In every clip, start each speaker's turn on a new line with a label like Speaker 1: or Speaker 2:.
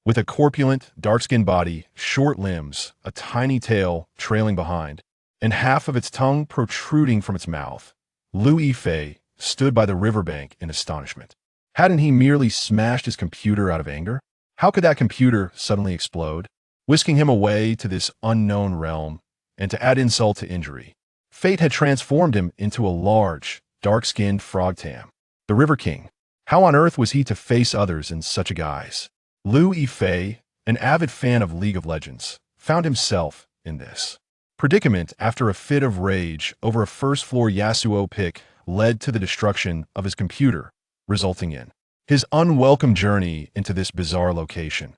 Speaker 1: with a corpulent, dark-skinned body, short limbs, a tiny tail trailing behind, and half of its tongue protruding from its mouth. Liu Yifei stood by the riverbank in astonishment. Hadn't he merely smashed his computer out of anger? How could that computer suddenly explode, whisking him away to this unknown realm? And to add insult to injury, fate had transformed him into a large, dark-skinned frog Tahm, the River King. How on earth was he to face others in such a guise? Liu Yifei, an avid fan of League of Legends, found himself in this predicament after a fit of rage over a first-floor Yasuo pick led to the destruction of his computer, resulting in his unwelcome journey into this bizarre location.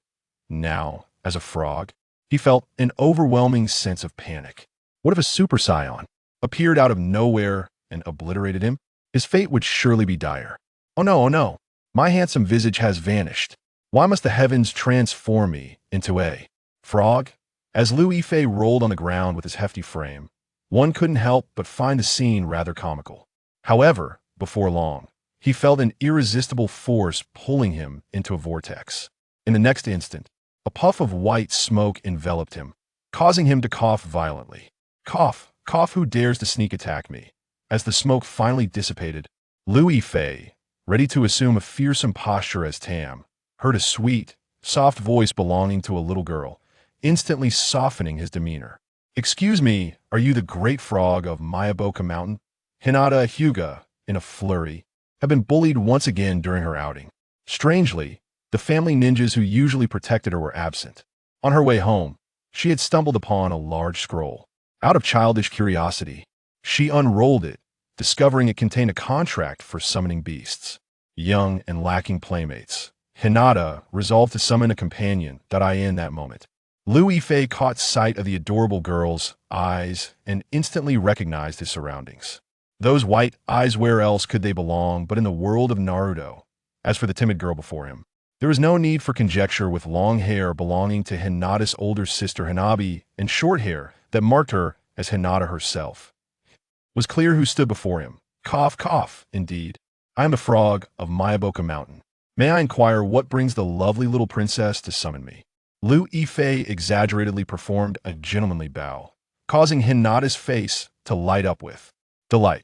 Speaker 1: Now, as a frog, he felt an overwhelming sense of panic. What if a Super Saiyan appeared out of nowhere and obliterated him? His fate would surely be dire. Oh no, oh no, my handsome visage has vanished. Why must the heavens transform me into a frog? As Liu Yifei rolled on the ground with his hefty frame, one couldn't help but find the scene rather comical. However, before long, he felt an irresistible force pulling him into a vortex. In the next instant, a puff of white smoke enveloped him, causing him to cough violently. Cough, cough, who dares to sneak attack me? As the smoke finally dissipated, Liu Yifei, ready to assume a fearsome posture as Tahm, heard a sweet, soft voice belonging to a little girl, instantly softening his demeanor. "Excuse me, are you the great frog of Mayaboka Mountain?" Hinata Hyuga, in a flurry, had been bullied once again during her outing. Strangely, the family ninjas who usually protected her were absent. On her way home, she had stumbled upon a large scroll. Out of childish curiosity, she unrolled it, discovering it contained a contract for summoning beasts. Young and lacking playmates, Hinata resolved to summon a companion in that moment. Liu Yifei caught sight of the adorable girl's eyes and instantly recognized his surroundings. Those white eyes, where else could they belong but in the world of Naruto? As for the timid girl before him, there was no need for conjecture. With long hair belonging to Hinata's older sister Hanabi and short hair that marked her as Hinata herself, it was clear who stood before him. Cough, cough, indeed. I am the frog of Mayaboka Mountain. May I inquire what brings the lovely little princess to summon me? Liu Yifei exaggeratedly performed a gentlemanly bow, causing Hinata's face to light up with delight.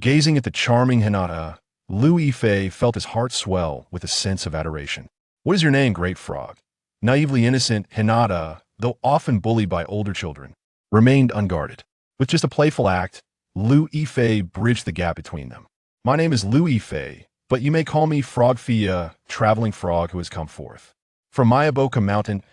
Speaker 1: Gazing at the charming Hinata, Liu Yifei felt his heart swell with a sense of adoration. "What is your name, great frog?" Naively innocent Hinata, though often bullied by older children, remained unguarded. With just a playful act, Liu Yifei bridged the gap between them. "My name is Liu Yifei, but you may call me Frog Fia, traveling frog who has come forth from Mayaboka Mountain."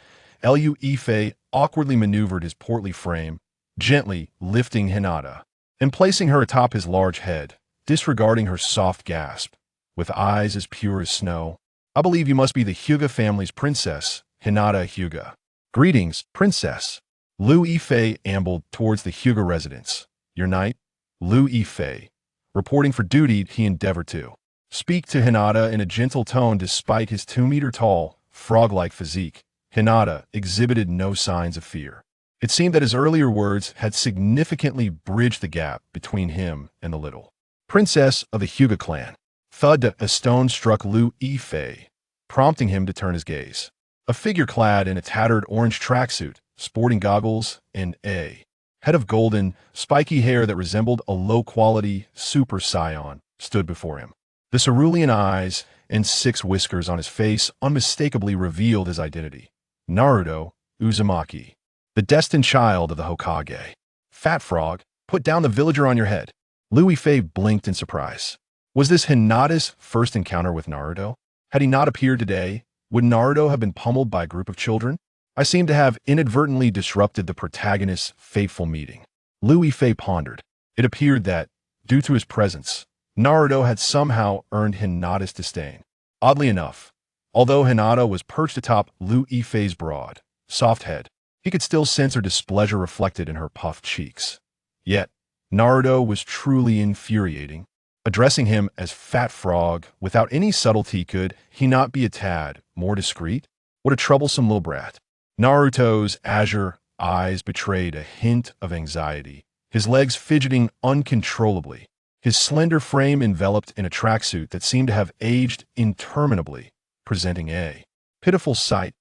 Speaker 1: Liu Yifei awkwardly maneuvered his portly frame, gently lifting Hinata and placing her atop his large head, disregarding her soft gasp. With eyes as pure as snow, "I believe you must be the Hyuga family's princess, Hinata Hyuga." "Greetings, princess." Liu Yifei ambled towards the Hyuga residence. "Your knight?" Liu Yifei, reporting for duty, he endeavored to speak to Hinata in a gentle tone. Despite his 2-meter-tall, frog-like physique, Hinata exhibited no signs of fear. It seemed that his earlier words had significantly bridged the gap between him and the little princess of the Hyuga clan. Thud! A stone struck Liu Yifei, prompting him to turn his gaze. A figure clad in a tattered orange tracksuit, sporting goggles, and a head of golden, spiky hair that resembled a low-quality Super Saiyan, stood before him. The cerulean eyes and 6 whiskers on his face unmistakably revealed his identity. Naruto Uzumaki, the destined child of the Hokage. "Fat frog, put down the villager on your head." Liu Yifei blinked in surprise. Was this Hinata's first encounter with Naruto? Had he not appeared today, would Naruto have been pummeled by a group of children? I seem to have inadvertently disrupted the protagonist's fateful meeting. Liu Yifei pondered. It appeared that, due to his presence, Naruto had somehow earned Hinata's disdain. Oddly enough, although Hinata was perched atop Liu Yifei's broad, soft head, he could still sense her displeasure reflected in her puffed cheeks. Yet, Naruto was truly infuriating. Addressing him as Fat Frog without any subtlety, could he not be a tad more discreet? What a troublesome little brat. Naruto's azure eyes betrayed a hint of anxiety, his legs fidgeting uncontrollably, his slender frame enveloped in a tracksuit that seemed to have aged interminably, presenting a pitiful sight.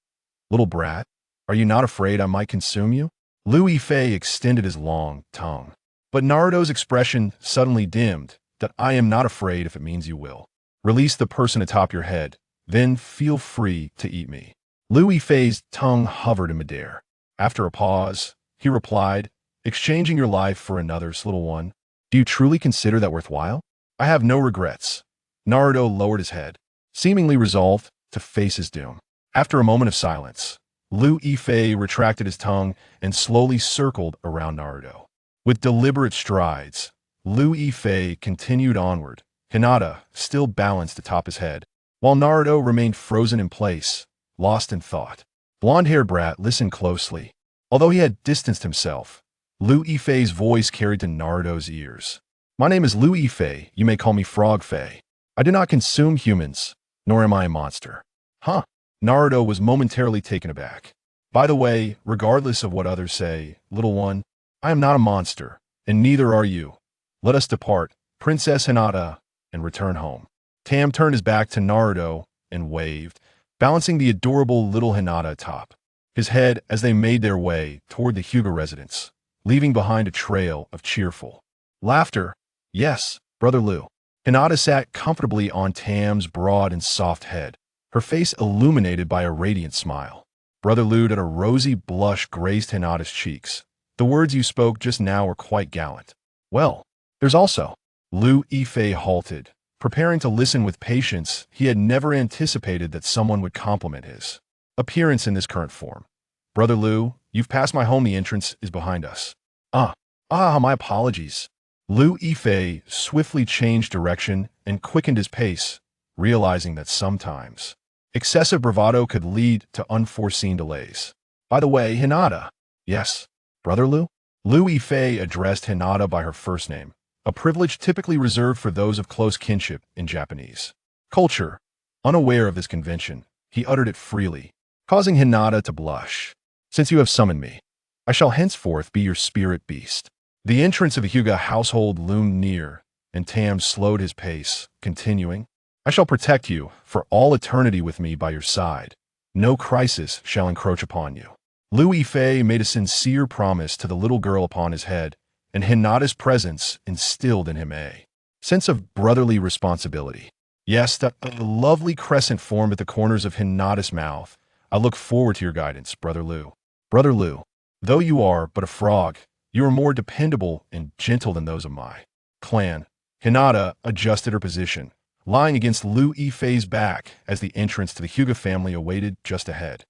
Speaker 1: Little brat, are you not afraid I might consume you? Liu Yifei extended his long tongue. But Naruto's expression suddenly dimmed. That I am not afraid if it means you will. Release the person atop your head, then feel free to eat me. Liu Yifei's tongue hovered in midair. After a pause, he replied, exchanging your life for another's, little one. Do you truly consider that worthwhile? I have no regrets. Naruto lowered his head, seemingly resolved to face his doom. After a moment of silence, Liu Yifei retracted his tongue and slowly circled around Naruto. With deliberate strides, Liu Yifei continued onward, Hinata still balanced atop his head, while Naruto remained frozen in place, lost in thought. Blonde-haired brat listened closely. Although he had distanced himself, Liu Yifei's voice carried to Naruto's ears. My name is Liu Yifei, you may call me Frog Fei. I do not consume humans, nor am I a monster. Huh? Naruto was momentarily taken aback. By the way, regardless of what others say, little one, I am not a monster, and neither are you. Let us depart, Princess Hinata, and return home. Tahm turned his back to Naruto and waved, balancing the adorable little Hinata atop his head as they made their way toward the Hyuga residence, leaving behind a trail of cheerful laughter. Yes, Brother Liu. Hinata sat comfortably on Tahm's broad and soft head, her face illuminated by a radiant smile. Brother Liu, that a rosy blush grazed Hinata's cheeks. The words you spoke just now were quite gallant. Well, there's also. Liu Yifei halted, preparing to listen with patience. He had never anticipated that someone would compliment his appearance in this current form. Brother Liu, you've passed my home. The entrance is behind us. My apologies. Liu Yifei swiftly changed direction and quickened his pace, realizing that sometimes excessive bravado could lead to unforeseen delays. By the way, Hinata. Yes, Brother Liu? Liu Yifei addressed Hinata by her first name, a privilege typically reserved for those of close kinship in Japanese culture. Unaware of this convention, he uttered it freely, causing Hinata to blush. Since you have summoned me, I shall henceforth be your spirit beast. The entrance of the Hyuga household loomed near, and Tahm slowed his pace, continuing, I shall protect you for all eternity with me by your side. No crisis shall encroach upon you. Liu Yifei made a sincere promise to the little girl upon his head, and Hinata's presence instilled in him a sense of brotherly responsibility. Yes, that lovely crescent formed at the corners of Hinata's mouth. I look forward to your guidance, Brother Liu. Brother Liu, though you are but a frog, you are more dependable and gentle than those of my clan. Hinata adjusted her position, lying against Liu Yifei's back as the entrance to the Hyuga family awaited just ahead.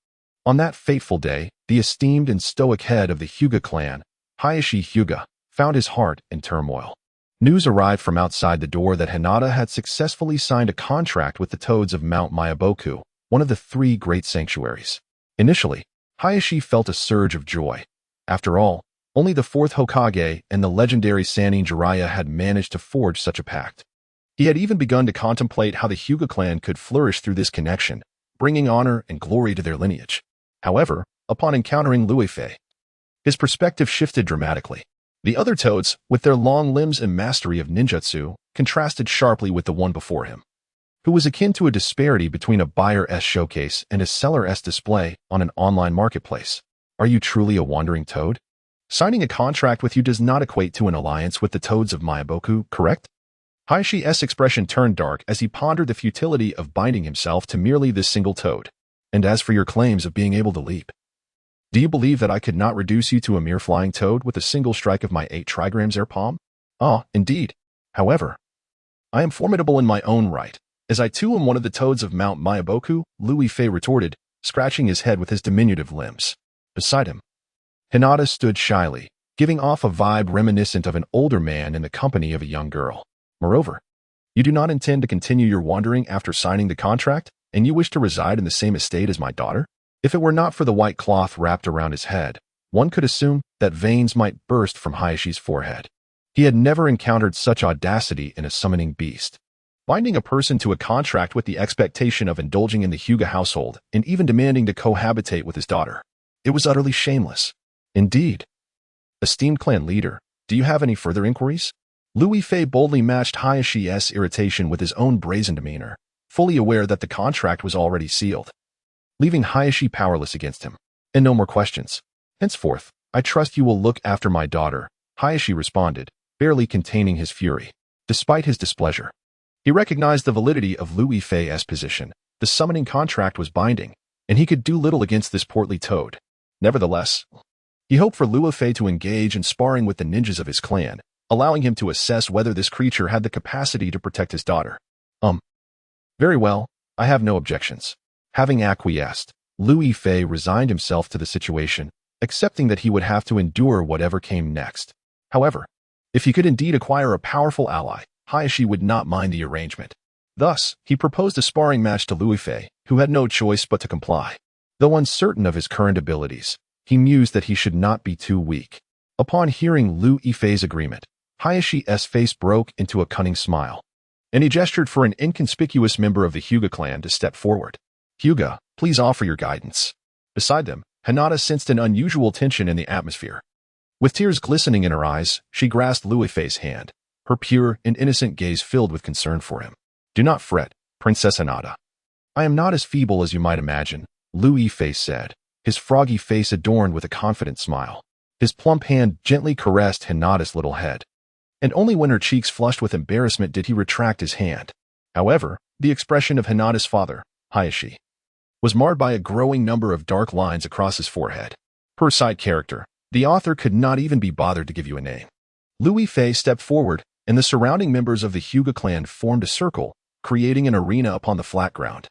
Speaker 1: On that fateful day, the esteemed and stoic head of the Hyuga clan, Hayashi Hyuga, found his heart in turmoil. News arrived from outside the door that Hinata had successfully signed a contract with the Toads of Mount Myaboku, one of the 3 great sanctuaries. Initially, Hayashi felt a surge of joy. After all, only the 4th Hokage and the legendary Sannin Jiraiya had managed to forge such a pact. He had even begun to contemplate how the Hyuga clan could flourish through this connection, bringing honor and glory to their lineage. However, upon encountering Liu Yifei, his perspective shifted dramatically. The other Toads, with their long limbs and mastery of ninjutsu, contrasted sharply with the one before him, who was akin to a disparity between a buyer-s showcase and a seller-s display on an online marketplace. Are you truly a wandering toad? Signing a contract with you does not equate to an alliance with the Toads of Myaboku, correct? Hayashi's expression turned dark as he pondered the futility of binding himself to merely this single toad. And as for your claims of being able to leap, do you believe that I could not reduce you to a mere flying toad with a single strike of my 8 trigrams air palm? Indeed. However, I am formidable in my own right, as I too am one of the Toads of Mount Myaboku, Liu Yifei retorted, scratching his head with his diminutive limbs. Beside him, Hinata stood shyly, giving off a vibe reminiscent of an older man in the company of a young girl. Moreover, you do not intend to continue your wandering after signing the contract, and you wish to reside in the same estate as my daughter? If it were not for the white cloth wrapped around his head, one could assume that veins might burst from Hayashi's forehead. He had never encountered such audacity in a summoning beast. Binding a person to a contract with the expectation of indulging in the Hyuga household and even demanding to cohabitate with his daughter. It was utterly shameless. Indeed. Esteemed clan leader, do you have any further inquiries? Liu Yifei boldly matched Hayashi's irritation with his own brazen demeanor, fully aware that the contract was already sealed. leaving Hayashi powerless against him. And no more questions. Henceforth, I trust you will look after my daughter, Hayashi responded, barely containing his fury. Despite his displeasure, he recognized the validity of Lu Yifei's position. The summoning contract was binding, and he could do little against this portly toad. Nevertheless, he hoped for Lu Yifei to engage in sparring with the ninjas of his clan, allowing him to assess whether this creature had the capacity to protect his daughter. Very well, I have no objections. Having acquiesced, Lu Yifei resigned himself to the situation, accepting that he would have to endure whatever came next. However, if he could indeed acquire a powerful ally, Hayashi would not mind the arrangement. Thus, he proposed a sparring match to Lu Yifei, who had no choice but to comply. Though uncertain of his current abilities, he mused that he should not be too weak. Upon hearing Lu Yifei's agreement, Hayashi's face broke into a cunning smile, and he gestured for an inconspicuous member of the Hyuga clan to step forward. Hyuga, please offer your guidance. Beside them, Hinata sensed an unusual tension in the atmosphere. With tears glistening in her eyes, she grasped Lu Yifei's hand, her pure and innocent gaze filled with concern for him. Do not fret, Princess Hinata. I am not as feeble as you might imagine, Lu Yifei said, his froggy face adorned with a confident smile. His plump hand gently caressed Hinata's little head, and only when her cheeks flushed with embarrassment did he retract his hand. However, the expression of Hinata's father, Hayashi, was marred by a growing number of dark lines across his forehead. Per side character, the author could not even be bothered to give you a name. Lu Yifei stepped forward, and the surrounding members of the Hyuga clan formed a circle, creating an arena upon the flat ground.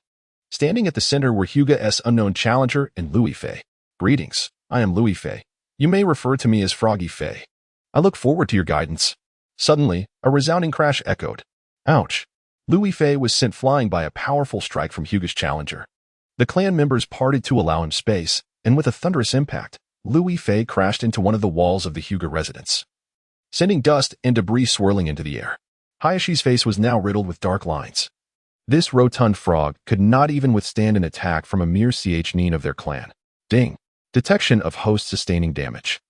Speaker 1: Standing at the center were Hyuga's unknown challenger and Lu Yifei. Greetings, I am Lu Yifei. You may refer to me as Froggy Fei. I look forward to your guidance. Suddenly, a resounding crash echoed. Ouch! Lu Yifei was sent flying by a powerful strike from Hyuga's challenger. The clan members parted to allow him space, and with a thunderous impact, Lu Yifei crashed into one of the walls of the Hyuga residence, sending dust and debris swirling into the air. Hayashi's face was now riddled with dark lines. This rotund frog could not even withstand an attack from a mere CHNine of their clan. Ding! Detection of host sustaining damage.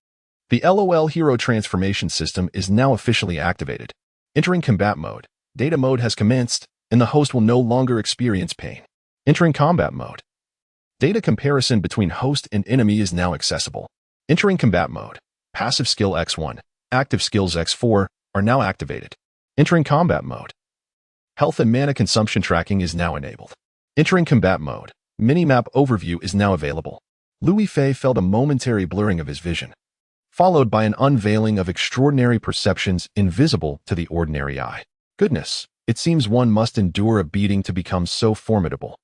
Speaker 1: The LOL Hero Transformation System is now officially activated. Entering combat mode. Data mode has commenced, and the host will no longer experience pain. Entering combat mode. Data comparison between host and enemy is now accessible. Entering combat mode. Passive skill X1, active skills X4 are now activated. Entering combat mode. Health and mana consumption tracking is now enabled. Entering combat mode. Minimap overview is now available. Lu Yifei felt a momentary blurring of his vision, followed by an unveiling of extraordinary perceptions invisible to the ordinary eye. Goodness, it seems one must endure a beating to become so formidable.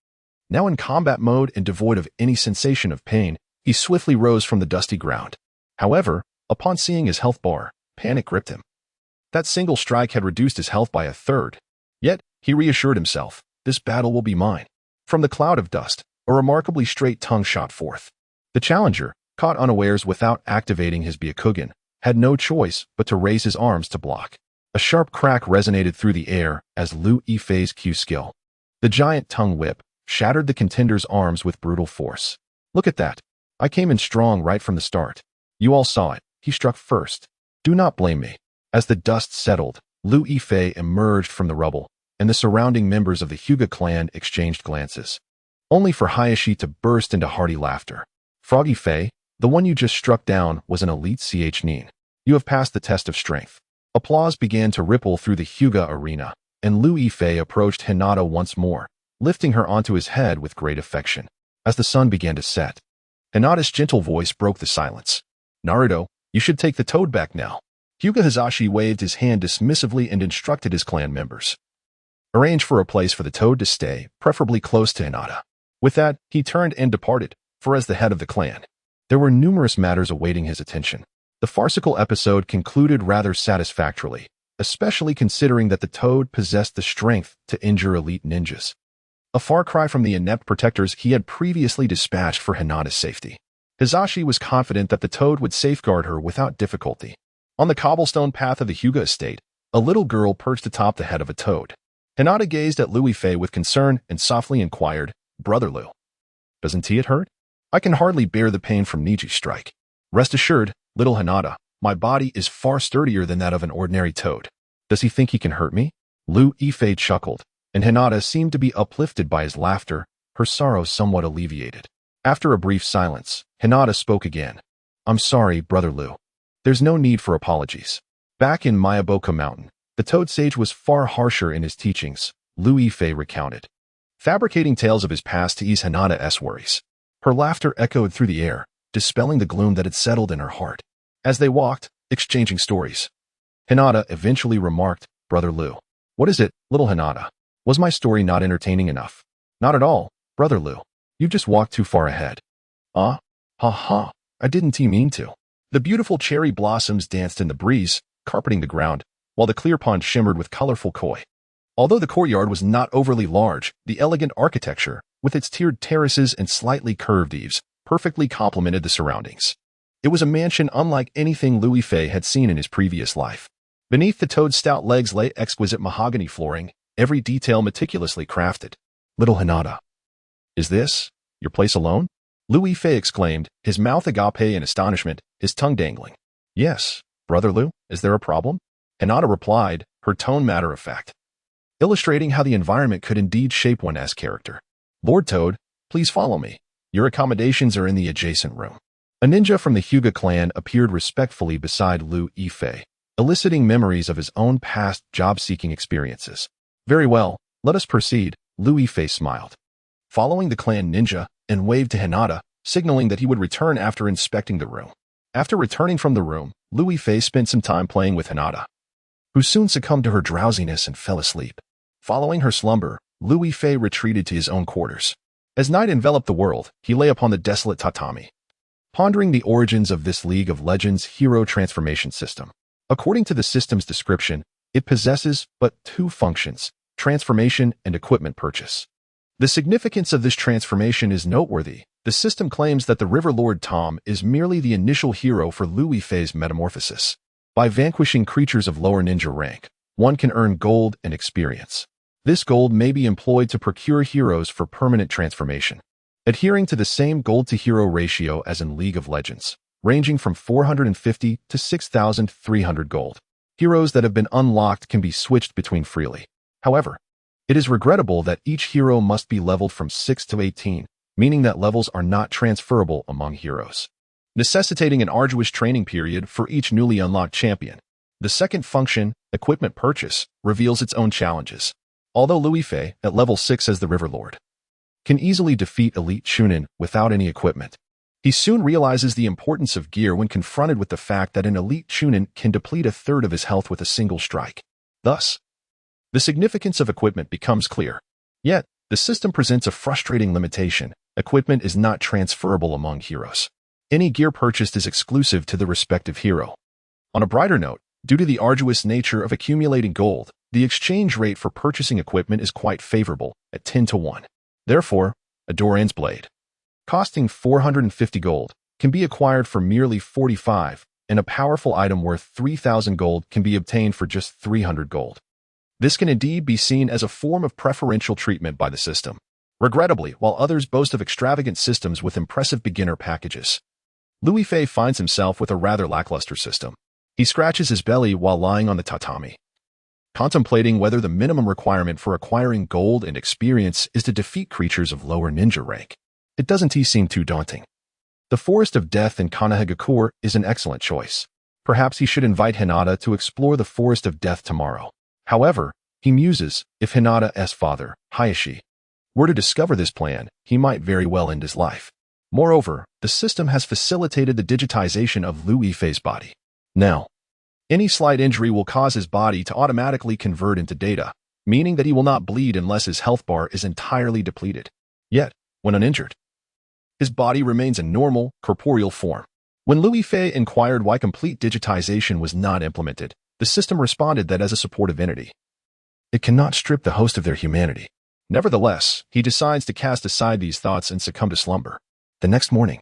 Speaker 1: Now in combat mode and devoid of any sensation of pain, he swiftly rose from the dusty ground. However, upon seeing his health bar, panic gripped him. That single strike had reduced his health by a third. Yet, he reassured himself, this battle will be mine. From the cloud of dust, a remarkably straight tongue shot forth. The challenger, caught unawares without activating his Byakugan, had no choice but to raise his arms to block. A sharp crack resonated through the air as Lu Yifei's Q skill, the giant tongue whip, shattered the contender's arms with brutal force. Look at that. I came in strong right from the start. You all saw it. He struck first. Do not blame me. As the dust settled, Lu Yifei emerged from the rubble, and the surrounding members of the Hyuga clan exchanged glances, only for Hayashi to burst into hearty laughter. Froggy Fei, the one you just struck down was an elite CHNine. You have passed the test of strength. Applause began to ripple through the Hyuga arena, and Lu Yifei approached Hinata once more, lifting her onto his head with great affection. As the sun began to set, Hinata's gentle voice broke the silence. Naruto, you should take the toad back now. Hyuga Hizashi waved his hand dismissively and instructed his clan members. Arrange for a place for the toad to stay, preferably close to Hinata. With that, he turned and departed, for as the head of the clan, there were numerous matters awaiting his attention. The farcical episode concluded rather satisfactorily, especially considering that the toad possessed the strength to injure elite ninjas. A far cry from the inept protectors he had previously dispatched for Hinata's safety. Hizashi was confident that the toad would safeguard her without difficulty. On the cobblestone path of the Hyuga estate, a little girl perched atop the head of a toad. Hinata gazed at Lu Yifei with concern and softly inquired, Brother Lu, doesn't it hurt? I can hardly bear the pain from Niji's strike. Rest assured, little Hinata, my body is far sturdier than that of an ordinary toad. Does he think he can hurt me? Lu Yifei chuckled, and Hinata seemed to be uplifted by his laughter, her sorrow somewhat alleviated. After a brief silence, Hinata spoke again. I'm sorry, Brother Liu. There's no need for apologies. Back in Mayaboka Mountain, the Toad Sage was far harsher in his teachings, Liu Yifei recounted, fabricating tales of his past to ease Hinata's worries. Her laughter echoed through the air, dispelling the gloom that had settled in her heart. As they walked, exchanging stories, Hinata eventually remarked, Brother Liu. What is it, little Hinata? Was my story not entertaining enough? Not at all, Brother Liu. You just walked too far ahead. Ha ha, I didn't mean to. The beautiful cherry blossoms danced in the breeze, carpeting the ground, while the clear pond shimmered with colorful koi. Although the courtyard was not overly large, the elegant architecture, with its tiered terraces and slightly curved eaves, perfectly complemented the surroundings. It was a mansion unlike anything Liu Yifei had seen in his previous life. Beneath the toad's stout legs lay exquisite mahogany flooring, every detail meticulously crafted. Little Hinata. Is this your place alone? Liu Yifei exclaimed, his mouth agape in astonishment, his tongue dangling. Yes, Brother Liu, is there a problem? Hinata replied, her tone matter-of-fact, illustrating how the environment could indeed shape one's character. Lord Toad, please follow me. Your accommodations are in the adjacent room. A ninja from the Hyuga clan appeared respectfully beside Liu Yifei, eliciting memories of his own past job-seeking experiences. Very well, let us proceed, Liu Yifei smiled, following the clan ninja, and waved to Hinata, signaling that he would return after inspecting the room. After returning from the room, Liu Yifei spent some time playing with Hinata, who soon succumbed to her drowsiness and fell asleep. Following her slumber, Liu Yifei retreated to his own quarters. As night enveloped the world, he lay upon the desolate tatami, pondering the origins of this League of Legends hero transformation system. According to the system's description, it possesses but two functions, transformation and equipment purchase. The significance of this transformation is noteworthy. The system claims that the River Lord Tahm is merely the initial hero for Liu Yifei's metamorphosis. By vanquishing creatures of lower ninja rank, one can earn gold and experience. This gold may be employed to procure heroes for permanent transformation, adhering to the same gold-to-hero ratio as in League of Legends, ranging from 450 to 6,300 gold. Heroes that have been unlocked can be switched between freely. However, it is regrettable that each hero must be leveled from 6 to 18, meaning that levels are not transferable among heroes, necessitating an arduous training period for each newly unlocked champion. The second function, equipment purchase, reveals its own challenges. Although Liu Yifei, at level 6 as the River Lord, can easily defeat elite Chunin without any equipment, he soon realizes the importance of gear when confronted with the fact that an elite Chunin can deplete a third of his health with a single strike. Thus, the significance of equipment becomes clear. Yet, the system presents a frustrating limitation. Equipment is not transferable among heroes. Any gear purchased is exclusive to the respective hero. On a brighter note, due to the arduous nature of accumulating gold, the exchange rate for purchasing equipment is quite favorable, at 10 to 1. Therefore, a Doran's blade, costing 450 gold, can be acquired for merely 45, and a powerful item worth 3,000 gold can be obtained for just 300 gold. This can indeed be seen as a form of preferential treatment by the system. Regrettably, while others boast of extravagant systems with impressive beginner packages, Liu Yifei finds himself with a rather lackluster system. He scratches his belly while lying on the tatami, contemplating whether the minimum requirement for acquiring gold and experience is to defeat creatures of lower ninja rank. It doesn't seem too daunting. The Forest of Death in Kanahagakure is an excellent choice. Perhaps he should invite Hinata to explore the Forest of Death tomorrow. However, he muses, if Hinata's father, Hayashi, were to discover this plan, he might very well end his life. Moreover, the system has facilitated the digitization of Liu Yifei's body. Now, any slight injury will cause his body to automatically convert into data, meaning that he will not bleed unless his health bar is entirely depleted. Yet, when uninjured, his body remains in normal, corporeal form. When Liu Yifei inquired why complete digitization was not implemented, the system responded that as a supportive entity, it cannot strip the host of their humanity. Nevertheless, he decides to cast aside these thoughts and succumb to slumber. The next morning,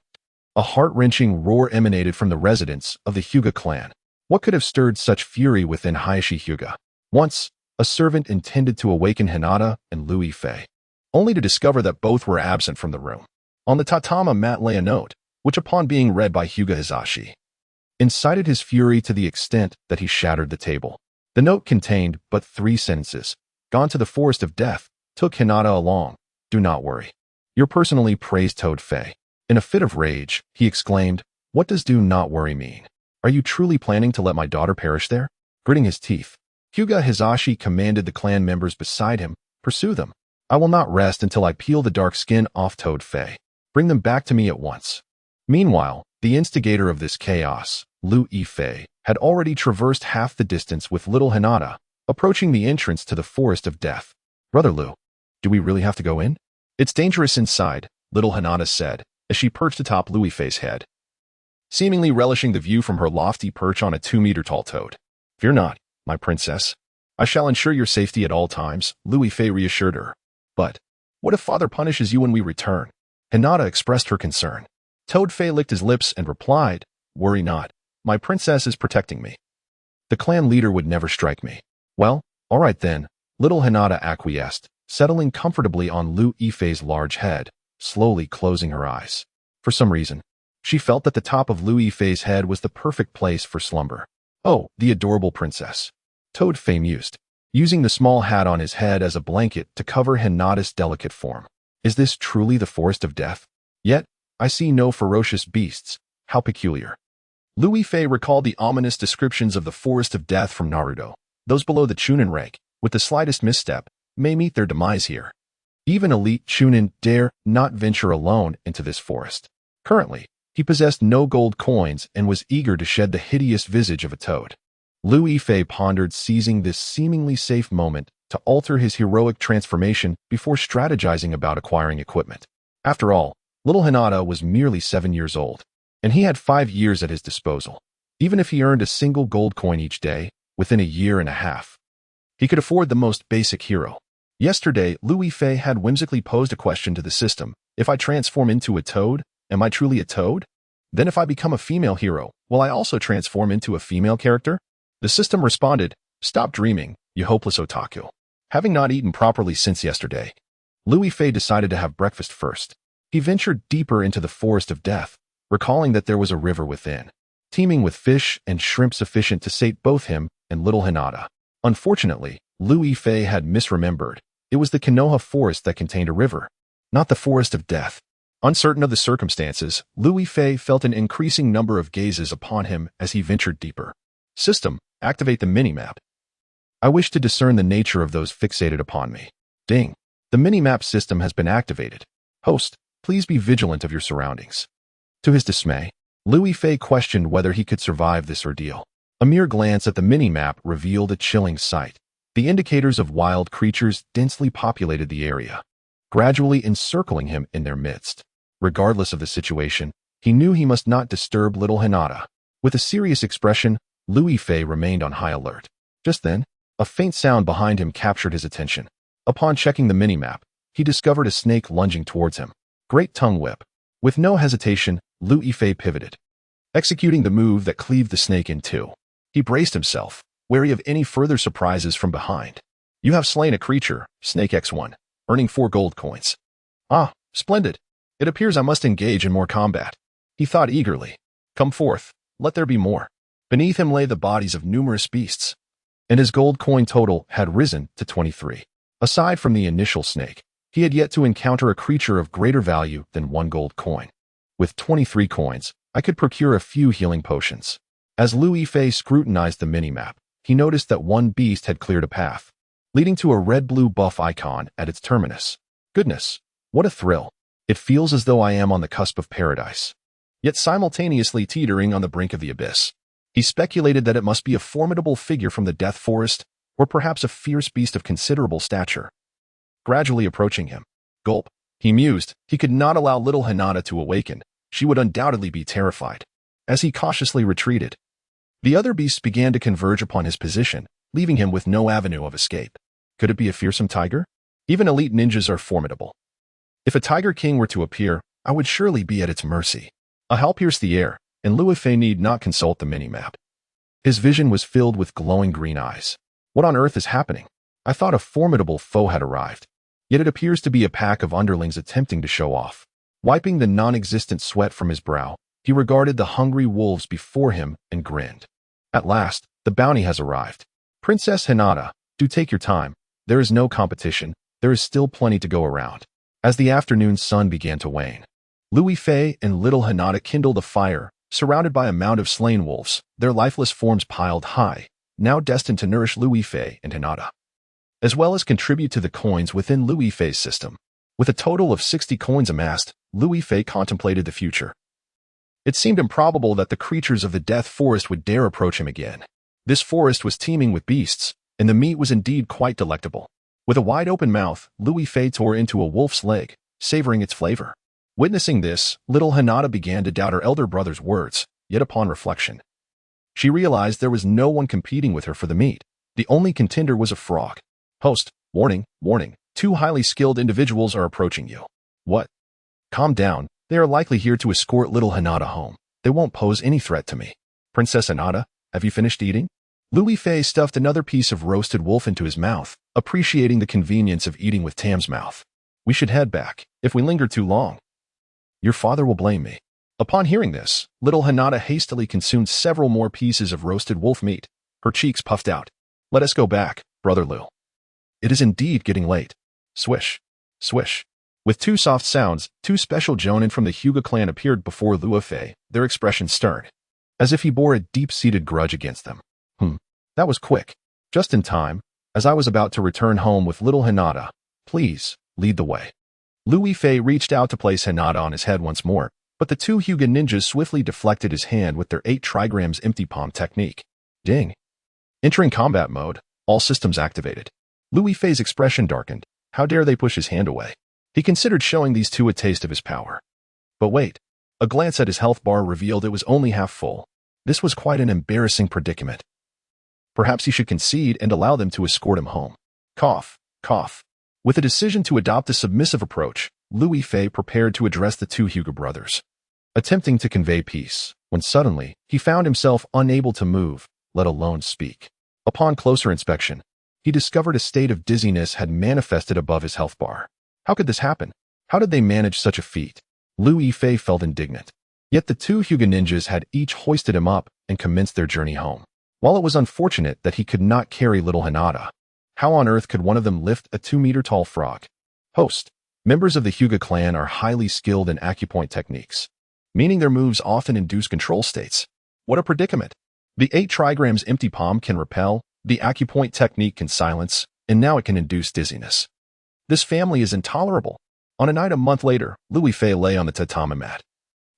Speaker 1: a heart-wrenching roar emanated from the residents of the Hyuga clan. What could have stirred such fury within Hayashi Hyuga? Once, a servant intended to awaken Hinata and Liu Yifei, only to discover that both were absent from the room. On the tatama mat lay a note, which upon being read by Hyuga Hizashi, incited his fury to the extent that he shattered the table. The note contained but 3 sentences. Gone to the Forest of Death, took Hinata along. Do not worry. Your personally praised Toad Fei. In a fit of rage, he exclaimed, "What does do not worry mean? Are you truly planning to let my daughter perish there?" Gritting his teeth, Hyuga Hizashi commanded the clan members beside him, "Pursue them. I will not rest until I peel the dark skin off Toad Fei. Bring them back to me at once." Meanwhile, the instigator of this chaos, Lu Yifei, had already traversed half the distance with little Hinata, approaching the entrance to the Forest of Death. "Brother Lu, do we really have to go in?" "It's dangerous inside," little Hinata said, as she perched atop Lu Yifei's head, seemingly relishing the view from her lofty perch on a 2-meter-tall toad. "Fear not, my princess. I shall ensure your safety at all times," Lu Yifei reassured her. "But what if father punishes you when we return?" Hinata expressed her concern. Toad Fei licked his lips and replied, "Worry not. My princess is protecting me. The clan leader would never strike me." "Well, all right then," little Hinata acquiesced, settling comfortably on Lu Yifei's large head, slowly closing her eyes. For some reason, she felt that the top of Lu Yifei's head was the perfect place for slumber. "Oh, the adorable princess," Toad Fei mused, using the small hat on his head as a blanket to cover Hinata's delicate form. "Is this truly the Forest of Death? Yet, I see no ferocious beasts. How peculiar." Lu Yifei recalled the ominous descriptions of the Forest of Death from Naruto. Those below the Chunin rank, with the slightest misstep, may meet their demise here. Even elite Chunin dare not venture alone into this forest. Currently, he possessed no gold coins and was eager to shed the hideous visage of a toad. Lu Yifei pondered seizing this seemingly safe moment to alter his heroic transformation before strategizing about acquiring equipment. After all, little Hinata was merely 7 years old, and he had 5 years at his disposal. Even if he earned a single gold coin each day, within a year and a half, he could afford the most basic hero. Yesterday, Lu Yifei had whimsically posed a question to the system: "If I transform into a toad, am I truly a toad? Then if I become a female hero, will I also transform into a female character?" The system responded, "Stop dreaming, you hopeless otaku." Having not eaten properly since yesterday, Lu Yifei decided to have breakfast first. He ventured deeper into the Forest of Death, recalling that there was a river within, teeming with fish and shrimp sufficient to sate both him and little Hinata. Unfortunately, Lu Yifei had misremembered. It was the Konoha forest that contained a river, not the Forest of Death. Uncertain of the circumstances, Lu Yifei felt an increasing number of gazes upon him as he ventured deeper. System, activate the minimap. I wish to discern the nature of those fixated upon me. Ding. The minimap system has been activated. Host, please be vigilant of your surroundings. To his dismay, Lu Yifei questioned whether he could survive this ordeal. A mere glance at the minimap revealed a chilling sight. The indicators of wild creatures densely populated the area, gradually encircling him in their midst. Regardless of the situation, he knew he must not disturb little Hinata. With a serious expression, Lu Yifei remained on high alert. Just then, a faint sound behind him captured his attention. Upon checking the minimap, he discovered a snake lunging towards him. Great tongue whip. With no hesitation, Lu Yifei pivoted, executing the move that cleaved the snake in two. He braced himself, wary of any further surprises from behind. "You have slain a creature, Snake X1, earning 4 gold coins." "Ah, splendid. It appears I must engage in more combat," he thought eagerly. "Come forth, let there be more." Beneath him lay the bodies of numerous beasts, and his gold coin total had risen to 23. Aside from the initial snake, he had yet to encounter a creature of greater value than 1 gold coin. With 23 coins, I could procure a few healing potions. As Lu Yifei scrutinized the minimap, he noticed that one beast had cleared a path, leading to a red-blue buff icon at its terminus. Goodness, what a thrill. It feels as though I am on the cusp of paradise, yet simultaneously teetering on the brink of the abyss. He speculated that it must be a formidable figure from the Death Forest, or perhaps a fierce beast of considerable stature, gradually approaching him. Gulp, he mused. He could not allow little Hinata to awaken. She would undoubtedly be terrified. As he cautiously retreated, the other beasts began to converge upon his position, leaving him with no avenue of escape. Could it be a fearsome tiger? Even elite ninjas are formidable. If a Tiger King were to appear, I would surely be at its mercy. A howl pierced the air, and Lu Yifei need not consult the minimap. His vision was filled with glowing green eyes. What on earth is happening? I thought a formidable foe had arrived, yet it appears to be a pack of underlings attempting to show off. Wiping the non-existent sweat from his brow, he regarded the hungry wolves before him and grinned. At last, the bounty has arrived. Princess Hinata, do take your time. There is no competition. There is still plenty to go around. As the afternoon sun began to wane, Lu Yifei and little Hinata kindled a fire, surrounded by a mound of slain wolves, their lifeless forms piled high, now destined to nourish Lu Yifei and Hinata, as well as contribute to the coins within Lu Yifei's system. With a total of 60 coins amassed, Lu Yifei contemplated the future. It seemed improbable that the creatures of the Death Forest would dare approach him again. This forest was teeming with beasts, and the meat was indeed quite delectable. With a wide-open mouth, Lu Yifei tore into a wolf's leg, savoring its flavor. Witnessing this, little Hinata began to doubt her elder brother's words, yet upon reflection, she realized there was no one competing with her for the meat. The only contender was a frog. Host, warning, warning, 2 highly skilled individuals are approaching you. What? Calm down, they are likely here to escort little Hinata home. They won't pose any threat to me. Princess Hinata, have you finished eating? Lu Yifei stuffed another piece of roasted wolf into his mouth, appreciating the convenience of eating with Tahm's mouth. We should head back. If we linger too long, your father will blame me. Upon hearing this, little Hinata hastily consumed several more pieces of roasted wolf meat. Her cheeks puffed out. Let us go back, brother Lu. It is indeed getting late. Swish, swish. With 2 soft sounds, 2 special jonin from the Hyuga clan appeared before Lu Yifei, their expressions stern, as if he bore a deep-seated grudge against them. That was quick. Just in time, as I was about to return home with little Hinata. Please, lead the way. Lu Yifei reached out to place Hinata on his head once more, but the 2 Hyuga ninjas swiftly deflected his hand with their 8 trigrams empty palm technique. Ding. Entering combat mode, all systems activated. Lu Yifei's expression darkened. How dare they push his hand away? He considered showing these 2 a taste of his power. But wait. A glance at his health bar revealed it was only half full. This was quite an embarrassing predicament. Perhaps he should concede and allow them to escort him home. Cough, cough. With a decision to adopt a submissive approach, Lu Yifei prepared to address the 2 Hyuga brothers, attempting to convey peace, when suddenly, he found himself unable to move, let alone speak. Upon closer inspection, he discovered a state of dizziness had manifested above his health bar. How could this happen? How did they manage such a feat? Lu Yifei felt indignant. Yet the 2 Hyuga ninjas had each hoisted him up and commenced their journey home. While it was unfortunate that he could not carry little Hinata, how on earth could one of them lift a 2-meter-tall frog? Host, members of the Hyuga clan are highly skilled in acupoint techniques, meaning their moves often induce control states. What a predicament! The 8 trigrams empty palm can repel, the acupoint technique can silence, and now it can induce dizziness. This family is intolerable. On a night a month later, Lu Yifei lay on the tatami mat,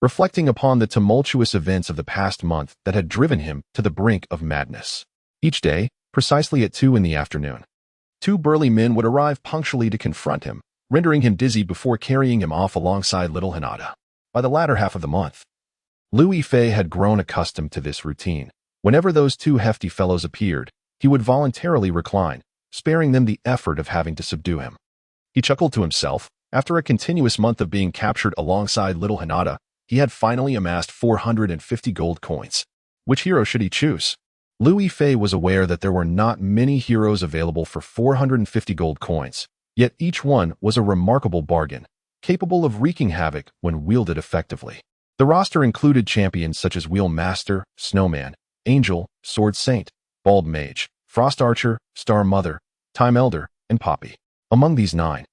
Speaker 1: reflecting upon the tumultuous events of the past month that had driven him to the brink of madness. Each day, precisely at 2 in the afternoon, 2 burly men would arrive punctually to confront him, rendering him dizzy before carrying him off alongside little Hinata. By the latter half of the month, Lu Yifei had grown accustomed to this routine. Whenever those 2 hefty fellows appeared, he would voluntarily recline, sparing them the effort of having to subdue him. He chuckled to himself. After a continuous month of being captured alongside little Hinata, he had finally amassed 450 gold coins. Which hero should he choose? Lu Yifei was aware that there were not many heroes available for 450 gold coins, yet each one was a remarkable bargain, capable of wreaking havoc when wielded effectively. The roster included champions such as Wheel Master, Snowman, Angel, Sword Saint, Bald Mage, Frost Archer, Star Mother, Time Elder, and Poppy. Among these 9,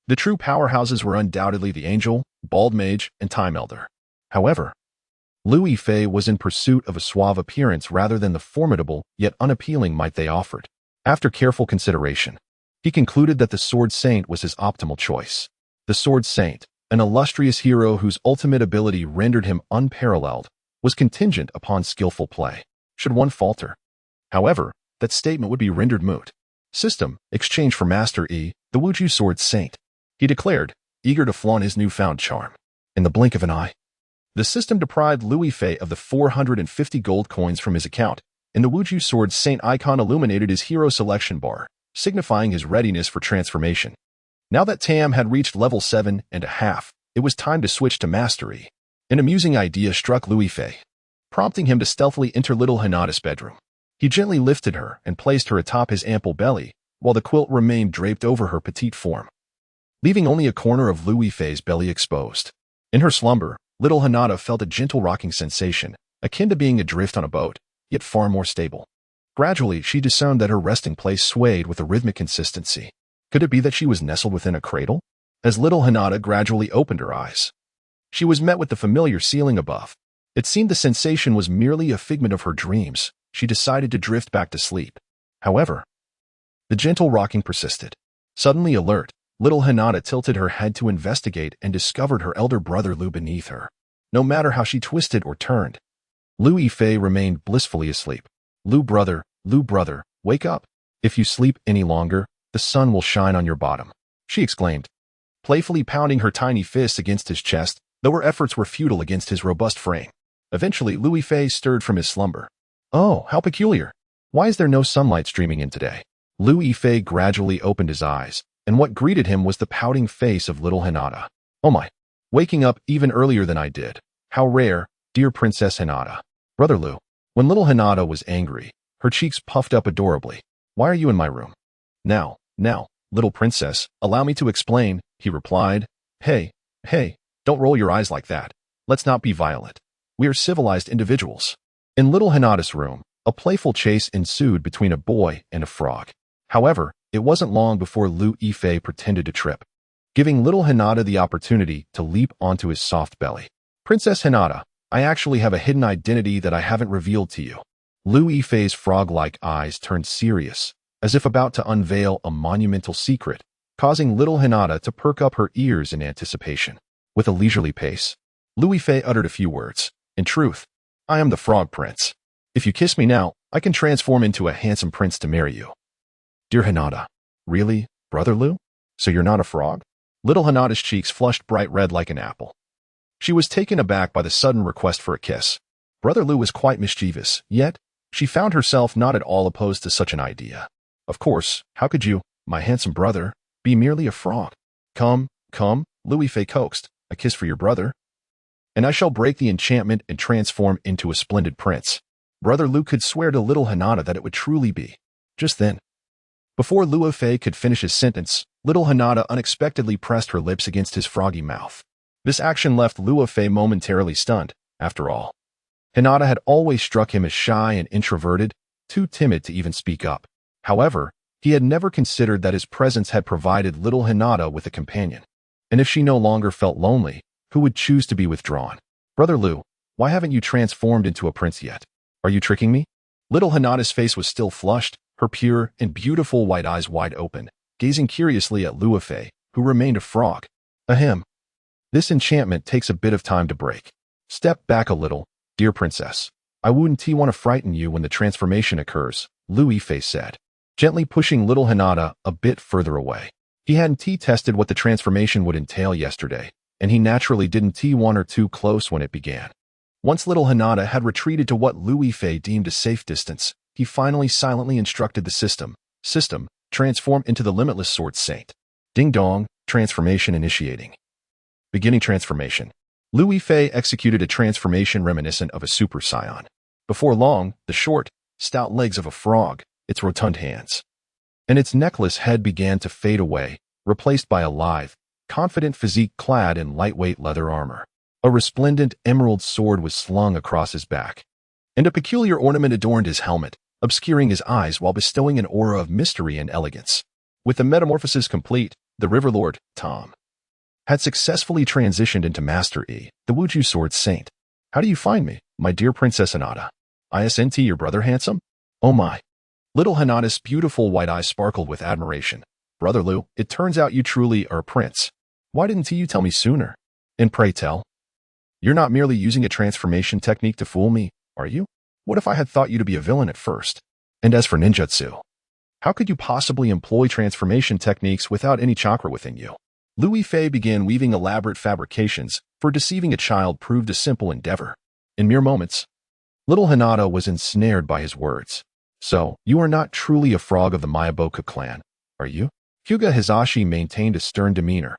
Speaker 1: the true powerhouses were undoubtedly the Angel, Bald Mage, and Time Elder. However, Lu Yifei was in pursuit of a suave appearance rather than the formidable yet unappealing might they offered. After careful consideration, he concluded that the Sword Saint was his optimal choice. The Sword Saint, an illustrious hero whose ultimate ability rendered him unparalleled, was contingent upon skillful play. Should one falter, however, that statement would be rendered moot. System, exchange for Master E, the Wuju Sword Saint, he declared, eager to flaunt his newfound charm. In the blink of an eye, the system deprived Lu Yifei of the 450 gold coins from his account, and the Wuju Sword Saint icon illuminated his hero selection bar, signifying his readiness for transformation. Now that Tahm had reached level 7.5, it was time to switch to Mastery. An amusing idea struck Lu Yifei, prompting him to stealthily enter little Hinata's bedroom. He gently lifted her and placed her atop his ample belly, while the quilt remained draped over her petite form, leaving only a corner of Lu Yifei's belly exposed. In her slumber, little Hinata felt a gentle rocking sensation, akin to being adrift on a boat, yet far more stable. Gradually, she discerned that her resting place swayed with a rhythmic consistency. Could it be that she was nestled within a cradle? as little Hinata gradually opened her eyes. She was met with the familiar ceiling above. It seemed the sensation was merely a figment of her dreams. She decided to drift back to sleep. However, the gentle rocking persisted. Suddenly alert, little Hinata tilted her head to investigate and discovered her elder brother Lu beneath her. No matter how she twisted or turned, Lu Yifei remained blissfully asleep. Lu brother, wake up. If you sleep any longer, the sun will shine on your bottom, she exclaimed, playfully pounding her tiny fists against his chest, though her efforts were futile against his robust frame. Eventually, Lu Yifei stirred from his slumber. Oh, how peculiar. Why is there no sunlight streaming in today? Lu Yifei gradually opened his eyes, and what greeted him was the pouting face of little Hinata. Oh my, waking up even earlier than I did. How rare, dear Princess Hinata. Brother Lu. When little Hinata was angry, her cheeks puffed up adorably. Why are you in my room? Now, little princess, allow me to explain, he replied. Hey, don't roll your eyes like that. Let's not be violent. We are civilized individuals. In little Hinata's room, a playful chase ensued between a boy and a frog. However, it wasn't long before Lu Yifei pretended to trip, giving little Hinata the opportunity to leap onto his soft belly. Princess Hinata, I actually have a hidden identity that I haven't revealed to you. Lu Yifei's frog-like eyes turned serious, as if about to unveil a monumental secret, causing little Hinata to perk up her ears in anticipation. With a leisurely pace, Lu Yifei uttered a few words. In truth, I am the Frog Prince. If you kiss me now, I can transform into a handsome prince to marry you. Dear Hinata, really, Brother Lu? So you're not a frog? Little Hinata's cheeks flushed bright red like an apple. She was taken aback by the sudden request for a kiss. Brother Lu was quite mischievous, yet she found herself not at all opposed to such an idea. Of course, how could you, my handsome brother, be merely a frog? Come, Lu Yifei coaxed, a kiss for your brother, and I shall break the enchantment and transform into a splendid prince. Brother Lu could swear to little Hinata that it would truly be. Just then, before Lu Yifei could finish his sentence, little Hinata unexpectedly pressed her lips against his froggy mouth. This action left Lu Yifei momentarily stunned. After all, Hinata had always struck him as shy and introverted, too timid to even speak up. However, he had never considered that his presence had provided little Hinata with a companion. And if she no longer felt lonely, who would choose to be withdrawn? Brother Lu, why haven't you transformed into a prince yet? Are you tricking me? Little Hinata's face was still flushed, her pure and beautiful white eyes wide open, gazing curiously at Lu Yifei, who remained a frog. Ahem. This enchantment takes a bit of time to break. Step back a little, dear princess. I wouldn't want to frighten you when the transformation occurs, Lu Yifei said, gently pushing little Hinata a bit further away. He hadn't tested what the transformation would entail yesterday, and he naturally didn't one or too close when it began. Once little Hinata had retreated to what Lu Yifei deemed a safe distance, he finally silently instructed the system, transform into the limitless sword saint. Ding dong, transformation initiating. Beginning transformation. Lu Yifei executed a transformation reminiscent of a Super Saiyan. Before long, the short, stout legs of a frog, its rotund hands, and its necklace head began to fade away, replaced by a lithe, confident physique clad in lightweight leather armor. A resplendent emerald sword was slung across his back, and a peculiar ornament adorned his helmet, obscuring his eyes while bestowing an aura of mystery and elegance. With the metamorphosis complete, the River Lord, Tahm, had successfully transitioned into Master Yi, the Wuju Sword Saint. How do you find me, my dear Princess Hinata? Isn't your brother handsome? Oh my. Little Hinata's beautiful white eyes sparkled with admiration. Brother Lu, it turns out you truly are a prince. Why didn't you tell me sooner? And pray tell, you're not merely using a transformation technique to fool me, are you? What if I had thought you to be a villain at first? And as for ninjutsu, how could you possibly employ transformation techniques without any chakra within you? Lu Yifei began weaving elaborate fabrications, for deceiving a child proved a simple endeavor. In mere moments, little Hinata was ensnared by his words. So, you are not truly a frog of the Miyaboku clan, are you? Hyuga Hizashi maintained a stern demeanor,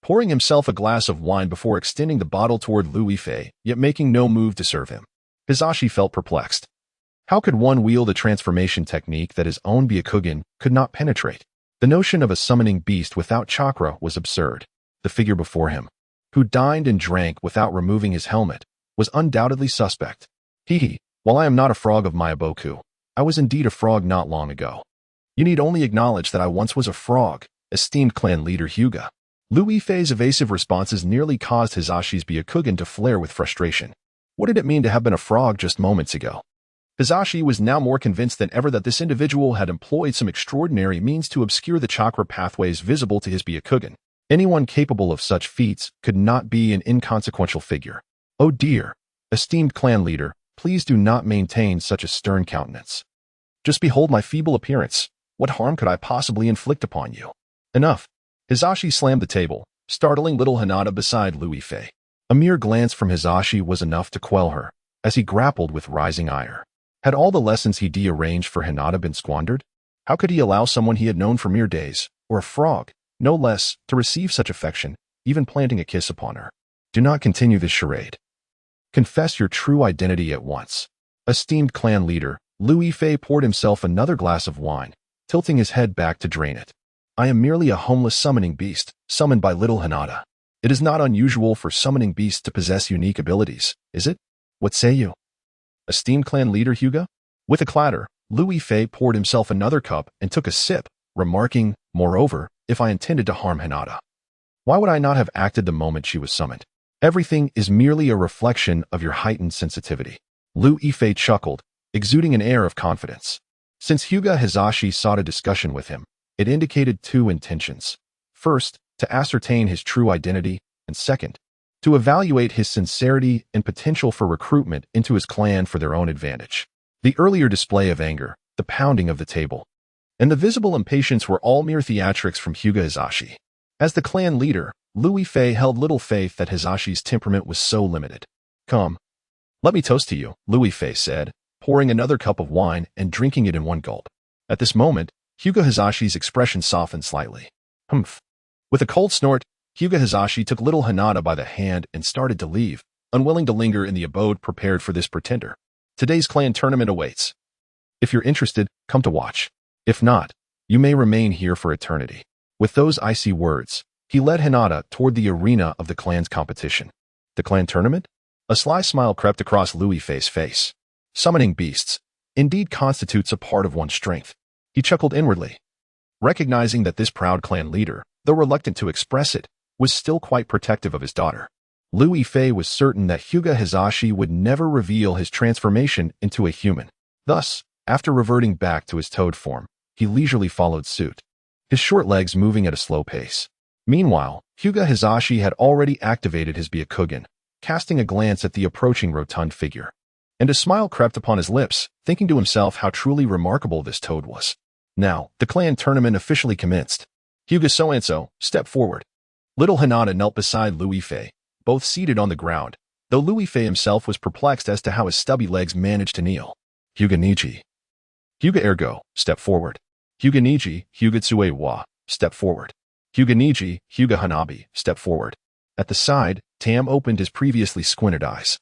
Speaker 1: pouring himself a glass of wine before extending the bottle toward Lu Yifei, yet making no move to serve him. Hizashi felt perplexed. How could one wield a transformation technique that his own Byakugan could not penetrate? The notion of a summoning beast without chakra was absurd. The figure before him, who dined and drank without removing his helmet, was undoubtedly suspect. While I am not a frog of Miyaboku, I was indeed a frog not long ago. You need only acknowledge that I once was a frog, esteemed clan leader Hyuga. Lu Yifei's evasive responses nearly caused Hizashi's Byakugan to flare with frustration. What did it mean to have been a frog just moments ago? Hizashi was now more convinced than ever that this individual had employed some extraordinary means to obscure the chakra pathways visible to his Byakugan. Anyone capable of such feats could not be an inconsequential figure. Oh dear, esteemed clan leader, please do not maintain such a stern countenance. Just behold my feeble appearance. What harm could I possibly inflict upon you? Enough. Hizashi slammed the table, startling little Hinata beside Lu Yifei. A mere glance from Hizashi was enough to quell her, as he grappled with rising ire. Had all the lessons he'd arranged for Hinata been squandered? How could he allow someone he had known for mere days, or a frog, no less, to receive such affection, even planting a kiss upon her? Do not continue this charade. Confess your true identity at once. Esteemed clan leader, Lu Yifei poured himself another glass of wine, tilting his head back to drain it. I am merely a homeless summoning beast, summoned by little Hinata. It is not unusual for summoning beasts to possess unique abilities, is it? What say you? Esteemed clan leader Hyuga? With a clatter, Lu Yifei poured himself another cup and took a sip, remarking, moreover, if I intended to harm Hinata, why would I not have acted the moment she was summoned? Everything is merely a reflection of your heightened sensitivity. Lu Yifei chuckled, exuding an air of confidence. Since Hyuga Hizashi sought a discussion with him, it indicated two intentions. First, to ascertain his true identity, and second, to evaluate his sincerity and potential for recruitment into his clan for their own advantage. The earlier display of anger, the pounding of the table, and the visible impatience were all mere theatrics from Hyuga Hizashi. As the clan leader, Lu Yifei held little faith that Hizashi's temperament was so limited. Come, let me toast to you, Lu Yifei said, pouring another cup of wine and drinking it in one gulp. At this moment, Hyuga Hizashi's expression softened slightly. Humph. With a cold snort, Hyuga Hizashi took little Hinata by the hand and started to leave, unwilling to linger in the abode prepared for this pretender. Today's clan tournament awaits. If you're interested, come to watch. If not, you may remain here for eternity. With those icy words, he led Hinata toward the arena of the clan's competition. The clan tournament? A sly smile crept across Lu Yifei's face. Summoning beasts indeed constitutes a part of one's strength. He chuckled inwardly, recognizing that this proud clan leader, though reluctant to express it, was still quite protective of his daughter. Lu Yifei was certain that Hyuga Hizashi would never reveal his transformation into a human. Thus, after reverting back to his toad form, he leisurely followed suit, his short legs moving at a slow pace. Meanwhile, Hyuga Hizashi had already activated his Byakugan, casting a glance at the approaching rotund figure. And a smile crept upon his lips, thinking to himself how truly remarkable this toad was. Now, the clan tournament officially commenced. Hyuga so-and-so, step forward. Little Hinata knelt beside Lu Yifei, both seated on the ground, though Lu Yifei himself was perplexed as to how his stubby legs managed to kneel. Hyuga Niji. Hyuga ergo, step forward. Hyuga Niji, Hyuga Tsue wa, step forward. Hyuga Niji, Hyuga Hanabi, step forward. At the side, Tahm opened his previously squinted eyes,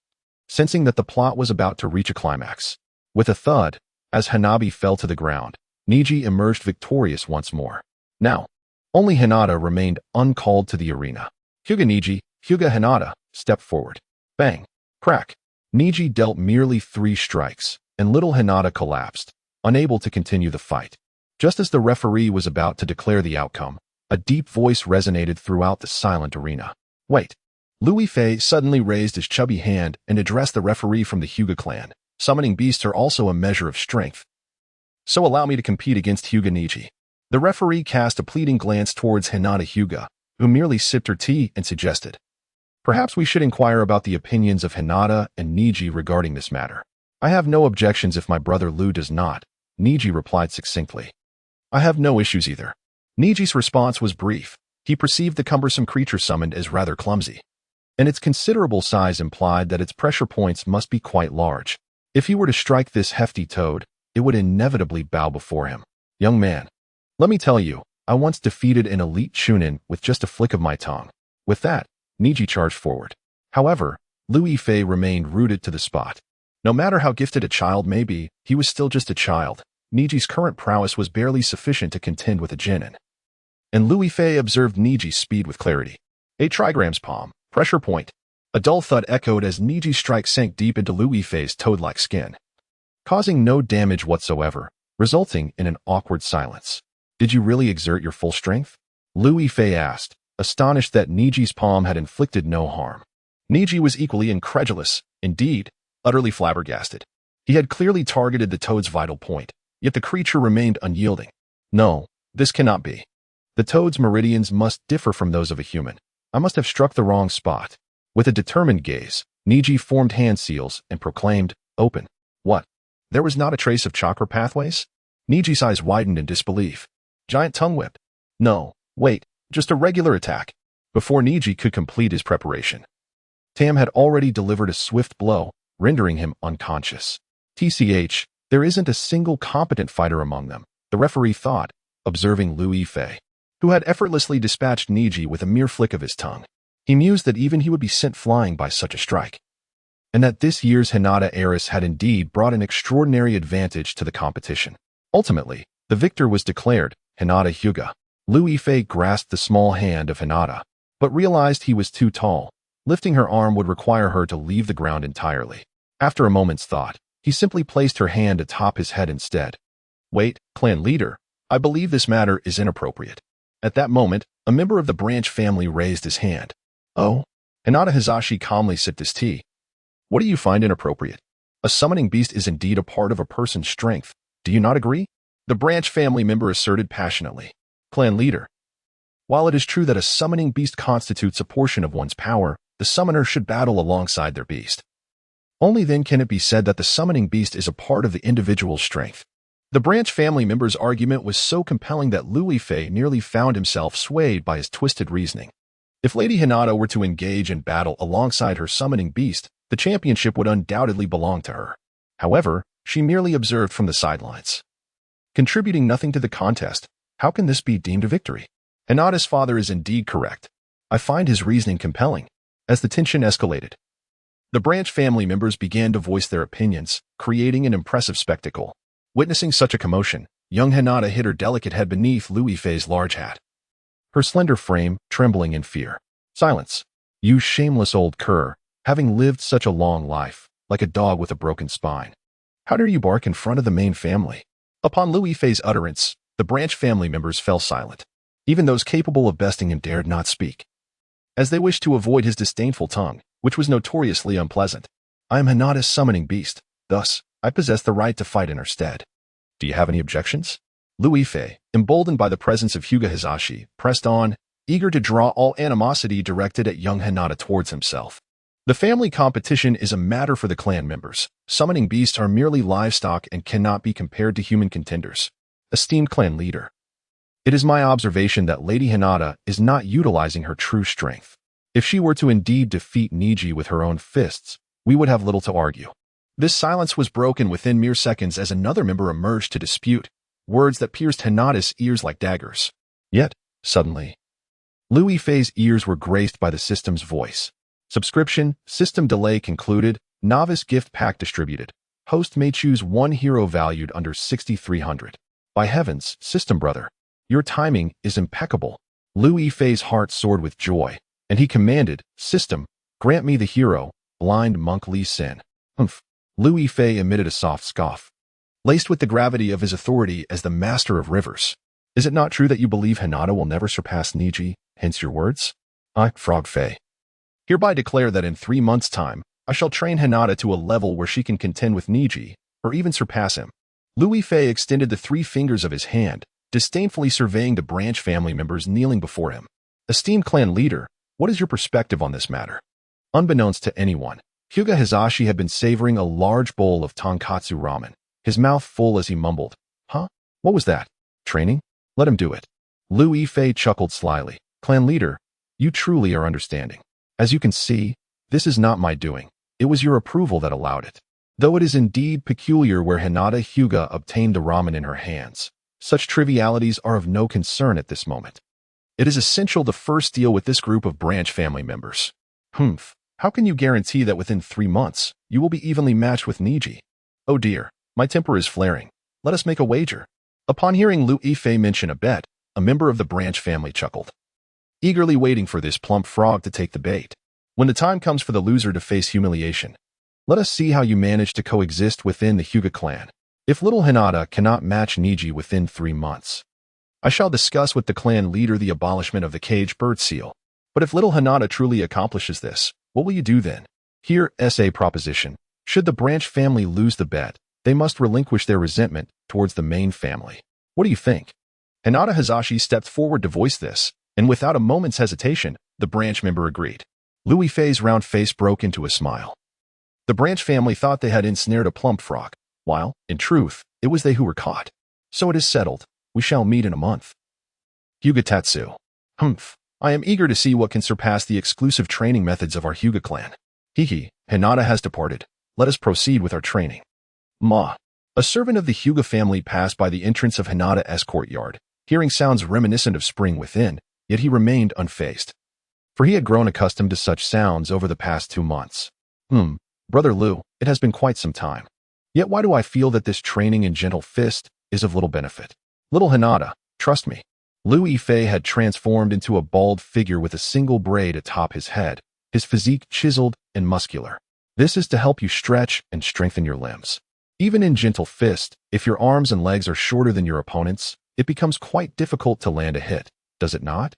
Speaker 1: sensing that the plot was about to reach a climax. With a thud, as Hanabi fell to the ground, Niji emerged victorious once more. Now, only Hinata remained uncalled to the arena. Hyuga Niji, Hyuga Hinata, step forward. Bang. Crack. Niji dealt merely 3 strikes, and little Hinata collapsed, unable to continue the fight. Just as the referee was about to declare the outcome, a deep voice resonated throughout the silent arena. Wait. Lu Yifei suddenly raised his chubby hand and addressed the referee from the Hyuga clan. Summoning beasts are also a measure of strength, so allow me to compete against Hyuga Niji. The referee cast a pleading glance towards Hinata Hyuga, who merely sipped her tea and suggested, perhaps we should inquire about the opinions of Hinata and Niji regarding this matter. I have no objections if my brother Lu does not, Niji replied succinctly. I have no issues either. Niji's response was brief. He perceived the cumbersome creature summoned as rather clumsy, and its considerable size implied that its pressure points must be quite large. If he were to strike this hefty toad, it would inevitably bow before him. Young man, let me tell you, I once defeated an elite chunin with just a flick of my tongue. With that, Niji charged forward. However, Lu Yifei remained rooted to the spot. No matter how gifted a child may be, he was still just a child. Niji's current prowess was barely sufficient to contend with a genin. And Lu Yifei observed Niji's speed with clarity. 8 trigrams palm, pressure point. A dull thud echoed as Niji's strike sank deep into Lu Yifei's toad-like skin, causing no damage whatsoever, resulting in an awkward silence. Did you really exert your full strength? Lu Yifei asked, astonished that Niji's palm had inflicted no harm. Niji was equally incredulous, indeed, utterly flabbergasted. He had clearly targeted the toad's vital point, yet the creature remained unyielding. No, this cannot be. The toad's meridians must differ from those of a human. I must have struck the wrong spot. With a determined gaze, Niji formed hand seals and proclaimed, "Open." What? There was not a trace of chakra pathways? Niji's eyes widened in disbelief. Giant tongue whip? No, wait, just a regular attack. Before Niji could complete his preparation, Tahm had already delivered a swift blow, rendering him unconscious. TCH, there isn't a single competent fighter among them, the referee thought, observing Liu Yifei, who had effortlessly dispatched Niji with a mere flick of his tongue. He mused that even he would be sent flying by such a strike, and that this year's Hinata heiress had indeed brought an extraordinary advantage to the competition. Ultimately, the victor was declared, Hinata Hyuga. Liu Yifei grasped the small hand of Hinata, but realized he was too tall. Lifting her arm would require her to leave the ground entirely. After a moment's thought, he simply placed her hand atop his head instead. Wait, clan leader, I believe this matter is inappropriate. At that moment, a member of the branch family raised his hand. Oh? Hinata Hizashi calmly sipped his tea. What do you find inappropriate? A summoning beast is indeed a part of a person's strength. Do you not agree? The branch family member asserted passionately. Clan leader, while it is true that a summoning beast constitutes a portion of one's power, the summoner should battle alongside their beast. Only then can it be said that the summoning beast is a part of the individual's strength. The branch family member's argument was so compelling that Liu Yifei nearly found himself swayed by his twisted reasoning. If Lady Hinata were to engage in battle alongside her summoning beast, the championship would undoubtedly belong to her. However, she merely observed from the sidelines, contributing nothing to the contest. How can this be deemed a victory? Hinata's father is indeed correct. I find his reasoning compelling. As the tension escalated, the branch family members began to voice their opinions, creating an impressive spectacle. Witnessing such a commotion, young Hinata hid her delicate head beneath Liu Yifei's large hat, her slender frame trembling in fear. Silence. You shameless old cur, having lived such a long life, like a dog with a broken spine. How dare you bark in front of the main family? Upon Liu Yifei's utterance, the branch family members fell silent. Even those capable of besting him dared not speak, as they wished to avoid his disdainful tongue, which was notoriously unpleasant. I am Hinata's summoning beast, thus, I possess the right to fight in her stead. Do you have any objections? Liu Yifei, emboldened by the presence of Hyuga Hizashi, pressed on, eager to draw all animosity directed at young Hinata towards himself. The family competition is a matter for the clan members. Summoning beasts are merely livestock and cannot be compared to human contenders. Esteemed clan leader, it is my observation that Lady Hinata is not utilizing her true strength. If she were to indeed defeat Niji with her own fists, we would have little to argue. This silence was broken within mere seconds as another member emerged to dispute, words that pierced Hinata's ears like daggers. Yet, suddenly, Liu Yifei's ears were graced by the system's voice. Subscription, system delay concluded, novice gift pack distributed. Host may choose one hero valued under 6,300. By heavens, system brother, your timing is impeccable. Liu Yifei's heart soared with joy, and he commanded, System, grant me the hero, blind monk Li Sin. Humph. Liu Yifei emitted a soft scoff, laced with the gravity of his authority as the master of rivers. Is it not true that you believe Hinata will never surpass Niji, hence your words? I, Frog Fei, hereby declare that in 3 months' time, I shall train Hinata to a level where she can contend with Niji, or even surpass him. Liu Yifei extended the 3 fingers of his hand, disdainfully surveying the branch family members kneeling before him. Esteemed clan leader, what is your perspective on this matter? Unbeknownst to anyone, Hyuga Hizashi had been savoring a large bowl of tonkatsu ramen, his mouth full as he mumbled, Huh? What was that? Training? Let him do it. Liu Yifei chuckled slyly. Clan leader, you truly are understanding. As you can see, this is not my doing. It was your approval that allowed it. Though it is indeed peculiar where Hinata Hyuga obtained the ramen in her hands, such trivialities are of no concern at this moment. It is essential to first deal with this group of branch family members. Humph. How can you guarantee that within 3 months, you will be evenly matched with Niji? Oh dear, my temper is flaring. Let us make a wager. Upon hearing Liu Yifei mention a bet, a member of the branch family chuckled, eagerly waiting for this plump frog to take the bait. When the time comes for the loser to face humiliation, let us see how you manage to coexist within the Hyuga clan. If little Hinata cannot match Niji within 3 months, I shall discuss with the clan leader the abolishment of the cage bird seal. But if little Hinata truly accomplishes this, what will you do then? Here, SA proposition. Should the branch family lose the bet, they must relinquish their resentment towards the main family. What do you think? Hinata Hazashi stepped forward to voice this, and without a moment's hesitation, the branch member agreed. Louis Fei's round face broke into a smile. The branch family thought they had ensnared a plump frog, while, in truth, it was they who were caught. So it is settled. We shall meet in a month. Hyuga Tatsu. Humph. I am eager to see what can surpass the exclusive training methods of our Hyuga clan. Hihi, Hinata has departed. Let us proceed with our training. Ma. A servant of the Hyuga family passed by the entrance of Hinata's courtyard, hearing sounds reminiscent of spring within, yet he remained unfazed. For he had grown accustomed to such sounds over the past 2 months. Brother Liu, it has been quite some time. Yet why do I feel that this training in gentle fist is of little benefit? Little Hinata, trust me. Liu Yifei had transformed into a bald figure with a single braid atop his head, his physique chiseled and muscular. This is to help you stretch and strengthen your limbs. Even in gentle fist, if your arms and legs are shorter than your opponent's, it becomes quite difficult to land a hit, does it not?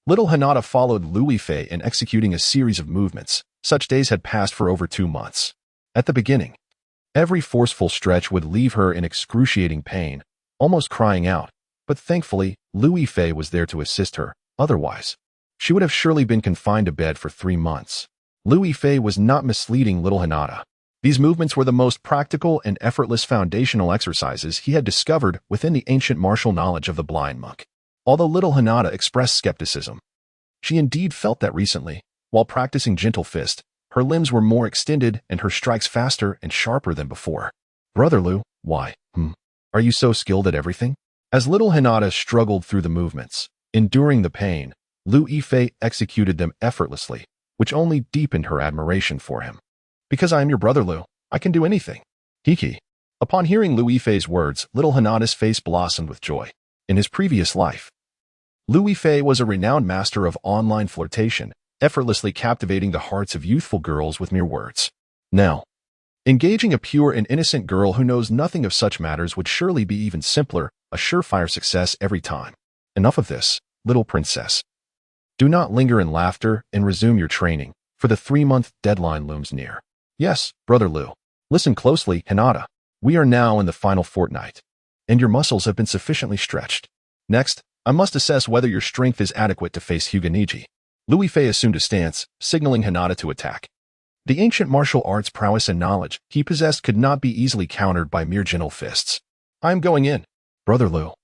Speaker 1: Little Hinata followed Liu Yifei in executing a series of movements. Such days had passed for over 2 months. At the beginning, every forceful stretch would leave her in excruciating pain, almost crying out, but thankfully, Liu Yifei was there to assist her. Otherwise, she would have surely been confined to bed for 3 months. Liu Yifei was not misleading little Hinata. These movements were the most practical and effortless foundational exercises he had discovered within the ancient martial knowledge of the blind monk. Although little Hinata expressed skepticism, she indeed felt that recently, while practicing gentle fist, her limbs were more extended and her strikes faster and sharper than before. Brother Liu, why, are you so skilled at everything? As little Hinata struggled through the movements, enduring the pain, Liu Yifei executed them effortlessly, which only deepened her admiration for him. Because I am your brother Liu, I can do anything. Hiki. Upon hearing Liu Yifei's words, little Hinata's face blossomed with joy. In his previous life, Liu Yifei was a renowned master of online flirtation, effortlessly captivating the hearts of youthful girls with mere words. Now, engaging a pure and innocent girl who knows nothing of such matters would surely be even simpler, a surefire success every time. Enough of this, little princess. Do not linger in laughter and resume your training, for the 3-month deadline looms near. Yes, brother Liu. Listen closely, Hinata. We are now in the final fortnight, and your muscles have been sufficiently stretched. Next, I must assess whether your strength is adequate to face Hyuga Niji. Liu Yifei assumed a stance, signaling Hinata to attack. The ancient martial arts prowess and knowledge he possessed could not be easily countered by mere gentle fists. I am going in. Brother Liu.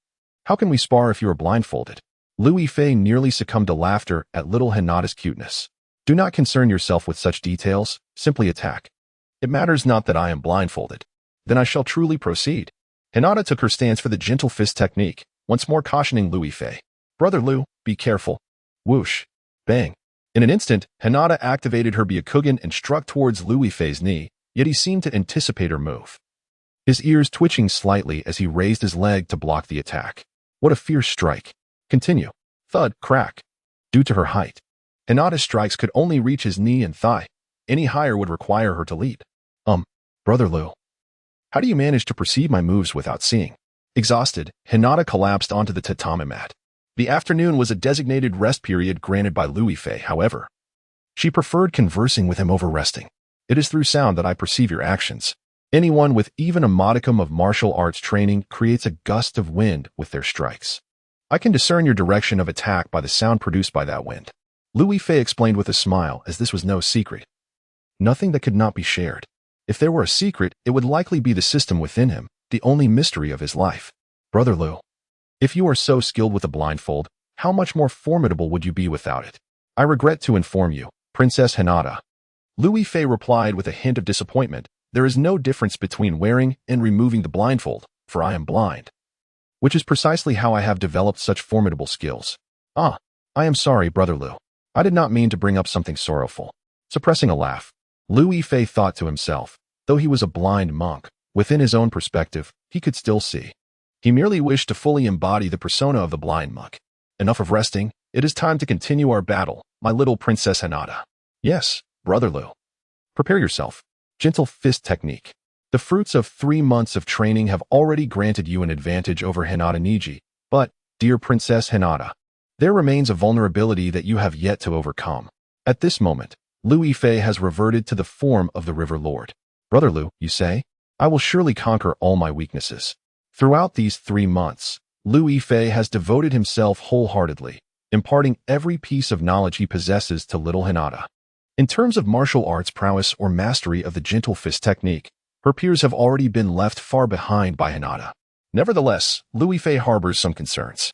Speaker 1: How can we spar if you are blindfolded? Liu Yifei nearly succumbed to laughter at little Hinata's cuteness. Do not concern yourself with such details, simply attack. It matters not that I am blindfolded. Then I shall truly proceed. Hinata took her stance for the gentle fist technique, once more cautioning Liu Yifei. Brother Liu, be careful. Whoosh. Bang. In an instant, Hinata activated her Byakugan and struck towards Liu Yifei's knee, yet he seemed to anticipate her move. His ears twitching slightly as he raised his leg to block the attack. What a fierce strike. Continue. Thud, crack. Due to her height, Hinata's strikes could only reach his knee and thigh. Any higher would require her to leap. Brother Liu. How do you manage to perceive my moves without seeing? Exhausted, Hinata collapsed onto the tatami mat. The afternoon was a designated rest period granted by Liu Yifei, however. She preferred conversing with him over resting. It is through sound that I perceive your actions. Anyone with even a modicum of martial arts training creates a gust of wind with their strikes. I can discern your direction of attack by the sound produced by that wind. Liu Yifei explained with a smile, as this was no secret. Nothing that could not be shared. If there were a secret, it would likely be the system within him, the only mystery of his life. Brother Liu. If you are so skilled with a blindfold, how much more formidable would you be without it? I regret to inform you, Princess Hinata. Liu Yifei replied with a hint of disappointment. There is no difference between wearing and removing the blindfold, for I am blind. Which is precisely how I have developed such formidable skills. I am sorry, Brother Liu. I did not mean to bring up something sorrowful. Suppressing a laugh, Liu Yifei thought to himself, though he was a blind monk, within his own perspective, he could still see. He merely wished to fully embody the persona of the blind monk. Enough of resting, it is time to continue our battle, my little Princess Hinata. Yes, Brother Liu. Prepare yourself. Gentle fist technique. The fruits of 3 months of training have already granted you an advantage over Hinata Niji, but, Dear Princess Hinata, there remains a vulnerability that you have yet to overcome. At this moment, Lu Yifei has reverted to the form of the River Lord. Brother Lu, you say? I will surely conquer all my weaknesses. Throughout these 3 months, Lu Yifei has devoted himself wholeheartedly, imparting every piece of knowledge he possesses to little Hinata. In terms of martial arts prowess or mastery of the gentle fist technique, her peers have already been left far behind by Hinata. Nevertheless, Lu Yifei harbors some concerns.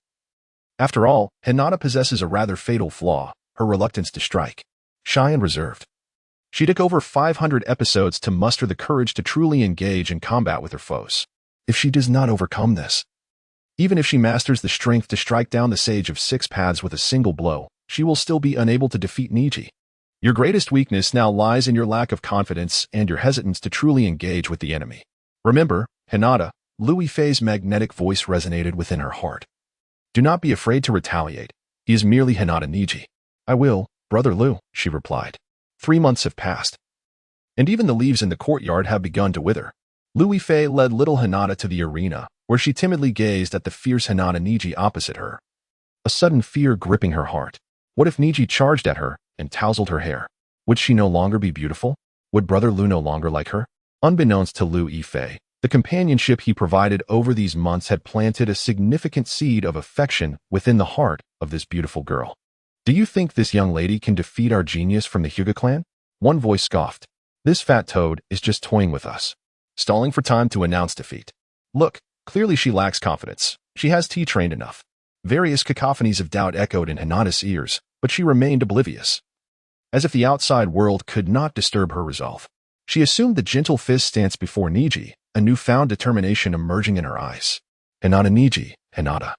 Speaker 1: After all, Hinata possesses a rather fatal flaw, her reluctance to strike. Shy and reserved. She took over 500 episodes to muster the courage to truly engage in combat with her foes. If she does not overcome this, even if she masters the strength to strike down the Sage of Six Paths with a single blow, she will still be unable to defeat Niji. Your greatest weakness now lies in your lack of confidence and your hesitance to truly engage with the enemy. Remember, Hinata, Lu Yifei's magnetic voice resonated within her heart. Do not be afraid to retaliate. He is merely Hinata Niji. I will, Brother Lu, she replied. 3 months have passed, and even the leaves in the courtyard have begun to wither. Lu Yifei led little Hinata to the arena, where she timidly gazed at the fierce Hinata Niji opposite her. A sudden fear gripping her heart. What if Niji charged at her and tousled her hair? Would she no longer be beautiful? Would Brother Lu no longer like her? Unbeknownst to Lu Yifei, the companionship he provided over these months had planted a significant seed of affection within the heart of this beautiful girl. Do you think this young lady can defeat our genius from the Hyuga clan? One voice scoffed. This fat toad is just toying with us, stalling for time to announce defeat. Look, clearly she lacks confidence. She has T-trained enough. Various cacophonies of doubt echoed in Hinata's ears, but she remained oblivious. As if the outside world could not disturb her resolve. She assumed the gentle fist stance before Niji, a newfound determination emerging in her eyes. Hinata Niji, Hinata.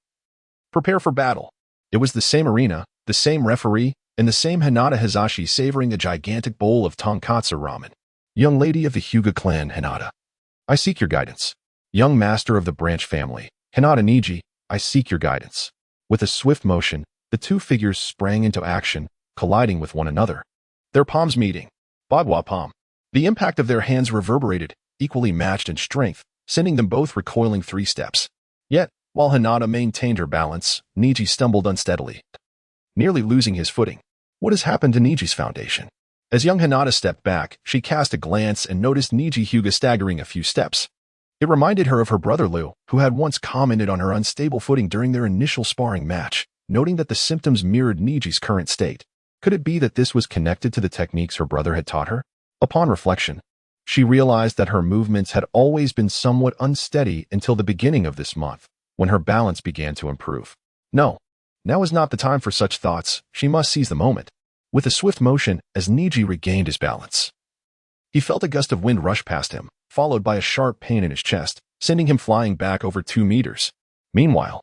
Speaker 1: Prepare for battle. It was the same arena, the same referee, and the same Hinata Hizashi savoring a gigantic bowl of tonkatsu ramen. Young lady of the Hyuga clan, Hinata. I seek your guidance. Young master of the branch family, Hinata Niji, I seek your guidance. With a swift motion, the two figures sprang into action, colliding with one another. Their palms meeting. Bagua palm. The impact of their hands reverberated, equally matched in strength, sending them both recoiling 3 steps. Yet, while Hinata maintained her balance, Niji stumbled unsteadily, nearly losing his footing. What has happened to Niji's foundation? As young Hinata stepped back, she cast a glance and noticed Niji Hyuga staggering a few steps. It reminded her of her brother Lu, who had once commented on her unstable footing during their initial sparring match, noting that the symptoms mirrored Niji's current state. Could it be that this was connected to the techniques her brother had taught her? Upon reflection, she realized that her movements had always been somewhat unsteady until the beginning of this month, when her balance began to improve. No, now is not the time for such thoughts. She must seize the moment. With a swift motion, as Niji regained his balance, he felt a gust of wind rush past him, followed by a sharp pain in his chest, sending him flying back over 2 meters. Meanwhile,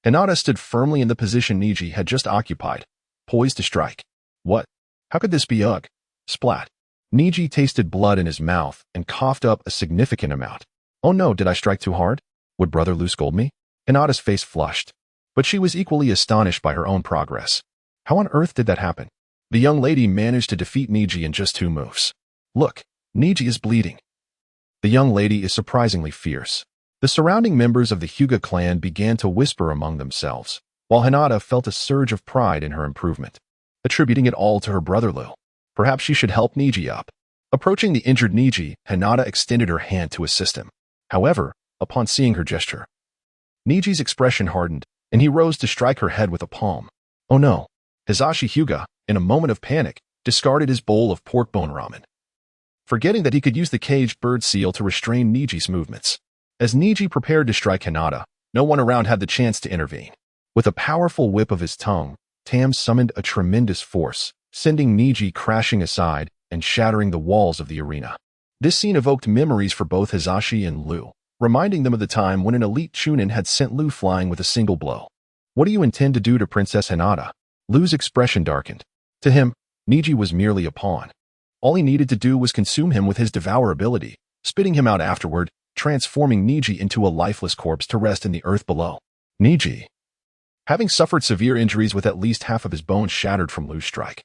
Speaker 1: Hinata stood firmly in the position Niji had just occupied, poised to strike. What? How could this be? Ugh. Splat. Niji tasted blood in his mouth and coughed up a significant amount. Oh no, did I strike too hard? Would Brother Lu scold me? Hinata's face flushed, but she was equally astonished by her own progress. How on earth did that happen? The young lady managed to defeat Niji in just 2 moves. Look, Niji is bleeding. The young lady is surprisingly fierce. The surrounding members of the Hyuga clan began to whisper among themselves, while Hinata felt a surge of pride in her improvement, attributing it all to her brother Lu. Perhaps she should help Niji up. Approaching the injured Niji, Hinata extended her hand to assist him. However, upon seeing her gesture, Niji's expression hardened, and he rose to strike her head with a palm. Oh no! Hizashi Hyuga, in a moment of panic, discarded his bowl of pork bone ramen, forgetting that he could use the caged bird seal to restrain Niji's movements. As Niji prepared to strike Hinata, no one around had the chance to intervene. With a powerful whip of his tongue, Tahm summoned a tremendous force, sending Niji crashing aside and shattering the walls of the arena. This scene evoked memories for both Hizashi and Lu, reminding them of the time when an elite Chunin had sent Lu flying with a single blow. What do you intend to do to Princess Hinata? Lu's expression darkened. To him, Niji was merely a pawn. All he needed to do was consume him with his devour ability, spitting him out afterward, transforming Niji into a lifeless corpse to rest in the earth below. Niji, having suffered severe injuries with at least half of his bones shattered from Lu's strike,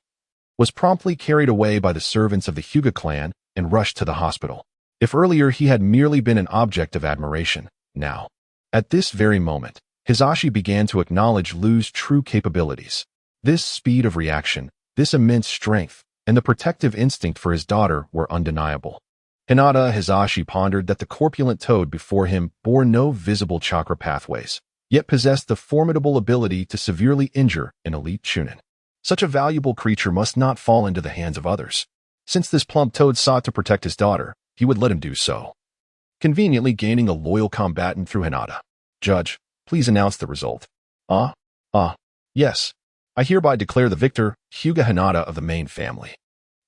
Speaker 1: was promptly carried away by the servants of the Hyuga clan and rushed to the hospital. If earlier he had merely been an object of admiration, now, at this very moment, Hisashi began to acknowledge Lu's true capabilities. This speed of reaction, this immense strength, and the protective instinct for his daughter were undeniable. Hisashi pondered that the corpulent toad before him bore no visible chakra pathways, yet possessed the formidable ability to severely injure an elite chunin. Such a valuable creature must not fall into the hands of others. Since this plump toad sought to protect his daughter, he would let him do so, conveniently gaining a loyal combatant through Hinata. Judge, please announce the result. Yes. I hereby declare the victor, Hyuga Hinata of the main family.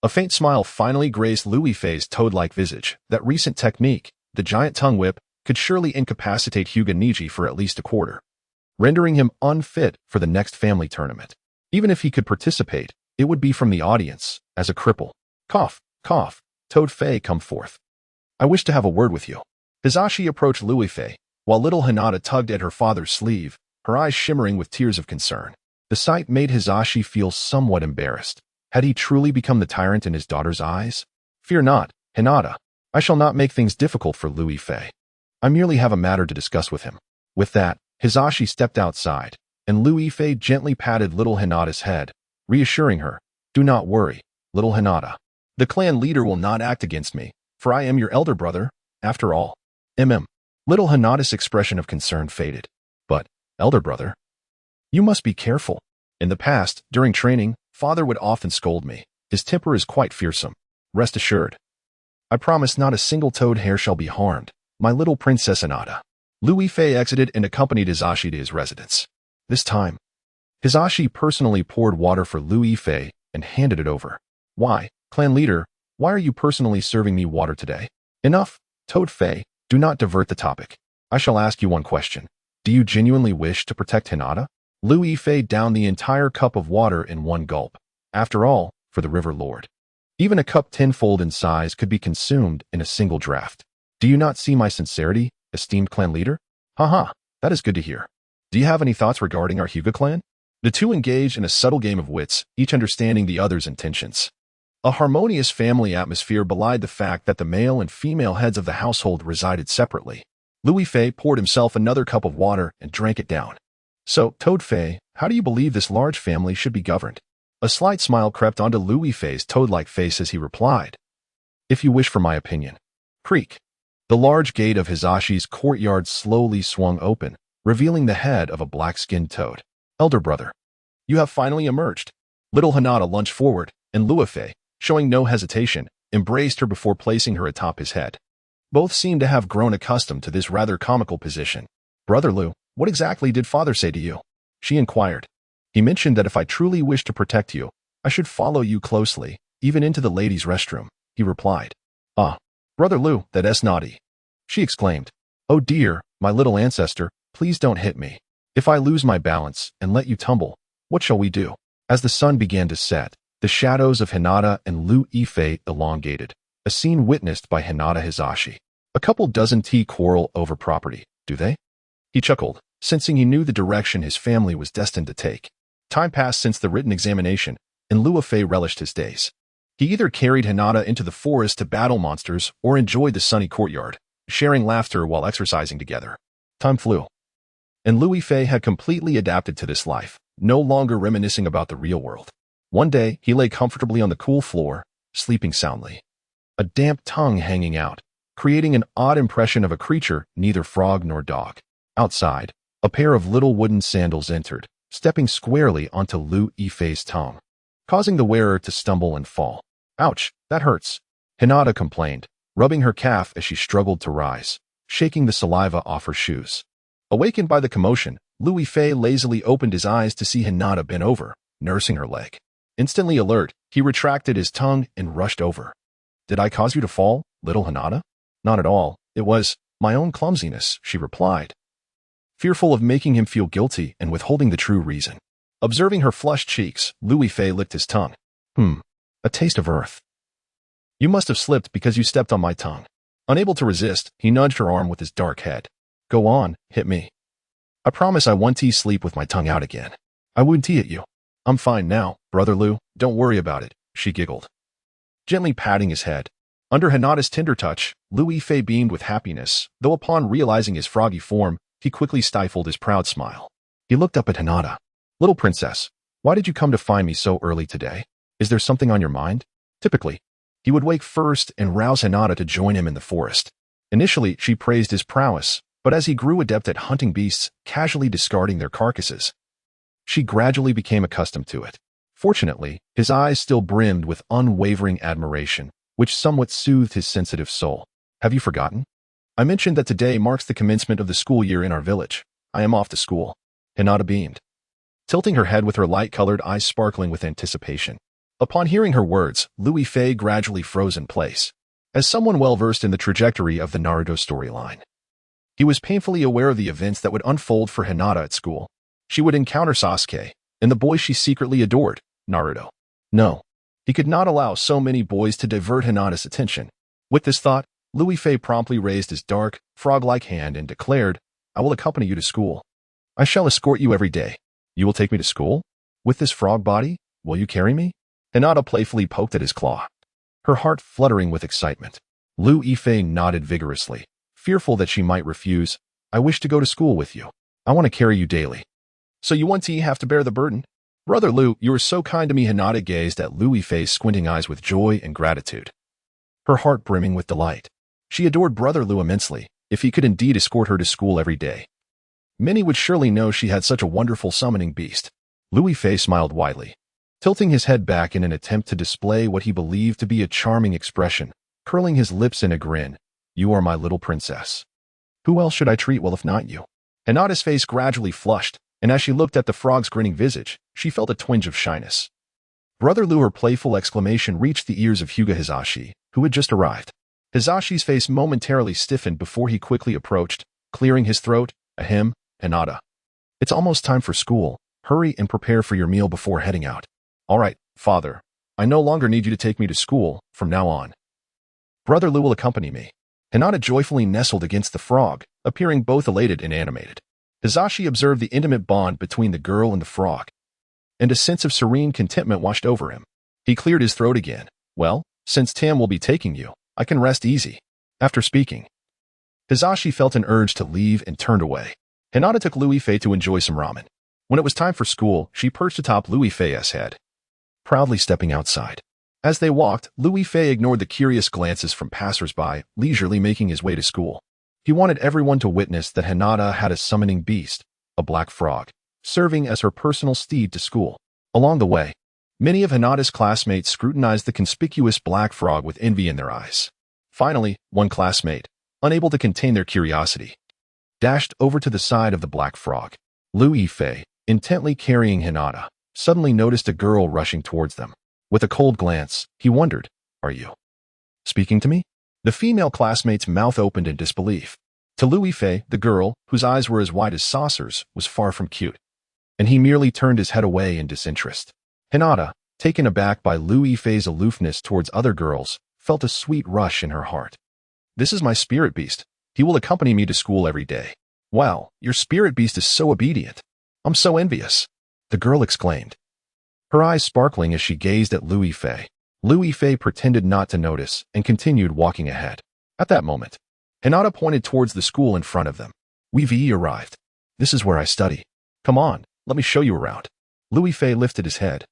Speaker 1: A faint smile finally graced Lu Yifei's toad-like visage. That recent technique, the giant tongue whip, could surely incapacitate Hyuga Niji for at least a quarter, rendering him unfit for the next family tournament. Even if he could participate, it would be from the audience, as a cripple. Cough, cough, Toad Fei, come forth. I wish to have a word with you. Hisashi approached Lu Yifei, while little Hinata tugged at her father's sleeve, her eyes shimmering with tears of concern. The sight made Hisashi feel somewhat embarrassed. Had he truly become the tyrant in his daughter's eyes? Fear not, Hinata. I shall not make things difficult for Lu Yifei. I merely have a matter to discuss with him. With that, Hisashi stepped outside, and Lu Yifei gently patted little Hinata's head, reassuring her, Do not worry, little Hinata. The clan leader will not act against me, for I am your elder brother, after all. Little Hinata's expression of concern faded. But, elder brother, you must be careful. In the past, during training, father would often scold me. His temper is quite fearsome. Rest assured. I promise not a single toad hair shall be harmed, my little princess Hinata. Lu Yifei exited and accompanied Hisashi to his residence. This time, Hisashi personally poured water for Lu Yifei and handed it over. Why, clan leader, why are you personally serving me water today? Enough, Toad Fei, do not divert the topic. I shall ask you one question. Do you genuinely wish to protect Hinata? Lu Yifei downed the entire cup of water in one gulp. After all, for the River Lord, even a cup tenfold in size could be consumed in a single draft. Do you not see my sincerity, esteemed clan leader? Haha, that is good to hear. Do you have any thoughts regarding our Hyuga clan? The two engaged in a subtle game of wits, each understanding the other's intentions. A harmonious family atmosphere belied the fact that the male and female heads of the household resided separately. Lu Yifei poured himself another cup of water and drank it down. So, Toad Fei, how do you believe this large family should be governed? A slight smile crept onto Lu Yifei's toad-like face as he replied. If you wish for my opinion. Creak. The large gate of Hisashi's courtyard slowly swung open, revealing the head of a black-skinned toad. Elder brother, you have finally emerged. Little Hinata lunged forward, and Lu Yifei, showing no hesitation, embraced her before placing her atop his head. Both seemed to have grown accustomed to this rather comical position. Brother Lu, what exactly did father say to you? She inquired. He mentioned that if I truly wished to protect you, I should follow you closely, even into the ladies' restroom, he replied. Ah, Brother Lu, that is naughty. She exclaimed. Oh dear, my little ancestor, please don't hit me. If I lose my balance and let you tumble, what shall we do? As the sun began to set, the shadows of Hinata and Lu Yifei elongated, a scene witnessed by Hinata Hisashi. A couple dozen tea quarrel over property, do they? He chuckled, sensing he knew the direction his family was destined to take. Time passed since the written examination, and Lu Yifei relished his days. He either carried Hinata into the forest to battle monsters or enjoyed the sunny courtyard, sharing laughter while exercising together. Time flew, and Lu Yifei had completely adapted to this life, no longer reminiscing about the real world. One day, he lay comfortably on the cool floor, sleeping soundly. A damp tongue hanging out, creating an odd impression of a creature neither frog nor dog. Outside, a pair of little wooden sandals entered, stepping squarely onto Lu Yifei's tongue, causing the wearer to stumble and fall. Ouch, that hurts, Hinata complained, rubbing her calf as she struggled to rise, shaking the saliva off her shoes. Awakened by the commotion, Lu Yifei lazily opened his eyes to see Hinata bent over, nursing her leg. Instantly alert, he retracted his tongue and rushed over. Did I cause you to fall, little Hinata? Not at all, it was my own clumsiness, she replied, fearful of making him feel guilty and withholding the true reason. Observing her flushed cheeks, Lu Yifei licked his tongue. A taste of earth. You must have slipped because you stepped on my tongue. Unable to resist, he nudged her arm with his dark head. Go on, hit me. I promise I won't sleep with my tongue out again. I wouldn't at you. I'm fine now, Brother Lu, don't worry about it, she giggled, gently patting his head. Under Hinata's tender touch, Lu Yifei beamed with happiness, though upon realizing his froggy form, he quickly stifled his proud smile. He looked up at Hinata. "Little princess, why did you come to find me so early today? Is there something on your mind?" Typically, he would wake first and rouse Hinata to join him in the forest. Initially, she praised his prowess, but as he grew adept at hunting beasts, casually discarding their carcasses, she gradually became accustomed to it. Fortunately, his eyes still brimmed with unwavering admiration, which somewhat soothed his sensitive soul. "Have you forgotten? I mentioned that today marks the commencement of the school year in our village. I am off to school." Hinata beamed, tilting her head with her light-colored eyes sparkling with anticipation. Upon hearing her words, Louis Fei gradually froze in place. As someone well-versed in the trajectory of the Naruto storyline, he was painfully aware of the events that would unfold for Hinata at school. She would encounter Sasuke, and the boy she secretly adored, Naruto. No, he could not allow so many boys to divert Hinata's attention. With this thought, Louis Fei promptly raised his dark, frog-like hand and declared, "I will accompany you to school. I shall escort you every day." "You will take me to school? With this frog body? Will you carry me?" Hinata playfully poked at his claw, her heart fluttering with excitement. Liu Yifei nodded vigorously, fearful that she might refuse. "I wish to go to school with you. I want to carry you daily." "So you want to have to bear the burden?" "Brother Liu, you are so kind to me." Hinata gazed at Liu Yifei's squinting eyes with joy and gratitude, her heart brimming with delight. She adored Brother Liu immensely. If he could indeed escort her to school every day, many would surely know she had such a wonderful summoning beast. Liu Yifei smiled widely, tilting his head back in an attempt to display what he believed to be a charming expression, curling his lips in a grin. "You are my little princess. Who else should I treat well if not you?" Hinata's face gradually flushed, and as she looked at the frog's grinning visage, she felt a twinge of shyness. Brother Liu, her playful exclamation reached the ears of Hyuga Hisashi, who had just arrived. Hisashi's face momentarily stiffened before he quickly approached, clearing his throat. "Ahem, Hinata. It's almost time for school. Hurry and prepare for your meal before heading out." "All right, father. I no longer need you to take me to school from now on. Brother Liu will accompany me." Hinata joyfully nestled against the frog, appearing both elated and animated. Hisashi observed the intimate bond between the girl and the frog, and a sense of serene contentment washed over him. He cleared his throat again. "Well, since Tahm will be taking you, I can rest easy." After speaking, Hisashi felt an urge to leave and turned away. Hinata took Liu Yifei to enjoy some ramen. When it was time for school, she perched atop Liu Yifei's head, proudly stepping outside. As they walked, Liu Yifei ignored the curious glances from passers-by, leisurely making his way to school. He wanted everyone to witness that Hinata had a summoning beast, a black frog, serving as her personal steed to school. Along the way, many of Hinata's classmates scrutinized the conspicuous black frog with envy in their eyes. Finally, one classmate, unable to contain their curiosity, dashed over to the side of the black frog. Liu Yifei, intently carrying Hinata, suddenly noticed a girl rushing towards them. With a cold glance, he wondered, "Are you speaking to me?" The female classmate's mouth opened in disbelief. To Liu Yifei, the girl, whose eyes were as wide as saucers, was far from cute, and he merely turned his head away in disinterest. Hinata, taken aback by Liu Yifei's aloofness towards other girls, felt a sweet rush in her heart. "This is my spirit beast. He will accompany me to school every day." "Wow, your spirit beast is so obedient. I'm so envious," the girl exclaimed, her eyes sparkling as she gazed at Liu Yifei. Liu Yifei pretended not to notice and continued walking ahead. At that moment, Hinata pointed towards the school in front of them. "We've arrived. This is where I study. Come on, let me show you around." Liu Yifei lifted his head,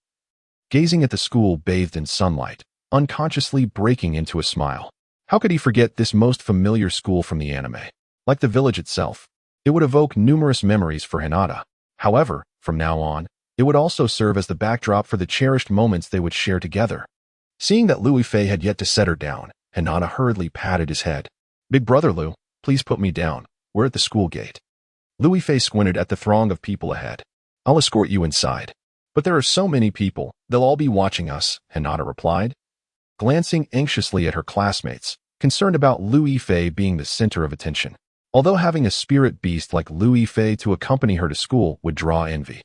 Speaker 1: gazing at the school bathed in sunlight, unconsciously breaking into a smile. How could he forget this most familiar school from the anime? Like the village itself, it would evoke numerous memories for Hinata. However, from now on, it would also serve as the backdrop for the cherished moments they would share together. Seeing that Liu Yifei had yet to set her down, Hinata hurriedly patted his head. "Big brother Liu, please put me down. We're at the school gate." Liu Yifei squinted at the throng of people ahead. "I'll escort you inside." "But there are so many people, they'll all be watching us," Hinata replied, glancing anxiously at her classmates, concerned about Liu Yifei being the center of attention. Although having a spirit beast like Liu Yifei to accompany her to school would draw envy,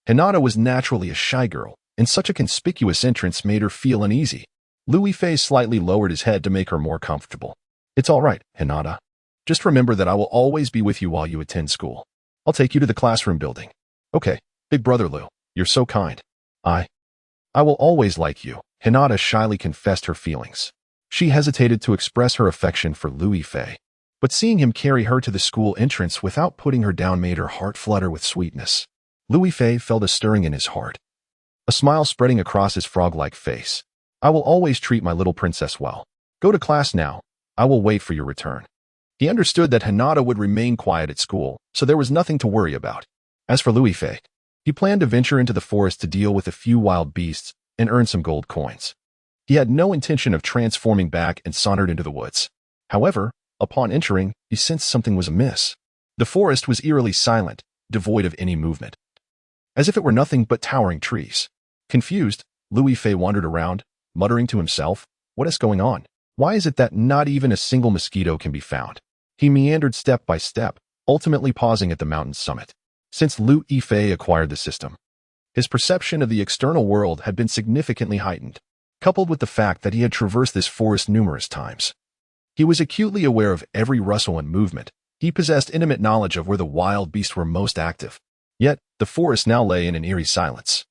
Speaker 1: Hinata was naturally a shy girl, and such a conspicuous entrance made her feel uneasy. Liu Yifei slightly lowered his head to make her more comfortable. "It's all right, Hinata. Just remember that I will always be with you while you attend school. I'll take you to the classroom building." "Okay, big brother Liu, you're so kind. I will always like you." Hinata shyly confessed her feelings. She hesitated to express her affection for Liu Yifei. but seeing him carry her to the school entrance without putting her down made her heart flutter with sweetness. Louis Fei felt a stirring in his heart, a smile spreading across his frog-like face. I will always treat my little princess well. Go to class now. I will wait for your return. He understood that Hinata would remain quiet at school, so there was nothing to worry about. As for Louis Fei, he planned to venture into the forest to deal with a few wild beasts and earn some gold coins. He had no intention of transforming back and sauntered into the woods. However, upon entering, he sensed something was amiss. The forest was eerily silent, devoid of any movement, as if it were nothing but towering trees. Confused, Louis Fei wandered around, muttering to himself, "What is going on? Why is it that not even a single mosquito can be found?" He meandered step by step, ultimately pausing at the mountain's summit. Since Louis Fei acquired the system, his perception of the external world had been significantly heightened, coupled with the fact that he had traversed this forest numerous times. He was acutely aware of every rustle and movement. He possessed intimate knowledge of where the wild beasts were most active. Yet, the forest now lay in an eerie silence,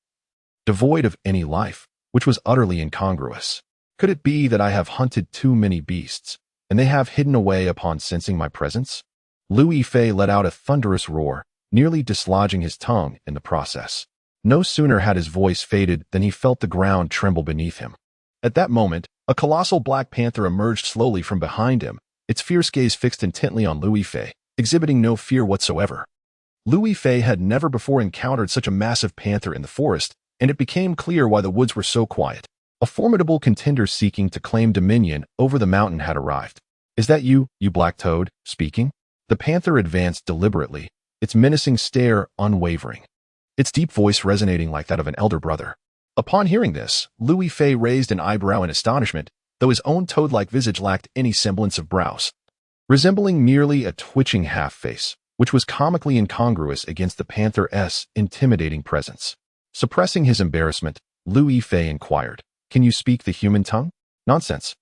Speaker 1: devoid of any life, which was utterly incongruous. Could it be that I have hunted too many beasts, and they have hidden away upon sensing my presence? Louis Fei let out a thunderous roar, nearly dislodging his tongue in the process. No sooner had his voice faded than he felt the ground tremble beneath him. At that moment, a colossal black panther emerged slowly from behind him, its fierce gaze fixed intently on Louis Fei, exhibiting no fear whatsoever. Louis Fei had never before encountered such a massive panther in the forest, and it became clear why the woods were so quiet. A formidable contender seeking to claim dominion over the mountain had arrived. "Is that you black toad, speaking?" The panther advanced deliberately, its menacing stare unwavering, its deep voice resonating like that of an elder brother. Upon hearing this, Louis Fei raised an eyebrow in astonishment, though his own toad-like visage lacked any semblance of brows, resembling merely a twitching half-face, which was comically incongruous against the panther's intimidating presence. Suppressing his embarrassment, Louis Fei inquired, "Can you speak the human tongue?" "Nonsense.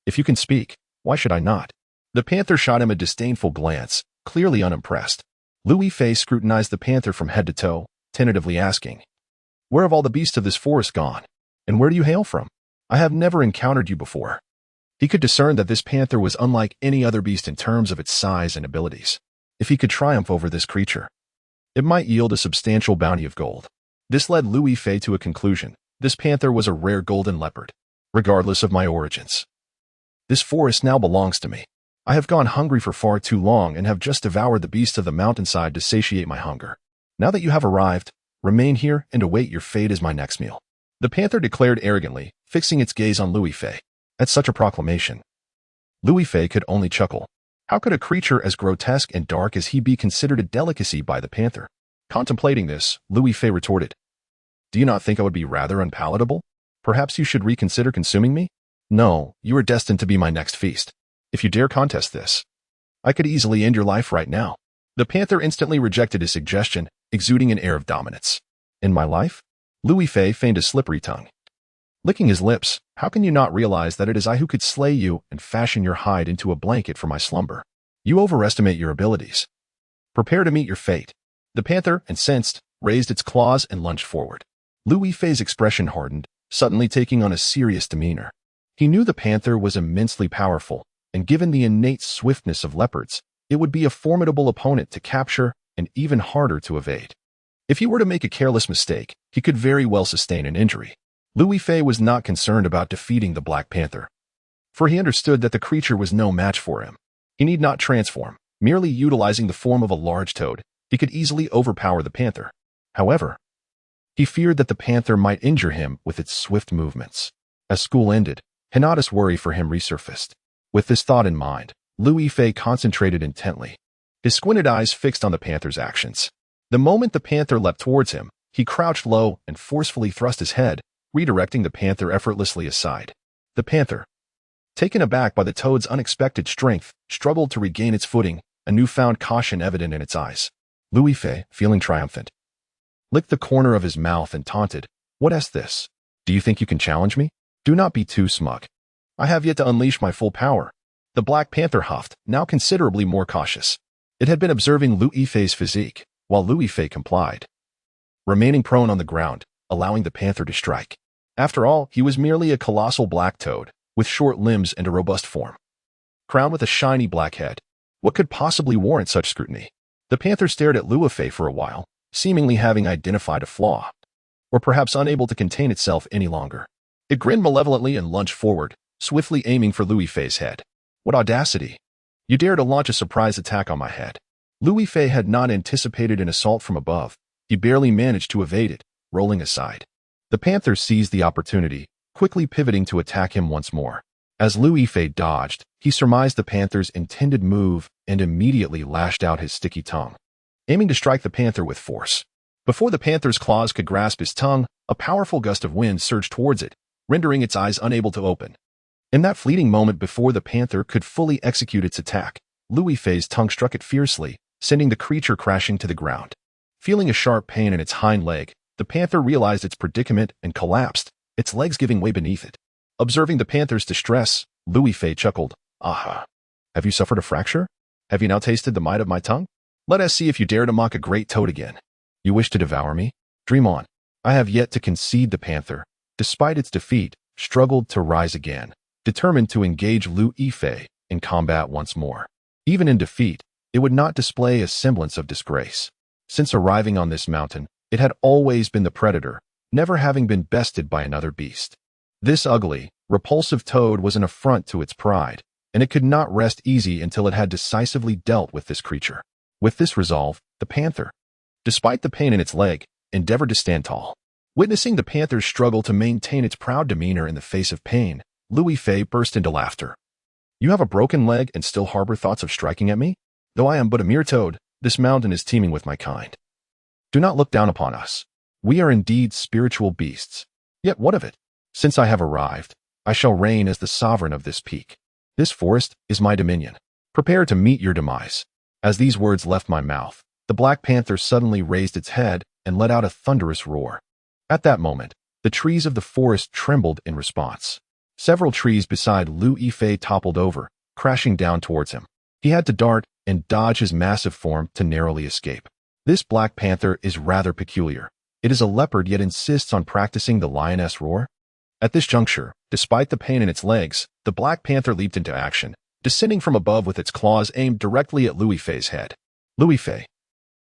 Speaker 1: If you can speak, why should I not?" The panther shot him a disdainful glance, clearly unimpressed. Louis Fei scrutinized the panther from head to toe, tentatively asking, "Where have all the beasts of this forest gone? And where do you hail from? I have never encountered you before." He could discern that this panther was unlike any other beast in terms of its size and abilities. If he could triumph over this creature, it might yield a substantial bounty of gold. This led Louis Fei to a conclusion. This panther was a rare golden leopard, regardless of my origins. This forest now belongs to me. I have gone hungry for far too long and have just devoured the beasts of the mountainside to satiate my hunger. Now that you have arrived, remain here and await your fate as my next meal." The panther declared arrogantly, fixing its gaze on Louis Fei. At such a proclamation, Louis Fei could only chuckle. How could a creature as grotesque and dark as he be considered a delicacy by the panther? Contemplating this, Louis Fei retorted, "Do you not think I would be rather unpalatable? Perhaps you should reconsider consuming me? No, you are destined to be my next feast. If you dare contest this, I could easily end your life right now." The panther instantly rejected his suggestion, exuding an air of dominance. "In my life?" Louis Fei feigned a slippery tongue, licking his lips. "How can you not realize that it is I who could slay you and fashion your hide into a blanket for my slumber? You overestimate your abilities. Prepare to meet your fate." The panther, incensed, raised its claws and lunged forward. Louis Fei's expression hardened, suddenly taking on a serious demeanor. He knew the panther was immensely powerful, and given the innate swiftness of leopards, it would be a formidable opponent to capture and even harder to evade. If he were to make a careless mistake, he could very well sustain an injury. Louis Fei was not concerned about defeating the Black Panther, for he understood that the creature was no match for him. He need not transform. Merely utilizing the form of a large toad, he could easily overpower the panther. However, he feared that the panther might injure him with its swift movements. As school ended, Hinata's worry for him resurfaced. With this thought in mind, Louis Fei concentrated intently, his squinted eyes fixed on the panther's actions. The moment the panther leapt towards him, he crouched low and forcefully thrust his head, redirecting the panther effortlessly aside. The panther, taken aback by the toad's unexpected strength, struggled to regain its footing, a newfound caution evident in its eyes. Louis Fei, feeling triumphant, licked the corner of his mouth and taunted, "What's this? Do you think you can challenge me? Do not be too smug. I have yet to unleash my full power." The Black Panther huffed, now considerably more cautious. It had been observing Louis Fei's physique, while Louis Fei complied, remaining prone on the ground, allowing the panther to strike. After all, he was merely a colossal black toad, with short limbs and a robust form, crowned with a shiny black head. What could possibly warrant such scrutiny? The panther stared at Lu Yifei for a while, seemingly having identified a flaw, or perhaps unable to contain itself any longer. It grinned malevolently and lunged forward, swiftly aiming for Lu Yifei's head. What audacity! You dare to launch a surprise attack on my head. Lu Yifei had not anticipated an assault from above. He barely managed to evade it, rolling aside. The panther seized the opportunity, quickly pivoting to attack him once more. As Lu Yifei dodged, he surmised the panther's intended move and immediately lashed out his sticky tongue, aiming to strike the panther with force. Before the panther's claws could grasp his tongue, a powerful gust of wind surged towards it, rendering its eyes unable to open. In that fleeting moment before the panther could fully execute its attack, Lu Yifei's tongue struck it fiercely, sending the creature crashing to the ground. Feeling a sharp pain in its hind leg, the panther realized its predicament and collapsed, its legs giving way beneath it. Observing the panther's distress, Lu Yifei chuckled. Aha! Have you suffered a fracture? Have you now tasted the might of my tongue? Let us see if you dare to mock a great toad again. You wish to devour me? Dream on. I have yet to concede. The panther, despite its defeat, struggled to rise again, determined to engage Lu Yifei in combat once more. Even in defeat, it would not display a semblance of disgrace. Since arriving on this mountain, it had always been the predator, never having been bested by another beast. This ugly, repulsive toad was an affront to its pride, and it could not rest easy until it had decisively dealt with this creature. With this resolve, the panther, despite the pain in its leg, endeavored to stand tall. Witnessing the panther's struggle to maintain its proud demeanor in the face of pain, Lu Yifei burst into laughter. You have a broken leg and still harbor thoughts of striking at me? Though I am but a mere toad, this mountain is teeming with my kind. Do not look down upon us. We are indeed spiritual beasts. Yet what of it? Since I have arrived, I shall reign as the sovereign of this peak. This forest is my dominion. Prepare to meet your demise. As these words left my mouth, the black panther suddenly raised its head and let out a thunderous roar. At that moment, the trees of the forest trembled in response. Several trees beside Lu Yifei toppled over, crashing down towards him. He had to dart and dodge his massive form to narrowly escape. This black panther is rather peculiar. It is a leopard yet insists on practicing the lioness roar. At this juncture, despite the pain in its legs, the black panther leaped into action, descending from above with its claws aimed directly at Lu Yifei's head. Lu Yifei,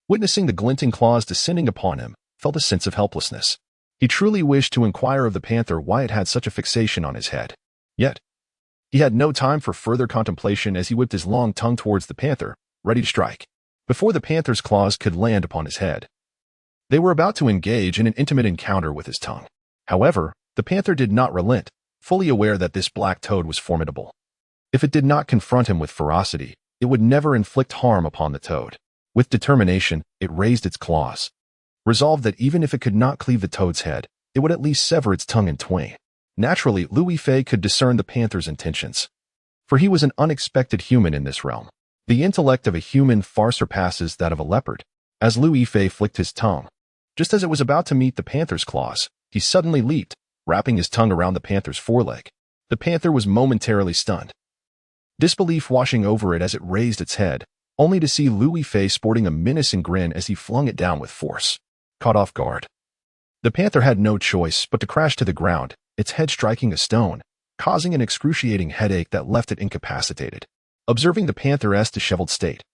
Speaker 1: witnessing the glinting claws descending upon him, felt a sense of helplessness. He truly wished to inquire of the panther why it had such a fixation on his head. Yet, he had no time for further contemplation as he whipped his long tongue towards the panther, ready to strike. Before the panther's claws could land upon his head, they were about to engage in an intimate encounter with his tongue. However, the panther did not relent, fully aware that this black toad was formidable. If it did not confront him with ferocity, it would never inflict harm upon the toad. With determination, it raised its claws, resolved that even if it could not cleave the toad's head, it would at least sever its tongue in twain. Naturally, Lu Yifei could discern the panther's intentions, for he was an unexpected human in this realm. The intellect of a human far surpasses that of a leopard. As Lu Yifei flicked his tongue, just as it was about to meet the panther's claws, he suddenly leaped, wrapping his tongue around the panther's foreleg. The panther was momentarily stunned, disbelief washing over it as it raised its head, only to see Lu Yifei sporting a menacing grin as he flung it down with force. Caught off guard, the panther had no choice but to crash to the ground, its head striking a stone, causing an excruciating headache that left it incapacitated. Observing the panther's disheveled state,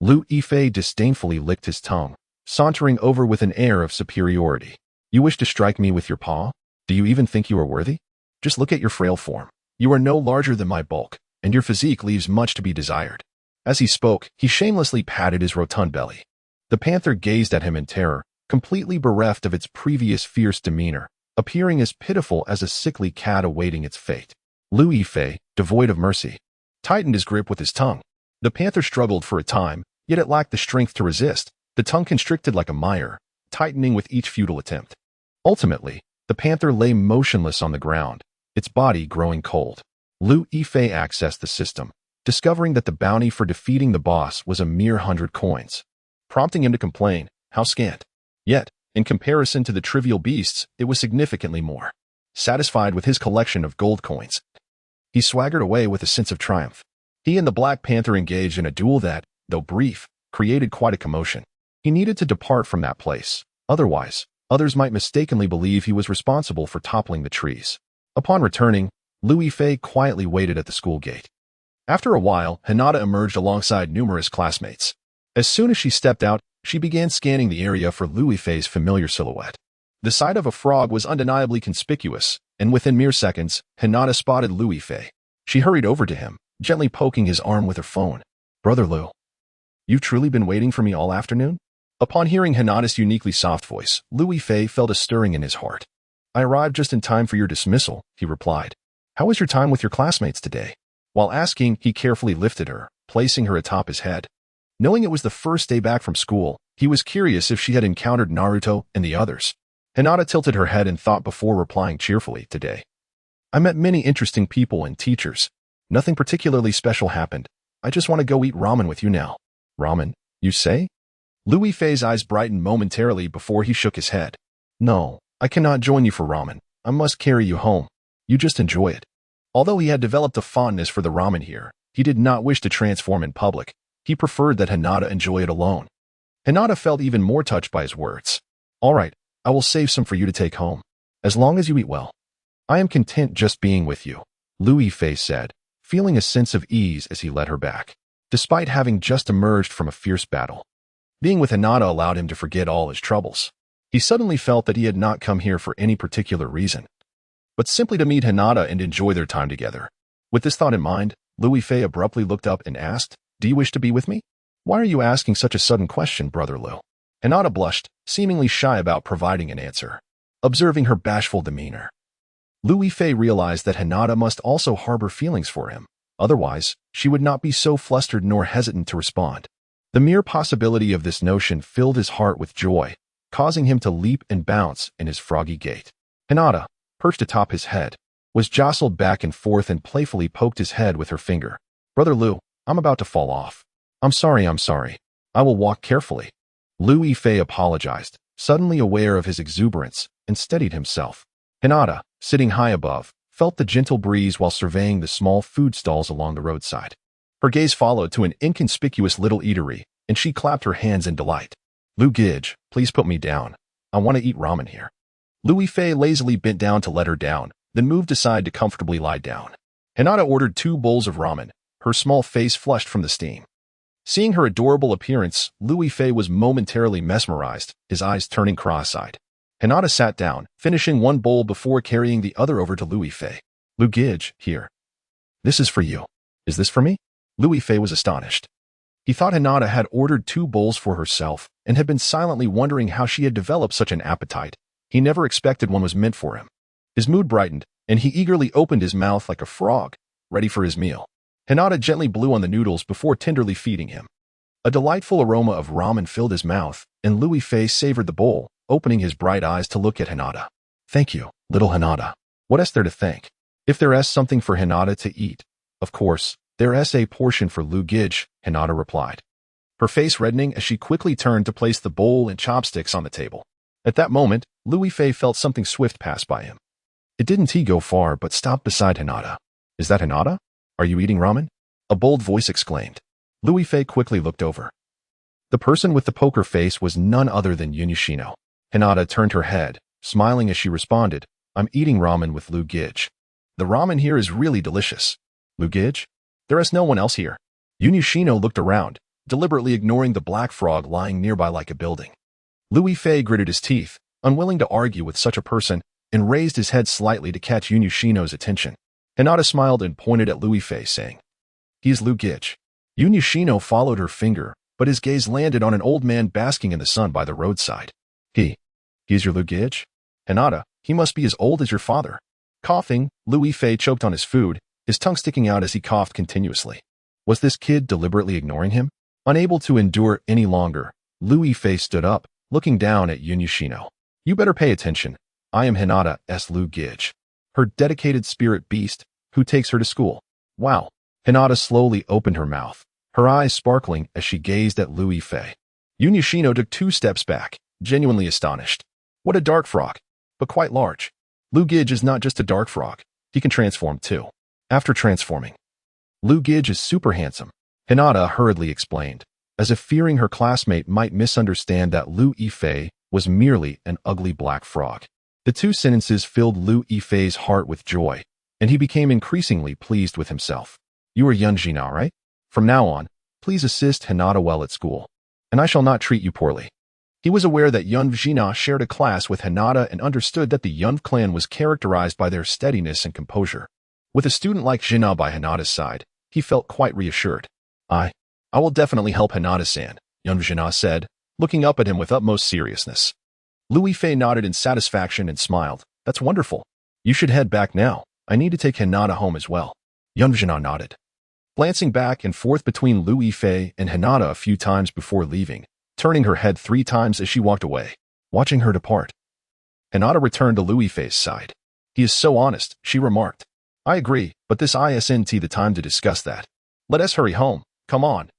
Speaker 1: Lu Yifei disdainfully licked his tongue, sauntering over with an air of superiority. You wish to strike me with your paw? Do you even think you are worthy? Just look at your frail form. You are no larger than my bulk, and your physique leaves much to be desired. As he spoke, he shamelessly patted his rotund belly. The panther gazed at him in terror, completely bereft of its previous fierce demeanor, appearing as pitiful as a sickly cat awaiting its fate. Lu Yifei, devoid of mercy, tightened his grip with his tongue. The panther struggled for a time, yet it lacked the strength to resist. The tongue constricted like a mire, tightening with each futile attempt. Ultimately, the panther lay motionless on the ground, its body growing cold. Lu Yifei accessed the system, discovering that the bounty for defeating the boss was a mere 100 coins, prompting him to complain, how scant. Yet, in comparison to the trivial beasts, it was significantly more. Satisfied with his collection of gold coins, he swaggered away with a sense of triumph. He and the Black Panther engaged in a duel that, though brief, created quite a commotion. He needed to depart from that place. Otherwise, others might mistakenly believe he was responsible for toppling the trees. Upon returning, Lu Yifei quietly waited at the school gate. After a while, Hinata emerged alongside numerous classmates. As soon as she stepped out, she began scanning the area for Lu Yifei's familiar silhouette. The sight of a frog was undeniably conspicuous, and within mere seconds, Hinata spotted Lu Yifei. She hurried over to him, gently poking his arm with her phone. "Brother Lu, you've truly been waiting for me all afternoon?" Upon hearing Hinata's uniquely soft voice, Lu Yifei felt a stirring in his heart. "I arrived just in time for your dismissal," he replied. "How was your time with your classmates today?" While asking, he carefully lifted her, placing her atop his head. Knowing it was the first day back from school, he was curious if she had encountered Naruto and the others. Hinata tilted her head and thought before replying cheerfully, "Today, I met many interesting people and teachers. Nothing particularly special happened. I just want to go eat ramen with you now." "Ramen, you say?" Lu Yifei's eyes brightened momentarily before he shook his head. "No, I cannot join you for ramen. I must carry you home. You just enjoy it." Although he had developed a fondness for the ramen here, he did not wish to transform in public. He preferred that Hinata enjoy it alone. Hinata felt even more touched by his words. "All right, I will save some for you to take home. As long as you eat well. I am content just being with you," Lu Yifei said, feeling a sense of ease as he led her back. Despite having just emerged from a fierce battle, being with Hinata allowed him to forget all his troubles. He suddenly felt that he had not come here for any particular reason, but simply to meet Hinata and enjoy their time together. With this thought in mind, Lu Yifei abruptly looked up and asked, "Do you wish to be with me?" "Why are you asking such a sudden question, Brother Lu?" Hinata blushed, seemingly shy about providing an answer. Observing her bashful demeanor, Lu Yifei realized that Hinata must also harbor feelings for him. Otherwise, she would not be so flustered nor hesitant to respond. The mere possibility of this notion filled his heart with joy, causing him to leap and bounce in his froggy gait. Hinata, perched atop his head, was jostled back and forth and playfully poked his head with her finger. "Brother Lu, I'm about to fall off. I'm sorry. I will walk carefully." Lu Yifei apologized, suddenly aware of his exuberance, and steadied himself. Hinata, sitting high above, felt the gentle breeze while surveying the small food stalls along the roadside. Her gaze followed to an inconspicuous little eatery, and she clapped her hands in delight. "Lu Gij, please put me down. I want to eat ramen here." Lu Yifei lazily bent down to let her down, then moved aside to comfortably lie down. Hinata ordered 2 bowls of ramen, her small face flushed from the steam. Seeing her adorable appearance, Lu Yifei was momentarily mesmerized, his eyes turning cross-eyed. Hinata sat down, finishing 1 bowl before carrying the other over to Lu Yifei. "Lu Gij, here. This is for you." "Is this for me?" Lu Yifei was astonished. He thought Hinata had ordered 2 bowls for herself and had been silently wondering how she had developed such an appetite. He never expected one was meant for him. His mood brightened, and he eagerly opened his mouth like a frog, ready for his meal. Hinata gently blew on the noodles before tenderly feeding him. A delightful aroma of ramen filled his mouth, and Lu Yifei savored the bowl, opening his bright eyes to look at Hinata. "Thank you, little Hinata. What is there to thank? If there is something for Hinata to eat, of course, there is a portion for Lu Gij," Hinata replied, her face reddening as she quickly turned to place the bowl and chopsticks on the table. At that moment, Lu Yifei felt something swift pass by him. It didn't go far but stopped beside Hinata. "Is that Hinata? Are you eating ramen?" a bold voice exclaimed. Lu Yifei quickly looked over. The person with the poker face was none other than Yunishino. Hinata turned her head, smiling as she responded, "I'm eating ramen with Lu Gij. The ramen here is really delicious." "Lu Gij? There is no one else here." Yunishino looked around, deliberately ignoring the black frog lying nearby like a building. Lu Yifei gritted his teeth, unwilling to argue with such a person, and raised his head slightly to catch Yunishino's attention. Hinata smiled and pointed at Lu Yifei, saying, "He is Lu Gij." Yunishino followed her finger, but his gaze landed on an old man basking in the sun by the roadside. He is your Lu Gij? "Hinata, he must be as old as your father." Coughing, Lu Yifei choked on his food, his tongue sticking out as he coughed continuously. Was this kid deliberately ignoring him? Unable to endure any longer, Lu Yifei stood up, looking down at Yunishino. "You better pay attention. I am Hinata's Lu Gij, her dedicated spirit beast, who takes her to school." "Wow." Hinata slowly opened her mouth, her eyes sparkling as she gazed at Lu Yifei. Yunishino took 2 steps back, genuinely astonished. What a dark frog, but quite large. Lu Gij is not just a dark frog, he can transform too. After transforming, Lu Gij is super handsome, Hinata hurriedly explained, as if fearing her classmate might misunderstand that Lu Yifei was merely an ugly black frog. The 2 sentences filled Lu Yifei's heart with joy, and he became increasingly pleased with himself. You are Yunjina, right? From now on, please assist Hinata well at school, and I shall not treat you poorly. He was aware that Yunjina shared a class with Hinata and understood that the Yun clan was characterized by their steadiness and composure. With a student like Jina by Hinata's side, he felt quite reassured. I will definitely help Hinata-san, Yunjina said, looking up at him with utmost seriousness. Louis Fei nodded in satisfaction and smiled. That's wonderful. You should head back now. I need to take Hinata home as well. Yunjina nodded. Glancing back and forth between Louis Fei and Hinata a few times before leaving, turning her head 3 times as she walked away, watching her depart. Hinata returned to Louis Fei's side. He is so honest, she remarked. I agree, but this isn't the time to discuss that. Let us hurry home. Come on.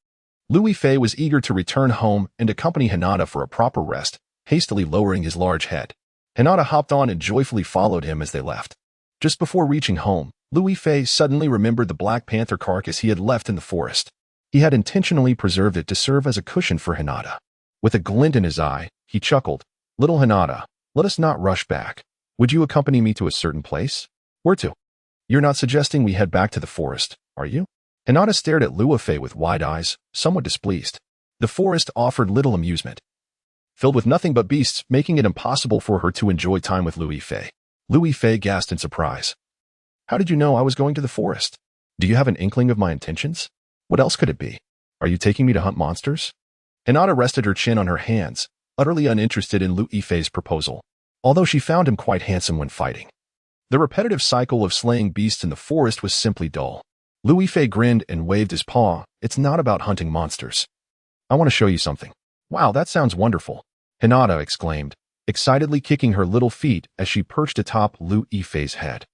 Speaker 1: Louis Fei was eager to return home and accompany Hinata for a proper rest, hastily lowering his large head. Hinata hopped on and joyfully followed him as they left. Just before reaching home, Louis Fei suddenly remembered the Black Panther carcass he had left in the forest. He had intentionally preserved it to serve as a cushion for Hinata. With a glint in his eye, he chuckled. Little Hinata, let us not rush back. Would you accompany me to a certain place? Where to? You're not suggesting we head back to the forest, are you? Hinata stared at Louis Fei with wide eyes, somewhat displeased. The forest offered little amusement, filled with nothing but beasts, making it impossible for her to enjoy time with Louis Fei. Louis Fei gasped in surprise. How did you know I was going to the forest? Do you have an inkling of my intentions? What else could it be? Are you taking me to hunt monsters? Hinata rested her chin on her hands, utterly uninterested in Louis Fei's proposal, although she found him quite handsome when fighting. The repetitive cycle of slaying beasts in the forest was simply dull. Louis Fei grinned and waved his paw. It's not about hunting monsters. I want to show you something. Wow, that sounds wonderful, Hinata exclaimed, excitedly kicking her little feet as she perched atop Louis Fei's head.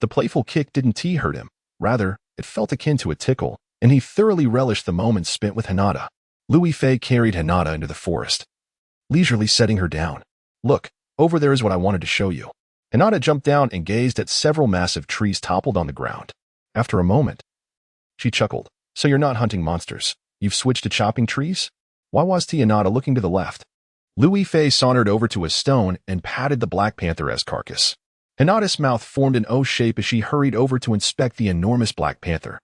Speaker 1: The playful kick didn't hurt him. Rather, it felt akin to a tickle, and he thoroughly relished the moments spent with Hinata. Louis Fei carried Hinata into the forest, leisurely setting her down. Look, over there is what I wanted to show you. Hinata jumped down and gazed at several massive trees toppled on the ground. After a moment, she chuckled. So you're not hunting monsters. You've switched to chopping trees? Why was Hinata looking to the left? Louis Fei sauntered over to a stone and patted the Black Panther-esque carcass. Hinata's mouth formed an O shape as she hurried over to inspect the enormous Black Panther,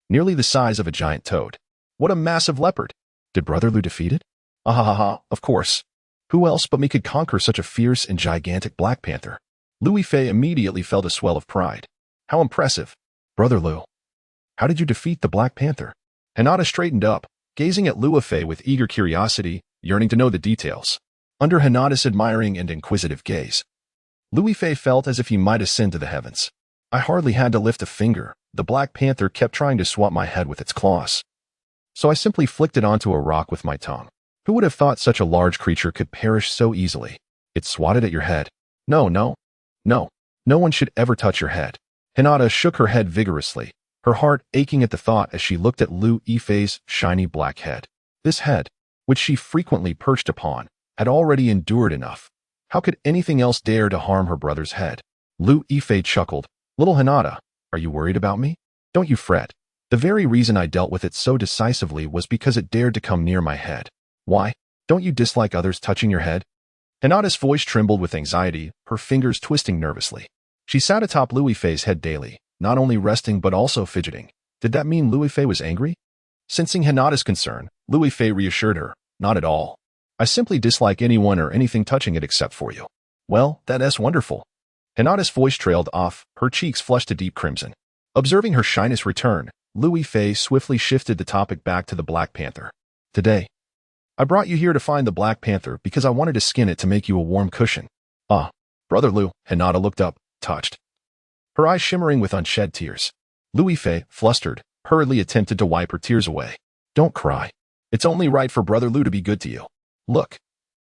Speaker 1: nearly the size of a giant toad. What a massive leopard! Did Brother Lu defeat it? Ah, of course. Who else but me could conquer such a fierce and gigantic Black Panther? Louis Fei immediately felt a swell of pride. How impressive! Brother Lu, how did you defeat the Black Panther? Hinata straightened up, gazing at Louis Fei with eager curiosity, yearning to know the details. Under Hinata's admiring and inquisitive gaze, Louis Fei felt as if he might ascend to the heavens. I hardly had to lift a finger. The Black Panther kept trying to swat my head with its claws, so I simply flicked it onto a rock with my tongue. Who would have thought such a large creature could perish so easily? It swatted at your head. No one should ever touch your head. Hinata shook her head vigorously, her heart aching at the thought as she looked at Louis Fei's shiny black head. This head, which she frequently perched upon, had already endured enough. How could anything else dare to harm her brother's head? Louis Fei chuckled. Little Hinata, are you worried about me? Don't you fret. The very reason I dealt with it so decisively was because it dared to come near my head. Why? Don't you dislike others touching your head? Hinata's voice trembled with anxiety, her fingers twisting nervously. She sat atop Louis Fei's head daily, not only resting but also fidgeting. Did that mean Louis Fei was angry? Sensing Hinata's concern, Louis Fei reassured her. Not at all. I simply dislike anyone or anything touching it except for you. Well, that's wonderful. Hinata's voice trailed off, her cheeks flushed a deep crimson. Observing her shyness return, Louis Fei swiftly shifted the topic back to the Black Panther. Today, I brought you here to find the Black Panther because I wanted to skin it to make you a warm cushion. Ah, Brother Lu, Hinata looked up, touched, her eyes shimmering with unshed tears. Louis Fei, flustered, hurriedly attempted to wipe her tears away. Don't cry. It's only right for Brother Lu to be good to you. Look,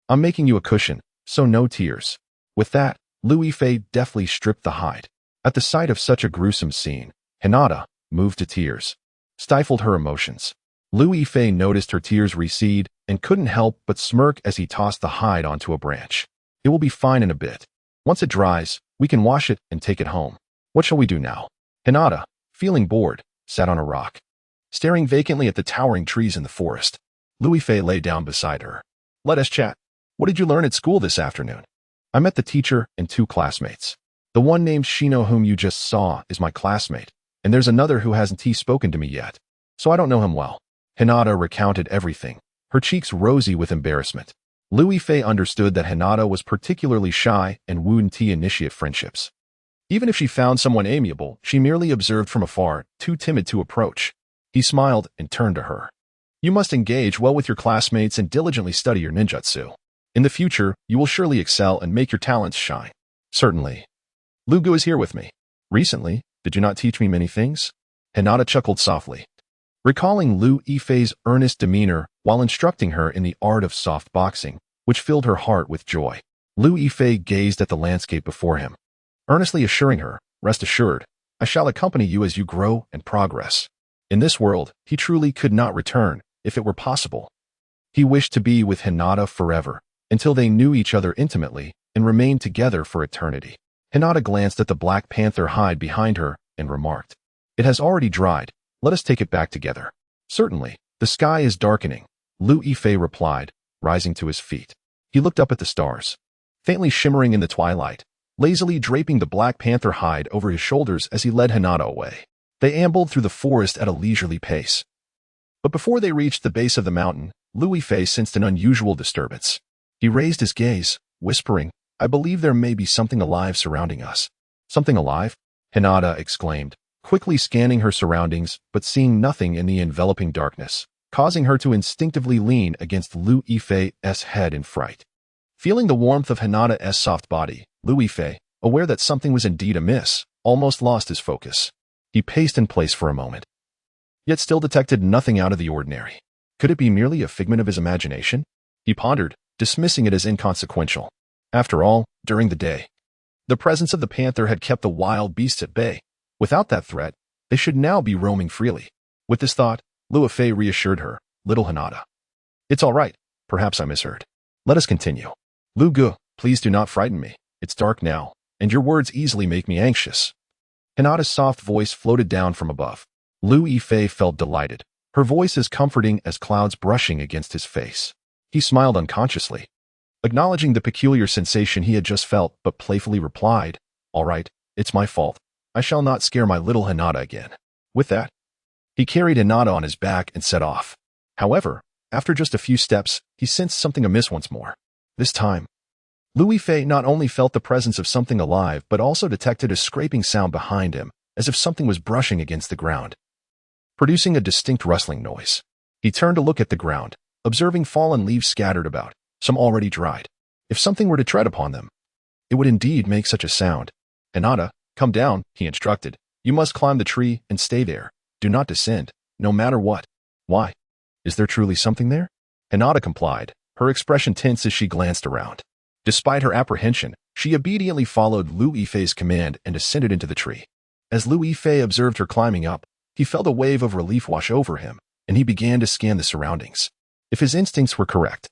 Speaker 1: I'm making you a cushion, so no tears. With that, Louis Fei deftly stripped the hide. At the sight of such a gruesome scene, Hinata, moved to tears, stifled her emotions. Louis Fei noticed her tears recede and couldn't help but smirk as he tossed the hide onto a branch. It will be fine in a bit. Once it dries, we can wash it and take it home. What shall we do now? Hinata, feeling bored, sat on a rock, staring vacantly at the towering trees in the forest. Louis Fei lay down beside her. Let us chat. What did you learn at school this afternoon? I met the teacher and 2 classmates. The one named Shino whom you just saw is my classmate, And there's another who hasn't spoken to me yet, so I don't know him well. Hinata recounted everything, her cheeks rosy with embarrassment. Liu Yifei understood that Hinata was particularly shy and wouldn't initiate friendships. Even if she found someone amiable, she merely observed from afar, too timid to approach. He smiled and turned to her. You must engage well with your classmates and diligently study your ninjutsu. In the future, you will surely excel and make your talents shine. Certainly. Lu Gu is here with me. Recently, did you not teach me many things? Hinata chuckled softly. Recalling Liu Yifei's earnest demeanor while instructing her in the art of soft boxing, which filled her heart with joy, Liu Yifei gazed at the landscape before him, earnestly assuring her, rest assured, I shall accompany you as you grow and progress. In this world, he truly could not return, if it were possible. He wished to be with Hinata forever, until they knew each other intimately and remained together for eternity. Hinata glanced at the Black Panther hide behind her and remarked, It has already dried. Let us take it back together. Certainly. The sky is darkening, Liu Yifei replied, rising to his feet. He looked up at the stars, faintly shimmering in the twilight, lazily draping the Black Panther hide over his shoulders as he led Hinata away. They ambled through the forest at a leisurely pace. But before they reached the base of the mountain, Liu Yifei sensed an unusual disturbance. He raised his gaze, whispering, I believe there may be something alive surrounding us. Something alive? Hinata exclaimed, quickly scanning her surroundings but seeing nothing in the enveloping darkness, causing her to instinctively lean against Liu Yifei's head in fright. Feeling the warmth of Hinata's soft body, Liu Yifei, aware that something was indeed amiss, almost lost his focus. He paced in place for a moment, yet still detected nothing out of the ordinary. Could it be merely a figment of his imagination? He pondered, dismissing it as inconsequential. After all, during the day, the presence of the panther had kept the wild beasts at bay. Without that threat, they should now be roaming freely. With this thought, Liu Yifei reassured her, little Hinata. It's all right. Perhaps I misheard. Let us continue. Lu Gu, please do not frighten me. It's dark now, and your words easily make me anxious. Hinata's soft voice floated down from above. Liu Yifei felt delighted, her voice as comforting as clouds brushing against his face. He smiled unconsciously, acknowledging the peculiar sensation he had just felt, but playfully replied, All right, it's my fault. I shall not scare my little Hinata again. With that, he carried Hinata on his back and set off. However, after just a few steps, he sensed something amiss once more. This time, Liu Yifei not only felt the presence of something alive but also detected a scraping sound behind him, as if something was brushing against the ground, producing a distinct rustling noise. He turned to look at the ground, observing fallen leaves scattered about, some already dried. If something were to tread upon them, it would indeed make such a sound. Hinata, come down, he instructed. You must climb the tree and stay there. Do not descend, no matter what. Why? Is there truly something there? Hinata complied, her expression tense as she glanced around. Despite her apprehension, she obediently followed Liu Yifei's command and ascended into the tree. As Liu Yifei observed her climbing up, he felt a wave of relief wash over him, and he began to scan the surroundings. If his instincts were correct,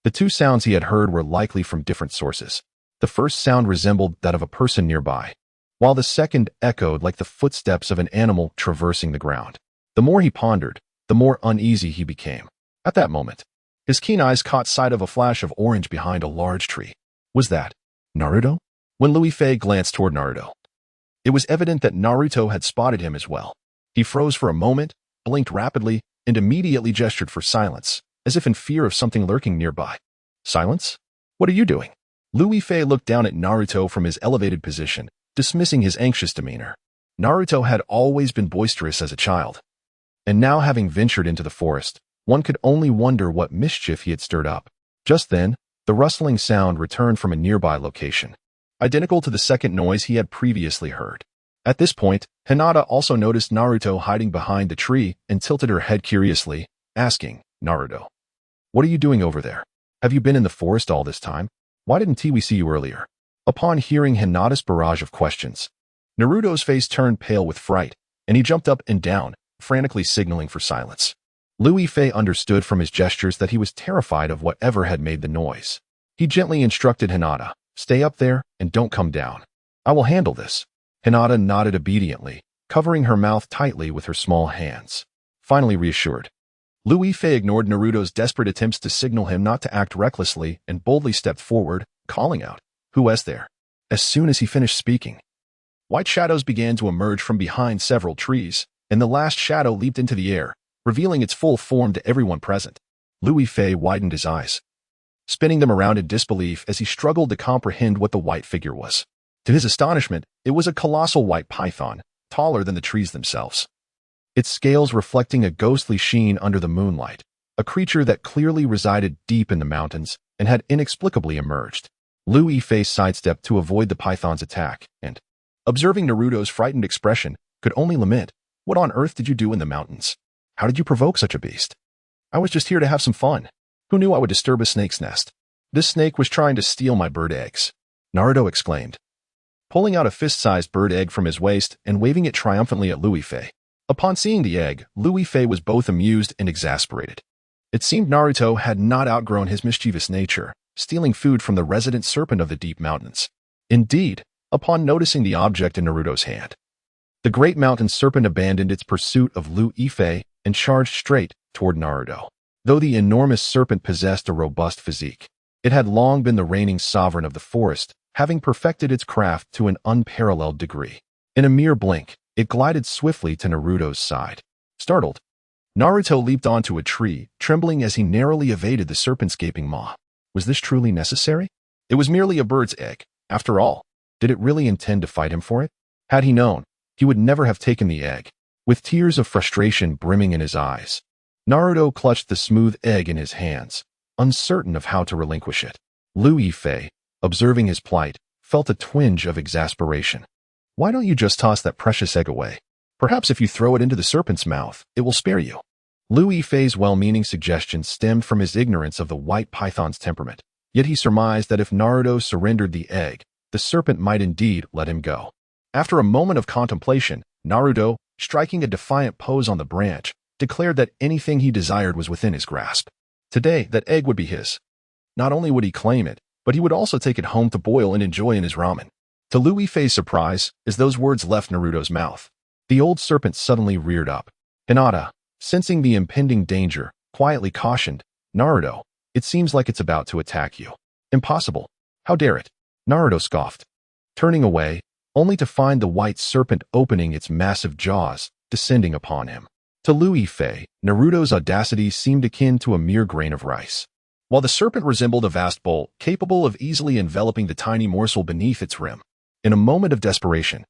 Speaker 1: the two sounds he had heard were likely from different sources. The first sound resembled that of a person nearby, while the second echoed like the footsteps of an animal traversing the ground. The more he pondered, the more uneasy he became. At that moment, his keen eyes caught sight of a flash of orange behind a large tree. Was that Naruto? When Liu Yifei glanced toward Naruto, it was evident that Naruto had spotted him as well. He froze for a moment, blinked rapidly, and immediately gestured for silence, as if in fear of something lurking nearby. Silence? What are you doing? Liu Yifei looked down at Naruto from his elevated position, dismissing his anxious demeanor. Naruto had always been boisterous as a child, and now having ventured into the forest, one could only wonder what mischief he had stirred up. Just then, the rustling sound returned from a nearby location, identical to the second noise he had previously heard. At this point, Hinata also noticed Naruto hiding behind the tree and tilted her head curiously, asking, Naruto, what are you doing over there? Have you been in the forest all this time? Why didn't we see you earlier? Upon hearing Hinata's barrage of questions, Naruto's face turned pale with fright, and he jumped up and down, frantically signaling for silence. Liu Yifei understood from his gestures that he was terrified of whatever had made the noise. He gently instructed Hinata, stay up there and don't come down. I will handle this. Hinata nodded obediently, covering her mouth tightly with her small hands. Finally reassured, Liu Yifei ignored Naruto's desperate attempts to signal him not to act recklessly and boldly stepped forward, calling out, Who is there? As soon as he finished speaking, White shadows began to emerge from behind several trees, and the last shadow leaped into the air, revealing its full form to everyone present. Lu Yifei widened his eyes, spinning them around in disbelief as he struggled to comprehend what the white figure was. To his astonishment, it was a colossal white python, taller than the trees themselves, its scales reflecting a ghostly sheen under the moonlight, a creature that clearly resided deep in the mountains and had inexplicably emerged. Lu Yifei sidestepped to avoid the python's attack, and, observing Naruto's frightened expression, could only lament, "What on earth did you do in the mountains? How did you provoke such a beast?" "I was just here to have some fun. Who knew I would disturb a snake's nest? This snake was trying to steal my bird eggs," Naruto exclaimed, pulling out a fist-sized bird egg from his waist and waving it triumphantly at Lu Yifei. Upon seeing the egg, Lu Yifei was both amused and exasperated. It seemed Naruto had not outgrown his mischievous nature, stealing food from the resident serpent of the deep mountains. Indeed, upon noticing the object in Naruto's hand, the great mountain serpent abandoned its pursuit of Lu Yifei and charged straight toward Naruto. Though the enormous serpent possessed a robust physique, it had long been the reigning sovereign of the forest, having perfected its craft to an unparalleled degree. In a mere blink, it glided swiftly to Naruto's side. Startled, Naruto leaped onto a tree, trembling as he narrowly evaded the serpent's gaping maw. Was this truly necessary? It was merely a bird's egg. After all, did it really intend to fight him for it? Had he known, he would never have taken the egg. With tears of frustration brimming in his eyes, Naruto clutched the smooth egg in his hands, uncertain of how to relinquish it. Lu Yifei, observing his plight, felt a twinge of exasperation. "Why don't you just toss that precious egg away? Perhaps if you throw it into the serpent's mouth, it will spare you." Lu Yifei's well-meaning suggestion stemmed from his ignorance of the white python's temperament, yet he surmised that if Naruto surrendered the egg, the serpent might indeed let him go. After a moment of contemplation, Naruto, striking a defiant pose on the branch, declared that anything he desired was within his grasp. Today, that egg would be his. Not only would he claim it, but he would also take it home to boil and enjoy in his ramen. To Lu Yifei's surprise, as those words left Naruto's mouth, the old serpent suddenly reared up. Hinata, sensing the impending danger, quietly cautioned, "Naruto, it seems like it's about to attack you." "Impossible. How dare it?" Naruto scoffed, turning away, only to find the white serpent opening its massive jaws, descending upon him. To Lu Yifei, Naruto's audacity seemed akin to a mere grain of rice, while the serpent resembled a vast bowl capable of easily enveloping the tiny morsel beneath its rim. In a moment of desperation,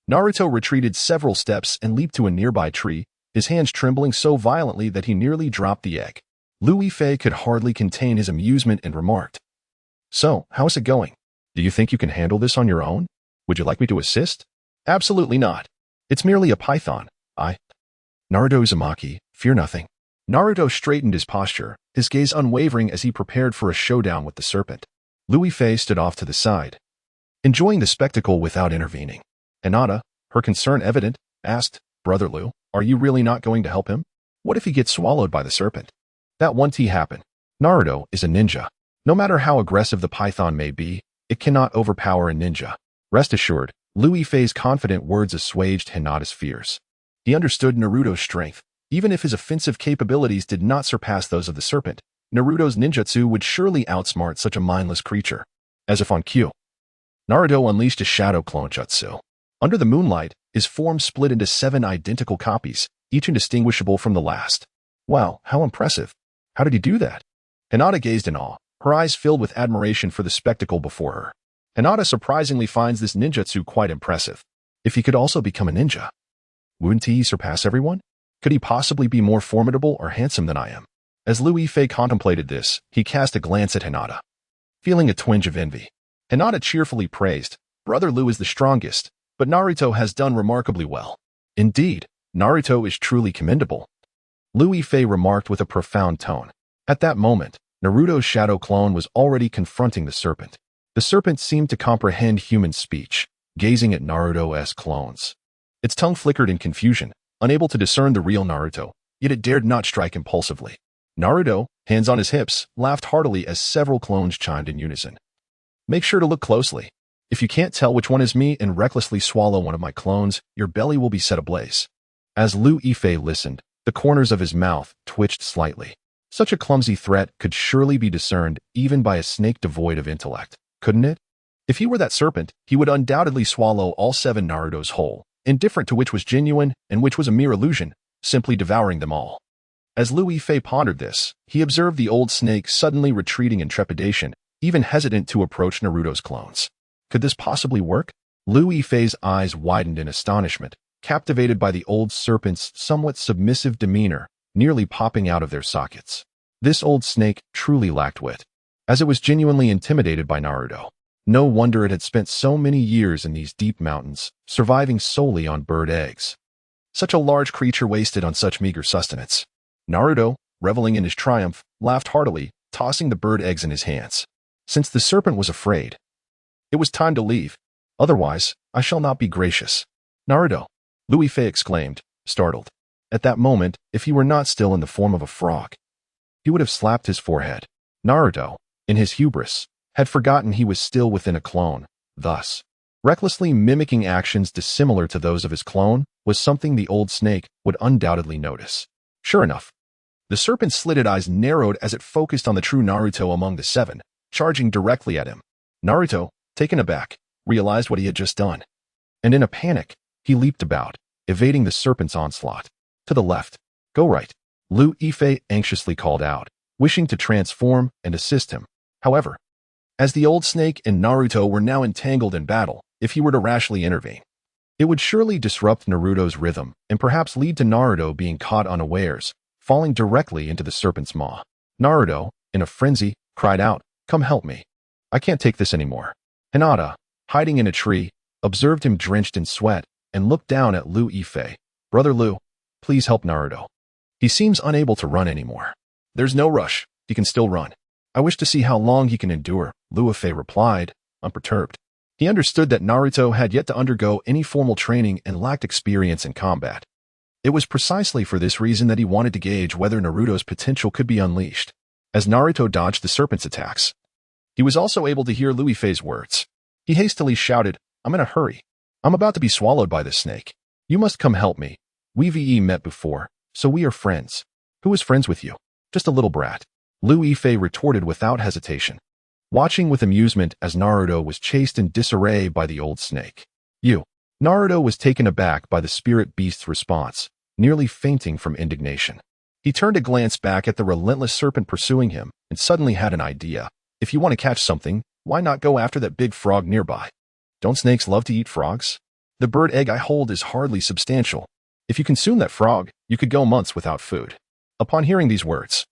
Speaker 1: Naruto retreated several steps and leaped to a nearby tree, his hands trembling so violently that he nearly dropped the egg. Lu Yifei could hardly contain his amusement and remarked, "So, how is it going? Do you think you can handle this on your own? Would you like me to assist?" "Absolutely not. It's merely a python. Naruto Uzumaki, fear nothing." Naruto straightened his posture, his gaze unwavering as he prepared for a showdown with the serpent. Lu Yifei stood off to the side, enjoying the spectacle without intervening. Hinata, her concern evident, asked, "Brother Lu, are you really not going to help him? What if he gets swallowed by the serpent?" That won't happen. Naruto is a ninja. No matter how aggressive the python may be, it cannot overpower a ninja. Rest assured, Lu Yifei's confident words assuaged Hinata's fears. He understood Naruto's strength. Even if his offensive capabilities did not surpass those of the serpent, Naruto's ninjutsu would surely outsmart such a mindless creature. As if on cue, Naruto unleashed a shadow clone jutsu. Under the moonlight, his form split into 7 identical copies, each indistinguishable from the last. Wow, how impressive. How did he do that? Hinata gazed in awe, her eyes filled with admiration for the spectacle before her. Hinata surprisingly finds this ninjutsu quite impressive. If he could also become a ninja, wouldn't he surpass everyone? Could he possibly be more formidable or handsome than I am? As Lu Yifei contemplated this, he cast a glance at Hinata, feeling a twinge of envy. Hinata cheerfully praised, "Brother Lu is the strongest, but Naruto has done remarkably well." "Indeed, Naruto is truly commendable," Lu Yifei remarked with a profound tone. At that moment, Naruto's shadow clone was already confronting the serpent. The serpent seemed to comprehend human speech, gazing at Naruto's clones. Its tongue flickered in confusion, unable to discern the real Naruto, yet it dared not strike impulsively. Naruto, hands on his hips, laughed heartily as several clones chimed in unison. "Make sure to look closely. If you can't tell which one is me and recklessly swallow one of my clones, your belly will be set ablaze." As Lu Yifei listened, the corners of his mouth twitched slightly. Such a clumsy threat could surely be discerned even by a snake devoid of intellect, couldn't it? If he were that serpent, he would undoubtedly swallow all 7 Narutos whole, indifferent to which was genuine and which was a mere illusion, simply devouring them all. As Liu Yifei pondered this, he observed the old snake suddenly retreating in trepidation, even hesitant to approach Naruto's clones. Could this possibly work? Liu Yifei's eyes widened in astonishment, captivated by the old serpent's somewhat submissive demeanor, nearly popping out of their sockets. This old snake truly lacked wit, as it was genuinely intimidated by Naruto. No wonder it had spent so many years in these deep mountains, surviving solely on bird eggs. Such a large creature wasted on such meager sustenance. Naruto, reveling in his triumph, laughed heartily, tossing the bird eggs in his hands. Since the serpent was afraid, it was time to leave. Otherwise, I shall not be gracious. Naruto, Liu Yifei exclaimed, startled. At that moment, if he were not still in the form of a frog, he would have slapped his forehead. Naruto, in his hubris, had forgotten he was still within a clone. Thus, recklessly mimicking actions dissimilar to those of his clone was something the old snake would undoubtedly notice. Sure enough, the serpent's slitted eyes narrowed as it focused on the true Naruto among the 7, charging directly at him. Naruto, taken aback, realized what he had just done. And in a panic, he leaped about, evading the serpent's onslaught. To the left. Go right. Liu Yifei anxiously called out, wishing to transform and assist him. However, as the old snake and Naruto were now entangled in battle, if he were to rashly intervene, it would surely disrupt Naruto's rhythm and perhaps lead to Naruto being caught unawares, falling directly into the serpent's maw. Naruto, in a frenzy, cried out, "Come help me. I can't take this anymore." Hinata, hiding in a tree, observed him drenched in sweat and looked down at Liu Yifei. "Brother Liu, please help Naruto. He seems unable to run anymore." "There's no rush. He can still run. I wish to see how long he can endure," Liu Yifei replied, unperturbed. He understood that Naruto had yet to undergo any formal training and lacked experience in combat. It was precisely for this reason that he wanted to gauge whether Naruto's potential could be unleashed. As Naruto dodged the serpent's attacks, he was also able to hear Liu Yifei's words. He hastily shouted, "I'm in a hurry. I'm about to be swallowed by this snake. You must come help me. We met before, so we are friends." "Who is friends with you?" "Just a little brat," Liu Yifei retorted without hesitation, watching with amusement as Naruto was chased in disarray by the old snake. "You." Naruto was taken aback by the spirit beast's response, nearly fainting from indignation. He turned to glance back at the relentless serpent pursuing him and suddenly had an idea. If you want to catch something, why not go after that big frog nearby? Don't snakes love to eat frogs? The bird egg I hold is hardly substantial. If you consume that frog, you could go months without food. Upon hearing these words,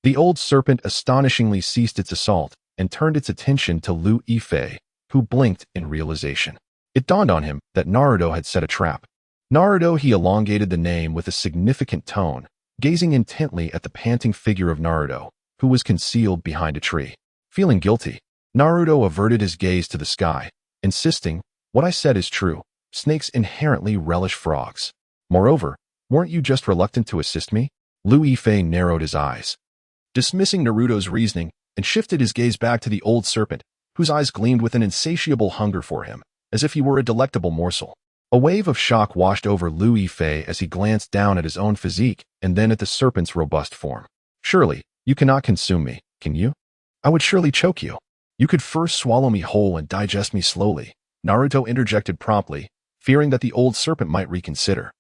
Speaker 1: the old serpent astonishingly ceased its assault and turned its attention to Liu Yifei, who blinked in realization. It dawned on him that Naruto had set a trap. Naruto, he elongated the name with a significant tone, gazing intently at the panting figure of Naruto, who was concealed behind a tree. Feeling guilty, Naruto averted his gaze to the sky, insisting, "What I said is true. Snakes inherently relish frogs. Moreover, weren't you just reluctant to assist me?" Liu Yifei narrowed his eyes, dismissing Naruto's reasoning, and shifted his gaze back to the old serpent, whose eyes gleamed with an insatiable hunger for him, as if he were a delectable morsel. A wave of shock washed over Liu Yifei as he glanced down at his own physique and then at the serpent's robust form. "Surely, you cannot consume me, can you? I would surely choke you. You could first swallow me whole and digest me slowly," Naruto interjected promptly, fearing that the old serpent might reconsider,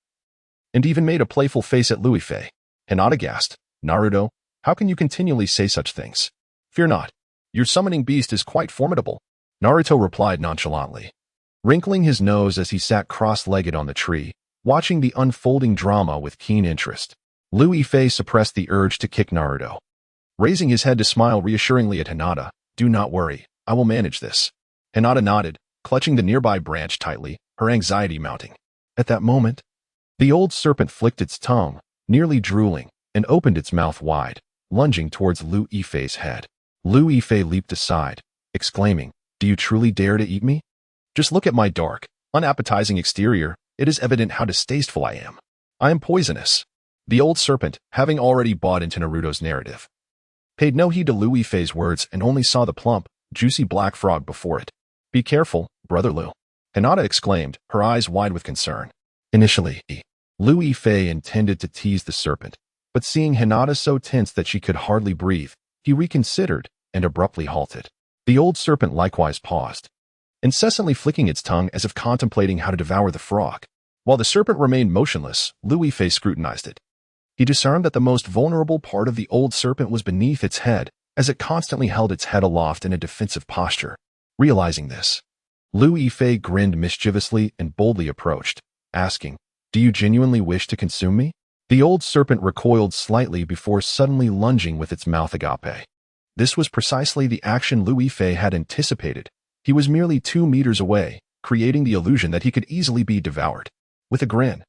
Speaker 1: and even made a playful face at Liu Yifei. Hinata gasped, "Naruto, how can you continually say such things? Fear not. Your summoning beast is quite formidable," Naruto replied nonchalantly, wrinkling his nose as he sat cross-legged on the tree, watching the unfolding drama with keen interest. Liu Yifei suppressed the urge to kick Naruto, raising his head to smile reassuringly at Hinata. "Do not worry, I will manage this." Hinata nodded, clutching the nearby branch tightly, her anxiety mounting. At that moment, the old serpent flicked its tongue, nearly drooling, and opened its mouth wide, lunging towards Liu Yifei's head. Liu Yifei leaped aside, exclaiming, "Do you truly dare to eat me? Just look at my dark, unappetizing exterior. It is evident how distasteful I am. I am poisonous." The old serpent, having already bought into Naruto's narrative, paid no heed to Liu Yifei's words and only saw the plump, juicy black frog before it. "Be careful, brother Liu," Hinata exclaimed, her eyes wide with concern. Initially, Liu Yifei intended to tease the serpent, but seeing Hinata so tense that she could hardly breathe, he reconsidered and abruptly halted. The old serpent likewise paused, incessantly flicking its tongue as if contemplating how to devour the frog. While the serpent remained motionless, Lu Yifei scrutinized it. He discerned that the most vulnerable part of the old serpent was beneath its head, as it constantly held its head aloft in a defensive posture. Realizing this, Lu Yifei grinned mischievously and boldly approached, asking, "Do you genuinely wish to consume me?" The old serpent recoiled slightly before suddenly lunging with its mouth agape. This was precisely the action Lu Yifei had anticipated. He was merely 2 meters away, creating the illusion that he could easily be devoured. With a grin,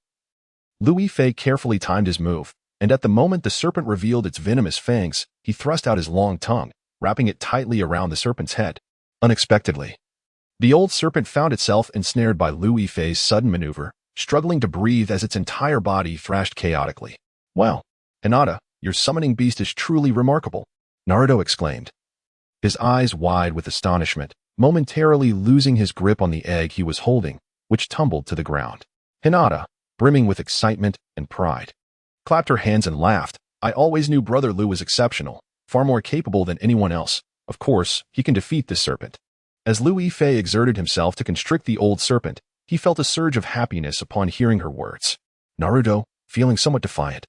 Speaker 1: Lu Yifei carefully timed his move, and at the moment the serpent revealed its venomous fangs, he thrust out his long tongue, wrapping it tightly around the serpent's head. Unexpectedly, the old serpent found itself ensnared by Lu Yifei's sudden maneuver, struggling to breathe as its entire body thrashed chaotically. "Wow, Hinata, your summoning beast is truly remarkable," Naruto exclaimed, his eyes wide with astonishment, momentarily losing his grip on the egg he was holding, which tumbled to the ground. Hinata, brimming with excitement and pride, clapped her hands and laughed. "I always knew Brother Lu was exceptional, far more capable than anyone else. Of course, he can defeat this serpent." As Lu Yifei exerted himself to constrict the old serpent, he felt a surge of happiness upon hearing her words. Naruto, feeling somewhat defiant,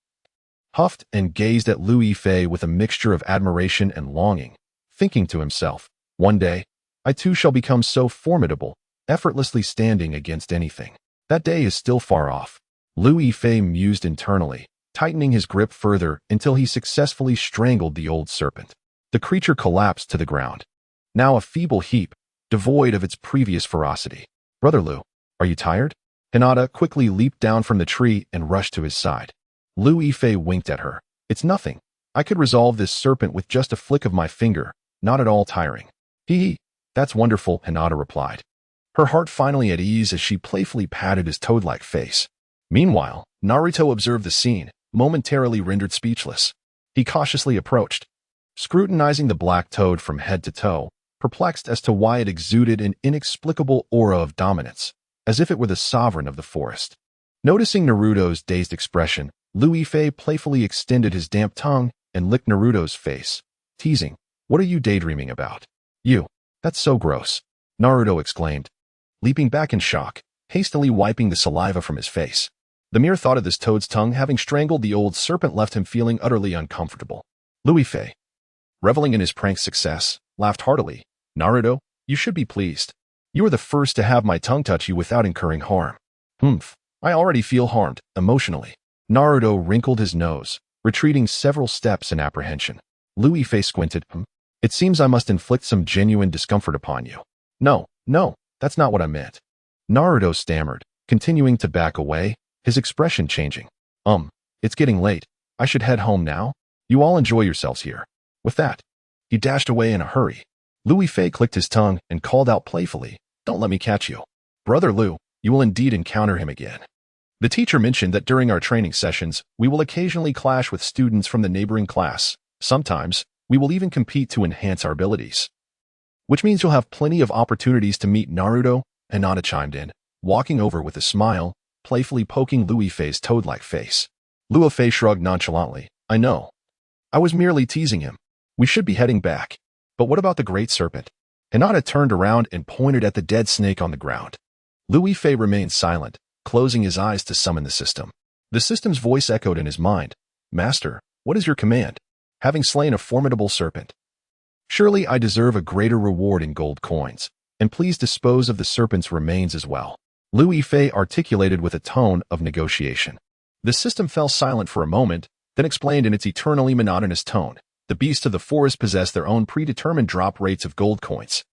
Speaker 1: huffed and gazed at Lu Yifei with a mixture of admiration and longing, thinking to himself, "One day, I too shall become so formidable, effortlessly standing against anything." That day is still far off. Lu Yifei mused internally, tightening his grip further until he successfully strangled the old serpent. The creature collapsed to the ground, now a feeble heap, devoid of its previous ferocity. "Brother Lu, are you tired?" Hinata quickly leaped down from the tree and rushed to his side. Lu Yifei winked at her. "It's nothing. I could resolve this serpent with just a flick of my finger, not at all tiring." "Hee, that's wonderful," Hinata replied, her heart finally at ease as she playfully patted his toad-like face. Meanwhile, Naruto observed the scene, momentarily rendered speechless. He cautiously approached, scrutinizing the black toad from head to toe, perplexed as to why it exuded an inexplicable aura of dominance, as if it were the sovereign of the forest. Noticing Naruto's dazed expression, Lu Yifei playfully extended his damp tongue and licked Naruto's face, teasing, "What are you daydreaming about?" "You, that's so gross," Naruto exclaimed, leaping back in shock, hastily wiping the saliva from his face. The mere thought of this toad's tongue having strangled the old serpent left him feeling utterly uncomfortable. Lu Yifei, reveling in his prank's success, laughed heartily. "Naruto, you should be pleased. You are the first to have my tongue touch you without incurring harm." "Humph, I already feel harmed, emotionally." Naruto wrinkled his nose, retreating several steps in apprehension. Lu Yifei squinted. "It seems I must inflict some genuine discomfort upon you." No, that's not what I meant." Naruto stammered, continuing to back away, his expression changing. It's getting late. I should head home now. You all enjoy yourselves here." With that, he dashed away in a hurry. Lu Yifei clicked his tongue and called out playfully, "Don't let me catch you. Brother Lu, you will indeed encounter him again." The teacher mentioned that during our training sessions, we will occasionally clash with students from the neighboring class. Sometimes, we will even compete to enhance our abilities. "Which means you'll have plenty of opportunities to meet Naruto," Hinata chimed in, walking over with a smile, playfully poking Lu Yifei's toad-like face. Lu Yifei shrugged nonchalantly. "I know. I was merely teasing him. We should be heading back. But what about the great serpent?" Hinata turned around and pointed at the dead snake on the ground. Lu Yifei remained silent, closing his eyes to summon the system. The system's voice echoed in his mind. "Master, what is your command? Having slain a formidable serpent, surely I deserve a greater reward in gold coins, and please dispose of the serpent's remains as well." Lu Yifei articulated with a tone of negotiation. The system fell silent for a moment, then explained in its eternally monotonous tone. "The beasts of the forest possess their own predetermined drop rates of gold coins.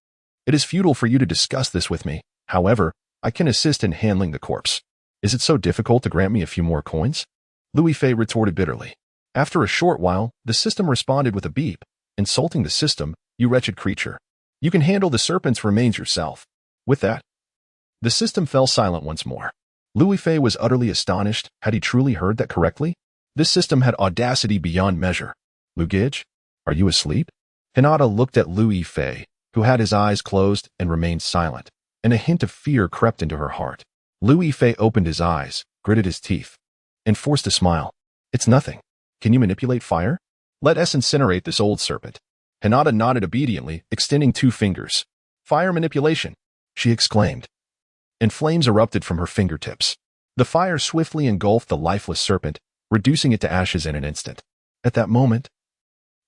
Speaker 1: It is futile for you to discuss this with me. However, I can assist in handling the corpse. Is it so difficult to grant me a few more coins?" Lu Yifei retorted bitterly. After a short while, the system responded with a beep. "Insulting the system, you wretched creature. You can handle the serpent's remains yourself." With that, the system fell silent once more. Lu Yifei was utterly astonished. Had he truly heard that correctly? This system had audacity beyond measure. "Lugage, are you asleep?" Hinata looked at Lu Yifei, who had his eyes closed and remained silent, and a hint of fear crept into her heart. Lu Yifei opened his eyes, gritted his teeth, and forced a smile. "It's nothing. Can you manipulate fire? Let us incinerate this old serpent." Hinata nodded obediently, extending 2 fingers. "Fire manipulation. she exclaimed, and flames erupted from her fingertips. The fire swiftly engulfed the lifeless serpent, reducing it to ashes in an instant. At that moment,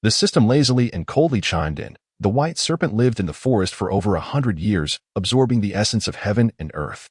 Speaker 1: the system lazily and coldly chimed in. The white serpent lived in the forest for over 100 years, absorbing the essence of heaven and earth,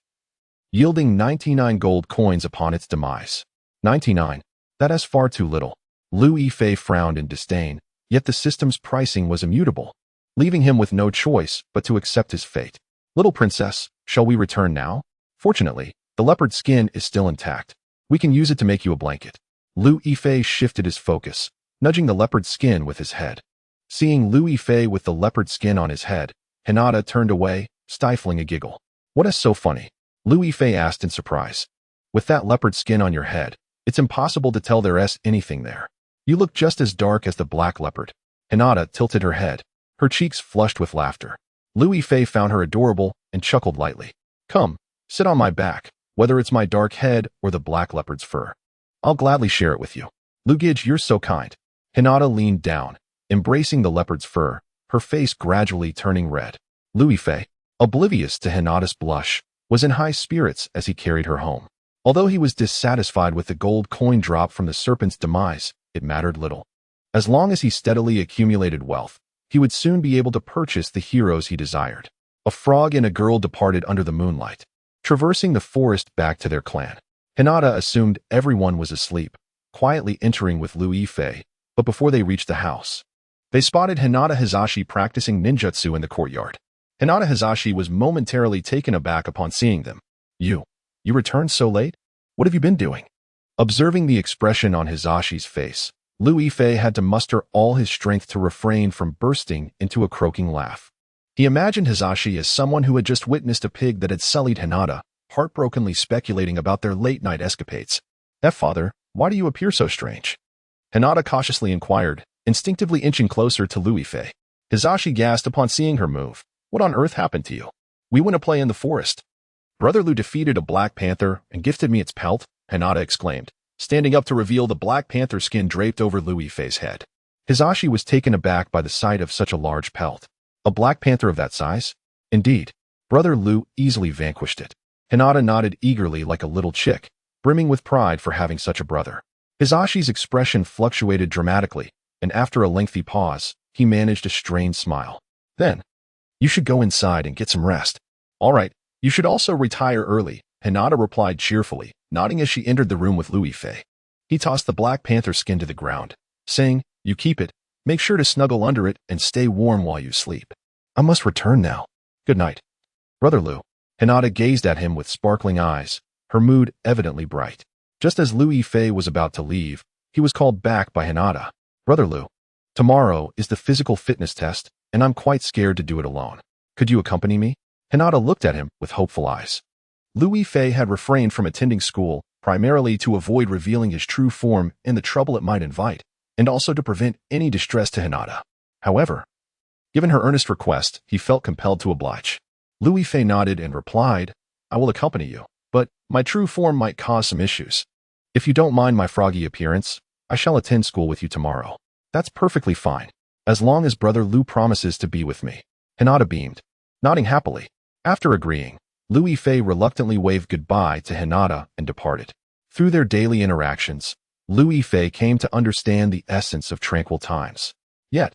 Speaker 1: yielding 99 gold coins upon its demise. 99. That is far too little. Lu Yifei frowned in disdain, yet the system's pricing was immutable, leaving him with no choice but to accept his fate. Little princess, shall we return now? Fortunately, the leopard skin is still intact. We can use it to make you a blanket. Lu Yifei shifted his focus, nudging the leopard skin with his head. Seeing Lu Yifei with the leopard skin on his head, Hinata turned away, stifling a giggle. What is so funny? Lu Yifei asked in surprise. With that leopard skin on your head, it's impossible to tell there's anything there. You look just as dark as the black leopard. Hinata tilted her head, her cheeks flushed with laughter. Lu Yifei found her adorable and chuckled lightly. Come, sit on my back, whether it's my dark head or the black leopard's fur. I'll gladly share it with you. Lugage, you're so kind. Hinata leaned down, embracing the leopard's fur, her face gradually turning red. Lu Yifei, oblivious to Hinata's blush, was in high spirits as he carried her home. Although he was dissatisfied with the gold coin drop from the serpent's demise, it mattered little. As long as he steadily accumulated wealth, he would soon be able to purchase the heroes he desired. A frog and a girl departed under the moonlight, traversing the forest back to their clan. Hinata assumed everyone was asleep, quietly entering with Lu Yifei, but before they reached the house, they spotted Hinata Hizashi practicing ninjutsu in the courtyard. Hinata Hizashi was momentarily taken aback upon seeing them. You returned so late? What have you been doing? Observing the expression on Hizashi's face, Lu Yifei had to muster all his strength to refrain from bursting into a croaking laugh. He imagined Hizashi as someone who had just witnessed a pig that had sullied Hinata, heartbrokenly speculating about their late-night escapades. Father, why do you appear so strange? Hinata cautiously inquired, instinctively inching closer to Lu Yifei. Hizashi gasped upon seeing her move. What on earth happened to you? We went to play in the forest. Brother Lu defeated a black panther and gifted me its pelt, Hinata exclaimed, standing up to reveal the black panther skin draped over Lu Yifei's head. Hizashi was taken aback by the sight of such a large pelt. A black panther of that size? Indeed. Brother Lu easily vanquished it. Hinata nodded eagerly like a little chick, brimming with pride for having such a brother. Hizashi's expression fluctuated dramatically, and after a lengthy pause, he managed a strained smile. Then, you should go inside and get some rest. All right, you should also retire early, Hinata replied cheerfully, nodding as she entered the room with Lu Yifei. He tossed the black panther skin to the ground, saying, You keep it, make sure to snuggle under it and stay warm while you sleep. I must return now. Good night. Brother Lu. Hinata gazed at him with sparkling eyes, her mood evidently bright. Just as Lu Yifei was about to leave, he was called back by Hinata. Brother Lu, tomorrow is the physical fitness test, and I'm quite scared to do it alone. Could you accompany me? Hinata looked at him with hopeful eyes. Lu Yifei had refrained from attending school, primarily to avoid revealing his true form and the trouble it might invite, and also to prevent any distress to Hinata. However, given her earnest request, he felt compelled to oblige. Lu Yifei nodded and replied, I will accompany you, but my true form might cause some issues. If you don't mind my froggy appearance, I shall attend school with you tomorrow. That's perfectly fine, as long as Brother Lu promises to be with me. Hinata beamed, nodding happily. After agreeing, Lu Yifei reluctantly waved goodbye to Hinata and departed. Through their daily interactions, Lu Yifei came to understand the essence of tranquil times. Yet,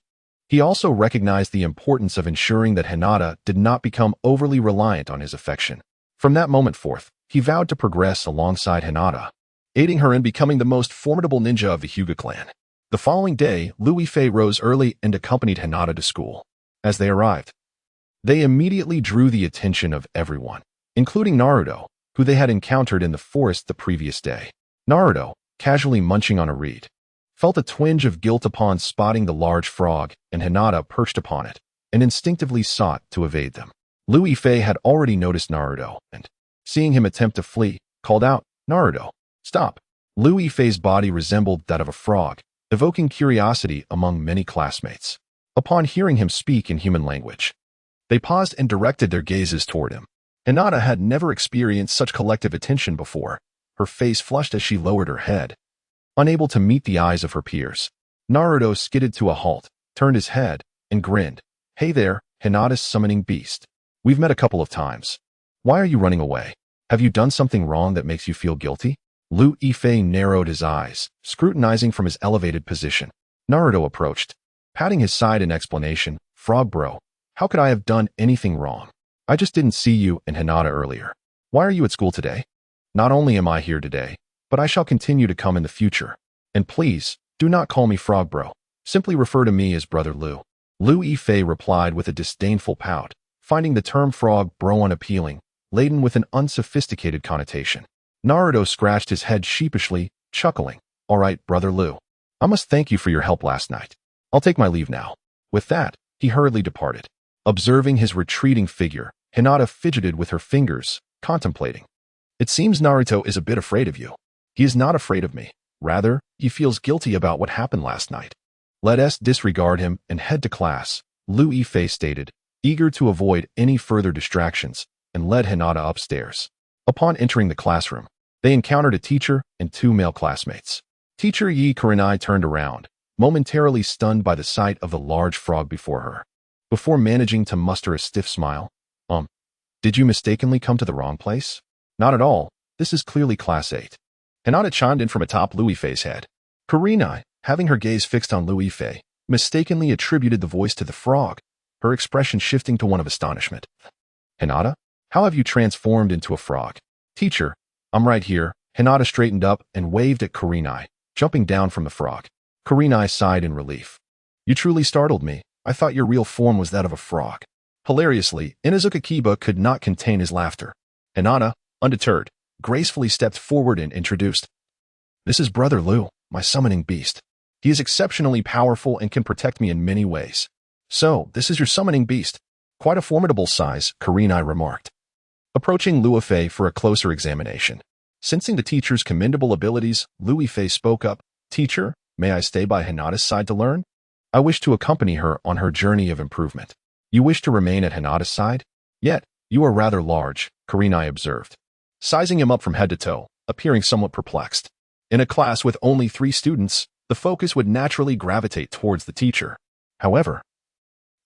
Speaker 1: he also recognized the importance of ensuring that Hinata did not become overly reliant on his affection. From that moment forth, he vowed to progress alongside Hinata, aiding her in becoming the most formidable ninja of the Hyuga clan. The following day, Lu Yifei rose early and accompanied Hinata to school. As they arrived, they immediately drew the attention of everyone, including Naruto, who they had encountered in the forest the previous day. Naruto, casually munching on a reed, felt a twinge of guilt upon spotting the large frog and Hinata perched upon it, and instinctively sought to evade them. Lu Yifei had already noticed Naruto, and, seeing him attempt to flee, called out, Naruto, stop. Lu Yifei's body resembled that of a frog, evoking curiosity among many classmates. Upon hearing him speak in human language, they paused and directed their gazes toward him. Hinata had never experienced such collective attention before, her face flushed as she lowered her head, unable to meet the eyes of her peers. Naruto skidded to a halt, turned his head, and grinned. Hey there, Hinata's summoning beast. We've met a couple of times. Why are you running away? Have you done something wrong that makes you feel guilty? Lu Yifei narrowed his eyes, scrutinizing from his elevated position. Naruto approached, patting his side in explanation. Frog bro, how could I have done anything wrong? I just didn't see you and Hinata earlier. Why are you at school today? Not only am I here today, but I shall continue to come in the future. And please, do not call me Frog bro. Simply refer to me as Brother Lu. Lu Yifei replied with a disdainful pout, finding the term frog bro unappealing, laden with an unsophisticated connotation. Naruto scratched his head sheepishly, chuckling. All right, Brother Lu. I must thank you for your help last night. I'll take my leave now. With that, he hurriedly departed. Observing his retreating figure, Hinata fidgeted with her fingers, contemplating. It seems Naruto is a bit afraid of you. He is not afraid of me. Rather, he feels guilty about what happened last night. Let us disregard him and head to class, Lu Yifei stated, eager to avoid any further distractions, and led Hinata upstairs. Upon entering the classroom, they encountered a teacher and two male classmates. Teacher Yi Kurenai turned around, momentarily stunned by the sight of the large frog before her. Before managing to muster a stiff smile, did you mistakenly come to the wrong place? Not at all, this is clearly class 8. Hinata chimed in from atop Lu Yifei's head. Kurenai, having her gaze fixed on Lu Yifei, mistakenly attributed the voice to the frog, her expression shifting to one of astonishment. Hinata, how have you transformed into a frog? Teacher, I'm right here. Hinata straightened up and waved at Kurenai, jumping down from the frog. Kurenai sighed in relief. You truly startled me. I thought your real form was that of a frog. Hilariously, Inuzuka Kiba could not contain his laughter. Hinata, undeterred, gracefully stepped forward and introduced. This is Brother Lu, my summoning beast. He is exceptionally powerful and can protect me in many ways. So, this is your summoning beast. Quite a formidable size, Kurenai remarked. Approaching Lu Yifei for a closer examination. Sensing the teacher's commendable abilities, Lu Yifei spoke up. Teacher, may I stay by Hinata's side to learn? I wish to accompany her on her journey of improvement. You wish to remain at Hinata's side? Yet, you are rather large, Kurenai observed, sizing him up from head to toe, appearing somewhat perplexed. In a class with only 3 students, the focus would naturally gravitate towards the teacher. However,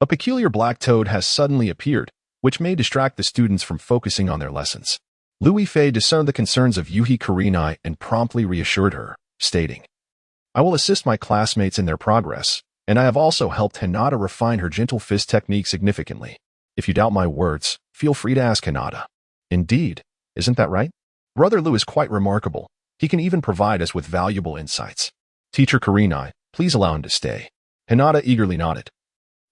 Speaker 1: a peculiar black toad has suddenly appeared, which may distract the students from focusing on their lessons. Lu Yifei discerned the concerns of Yuhi Kurenai and promptly reassured her, stating, I will assist my classmates in their progress, and I have also helped Hinata refine her gentle fist technique significantly. If you doubt my words, feel free to ask Hinata. Indeed, isn't that right? Brother Lu is quite remarkable. He can even provide us with valuable insights. Teacher Kurenai, please allow him to stay. Hinata eagerly nodded.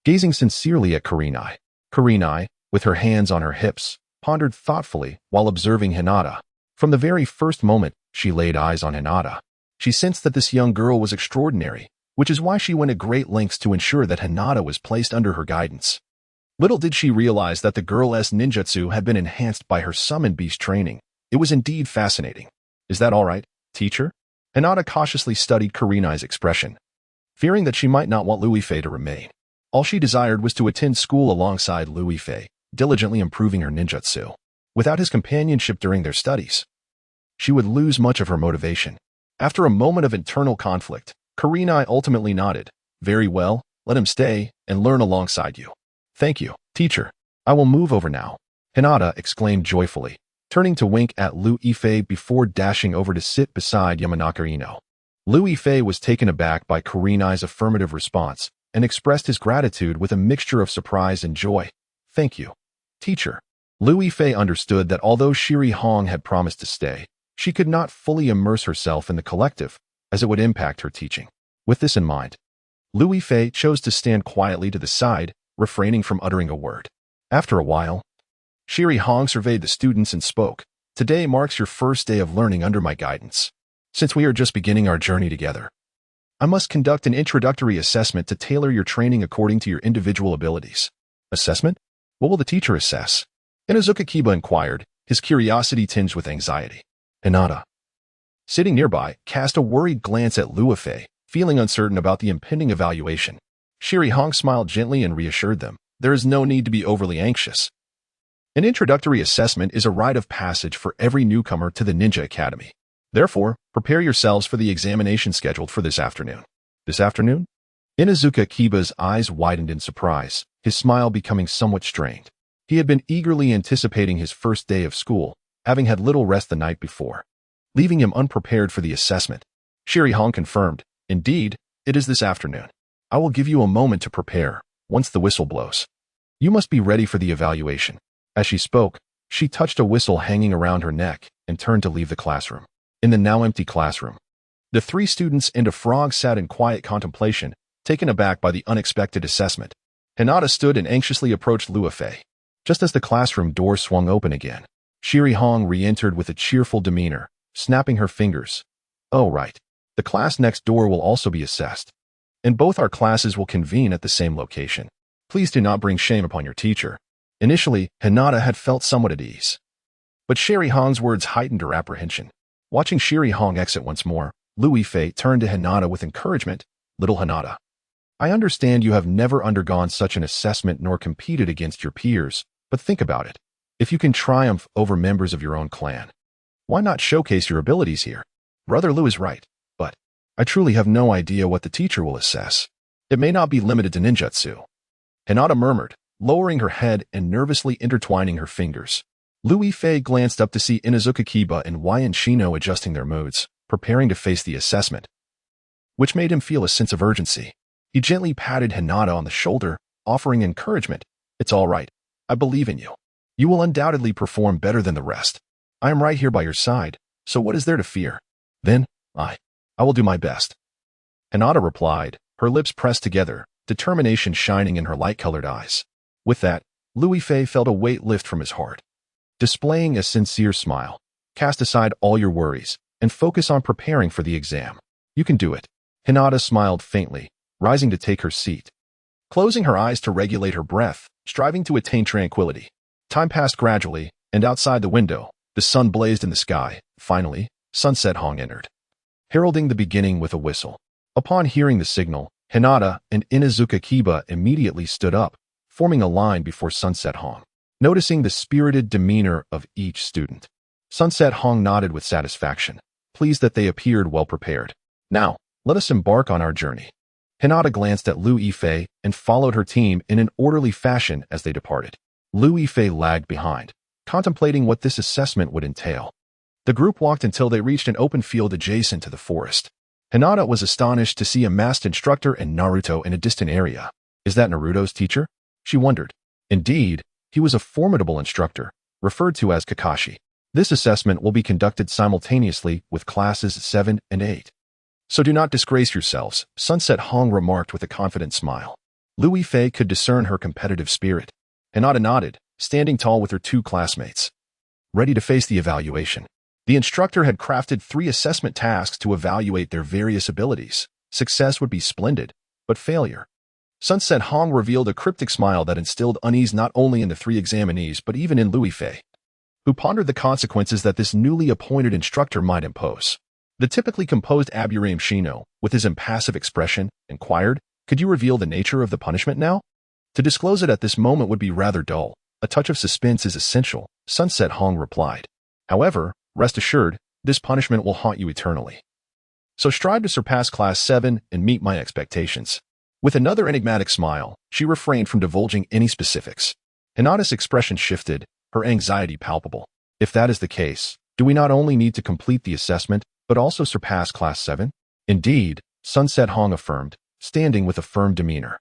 Speaker 1: Gazing sincerely at Kurenai, Kurenai, with her hands on her hips, pondered thoughtfully while observing Hinata. From the very first moment she laid eyes on Hinata, she sensed that this young girl was extraordinary, which is why she went at great lengths to ensure that Hinata was placed under her guidance. Little did she realize that the girl's ninjutsu had been enhanced by her summon beast training. It was indeed fascinating. Is that all right, teacher? Hinata cautiously studied Kurenai's expression, fearing that she might not want Lu Yifei to remain. All she desired was to attend school alongside Lu Yifei, diligently improving her ninjutsu. Without his companionship during their studies, she would lose much of her motivation. After a moment of internal conflict, Kurenai ultimately nodded. Very well, let him stay and learn alongside you. Thank you, teacher. I will move over now, Hinata exclaimed joyfully, turning to wink at Lu Yifei before dashing over to sit beside Yamanaka Ino. Lu Yifei was taken aback by Kurenai's affirmative response and expressed his gratitude with a mixture of surprise and joy. Thank you, teacher. Lu Yifei understood that although Shiri Hong had promised to stay, she could not fully immerse herself in the collective, as it would impact her teaching. With this in mind, Lu Yifei chose to stand quietly to the side, refraining from uttering a word. After a while, Shiri Hong surveyed the students and spoke. Today marks your first day of learning under my guidance. Since we are just beginning our journey together, I must conduct an introductory assessment to tailor your training according to your individual abilities. Assessment? What will the teacher assess? Inuzuka Kiba inquired, his curiosity tinged with anxiety. Hinata, sitting nearby, cast a worried glance at Lu Yifei, feeling uncertain about the impending evaluation. Shiri Hong smiled gently and reassured them. There is no need to be overly anxious. An introductory assessment is a rite of passage for every newcomer to the Ninja Academy. Therefore, prepare yourselves for the examination scheduled for this afternoon. This afternoon? Inuzuka Kiba's eyes widened in surprise, his smile becoming somewhat strained. He had been eagerly anticipating his first day of school, having had little rest the night before, leaving him unprepared for the assessment. Hong confirmed, "Indeed, it is this afternoon. I will give you a moment to prepare, once the whistle blows. You must be ready for the evaluation." As she spoke, she touched a whistle hanging around her neck and turned to leave the classroom. In the now empty classroom, the 3 students and a frog sat in quiet contemplation, taken aback by the unexpected assessment. Hinata stood and anxiously approached Luo Fei. Just as the classroom door swung open again, Hong re-entered with a cheerful demeanor, snapping her fingers. "Oh right. The class next door will also be assessed. And both our classes will convene at the same location. Please do not bring shame upon your teacher." Initially, Hinata had felt somewhat at ease. But Hong's words heightened her apprehension. Watching Hong exit once more, Luo Fei turned to Hinata with encouragement. "Little Hinata, I understand you have never undergone such an assessment nor competed against your peers, but think about it. If you can triumph over members of your own clan, why not showcase your abilities here? Brother Lu is right, but I truly have no idea what the teacher will assess. It may not be limited to ninjutsu." Hinata murmured, lowering her head and nervously intertwining her fingers. Luo Fei glanced up to see Inuzuka Kiba and Wyan Shino adjusting their moods, preparing to face the assessment, which made him feel a sense of urgency. He gently patted Hinata on the shoulder, offering encouragement. "It's all right. I believe in you. You will undoubtedly perform better than the rest. I am right here by your side, so what is there to fear? Then, I will do my best." Hinata replied, her lips pressed together, determination shining in her light-colored eyes. With that, Luo Fei felt a weight lift from his heart. Displaying a sincere smile, "Cast aside all your worries and focus on preparing for the exam. You can do it." Hinata smiled faintly, rising to take her seat, closing her eyes to regulate her breath, striving to attain tranquility. Time passed gradually, and outside the window, the sun blazed in the sky. Finally, Sunset Hong entered, heralding the beginning with a whistle. Upon hearing the signal, Hinata and Inuzuka Kiba immediately stood up, forming a line before Sunset Hong. Noticing the spirited demeanor of each student, Sunset Hong nodded with satisfaction, pleased that they appeared well prepared. "Now, let us embark on our journey." Hinata glanced at Luo Fei and followed her team in an orderly fashion as they departed. Luo Fei lagged behind, contemplating what this assessment would entail. The group walked until they reached an open field adjacent to the forest. Hinata was astonished to see a masked instructor and Naruto in a distant area. Is that Naruto's teacher? She wondered. Indeed, he was a formidable instructor, referred to as Kakashi. This assessment will be conducted simultaneously with classes 7 and 8. So do not disgrace yourselves, Sunset Hong remarked with a confident smile. Luo Fei could discern her competitive spirit. Hinata nodded, standing tall with her 2 classmates, ready to face the evaluation. The instructor had crafted 3 assessment tasks to evaluate their various abilities. Success would be splendid, but failure. Sunset Hong revealed a cryptic smile that instilled unease not only in the 3 examinees but even in Luo Fei, who pondered the consequences that this newly appointed instructor might impose. The typically composed Aburame Shino, with his impassive expression, inquired, "Could you reveal the nature of the punishment now?" To disclose it at this moment would be rather dull. A touch of suspense is essential, Sunset Hong replied. However, rest assured, this punishment will haunt you eternally. So strive to surpass Class 7 and meet my expectations. With another enigmatic smile, she refrained from divulging any specifics. Hinata's expression shifted, her anxiety palpable. If that is the case, do we not only need to complete the assessment, but also surpass Class 7? Indeed, Sunset Hong affirmed, standing with a firm demeanor.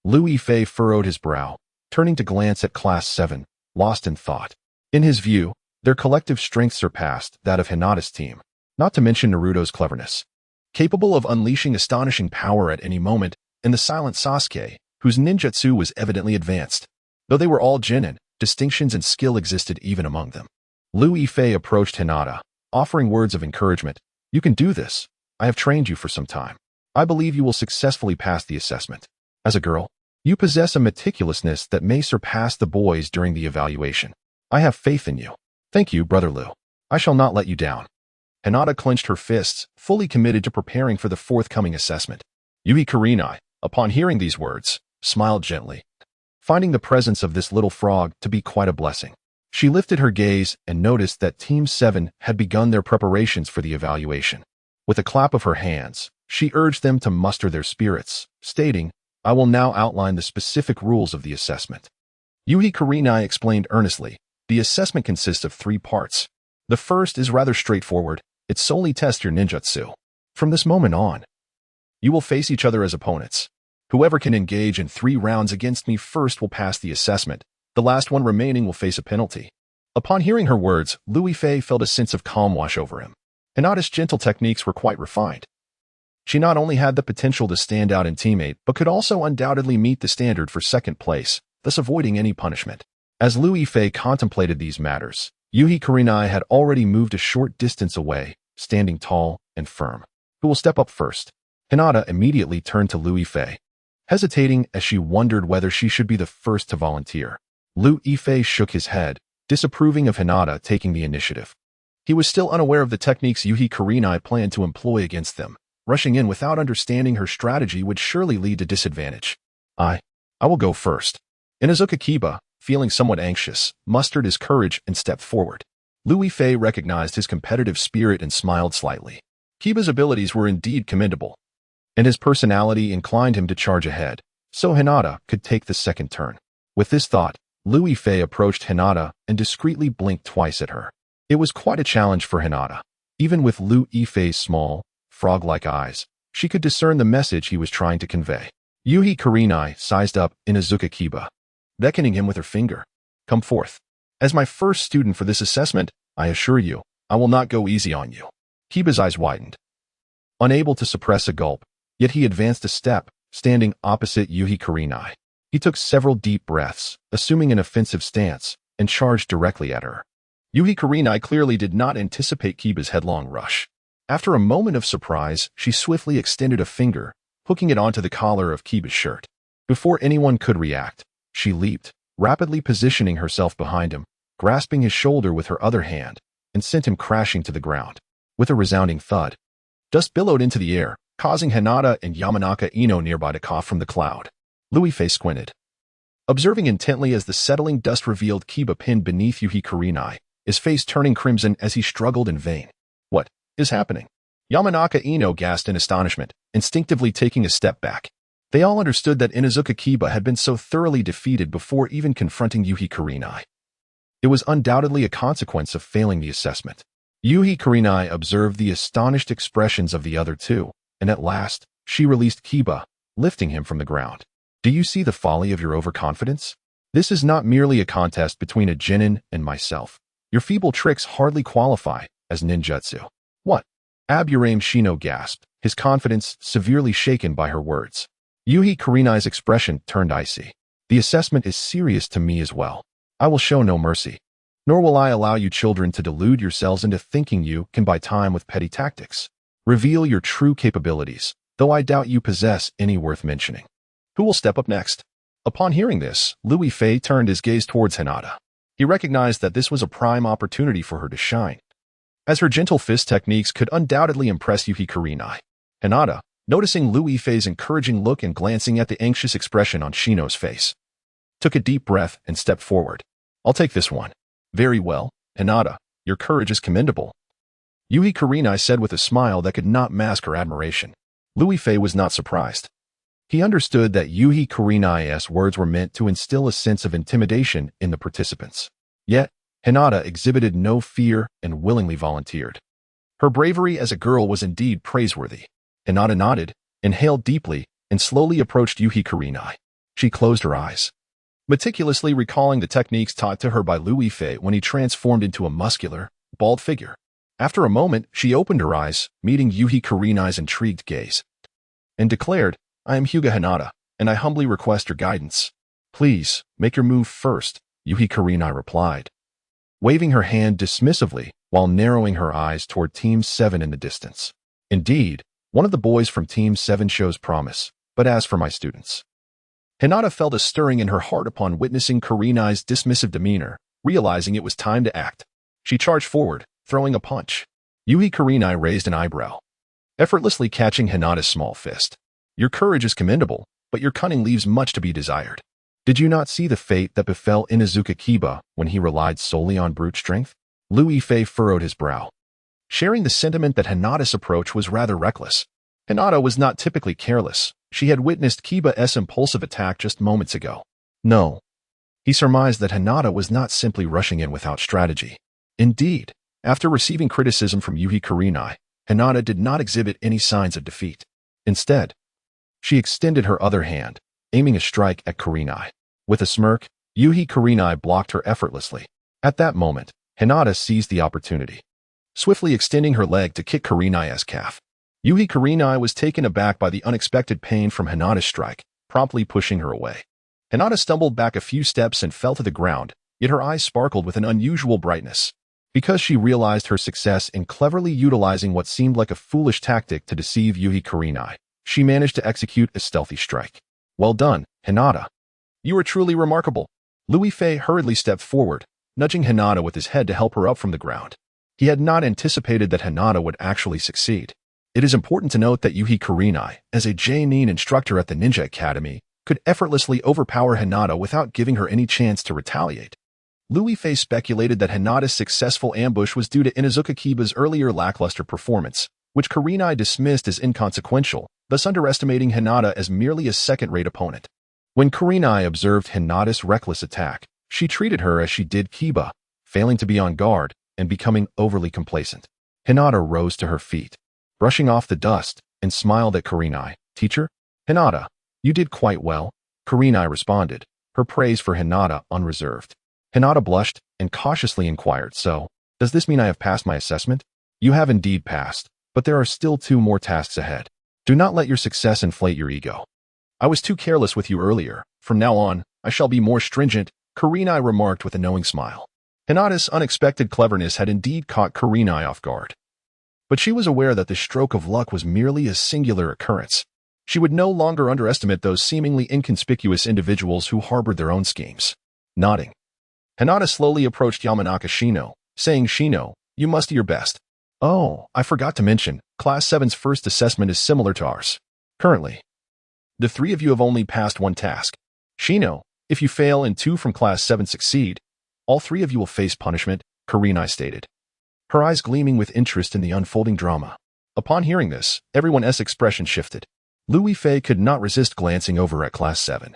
Speaker 1: Luo Fei furrowed his brow, turning to glance at Class 7, lost in thought. In his view, their collective strength surpassed that of Hinata's team, not to mention Naruto's cleverness. Capable of unleashing astonishing power at any moment, and the silent Sasuke, whose ninjutsu was evidently advanced. Though they were all genin, distinctions and skill existed even among them. Luo Fei approached Hinata, offering words of encouragement. "You can do this. I have trained you for some time. I believe you will successfully pass the assessment. As a girl, you possess a meticulousness that may surpass the boys during the evaluation. I have faith in you." "Thank you, Brother Lu. I shall not let you down." Hinata clenched her fists, fully committed to preparing for the forthcoming assessment. Yui Kurenai, upon hearing these words, smiled gently, finding the presence of this little frog to be quite a blessing. She lifted her gaze and noticed that Team 7 had begun their preparations for the evaluation. With a clap of her hands, she urged them to muster their spirits, stating, "I will now outline the specific rules of the assessment. Yuhi Kurenai explained earnestly. The assessment consists of 3 parts. The first is rather straightforward. It solely tests your ninjutsu. From this moment on, you will face each other as opponents. Whoever can engage in 3 rounds against me first will pass the assessment. The last one remaining will face a penalty. Upon hearing her words, Lu Yifei felt a sense of calm wash over him. Hinata's gentle techniques were quite refined. She not only had the potential to stand out in teammate, but could also undoubtedly meet the standard for second place, thus avoiding any punishment. As Lu Yifei contemplated these matters, Yuhi Kurenai had already moved a short distance away, standing tall and firm. Who will step up first? Hinata immediately turned to Lu Yifei, hesitating as she wondered whether she should be the first to volunteer. Lu Yifei shook his head, disapproving of Hinata taking the initiative. He was still unaware of the techniques Yuhi Kurenai planned to employ against them. Rushing in without understanding her strategy would surely lead to disadvantage. I will go first. Inazuka Kiba, feeling somewhat anxious, mustered his courage and stepped forward. Lu Yifei recognized his competitive spirit and smiled slightly. Kiba's abilities were indeed commendable, and his personality inclined him to charge ahead, so Hinata could take the second turn. With this thought, Lu Yifei approached Hinata and discreetly blinked twice at her. It was quite a challenge for Hinata. Even with Lu Yifei's small, frog-like eyes, she could discern the message he was trying to convey. Yuhi Kurenai sized up Inazuka Kiba, beckoning him with her finger. Come forth. As my first student for this assessment, I assure you, I will not go easy on you. Kiba's eyes widened. Unable to suppress a gulp, yet he advanced a step, standing opposite Yuhi Kurenai. He took several deep breaths, assuming an offensive stance, and charged directly at her. Yuhi Kurenai clearly did not anticipate Kiba's headlong rush. After a moment of surprise, she swiftly extended a finger, hooking it onto the collar of Kiba's shirt. Before anyone could react, she leaped, rapidly positioning herself behind him, grasping his shoulder with her other hand, and sent him crashing to the ground. With a resounding thud, dust billowed into the air, causing Hinata and Yamanaka Ino nearby to cough from the cloud. Lu Yifei squinted, observing intently as the settling dust revealed Kiba pinned beneath Yuhi Kurenai, his face turning crimson as he struggled in vain. What is happening? Yamanaka Ino gasped in astonishment, instinctively taking a step back. They all understood that Inazuka Kiba had been so thoroughly defeated before even confronting Yuhi Kurenai. It was undoubtedly a consequence of failing the assessment. Yuhi Kurenai observed the astonished expressions of the other two, and at last, she released Kiba, lifting him from the ground. Do you see the folly of your overconfidence? This is not merely a contest between a genin and myself. Your feeble tricks hardly qualify as ninjutsu. What? Aburame Shino gasped, his confidence severely shaken by her words. Yuhi Kurenai's expression turned icy. The assessment is serious to me as well. I will show no mercy. Nor will I allow you children to delude yourselves into thinking you can buy time with petty tactics. Reveal your true capabilities, though I doubt you possess any worth mentioning. Who will step up next? Upon hearing this, Lu Yifei turned his gaze towards Hinata. He recognized that this was a prime opportunity for her to shine, as her gentle fist techniques could undoubtedly impress Yuhi Kurenai. Hinata, noticing Lu Yifei's encouraging look and glancing at the anxious expression on Shino's face, took a deep breath and stepped forward. I'll take this one. Very well, Hinata, your courage is commendable. Yuhi Kurenai said with a smile that could not mask her admiration. Lu Yifei was not surprised. He understood that Yuhi Kurenai's words were meant to instill a sense of intimidation in the participants. Yet, Hinata exhibited no fear and willingly volunteered. Her bravery as a girl was indeed praiseworthy. Hinata nodded, inhaled deeply, and slowly approached Yuhi Kurenai. She closed her eyes, meticulously recalling the techniques taught to her by Lu Yifei when he transformed into a muscular, bald figure. After a moment, she opened her eyes, meeting Yuhi Kurenai's intrigued gaze, and declared, I am Hyuga Hinata, and I humbly request your guidance. Please, make your move first, Yuhi Kurenai replied, waving her hand dismissively while narrowing her eyes toward Team 7 in the distance. Indeed, one of the boys from Team 7 shows promise, but as for my students. Hinata felt a stirring in her heart upon witnessing Kurenai's dismissive demeanor, realizing it was time to act. She charged forward, throwing a punch. Yuhi Kurenai raised an eyebrow, effortlessly catching Hinata's small fist. Your courage is commendable, but your cunning leaves much to be desired. Did you not see the fate that befell Inazuka Kiba when he relied solely on brute strength? Lu Yifei furrowed his brow, sharing the sentiment that Hinata's approach was rather reckless. Hinata was not typically careless. She had witnessed Kiba's impulsive attack just moments ago. No. He surmised that Hinata was not simply rushing in without strategy. Indeed, after receiving criticism from Yuhi Kurenai, Hinata did not exhibit any signs of defeat. Instead, she extended her other hand, aiming a strike at Kurenai. With a smirk, Yuhi Kurenai blocked her effortlessly. At that moment, Hinata seized the opportunity, swiftly extending her leg to kick Kurenai's calf. Yuhi Kurenai was taken aback by the unexpected pain from Hinata's strike, promptly pushing her away. Hinata stumbled back a few steps and fell to the ground, yet her eyes sparkled with an unusual brightness. Because she realized her success in cleverly utilizing what seemed like a foolish tactic to deceive Yuhi Kurenai, she managed to execute a stealthy strike. Well done, Hinata. You are truly remarkable. Louis Fei hurriedly stepped forward, nudging Hinata with his head to help her up from the ground. He had not anticipated that Hinata would actually succeed. It is important to note that Yuhi Kurenai, as a J-nin instructor at the Ninja Academy, could effortlessly overpower Hinata without giving her any chance to retaliate. Louis Fei speculated that Hinata's successful ambush was due to Inuzuka Kiba's earlier lackluster performance, which Kurenai dismissed as inconsequential, thus underestimating Hinata as merely a second-rate opponent. When Kurenai observed Hinata's reckless attack, she treated her as she did Kiba, failing to be on guard and becoming overly complacent. Hinata rose to her feet, brushing off the dust, and smiled at Kurenai. Teacher? Hinata, you did quite well, Kurenai responded, her praise for Hinata unreserved. Hinata blushed and cautiously inquired, so, does this mean I have passed my assessment? You have indeed passed, but there are still 2 more tasks ahead. Do not let your success inflate your ego. I was too careless with you earlier. From now on, I shall be more stringent, Kurenai remarked with a knowing smile. Hinata's unexpected cleverness had indeed caught Kurenai off guard. But she was aware that the stroke of luck was merely a singular occurrence. She would no longer underestimate those seemingly inconspicuous individuals who harbored their own schemes. Nodding, Hinata slowly approached Yamanaka Shino, saying, Shino, you must do your best. Oh, I forgot to mention, Class 7's first assessment is similar to ours. Currently, the 3 of you have only passed 1 task. Shino, if you fail and 2 from Class 7 succeed, all 3 of you will face punishment, Kurenai stated, her eyes gleaming with interest in the unfolding drama. Upon hearing this, everyone's expression shifted. Louis Fei could not resist glancing over at Class 7,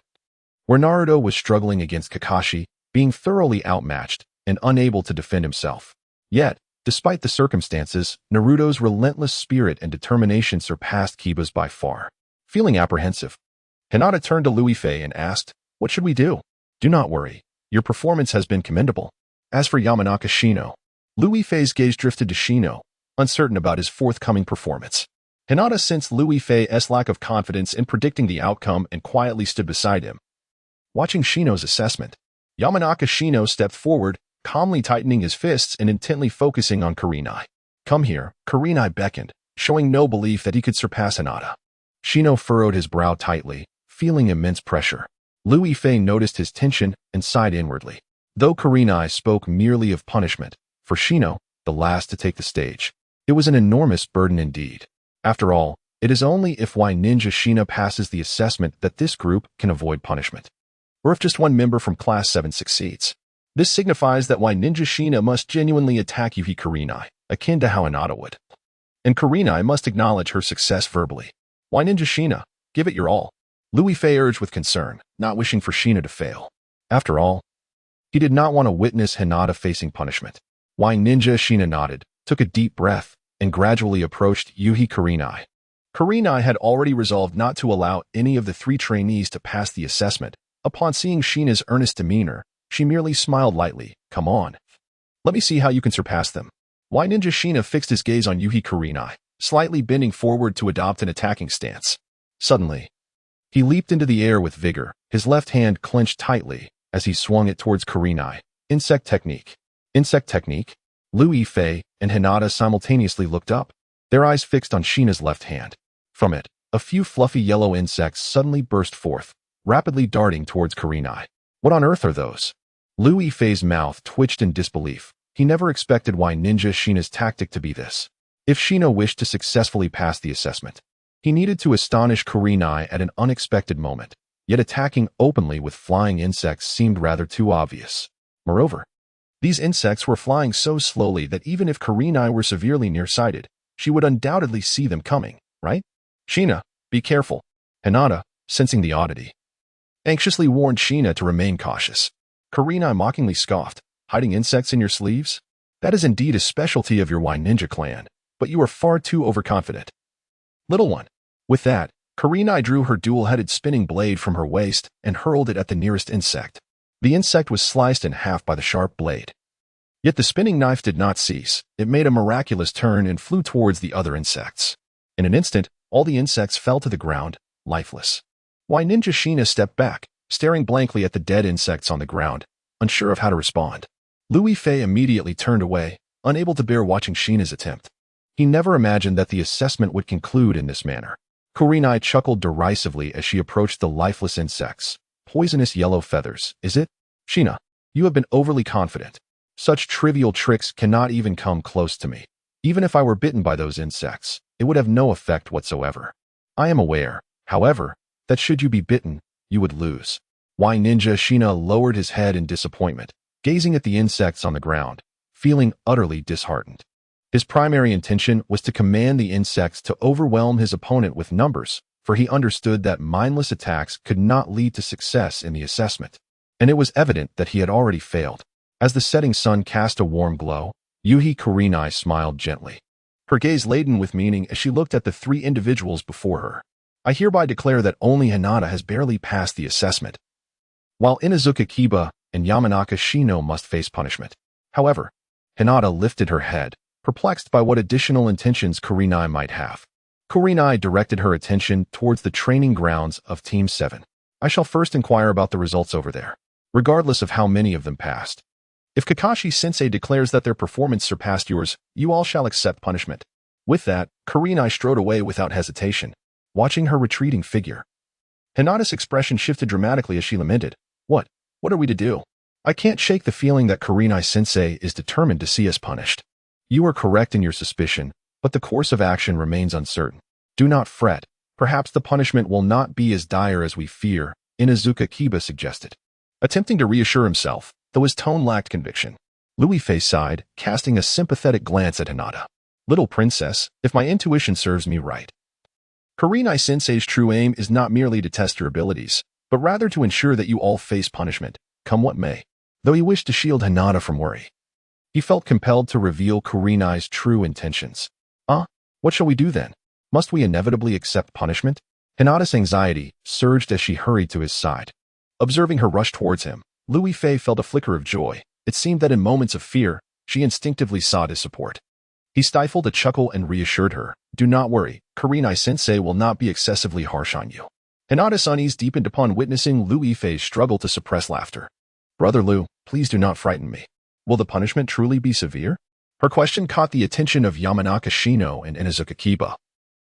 Speaker 1: where Naruto was struggling against Kakashi, being thoroughly outmatched and unable to defend himself. Yet, despite the circumstances, Naruto's relentless spirit and determination surpassed Kiba's by far. Feeling apprehensive, Hinata turned to Louis Fei and asked, what should we do? Do not worry. Your performance has been commendable. As for Yamanaka Shino, Louis Fei's gaze drifted to Shino, uncertain about his forthcoming performance. Hinata sensed Louis Fei's lack of confidence in predicting the outcome and quietly stood beside him. Watching Shino's assessment, Yamanaka Shino stepped forward, calmly tightening his fists and intently focusing on Kurenai. Come here, Kurenai beckoned, showing no belief that he could surpass Hinata. Shino furrowed his brow tightly, feeling immense pressure. Louis Fei noticed his tension and sighed inwardly. Though Kurenai spoke merely of punishment, for Shino, the last to take the stage, it was an enormous burden indeed. After all, it is only if Ninja Shina passes the assessment that this group can avoid punishment, or if just 1 member from Class 7 succeeds. This signifies that Ninja Shina must genuinely attack Yuhi Kurenai, akin to how Hinata would. And Kurenai must acknowledge her success verbally. Ninja Shina, give it your all, Louis Fei urged with concern, not wishing for Shina to fail. After all, he did not want to witness Hinata facing punishment. Ninja Shina nodded, took a deep breath, and gradually approached Yuhi Kurenai. Kurenai had already resolved not to allow any of the 3 trainees to pass the assessment. Upon seeing Shina's earnest demeanor, she merely smiled lightly. Come on. Let me see how you can surpass them. Ninja Shina fixed his gaze on Yuhi Kurenai, slightly bending forward to adopt an attacking stance. Suddenly, he leaped into the air with vigor, his left hand clenched tightly as he swung it towards Kurenai. Insect technique. Insect technique? Louis Fei and Hinata simultaneously looked up, their eyes fixed on Shina's left hand. From it, a few fluffy yellow insects suddenly burst forth, rapidly darting towards Kurenai. What on earth are those? Louis Fei's mouth twitched in disbelief. He never expected Ninja Shina's tactic to be this. If Shina wished to successfully pass the assessment, he needed to astonish Kurenai at an unexpected moment, yet attacking openly with flying insects seemed rather too obvious. Moreover, these insects were flying so slowly that even if Kurenai were severely nearsighted, she would undoubtedly see them coming, right? Shina, be careful. Hinata, sensing the oddity, anxiously warned Shina to remain cautious. Kurenai mockingly scoffed. Hiding insects in your sleeves? That is indeed a specialty of your Y Ninja clan, but you are far too overconfident. Little one. With that, Kurenai drew her dual-headed spinning blade from her waist and hurled it at the nearest insect. The insect was sliced in half by the sharp blade. Yet the spinning knife did not cease. It made a miraculous turn and flew towards the other insects. In an instant, all the insects fell to the ground, lifeless. Y Ninja Sheena stepped back, staring blankly at the dead insects on the ground, unsure of how to respond. Louis Fei immediately turned away, unable to bear watching Sheena's attempt. He never imagined that the assessment would conclude in this manner. Kurenai chuckled derisively as she approached the lifeless insects. Poisonous yellow feathers, is it? Sheena, you have been overly confident. Such trivial tricks cannot even come close to me. Even if I were bitten by those insects, it would have no effect whatsoever. I am aware, however, that should you be bitten, you would lose. Y Ninja Sheena lowered his head in disappointment, gazing at the insects on the ground, feeling utterly disheartened. His primary intention was to command the insects to overwhelm his opponent with numbers, for he understood that mindless attacks could not lead to success in the assessment. And it was evident that he had already failed. As the setting sun cast a warm glow, Yuhi Kurenai smiled gently, her gaze laden with meaning as she looked at the three individuals before her. I hereby declare that only Hinata has barely passed the assessment, while Inuzuka Kiba and Yamanaka Shino must face punishment. However, Hinata lifted her head, perplexed by what additional intentions Kurenai might have. Kurenai directed her attention towards the training grounds of Team 7. I shall first inquire about the results over there, regardless of how many of them passed. If Kakashi-sensei declares that their performance surpassed yours, you all shall accept punishment. With that, Kurenai strode away without hesitation, watching her retreating figure. Hinata's expression shifted dramatically as she lamented. What are we to do? I can't shake the feeling that Kurenai-sensei is determined to see us punished. You are correct in your suspicion, but the course of action remains uncertain. Do not fret. Perhaps the punishment will not be as dire as we fear, Inuzuka Kiba suggested. Attempting to reassure himself, though his tone lacked conviction, Louis Fei sighed, casting a sympathetic glance at Hinata. Little princess, if my intuition serves me right, Kurenai-sensei's true aim is not merely to test your abilities, but rather to ensure that you all face punishment, come what may. Though he wished to shield Hinata from worry, he felt compelled to reveal Kurenai's true intentions. What shall we do then? Must we inevitably accept punishment? Hinata's anxiety surged as she hurried to his side. Observing her rush towards him, Louis Fei felt a flicker of joy. It seemed that in moments of fear, she instinctively sought his support. He stifled a chuckle and reassured her. Do not worry, Kurenai-sensei will not be excessively harsh on you. Hinata's unease deepened upon witnessing Louis Fei's struggle to suppress laughter. Brother Liu, please do not frighten me. Will the punishment truly be severe? Her question caught the attention of Yamanaka Shino and Inuzuka Kiba,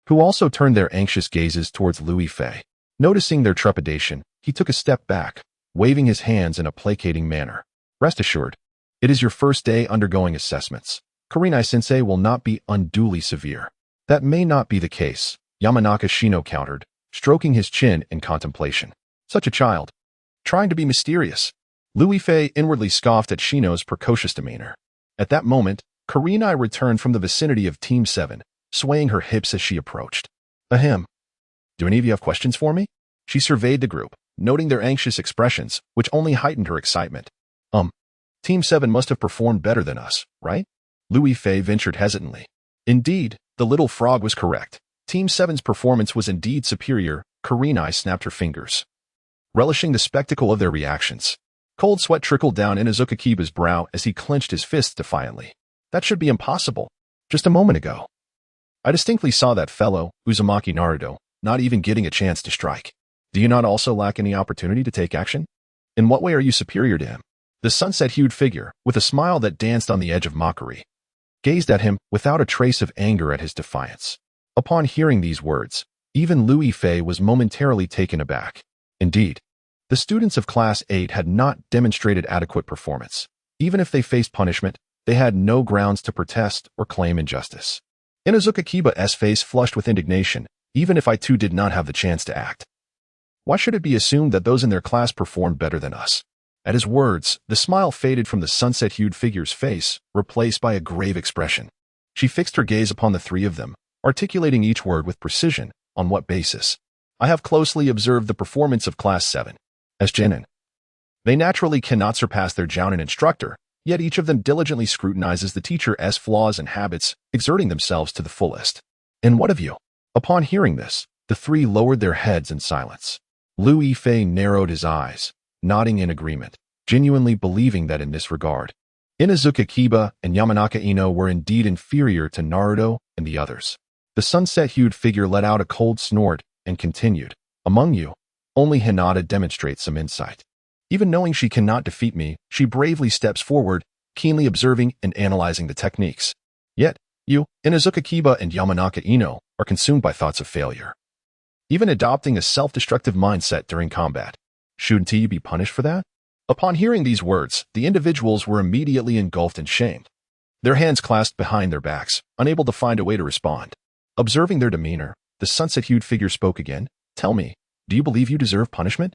Speaker 1: who also turned their anxious gazes towards Louis Fei. Noticing their trepidation, he took a step back, waving his hands in a placating manner. Rest assured, it is your first day undergoing assessments. Kurenai-sensei will not be unduly severe. That may not be the case, Yamanaka Shino countered, stroking his chin in contemplation. Such a child. Trying to be mysterious. Louis Fei inwardly scoffed at Shino's precocious demeanor. At that moment, Kurenai returned from the vicinity of Team 7, swaying her hips as she approached. Ahem. Do any of you have questions for me? She surveyed the group, noting their anxious expressions, which only heightened her excitement. Team 7 must have performed better than us, right? Louis Fei ventured hesitantly. Indeed, the little frog was correct. Team 7's performance was indeed superior. Kurenai snapped her fingers, relishing the spectacle of their reactions. Cold sweat trickled down Inuzuka Kiba's brow as he clenched his fists defiantly. That should be impossible. Just a moment ago, I distinctly saw that fellow, Uzumaki Naruto, not even getting a chance to strike. Do you not also lack any opportunity to take action? In what way are you superior to him? The sunset-hued figure, with a smile that danced on the edge of mockery, gazed at him without a trace of anger at his defiance. Upon hearing these words, even Louis Fei was momentarily taken aback. Indeed, the students of Class 8 had not demonstrated adequate performance. Even if they faced punishment, they had no grounds to protest or claim injustice. Inuzuka Kiba's face flushed with indignation, even if I too did not have the chance to act. Why should it be assumed that those in their class performed better than us? At his words, the smile faded from the sunset-hued figure's face, replaced by a grave expression. She fixed her gaze upon the three of them, articulating each word with precision. On what basis? I have closely observed the performance of Class 7. As Genin. They naturally cannot surpass their Jounin instructor, yet each of them diligently scrutinizes the teacher's flaws and habits, exerting themselves to the fullest. And what of you? Upon hearing this, the three lowered their heads in silence. Liu Yifei narrowed his eyes, nodding in agreement, genuinely believing that in this regard, Inuzuka Kiba and Yamanaka Ino were indeed inferior to Naruto and the others. The sunset-hued figure let out a cold snort and continued, "Among you, only Hinata demonstrates some insight. Even knowing she cannot defeat me, she bravely steps forward, keenly observing and analyzing the techniques. Yet, you, Inuzuka Kiba and Yamanaka Ino, are consumed by thoughts of failure. Even adopting a self-destructive mindset during combat. Shouldn't you be punished for that?" Upon hearing these words, the individuals were immediately engulfed in shame. Their hands clasped behind their backs, unable to find a way to respond. Observing their demeanor, the sunset-hued figure spoke again. "Tell me, do you believe you deserve punishment?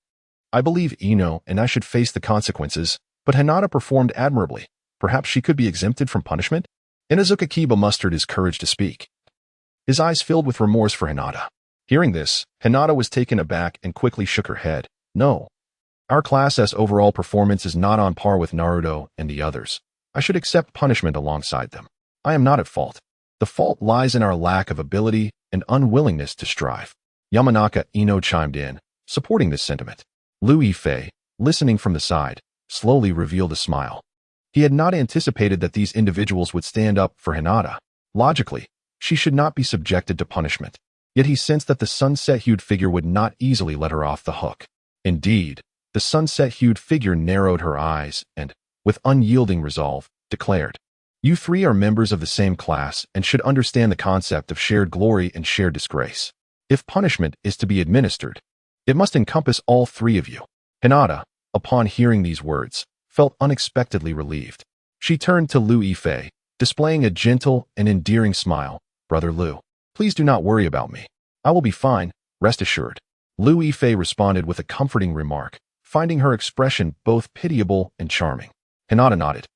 Speaker 1: I believe Ino and I should face the consequences, but Hinata performed admirably. Perhaps she could be exempted from punishment?" Inuzuka Kiba mustered his courage to speak. His eyes filled with remorse for Hinata. Hearing this, Hinata was taken aback and quickly shook her head. "No. Our class's overall performance is not on par with Naruto and the others. I should accept punishment alongside them. I am not at fault. The fault lies in our lack of ability and unwillingness to strive." Yamanaka Ino chimed in, supporting this sentiment. Liu Yifei, listening from the side, slowly revealed a smile. He had not anticipated that these individuals would stand up for Hinata. Logically, she should not be subjected to punishment. Yet he sensed that the sunset-hued figure would not easily let her off the hook. Indeed, the sunset-hued figure narrowed her eyes and, with unyielding resolve, declared, "You three are members of the same class and should understand the concept of shared glory and shared disgrace. If punishment is to be administered, it must encompass all three of you." Hinata, upon hearing these words, felt unexpectedly relieved. She turned to Liu Yifei, displaying a gentle and endearing smile. "Brother Liu, please do not worry about me. I will be fine, rest assured." Liu Yifei responded with a comforting remark, finding her expression both pitiable and charming. Hinata nodded,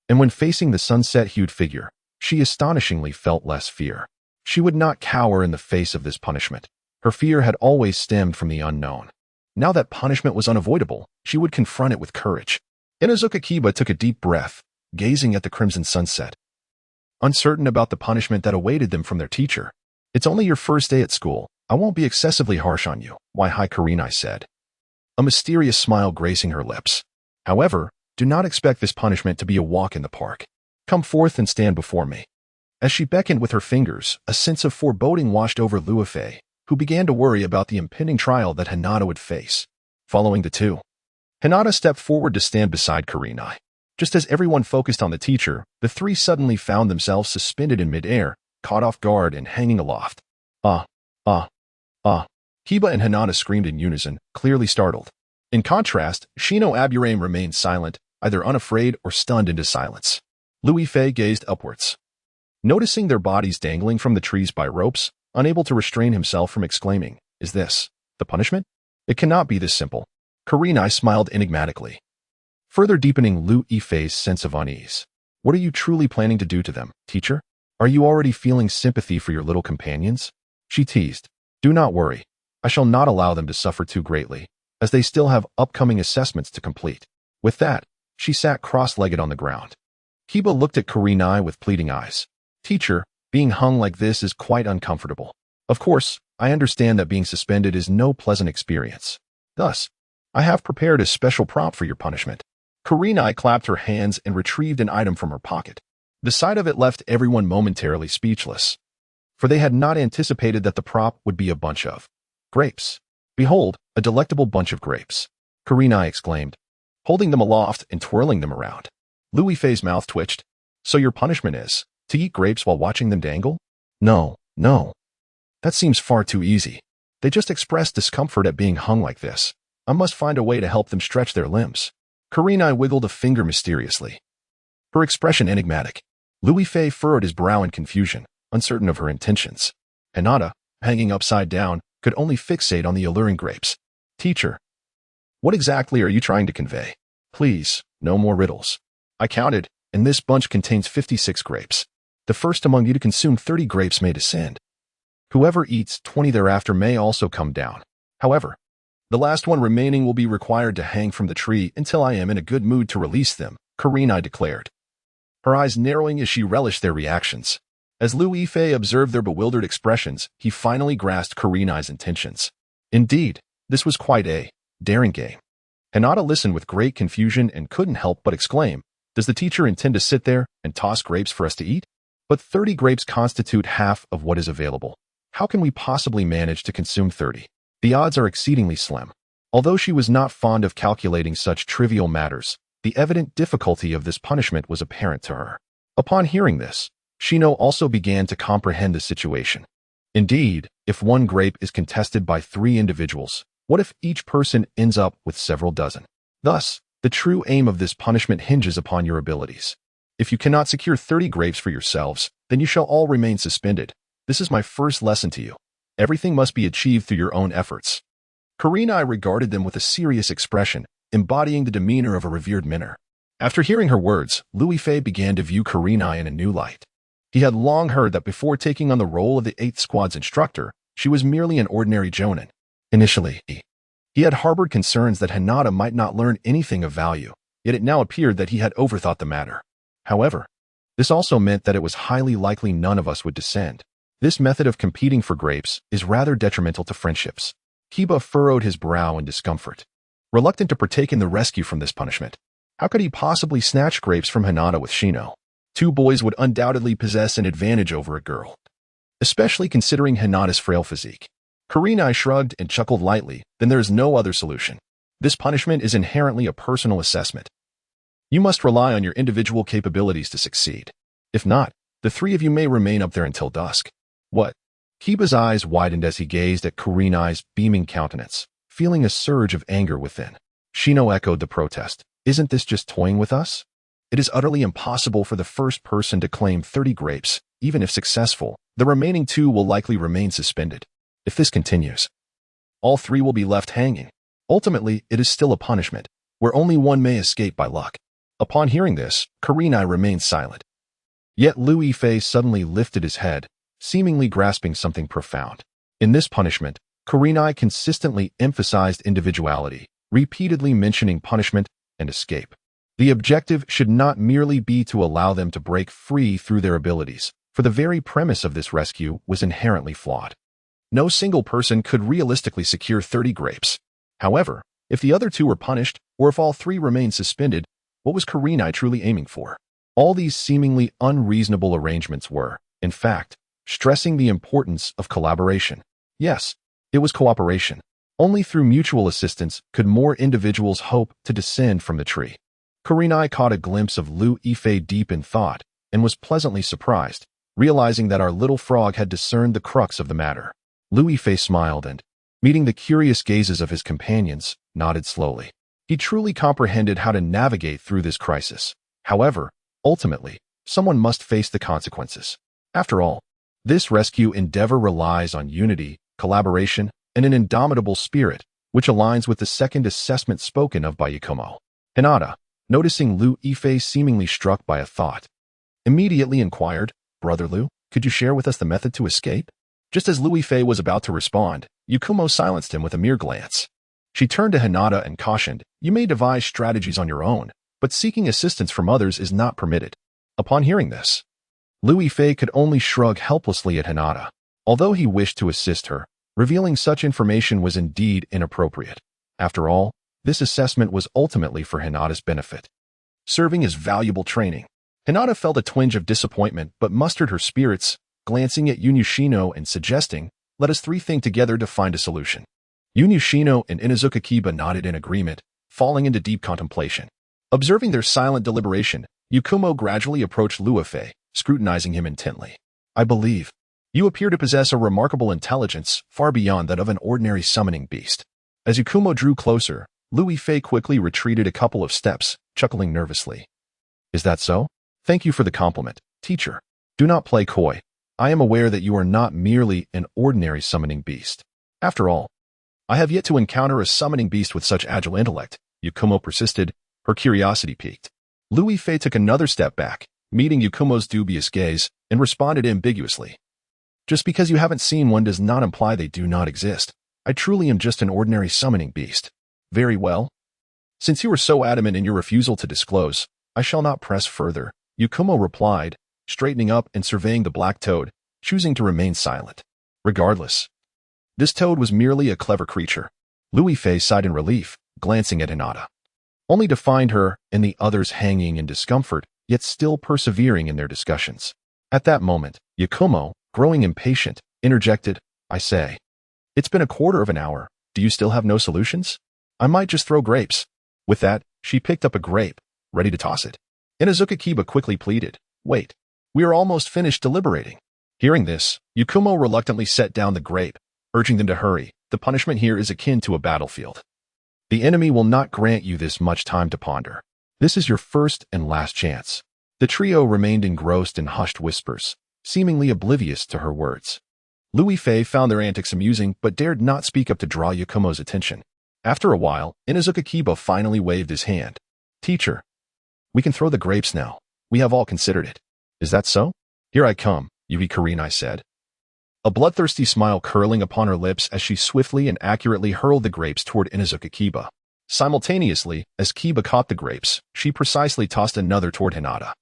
Speaker 1: and when facing the sunset-hued figure, she astonishingly felt less fear. She would not cower in the face of this punishment. Her fear had always stemmed from the unknown. Now that punishment was unavoidable, she would confront it with courage. Inuzuka Kiba took a deep breath, gazing at the crimson sunset, uncertain about the punishment that awaited them from their teacher. "It's only your first day at school. I won't be excessively harsh on you," Wai Kurenai said, a mysterious smile gracing her lips. "However, do not expect this punishment to be a walk in the park. Come forth and stand before me." As she beckoned with her fingers, a sense of foreboding washed over Liu Yifei, who began to worry about the impending trial that Hinata would face. Following the two, Hinata stepped forward to stand beside Kurenai. Just as everyone focused on the teacher, the three suddenly found themselves suspended in midair, caught off guard and hanging aloft. "Ah, ah, ah." Kiba and Hinata screamed in unison, clearly startled. In contrast, Shino Aburame remained silent, either unafraid or stunned into silence. Liu Yifei gazed upwards, noticing their bodies dangling from the trees by ropes, unable to restrain himself from exclaiming, "Is this the punishment? It cannot be this simple." Kurenai smiled enigmatically, further deepening Liu Yifei's sense of unease. "What are you truly planning to do to them, teacher? Are you already feeling sympathy for your little companions?" She teased. "Do not worry. I shall not allow them to suffer too greatly, as they still have upcoming assessments to complete." With that, she sat cross-legged on the ground. Kiba looked at Kurenai with pleading eyes. "Teacher, being hung like this is quite uncomfortable. Of course, I understand that being suspended is no pleasant experience. Thus, I have prepared a special prop for your punishment." Kurenai clapped her hands and retrieved an item from her pocket. The sight of it left everyone momentarily speechless, for they had not anticipated that the prop would be a bunch of grapes. "Behold, a delectable bunch of grapes," Kurenai exclaimed, holding them aloft and twirling them around. Liu Yifei's mouth twitched. "So your punishment is to eat grapes while watching them dangle?" No. That seems far too easy. They just expressed discomfort at being hung like this. I must find a way to help them stretch their limbs." Kurenai wiggled a finger mysteriously, her expression enigmatic. Liu Yifei furrowed his brow in confusion, uncertain of her intentions. Hinata, hanging upside down, could only fixate on the alluring grapes. "Teacher, what exactly are you trying to convey? Please, no more riddles. I counted, and this bunch contains 56 grapes. The first among you to consume 30 grapes may descend. Whoever eats 20 thereafter may also come down. However, The last one remaining will be required to hang from the tree until I am in a good mood to release them, Kurenai declared, her eyes narrowing as she relished their reactions. As Lu Yifei observed their bewildered expressions, he finally grasped Kurenai's intentions. Indeed, this was quite a daring game. Hinata listened with great confusion and couldn't help but exclaim, "Does the teacher intend to sit there and toss grapes for us to eat? But 30 grapes constitute half of what is available. How can we possibly manage to consume 30? The odds are exceedingly slim." Although she was not fond of calculating such trivial matters, the evident difficulty of this punishment was apparent to her. Upon hearing this, Shino also began to comprehend the situation. Indeed, if one grape is contested by 3 individuals, what if each person ends up with several dozen? Thus, the true aim of this punishment hinges upon your abilities. If you cannot secure 30 grapes for yourselves, then you shall all remain suspended. This is my first lesson to you. Everything must be achieved through your own efforts. Kurenai regarded them with a serious expression, embodying the demeanor of a revered minor. After hearing her words, Lu Yifei began to view Kurenai in a new light. He had long heard that before taking on the role of the 8th Squad's instructor, she was merely an ordinary jonin. Initially, he had harbored concerns that Hinata might not learn anything of value, yet it now appeared that he had overthought the matter. However, this also meant that it was highly likely none of us would descend. This method of competing for grapes is rather detrimental to friendships. Kiba furrowed his brow in discomfort. Reluctant to partake in the rescue from this punishment, how could he possibly snatch grapes from Hinata with Shino? 2 boys would undoubtedly possess an advantage over a girl, especially considering Hinata's frail physique. Kurenai shrugged and chuckled lightly. Then there is no other solution. This punishment is inherently a personal assessment. You must rely on your individual capabilities to succeed. If not, the 3 of you may remain up there until dusk. What? Kiba's eyes widened as he gazed at Kurenai's beaming countenance, feeling a surge of anger within. Shino echoed the protest. Isn't this just toying with us? It is utterly impossible for the first person to claim 30 grapes. Even if successful, the remaining 2 will likely remain suspended. If this continues, all 3 will be left hanging. Ultimately, it is still a punishment, where only one may escape by luck. Upon hearing this, Kurenai remained silent. Yet Lu Yifei suddenly lifted his head, seemingly grasping something profound. In this punishment, Kurenai consistently emphasized individuality, repeatedly mentioning punishment and escape. The objective should not merely be to allow them to break free through their abilities, for the very premise of this rescue was inherently flawed. No single person could realistically secure 30 grapes. However, if the other 2 were punished, or if all 3 remained suspended, what was Kurenai truly aiming for? All these seemingly unreasonable arrangements were, in fact, stressing the importance of collaboration. Yes, it was cooperation. Only through mutual assistance could more individuals hope to descend from the tree. Kurenai caught a glimpse of Lu Yifei deep in thought and was pleasantly surprised, realizing that our little frog had discerned the crux of the matter. Lu Yifei smiled and, meeting the curious gazes of his companions, nodded slowly. He truly comprehended how to navigate through this crisis. However, ultimately, someone must face the consequences. After all, this rescue endeavor relies on unity, collaboration, and an indomitable spirit, which aligns with the second assessment spoken of by Yakumo. Hinata, noticing Lu Yifei seemingly struck by a thought, immediately inquired, "Brother Lu, could you share with us the method to escape?" Just as Lu Yifei was about to respond, Yakumo silenced him with a mere glance. She turned to Hinata and cautioned, "You may devise strategies on your own, but seeking assistance from others is not permitted." Upon hearing this, Lu Yifei could only shrug helplessly at Hinata. Although he wished to assist her, revealing such information was indeed inappropriate. After all, this assessment was ultimately for Hinata's benefit, serving as valuable training. Hinata felt a twinge of disappointment but mustered her spirits, glancing at Yunushino and suggesting, "Let us 3 think together to find a solution." Yunushino and Inuzuka Kiba nodded in agreement, falling into deep contemplation. Observing their silent deliberation, Yakumo gradually approached Lu Yifei, scrutinizing him intently. "I believe you appear to possess a remarkable intelligence far beyond that of an ordinary summoning beast." As Yakumo drew closer, Lu Yifei quickly retreated a couple of steps, chuckling nervously. "Is that so? Thank you for the compliment, teacher. Do not play coy. I am aware that you are not merely an ordinary summoning beast. After all, I have yet to encounter a summoning beast with such agile intellect," Yakumo persisted, her curiosity piqued. Lu Yifei took another step back, meeting Yakumo's dubious gaze, and responded ambiguously. "Just because you haven't seen one does not imply they do not exist. I truly am just an ordinary summoning beast. Very well. Since you are so adamant in your refusal to disclose, I shall not press further, Yukumo replied, straightening up and surveying the black toad, choosing to remain silent. Regardless, this toad was merely a clever creature. Louis Fei sighed in relief, glancing at Hinata, only to find her and the others hanging in discomfort, yet still persevering in their discussions. At that moment, Yakumo, growing impatient, interjected, I say, it's been a quarter of an hour. Do you still have no solutions? I might just throw grapes. With that, she picked up a grape, ready to toss it. Inazuka Kiba quickly pleaded, wait, we are almost finished deliberating. Hearing this, Yakumo reluctantly set down the grape, urging them to hurry. The punishment here is akin to a battlefield. The enemy will not grant you this much time to ponder. This is your first and last chance. The trio remained engrossed in hushed whispers, seemingly oblivious to her words. Louis Fei found their antics amusing but dared not speak up to draw Yakumo's attention. After a while, Inazuka Kiba finally waved his hand. Teacher, we can throw the grapes now. We have all considered it. Is that so? Here I come, Yuri Kurenai said, a bloodthirsty smile curling upon her lips as she swiftly and accurately hurled the grapes toward Inazuka Kiba. Simultaneously, as Kiba caught the grapes, she precisely tossed another toward Hinata,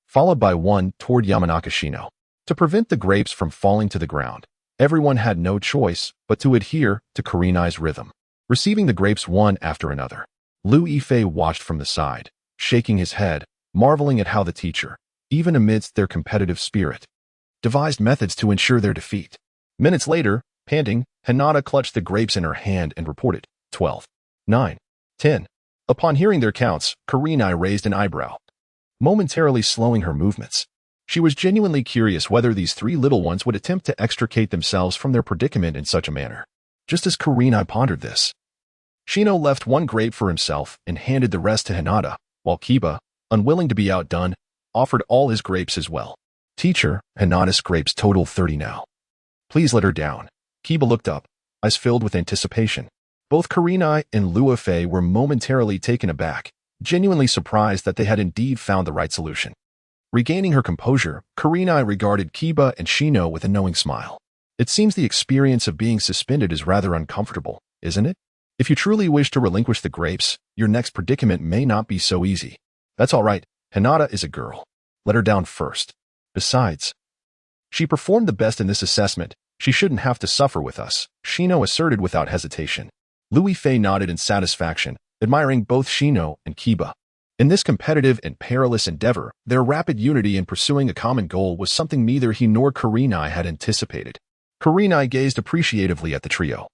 Speaker 1: followed by one toward Yamanaka Shino. To prevent the grapes from falling to the ground, everyone had no choice but to adhere to Kurenai's rhythm, receiving the grapes one after another. Liu Yifei watched from the side, shaking his head, marveling at how the teacher, even amidst their competitive spirit, devised methods to ensure their defeat. Minutes later, panting, Hinata clutched the grapes in her hand and reported, 12, 9, 10. Upon hearing their counts, Kurenai raised an eyebrow, momentarily slowing her movements. She was genuinely curious whether these three little ones would attempt to extricate themselves from their predicament in such a manner. Just as Kurenai pondered this, Shino left one grape for himself and handed the rest to Hinata, while Kiba, unwilling to be outdone, offered all his grapes as well. Teacher, Hinata's grapes total 30 now. Please let her down. Kiba looked up, eyes filled with anticipation. Both Kurenai and Liu Fei were momentarily taken aback, genuinely surprised that they had indeed found the right solution. Regaining her composure, Kurenai regarded Kiba and Shino with a knowing smile. It seems the experience of being suspended is rather uncomfortable, isn't it? If you truly wish to relinquish the grapes, your next predicament may not be so easy. That's all right. Hinata is a girl. Let her down first. Besides, she performed the best in this assessment. She shouldn't have to suffer with us, Shino asserted without hesitation. Louis Fei nodded in satisfaction, admiring both Shino and Kiba. In this competitive and perilous endeavor, their rapid unity in pursuing a common goal was something neither he nor Kurenai had anticipated. Kurenai gazed appreciatively at the trio,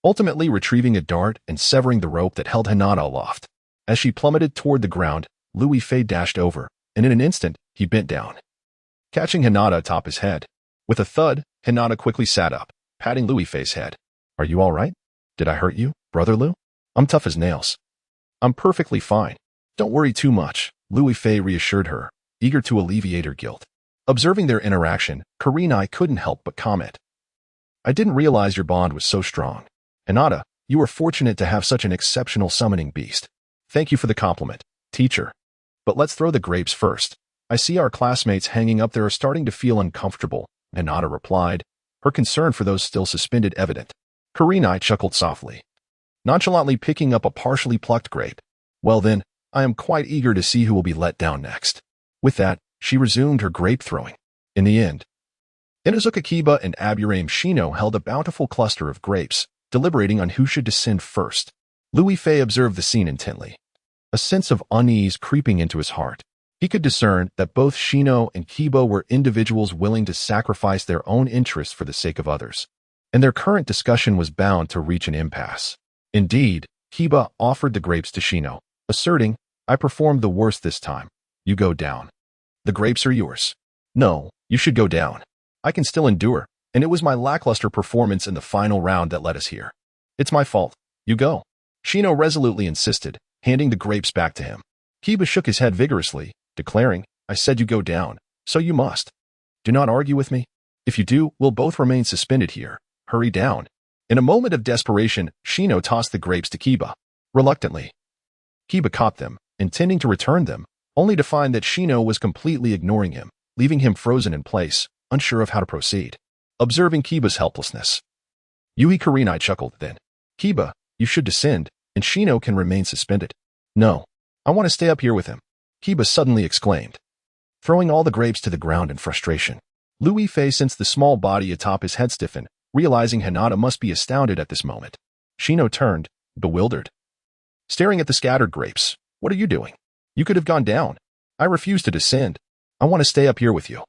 Speaker 1: ultimately retrieving a dart and severing the rope that held Hinata aloft. As she plummeted toward the ground, Louis Fei dashed over, and in an instant, he bent down, catching Hinata atop his head. With a thud, Hinata quickly sat up, patting Louis Fei's head. Are you all right? Did I hurt you, Brother Liu? I'm tough as nails. I'm perfectly fine. Don't worry too much, Louis Fei reassured her, eager to alleviate her guilt. Observing their interaction, Kurenai couldn't help but comment. I didn't realize your bond was so strong. Hinata, you are fortunate to have such an exceptional summoning beast. Thank you for the compliment, teacher. But let's throw the grapes first. I see our classmates hanging up there are starting to feel uncomfortable, Hinata replied, her concern for those still suspended evident. Kurenai chuckled softly, nonchalantly picking up a partially plucked grape. Well then, I am quite eager to see who will be let down next. With that, she resumed her grape throwing. In the end, Inazuka Kiba and Aburame Shino held a bountiful cluster of grapes, deliberating on who should descend first. Louis Fei observed the scene intently, a sense of unease creeping into his heart. He could discern that both Shino and Kiba were individuals willing to sacrifice their own interests for the sake of others, and their current discussion was bound to reach an impasse. Indeed, Kiba offered the grapes to Shino, asserting, I performed the worst this time. You go down. The grapes are yours. No, you should go down. I can still endure, and it was my lackluster performance in the final round that led us here. It's my fault. You go. Shino resolutely insisted, handing the grapes back to him. Kiba shook his head vigorously, declaring, I said you go down, so you must. Do not argue with me. If you do, we'll both remain suspended here. Hurry down. In a moment of desperation, Shino tossed the grapes to Kiba. Reluctantly, Kiba caught them, intending to return them, only to find that Shino was completely ignoring him, leaving him frozen in place, unsure of how to proceed. Observing Kiba's helplessness, Yui Kurenai chuckled then. Kiba, you should descend, and Shino can remain suspended. No, I want to stay up here with him, Kiba suddenly exclaimed, throwing all the grapes to the ground in frustration. Lu Yifei sensed the small body atop his head stiffen, realizing Hinata must be astounded at this moment. Shino turned, bewildered, staring at the scattered grapes. What are you doing? You could have gone down. I refuse to descend. I want to stay up here with you.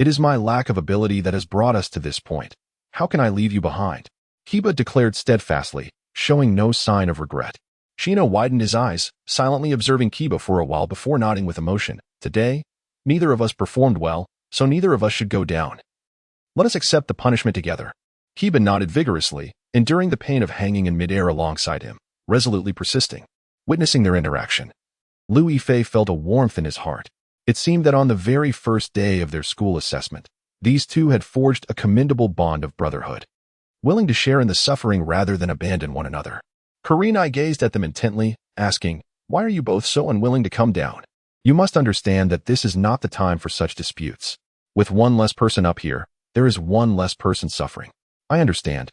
Speaker 1: It is my lack of ability that has brought us to this point. How can I leave you behind? Kiba declared steadfastly, showing no sign of regret. Shino widened his eyes, silently observing Kiba for a while before nodding with emotion. Today, neither of us performed well, so neither of us should go down. Let us accept the punishment together. Kiba nodded vigorously, enduring the pain of hanging in midair alongside him, resolutely persisting. Witnessing their interaction, Lu Yifei felt a warmth in his heart. It seemed that on the very first day of their school assessment, these two had forged a commendable bond of brotherhood, willing to share in the suffering rather than abandon one another. Kurenai gazed at them intently, asking, "Why are you both so unwilling to come down? You must understand that this is not the time for such disputes. With one less person up here, there is one less person suffering. I understand,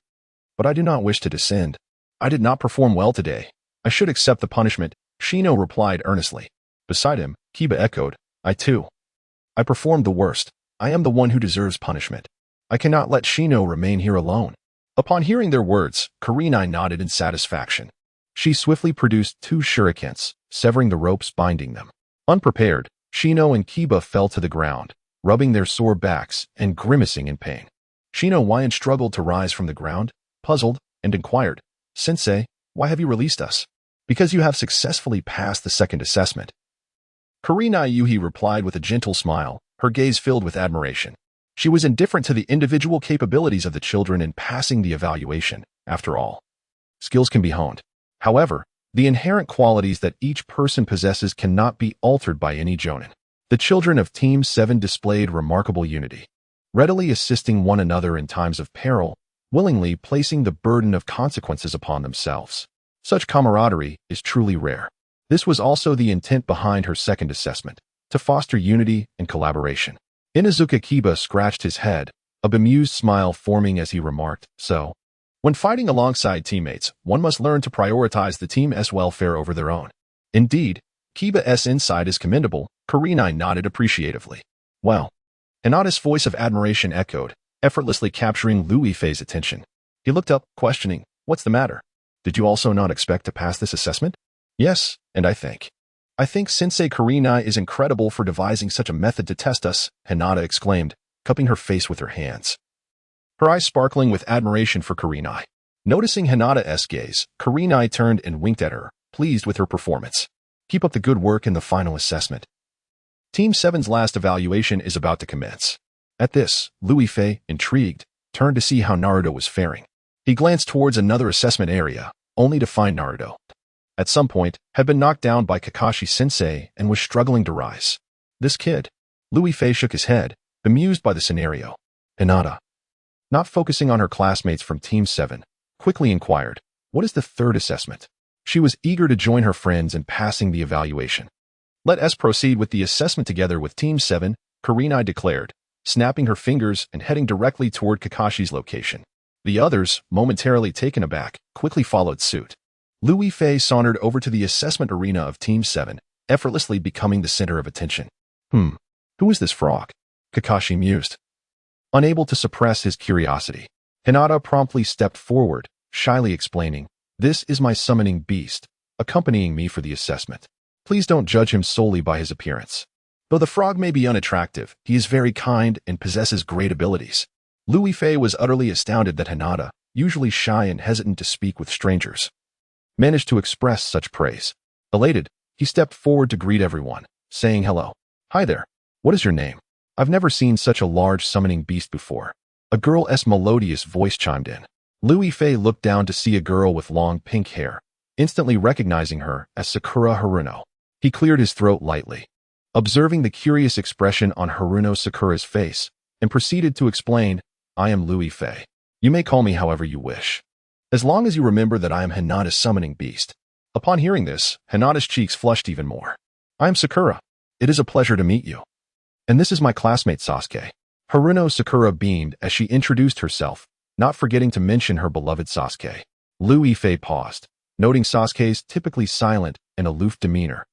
Speaker 1: but I do not wish to descend. I did not perform well today. I should accept the punishment," Shino replied earnestly. Beside him, Kiba echoed, "I too. I performed the worst. I am the one who deserves punishment. I cannot let Shino remain here alone." Upon hearing their words, Kurenai nodded in satisfaction. She swiftly produced 2 shurikens, severing the ropes binding them. Unprepared, Shino and Kiba fell to the ground, rubbing their sore backs and grimacing in pain. Shino Wyan struggled to rise from the ground, puzzled, and inquired, "Sensei, why have you released us?" "Because you have successfully passed the second assessment." Kurenai Yuhi replied with a gentle smile, her gaze filled with admiration. She was indifferent to the individual capabilities of the children in passing the evaluation. After all, skills can be honed. However, the inherent qualities that each person possesses cannot be altered by any jonin. The children of Team 7 displayed remarkable unity, readily assisting one another in times of peril, willingly placing the burden of consequences upon themselves. Such camaraderie is truly rare. This was also the intent behind her second assessment, to foster unity and collaboration. Inuzuka Kiba scratched his head, a bemused smile forming as he remarked, "So, when fighting alongside teammates, one must learn to prioritize the team's welfare over their own." Indeed, Kiba's insight is commendable, Kurenai nodded appreciatively. Well, Hinata's voice of admiration echoed, effortlessly capturing Lu Yifei's attention. He looked up, questioning, "What's the matter? Did you also not expect to pass this assessment?" "Yes, and I think Sensei Kurenai is incredible for devising such a method to test us," Hinata exclaimed, cupping her face with her hands, her eyes sparkling with admiration for Kurenai. Noticing Hinata's gaze, Kurenai turned and winked at her, pleased with her performance. "Keep up the good work in the final assessment. Team 7's last evaluation is about to commence." At this, Lu Yifei, intrigued, turned to see how Naruto was faring. He glanced towards another assessment area, only to find Naruto, at some point, had been knocked down by Kakashi-sensei and was struggling to rise. This kid. Lu Yifei shook his head, bemused by the scenario. Hinata, not focusing on her classmates from Team 7, quickly inquired, "What is the third assessment?" She was eager to join her friends in passing the evaluation. "Let us proceed with the assessment together with Team 7, Kurenai declared, snapping her fingers and heading directly toward Kakashi's location. The others, momentarily taken aback, quickly followed suit. Lu Yifei sauntered over to the assessment arena of Team 7, effortlessly becoming the center of attention. Who is this frog?" Kakashi mused, unable to suppress his curiosity. Hinata promptly stepped forward, shyly explaining, "This is my summoning beast, accompanying me for the assessment. Please don't judge him solely by his appearance. Though the frog may be unattractive, he is very kind and possesses great abilities." Lu Yifei was utterly astounded that Hinata, usually shy and hesitant to speak with strangers, managed to express such praise. Elated, he stepped forward to greet everyone, saying hello. "Hi there. What is your name? I've never seen such a large summoning beast before." A girl's melodious voice chimed in. Lu Yifei looked down to see a girl with long pink hair, instantly recognizing her as Sakura Haruno. He cleared his throat lightly, observing the curious expression on Haruno Sakura's face, and proceeded to explain, "I am Lu Yifei. You may call me however you wish, as long as you remember that I am Hinata's summoning beast." Upon hearing this, Hinata's cheeks flushed even more. "I am Sakura. It is a pleasure to meet you. And this is my classmate Sasuke." Haruno Sakura beamed as she introduced herself, not forgetting to mention her beloved Sasuke. Liu Yifei paused, noting Sasuke's typically silent and aloof demeanor,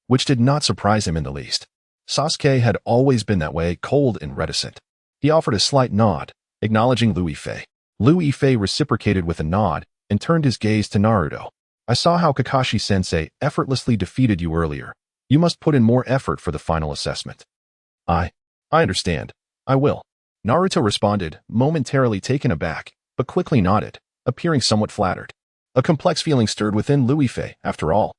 Speaker 1: which did not surprise him in the least. Sasuke had always been that way, cold and reticent. He offered a slight nod, acknowledging Liu Yifei. Liu Yifei reciprocated with a nod and turned his gaze to Naruto. I saw how Kakashi-sensei effortlessly defeated you earlier. You must put in more effort for the final assessment. I understand. I will. Naruto responded, momentarily taken aback, but quickly nodded, appearing somewhat flattered. A complex feeling stirred within Liu Yifei, after all.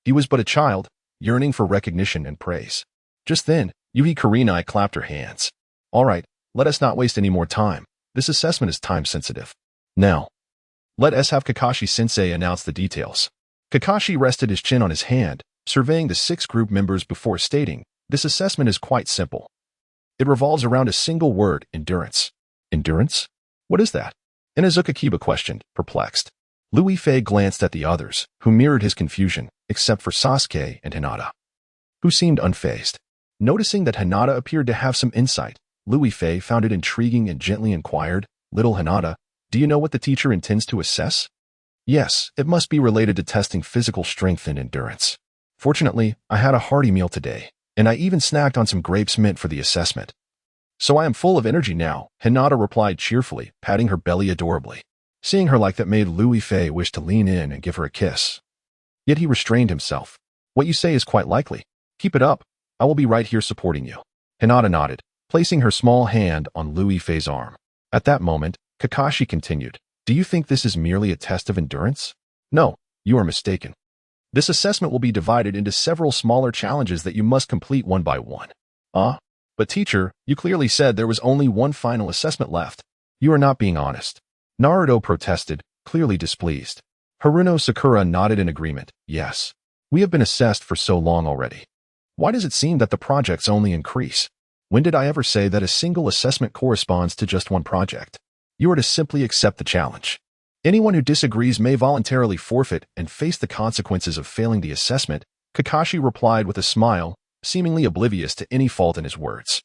Speaker 1: He was but a child, yearning for recognition and praise. Just then, Yuhi Kurenai clapped her hands. All right, let us not waste any more time. This assessment is time-sensitive. Now, let us have Kakashi-sensei announce the details. Kakashi rested his chin on his hand, surveying the 6 group members before stating, this assessment is quite simple. It revolves around a single word, endurance. Endurance? What is that? Inazuka Kiba questioned, perplexed. Liu Yifei glanced at the others, who mirrored his confusion, except for Sasuke and Hinata, who seemed unfazed. Noticing that Hinata appeared to have some insight, Liu Yifei found it intriguing and gently inquired, Little Hinata, do you know what the teacher intends to assess? Yes, it must be related to testing physical strength and endurance. Fortunately, I had a hearty meal today, and I even snacked on some grapes mint for the assessment. So I am full of energy now, Hinata replied cheerfully, patting her belly adorably. Seeing her like that made Liu Yifei wish to lean in and give her a kiss. Yet he restrained himself. What you say is quite likely. Keep it up. I will be right here supporting you. Hinata nodded, placing her small hand on Liu Yifei's arm. At that moment, Kakashi continued, do you think this is merely a test of endurance? No, you are mistaken. This assessment will be divided into several smaller challenges that you must complete one by one. But teacher, you clearly said there was only one final assessment left. You are not being honest. Naruto protested, clearly displeased. Haruno Sakura nodded in agreement. Yes. We have been assessed for so long already. Why does it seem that the projects only increase? When did I ever say that a single assessment corresponds to just one project? You are to simply accept the challenge. Anyone who disagrees may voluntarily forfeit and face the consequences of failing the assessment, Kakashi replied with a smile, seemingly oblivious to any fault in his words.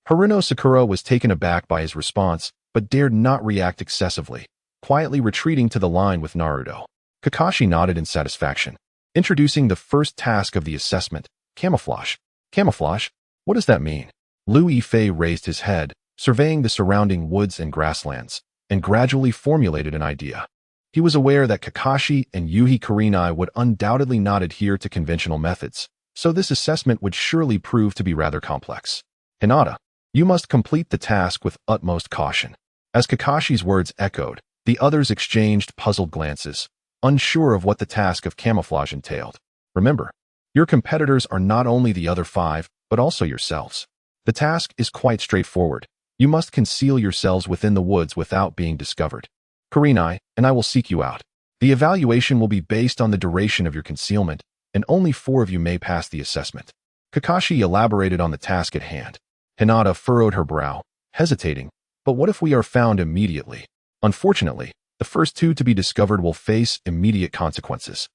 Speaker 1: Haruno Sakura was taken aback by his response, but dared not react excessively, quietly retreating to the line with Naruto. Kakashi nodded in satisfaction, introducing the first task of the assessment, camouflage. Camouflage? What does that mean? Liu Yifei raised his head, surveying the surrounding woods and grasslands, and gradually formulated an idea. He was aware that Kakashi and Yuhi Kurenai would undoubtedly not adhere to conventional methods, so this assessment would surely prove to be rather complex. Hinata, you must complete the task with utmost caution. As Kakashi's words echoed, the others exchanged puzzled glances, unsure of what the task of camouflage entailed. Remember, your competitors are not only the other 5, but also yourselves. The task is quite straightforward. You must conceal yourselves within the woods without being discovered. Kurenai and I will seek you out. The evaluation will be based on the duration of your concealment, and only 4 of you may pass the assessment. Kakashi elaborated on the task at hand. Hinata furrowed her brow, hesitating, but what if we are found immediately? Unfortunately, the first 2 to be discovered will face immediate consequences.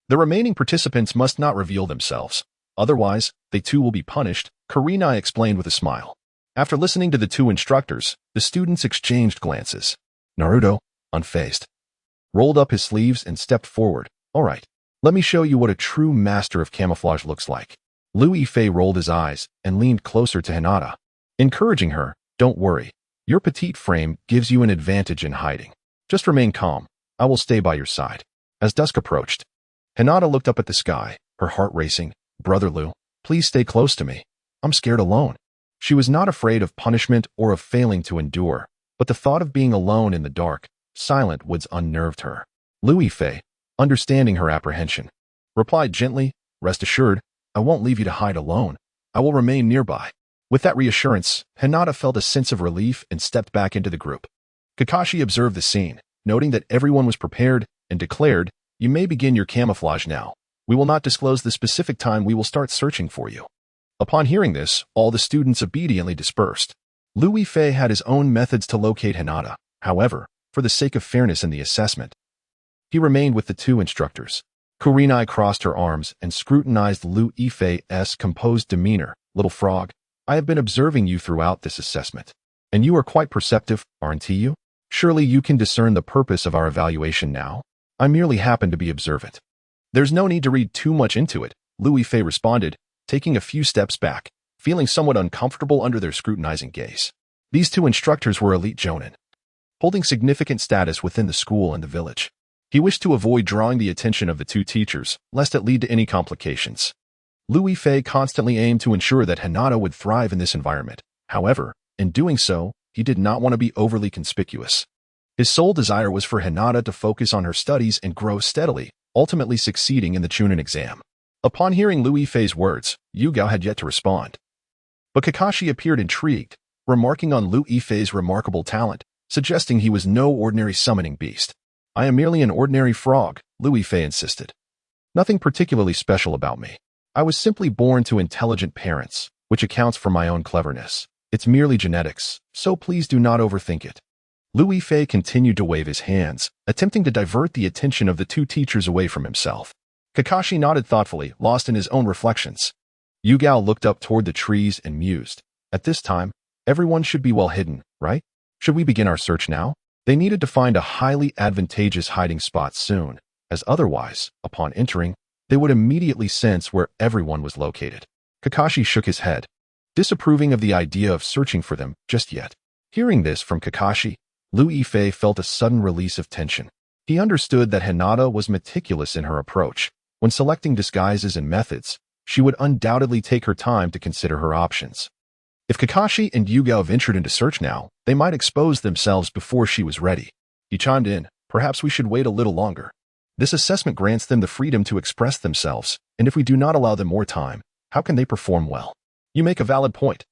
Speaker 1: The remaining participants must not reveal themselves. Otherwise, they too will be punished, Kurenai explained with a smile. After listening to the 2 instructors, the students exchanged glances. Naruto, unfazed, rolled up his sleeves and stepped forward. All right, let me show you what a true master of camouflage looks like. Liu Yifei rolled his eyes and leaned closer to Hinata, encouraging her, don't worry. Your petite frame gives you an advantage in hiding. Just remain calm. I will stay by your side. As dusk approached, Hinata looked up at the sky, her heart racing. Brother Liu, please stay close to me. I'm scared alone. She was not afraid of punishment or of failing to endure, but the thought of being alone in the dark, silent woods unnerved her. Liu Yifei, understanding her apprehension, replied gently, rest assured, I won't leave you to hide alone. I will remain nearby. With that reassurance, Hinata felt a sense of relief and stepped back into the group. Kakashi observed the scene, noting that everyone was prepared, and declared, you may begin your camouflage now. We will not disclose the specific time we will start searching for you. Upon hearing this, all the students obediently dispersed. Liu Yifei had his own methods to locate Hinata. However, for the sake of fairness in the assessment, he remained with the 2 instructors. Kurenai crossed her arms and scrutinized Liu Yifei's composed demeanor. Little frog, I have been observing you throughout this assessment. And you are quite perceptive, aren't you? Surely you can discern the purpose of our evaluation now? I merely happen to be observant. There's no need to read too much into it, Liu Yifei responded, taking a few steps back, feeling somewhat uncomfortable under their scrutinizing gaze. These two instructors were elite jonin, holding significant status within the school and the village. He wished to avoid drawing the attention of the two teachers, lest it lead to any complications. Liu Yifei constantly aimed to ensure that Hinata would thrive in this environment. However, in doing so, he did not want to be overly conspicuous. His sole desire was for Hinata to focus on her studies and grow steadily, ultimately succeeding in the Chunin exam. Upon hearing Liu Yifei's words, Hyuga had yet to respond. But Kakashi appeared intrigued, remarking on Liu Yifei's remarkable talent, suggesting he was no ordinary summoning beast. I am merely an ordinary frog, Liu Yifei insisted. Nothing particularly special about me. I was simply born to intelligent parents, which accounts for my own cleverness. It's merely genetics, so please do not overthink it. Liu Yifei continued to wave his hands, attempting to divert the attention of the two teachers away from himself. Kakashi nodded thoughtfully, lost in his own reflections. Hyuga looked up toward the trees and mused. At this time, everyone should be well hidden, right? Should we begin our search now? They needed to find a highly advantageous hiding spot soon, as otherwise, upon entering, they would immediately sense where everyone was located. Kakashi shook his head, disapproving of the idea of searching for them just yet. Hearing this from Kakashi, Liu Yifei felt a sudden release of tension. He understood that Hinata was meticulous in her approach. When selecting disguises and methods, she would undoubtedly take her time to consider her options. If Kakashi and Hyuga ventured into search now, they might expose themselves before she was ready. He chimed in, perhaps we should wait a little longer. This assessment grants them the freedom to express themselves, and if we do not allow them more time, how can they perform well? You make a valid point.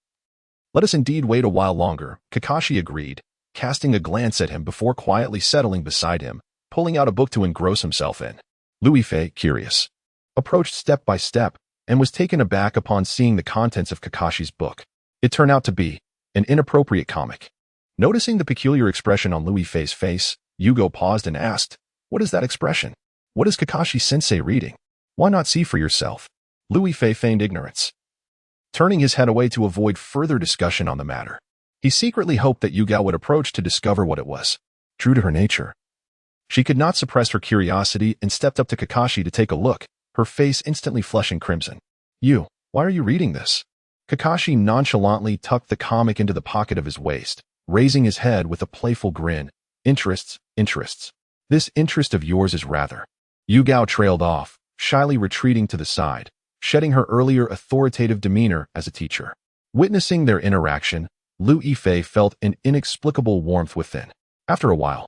Speaker 1: Let us indeed wait a while longer, Kakashi agreed, casting a glance at him before quietly settling beside him, pulling out a book to engross himself in. Liu Yifei, curious, approached step by step, and was taken aback upon seeing the contents of Kakashi's book. It turned out to be an inappropriate comic. Noticing the peculiar expression on Liu Yifei's face, Hyuga paused and asked, what is that expression? What is Kakashi-sensei reading? Why not see for yourself? Liu Yifei feigned ignorance, turning his head away to avoid further discussion on the matter. He secretly hoped that Hyuga would approach to discover what it was. True to her nature, she could not suppress her curiosity and stepped up to Kakashi to take a look, her face instantly flushing crimson. Why are you reading this? Kakashi nonchalantly tucked the comic into the pocket of his waist, raising his head with a playful grin. Interests. This interest of yours is rather. Hyuga trailed off, shyly retreating to the side, shedding her earlier authoritative demeanor as a teacher. Witnessing their interaction, Liu Yifei felt an inexplicable warmth within. After a while,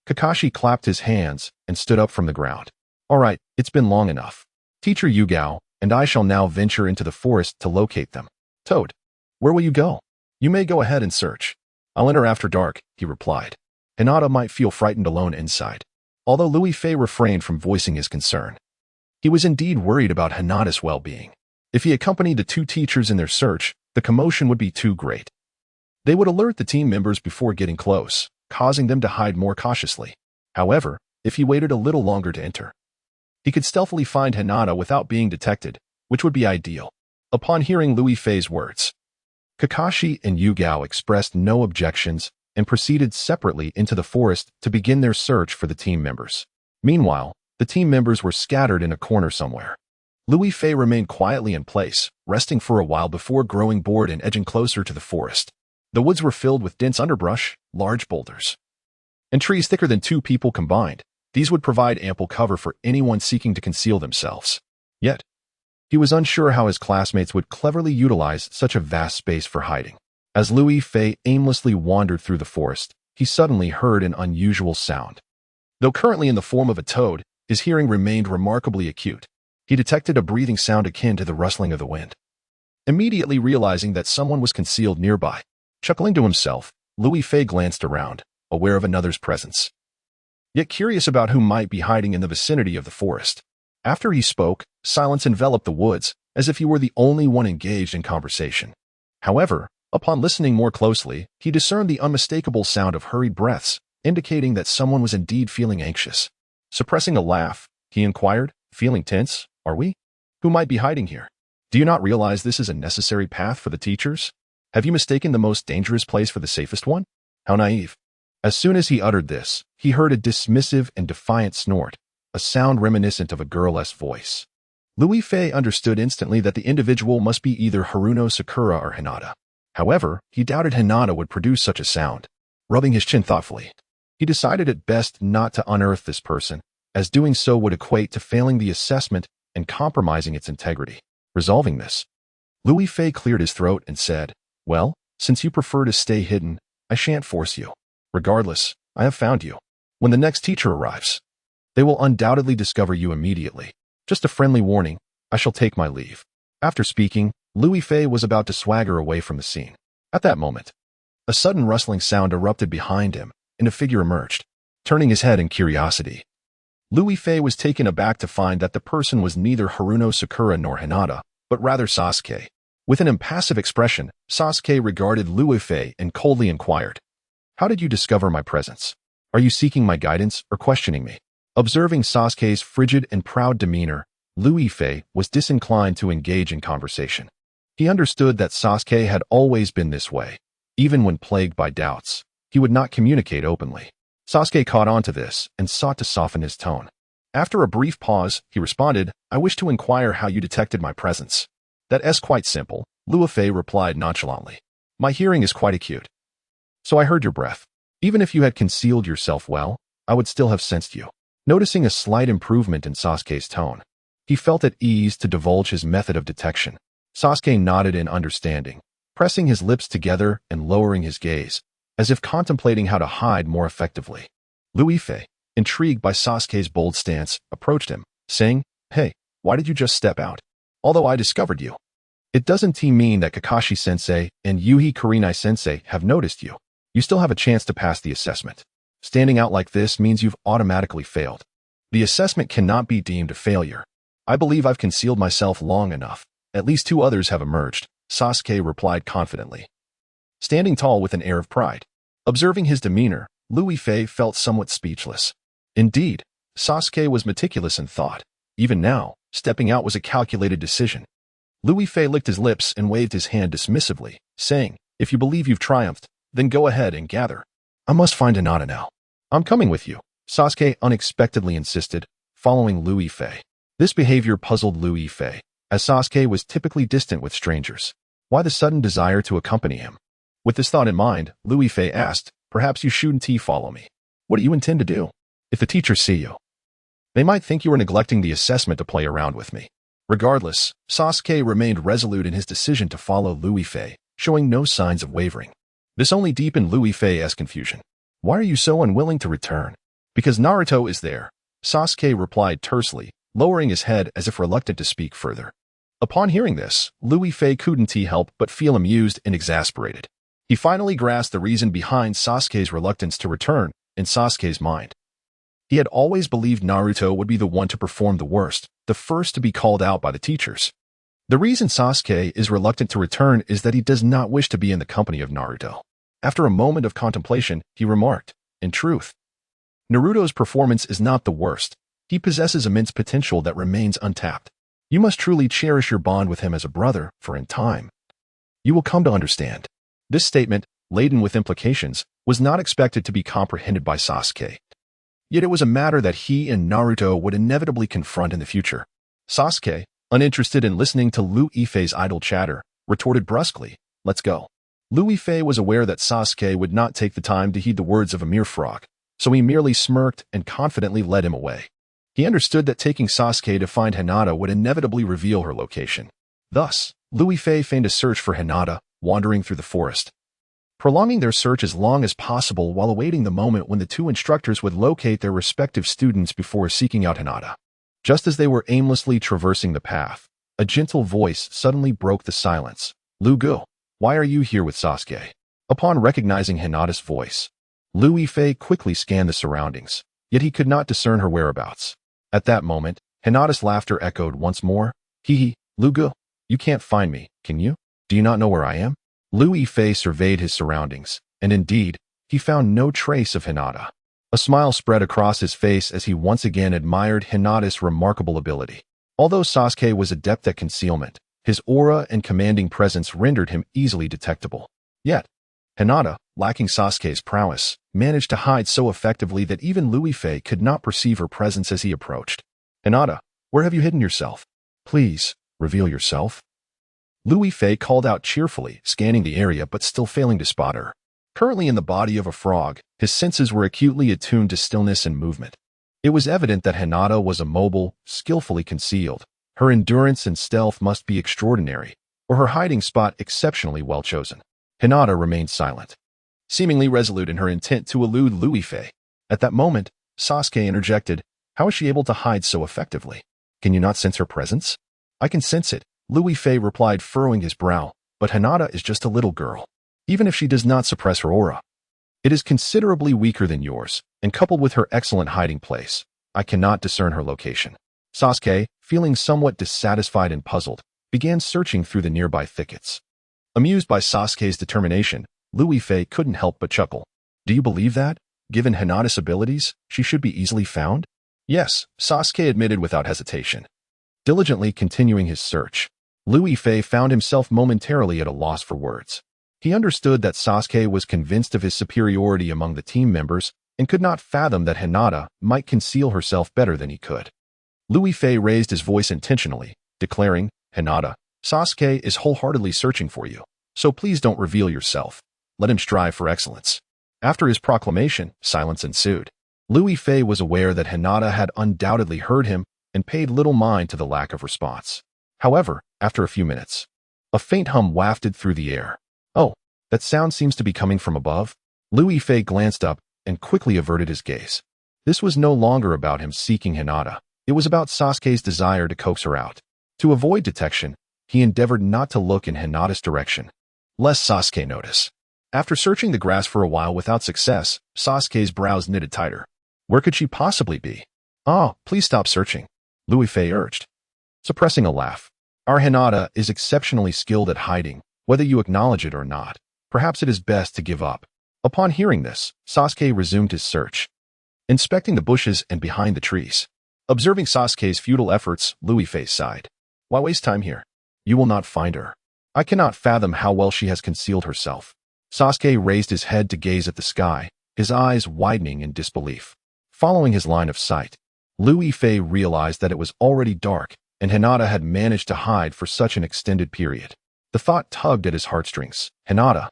Speaker 1: Kakashi clapped his hands and stood up from the ground. All right, it's been long enough. Teacher Hyuga and I shall now venture into the forest to locate them. Toad, where will you go? You may go ahead and search. I'll enter after dark, he replied. Hinata might feel frightened alone inside. Although Liu Yifei refrained from voicing his concern, he was indeed worried about Hinata's well-being. If he accompanied the two teachers in their search, the commotion would be too great. They would alert the team members before getting close, causing them to hide more cautiously. However, if he waited a little longer to enter, he could stealthily find Hinata without being detected, which would be ideal. Upon hearing Liu Yifei's words, Kakashi and Hyuga expressed no objections and proceeded separately into the forest to begin their search for the team members. Meanwhile, the team members were scattered in a corner somewhere. Liu Yifei remained quietly in place, resting for a while before growing bored and edging closer to the forest. The woods were filled with dense underbrush, large boulders, and trees thicker than two people combined. These would provide ample cover for anyone seeking to conceal themselves. Yet, he was unsure how his classmates would cleverly utilize such a vast space for hiding. As Liu Yifei aimlessly wandered through the forest, he suddenly heard an unusual sound. Though currently in the form of a toad, his hearing remained remarkably acute. He detected a breathing sound akin to the rustling of the wind. Immediately realizing that someone was concealed nearby, chuckling to himself, Liu Yifei glanced around, aware of another's presence, yet curious about who might be hiding in the vicinity of the forest. After he spoke, silence enveloped the woods, as if he were the only one engaged in conversation. However, upon listening more closely, he discerned the unmistakable sound of hurried breaths, indicating that someone was indeed feeling anxious. Suppressing a laugh, he inquired, feeling tense, are we? Who might be hiding here? Do you not realize this is a necessary path for the teachers? Have you mistaken the most dangerous place for the safest one? How naive. As soon as he uttered this, he heard a dismissive and defiant snort, a sound reminiscent of a girl's voice. Louis Fei understood instantly that the individual must be either Haruno Sakura or Hinata. However, he doubted Hinata would produce such a sound. Rubbing his chin thoughtfully, he decided it best not to unearth this person, as doing so would equate to failing the assessment and compromising its integrity. Resolving this, Louis Fei cleared his throat and said, "Well, since you prefer to stay hidden, I shan't force you. Regardless, I have found you. When the next teacher arrives, they will undoubtedly discover you immediately. Just a friendly warning, I shall take my leave." After speaking, Louis Fei was about to swagger away from the scene. At that moment, a sudden rustling sound erupted behind him, and a figure emerged. Turning his head in curiosity, Louis Fei was taken aback to find that the person was neither Haruno Sakura nor Hinata, but rather Sasuke. With an impassive expression, Sasuke regarded Louis Fei and coldly inquired, "How did you discover my presence? Are you seeking my guidance or questioning me?" Observing Sasuke's frigid and proud demeanor, Louis Fei was disinclined to engage in conversation. He understood that Sasuke had always been this way. Even when plagued by doubts, he would not communicate openly. Sasuke caught on to this and sought to soften his tone. After a brief pause, he responded, "I wish to inquire how you detected my presence." "That's quite simple," Louis Fei replied nonchalantly. "My hearing is quite acute, so I heard your breath. Even if you had concealed yourself well, I would still have sensed you." Noticing a slight improvement in Sasuke's tone, he felt at ease to divulge his method of detection. Sasuke nodded in understanding, pressing his lips together and lowering his gaze, as if contemplating how to hide more effectively. Louis Fei, intrigued by Sasuke's bold stance, approached him, saying, "Hey, why did you just step out? Although I discovered you, it doesn't mean that Kakashi-sensei and Yuhi Kurenai-sensei have noticed you. You still have a chance to pass the assessment. Standing out like this means you've automatically failed. The assessment cannot be deemed a failure. I believe I've concealed myself long enough. At least 2 others have emerged," Sasuke replied confidently, standing tall with an air of pride. Observing his demeanor, Louis Fei felt somewhat speechless. Indeed, Sasuke was meticulous in thought. Even now, stepping out was a calculated decision. Louis Fei licked his lips and waved his hand dismissively, saying, "If you believe you've triumphed, then go ahead and gather. I must find Hinata now." "I'm coming with you," Sasuke unexpectedly insisted, following Louis Fei. This behavior puzzled Louis Fei, as Sasuke was typically distant with strangers. Why the sudden desire to accompany him? With this thought in mind, Louis Fei asked, "Perhaps you shouldn't follow me. What do you intend to do? If the teachers see you, they might think you are neglecting the assessment to play around with me." Regardless, Sasuke remained resolute in his decision to follow Louis Fei, showing no signs of wavering. This only deepened Louis Fei's confusion. "Why are you so unwilling to return?" "Because Naruto is there," Sasuke replied tersely, lowering his head as if reluctant to speak further. Upon hearing this, Louis Fei couldn't help but feel amused and exasperated. He finally grasped the reason behind Sasuke's reluctance to return in Sasuke's mind. He had always believed Naruto would be the one to perform the worst, the first to be called out by the teachers. The reason Sasuke is reluctant to return is that he does not wish to be in the company of Naruto. After a moment of contemplation, he remarked, "In truth, Naruto's performance is not the worst. He possesses immense potential that remains untapped. You must truly cherish your bond with him as a brother, for in time, you will come to understand." This statement, laden with implications, was not expected to be comprehended by Sasuke. Yet it was a matter that he and Naruto would inevitably confront in the future. Sasuke, uninterested in listening to Louis Fei's idle chatter, retorted brusquely, "Let's go." Louis Fei was aware that Sasuke would not take the time to heed the words of a mere frog, so he merely smirked and confidently led him away. He understood that taking Sasuke to find Hinata would inevitably reveal her location. Thus, Louis Fei feigned a search for Hinata, wandering through the forest, prolonging their search as long as possible while awaiting the moment when the 2 instructors would locate their respective students before seeking out Hinata. Just as they were aimlessly traversing the path, a gentle voice suddenly broke the silence. "Lugu, why are you here with Sasuke?" Upon recognizing Hinata's voice, Louis Fei quickly scanned the surroundings, yet he could not discern her whereabouts. At that moment, Hinata's laughter echoed once more. "Hee, Lugu, you can't find me, can you? Do you not know where I am?" Louis Fei surveyed his surroundings, and indeed, he found no trace of Hinata. A smile spread across his face as he once again admired Hinata's remarkable ability. Although Sasuke was adept at concealment, his aura and commanding presence rendered him easily detectable. Yet, Hinata, lacking Sasuke's prowess, managed to hide so effectively that even Louis Fei could not perceive her presence as he approached. Hinata, where have you hidden yourself? Please, reveal yourself. Louis Fei called out cheerfully, scanning the area but still failing to spot her. Currently in the body of a frog, his senses were acutely attuned to stillness and movement. It was evident that Hinata was immobile, skillfully concealed. Her endurance and stealth must be extraordinary, or her hiding spot exceptionally well chosen. Hinata remained silent, seemingly resolute in her intent to elude Louis Fei. At that moment, Sasuke interjected, "How is she able to hide so effectively? Can you not sense her presence?" "I can sense it," Louis Fei replied, furrowing his brow, "but Hinata is just a little girl. Even if she does not suppress her aura, it is considerably weaker than yours, and coupled with her excellent hiding place, I cannot discern her location." Sasuke, feeling somewhat dissatisfied and puzzled, began searching through the nearby thickets. Amused by Sasuke's determination, Louis Fei couldn't help but chuckle. "Do you believe that, given Hinata's abilities, she should be easily found?" "Yes," Sasuke admitted without hesitation. Diligently continuing his search, Louis Fei found himself momentarily at a loss for words. He understood that Sasuke was convinced of his superiority among the team members and could not fathom that Hinata might conceal herself better than he could. Louis Fei raised his voice intentionally, declaring, "Hinata, Sasuke is wholeheartedly searching for you, so please don't reveal yourself. Let him strive for excellence." After his proclamation, silence ensued. Louis Fei was aware that Hinata had undoubtedly heard him and paid little mind to the lack of response. However, after a few minutes, a faint hum wafted through the air. "Oh, that sound seems to be coming from above." Louis Fei glanced up and quickly averted his gaze. This was no longer about him seeking Hinata. It was about Sasuke's desire to coax her out. To avoid detection, he endeavored not to look in Hinata's direction, lest Sasuke notice. After searching the grass for a while without success, Sasuke's brows knitted tighter. Where could she possibly be? "Ah, please stop searching," Louis Fei urged, suppressing a laugh. "Our Hinata is exceptionally skilled at hiding, whether you acknowledge it or not. Perhaps it is best to give up." Upon hearing this, Sasuke resumed his search, inspecting the bushes and behind the trees. Observing Sasuke's futile efforts, Louis Fei sighed. "Why waste time here? You will not find her. I cannot fathom how well she has concealed herself." Sasuke raised his head to gaze at the sky, his eyes widening in disbelief. Following his line of sight, Louis Fei realized that it was already dark, and Hinata had managed to hide for such an extended period. The thought tugged at his heartstrings. "Hinata,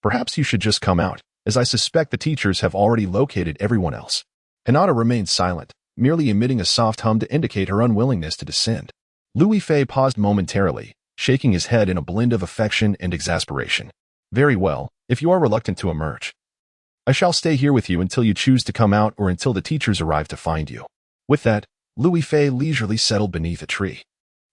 Speaker 1: perhaps you should just come out, as I suspect the teachers have already located everyone else." Hinata remained silent, merely emitting a soft hum to indicate her unwillingness to descend. Louis Fei paused momentarily, shaking his head in a blend of affection and exasperation. "Very well, if you are reluctant to emerge, I shall stay here with you until you choose to come out or until the teachers arrive to find you." With that, Louis Fei leisurely settled beneath a tree.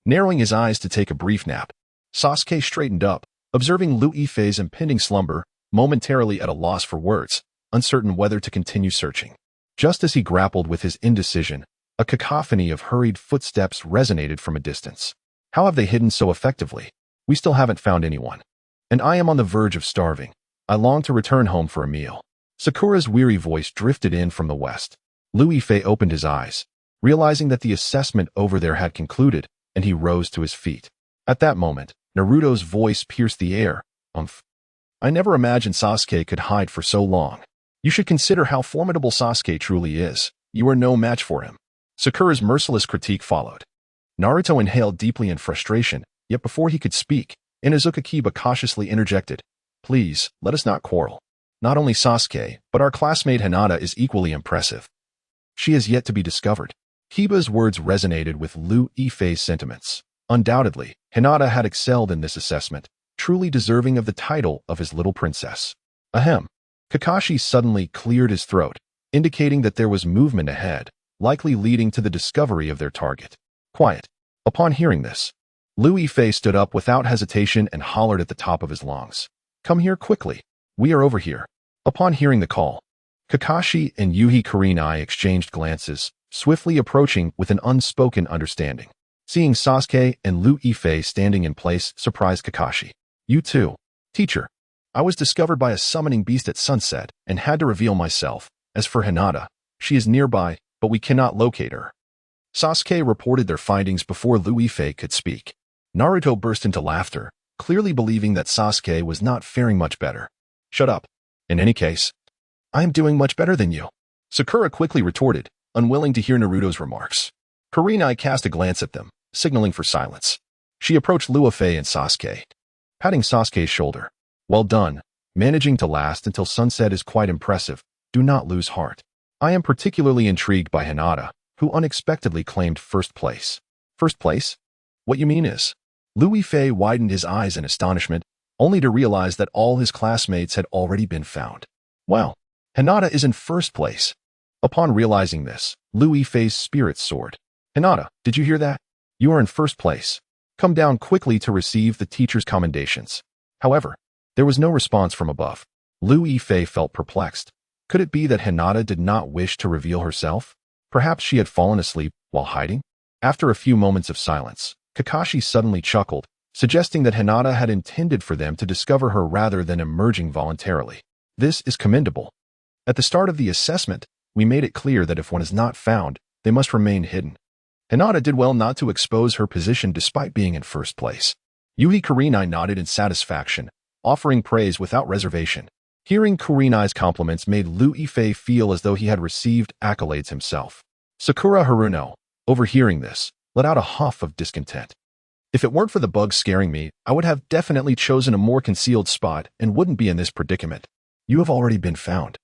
Speaker 1: Narrowing his eyes to take a brief nap, Sasuke straightened up, observing Louis Fei's impending slumber, momentarily at a loss for words, uncertain whether to continue searching. Just as he grappled with his indecision, a cacophony of hurried footsteps resonated from a distance. "How have they hidden so effectively? We still haven't found anyone. And I am on the verge of starving. I long to return home for a meal." Sakura's weary voice drifted in from the west. Louis Fei opened his eyes, realizing that the assessment over there had concluded, and he rose to his feet. At that moment, Naruto's voice pierced the air. "Umph. I never imagined Sasuke could hide for so long. You should consider how formidable Sasuke truly is. You are no match for him." Sakura's merciless critique followed. Naruto inhaled deeply in frustration, yet before he could speak, Inuzuka Kiba cautiously interjected, "Please, let us not quarrel. Not only Sasuke, but our classmate Hinata is equally impressive. She is yet to be discovered." Kiba's words resonated with Louis Fei's sentiments. Undoubtedly, Hinata had excelled in this assessment, truly deserving of the title of his little princess. Ahem. Kakashi suddenly cleared his throat, indicating that there was movement ahead, likely leading to the discovery of their target. Quiet. Upon hearing this, Louis Fei stood up without hesitation and hollered at the top of his lungs. "Come here quickly. We are over here." Upon hearing the call, Kakashi and Yuhi Kurenai exchanged glances, swiftly approaching with an unspoken understanding. Seeing Sasuke and Louis Fei standing in place surprised Kakashi. "You too." "Teacher, I was discovered by a summoning beast at sunset and had to reveal myself. As for Hinata, she is nearby, but we cannot locate her." Sasuke reported their findings before Louis Fei could speak. Naruto burst into laughter, clearly believing that Sasuke was not faring much better. Shut up. In any case, I am doing much better than you. Sakura quickly retorted, unwilling to hear Naruto's remarks. Kurenai cast a glance at them, signaling for silence. She approached Luofei and Sasuke, patting Sasuke's shoulder. Well done. Managing to last until sunset is quite impressive. Do not lose heart. I am particularly intrigued by Hinata, who unexpectedly claimed first place. First place? What you mean is? Luofei widened his eyes in astonishment, only to realize that all his classmates had already been found. Well, Hinata is in first place. Upon realizing this, Luofei's spirits soared. Hinata, did you hear that? You are in first place. Come down quickly to receive the teacher's commendations. However, there was no response from above. Luofei felt perplexed. Could it be that Hinata did not wish to reveal herself? Perhaps she had fallen asleep while hiding? After a few moments of silence, Kakashi suddenly chuckled, suggesting that Hinata had intended for them to discover her rather than emerging voluntarily. This is commendable. At the start of the assessment, we made it clear that if one is not found, they must remain hidden. Hinata did well not to expose her position despite being in first place. Yui Kurenai nodded in satisfaction, offering praise without reservation. Hearing Kurenai's compliments made Luofei feel as though he had received accolades himself. Sakura Haruno, overhearing this, let out a huff of discontent. If it weren't for the bugs scaring me, I would have definitely chosen a more concealed spot and wouldn't be in this predicament. You have already been found.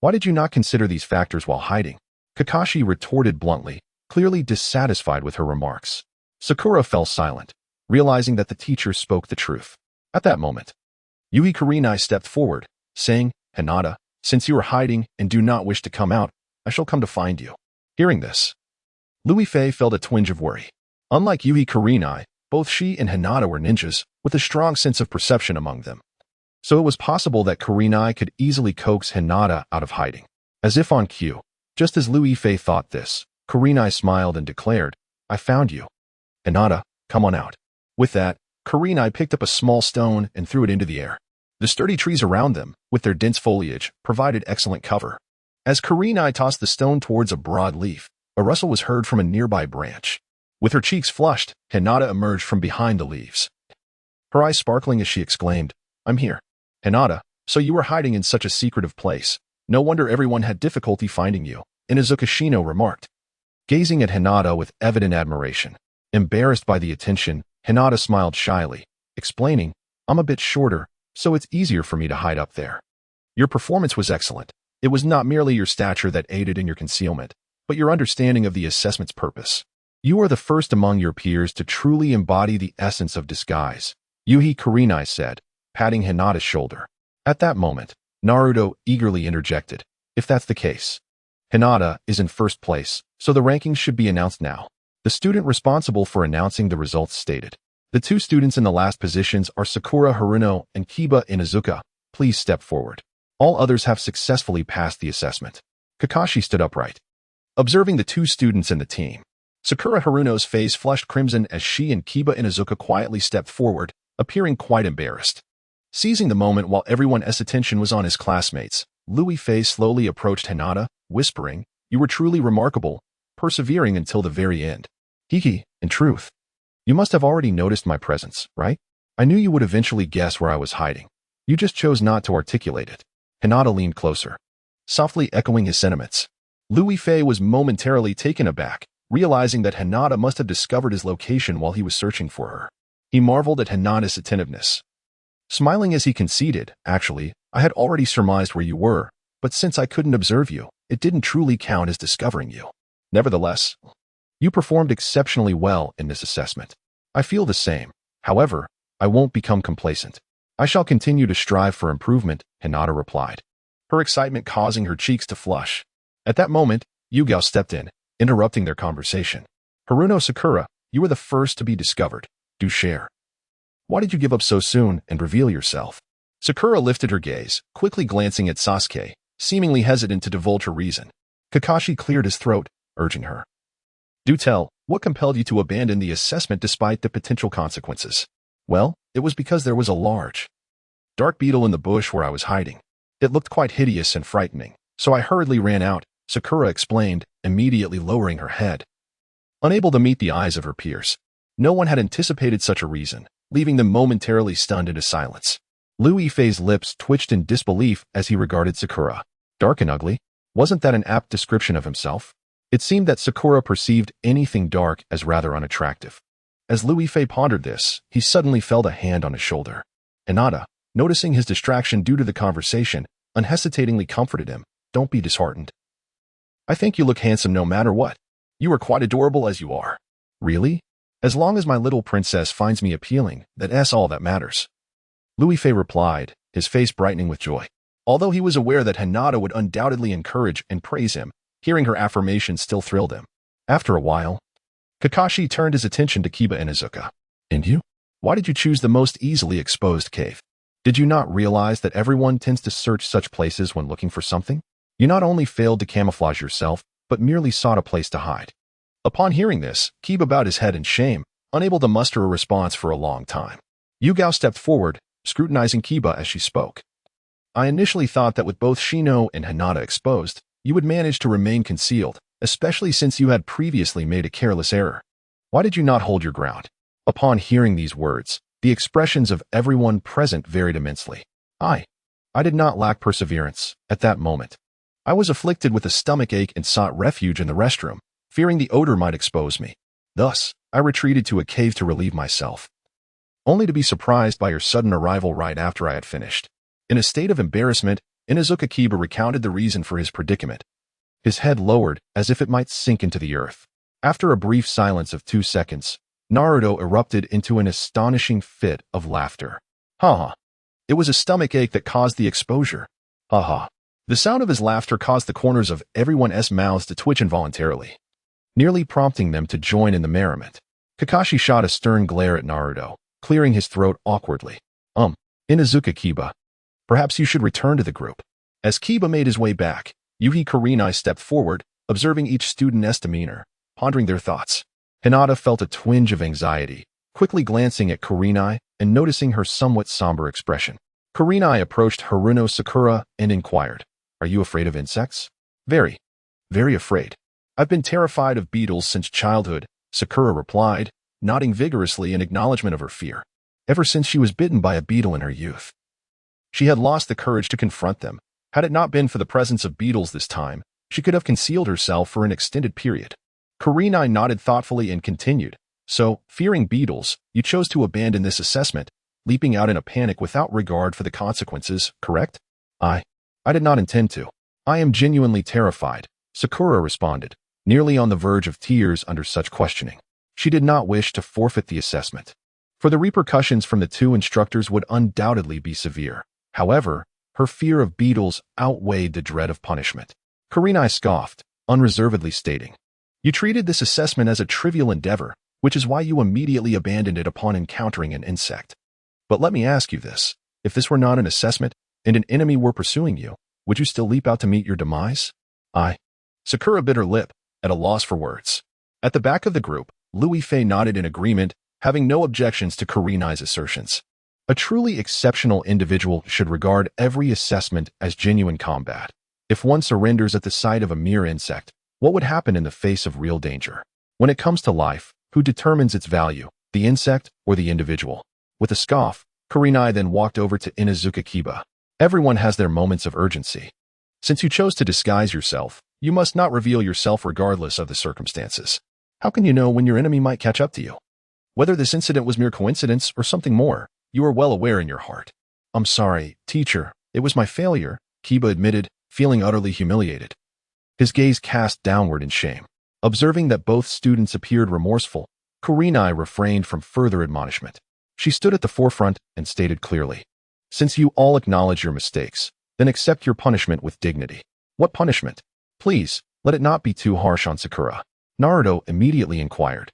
Speaker 1: Why did you not consider these factors while hiding? Kakashi retorted bluntly, clearly dissatisfied with her remarks. Sakura fell silent, realizing that the teacher spoke the truth. At that moment, Yui Kurenai stepped forward, saying, Hinata, since you are hiding and do not wish to come out, I shall come to find you. Hearing this, Luofei felt a twinge of worry. Unlike Yui Kurenai, both she and Hinata were ninjas, with a strong sense of perception among them. So it was possible that Kurenai could easily coax Hinata out of hiding. As if on cue, just as Luofei thought this, Kurenai smiled and declared, I found you. Hinata, come on out. With that, Kurenai picked up a small stone and threw it into the air. The sturdy trees around them, with their dense foliage, provided excellent cover. As Kurenai tossed the stone towards a broad leaf, a rustle was heard from a nearby branch. With her cheeks flushed, Hinata emerged from behind the leaves. Her eyes sparkling as she exclaimed, I'm here. Hinata, so you were hiding in such a secretive place. No wonder everyone had difficulty finding you, Inuzuka Shino remarked. Gazing at Hinata with evident admiration. Embarrassed by the attention, Hinata smiled shyly, explaining, I'm a bit shorter, so it's easier for me to hide up there. Your performance was excellent. It was not merely your stature that aided in your concealment, but your understanding of the assessment's purpose. You are the first among your peers to truly embody the essence of disguise, Yui Kurenai said, patting Hinata's shoulder. At that moment, Naruto eagerly interjected, if that's the case. Hinata is in first place, so the rankings should be announced now. The student responsible for announcing the results stated. The two students in the last positions are Sakura Haruno and Kiba Inuzuka. Please step forward. All others have successfully passed the assessment. Kakashi stood upright, observing the two students in the team. Sakura Haruno's face flushed crimson as she and Kiba Inuzuka quietly stepped forward, appearing quite embarrassed. Seizing the moment while everyone else's attention was on his classmates, Luofei slowly approached Hinata, whispering, You were truly remarkable, persevering until the very end. Hiki, in truth, you must have already noticed my presence, right? I knew you would eventually guess where I was hiding. You just chose not to articulate it. Hinata leaned closer, softly echoing his sentiments. Luofei was momentarily taken aback, realizing that Hinata must have discovered his location while he was searching for her. He marveled at Hinata's attentiveness. Smiling as he conceded, actually, I had already surmised where you were, but since I couldn't observe you, it didn't truly count as discovering you. Nevertheless, you performed exceptionally well in this assessment. I feel the same. However, I won't become complacent. I shall continue to strive for improvement, Hinata replied, her excitement causing her cheeks to flush. At that moment, Hyuga stepped in, interrupting their conversation. Haruno Sakura, you were the first to be discovered. Do share. Why did you give up so soon and reveal yourself? Sakura lifted her gaze, quickly glancing at Sasuke, seemingly hesitant to divulge her reason. Kakashi cleared his throat, urging her. Do tell, what compelled you to abandon the assessment despite the potential consequences? Well, it was because there was a large, dark beetle in the bush where I was hiding. It looked quite hideous and frightening, so I hurriedly ran out, Sakura explained, immediately lowering her head. Unable to meet the eyes of her peers, no one had anticipated such a reason, leaving them momentarily stunned into silence. Liu Yifei's lips twitched in disbelief as he regarded Sakura. Dark and ugly? Wasn't that an apt description of himself? It seemed that Sakura perceived anything dark as rather unattractive. As Liu Yifei pondered this, he suddenly felt a hand on his shoulder. Hinata, noticing his distraction due to the conversation, unhesitatingly comforted him. Don't be disheartened. I think you look handsome no matter what. You are quite adorable as you are. Really? As long as my little princess finds me appealing, that's all that matters. Liu Yifei replied, his face brightening with joy. Although he was aware that Hinata would undoubtedly encourage and praise him, hearing her affirmation still thrilled him. After a while, Kakashi turned his attention to Kiba and Izuka. And you? Why did you choose the most easily exposed cave? Did you not realize that everyone tends to search such places when looking for something? You not only failed to camouflage yourself, but merely sought a place to hide. Upon hearing this, Kiba bowed his head in shame, unable to muster a response for a long time. Hyuga stepped forward, scrutinizing Kiba as she spoke. I initially thought that with both Shino and Hinata exposed, you would manage to remain concealed, especially since you had previously made a careless error. Why did you not hold your ground? Upon hearing these words, the expressions of everyone present varied immensely. I did not lack perseverance at that moment. I was afflicted with a stomach ache and sought refuge in the restroom, fearing the odor might expose me. Thus, I retreated to a cave to relieve myself, only to be surprised by your sudden arrival right after I had finished. In a state of embarrassment, Inuzuka Kiba recounted the reason for his predicament. His head lowered as if it might sink into the earth. After a brief silence of 2 seconds, Naruto erupted into an astonishing fit of laughter. Ha ha. It was a stomach ache that caused the exposure. Ha ha. The sound of his laughter caused the corners of everyone's mouths to twitch involuntarily, nearly prompting them to join in the merriment. Kakashi shot a stern glare at Naruto, clearing his throat awkwardly. Inuzuka Kiba, perhaps you should return to the group. As Kiba made his way back, Yuhi Kurenai stepped forward, observing each student's demeanor, pondering their thoughts. Hinata felt a twinge of anxiety, quickly glancing at Kurenai and noticing her somewhat somber expression. Kurenai approached Haruno Sakura and inquired, Are you afraid of insects? Very, very afraid. I've been terrified of beetles since childhood, Sakura replied, nodding vigorously in acknowledgement of her fear. Ever since she was bitten by a beetle in her youth. She had lost the courage to confront them. Had it not been for the presence of beetles this time, she could have concealed herself for an extended period. Kurenai nodded thoughtfully and continued, So, fearing beetles, you chose to abandon this assessment, leaping out in a panic without regard for the consequences, correct? I did not intend to. I am genuinely terrified, Sakura responded, nearly on the verge of tears under such questioning. She did not wish to forfeit the assessment, for the repercussions from the two instructors would undoubtedly be severe. However, her fear of beetles outweighed the dread of punishment. Kurenai scoffed, unreservedly stating, You treated this assessment as a trivial endeavor, which is why you immediately abandoned it upon encountering an insect. But let me ask you this. If this were not an assessment, and an enemy were pursuing you, would you still leap out to meet your demise? Sakura bit her lip, at a loss for words. At the back of the group, Liu Yifei nodded in agreement, having no objections to Kurenai's assertions. A truly exceptional individual should regard every assessment as genuine combat. If one surrenders at the sight of a mere insect, what would happen in the face of real danger? When it comes to life, who determines its value, the insect or the individual? With a scoff, Kurenai then walked over to Inuzuka Kiba. Everyone has their moments of urgency. Since you chose to disguise yourself, you must not reveal yourself regardless of the circumstances. How can you know when your enemy might catch up to you? Whether this incident was mere coincidence or something more, you are well aware in your heart. I'm sorry, teacher, it was my failure, Kiba admitted, feeling utterly humiliated. His gaze cast downward in shame. Observing that both students appeared remorseful, Kurenai refrained from further admonishment. She stood at the forefront and stated clearly, Since you all acknowledge your mistakes, then accept your punishment with dignity. What punishment? Please, let it not be too harsh on Sakura. Naruto immediately inquired.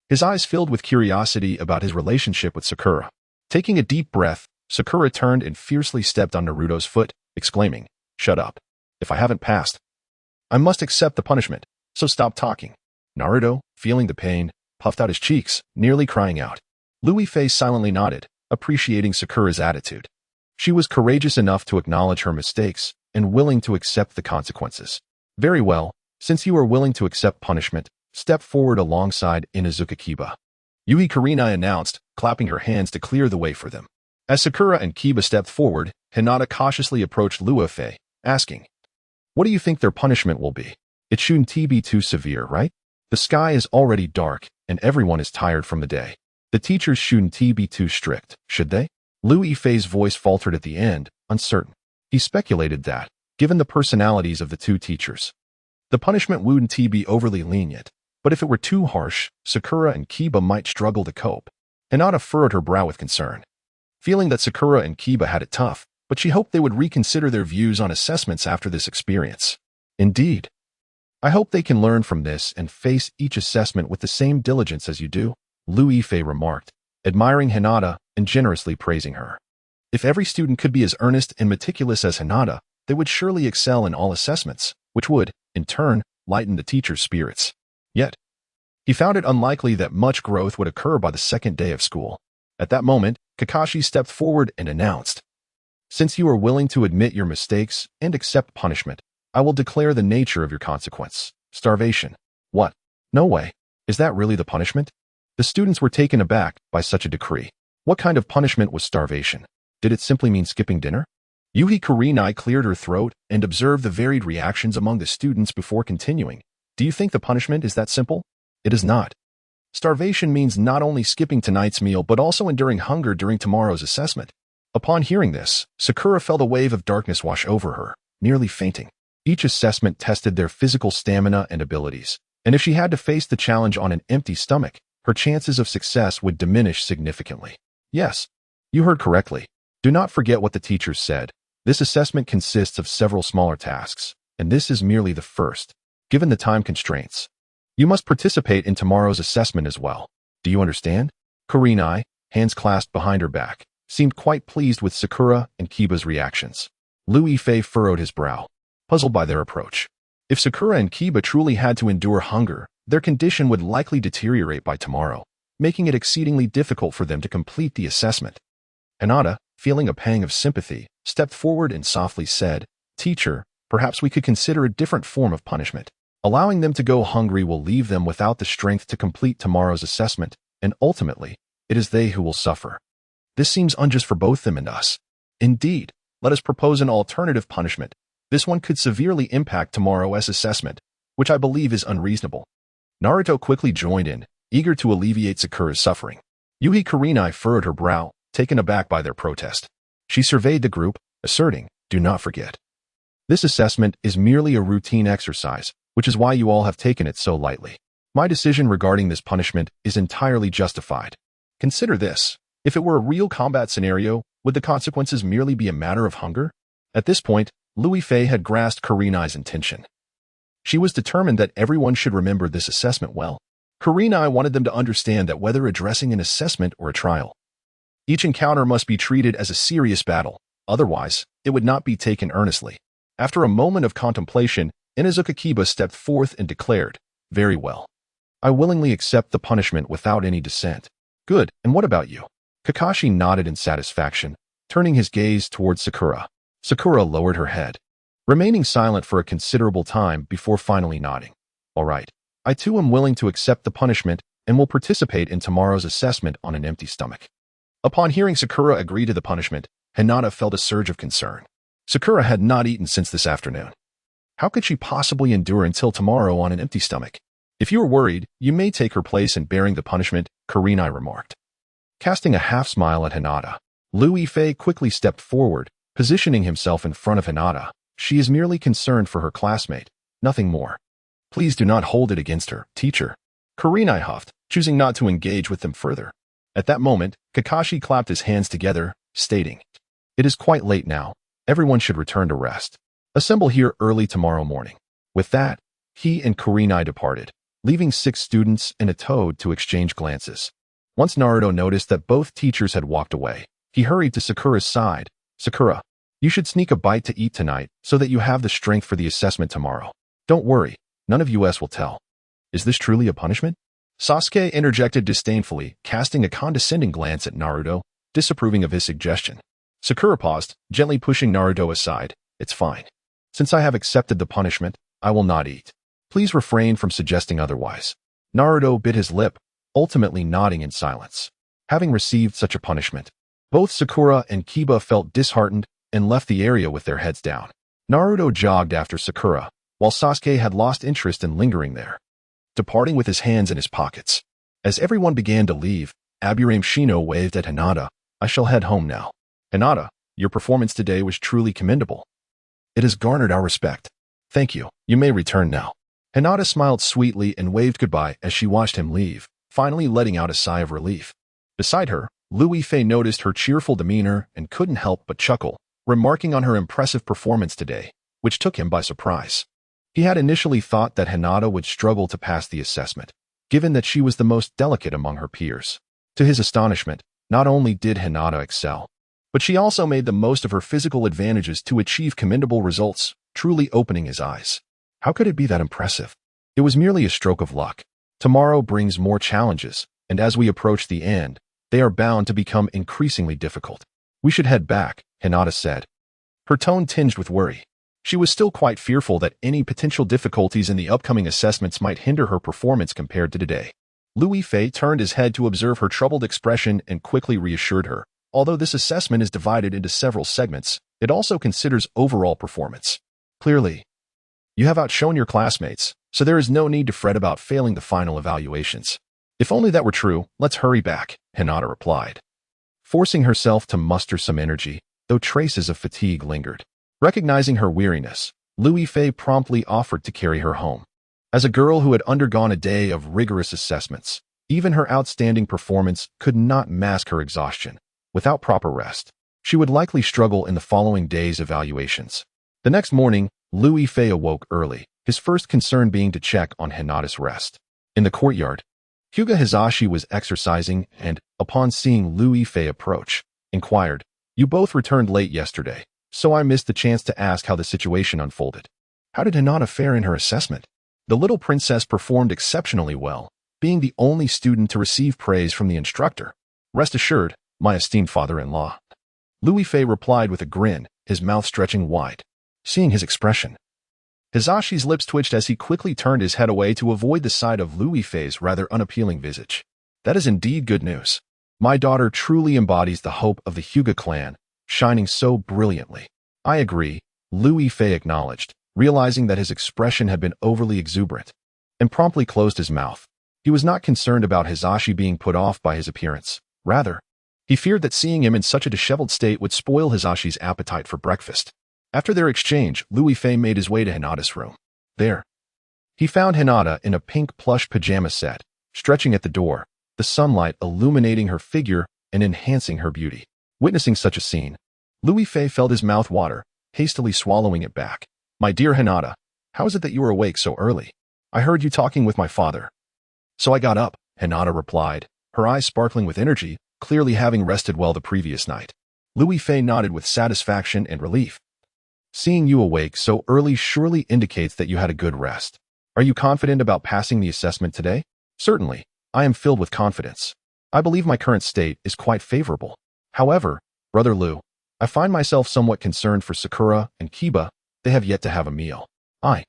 Speaker 1: His eyes filled with curiosity about his relationship with Sakura. Taking a deep breath, Sakura turned and fiercely stepped on Naruto's foot, exclaiming, Shut up. If I haven't passed, I must accept the punishment, so stop talking. Naruto, feeling the pain, puffed out his cheeks, nearly crying out. Liu Yifei silently nodded, appreciating Sakura's attitude. She was courageous enough to acknowledge her mistakes and willing to accept the consequences. Very well, since you are willing to accept punishment, step forward alongside Inuzuka Kiba. Yuhi Kurenai announced, clapping her hands to clear the way for them. As Sakura and Kiba stepped forward, Hinata cautiously approached Luifei, asking, "What do you think their punishment will be? It shouldn't be too severe, right? The sky is already dark, and everyone is tired from the day. The teachers shouldn't be too strict, should they?" Luifei's voice faltered at the end, uncertain. He speculated that, given the personalities of the two teachers, the punishment wouldn't be overly lenient, but if it were too harsh, Sakura and Kiba might struggle to cope. Hinata furrowed her brow with concern, feeling that Sakura and Kiba had it tough, but she hoped they would reconsider their views on assessments after this experience. "Indeed. I hope they can learn from this and face each assessment with the same diligence as you do," Luifei remarked, admiring Hinata and generously praising her. If every student could be as earnest and meticulous as Hinata, they would surely excel in all assessments, which would, in turn, lighten the teacher's spirits. Yet, he found it unlikely that much growth would occur by the second day of school. At that moment, Kakashi stepped forward and announced, "Since you are willing to admit your mistakes and accept punishment, I will declare the nature of your consequence. Starvation." "What? No way. Is that really the punishment?" The students were taken aback by such a decree. What kind of punishment was starvation? Did it simply mean skipping dinner? Yuhi Kurenai cleared her throat and observed the varied reactions among the students before continuing. "Do you think the punishment is that simple? It is not. Starvation means not only skipping tonight's meal but also enduring hunger during tomorrow's assessment." Upon hearing this, Sakura felt a wave of darkness wash over her, nearly fainting. Each assessment tested their physical stamina and abilities, and if she had to face the challenge on an empty stomach, her chances of success would diminish significantly. Yes, you heard correctly. Do not forget what the teachers said. This assessment consists of several smaller tasks, and this is merely the first. Given the time constraints, you must participate in tomorrow's assessment as well. Do you understand? Kurenai, hands clasped behind her back, seemed quite pleased with Sakura and Kiba's reactions. Luifei furrowed his brow, puzzled by their approach. If Sakura and Kiba truly had to endure hunger, their condition would likely deteriorate by tomorrow, making it exceedingly difficult for them to complete the assessment. Hinata, feeling a pang of sympathy, stepped forward and softly said, "Teacher, perhaps we could consider a different form of punishment. Allowing them to go hungry will leave them without the strength to complete tomorrow's assessment, and ultimately, it is they who will suffer. This seems unjust for both them and us. Indeed, let us propose an alternative punishment. This one could severely impact tomorrow's assessment, which I believe is unreasonable." Naruto quickly joined in, eager to alleviate Sakura's suffering. Yuhi Kurenai furrowed her brow, taken aback by their protest. She surveyed the group, asserting, "Do not forget. This assessment is merely a routine exercise, which is why you all have taken it so lightly. My decision regarding this punishment is entirely justified. Consider this. If it were a real combat scenario, would the consequences merely be a matter of hunger?" At this point, Luifei had grasped Kurenai's intention. She was determined that everyone should remember this assessment well. Kurenai wanted them to understand that whether addressing an assessment or a trial, each encounter must be treated as a serious battle, otherwise, it would not be taken earnestly. After a moment of contemplation, Inuzuka Kiba stepped forth and declared, "Very well. I willingly accept the punishment without any dissent." "Good, and what about you?" Kakashi nodded in satisfaction, turning his gaze towards Sakura. Sakura lowered her head, remaining silent for a considerable time before finally nodding. "All right. I too am willing to accept the punishment and will participate in tomorrow's assessment on an empty stomach." Upon hearing Sakura agree to the punishment, Hinata felt a surge of concern. Sakura had not eaten since this afternoon. How could she possibly endure until tomorrow on an empty stomach? "If you are worried, you may take her place in bearing the punishment," Kurenai remarked. Casting a half-smile at Hinata, Luifei quickly stepped forward, positioning himself in front of Hinata. "She is merely concerned for her classmate, nothing more. Please do not hold it against her, teacher." Kurenai huffed, choosing not to engage with them further. At that moment, Kakashi clapped his hands together, stating, "It is quite late now. Everyone should return to rest. Assemble here early tomorrow morning." With that, he and Kurenai departed, leaving 6 students and a toad to exchange glances. Once Naruto noticed that both teachers had walked away, he hurried to Sakura's side. "Sakura, you should sneak a bite to eat tonight so that you have the strength for the assessment tomorrow. Don't worry, none of us will tell." "Is this truly a punishment?" Sasuke interjected disdainfully, casting a condescending glance at Naruto, disapproving of his suggestion. Sakura paused, gently pushing Naruto aside. "It's fine. Since I have accepted the punishment, I will not eat. Please refrain from suggesting otherwise." Naruto bit his lip, ultimately nodding in silence. Having received such a punishment, Both Sakura and Kiba felt disheartened and left the area with their heads down. Naruto jogged after Sakura, while Sasuke had lost interest in lingering there, departing with his hands in his pockets. As everyone began to leave, Aburame Shino waved at Hinata. I shall head home now. Hinata, your performance today was truly commendable. It has garnered our respect. Thank you. You may return now. Hinata smiled sweetly and waved goodbye as she watched him leave, finally letting out a sigh of relief. Beside her, Lu Yifei noticed her cheerful demeanor and couldn't help but chuckle, remarking on her impressive performance today, which took him by surprise. He had initially thought that Hinata would struggle to pass the assessment, given that she was the most delicate among her peers. To his astonishment, not only did Hinata excel, but she also made the most of her physical advantages to achieve commendable results, truly opening his eyes. How could it be that impressive? It was merely a stroke of luck. Tomorrow brings more challenges, and as we approach the end, they are bound to become increasingly difficult. We should head back, Hinata said, her tone tinged with worry. She was still quite fearful that any potential difficulties in the upcoming assessments might hinder her performance compared to today. Lu Yifei turned his head to observe her troubled expression and quickly reassured her. Although this assessment is divided into several segments, it also considers overall performance. Clearly, you have outshone your classmates, so there is no need to fret about failing the final evaluations. If only that were true, let's hurry back, Hinata replied, forcing herself to muster some energy, though traces of fatigue lingered. Recognizing her weariness, Lu Yifei promptly offered to carry her home. As a girl who had undergone a day of rigorous assessments, even her outstanding performance could not mask her exhaustion. Without proper rest, she would likely struggle in the following day's evaluations. The next morning, Lu Yifei awoke early, his first concern being to check on Hinata's rest. In the courtyard, Hyuga Hizashi was exercising and, upon seeing Lu Yifei approach, inquired, You both returned late yesterday, so I missed the chance to ask how the situation unfolded. How did Hinata fare in her assessment? The little princess performed exceptionally well, being the only student to receive praise from the instructor. Rest assured, my esteemed father-in-law. Lu Yifei replied with a grin, his mouth stretching wide. Seeing his expression, Hizashi's lips twitched as he quickly turned his head away to avoid the sight of Lu Yifei's rather unappealing visage. That is indeed good news. My daughter truly embodies the hope of the Hyuga clan, shining so brilliantly. I agree, Lu Yifei acknowledged, realizing that his expression had been overly exuberant, and promptly closed his mouth. He was not concerned about Hizashi being put off by his appearance. Rather, he feared that seeing him in such a disheveled state would spoil Hizashi's appetite for breakfast. After their exchange, Lu Yifei made his way to Hinata's room. There, he found Hinata in a pink plush pajama set, stretching at the door, the sunlight illuminating her figure and enhancing her beauty. Witnessing such a scene, Lu Yifei felt his mouth water, hastily swallowing it back. My dear Hinata, how is it that you are awake so early? I heard you talking with my father. So I got up, Hinata replied, her eyes sparkling with energy, clearly having rested well the previous night. Lu Yifei nodded with satisfaction and relief. Seeing you awake so early surely indicates that you had a good rest. Are you confident about passing the assessment today? Certainly, I am filled with confidence. I believe my current state is quite favorable. However, Brother Lu, I find myself somewhat concerned for Sakura and Kiba. They have yet to have a meal. I,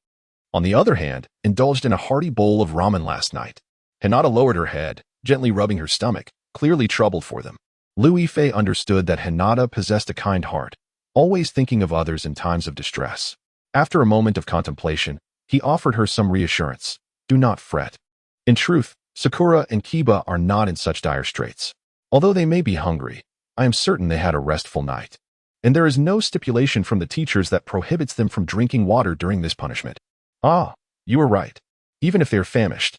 Speaker 1: on the other hand, indulged in a hearty bowl of ramen last night. Hinata lowered her head, gently rubbing her stomach, clearly troubled for them. Lu Yifei understood that Hinata possessed a kind heart, always thinking of others in times of distress. After a moment of contemplation, he offered her some reassurance. Do not fret. In truth, Sakura and Kiba are not in such dire straits. Although they may be hungry, I am certain they had a restful night. And there is no stipulation from the teachers that prohibits them from drinking water during this punishment. Ah, you are right. Even if they are famished,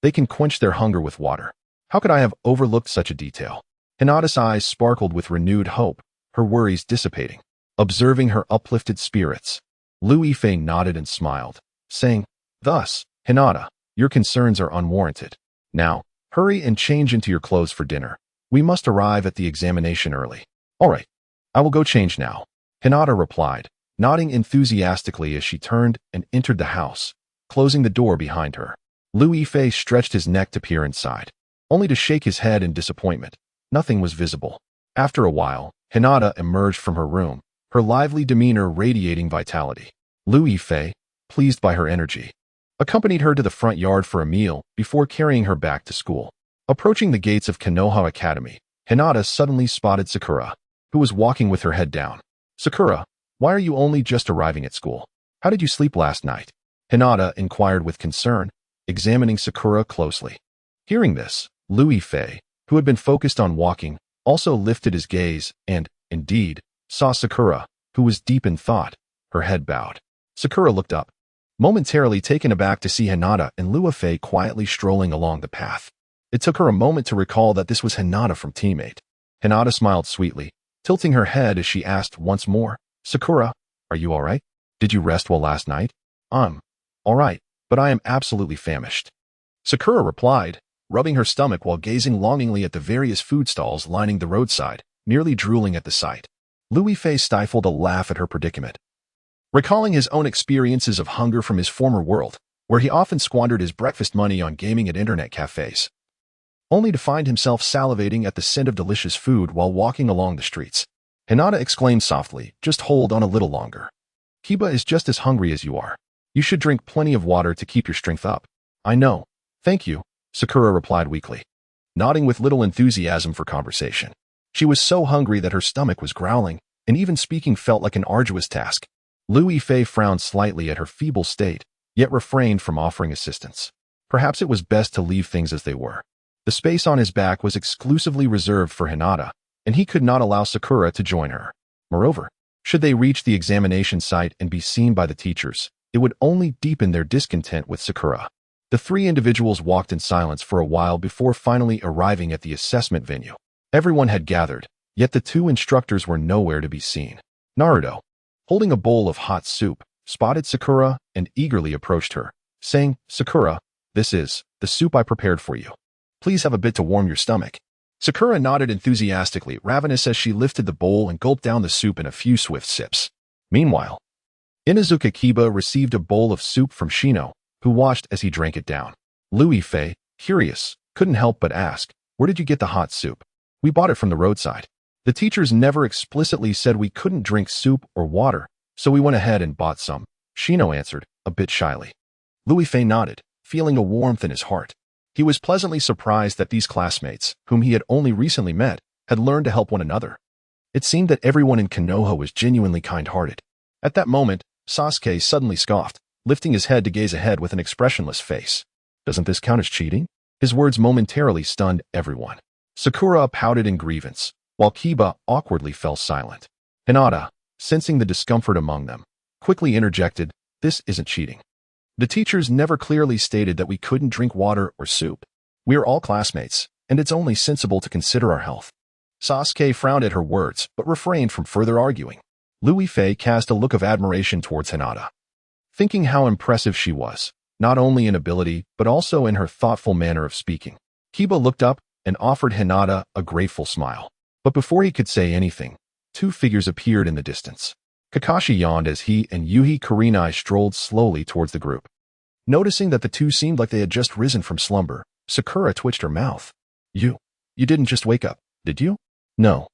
Speaker 1: they can quench their hunger with water. How could I have overlooked such a detail? Hinata's eyes sparkled with renewed hope, her worries dissipating. Observing her uplifted spirits, Lu Yifei nodded and smiled, saying, Thus, Hinata, your concerns are unwarranted. Now, hurry and change into your clothes for dinner. We must arrive at the examination early. All right, I will go change now, Hinata replied, nodding enthusiastically as she turned and entered the house, closing the door behind her. Lu Yifei stretched his neck to peer inside, only to shake his head in disappointment. Nothing was visible. After a while, Hinata emerged from her room, her lively demeanor radiating vitality. Lu Yifei, pleased by her energy, accompanied her to the front yard for a meal before carrying her back to school. Approaching the gates of Konoha Academy, Hinata suddenly spotted Sakura, who was walking with her head down. "Sakura, why are you only just arriving at school? How did you sleep last night?" Hinata inquired with concern, examining Sakura closely. Hearing this, Liu Yifei, who had been focused on walking, also lifted his gaze and, indeed, saw Sakura, who was deep in thought, her head bowed. Sakura looked up, momentarily taken aback to see Hinata and Liu Yifei quietly strolling along the path. It took her a moment to recall that this was Hinata from Teammate. Hinata smiled sweetly, tilting her head as she asked once more, "Sakura, are you all right? Did you rest well last night?" All right, but I am absolutely famished." Sakura replied, rubbing her stomach while gazing longingly at the various food stalls lining the roadside, nearly drooling at the sight. Liu Yifei stifled a laugh at her predicament. Recalling his own experiences of hunger from his former world, where he often squandered his breakfast money on gaming at internet cafes, only to find himself salivating at the scent of delicious food while walking along the streets, Hinata exclaimed softly, "Just hold on a little longer. Kiba is just as hungry as you are. You should drink plenty of water to keep your strength up." "I know. Thank you," Sakura replied weakly, nodding with little enthusiasm for conversation. She was so hungry that her stomach was growling, and even speaking felt like an arduous task. Liu Yifei frowned slightly at her feeble state, yet refrained from offering assistance. Perhaps it was best to leave things as they were. The space on his back was exclusively reserved for Hinata, and he could not allow Sakura to join her. Moreover, should they reach the examination site and be seen by the teachers, it would only deepen their discontent with Sakura. The three individuals walked in silence for a while before finally arriving at the assessment venue. Everyone had gathered, yet the two instructors were nowhere to be seen. Naruto, holding a bowl of hot soup, spotted Sakura and eagerly approached her, saying, "Sakura, this is the soup I prepared for you. Please have a bit to warm your stomach." Sakura nodded enthusiastically, ravenous as she lifted the bowl and gulped down the soup in a few swift sips. Meanwhile, Inuzuka Kiba received a bowl of soup from Shino, who watched as he drank it down. Liu Yifei, curious, couldn't help but ask, "Where did you get the hot soup?" "We bought it from the roadside. The teachers never explicitly said we couldn't drink soup or water, so we went ahead and bought some," Shino answered, a bit shyly. Liu Yifei nodded, feeling a warmth in his heart. He was pleasantly surprised that these classmates, whom he had only recently met, had learned to help one another. It seemed that everyone in Konoha was genuinely kind-hearted. At that moment, Sasuke suddenly scoffed, lifting his head to gaze ahead with an expressionless face. "Doesn't this count as cheating?" His words momentarily stunned everyone. Sakura pouted in grievance, while Kiba awkwardly fell silent. Hinata, sensing the discomfort among them, quickly interjected, "This isn't cheating. The teachers never clearly stated that we couldn't drink water or soup. We are all classmates, and it's only sensible to consider our health." Sasuke frowned at her words, but refrained from further arguing. Liu Yifei cast a look of admiration towards Hinata, thinking how impressive she was, not only in ability but also in her thoughtful manner of speaking. Kiba looked up and offered Hinata a grateful smile. But before he could say anything, two figures appeared in the distance. Kakashi yawned as he and Yuhi Kurenai strolled slowly towards the group. Noticing that the two seemed like they had just risen from slumber, Sakura twitched her mouth. You didn't just wake up, did you?" "No,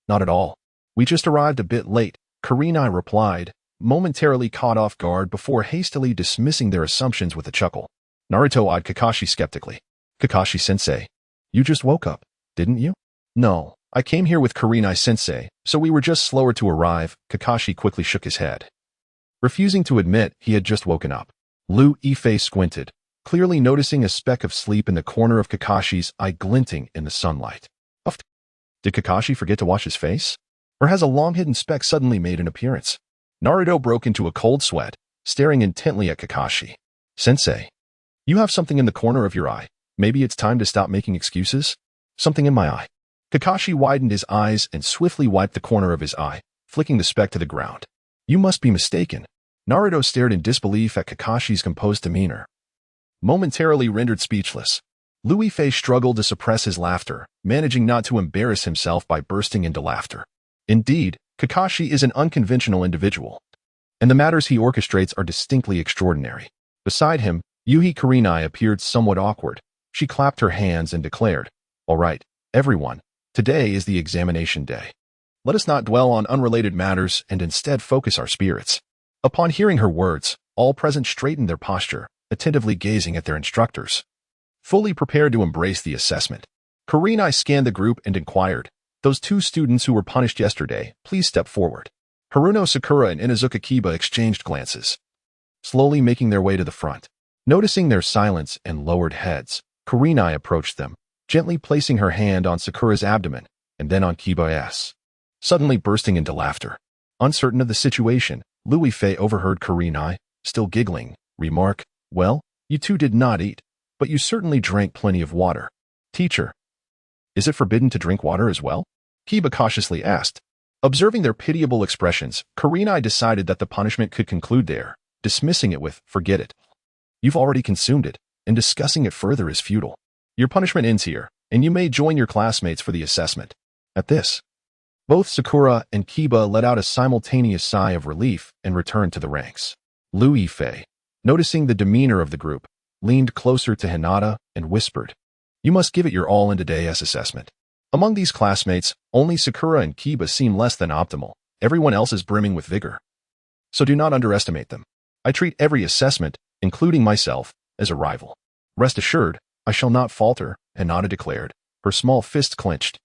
Speaker 1: not at all. We just arrived a bit late," Kurenai replied, momentarily caught off guard before hastily dismissing their assumptions with a chuckle. Naruto eyed Kakashi skeptically. "Kakashi-sensei, you just woke up, didn't you?" "No, I came here with Kurenai-sensei, so we were just slower to arrive." Kakashi quickly shook his head, refusing to admit he had just woken up. Liu Yifei squinted, clearly noticing a speck of sleep in the corner of Kakashi's eye glinting in the sunlight. Uffed. Did Kakashi forget to wash his face? Or has a long-hidden speck suddenly made an appearance? Naruto broke into a cold sweat, staring intently at Kakashi. "Sensei, you have something in the corner of your eye. Maybe it's time to stop making excuses?" "Something in my eye." Kakashi widened his eyes and swiftly wiped the corner of his eye, flicking the speck to the ground. "You must be mistaken." Naruto stared in disbelief at Kakashi's composed demeanor, momentarily rendered speechless. Liu Yifei struggled to suppress his laughter, managing not to embarrass himself by bursting into laughter. Indeed, Kakashi is an unconventional individual, and the matters he orchestrates are distinctly extraordinary. Beside him, Yuhi Kurenai appeared somewhat awkward. She clapped her hands and declared, "All right, everyone, today is the examination day. Let us not dwell on unrelated matters and instead focus our spirits." Upon hearing her words, all present straightened their posture, attentively gazing at their instructors, fully prepared to embrace the assessment. Kurenai scanned the group and inquired, "Those two students who were punished yesterday, please step forward." Haruno Sakura and Inazuka Kiba exchanged glances, slowly making their way to the front. Noticing their silence and lowered heads, Kurenai approached them, gently placing her hand on Sakura's abdomen and then on Kiba's, suddenly bursting into laughter. Uncertain of the situation, Louis Fei overheard Kurenai, still giggling, remark, "Well, you two did not eat, but you certainly drank plenty of water. Teacher, is it forbidden to drink water as well?" Kiba cautiously asked. Observing their pitiable expressions, Kurenai decided that the punishment could conclude there, dismissing it with, "Forget it. You've already consumed it, and discussing it further is futile. Your punishment ends here, and you may join your classmates for the assessment." At this, both Sakura and Kiba let out a simultaneous sigh of relief and returned to the ranks. Louis Fei, noticing the demeanor of the group, leaned closer to Hinata and whispered, "You must give it your all in today's assessment." Among these classmates, only Sakura and Kiba seem less than optimal. Everyone else is brimming with vigor. So do not underestimate them. I treat every assessment, including myself, as a rival. Rest assured, I shall not falter, Hinata declared, her small fist clenched,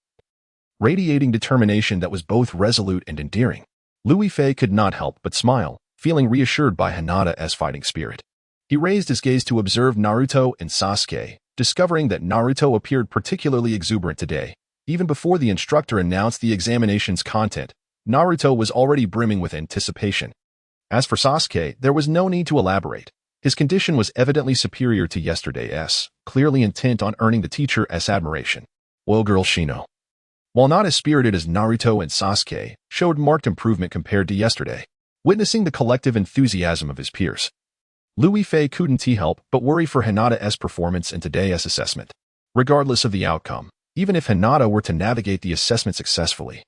Speaker 1: radiating determination that was both resolute and endearing. Louis Fei could not help but smile, feeling reassured by Hinata's fighting spirit. He raised his gaze to observe Naruto and Sasuke, discovering that Naruto appeared particularly exuberant today. Even before the instructor announced the examination's content, Naruto was already brimming with anticipation. As for Sasuke, there was no need to elaborate. His condition was evidently superior to yesterday's, clearly intent on earning the teacher's admiration. Well, girl Shino, while not as spirited as Naruto and Sasuke, showed marked improvement compared to yesterday. Witnessing the collective enthusiasm of his peers, Louis Fei couldn't help but worry for Hinata's performance in today's assessment. Regardless of the outcome, even if Hinata were to navigate the assessment successfully,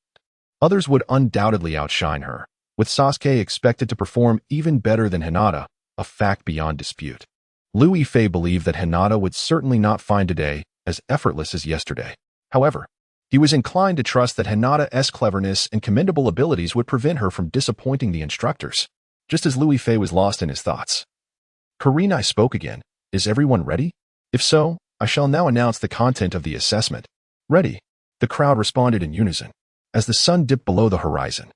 Speaker 1: others would undoubtedly outshine her, with Sasuke expected to perform even better than Hinata, a fact beyond dispute. Louis Fei believed that Hinata would certainly not find today as effortless as yesterday. However, he was inclined to trust that Hinata's cleverness and commendable abilities would prevent her from disappointing the instructors. Just as Louis Fei was lost in his thoughts, Kurenai spoke again. "Is everyone ready? If so, I shall now announce the content of the assessment." "Ready," the crowd responded in unison, as the sun dipped below the horizon.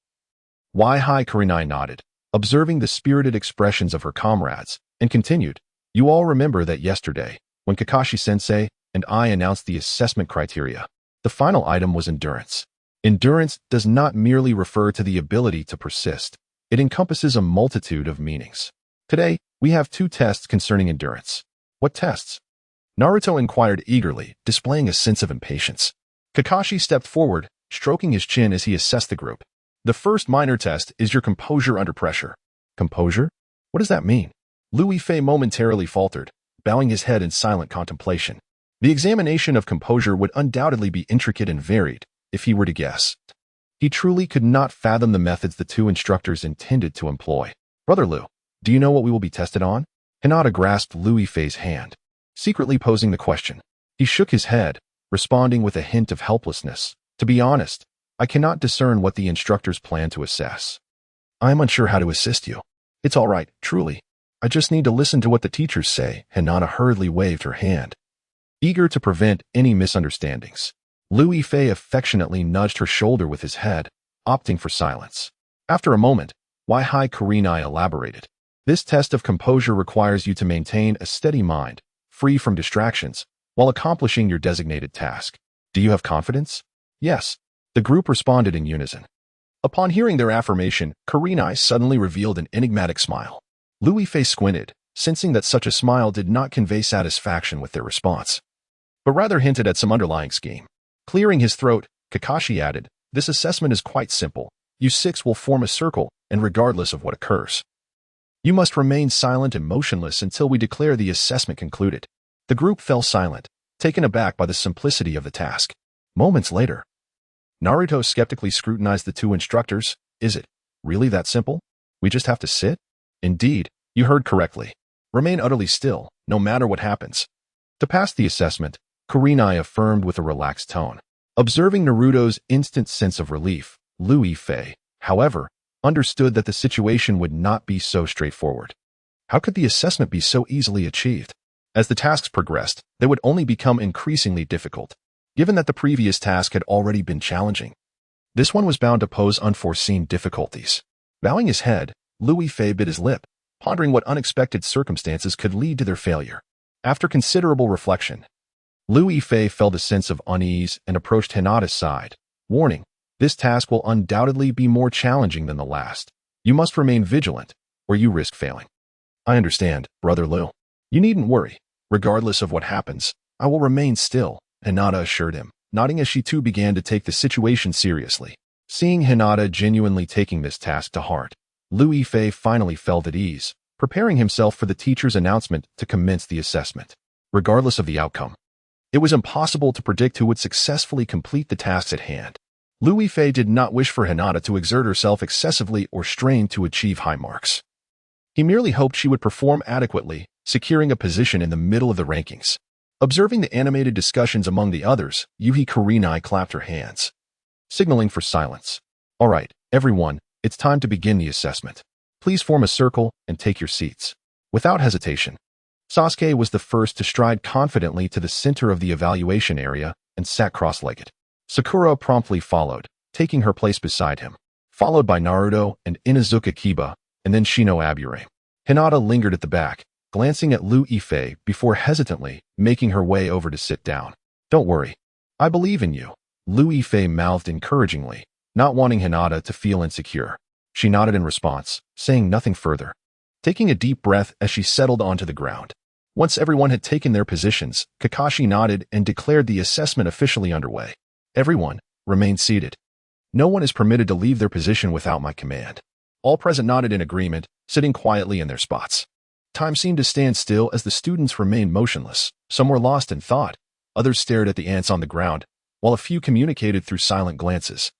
Speaker 1: "Why hi," Kurenai nodded, observing the spirited expressions of her comrades, and continued, "You all remember that yesterday, when Kakashi-sensei and I announced the assessment criteria, the final item was endurance. Endurance does not merely refer to the ability to persist. It encompasses a multitude of meanings. Today, we have two tests concerning endurance." "What tests?" Naruto inquired eagerly, displaying a sense of impatience. Kakashi stepped forward, stroking his chin as he assessed the group. "The first minor test is your composure under pressure." "Composure? What does that mean?" Louis Fei momentarily faltered, bowing his head in silent contemplation. The examination of composure would undoubtedly be intricate and varied, if he were to guess. He truly could not fathom the methods the two instructors intended to employ. "Brother Lou, do you know what we will be tested on?" Hinata grasped Louis Fei's hand, secretly posing the question. He shook his head, responding with a hint of helplessness. "To be honest, I cannot discern what the instructors plan to assess. I am unsure how to assist you." "It's all right, truly. I just need to listen to what the teachers say." Hinata hurriedly waved her hand, eager to prevent any misunderstandings. Louis Fei affectionately nudged her shoulder with his head, opting for silence. After a moment, Wai-Hai Kurenai elaborated. "This test of composure requires you to maintain a steady mind, free from distractions, while accomplishing your designated task. Do you have confidence?" "Yes," the group responded in unison. Upon hearing their affirmation, Kurenai suddenly revealed an enigmatic smile. Louis Fei squinted, sensing that such a smile did not convey satisfaction with their response, but rather hinted at some underlying scheme. Clearing his throat, Kakashi added, "This assessment is quite simple. You six will form a circle, and regardless of what occurs, you must remain silent and motionless until we declare the assessment concluded." The group fell silent, taken aback by the simplicity of the task. Moments later, Naruto skeptically scrutinized the two instructors. "Is it really that simple? We just have to sit?" "Indeed, you heard correctly. Remain utterly still, no matter what happens." To pass the assessment, Kurenai affirmed with a relaxed tone. Observing Naruto's instant sense of relief, Louis Fei, however, understood that the situation would not be so straightforward. How could the assessment be so easily achieved? As the tasks progressed, they would only become increasingly difficult. given that the previous task had already been challenging. This one was bound to pose unforeseen difficulties. Bowing his head, Liu Yifei bit his lip, pondering what unexpected circumstances could lead to their failure. After considerable reflection, Liu Yifei felt a sense of unease and approached Hinata's side, warning, "This task will undoubtedly be more challenging than the last. You must remain vigilant, or you risk failing." "I understand, Brother Liu. You needn't worry. Regardless of what happens, I will remain still," Hinata assured him, nodding as she too began to take the situation seriously. Seeing Hinata genuinely taking this task to heart, Liu Yifei finally felt at ease, preparing himself for the teacher's announcement to commence the assessment. Regardless of the outcome, it was impossible to predict who would successfully complete the tasks at hand. Liu Yifei did not wish for Hinata to exert herself excessively or strain to achieve high marks. He merely hoped she would perform adequately, securing a position in the middle of the rankings. Observing the animated discussions among the others, Yuhi Kurenai clapped her hands, signaling for silence. "All right, everyone, it's time to begin the assessment. Please form a circle and take your seats." Without hesitation, Sasuke was the first to stride confidently to the center of the evaluation area and sat cross-legged. Sakura promptly followed, taking her place beside him, followed by Naruto and Inuzuka Kiba, and then Shino Abure. Hinata lingered at the back, glancing at Liu Yifei before hesitantly making her way over to sit down. "Don't worry. I believe in you," Liu Yifei mouthed encouragingly, not wanting Hinata to feel insecure. She nodded in response, saying nothing further, taking a deep breath as she settled onto the ground. Once everyone had taken their positions, Kakashi nodded and declared the assessment officially underway. "Everyone, remain seated. No one is permitted to leave their position without my command." All present nodded in agreement, sitting quietly in their spots. Time seemed to stand still as the students remained motionless. Some were lost in thought, others stared at the ants on the ground, while a few communicated through silent glances.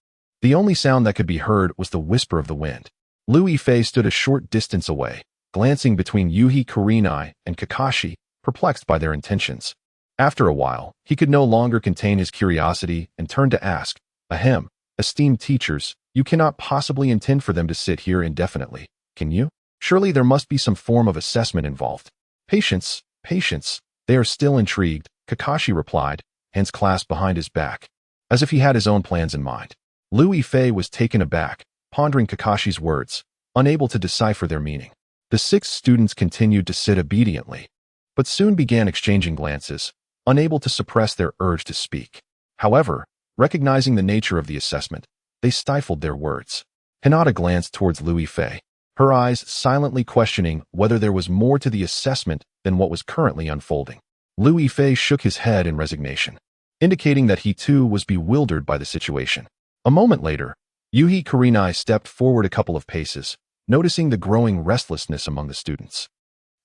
Speaker 1: The only sound that could be heard was the whisper of the wind. Liu Yifei stood a short distance away, glancing between Yuhi Kurenai and Kakashi, perplexed by their intentions. After a while, he could no longer contain his curiosity and turned to ask, "Ahem, esteemed teachers, you cannot possibly intend for them to sit here indefinitely, can you? Surely there must be some form of assessment involved." "Patience, patience. They are still intrigued," Kakashi replied, hands clasped behind his back, as if he had his own plans in mind. Liu Yifei was taken aback, pondering Kakashi's words, unable to decipher their meaning. The 6 students continued to sit obediently, but soon began exchanging glances, unable to suppress their urge to speak. However, recognizing the nature of the assessment, they stifled their words. Hinata glanced towards Liu Yifei, her eyes silently questioning whether there was more to the assessment than what was currently unfolding. Liu Yifei shook his head in resignation, indicating that he too was bewildered by the situation. A moment later, Yuhi Kurenai stepped forward a couple of paces, noticing the growing restlessness among the students.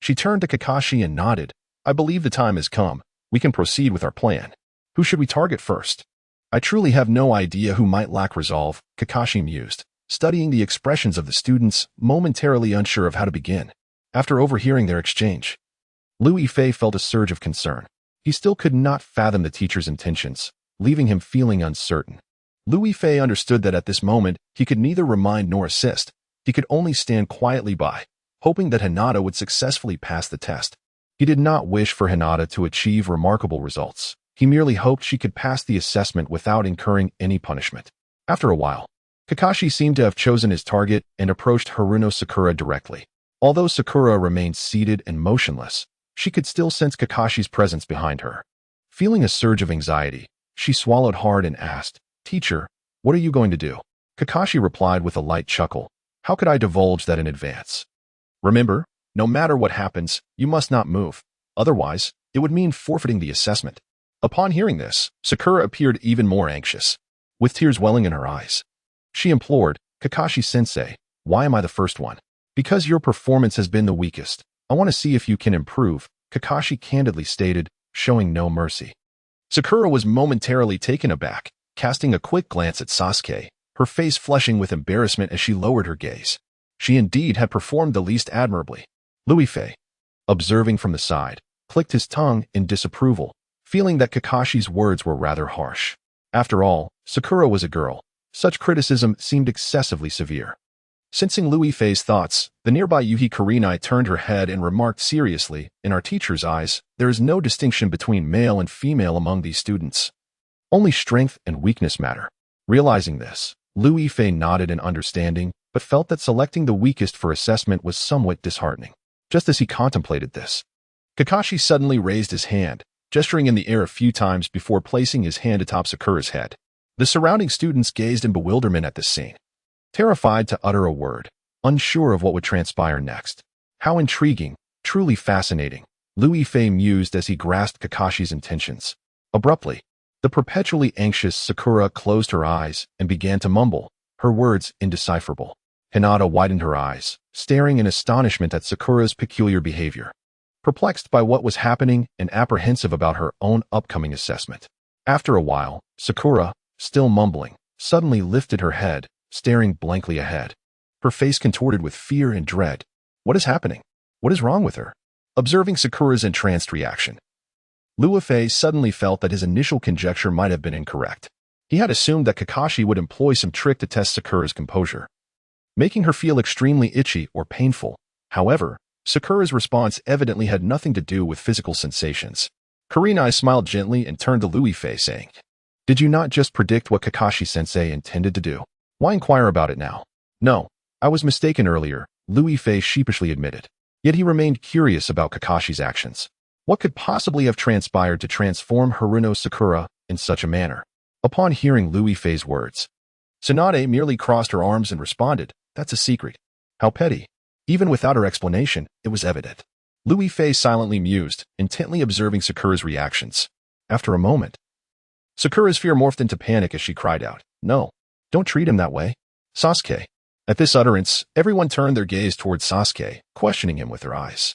Speaker 1: She turned to Kakashi and nodded. "I believe the time has come. We can proceed with our plan. Who should we target first?" "I truly have no idea who might lack resolve," Kakashi mused, studying the expressions of the students, momentarily unsure of how to begin. After overhearing their exchange, Liu Yifei felt a surge of concern. He still could not fathom the teacher's intentions, leaving him feeling uncertain. Liu Yifei understood that at this moment, he could neither remind nor assist. He could only stand quietly by, hoping that Hinata would successfully pass the test. He did not wish for Hinata to achieve remarkable results. He merely hoped she could pass the assessment without incurring any punishment. After a while, Kakashi seemed to have chosen his target and approached Haruno Sakura directly. Although Sakura remained seated and motionless, she could still sense Kakashi's presence behind her. Feeling a surge of anxiety, she swallowed hard and asked, "Teacher, what are you going to do?" Kakashi replied with a light chuckle, "How could I divulge that in advance? Remember, no matter what happens, you must not move. Otherwise, it would mean forfeiting the assessment." Upon hearing this, Sakura appeared even more anxious, with tears welling in her eyes. She implored, "Kakashi-sensei, why am I the first one?" "Because your performance has been the weakest. I want to see if you can improve," Kakashi candidly stated, showing no mercy. Sakura was momentarily taken aback, casting a quick glance at Sasuke, her face flushing with embarrassment as she lowered her gaze. She indeed had performed the least admirably. Liu Yifei, observing from the side, clicked his tongue in disapproval, feeling that Kakashi's words were rather harsh. After all, Sakura was a girl. Such criticism seemed excessively severe. Sensing Liu Yifei's thoughts, the nearby Yuhi Kurenai turned her head and remarked seriously, "In our teacher's eyes, there is no distinction between male and female among these students. Only strength and weakness matter. Realizing this, Liu Yifei nodded in understanding, but felt that selecting the weakest for assessment was somewhat disheartening. Just as he contemplated this, Kakashi suddenly raised his hand, gesturing in the air a few times before placing his hand atop Sakura's head. The surrounding students gazed in bewilderment at this scene, terrified to utter a word, unsure of what would transpire next. How intriguing, truly fascinating, Liu Yifei mused as he grasped Kakashi's intentions. Abruptly, the perpetually anxious Sakura closed her eyes and began to mumble, her words indecipherable. Hinata widened her eyes, staring in astonishment at Sakura's peculiar behavior, perplexed by what was happening and apprehensive about her own upcoming assessment. After a while, Sakura, still mumbling, suddenly lifted her head, staring blankly ahead. Her face contorted with fear and dread. What is happening? What is wrong with her? Observing Sakura's entranced reaction, Liu Yifei suddenly felt that his initial conjecture might have been incorrect. He had assumed that Kakashi would employ some trick to test Sakura's composure, making her feel extremely itchy or painful. However, Sakura's response evidently had nothing to do with physical sensations. Kurenai smiled gently and turned to Liu Yifei, saying, "Did you not just predict what Kakashi-sensei intended to do? Why inquire about it now?" "No, I was mistaken earlier," Liu Yifei sheepishly admitted. Yet he remained curious about Kakashi's actions. What could possibly have transpired to transform Haruno Sakura in such a manner? Upon hearing Liu Yifei's words, Tsunade merely crossed her arms and responded, "That's a secret." How petty. Even without her explanation, it was evident. Liu Yifei silently mused, intently observing Sakura's reactions. After a moment, Sakura's fear morphed into panic as she cried out, "No, don't treat him that way. Sasuke." At this utterance, everyone turned their gaze towards Sasuke, questioning him with their eyes.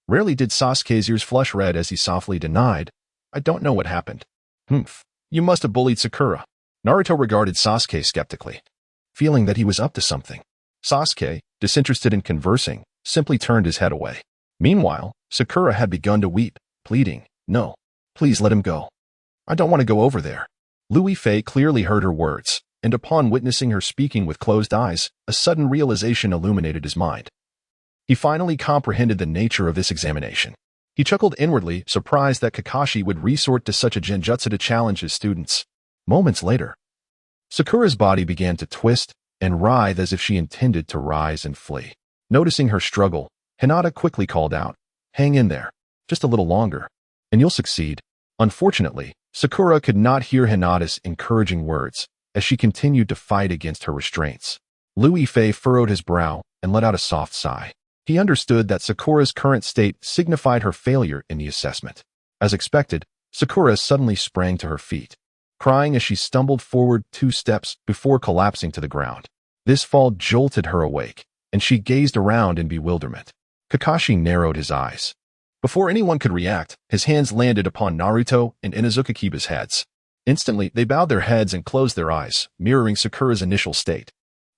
Speaker 1: Rarely did Sasuke's ears flush red as he softly denied, "I don't know what happened." "Humph, you must have bullied Sakura." Naruto regarded Sasuke skeptically, feeling that he was up to something. Sasuke, disinterested in conversing, simply turned his head away. Meanwhile, Sakura had begun to weep, pleading, "No, please let him go. I don't want to go over there." Liu Yifei clearly heard her words, and upon witnessing her speaking with closed eyes, a sudden realization illuminated his mind. He finally comprehended the nature of this examination. He chuckled inwardly, surprised that Kakashi would resort to such a genjutsu to challenge his students. Moments later, Sakura's body began to twist and writhe as if she intended to rise and flee. Noticing her struggle, Hinata quickly called out, "Hang in there, just a little longer, and you'll succeed." Unfortunately, Sakura could not hear Hinata's encouraging words as she continued to fight against her restraints. Liu Yifei furrowed his brow and let out a soft sigh. He understood that Sakura's current state signified her failure in the assessment. As expected, Sakura suddenly sprang to her feet, crying as she stumbled forward 2 steps before collapsing to the ground. This fall jolted her awake, and she gazed around in bewilderment. Kakashi narrowed his eyes. Before anyone could react, his hands landed upon Naruto and Inuzuka Kiba's heads. Instantly, they bowed their heads and closed their eyes, mirroring Sakura's initial state.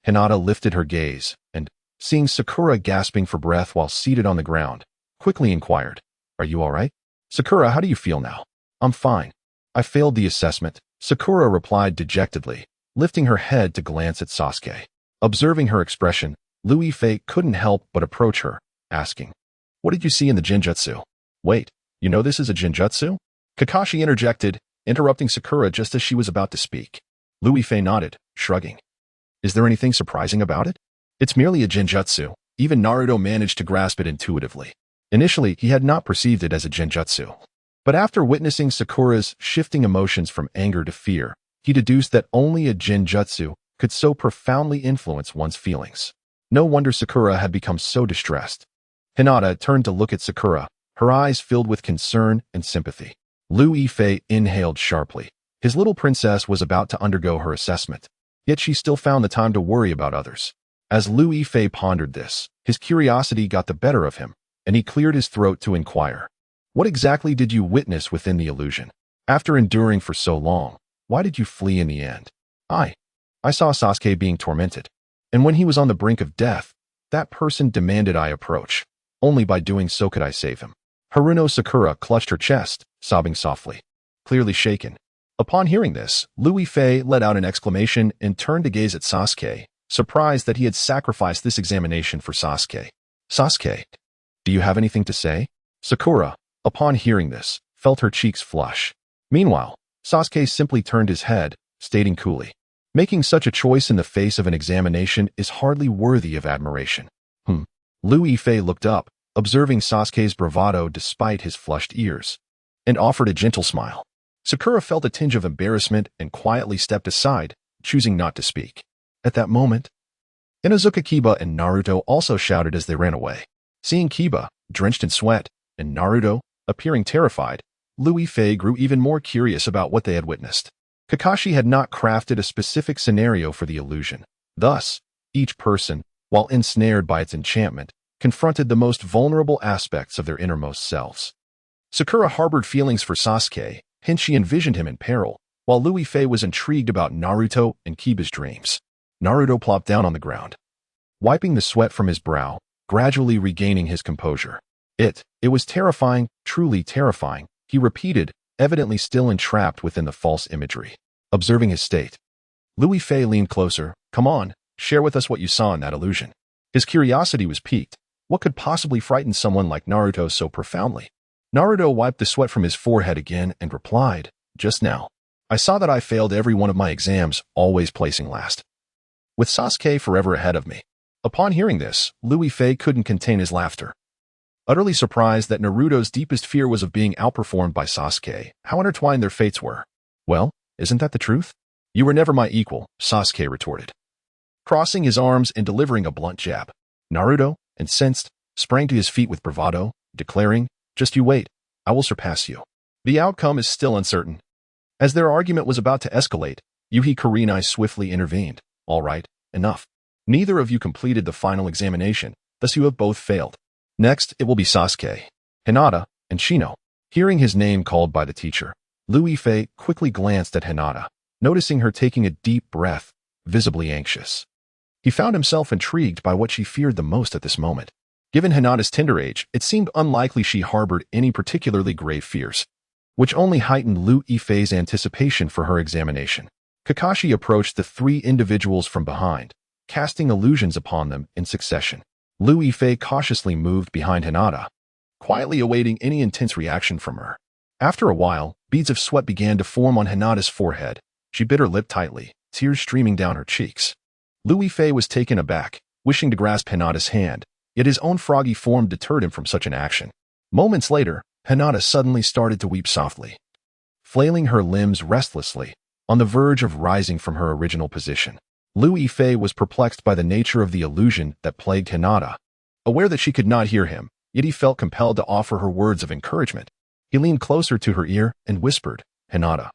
Speaker 1: Hinata lifted her gaze, and, seeing Sakura gasping for breath while seated on the ground, quickly inquired, "Are you all right?" "Sakura, how do you feel now?" "I'm fine. I failed the assessment," Sakura replied dejectedly, lifting her head to glance at Sasuke. Observing her expression, Liu Yifei couldn't help but approach her, asking, "What did you see in the genjutsu?" "Wait, you know this is a genjutsu?" Kakashi interjected, interrupting Sakura just as she was about to speak. Liu Yifei nodded, shrugging. "Is there anything surprising about it? It's merely a genjutsu." Even Naruto managed to grasp it intuitively. Initially, he had not perceived it as a genjutsu. But after witnessing Sakura's shifting emotions from anger to fear, he deduced that only a genjutsu could so profoundly influence one's feelings. No wonder Sakura had become so distressed. Hinata turned to look at Sakura, her eyes filled with concern and sympathy. Liu Yifei inhaled sharply. His little princess was about to undergo her assessment, yet she still found the time to worry about others. As Liu Yifei pondered this, his curiosity got the better of him, and he cleared his throat to inquire, "What exactly did you witness within the illusion? After enduring for so long, why did you flee in the end?" I saw Sasuke being tormented, and when he was on the brink of death, that person demanded I approach. Only by doing so could I save him." Haruno Sakura clutched her chest, sobbing softly, clearly shaken. Upon hearing this, Liu Yifei let out an exclamation and turned to gaze at Sasuke, surprised that he had sacrificed this examination for Sasuke. "Sasuke, do you have anything to say?" Sakura, upon hearing this, felt her cheeks flush. Meanwhile, Sasuke simply turned his head, stating coolly, "Making such a choice in the face of an examination is hardly worthy of admiration." Liu Yifei looked up, observing Sasuke's bravado despite his flushed ears, and offered a gentle smile. Sakura felt a tinge of embarrassment and quietly stepped aside, choosing not to speak. At that moment, Inuzuka Kiba and Naruto also shouted as they ran away. Seeing Kiba, drenched in sweat, and Naruto, appearing terrified, Liu Yifei grew even more curious about what they had witnessed. Kakashi had not crafted a specific scenario for the illusion. Thus, each person, while ensnared by its enchantment, confronted the most vulnerable aspects of their innermost selves. Sakura harbored feelings for Sasuke, hence she envisioned him in peril, while Liu Yifei was intrigued about Naruto and Kiba's dreams. Naruto plopped down on the ground, wiping the sweat from his brow, gradually regaining his composure. It was terrifying, truly terrifying, he repeated, evidently still entrapped within the false imagery. Observing his state, Liu Yifei leaned closer. "Come on, share with us what you saw in that illusion." His curiosity was piqued. What could possibly frighten someone like Naruto so profoundly? Naruto wiped the sweat from his forehead again and replied, "Just now, I saw that I failed every one of my exams, always placing last, with Sasuke forever ahead of me." Upon hearing this, Liu Yifei couldn't contain his laughter. Utterly surprised that Naruto's deepest fear was of being outperformed by Sasuke, how intertwined their fates were. "Well, isn't that the truth? You were never my equal," Sasuke retorted, crossing his arms and delivering a blunt jab. Naruto, incensed, sprang to his feet with bravado, declaring, "Just you wait, I will surpass you." The outcome is still uncertain. As their argument was about to escalate, Yuhi Kurenai swiftly intervened. "All right, enough. Neither of you completed the final examination, thus you have both failed. Next, it will be Sasuke, Hinata, and Shino." Hearing his name called by the teacher, Liu Yifei quickly glanced at Hinata, noticing her taking a deep breath, visibly anxious. He found himself intrigued by what she feared the most at this moment. Given Hinata's tender age, it seemed unlikely she harbored any particularly grave fears, which only heightened Liu Yifei's anticipation for her examination. Kakashi approached the three individuals from behind, casting illusions upon them in succession. Liu Yifei cautiously moved behind Hinata, quietly awaiting any intense reaction from her. After a while, beads of sweat began to form on Hinata's forehead. She bit her lip tightly, tears streaming down her cheeks. Liu Yifei was taken aback, wishing to grasp Hinata's hand, yet his own froggy form deterred him from such an action. Moments later, Hinata suddenly started to weep softly, flailing her limbs restlessly, on the verge of rising from her original position. Liu Yifei was perplexed by the nature of the illusion that plagued Hinata. Aware that she could not hear him, yet he felt compelled to offer her words of encouragement. He leaned closer to her ear and whispered, "Hinata,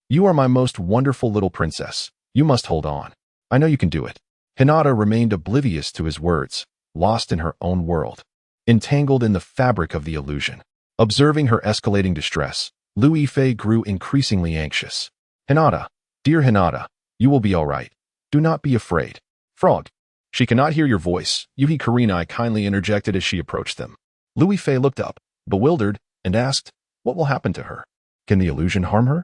Speaker 1: you are my most wonderful little princess. You must hold on. I know you can do it." Hinata remained oblivious to his words, lost in her own world, entangled in the fabric of the illusion. Observing her escalating distress, Liu Yifei grew increasingly anxious. "Hinata, dear Hinata, you will be all right. Do not be afraid." "Frog, she cannot hear your voice," Yuhi Kurenai kindly interjected as she approached them. Liu Yifei looked up, bewildered, and asked, "What will happen to her? Can the illusion harm her?"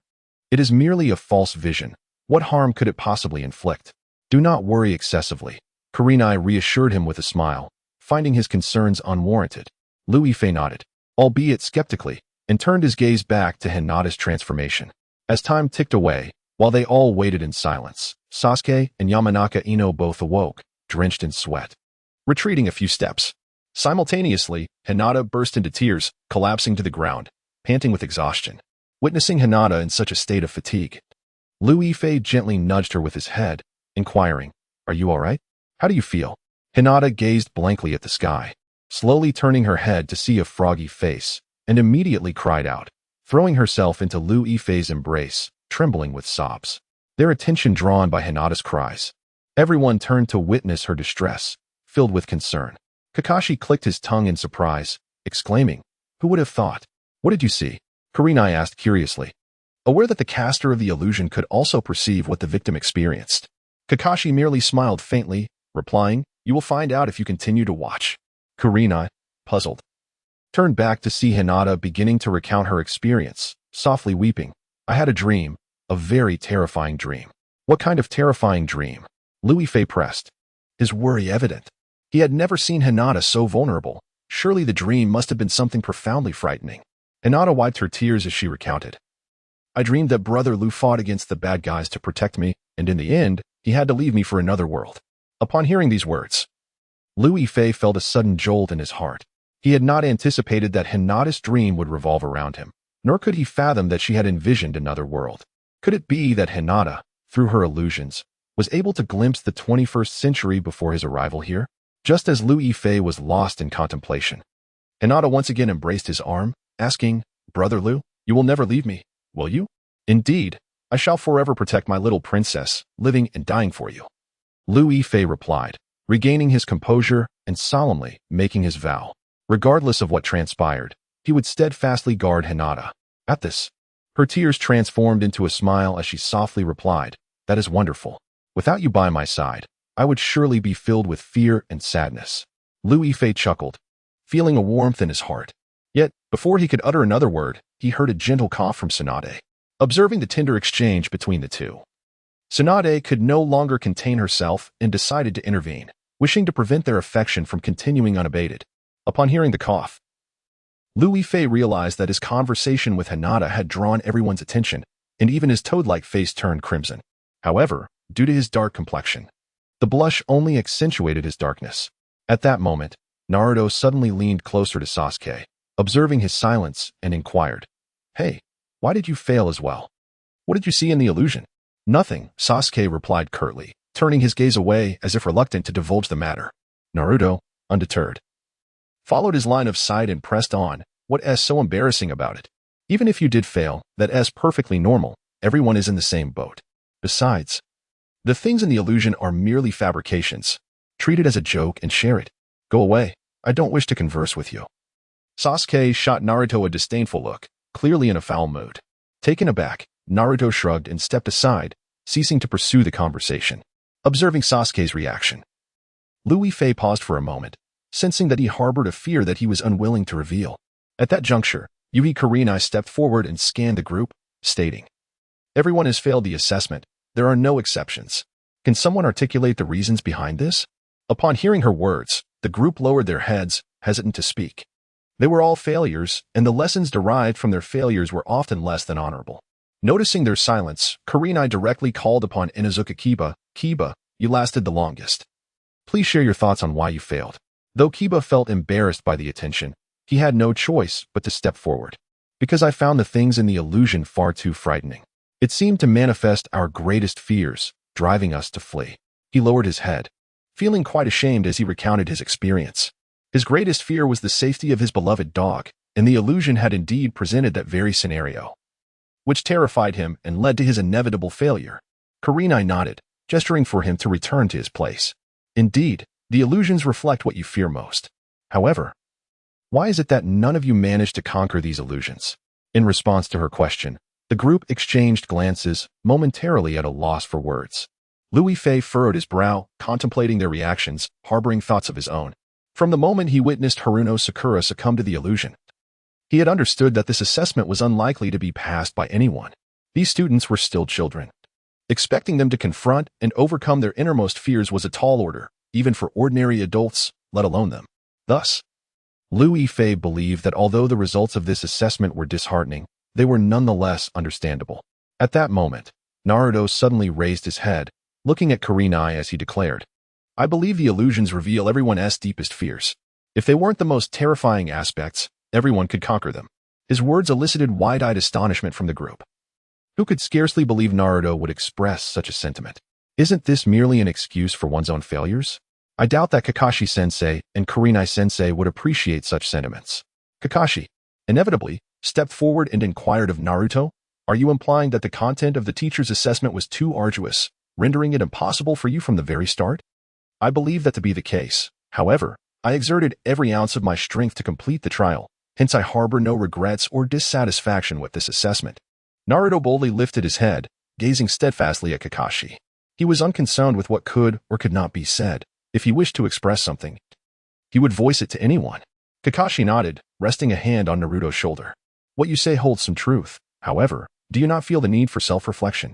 Speaker 1: "It is merely a false vision. What harm could it possibly inflict? Do not worry excessively," Kurenai reassured him with a smile, finding his concerns unwarranted. Liu Yifei nodded, albeit skeptically, and turned his gaze back to Hinata's transformation. As time ticked away, while they all waited in silence, Sasuke and Yamanaka Ino both awoke, drenched in sweat, retreating a few steps. Simultaneously, Hinata burst into tears, collapsing to the ground, panting with exhaustion. Witnessing Hinata in such a state of fatigue, Liu Yifei gently nudged her with his head, inquiring, "Are you all right? How do you feel?" Hinata gazed blankly at the sky, slowly turning her head to see a froggy face, and immediately cried out, throwing herself into Liu Yifei's embrace, trembling with sobs. Their attention drawn by Hinata's cries, everyone turned to witness her distress, filled with concern. Kakashi clicked his tongue in surprise, exclaiming, "Who would have thought?" "What did you see?" Kurenai asked curiously, aware that the caster of the illusion could also perceive what the victim experienced. Kakashi merely smiled faintly, replying, "You will find out if you continue to watch." Kurenai, puzzled, turned back to see Hinata beginning to recount her experience, softly weeping. "I had a dream, a very terrifying dream." "What kind of terrifying dream?" Liu Yifei pressed, his worry evident. He had never seen Hinata so vulnerable. Surely the dream must have been something profoundly frightening. Hinata wiped her tears as she recounted. I dreamed that Brother Lu fought against the bad guys to protect me, and in the end, he had to leave me for another world. Upon hearing these words, Lu Yifei felt a sudden jolt in his heart. He had not anticipated that Hinata's dream would revolve around him, nor could he fathom that she had envisioned another world. Could it be that Hinata, through her illusions, was able to glimpse the 21st century before his arrival here? Just as Lu Yifei was lost in contemplation, Hinata once again embraced his arm, asking, "Brother Lu, you will never leave me, will you?" "Indeed, I shall forever protect my little princess, living and dying for you," Lu Yifei replied, regaining his composure and solemnly making his vow. Regardless of what transpired, he would steadfastly guard Hinata. At this, her tears transformed into a smile as she softly replied, "That is wonderful. Without you by my side, I would surely be filled with fear and sadness." Lu Yifei chuckled, feeling a warmth in his heart. Yet, before he could utter another word, he heard a gentle cough from Tsunade. Observing the tender exchange between the two, Tsunade could no longer contain herself and decided to intervene, wishing to prevent their affection from continuing unabated. Upon hearing the cough, Lu Yifei realized that his conversation with Hinata had drawn everyone's attention, and even his toad-like face turned crimson. However, due to his dark complexion, the blush only accentuated his darkness. At that moment, Naruto suddenly leaned closer to Sasuke, observing his silence, and inquired, "Hey, why did you fail as well? What did you see in the illusion?" "Nothing," Sasuke replied curtly, turning his gaze away as if reluctant to divulge the matter. Naruto, undeterred, followed his line of sight and pressed on. "What so embarrassing about it? Even if you did fail, that's perfectly normal. Everyone is in the same boat. Besides, the things in the illusion are merely fabrications. Treat it as a joke and share it. Go away. I don't wish to converse with you." Sasuke shot Naruto a disdainful look, clearly in a foul mood. Taken aback, Naruto shrugged and stepped aside, ceasing to pursue the conversation. Observing Sasuke's reaction, Lu Yifei paused for a moment, sensing that he harbored a fear that he was unwilling to reveal. At that juncture, Yui Kurenai stepped forward and scanned the group, stating, "Everyone has failed the assessment. There are no exceptions. Can someone articulate the reasons behind this?" Upon hearing her words, the group lowered their heads, hesitant to speak. They were all failures, and the lessons derived from their failures were often less than honorable. Noticing their silence, Kurenai directly called upon Inuzuka Kiba. "Kiba, you lasted the longest. Please share your thoughts on why you failed." Though Kiba felt embarrassed by the attention, he had no choice but to step forward. "Because I found the things in the illusion far too frightening. It seemed to manifest our greatest fears, driving us to flee." He lowered his head, feeling quite ashamed as he recounted his experience. His greatest fear was the safety of his beloved dog, and the illusion had indeed presented that very scenario, which terrified him and led to his inevitable failure. Kurenai nodded, gesturing for him to return to his place. "Indeed, the illusions reflect what you fear most. However, why is it that none of you managed to conquer these illusions?" In response to her question, the group exchanged glances, momentarily at a loss for words. Lu Yifei furrowed his brow, contemplating their reactions, harboring thoughts of his own. From the moment he witnessed Haruno Sakura succumb to the illusion, he had understood that this assessment was unlikely to be passed by anyone. These students were still children. Expecting them to confront and overcome their innermost fears was a tall order, even for ordinary adults, let alone them. Thus, Lu Yifei believed that although the results of this assessment were disheartening, they were nonetheless understandable. At that moment, Naruto suddenly raised his head, looking at Kurenai as he declared, "I believe the illusions reveal everyone's deepest fears. If they weren't the most terrifying aspects, everyone could conquer them." His words elicited wide-eyed astonishment from the group, who could scarcely believe Naruto would express such a sentiment. Isn't this merely an excuse for one's own failures? I doubt that Kakashi-sensei and Kurenai-sensei would appreciate such sentiments. Kakashi, inevitably, stepped forward and inquired of Naruto, "Are you implying that the content of the teacher's assessment was too arduous, rendering it impossible for you from the very start?" "I believe that to be the case. However, I exerted every ounce of my strength to complete the trial, hence I harbor no regrets or dissatisfaction with this assessment." Naruto boldly lifted his head, gazing steadfastly at Kakashi. He was unconcerned with what could or could not be said. If he wished to express something, he would voice it to anyone. Kakashi nodded, resting a hand on Naruto's shoulder. "What you say holds some truth. However, do you not feel the need for self-reflection?"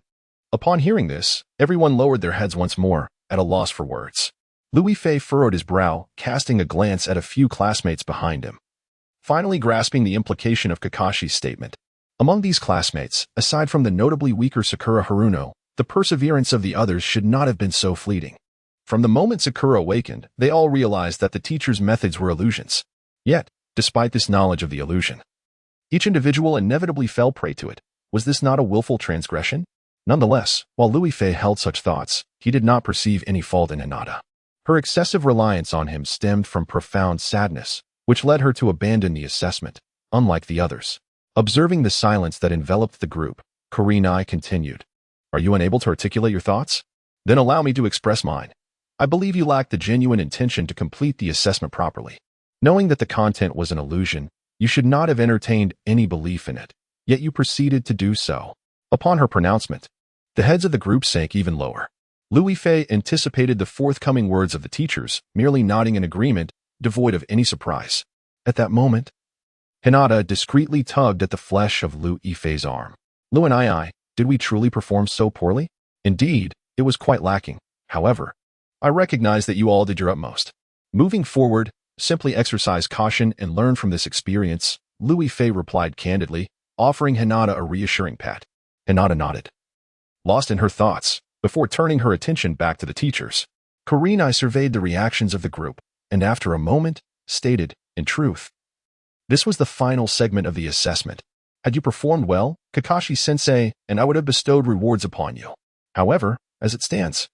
Speaker 1: Upon hearing this, everyone lowered their heads once more, at a loss for words. Lu Yifei furrowed his brow, casting a glance at a few classmates behind him. Finally grasping the implication of Kakashi's statement, Among these classmates, aside from the notably weaker Sakura Haruno, the perseverance of the others should not have been so fleeting. From the moment Sakura awakened, they all realized that the teacher's methods were illusions. Yet, despite this knowledge of the illusion, each individual inevitably fell prey to it. Was this not a willful transgression? Nonetheless, while Louis Fei held such thoughts, he did not perceive any fault in Hinata. Her excessive reliance on him stemmed from profound sadness, which led her to abandon the assessment, unlike the others. Observing the silence that enveloped the group, Kurenai continued. Are you unable to articulate your thoughts? Then allow me to express mine. I believe you lack the genuine intention to complete the assessment properly. Knowing that the content was an illusion, you should not have entertained any belief in it, yet you proceeded to do so. Upon her pronouncement, the heads of the group sank even lower. Louis Fei anticipated the forthcoming words of the teachers, merely nodding in agreement, devoid of any surprise. At that moment, Hinata discreetly tugged at the flesh of Louis Fei's arm. Lu and I, did we truly perform so poorly? Indeed, it was quite lacking. However, I recognize that you all did your utmost. Moving forward, simply exercise caution and learn from this experience, Louis Fei replied candidly, offering Hinata a reassuring pat. Hinata nodded, lost in her thoughts, before turning her attention back to the teachers. Kurenai surveyed the reactions of the group, and after a moment, stated, in truth, this was the final segment of the assessment. Had you performed well, Kakashi-sensei, and I would have bestowed rewards upon you. However, as it stands,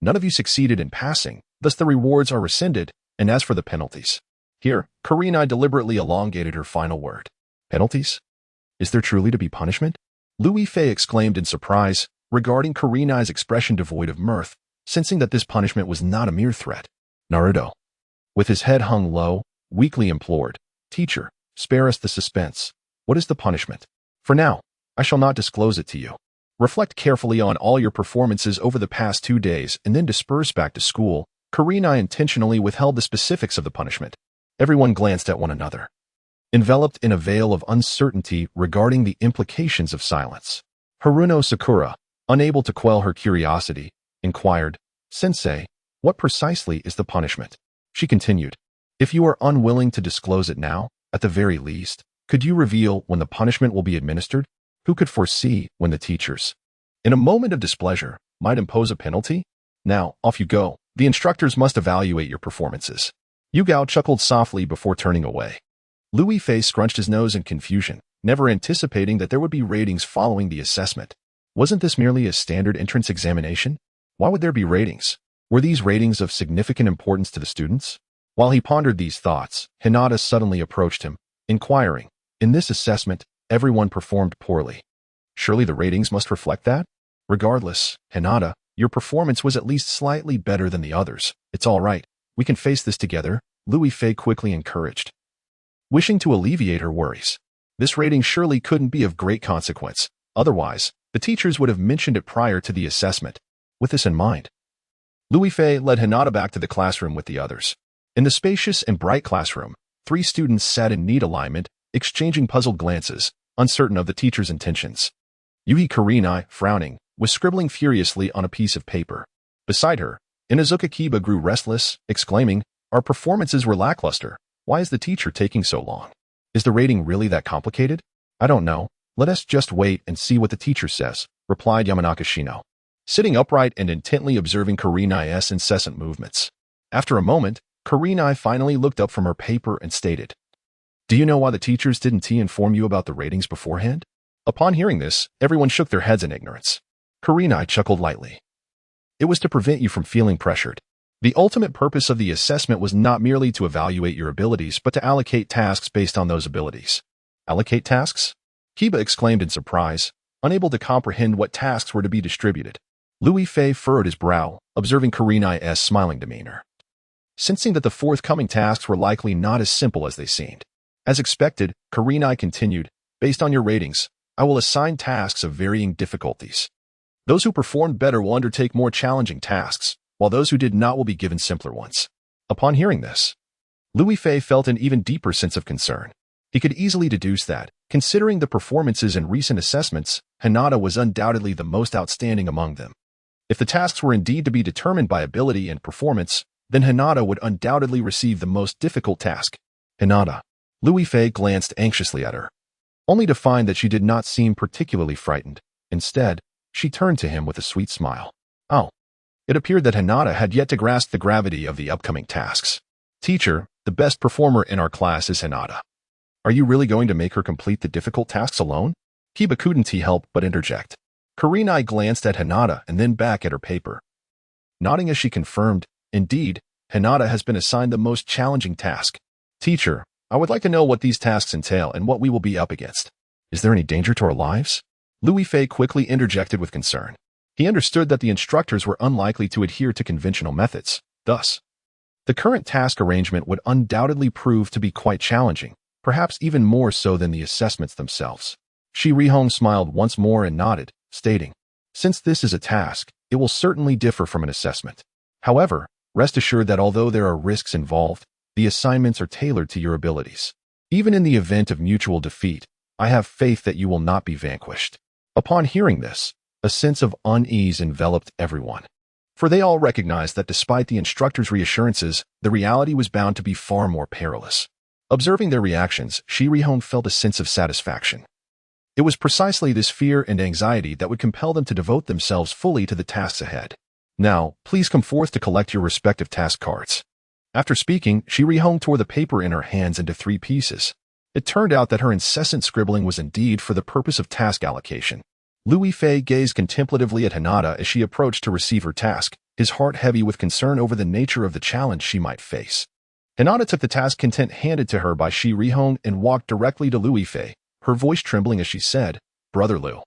Speaker 1: none of you succeeded in passing, thus the rewards are rescinded, and as for the penalties. Here, Kurenai deliberately elongated her final word. Penalties? Is there truly to be punishment? Louis Fei exclaimed in surprise, regarding Kurenai's expression devoid of mirth, sensing that this punishment was not a mere threat. Naruto, with his head hung low, weakly implored, Teacher, spare us the suspense. What is the punishment? For now, I shall not disclose it to you. Reflect carefully on all your performances over the past 2 days and then disperse back to school. Kurenai intentionally withheld the specifics of the punishment. Everyone glanced at one another, enveloped in a veil of uncertainty regarding the implications of silence. Haruno Sakura, unable to quell her curiosity, inquired, Sensei, what precisely is the punishment? She continued, if you are unwilling to disclose it now, at the very least, could you reveal when the punishment will be administered? Who could foresee when the teachers, in a moment of displeasure, might impose a penalty? Now, off you go. The instructors must evaluate your performances. Hyuga chuckled softly before turning away. Louis Fei scrunched his nose in confusion, never anticipating that there would be ratings following the assessment. Wasn't this merely a standard entrance examination? Why would there be ratings? Were these ratings of significant importance to the students? While he pondered these thoughts, Hinata suddenly approached him, inquiring, in this assessment, everyone performed poorly. Surely the ratings must reflect that? Regardless, Hinata, your performance was at least slightly better than the others. It's all right. We can face this together, Louis Fei quickly encouraged. Wishing to alleviate her worries, this rating surely couldn't be of great consequence. Otherwise, the teachers would have mentioned it prior to the assessment. With this in mind, Louis Fei led Hinata back to the classroom with the others. In the spacious and bright classroom, 3 students sat in neat alignment, exchanging puzzled glances, uncertain of the teacher's intentions. Yuhi Kurenai, frowning, was scribbling furiously on a piece of paper. Beside her, Inazuka Kiba grew restless, exclaiming, our performances were lackluster. Why is the teacher taking so long? Is the rating really that complicated? I don't know. Let us just wait and see what the teacher says, replied Yamanaka Shino, sitting upright and intently observing Kurenai's incessant movements. After a moment, Kurenai finally looked up from her paper and stated, do you know why the teachers didn't inform you about the ratings beforehand? Upon hearing this, everyone shook their heads in ignorance. Kurenai chuckled lightly. It was to prevent you from feeling pressured. The ultimate purpose of the assessment was not merely to evaluate your abilities, but to allocate tasks based on those abilities. Allocate tasks? Kiba exclaimed in surprise, unable to comprehend what tasks were to be distributed. Louis Fei furrowed his brow, observing Kurenai's smiling demeanor, sensing that the forthcoming tasks were likely not as simple as they seemed. As expected, Kurenai continued, based on your ratings, I will assign tasks of varying difficulties. Those who performed better will undertake more challenging tasks, while those who did not will be given simpler ones. Upon hearing this, Louis Fei felt an even deeper sense of concern. He could easily deduce that, considering the performances in recent assessments, Hinata was undoubtedly the most outstanding among them. If the tasks were indeed to be determined by ability and performance, then Hinata would undoubtedly receive the most difficult task. Hinata. Louis Fei glanced anxiously at her. only to find that she did not seem particularly frightened. Instead, she turned to him with a sweet smile. Oh. It appeared that Hinata had yet to grasp the gravity of the upcoming tasks. Teacher, the best performer in our class is Hinata. Are you really going to make her complete the difficult tasks alone? Kiba couldn't help but interject. Kurenai glanced at Hinata and then back at her paper. Nodding as she confirmed, indeed, Hinata has been assigned the most challenging task. Teacher, I would like to know what these tasks entail and what we will be up against. Is there any danger to our lives? Louis Fei quickly interjected with concern. He understood that the instructors were unlikely to adhere to conventional methods. Thus, the current task arrangement would undoubtedly prove to be quite challenging, perhaps even more so than the assessments themselves. Shi Rihong smiled once more and nodded, stating, since this is a task, it will certainly differ from an assessment. However, rest assured that although there are risks involved, the assignments are tailored to your abilities. Even in the event of mutual defeat, I have faith that you will not be vanquished. Upon hearing this, a sense of unease enveloped everyone. For they all recognized that despite the instructor's reassurances, the reality was bound to be far more perilous. Observing their reactions, Shi Rihong felt a sense of satisfaction. It was precisely this fear and anxiety that would compel them to devote themselves fully to the tasks ahead. Now, please come forth to collect your respective task cards. After speaking, Shi Rihong tore the paper in her hands into 3 pieces. It turned out that her incessant scribbling was indeed for the purpose of task allocation. Louis Fei gazed contemplatively at Hinata as she approached to receive her task, his heart heavy with concern over the nature of the challenge she might face. Hinata took the task content handed to her by Shi Rihong and walked directly to Louis Fei, her voice trembling as she said, Brother Liu,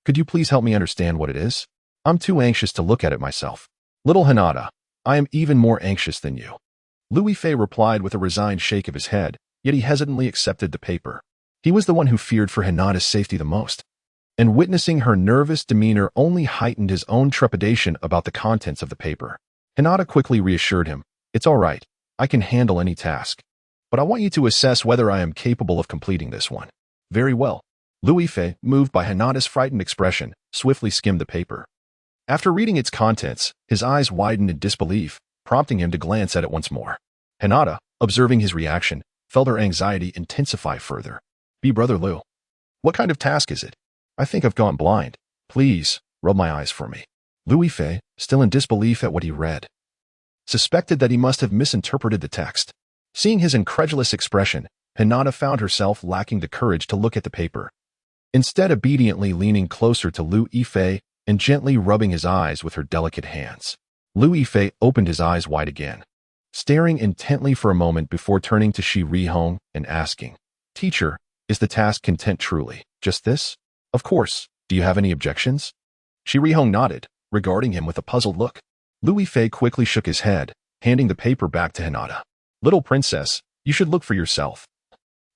Speaker 1: could you please help me understand what it is? I'm too anxious to look at it myself. Little Hinata, I am even more anxious than you. Louis Fei replied with a resigned shake of his head, yet he hesitantly accepted the paper. He was the one who feared for Hinata's safety the most. And witnessing her nervous demeanor only heightened his own trepidation about the contents of the paper. Hinata quickly reassured him, it's all right, I can handle any task. But I want you to assess whether I am capable of completing this one. Very well. Louis Fei, moved by Hinata's frightened expression, swiftly skimmed the paper. After reading its contents, his eyes widened in disbelief, prompting him to glance at it once more. Hinata, observing his reaction, felt her anxiety intensify further. Brother Liu, what kind of task is it? I think I've gone blind. Please, rub my eyes for me. Louis Fei, still in disbelief at what he read, suspected that he must have misinterpreted the text. Seeing his incredulous expression, Hinata found herself lacking the courage to look at the paper. Instead, obediently leaning closer to Louis Fei and gently rubbing his eyes with her delicate hands. Louis Fei opened his eyes wide again, staring intently for a moment before turning to Shi Rihong and asking, Teacher, is the task content truly just this? Of course. Do you have any objections? Shi Rihong nodded, regarding him with a puzzled look. Louis Fei quickly shook his head, handing the paper back to Hinata. Little princess, you should look for yourself.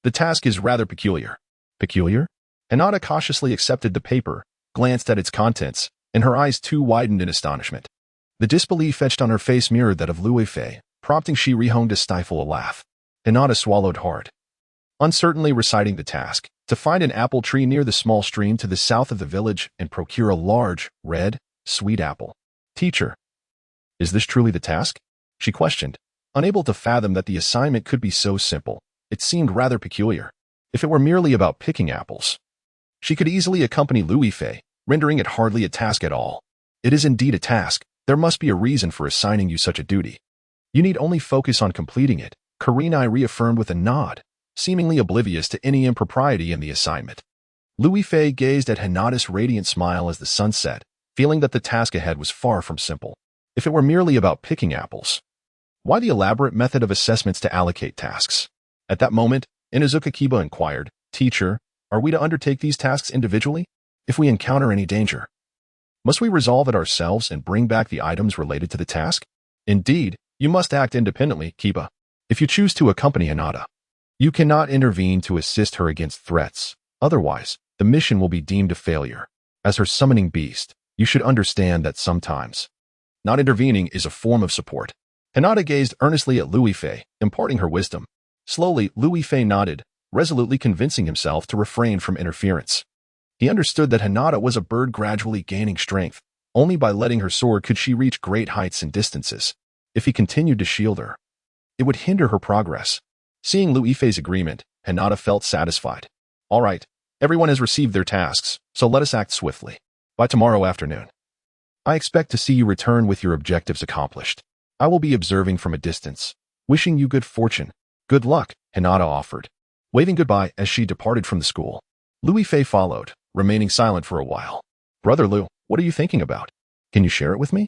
Speaker 1: The task is rather peculiar. Peculiar? Hinata cautiously accepted the paper, glanced at its contents, and her eyes too widened in astonishment. The disbelief etched on her face mirrored that of Louis Fei, prompting Shi Rihong to stifle a laugh. Hinata swallowed hard, uncertainly reciting the task, to find an apple tree near the small stream to the south of the village and procure a large, red, sweet apple. Teacher, is this truly the task? She questioned, unable to fathom that the assignment could be so simple. It seemed rather peculiar. If it were merely about picking apples, she could easily accompany Louis Fei, rendering it hardly a task at all. It is indeed a task. There must be a reason for assigning you such a duty. You need only focus on completing it, Kurenai reaffirmed with a nod, seemingly oblivious to any impropriety in the assignment. Louis Fei gazed at Hinata's radiant smile as the sun set, feeling that the task ahead was far from simple. If it were merely about picking apples, why the elaborate method of assessments to allocate tasks? At that moment, Inuzuka Kiba inquired, Teacher, are we to undertake these tasks individually? If we encounter any danger, must we resolve it ourselves and bring back the items related to the task? Indeed, you must act independently, Kiba. If you choose to accompany Hinata, you cannot intervene to assist her against threats. Otherwise, the mission will be deemed a failure. As her summoning beast, you should understand that sometimes not intervening is a form of support. Hinata gazed earnestly at Louis Fei, imparting her wisdom. Slowly, Louis Fei nodded, resolutely convincing himself to refrain from interference. He understood that Hinata was a bird gradually gaining strength. Only by letting her soar could she reach great heights and distances. If he continued to shield her, it would hinder her progress. Seeing Louis Fei's agreement, Hinata felt satisfied. All right, Everyone has received their tasks, so let us act swiftly. By tomorrow afternoon, I expect to see you return with your objectives accomplished. I will be observing from a distance, wishing you good fortune. Good luck, Hinata offered, waving goodbye as she departed from the school. Louis Fei followed, remaining silent for a while. Brother Liu, what are you thinking about? Can you share it with me?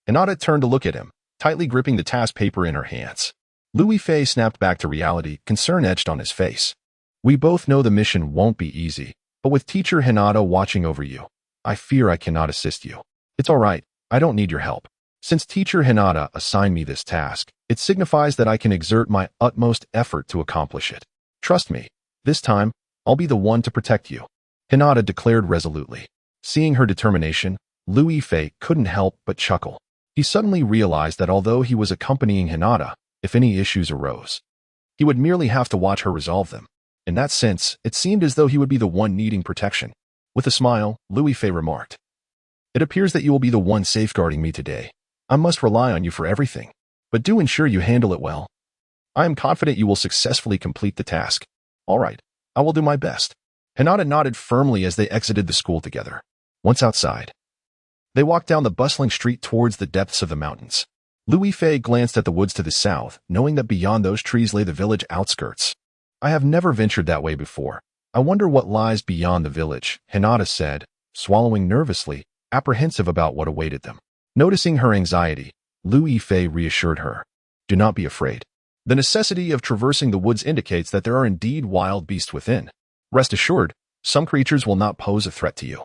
Speaker 1: Hinata turned to look at him, tightly gripping the task paper in her hands. Louis Fei snapped back to reality, concern etched on his face. We both know the mission won't be easy, but with teacher Hinata watching over you, I fear I cannot assist you. It's all right, I don't need your help. Since teacher Hinata assigned me this task, it signifies that I can exert my utmost effort to accomplish it. Trust me, this time, I'll be the one to protect you, Hinata declared resolutely. Seeing her determination, Louis Fei couldn't help but chuckle. He suddenly realized that although he was accompanying Hinata, if any issues arose, he would merely have to watch her resolve them. In that sense, it seemed as though he would be the one needing protection. With a smile, Louis Fei remarked, "It appears that you will be the one safeguarding me today. I must rely on you for everything, but do ensure you handle it well. I am confident you will successfully complete the task. All right, I will do my best." Hinata nodded firmly as they exited the school together. Once outside, they walked down the bustling street towards the depths of the mountains. Louis Fei glanced at the woods to the south, knowing that beyond those trees lay the village outskirts. I have never ventured that way before. I wonder what lies beyond the village, Hinata said, swallowing nervously, apprehensive about what awaited them. Noticing her anxiety, Louis Fei reassured her. Do not be afraid. The necessity of traversing the woods indicates that there are indeed wild beasts within. Rest assured, some creatures will not pose a threat to you.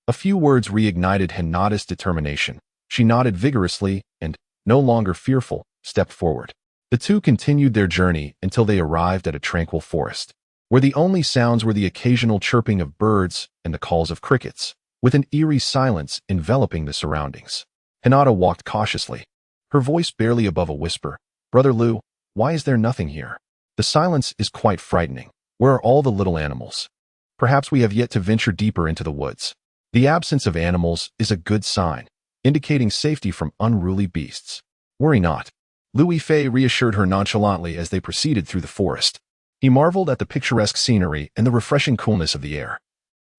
Speaker 1: A few words reignited Hinata's determination. She nodded vigorously and, no longer fearful, stepped forward. The two continued their journey until they arrived at a tranquil forest, where the only sounds were the occasional chirping of birds and the calls of crickets, with an eerie silence enveloping the surroundings. Hinata walked cautiously, her voice barely above a whisper. Brother Liu, why is there nothing here? The silence is quite frightening. Where are all the little animals? Perhaps we have yet to venture deeper into the woods. The absence of animals is a good sign, indicating safety from unruly beasts. Worry not. Louis Fei reassured her nonchalantly as they proceeded through the forest. He marveled at the picturesque scenery and the refreshing coolness of the air.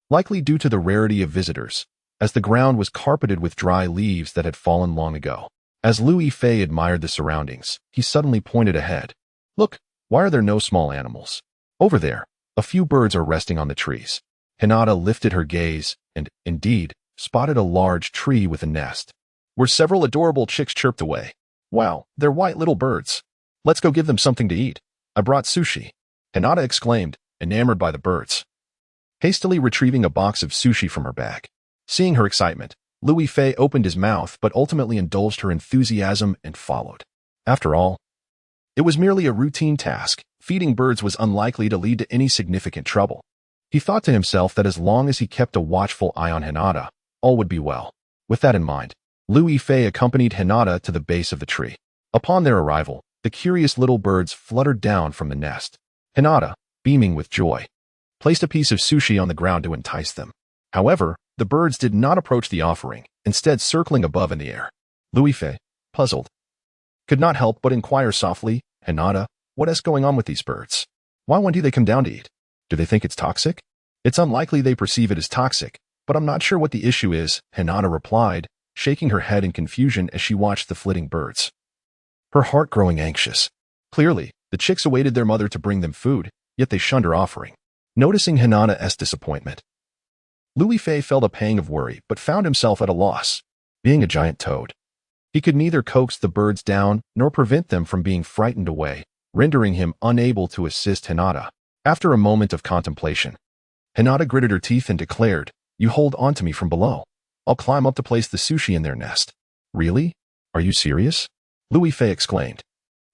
Speaker 1: Likely due to the rarity of visitors, as the ground was carpeted with dry leaves that had fallen long ago. As Louis Fei admired the surroundings, he suddenly pointed ahead. Look, why are there no small animals? Over there, a few birds are resting on the trees. Hinata lifted her gaze and, indeed, spotted a large tree with a nest, where several adorable chicks chirped away. Wow, they're white little birds. Let's go give them something to eat. I brought sushi, Hinata exclaimed, enamored by the birds. Hastily retrieving a box of sushi from her bag. Seeing her excitement, Louis Fei opened his mouth but ultimately indulged her enthusiasm and followed. After all, it was merely a routine task. Feeding birds was unlikely to lead to any significant trouble. He thought to himself that as long as he kept a watchful eye on Hinata, all would be well. With that in mind, Louis Fei accompanied Hinata to the base of the tree. Upon their arrival, the curious little birds fluttered down from the nest. Hinata, beaming with joy, placed a piece of sushi on the ground to entice them. However, the birds did not approach the offering, instead circling above in the air. Louis Fei, puzzled, could not help but inquire softly, Hinata, what is going on with these birds? Why do they come down to eat? Do they think it's toxic? It's unlikely they perceive it as toxic, but I'm not sure what the issue is, Hinata replied, shaking her head in confusion as she watched the flitting birds. Her heart growing anxious. Clearly, the chicks awaited their mother to bring them food, yet they shunned her offering. Noticing Hinata's disappointment, Louis Fei felt a pang of worry but found himself at a loss. Being a giant toad, he could neither coax the birds down nor prevent them from being frightened away, rendering him unable to assist Hinata. After a moment of contemplation, Hinata gritted her teeth and declared, You hold on to me from below. I'll climb up to place the sushi in their nest. Really? Are you serious? Louis Fei exclaimed,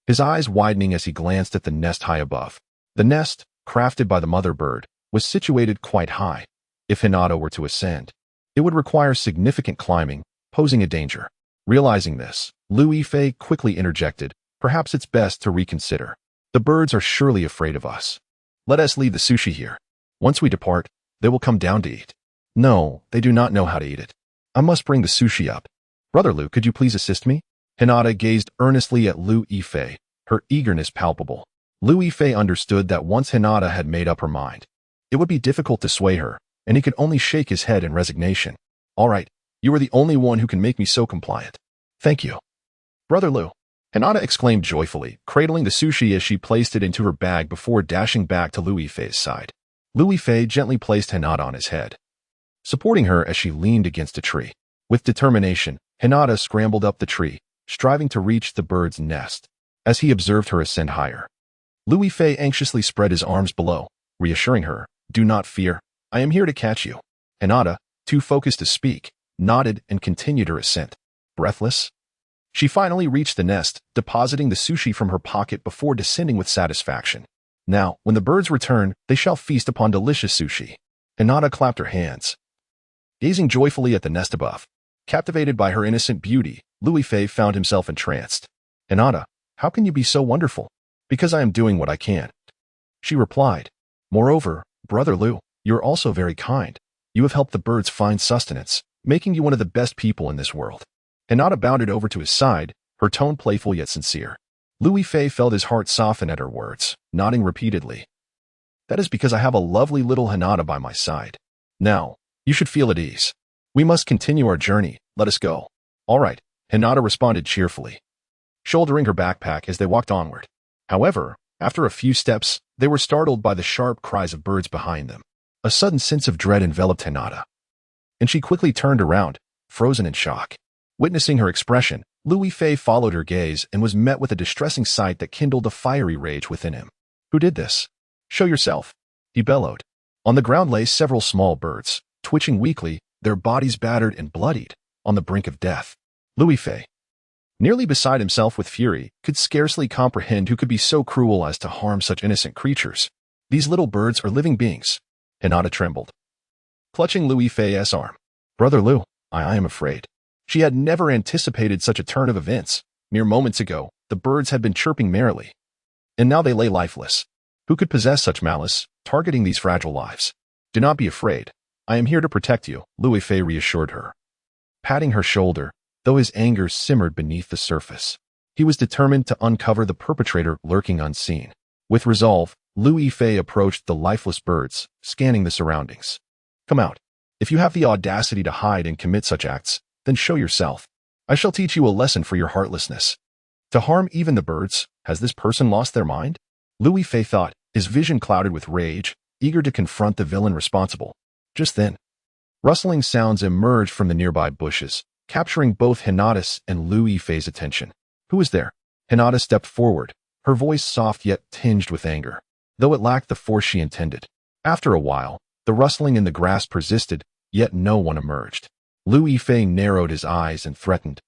Speaker 1: his eyes widening as he glanced at the nest high above. The nest, crafted by the mother bird, was situated quite high. If Hinata were to ascend, it would require significant climbing, posing a danger. Realizing this, Louis Fei quickly interjected, Perhaps it's best to reconsider. The birds are surely afraid of us. Let us leave the sushi here. Once we depart, they will come down to eat. No, they do not know how to eat it. I must bring the sushi up. Brother Liu, could you please assist me? Hinata gazed earnestly at Louis Fei, her eagerness palpable. Louis Fei understood that once Hinata had made up her mind, It would be difficult to sway her, and he could only shake his head in resignation. All right, you are the only one who can make me so compliant. Thank you. Brother Lu, Hinata exclaimed joyfully, cradling the sushi as she placed it into her bag before dashing back to Lu Yifei's side. Lu Yifei gently placed Hinata on his head, supporting her as she leaned against a tree. With determination, Hinata scrambled up the tree, striving to reach the bird's nest. As he observed her ascend higher, Lu Yifei anxiously spread his arms below, reassuring her, "Do not fear. I am here to catch you." Hinata, too focused to speak, nodded and continued her ascent. Breathless, she finally reached the nest, depositing the sushi from her pocket before descending with satisfaction. Now, when the birds return, they shall feast upon delicious sushi. Hinata clapped her hands, gazing joyfully at the nest above. Captivated by her innocent beauty, Lu Yifei found himself entranced. "Hinata, how can you be so wonderful?" "Because I am doing what I can," she replied. "Moreover, Brother Lu, you are also very kind. You have helped the birds find sustenance, making you one of the best people in this world." Hinata bounded over to his side, her tone playful yet sincere. Lu Yifei felt his heart soften at her words, nodding repeatedly. "That is because I have a lovely little Hinata by my side. Now, you should feel at ease. We must continue our journey. Let us go." "All right," Hinata responded cheerfully, shouldering her backpack as they walked onward. However, after a few steps, they were startled by the sharp cries of birds behind them. A sudden sense of dread enveloped Hinata, and she quickly turned around, frozen in shock. Witnessing her expression, Lu Yifei followed her gaze and was met with a distressing sight that kindled a fiery rage within him. "Who did this? Show yourself," he bellowed. On the ground lay several small birds, twitching weakly, their bodies battered and bloodied, on the brink of death. Lu Yifei, nearly beside himself with fury, could scarcely comprehend who could be so cruel as to harm such innocent creatures. "These little birds are living beings." Hinata trembled, clutching Lu Yifei's arm. "Brother Lu, I am afraid." She had never anticipated such a turn of events. Mere moments ago, the birds had been chirping merrily, and now they lay lifeless. Who could possess such malice, targeting these fragile lives? "Do not be afraid. I am here to protect you," Lu Yifei reassured her, patting her shoulder, though his anger simmered beneath the surface. He was determined to uncover the perpetrator lurking unseen. With resolve, Lu Yifei approached the lifeless birds, scanning the surroundings. "Come out. If you have the audacity to hide and commit such acts, then show yourself. I shall teach you a lesson for your heartlessness. To harm even the birds, has this person lost their mind?" Lu Yifei thought, his vision clouded with rage, eager to confront the villain responsible. Just then, rustling sounds emerged from the nearby bushes, capturing both Hinata's and Lu Yifei's attention. "Who is there?" Hinata stepped forward, her voice soft yet tinged with anger, though it lacked the force she intended. After a while, the rustling in the grass persisted, yet no one emerged. Lu Yifei narrowed his eyes and threatened,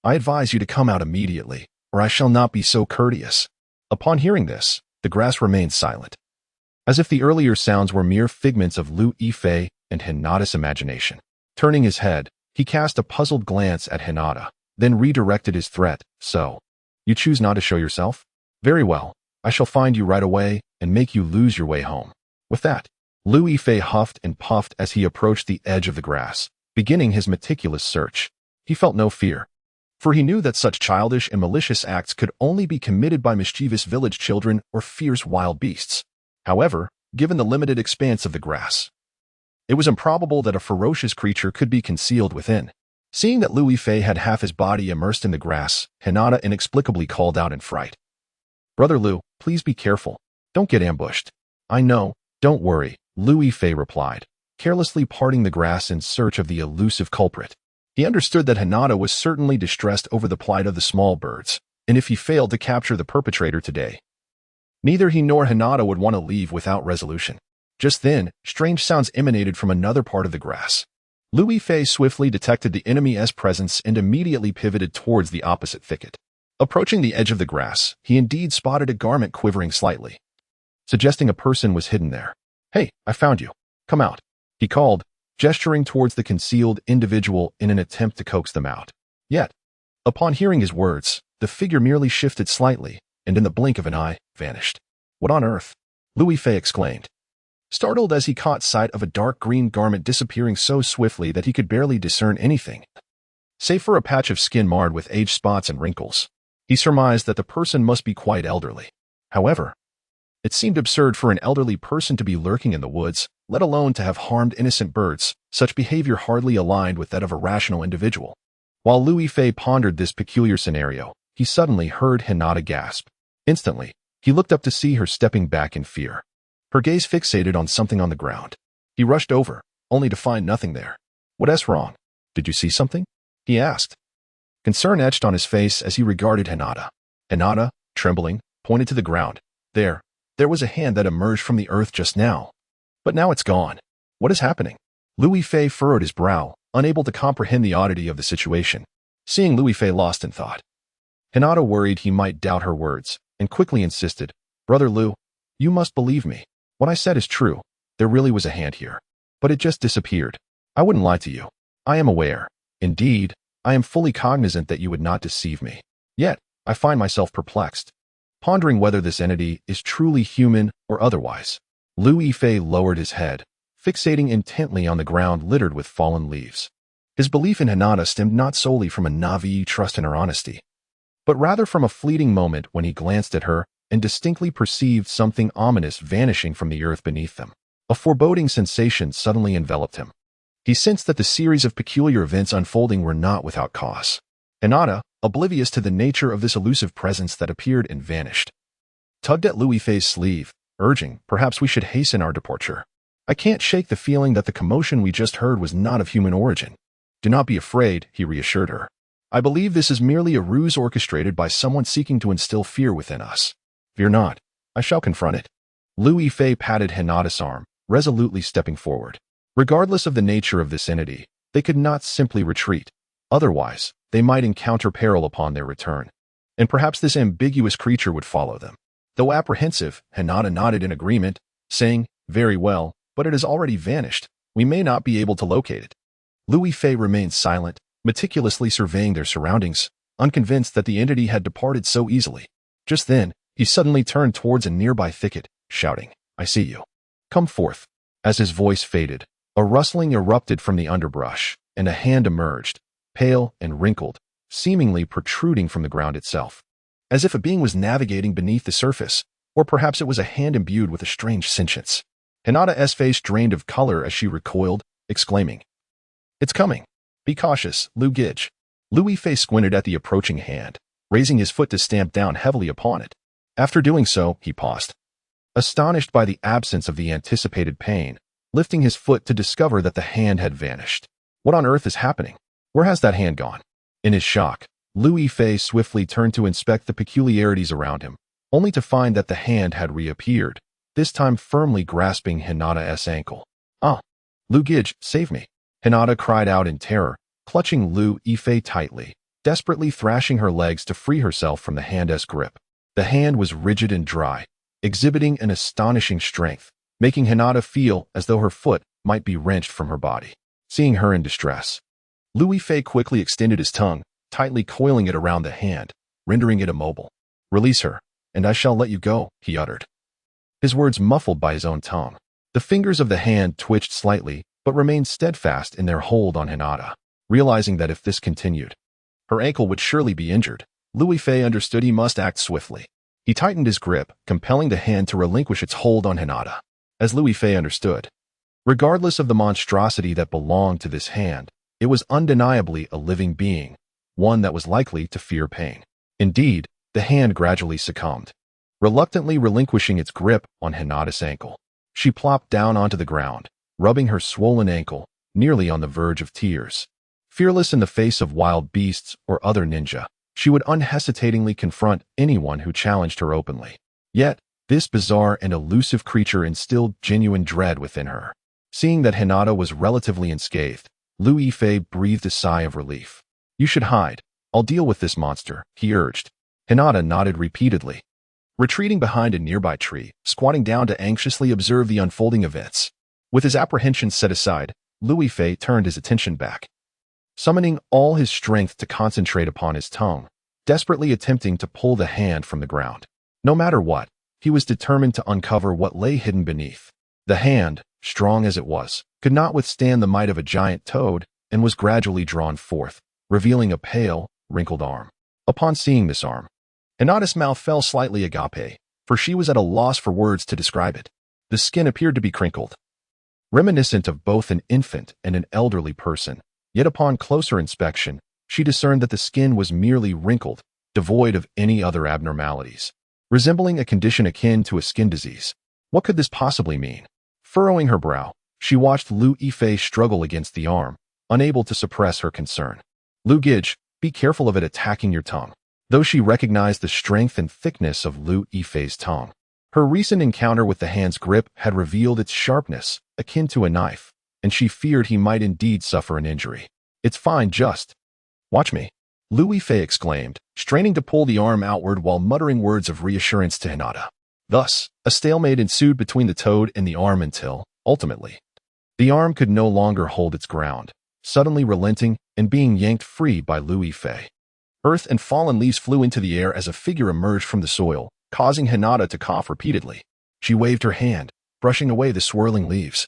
Speaker 1: "I advise you to come out immediately, or I shall not be so courteous." Upon hearing this, the grass remained silent, as if the earlier sounds were mere figments of Lu Yifei and Hinata's imagination. Turning his head, he cast a puzzled glance at Hinata, then redirected his threat. "So, you choose not to show yourself? Very well, I shall find you right away and make you lose your way home." With that, Lu Yifei huffed and puffed as he approached the edge of the grass, beginning his meticulous search. He felt no fear, for he knew that such childish and malicious acts could only be committed by mischievous village children or fierce wild beasts. However, given the limited expanse of the grass, it was improbable that a ferocious creature could be concealed within. Seeing that Lu Yifei had half his body immersed in the grass, Hinata inexplicably called out in fright, "Brother Lu, please be careful. Don't get ambushed." "I know, don't worry," Lu Yifei replied, carelessly parting the grass in search of the elusive culprit. He understood that Hinata was certainly distressed over the plight of the small birds, and if he failed to capture the perpetrator today, neither he nor Hinata would want to leave without resolution. Just then, strange sounds emanated from another part of the grass. Lu Yifei swiftly detected the enemy's presence and immediately pivoted towards the opposite thicket. Approaching the edge of the grass, he indeed spotted a garment quivering slightly, suggesting a person was hidden there. "Hey, I found you. Come out," he called, gesturing towards the concealed individual in an attempt to coax them out. Yet, upon hearing his words, the figure merely shifted slightly, and in the blink of an eye, vanished. "What on earth?" Lu Yifei exclaimed, startled as he caught sight of a dark green garment disappearing so swiftly that he could barely discern anything, save for a patch of skin marred with age spots and wrinkles. He surmised that the person must be quite elderly. However, It seemed absurd for an elderly person to be lurking in the woods, let alone to have harmed innocent birds. Such behavior hardly aligned with that of a rational individual. While Lu Yifei pondered this peculiar scenario, he suddenly heard Hinata gasp. Instantly, he looked up to see her stepping back in fear. Her gaze fixated on something on the ground. He rushed over, only to find nothing there. "What's wrong? Did you see something?" he asked. Concern etched on his face as he regarded Hinata. Hinata, trembling, pointed to the ground. There was a hand that emerged from the earth just now. But now it's gone. What is happening? Lu Yifei furrowed his brow, unable to comprehend the oddity of the situation. Seeing Lu Yifei lost in thought, Hinata worried he might doubt her words, and quickly insisted, "Brother Lu, you must believe me. What I said is true. There really was a hand here. But it just disappeared. I wouldn't lie to you. I am aware. Indeed, I am fully cognizant that you would not deceive me. Yet, I find myself perplexed, pondering whether this entity is truly human or otherwise." Lu Yifei lowered his head, fixating intently on the ground littered with fallen leaves. His belief in Hinata stemmed not solely from a naive trust in her honesty, but rather from a fleeting moment when he glanced at her and distinctly perceived something ominous vanishing from the earth beneath them. A foreboding sensation suddenly enveloped him. He sensed that the series of peculiar events unfolding were not without cause. Hinata, oblivious to the nature of this elusive presence that appeared and vanished, tugged at Lu Yifei's sleeve, urging, "Perhaps we should hasten our departure. I can't shake the feeling that the commotion we just heard was not of human origin." "Do not be afraid," he reassured her. "I believe this is merely a ruse orchestrated by someone seeking to instill fear within us. Fear not. I shall confront it." Lu Yifei patted Hinata's arm, resolutely stepping forward. Regardless of the nature of this entity, they could not simply retreat. Otherwise, they might encounter peril upon their return. And perhaps this ambiguous creature would follow them. Though apprehensive, Hinata nodded in agreement, saying, "Very well, but it has already vanished. We may not be able to locate it." Lu Yifei remained silent, meticulously surveying their surroundings, unconvinced that the entity had departed so easily. Just then, he suddenly turned towards a nearby thicket, shouting, "I see you. Come forth." As his voice faded, a rustling erupted from the underbrush, and a hand emerged, pale and wrinkled, seemingly protruding from the ground itself, as if a being was navigating beneath the surface, or perhaps it was a hand imbued with a strange sentience. Hinata's face drained of color as she recoiled, exclaiming, "It's coming. Be cautious, Lu Gij." Lu Yifei squinted at the approaching hand, raising his foot to stamp down heavily upon it. After doing so, he paused, astonished by the absence of the anticipated pain, lifting his foot to discover that the hand had vanished. What on earth is happening? Where has that hand gone? In his shock, Lu Yifei swiftly turned to inspect the peculiarities around him, only to find that the hand had reappeared, this time firmly grasping Hinata's ankle. "Ah! Lu Gij, save me!" Hinata cried out in terror, clutching Lu Yifei tightly, desperately thrashing her legs to free herself from the hand's grip. The hand was rigid and dry, exhibiting an astonishing strength, making Hinata feel as though her foot might be wrenched from her body. Seeing her in distress, Lu Yifei quickly extended his tongue, tightly coiling it around the hand, rendering it immobile. "Release her, and I shall let you go," he uttered, his words muffled by his own tongue. The fingers of the hand twitched slightly, but remained steadfast in their hold on Hinata. Realizing that if this continued, her ankle would surely be injured, Lu Yifei understood he must act swiftly. He tightened his grip, compelling the hand to relinquish its hold on Hinata. As Lu Yifei understood, regardless of the monstrosity that belonged to this hand, it was undeniably a living being, one that was likely to fear pain. Indeed, the hand gradually succumbed, reluctantly relinquishing its grip on Hinata's ankle. She plopped down onto the ground, rubbing her swollen ankle, nearly on the verge of tears. Fearless in the face of wild beasts or other ninja, she would unhesitatingly confront anyone who challenged her openly. Yet, this bizarre and elusive creature instilled genuine dread within her. Seeing that Hinata was relatively unscathed, Lu Yifei breathed a sigh of relief. "You should hide. I'll deal with this monster," he urged. Hinata nodded repeatedly, retreating behind a nearby tree, squatting down to anxiously observe the unfolding events. With his apprehensions set aside, Lu Yifei turned his attention back, summoning all his strength to concentrate upon his tongue, desperately attempting to pull the hand from the ground. No matter what, he was determined to uncover what lay hidden beneath. The hand, strong as it was, could not withstand the might of a giant toad and was gradually drawn forth, revealing a pale, wrinkled arm. Upon seeing this arm, Hinata's mouth fell slightly agape, for she was at a loss for words to describe it. The skin appeared to be crinkled, reminiscent of both an infant and an elderly person, yet upon closer inspection, she discerned that the skin was merely wrinkled, devoid of any other abnormalities, resembling a condition akin to a skin disease. What could this possibly mean? Furrowing her brow, she watched Lu Yifei struggle against the arm, unable to suppress her concern. Lu Gij, be careful of it attacking your tongue. Though she recognized the strength and thickness of Lu Yifei's tongue, her recent encounter with the hand's grip had revealed its sharpness, akin to a knife, and she feared he might indeed suffer an injury. It's fine, just watch me, Lu Yifei exclaimed, straining to pull the arm outward while muttering words of reassurance to Hinata. Thus, a stalemate ensued between the toad and the arm until, ultimately, the arm could no longer hold its ground, suddenly relenting and being yanked free by Lu Yifei. Earth and fallen leaves flew into the air as a figure emerged from the soil, causing Hinata to cough repeatedly. She waved her hand, brushing away the swirling leaves,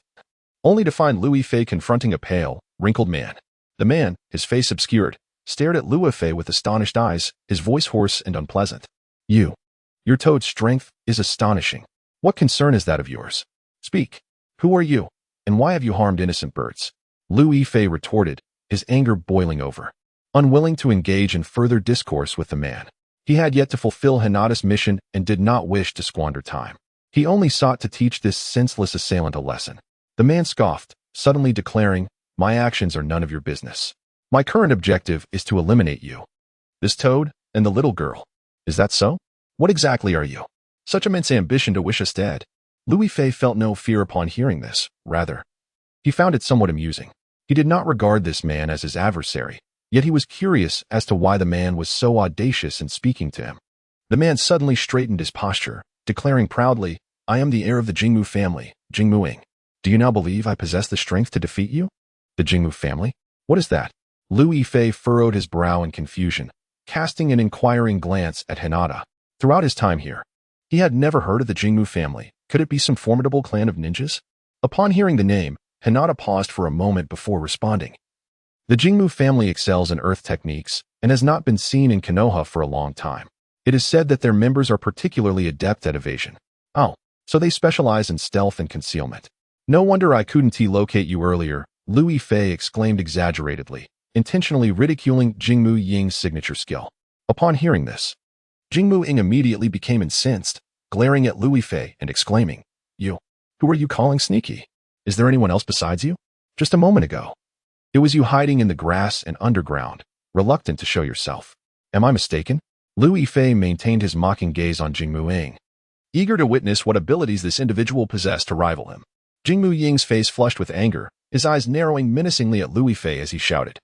Speaker 1: only to find Lu Yifei confronting a pale, wrinkled man. The man, his face obscured, stared at Lu Yifei with astonished eyes, his voice hoarse and unpleasant. Your toad's strength is astonishing. What concern is that of yours? Speak. Who are you, and why have you harmed innocent birds? Lu Yifei retorted, his anger boiling over. Unwilling to engage in further discourse with the man, he had yet to fulfill Hinata's mission and did not wish to squander time. He only sought to teach this senseless assailant a lesson. The man scoffed, suddenly declaring, "My actions are none of your business. My current objective is to eliminate you. This toad and the little girl. Is that so? What exactly are you? Such immense ambition to wish us dead." Lu Yifei felt no fear upon hearing this. Rather, he found it somewhat amusing. He did not regard this man as his adversary, yet he was curious as to why the man was so audacious in speaking to him. The man suddenly straightened his posture, declaring proudly, "I am the heir of the Jingmu family, Jingmuing. Do you now believe I possess the strength to defeat you?" The Jingmu family? What is that? Lu Yifei furrowed his brow in confusion, casting an inquiring glance at Hinata. Throughout his time here, he had never heard of the Jingmu family. Could it be some formidable clan of ninjas? Upon hearing the name, Hinata paused for a moment before responding. The Jingmu family excels in earth techniques and has not been seen in Konoha for a long time. It is said that their members are particularly adept at evasion. Oh, so they specialize in stealth and concealment. No wonder I couldn't locate you earlier, Lu Yifei exclaimed exaggeratedly, intentionally ridiculing Jingmu Ying's signature skill. Upon hearing this, Jingmu Ying immediately became incensed, glaring at Lu Yifei and exclaiming, "You, who are you calling sneaky? Is there anyone else besides you? Just a moment ago, it was you hiding in the grass and underground, reluctant to show yourself. Am I mistaken?" Lu Yifei maintained his mocking gaze on Jingmu Ying, eager to witness what abilities this individual possessed to rival him. Jingmu Ying's face flushed with anger, his eyes narrowing menacingly at Lu Yifei as he shouted,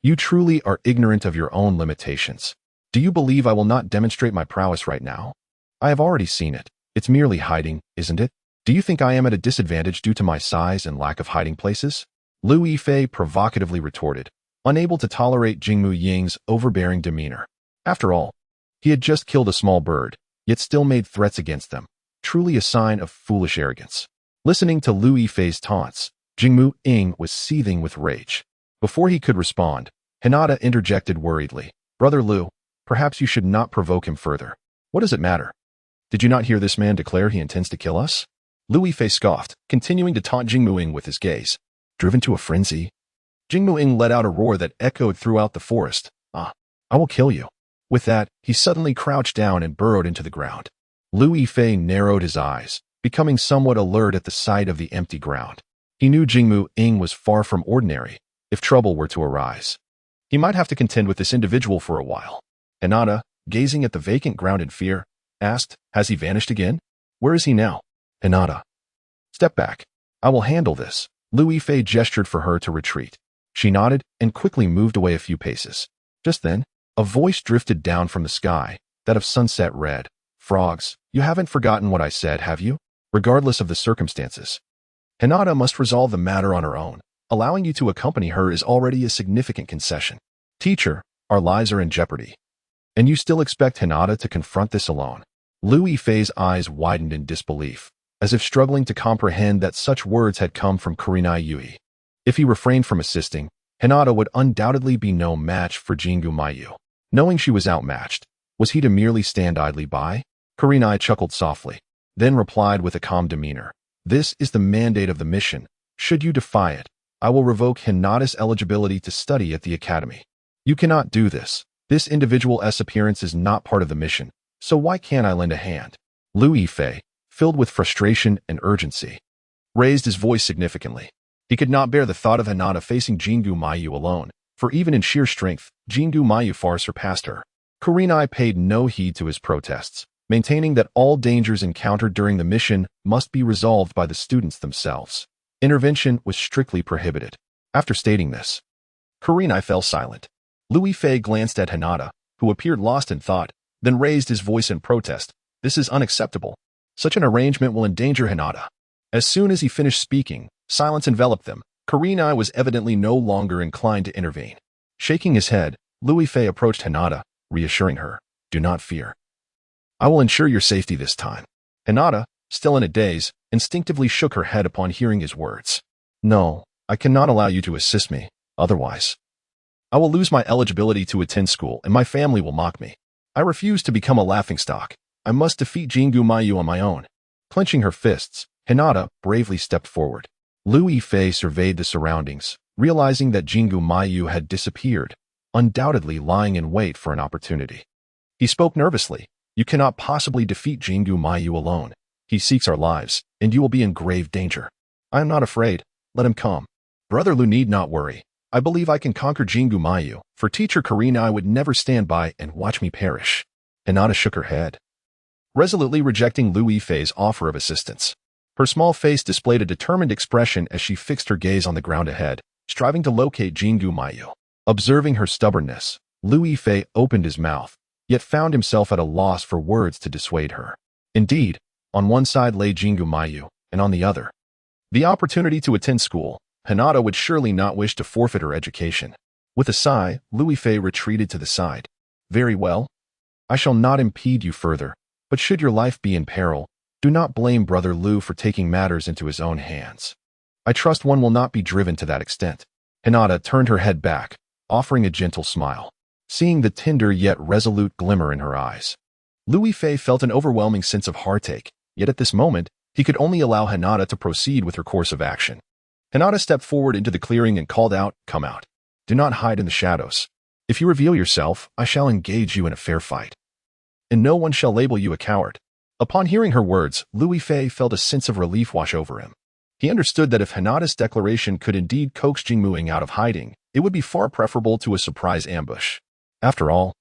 Speaker 1: "You truly are ignorant of your own limitations. Do you believe I will not demonstrate my prowess right now? I have already seen it. It's merely hiding, isn't it? Do you think I am at a disadvantage due to my size and lack of hiding places?" Lu Yifei provocatively retorted, unable to tolerate Jingmu Ying's overbearing demeanor. After all, he had just killed a small bird, yet still made threats against them, truly a sign of foolish arrogance. Listening to Lu Yifei's taunts, Jingmu Ying was seething with rage. Before he could respond, Hinata interjected worriedly, "Brother Lu, perhaps you should not provoke him further. What does it matter? Did you not hear this man declare he intends to kill us?" Lu Yifei scoffed, continuing to taunt Jingmu Ying with his gaze. Driven to a frenzy, Jingmu Ying let out a roar that echoed throughout the forest. "Ah, I will kill you." With that, he suddenly crouched down and burrowed into the ground. Lu Yifei narrowed his eyes, becoming somewhat alert at the sight of the empty ground. He knew Jingmu Ying was far from ordinary. If trouble were to arise, he might have to contend with this individual for a while. Hinata, gazing at the vacant ground in fear, asked, "Has he vanished again? Where is he now?" Hinata, "Step back. I will handle this." Lu Yifei gestured for her to retreat. She nodded and quickly moved away a few paces. Just then, a voice drifted down from the sky, that of Sunset Red. "Frogs, you haven't forgotten what I said, have you? Regardless of the circumstances, Hinata must resolve the matter on her own. Allowing you to accompany her is already a significant concession. Teacher, our lives are in jeopardy. And you still expect Hinata to confront this alone?" Lu Yifei's eyes widened in disbelief, as if struggling to comprehend that such words had come from Kurenai Yui. If he refrained from assisting, Hinata would undoubtedly be no match for Jingu Mayu. Knowing she was outmatched, was he to merely stand idly by? Kurenai chuckled softly, then replied with a calm demeanor. This is the mandate of the mission. Should you defy it, I will revoke Hinata's eligibility to study at the academy. You cannot do this. This individual's appearance is not part of the mission, so why can't I lend a hand? Lu Yifei, filled with frustration and urgency, raised his voice significantly. He could not bear the thought of Hinata facing Jingu Mayu alone, for even in sheer strength, Jingu Mayu far surpassed her. Kurenai paid no heed to his protests, maintaining that all dangers encountered during the mission must be resolved by the students themselves. Intervention was strictly prohibited. After stating this, Kurenai fell silent. Lu Yifei glanced at Hinata, who appeared lost in thought, then raised his voice in protest. This is unacceptable. Such an arrangement will endanger Hinata. As soon as he finished speaking, silence enveloped them. Kurenai was evidently no longer inclined to intervene. Shaking his head, Lu Yifei approached Hinata, reassuring her, "Do not fear. I will ensure your safety this time." Hinata, still in a daze, instinctively shook her head upon hearing his words. "No, I cannot allow you to assist me, otherwise I will lose my eligibility to attend school and my family will mock me. I refuse to become a laughingstock. I must defeat Jingu Mayu on my own." Clenching her fists, Hinata bravely stepped forward. Lu Yifei surveyed the surroundings, realizing that Jingu Mayu had disappeared, undoubtedly lying in wait for an opportunity. He spoke nervously. "You cannot possibly defeat Jingu Mayu alone. He seeks our lives, and you will be in grave danger. I am not afraid. Let him come. Brother Lu need not worry. I believe I can conquer Jingu Mayu, for teacher Kurenai would never stand by and watch me perish." Hinata shook her head, resolutely rejecting Lu Yifei's offer of assistance. Her small face displayed a determined expression as she fixed her gaze on the ground ahead, striving to locate Jingu Mayu. Observing her stubbornness, Lu Yifei opened his mouth, yet found himself at a loss for words to dissuade her. Indeed, on one side lay Jingu Mayu, and on the other, the opportunity to attend school. Hinata would surely not wish to forfeit her education. With a sigh, Lu Yifei retreated to the side. "Very well. I shall not impede you further, but should your life be in peril, do not blame Brother Lu for taking matters into his own hands. I trust one will not be driven to that extent." Hinata turned her head back, offering a gentle smile, seeing the tender yet resolute glimmer in her eyes. Lu Yifei felt an overwhelming sense of heartache, yet at this moment, he could only allow Hinata to proceed with her course of action. Hinata stepped forward into the clearing and called out, "Come out. Do not hide in the shadows. If you reveal yourself, I shall engage you in a fair fight, and no one shall label you a coward." Upon hearing her words, Lu Yifei felt a sense of relief wash over him. He understood that if Hinata's declaration could indeed coax Jingmuing out of hiding, it would be far preferable to a surprise ambush. After all,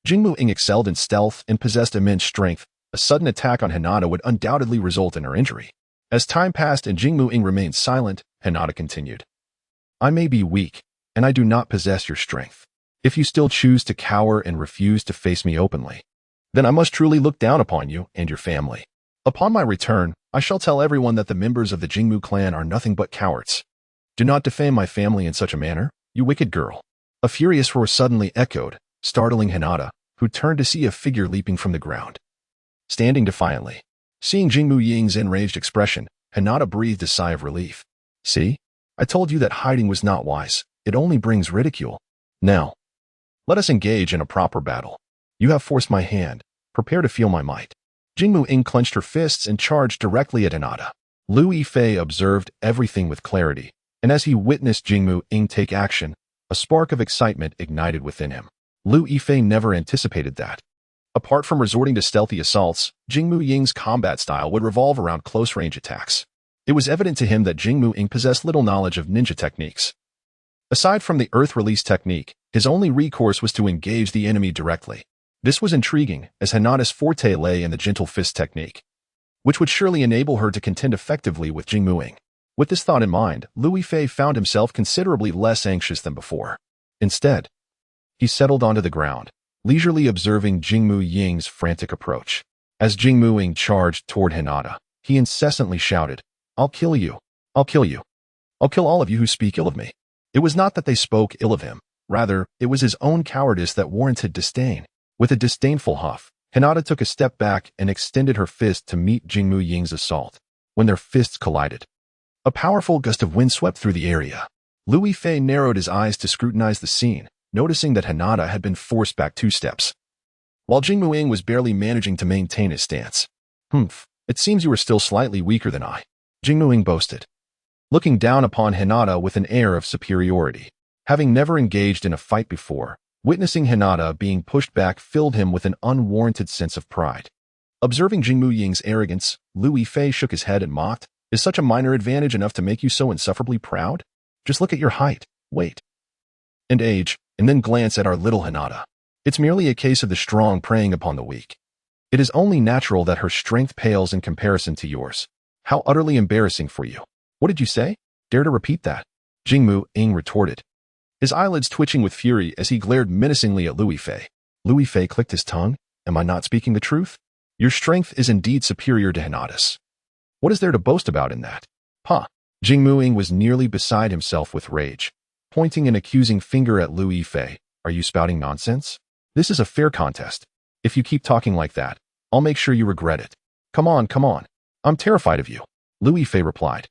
Speaker 1: Jingmuing excelled in stealth and possessed immense strength. A sudden attack on Hinata would undoubtedly result in her injury. As time passed and Jingmuing remained silent, Hinata continued, "I may be weak, and I do not possess your strength. If you still choose to cower and refuse to face me openly, then I must truly look down upon you and your family. Upon my return, I shall tell everyone that the members of the Jingmu clan are nothing but cowards. Do not defame my family in such a manner, you wicked girl." A furious roar suddenly echoed, startling Hinata, who turned to see a figure leaping from the ground, standing defiantly. Seeing Jingmu Ying's enraged expression, Hinata breathed a sigh of relief. "See? I told you that hiding was not wise. It only brings ridicule. Now, let us engage in a proper battle. You have forced my hand. Prepare to feel my might." Jingmu Ying clenched her fists and charged directly at Hinata. Lu Yifei observed everything with clarity, and as he witnessed Jingmu Ying take action, a spark of excitement ignited within him. Lu Yifei never anticipated that. Apart from resorting to stealthy assaults, Jingmu Ying's combat style would revolve around close-range attacks. It was evident to him that Jingmu Ying possessed little knowledge of ninja techniques. Aside from the earth release technique, his only recourse was to engage the enemy directly. This was intriguing, as Hinata's forte lay in the gentle fist technique, which would surely enable her to contend effectively with Jingmu Ying. With this thought in mind, Lu Yifei found himself considerably less anxious than before. Instead, he settled onto the ground, leisurely observing Jingmu Ying's frantic approach. As Jingmu Ying charged toward Hinata, he incessantly shouted, "I'll kill you! I'll kill you! I'll kill all of you who speak ill of me." It was not that they spoke ill of him. Rather, it was his own cowardice that warranted disdain. With a disdainful huff, Hinata took a step back and extended her fist to meet Jingmu Ying's assault. When their fists collided, a powerful gust of wind swept through the area. Lu Yifei narrowed his eyes to scrutinize the scene, noticing that Hinata had been forced back 2 steps. while Jingmu Ying was barely managing to maintain his stance. Humph, it seems you are still slightly weaker than I, Jingmu Ying boasted, looking down upon Hinata with an air of superiority. Having never engaged in a fight before, witnessing Hinata being pushed back filled him with an unwarranted sense of pride. Observing Jingmu Ying's arrogance, Lu Yifei shook his head and mocked, "Is such a minor advantage enough to make you so insufferably proud? Just look at your height, weight, and age, and then glance at our little Hinata. It's merely a case of the strong preying upon the weak. It is only natural that her strength pales in comparison to yours. How utterly embarrassing for you. What did you say? Dare to repeat that?" Jingmu Ying retorted, his eyelids twitching with fury as he glared menacingly at Lu Yifei. Lu Yifei clicked his tongue. "Am I not speaking the truth? Your strength is indeed superior to Hinata's. What is there to boast about in that? Huh?" Jingmu Ying was nearly beside himself with rage, pointing an accusing finger at Lu Yifei. "Are you spouting nonsense? This is a fair contest. If you keep talking like that, I'll make sure you regret it. Come on, come on. I'm terrified of you," Lu Yifei replied,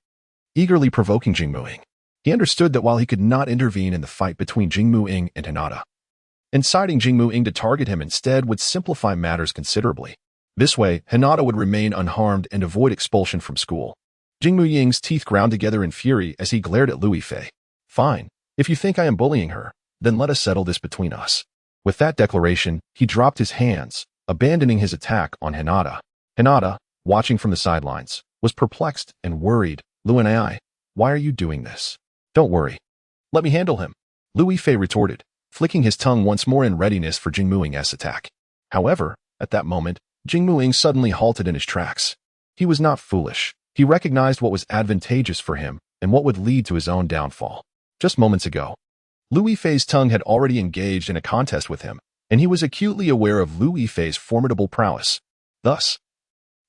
Speaker 1: eagerly provoking Jingmu Ying. He understood that while he could not intervene in the fight between Jingmu Ying and Hinata, inciting Jingmu Ying to target him instead would simplify matters considerably. This way, Hinata would remain unharmed and avoid expulsion from school. Jingmu Ying's teeth ground together in fury as he glared at Lu Yifei. "Fine. If you think I am bullying her, then let us settle this between us." With that declaration, he dropped his hands, abandoning his attack on Hinata. Hinata, watching from the sidelines, was perplexed and worried. "Lu and I, why are you doing this?" "Don't worry. Let me handle him," Lu Yifei retorted, flicking his tongue once more in readiness for Jingmu Ying's attack. However, at that moment, Jingmu Ying suddenly halted in his tracks. He was not foolish. He recognized what was advantageous for him and what would lead to his own downfall. Just moments ago, Lu Yifei's tongue had already engaged in a contest with him, and he was acutely aware of Lu Yifei's formidable prowess. Thus,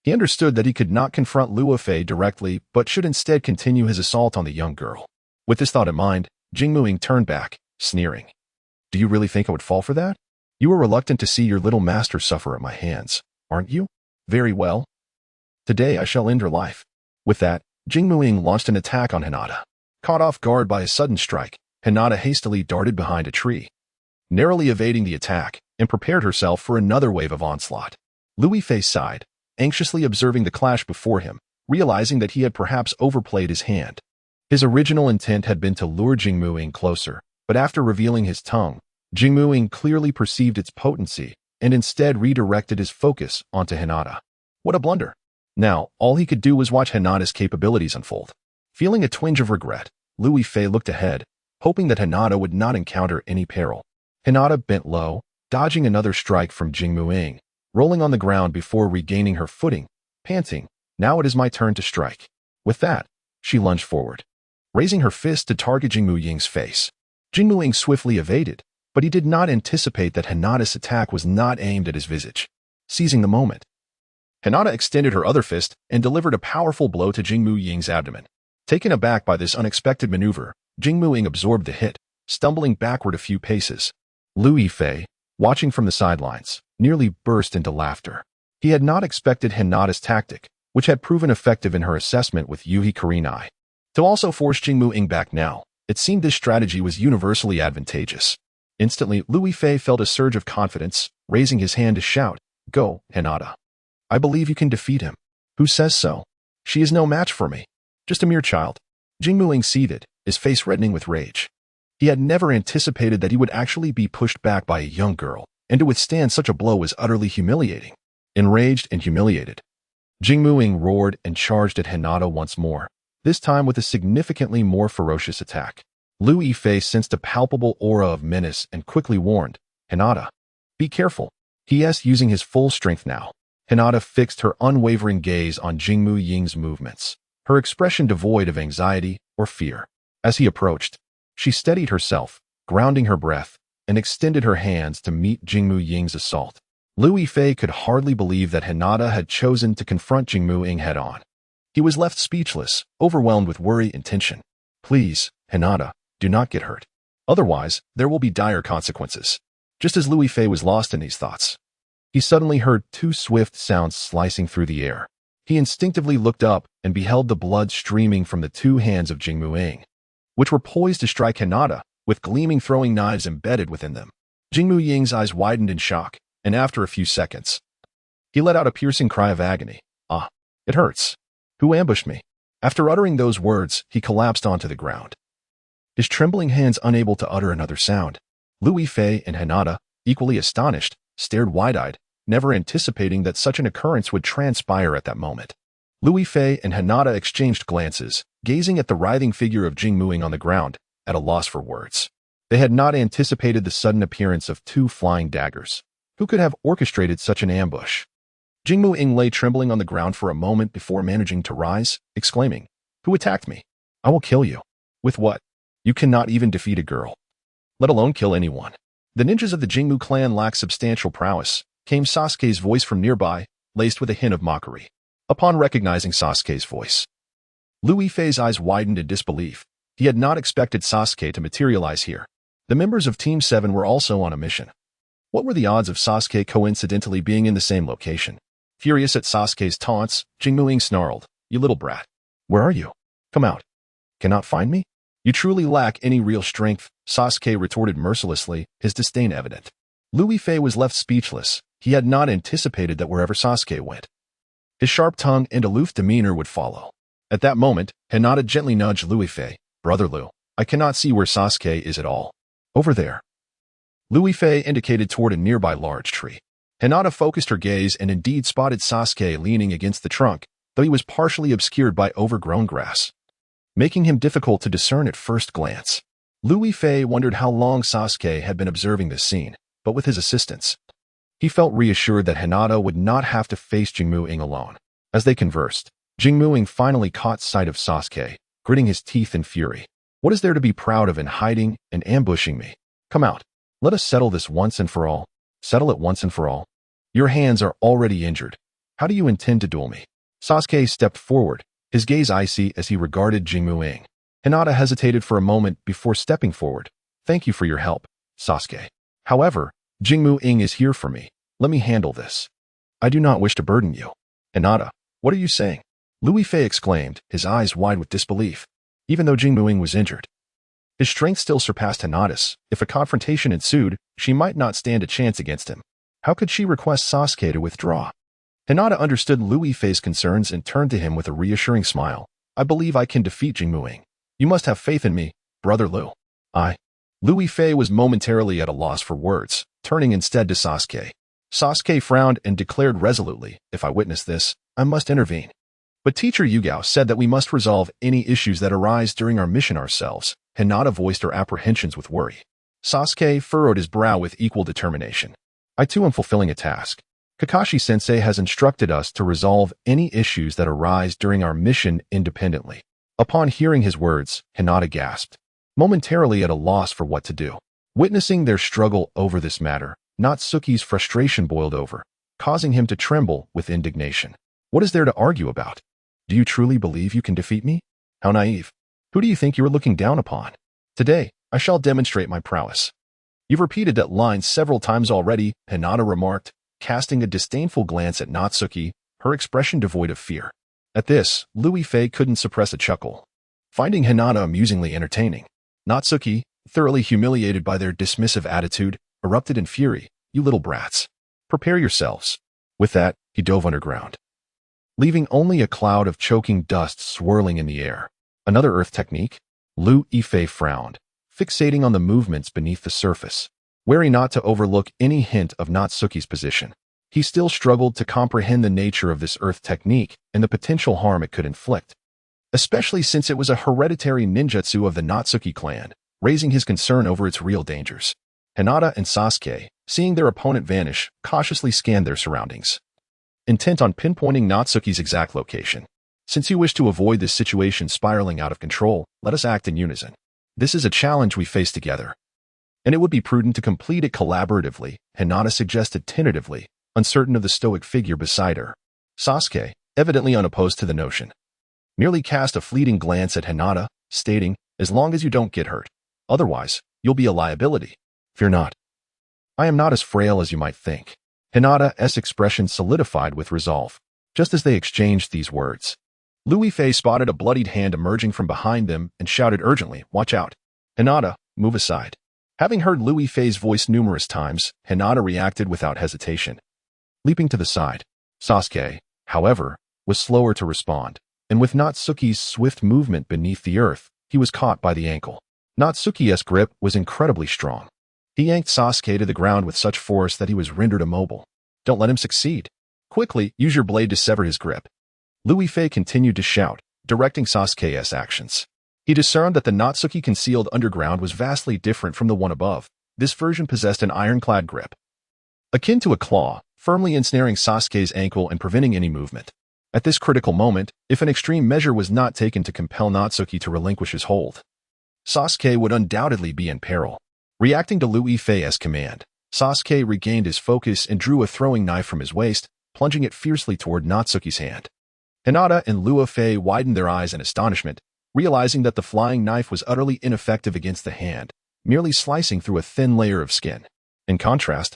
Speaker 1: he understood that he could not confront Lu Yifei directly but should instead continue his assault on the young girl. With this thought in mind, Jingmu Ying turned back, sneering. "Do you really think I would fall for that? You are reluctant to see your little master suffer at my hands, aren't you? Very well. Today I shall end her life." With that, Jingmu Ying launched an attack on Hinata. Caught off guard by his sudden strike, Hinata hastily darted behind a tree, narrowly evading the attack, and prepared herself for another wave of onslaught. Lu Yifei sighed, anxiously observing the clash before him, realizing that he had perhaps overplayed his hand. His original intent had been to lure Jingmu Ying closer, but after revealing his tongue, Jingmu Ying clearly perceived its potency and instead redirected his focus onto Hinata. What a blunder. Now, all he could do was watch Hinata's capabilities unfold. Feeling a twinge of regret, Lu Yifei looked ahead, hoping that Hinata would not encounter any peril. Hinata bent low, dodging another strike from Jingmu Ying, rolling on the ground before regaining her footing, panting, "Now it is my turn to strike." With that, she lunged forward, raising her fist to target Jingmu Ying's face. Jingmu Ying swiftly evaded, but he did not anticipate that Hinata's attack was not aimed at his visage. Seizing the moment, Hinata extended her other fist and delivered a powerful blow to Jingmu Ying's abdomen. Taken aback by this unexpected maneuver, Jingmu Ying absorbed the hit, stumbling backward a few paces. Lu Yifei, watching from the sidelines, nearly burst into laughter. He had not expected Hinata's tactic, which had proven effective in her assessment with Yuhi Kurenai, to also force Jingmu Ying back now. It seemed this strategy was universally advantageous. Instantly, Lu Yifei felt a surge of confidence, raising his hand to shout, "Go, Hinata. I believe you can defeat him." "Who says so? She is no match for me. Just a mere child." Jingmu Ying seethed, his face reddening with rage. He had never anticipated that he would actually be pushed back by a young girl, and to withstand such a blow was utterly humiliating. Enraged and humiliated, Jingmu Ying roared and charged at Hinata once more, this time with a significantly more ferocious attack. Lu Yifei sensed a palpable aura of menace and quickly warned, "Hinata, be careful." He using his full strength now. Hinata fixed her unwavering gaze on Jingmu Ying's movements, her expression devoid of anxiety or fear. As he approached, she steadied herself, grounding her breath, and extended her hands to meet Jingmu Ying's assault. Lu Yifei could hardly believe that Hinata had chosen to confront Jingmu Ying head-on. He was left speechless, overwhelmed with worry and tension. "Please, Hinata, do not get hurt. Otherwise, there will be dire consequences." Just as Lu Yifei was lost in these thoughts, he suddenly heard two swift sounds slicing through the air. He instinctively looked up and beheld the blood streaming from the two hands of Jingmu Ying, which were poised to strike Hinata, with gleaming throwing knives embedded within them. Jingmu Ying's eyes widened in shock, and after a few seconds, he let out a piercing cry of agony. Ah, it hurts. Who ambushed me? After uttering those words, he collapsed onto the ground, his trembling hands unable to utter another sound. Lu Yifei and Hinata, equally astonished, stared wide-eyed, never anticipating that such an occurrence would transpire at that moment. Lu Yifei and Hinata exchanged glances, gazing at the writhing figure of Jing Muing on the ground, at a loss for words. They had not anticipated the sudden appearance of two flying daggers. Who could have orchestrated such an ambush? Jing Muing lay trembling on the ground for a moment before managing to rise, exclaiming, "Who attacked me? I will kill you." "With what? You cannot even defeat a girl, let alone kill anyone." "The ninjas of the Jingmu clan lack substantial prowess," came Sasuke's voice from nearby, laced with a hint of mockery. Upon recognizing Sasuke's voice, Lu Yifei's eyes widened in disbelief. He had not expected Sasuke to materialize here. The members of Team 7 were also on a mission. What were the odds of Sasuke coincidentally being in the same location? Furious at Sasuke's taunts, Jing Muing snarled, "You little brat. Where are you? Come out. Cannot find me? You truly lack any real strength," Sasuke retorted mercilessly, his disdain evident. Lu Yifei was left speechless. He had not anticipated that wherever Sasuke went, his sharp tongue and aloof demeanor would follow. At that moment, Hinata gently nudged Lu Yifei. "Brother Lu, I cannot see where Sasuke is at all." "Over there." Lu Yifei indicated toward a nearby large tree. Hinata focused her gaze and indeed spotted Sasuke leaning against the trunk, though he was partially obscured by overgrown grass, making him difficult to discern at first glance. Lu Yifei wondered how long Sasuke had been observing this scene, but with his assistance, he felt reassured that Hinata would not have to face Jing Muing alone. As they conversed, Jing Muing finally caught sight of Sasuke, gritting his teeth in fury. "What is there to be proud of in hiding and ambushing me? Come out. Let us settle this once and for all." "Settle it once and for all? Your hands are already injured. How do you intend to duel me?" Sasuke stepped forward, his gaze icy as he regarded Jing Muing. Hinata hesitated for a moment before stepping forward. "Thank you for your help, Sasuke. However, Jing Muing is here for me. Let me handle this. I do not wish to burden you." "Hinata, what are you saying?" Lu Yifei exclaimed, his eyes wide with disbelief. Even though Jing Muing was injured, his strength still surpassed Hinata's. If a confrontation ensued, she might not stand a chance against him. How could she request Sasuke to withdraw? Hinata understood Lu Yifei's concerns and turned to him with a reassuring smile. "I believe I can defeat Jing Muing. You must have faith in me, Brother Lu." Lu Yifei was momentarily at a loss for words, turning instead to Sasuke. Sasuke frowned and declared resolutely, "If I witness this, I must intervene." "But Teacher Hyuga said that we must resolve any issues that arise during our mission ourselves." Hinata voiced her apprehensions with worry. Sasuke furrowed his brow with equal determination. "I too am fulfilling a task. Kakashi-sensei has instructed us to resolve any issues that arise during our mission independently." Upon hearing his words, Hinata gasped, momentarily at a loss for what to do. Witnessing their struggle over this matter, Natsuki's frustration boiled over, causing him to tremble with indignation. "What is there to argue about? Do you truly believe you can defeat me? How naive. Who do you think you are looking down upon? Today, I shall demonstrate my prowess." "You've repeated that line several times already," Hinata remarked, casting a disdainful glance at Natsuki, her expression devoid of fear. At this, Lu Yifei couldn't suppress a chuckle, finding Hinata amusingly entertaining. Natsuki, thoroughly humiliated by their dismissive attitude, erupted in fury. "You little brats. Prepare yourselves." With that, he dove underground, leaving only a cloud of choking dust swirling in the air. "Another earth technique?" Lu Yifei frowned, fixating on the movements beneath the surface, wary not to overlook any hint of Natsuki's position. He still struggled to comprehend the nature of this earth technique and the potential harm it could inflict, especially since it was a hereditary ninjutsu of the Natsuki clan, raising his concern over its real dangers. Hinata and Sasuke, seeing their opponent vanish, cautiously scanned their surroundings, intent on pinpointing Natsuki's exact location. "Since you wish to avoid this situation spiraling out of control, let us act in unison. This is a challenge we face together, and it would be prudent to complete it collaboratively," Hinata suggested tentatively, uncertain of the stoic figure beside her. Sasuke, evidently unopposed to the notion, merely cast a fleeting glance at Hinata, stating, "As long as you don't get hurt. Otherwise, you'll be a liability." "Fear not. I am not as frail as you might think." Hinata's expression solidified with resolve. Just as they exchanged these words, Lu Yifei spotted a bloodied hand emerging from behind them and shouted urgently, "Watch out. Hinata, move aside." Having heard Lu Yifei's voice numerous times, Hinata reacted without hesitation, leaping to the side. Sasuke, however, was slower to respond, and with Natsuki's swift movement beneath the earth, he was caught by the ankle. Natsuki's grip was incredibly strong. He yanked Sasuke to the ground with such force that he was rendered immobile. Don't let him succeed. Quickly, use your blade to sever his grip. Lu Yifei continued to shout, directing Sasuke's actions. He discerned that the Natsuki concealed underground was vastly different from the one above. This version possessed an ironclad grip, akin to a claw, firmly ensnaring Sasuke's ankle and preventing any movement. At this critical moment, if an extreme measure was not taken to compel Natsuki to relinquish his hold, Sasuke would undoubtedly be in peril. Reacting to Lu Yifei's command, Sasuke regained his focus and drew a throwing knife from his waist, plunging it fiercely toward Natsuki's hand. Hinata and Lu Yifei widened their eyes in astonishment, realizing that the flying knife was utterly ineffective against the hand, merely slicing through a thin layer of skin. In contrast,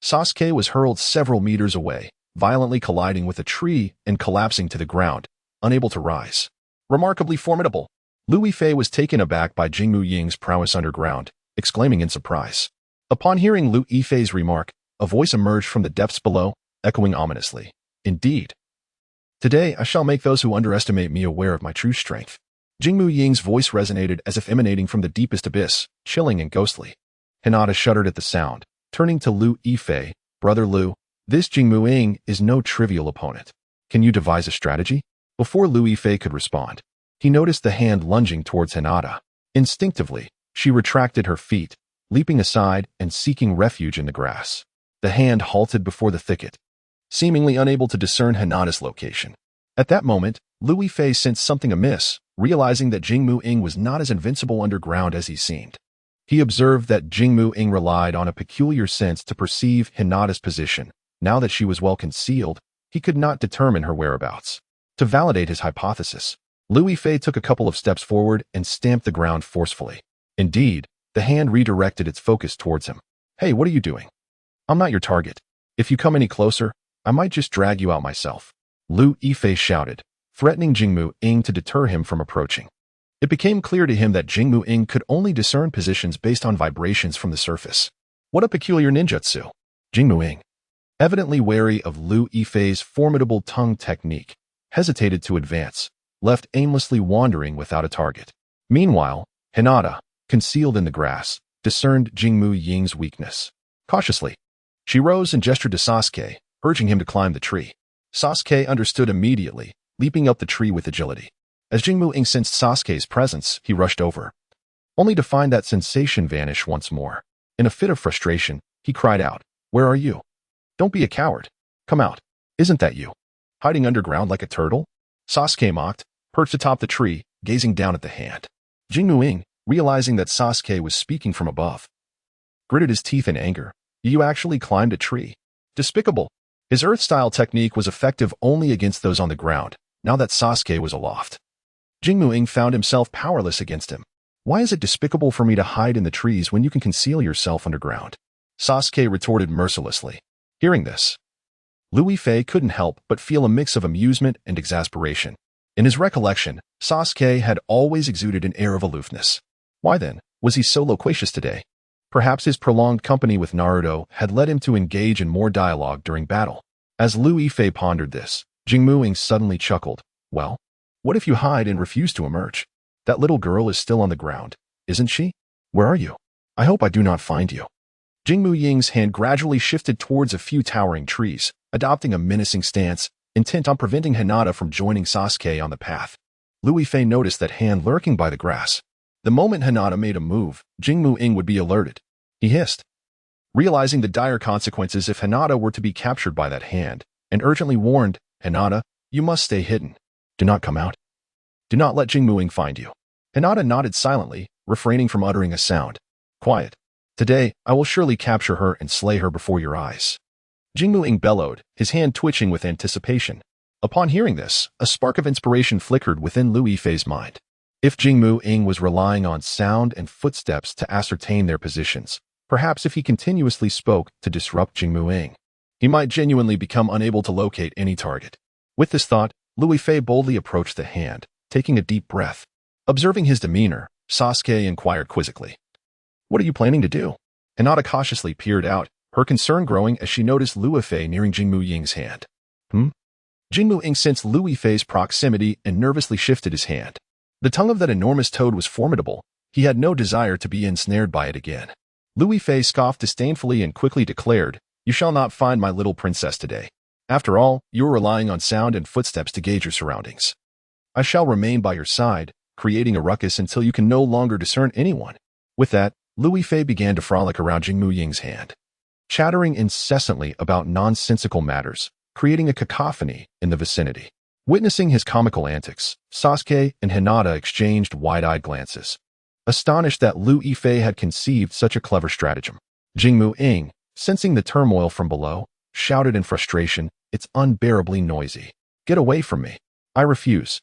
Speaker 1: Sasuke was hurled several meters away, violently colliding with a tree and collapsing to the ground, unable to rise. Remarkably formidable. Lu Yifei was taken aback by Jingmu Ying's prowess underground, exclaiming in surprise. Upon hearing Lu Yifei's remark, a voice emerged from the depths below, echoing ominously. Indeed. Today I shall make those who underestimate me aware of my true strength. Jingmu Ying's voice resonated as if emanating from the deepest abyss, chilling and ghostly. Hinata shuddered at the sound, turning to Lu Yifei. Brother Lu, this Jingmu Ying is no trivial opponent. Can you devise a strategy? Before Lu Yifei could respond, he noticed the hand lunging towards Hinata. Instinctively, she retracted her feet, leaping aside and seeking refuge in the grass. The hand halted before the thicket, seemingly unable to discern Hinata's location. At that moment, Lu Yifei sensed something amiss, realizing that Jingmu Ying was not as invincible underground as he seemed. He observed that Jingmu Ying relied on a peculiar sense to perceive Hinata's position. Now that she was well concealed, he could not determine her whereabouts. To validate his hypothesis, Lu Yifei took a couple of steps forward and stamped the ground forcefully. Indeed, the hand redirected its focus towards him. Hey, what are you doing? I'm not your target. If you come any closer, I might just drag you out myself. Lu Yifei shouted, threatening Jingmu Ying to deter him from approaching. It became clear to him that Jingmu Ying could only discern positions based on vibrations from the surface. What a peculiar ninjutsu. Jingmu Ying, evidently wary of Lu Yifei's formidable tongue technique, hesitated to advance, left aimlessly wandering without a target. Meanwhile, Hinata, concealed in the grass, discerned Jingmu Ying's weakness. Cautiously, she rose and gestured to Sasuke, urging him to climb the tree. Sasuke understood immediately, leaping up the tree with agility. As Jingmu Ying sensed Sasuke's presence, he rushed over, only to find that sensation vanish once more. In a fit of frustration, he cried out, "Where are you? Don't be a coward. Come out. Isn't that you? Hiding underground like a turtle?" Sasuke mocked, perched atop the tree, gazing down at the hand. Jingmu Ying, realizing that Sasuke was speaking from above, gritted his teeth in anger. You actually climbed a tree. Despicable. His earth-style technique was effective only against those on the ground, now that Sasuke was aloft. Jingmu Ying found himself powerless against him. Why is it despicable for me to hide in the trees when you can conceal yourself underground? Sasuke retorted mercilessly. Hearing this, Lu Yifei couldn't help but feel a mix of amusement and exasperation. In his recollection, Sasuke had always exuded an air of aloofness. Why then was he so loquacious today? Perhaps his prolonged company with Naruto had led him to engage in more dialogue during battle. As Lu Yifei pondered this, Jingmu Ying suddenly chuckled. Well, what if you hide and refuse to emerge? That little girl is still on the ground, isn't she? Where are you? I hope I do not find you. Jingmu Ying's hand gradually shifted towards a few towering trees, adopting a menacing stance, intent on preventing Hinata from joining Sasuke on the path. Lu Yifei noticed that hand lurking by the grass. The moment Hinata made a move, Jingmu Ying would be alerted. He hissed, realizing the dire consequences if Hinata were to be captured by that hand, and urgently warned, Hinata, you must stay hidden. Do not come out. Do not let Jingmu Ying find you. Hinata nodded silently, refraining from uttering a sound. Quiet. Today, I will surely capture her and slay her before your eyes. Jingmu Ying bellowed, his hand twitching with anticipation. Upon hearing this, a spark of inspiration flickered within Lu Yifei's mind. If Jingmu Ying was relying on sound and footsteps to ascertain their positions, perhaps if he continuously spoke to disrupt Jingmu Ying, he might genuinely become unable to locate any target. With this thought, Lu Yifei boldly approached the hand, taking a deep breath. Observing his demeanor, Sasuke inquired quizzically, What are you planning to do? Hinata cautiously peered out, her concern growing as she noticed Lu Yifei nearing Jingmu Ying's hand. Jingmu Ying sensed Lu Yifei's proximity and nervously shifted his hand. The tongue of that enormous toad was formidable. He had no desire to be ensnared by it again. Lu Yifei scoffed disdainfully and quickly declared, "You shall not find my little princess today. After all, you are relying on sound and footsteps to gauge your surroundings. I shall remain by your side, creating a ruckus until you can no longer discern anyone." With that, Lu Yifei began to frolic around Jingmu Ying's hand, chattering incessantly about nonsensical matters, creating a cacophony in the vicinity. Witnessing his comical antics, Sasuke and Hinata exchanged wide-eyed glances, astonished that Lu Yifei had conceived such a clever stratagem. Jingmu Ying, sensing the turmoil from below, shouted in frustration, "It's unbearably noisy. Get away from me. I refuse.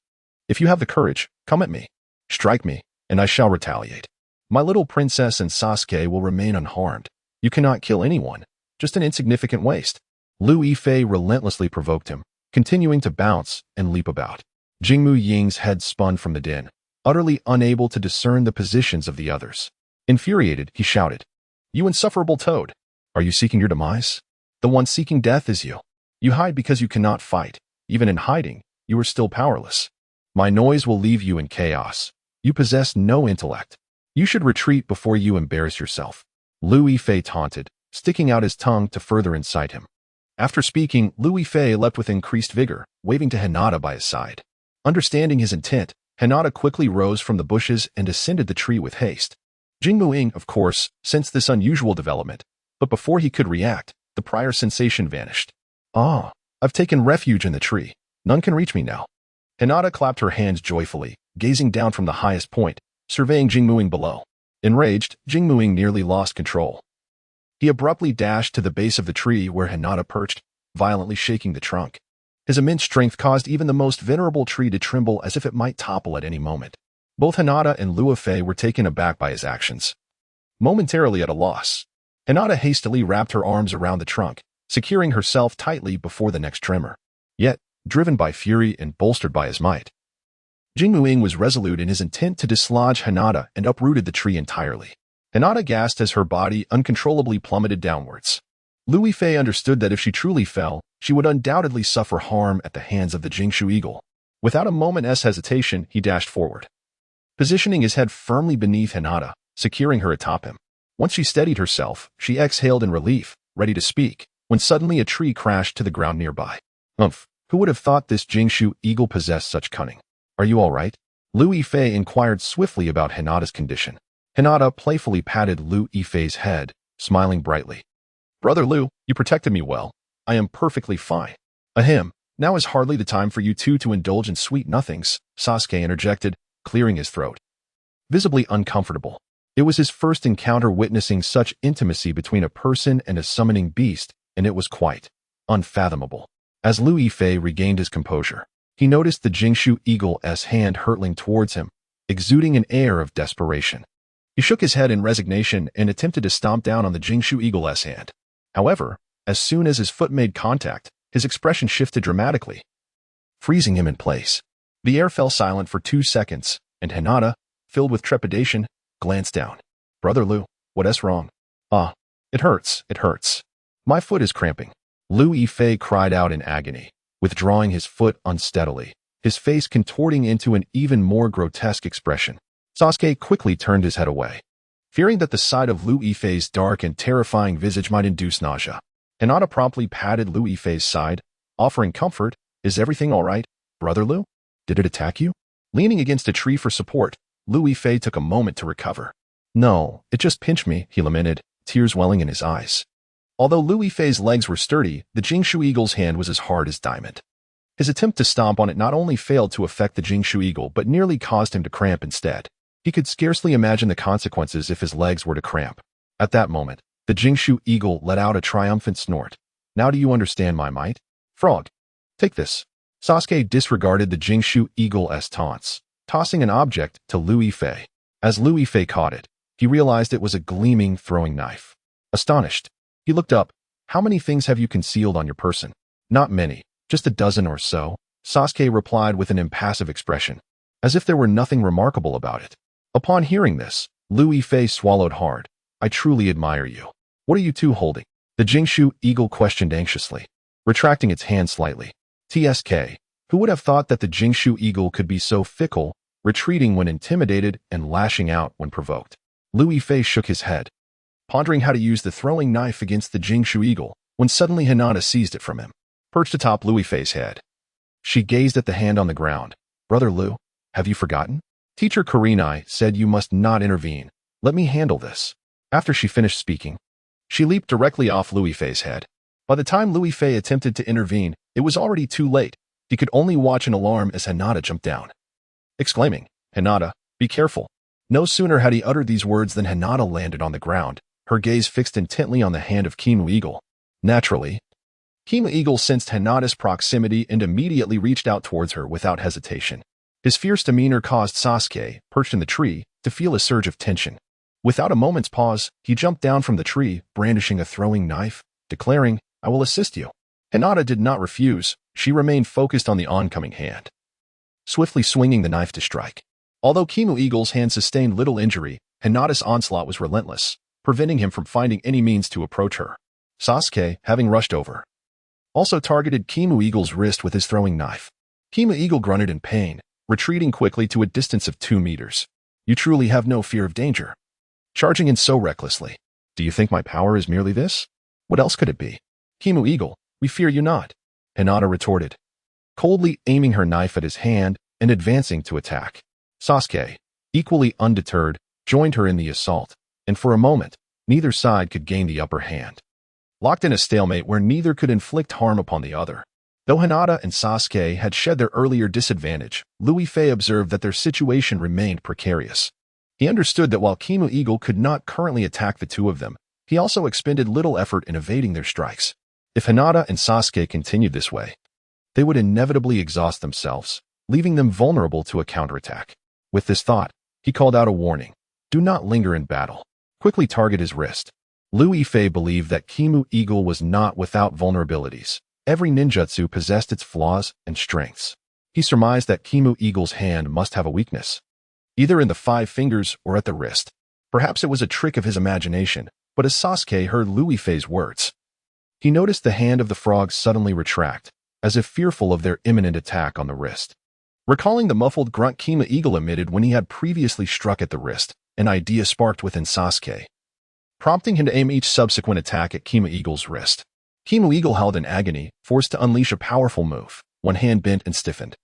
Speaker 1: If you have the courage, come at me. Strike me, and I shall retaliate. My little princess and Sasuke will remain unharmed. You cannot kill anyone, just an insignificant waste." Lu Yifei relentlessly provoked him, continuing to bounce and leap about. Jingmu Ying's head spun from the din, utterly unable to discern the positions of the others. Infuriated, he shouted, "You insufferable toad! Are you seeking your demise? The one seeking death is you. You hide because you cannot fight. Even in hiding, you are still powerless. My noise will leave you in chaos. You possess no intellect. You should retreat before you embarrass yourself." Lu Yifei taunted, sticking out his tongue to further incite him. After speaking, Lu Yifei leapt with increased vigor, waving to Hinata by his side. Understanding his intent, Hinata quickly rose from the bushes and ascended the tree with haste. Jingmu Ying, of course, sensed this unusual development, but before he could react, the prior sensation vanished. "Ah, I've taken refuge in the tree. None can reach me now." Hinata clapped her hands joyfully, gazing down from the highest point, surveying Jingmu Ying below. Enraged, Jingmu Ying nearly lost control. He abruptly dashed to the base of the tree where Hinata perched, violently shaking the trunk. His immense strength caused even the most venerable tree to tremble as if it might topple at any moment. Both Hinata and Lu Yifei were taken aback by his actions. Momentarily at a loss, Hinata hastily wrapped her arms around the trunk, securing herself tightly before the next tremor. Yet, driven by fury and bolstered by his might, Jingmu Ying was resolute in his intent to dislodge Hinata and uprooted the tree entirely. Hinata gasped as her body uncontrollably plummeted downwards. Lu Yifei understood that if she truly fell, she would undoubtedly suffer harm at the hands of the Jingshu Eagle. Without a moment's hesitation, he dashed forward, positioning his head firmly beneath Hinata, securing her atop him. Once she steadied herself, she exhaled in relief, ready to speak, when suddenly a tree crashed to the ground nearby. Who would have thought this Jingshu Eagle possessed such cunning? "Are you all right?" Lu Yifei inquired swiftly about Hinata's condition. Hinata playfully patted Lu Yifei's head, smiling brightly. "Brother Lu, you protected me well. I am perfectly fine." "Ahem, now is hardly the time for you two to indulge in sweet nothings," Sasuke interjected, clearing his throat. Visibly uncomfortable. It was his first encounter witnessing such intimacy between a person and a summoning beast, and it was quite unfathomable. As Lu Yifei regained his composure, he noticed the Jingshu Eagle's hand hurtling towards him, exuding an air of desperation. He shook his head in resignation and attempted to stomp down on the Jingshu Eagle's hand. However, as soon as his foot made contact, his expression shifted dramatically, freezing him in place. The air fell silent for 2 seconds, and Hinata, filled with trepidation, glanced down. "Brother Lu, what's wrong?" "Ah, it hurts. My foot is cramping." Lu Yifei cried out in agony, withdrawing his foot unsteadily, his face contorting into an even more grotesque expression. Sasuke quickly turned his head away, fearing that the sight of Lu Yifei's dark and terrifying visage might induce nausea. Hinata promptly patted Lu Yifei's side, offering comfort. "Is everything all right, Brother Lu? Did it attack you?" Leaning against a tree for support, Lu Yifei took a moment to recover. "No, it just pinched me," he lamented, tears welling in his eyes. Although Lu Yifei's legs were sturdy, the Jingshu Eagle's hand was as hard as diamond. His attempt to stomp on it not only failed to affect the Jingshu Eagle, but nearly caused him to cramp instead. He could scarcely imagine the consequences if his legs were to cramp. At that moment, the Jingshu Eagle let out a triumphant snort. "Now do you understand my might? Frog, take this." Sasuke disregarded the Jingshu Eagle's taunts, tossing an object to Lu Yifei. As Lu Yifei caught it, he realized it was a gleaming throwing knife. Astonished, he looked up. "How many things have you concealed on your person?" "Not many, just a dozen or so," Sasuke replied with an impassive expression, as if there were nothing remarkable about it. Upon hearing this, Lu Yifei swallowed hard, I truly admire you. What are you two holding? The Jingshu eagle questioned anxiously, retracting its hand slightly. TSK. Who would have thought that the Jingshu eagle could be so fickle, retreating when intimidated and lashing out when provoked? Lu Yifei shook his head, pondering how to use the throwing knife against the Jingshu eagle, when suddenly Hinata seized it from him, perched atop Lu Yifei's head. She gazed at the hand on the ground. Brother Lu, have you forgotten? Teacher Kurenai said you must not intervene. Let me handle this. After she finished speaking, she leaped directly off Lu Yifei's head. By the time Lu Yifei attempted to intervene, it was already too late. He could only watch in alarm as Hinata jumped down, exclaiming, Hinata, be careful. No sooner had he uttered these words than Hinata landed on the ground, her gaze fixed intently on the hand of Kimu Eagle. Naturally, Kimu Eagle sensed Hinata's proximity and immediately reached out towards her without hesitation. His fierce demeanor caused Sasuke, perched in the tree, to feel a surge of tension. Without a moment's pause, he jumped down from the tree, brandishing a throwing knife, declaring, I will assist you. Hinata did not refuse. She remained focused on the oncoming hand, swiftly swinging the knife to strike. Although Kimu Eagle's hand sustained little injury, Hinata's onslaught was relentless, preventing him from finding any means to approach her. Sasuke, having rushed over, also targeted Kimu Eagle's wrist with his throwing knife. Kimu Eagle grunted in pain, retreating quickly to a distance of 2 meters. You truly have no fear of danger. Charging in so recklessly. Do you think my power is merely this? What else could it be? Kimu Eagle, we fear you not, Hinata retorted, coldly aiming her knife at his hand and advancing to attack. Sasuke, equally undeterred, joined her in the assault, and for a moment, neither side could gain the upper hand. Locked in a stalemate where neither could inflict harm upon the other. Though Hinata and Sasuke had shed their earlier disadvantage, Lu Yifei observed that their situation remained precarious. He understood that while Kimu Eagle could not currently attack the two of them, he also expended little effort in evading their strikes. If Hinata and Sasuke continued this way, they would inevitably exhaust themselves, leaving them vulnerable to a counterattack. With this thought, he called out a warning. Do not linger in battle. Quickly target his wrist. Lu Yifei believed that Kimu Eagle was not without vulnerabilities. Every ninjutsu possessed its flaws and strengths. He surmised that Kimu Eagle's hand must have a weakness, either in the 5 fingers or at the wrist. Perhaps it was a trick of his imagination, but as Sasuke heard Lu Yifei's words, he noticed the hand of the frog suddenly retract, as if fearful of their imminent attack on the wrist. Recalling the muffled grunt Kimu Eagle emitted when he had previously struck at the wrist, an idea sparked within Sasuke, prompting him to aim each subsequent attack at Kimu Eagle's wrist. Kimu Eagle held in agony, forced to unleash a powerful move, one hand bent and stiffened,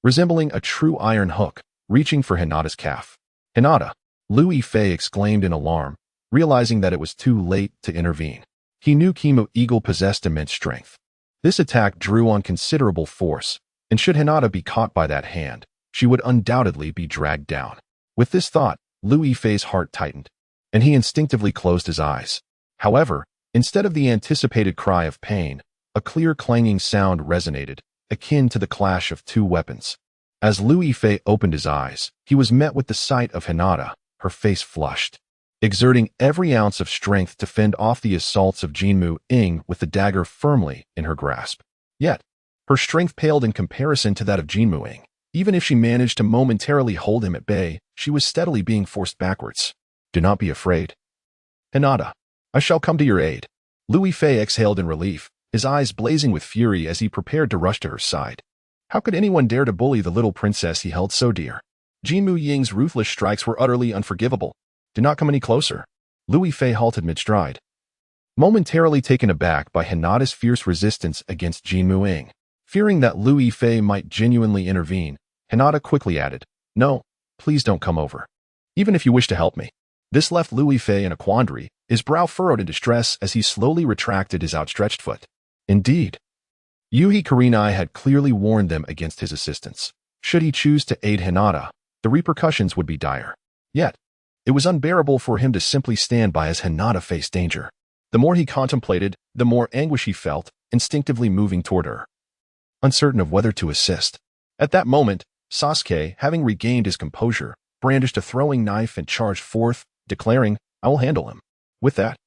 Speaker 1: resembling a true iron hook, reaching for Hinata's calf. Hinata, Lu Yifei exclaimed in alarm, realizing that it was too late to intervene. He knew Kimu Eagle possessed immense strength. This attack drew on considerable force, and should Hinata be caught by that hand, she would undoubtedly be dragged down. With this thought, Lu Yifei's heart tightened, and he instinctively closed his eyes. However, instead of the anticipated cry of pain, a clear clanging sound resonated, akin to the clash of 2 weapons. As Lu Yifei opened his eyes, he was met with the sight of Hinata, her face flushed, exerting every ounce of strength to fend off the assaults of Jinmu Ing with the dagger firmly in her grasp. Yet, her strength paled in comparison to that of Jinmu Ing. Even if she managed to momentarily hold him at bay, she was steadily being forced backwards. Do not be afraid, Hinata. I shall come to your aid. Lu Yifei exhaled in relief, his eyes blazing with fury as he prepared to rush to her side. How could anyone dare to bully the little princess he held so dear? Jinmu Ying's ruthless strikes were utterly unforgivable. Do not come any closer. Lu Yifei halted mid-stride, momentarily taken aback by Hinata's fierce resistance against Jinmu Ing. Fearing that Lu Yifei might genuinely intervene, Hinata quickly added, No, please don't come over. Even if you wish to help me. This left Lu Yifei in a quandary, his brow furrowed in distress as he slowly retracted his outstretched foot. Indeed, Yuhi Kurenai had clearly warned them against his assistance. Should he choose to aid Hinata, the repercussions would be dire. Yet, it was unbearable for him to simply stand by as Hinata faced danger. The more he contemplated, the more anguish he felt, instinctively moving toward her, uncertain of whether to assist. At that moment, Sasuke, having regained his composure, brandished a throwing knife and charged forth, declaring, I will handle him. With that,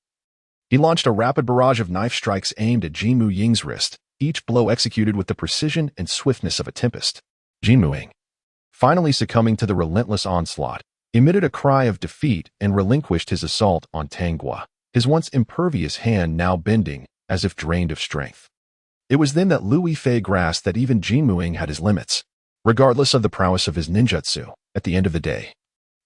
Speaker 1: he launched a rapid barrage of knife strikes aimed at Jinmu Ying's wrist, each blow executed with the precision and swiftness of a tempest. Jinmu Ying, finally succumbing to the relentless onslaught, emitted a cry of defeat and relinquished his assault on Tangua, his once impervious hand now bending as if drained of strength. It was then that Lu Yifei grasped that even Jin Muing had his limits. Regardless of the prowess of his ninjutsu, at the end of the day,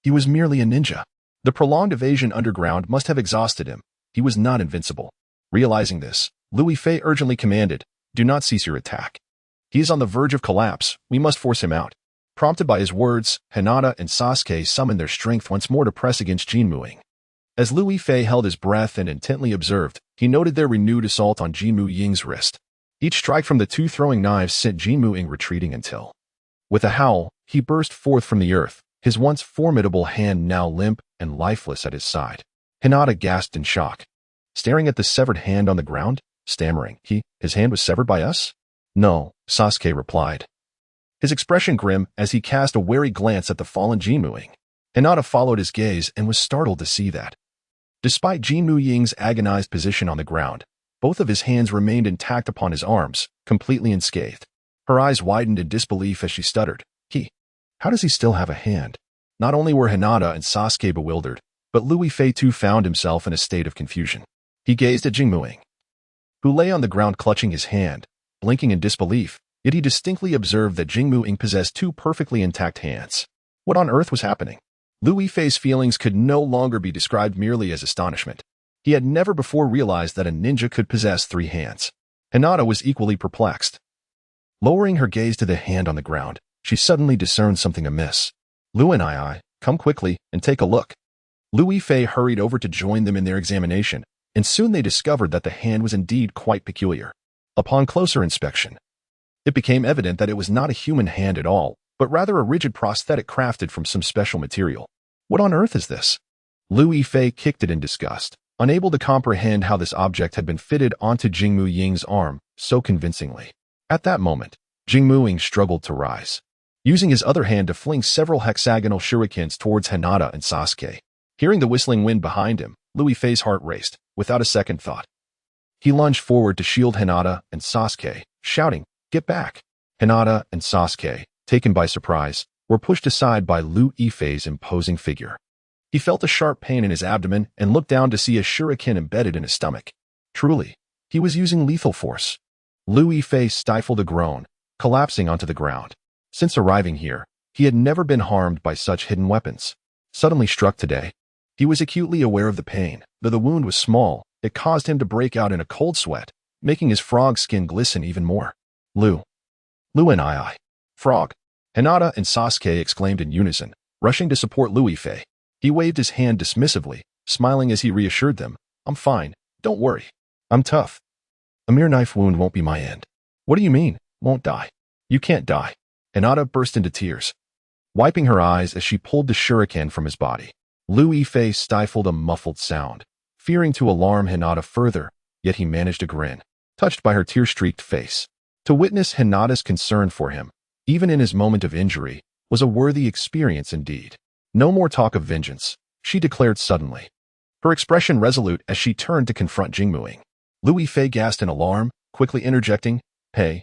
Speaker 1: he was merely a ninja. The prolonged evasion underground must have exhausted him. He was not invincible. Realizing this, Lu Yifei urgently commanded, "Do not cease your attack. He is on the verge of collapse. We must force him out." Prompted by his words, Hinata and Sasuke summoned their strength once more to press against Jin Muing. As Lu Yifei held his breath and intently observed, he noted their renewed assault on Jin Muing's wrist. Each strike from the two throwing knives sent Jin Muing retreating until, with a howl, he burst forth from the earth, his once formidable hand now limp and lifeless at his side. Hinata gasped in shock, staring at the severed hand on the ground, stammering, His hand was severed by us? No, Sasuke replied, his expression grim as he cast a wary glance at the fallen Jin Muing. Hinata followed his gaze and was startled to see that, despite Jin Muing's agonized position on the ground, both of his hands remained intact upon his arms, completely unscathed. Her eyes widened in disbelief as she stuttered, How does he still have a hand? Not only were Hinata and Sasuke bewildered, but Lu Yifei too found himself in a state of confusion. He gazed at Jin Muing, who lay on the ground clutching his hand, blinking in disbelief, yet he distinctly observed that Jin Muing possessed two perfectly intact hands. What on earth was happening? Lu Yifei's feelings could no longer be described merely as astonishment. He had never before realized that a ninja could possess three hands. Hinata was equally perplexed. Lowering her gaze to the hand on the ground, she suddenly discerned something amiss. Lu and I, come quickly and take a look. Lu Yifei hurried over to join them in their examination, and soon they discovered that the hand was indeed quite peculiar. Upon closer inspection, it became evident that it was not a human hand at all, but rather a rigid prosthetic crafted from some special material. What on earth is this? Lu Yifei kicked it in disgust, unable to comprehend how this object had been fitted onto Jin Muing's arm so convincingly. At that moment, Jin Muing struggled to rise, using his other hand to fling several hexagonal shurikens towards Hinata and Sasuke. Hearing the whistling wind behind him, Lu Yifei's heart raced, without a second thought. He lunged forward to shield Hinata and Sasuke, shouting, "Get back!" Hinata and Sasuke, taken by surprise, were pushed aside by Lu Yifei's imposing figure. He felt a sharp pain in his abdomen and looked down to see a shuriken embedded in his stomach. Truly, he was using lethal force. Lu Yifei stifled a groan, collapsing onto the ground. Since arriving here, he had never been harmed by such hidden weapons. Suddenly struck today, he was acutely aware of the pain. Though the wound was small, it caused him to break out in a cold sweat, making his frog skin glisten even more. Lu and I. Frog. Hinata and Sasuke exclaimed in unison, rushing to support Lu Yifei. He waved his hand dismissively, smiling as he reassured them, "I'm fine, don't worry. I'm tough. A mere knife wound won't be my end." "What do you mean, won't die?" "You can't die." Hinata burst into tears, wiping her eyes as she pulled the shuriken from his body. Lu Yifei stifled a muffled sound, fearing to alarm Hinata further, yet he managed a grin, touched by her tear-streaked face. To witness Hinata's concern for him, even in his moment of injury, was a worthy experience indeed. "No more talk of vengeance," she declared suddenly, her expression resolute as she turned to confront Jin Muing. Lu Yifei gasped in alarm, quickly interjecting, Hey,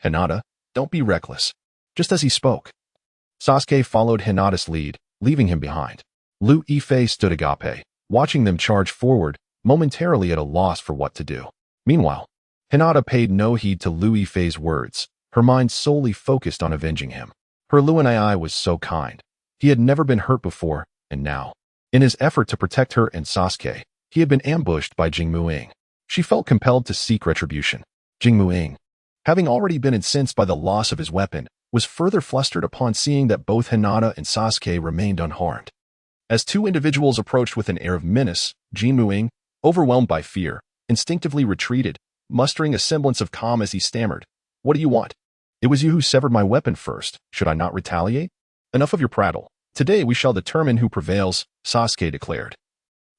Speaker 1: Hinata, don't be reckless." Just as he spoke, Sasuke followed Hinata's lead, leaving him behind. Lu Yifei stood agape, watching them charge forward, momentarily at a loss for what to do. Meanwhile, Hinata paid no heed to Lu Yifei's words, her mind solely focused on avenging him. Her Lu and I was so kind. He had never been hurt before, and now, in his effort to protect her and Sasuke, he had been ambushed by Jin Muing. She felt compelled to seek retribution. Jin Muing, having already been incensed by the loss of his weapon, was further flustered upon seeing that both Hinata and Sasuke remained unharmed. As two individuals approached with an air of menace, Jin Muing, overwhelmed by fear, instinctively retreated, mustering a semblance of calm as he stammered, "What do you want?" "It was you who severed my weapon first. Should I not retaliate?" "Enough of your prattle. Today we shall determine who prevails," Sasuke declared,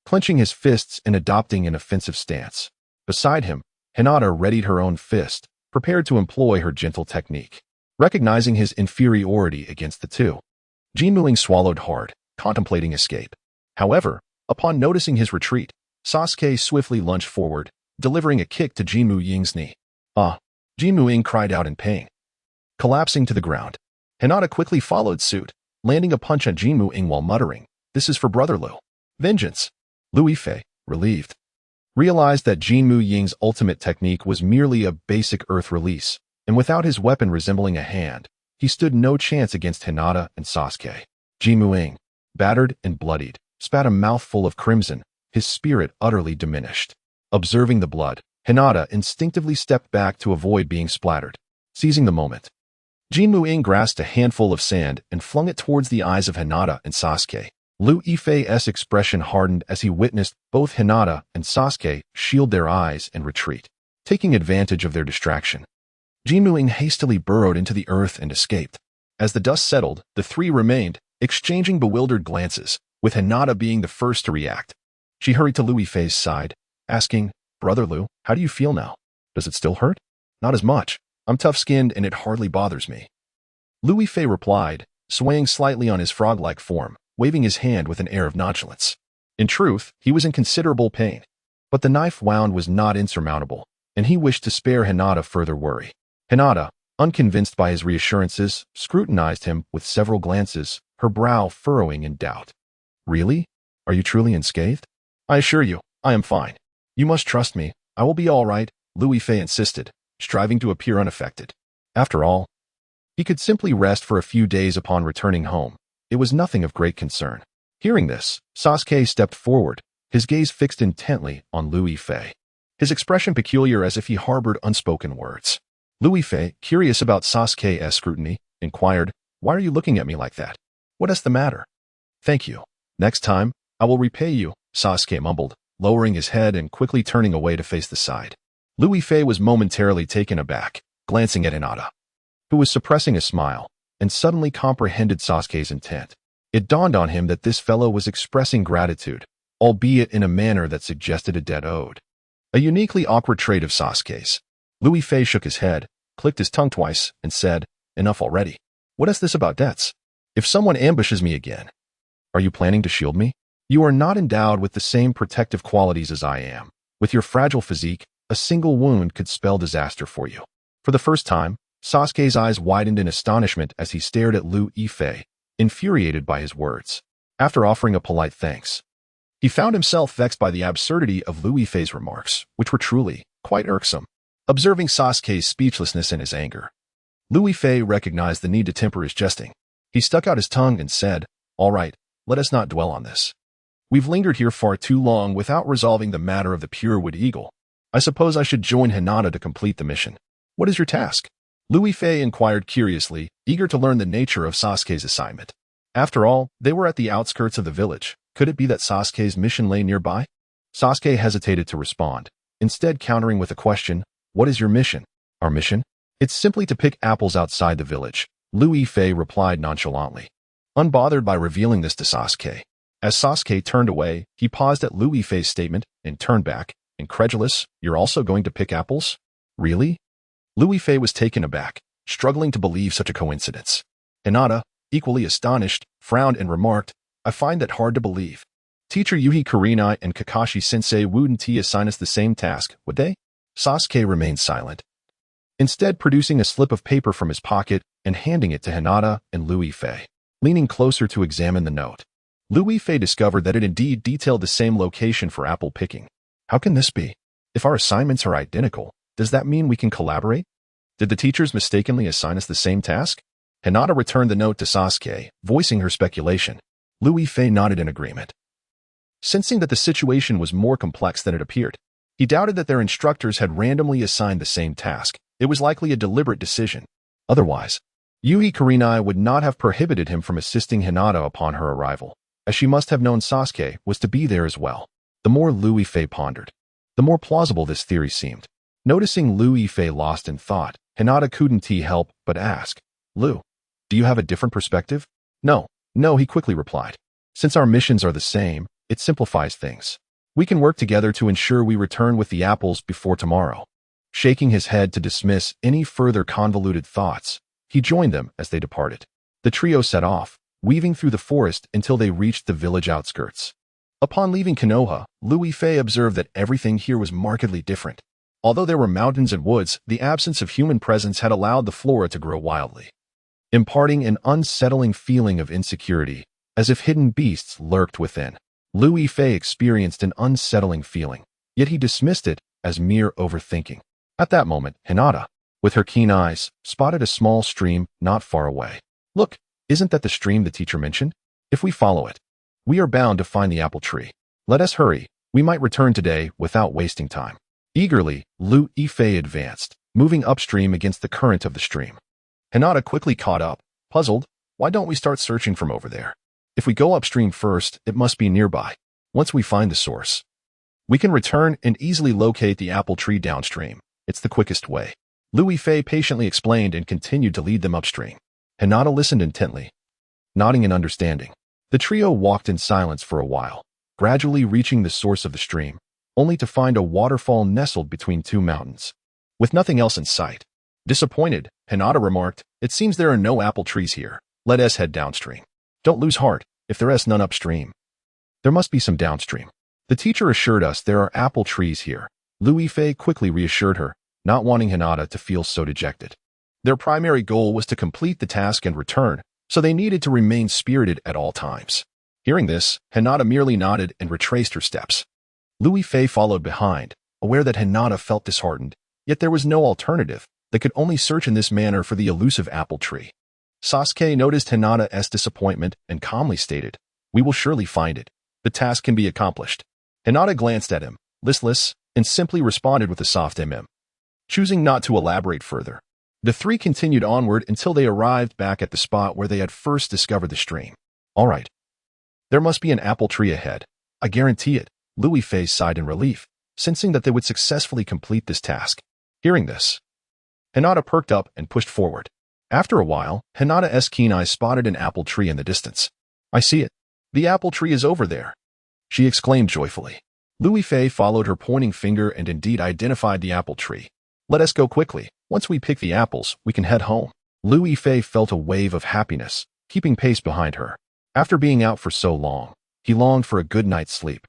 Speaker 1: clenching his fists and adopting an offensive stance. Beside him, Hinata readied her own fist, prepared to employ her gentle technique. Recognizing his inferiority against the two, Jin Muing swallowed hard, contemplating escape. However, upon noticing his retreat, Sasuke swiftly lunged forward, delivering a kick to Jin Muing's knee. "Ah!" Jin Muing cried out in pain, collapsing to the ground. Hinata quickly followed suit, landing a punch on Jin Mu-ing while muttering, "This is for Brother Lu. Vengeance." Lu Yifei, relieved, realized that Jin Mu-ying's ultimate technique was merely a basic earth release, and without his weapon resembling a hand, he stood no chance against Hinata and Sasuke. Jin Mu-ing, battered and bloodied, spat a mouthful of crimson, his spirit utterly diminished. Observing the blood, Hinata instinctively stepped back to avoid being splattered. Seizing the moment, Jin Mu-ing grasped a handful of sand and flung it towards the eyes of Hinata and Sasuke. Lu Yifei's expression hardened as he witnessed both Hinata and Sasuke shield their eyes and retreat. Taking advantage of their distraction, Jin Mu-ing hastily burrowed into the earth and escaped. As the dust settled, the three remained, exchanging bewildered glances, with Hinata being the first to react. She hurried to Lu Yifei's side, asking, "Brother Lu, how do you feel now? Does it still hurt?" "Not as much. I'm tough-skinned and it hardly bothers me." Lu Yifei replied, swaying slightly on his frog-like form, waving his hand with an air of nonchalance. In truth, he was in considerable pain. But the knife wound was not insurmountable, and he wished to spare Hinata further worry. Hinata, unconvinced by his reassurances, scrutinized him with several glances, her brow furrowing in doubt. "Really? Are you truly unscathed?" "I assure you, I am fine. You must trust me. I will be all right," Lu Yifei insisted, striving to appear unaffected. After all, he could simply rest for a few days upon returning home. It was nothing of great concern. Hearing this, Sasuke stepped forward, his gaze fixed intently on Lu Yifei, his expression peculiar as if he harbored unspoken words. Lu Yifei, curious about Sasuke's scrutiny, inquired, "Why are you looking at me like that? What is the matter?" "Thank you. Next time, I will repay you," Sasuke mumbled, lowering his head and quickly turning away to face the side. Lu Yifei was momentarily taken aback, glancing at Hinata, who was suppressing a smile, and suddenly comprehended Sasuke's intent. It dawned on him that this fellow was expressing gratitude, albeit in a manner that suggested a debt owed. A uniquely awkward trait of Sasuke's. Lu Yifei shook his head, clicked his tongue twice, and said, "Enough already. What is this about debts? If someone ambushes me again, are you planning to shield me? You are not endowed with the same protective qualities as I am. With your fragile physique, a single wound could spell disaster for you." For the first time, Sasuke's eyes widened in astonishment as he stared at Lu Yifei, infuriated by his words. After offering a polite thanks, he found himself vexed by the absurdity of Lu Yifei's remarks, which were truly quite irksome. Observing Sasuke's speechlessness and his anger, Lu Yifei recognized the need to temper his jesting. He stuck out his tongue and said, "All right, let us not dwell on this. We've lingered here far too long without resolving the matter of the Purewood Eagle. I suppose I should join Hinata to complete the mission. What is your task?" Lu Yifei inquired curiously, eager to learn the nature of Sasuke's assignment. After all, they were at the outskirts of the village. Could it be that Sasuke's mission lay nearby? Sasuke hesitated to respond, instead countering with a question, "What is your mission?" "Our mission? It's simply to pick apples outside the village," Lu Yifei replied nonchalantly, unbothered by revealing this to Sasuke. As Sasuke turned away, he paused at Lu Yifei's statement and turned back, incredulous. "You're also going to pick apples? Really?" Lu Yifei was taken aback, struggling to believe such a coincidence. Hinata, equally astonished, frowned and remarked, "I find that hard to believe. Teacher Yuhi Kurenai and Kakashi-sensei wouldn't assign us the same task, would they?" Sasuke remained silent, instead producing a slip of paper from his pocket and handing it to Hinata and Lu Yifei. Leaning closer to examine the note, Lu Yifei discovered that it indeed detailed the same location for apple picking. How can this be? If our assignments are identical, does that mean we can collaborate? Did the teachers mistakenly assign us the same task? Hinata returned the note to Sasuke, voicing her speculation. Lu Yifei nodded in agreement, sensing that the situation was more complex than it appeared. He doubted that their instructors had randomly assigned the same task. It was likely a deliberate decision. Otherwise, Yuhi Kurenai would not have prohibited him from assisting Hinata upon her arrival, as she must have known Sasuke was to be there as well. The more Lu Yifei pondered, the more plausible this theory seemed. Noticing Lu Yifei lost in thought, Hinata couldn't help but ask, "Lu, do you have a different perspective?" No, he quickly replied. "Since our missions are the same, it simplifies things. We can work together to ensure we return with the apples before tomorrow." Shaking his head to dismiss any further convoluted thoughts, he joined them as they departed. The trio set off, weaving through the forest until they reached the village outskirts. Upon leaving Konoha, Lu Yifei observed that everything here was markedly different. Although there were mountains and woods, the absence of human presence had allowed the flora to grow wildly. imparting an unsettling feeling of insecurity, as if hidden beasts lurked within. Liu Yifei experienced an unsettling feeling, yet he dismissed it as mere overthinking. At that moment, Hinata, with her keen eyes, spotted a small stream not far away. Look, isn't that the stream the teacher mentioned? If we follow it, we are bound to find the apple tree. Let us hurry. We might return today without wasting time. Eagerly, Liu Yifei advanced, moving upstream against the current of the stream. Hinata quickly caught up, puzzled. Why don't we start searching from over there? If we go upstream first, it must be nearby. Once we find the source, we can return and easily locate the apple tree downstream. It's the quickest way. Liu Yifei patiently explained and continued to lead them upstream. Hinata listened intently, nodding in understanding. The trio walked in silence for a while, gradually reaching the source of the stream, only to find a waterfall nestled between two mountains, with nothing else in sight. Disappointed, Hinata remarked, "It seems there are no apple trees here. Let us head downstream. Don't lose heart, if there is none upstream. There must be some downstream." The teacher assured us there are apple trees here. Liu Yifei quickly reassured her, not wanting Hinata to feel so dejected. Their primary goal was to complete the task and return, so they needed to remain spirited at all times. Hearing this, Hinata merely nodded and retraced her steps. Liu Yifei followed behind, aware that Hinata felt disheartened, yet there was no alternative. They could only search in this manner for the elusive apple tree. Sasuke noticed Hinata's disappointment and calmly stated, "We will surely find it. The task can be accomplished." Hinata glanced at him, listless, and simply responded with a soft choosing not to elaborate further. The three continued onward until they arrived back at the spot where they had first discovered the stream. All right. There must be an apple tree ahead. I guarantee it. Liu Yifei sighed in relief, sensing that they would successfully complete this task. Hearing this, Hinata perked up and pushed forward. After a while, Hinata's keen eyes spotted an apple tree in the distance. "I see it. The apple tree is over there," she exclaimed joyfully. Liu Yifei followed her pointing finger and indeed identified the apple tree. "Let us go quickly. Once we pick the apples, we can head home." Liu Yifei felt a wave of happiness, keeping pace behind her. After being out for so long, he longed for a good night's sleep.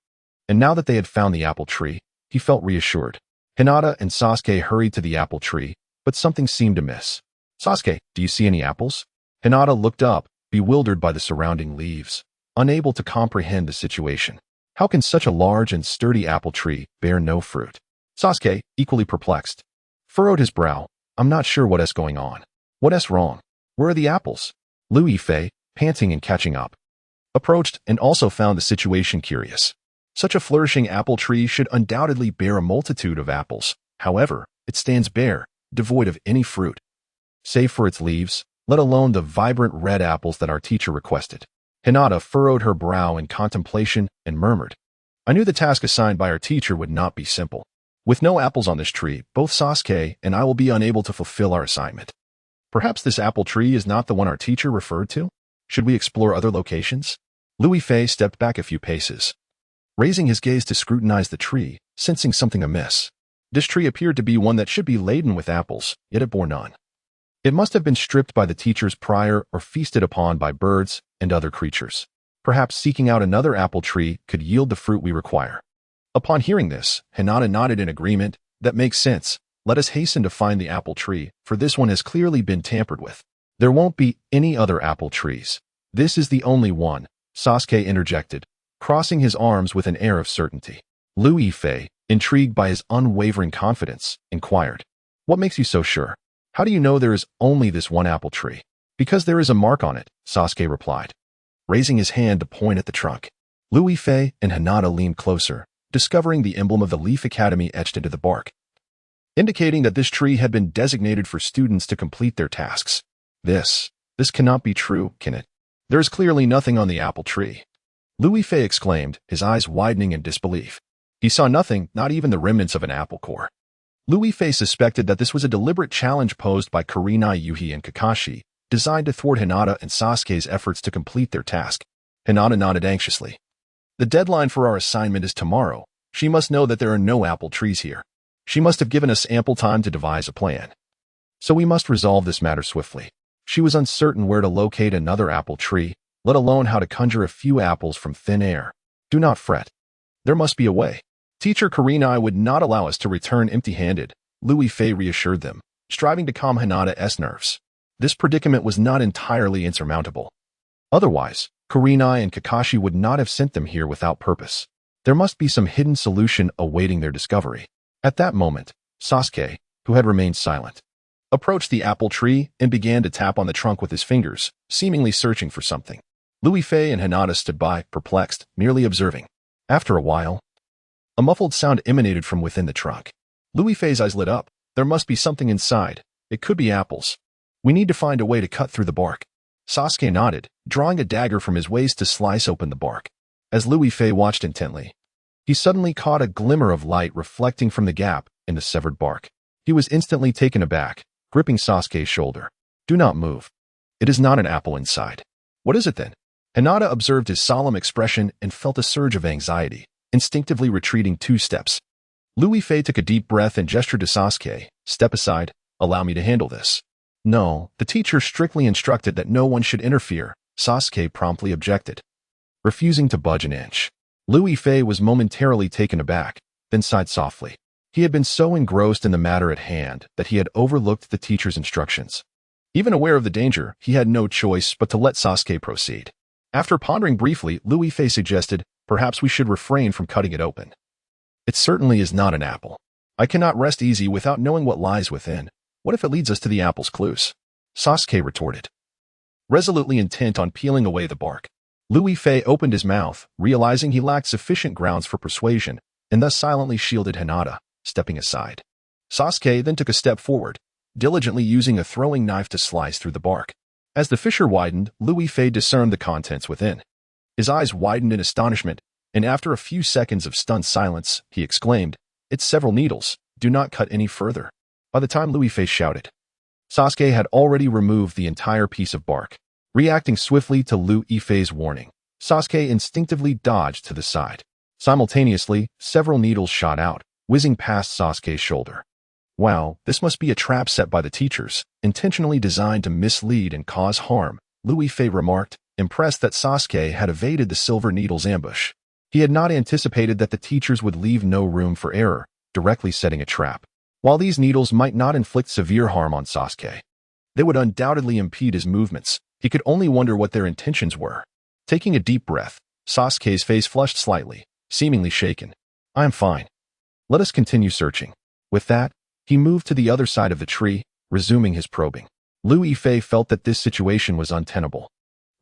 Speaker 1: And now that they had found the apple tree, he felt reassured. Hinata and Sasuke hurried to the apple tree, but something seemed amiss. "Sasuke, do you see any apples?" Hinata looked up, bewildered by the surrounding leaves, unable to comprehend the situation. How can such a large and sturdy apple tree bear no fruit? Sasuke, equally perplexed, furrowed his brow. "I'm not sure what is going on. What is wrong? Where are the apples?" Liu Yifei, panting and catching up, approached and also found the situation curious. Such a flourishing apple tree should undoubtedly bear a multitude of apples. However, it stands bare, devoid of any fruit, save for its leaves, let alone the vibrant red apples that our teacher requested. Hinata furrowed her brow in contemplation and murmured, "I knew the task assigned by our teacher would not be simple. With no apples on this tree, both Sasuke and I will be unable to fulfill our assignment. Perhaps this apple tree is not the one our teacher referred to? Should we explore other locations?" Liu Yifei stepped back a few paces, raising his gaze to scrutinize the tree, sensing something amiss. This tree appeared to be one that should be laden with apples, yet it bore none. It must have been stripped by the teachers prior or feasted upon by birds and other creatures. Perhaps seeking out another apple tree could yield the fruit we require. Upon hearing this, Hinata nodded in agreement. "That makes sense. Let us hasten to find the apple tree, for this one has clearly been tampered with. There won't be any other apple trees. This is the only one," Sasuke interjected, crossing his arms with an air of certainty. Liu Yifei, intrigued by his unwavering confidence, inquired, "What makes you so sure? How do you know there is only this one apple tree?" "Because there is a mark on it," Sasuke replied, raising his hand to point at the trunk. Liu Yifei and Hinata leaned closer, discovering the emblem of the Leaf Academy etched into the bark, indicating that this tree had been designated for students to complete their tasks. This cannot be true, can it? There is clearly nothing on the apple tree." Liu Yifei exclaimed, his eyes widening in disbelief. He saw nothing, not even the remnants of an apple core. Liu Yifei suspected that this was a deliberate challenge posed by Kurenai, Yuhi, and Kakashi, designed to thwart Hinata and Sasuke's efforts to complete their task. Hinata nodded anxiously. "The deadline for our assignment is tomorrow. She must know that there are no apple trees here. She must have given us ample time to devise a plan. So we must resolve this matter swiftly." She was uncertain where to locate another apple tree, let alone how to conjure a few apples from thin air. "Do not fret. There must be a way. Teacher Kurenai would not allow us to return empty-handed," Liu Yifei reassured them, striving to calm Hinata's nerves. This predicament was not entirely insurmountable. Otherwise, Kurenai and Kakashi would not have sent them here without purpose. There must be some hidden solution awaiting their discovery. At that moment, Sasuke, who had remained silent, approached the apple tree and began to tap on the trunk with his fingers, seemingly searching for something. Louis Fei and Hinata stood by, perplexed, merely observing. After a while, a muffled sound emanated from within the trunk. Louis Fei's eyes lit up. There must be something inside. It could be apples. We need to find a way to cut through the bark. Sasuke nodded, drawing a dagger from his waist to slice open the bark. As Louis Fei watched intently, he suddenly caught a glimmer of light reflecting from the gap in the severed bark. He was instantly taken aback, gripping Sasuke's shoulder. Do not move. It is not an apple inside. What is it then? Hinata observed his solemn expression and felt a surge of anxiety, instinctively retreating 2 steps. Louis Fei took a deep breath and gestured to Sasuke. Step aside. Allow me to handle this. No, the teacher strictly instructed that no one should interfere. Sasuke promptly objected, refusing to budge an inch. Louis Fei was momentarily taken aback, then sighed softly. He had been so engrossed in the matter at hand that he had overlooked the teacher's instructions. Even aware of the danger, he had no choice but to let Sasuke proceed. After pondering briefly, Louis Fei suggested, perhaps we should refrain from cutting it open. It certainly is not an apple. I cannot rest easy without knowing what lies within. What if it leads us to the apple's clues? Sasuke retorted, resolutely intent on peeling away the bark. Louis Fei opened his mouth, realizing he lacked sufficient grounds for persuasion, and thus silently shielded Hinata, stepping aside. Sasuke then took a step forward, diligently using a throwing knife to slice through the bark. As the fissure widened, Louis Fei discerned the contents within. His eyes widened in astonishment, and after a few seconds of stunned silence, he exclaimed, "It's several needles. Do not cut any further." By the time Louis Fei shouted, Sasuke had already removed the entire piece of bark. Reacting swiftly to Louis Fei's warning, Sasuke instinctively dodged to the side. Simultaneously, several needles shot out, whizzing past Sasuke's shoulder. Wow, this must be a trap set by the teachers, intentionally designed to mislead and cause harm, Louis Fei remarked, impressed that Sasuke had evaded the silver needle's ambush. He had not anticipated that the teachers would leave no room for error, directly setting a trap. While these needles might not inflict severe harm on Sasuke, they would undoubtedly impede his movements. He could only wonder what their intentions were. Taking a deep breath, Sasuke's face flushed slightly, seemingly shaken. I am fine. Let us continue searching. With that, he moved to the other side of the tree, resuming his probing. Louis Fei felt that this situation was untenable.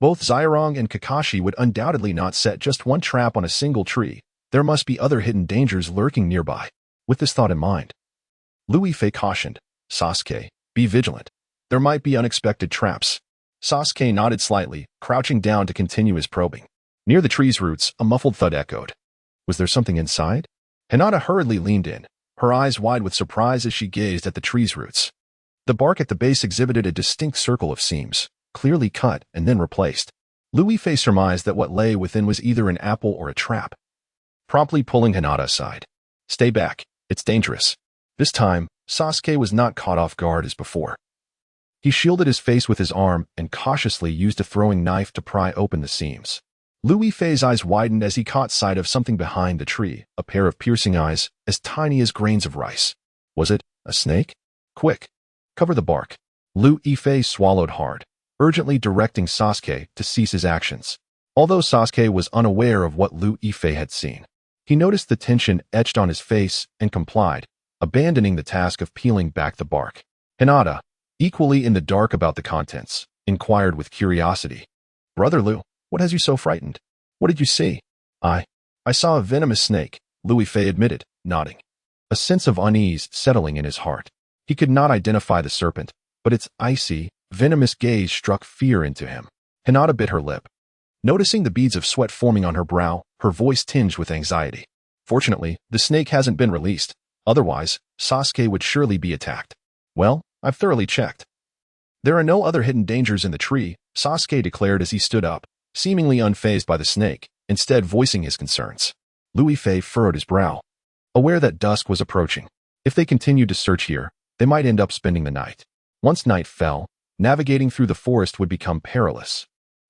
Speaker 1: Both Zairong and Kakashi would undoubtedly not set just one trap on a single tree. There must be other hidden dangers lurking nearby. With this thought in mind, Louis Fei cautioned, Sasuke, be vigilant. There might be unexpected traps. Sasuke nodded slightly, crouching down to continue his probing. Near the tree's roots, a muffled thud echoed. Was there something inside? Hinata hurriedly leaned in, her eyes wide with surprise as she gazed at the tree's roots. The bark at the base exhibited a distinct circle of seams, clearly cut and then replaced. Louis Fei surmised that what lay within was either an apple or a trap, promptly pulling Hinata aside. Stay back, it's dangerous. This time, Sasuke was not caught off guard as before. He shielded his face with his arm and cautiously used a throwing knife to pry open the seams. Louis Fei's eyes widened as he caught sight of something behind the tree, a pair of piercing eyes, as tiny as grains of rice. Was it a snake? Quick, cover the bark. Louis Fei swallowed hard, urgently directing Sasuke to cease his actions. Although Sasuke was unaware of what Louis Fei had seen, he noticed the tension etched on his face and complied, abandoning the task of peeling back the bark. Hinata, equally in the dark about the contents, inquired with curiosity. Brother Liu, what has you so frightened? What did you see? I saw a venomous snake, Louis Fei admitted, nodding. A sense of unease settling in his heart. He could not identify the serpent, but its icy, venomous gaze struck fear into him. Hinata bit her lip. Noticing the beads of sweat forming on her brow, her voice tinged with anxiety. Fortunately, the snake hasn't been released. Otherwise, Sasuke would surely be attacked. Well, I've thoroughly checked. There are no other hidden dangers in the tree, Sasuke declared as he stood up, seemingly unfazed by the snake, instead voicing his concerns. Louis Fei furrowed his brow, aware that dusk was approaching. If they continued to search here, they might end up spending the night. Once night fell, navigating through the forest would become perilous,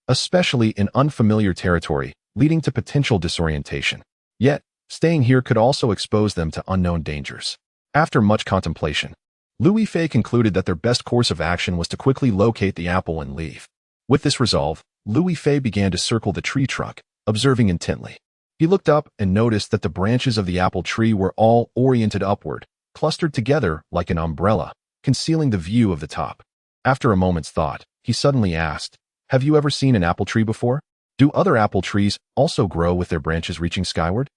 Speaker 1: especially in unfamiliar territory, leading to potential disorientation. Yet, staying here could also expose them to unknown dangers. After much contemplation, Lu Yifei concluded that their best course of action was to quickly locate the apple and leave. With this resolve, Lu Yifei began to circle the tree trunk, observing intently. He looked up and noticed that the branches of the apple tree were all oriented upward, clustered together like an umbrella, concealing the view of the top. After a moment's thought, he suddenly asked, "Have you ever seen an apple tree before? Do other apple trees also grow with their branches reaching skyward?"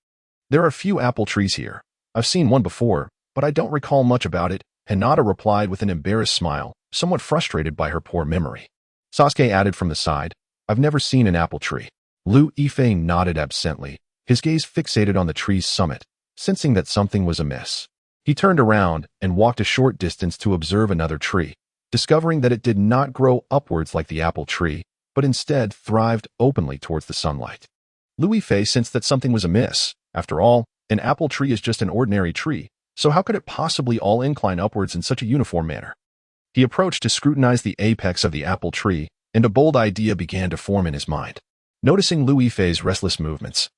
Speaker 1: "There are few apple trees here. I've seen one before, but I don't recall much about it," Hinata replied with an embarrassed smile, somewhat frustrated by her poor memory. Sasuke added from the side, "I've never seen an apple tree." Lu Yifei nodded absently, his gaze fixated on the tree's summit, sensing that something was amiss. He turned around and walked a short distance to observe another tree, discovering that it did not grow upwards like the apple tree, but instead thrived openly towards the sunlight. Lu Yifei sensed that something was amiss. After all, an apple tree is just an ordinary tree, so how could it possibly all incline upwards in such a uniform manner? He approached to scrutinize the apex of the apple tree, and a bold idea began to form in his mind. Noticing Lu Yifei's restless movements,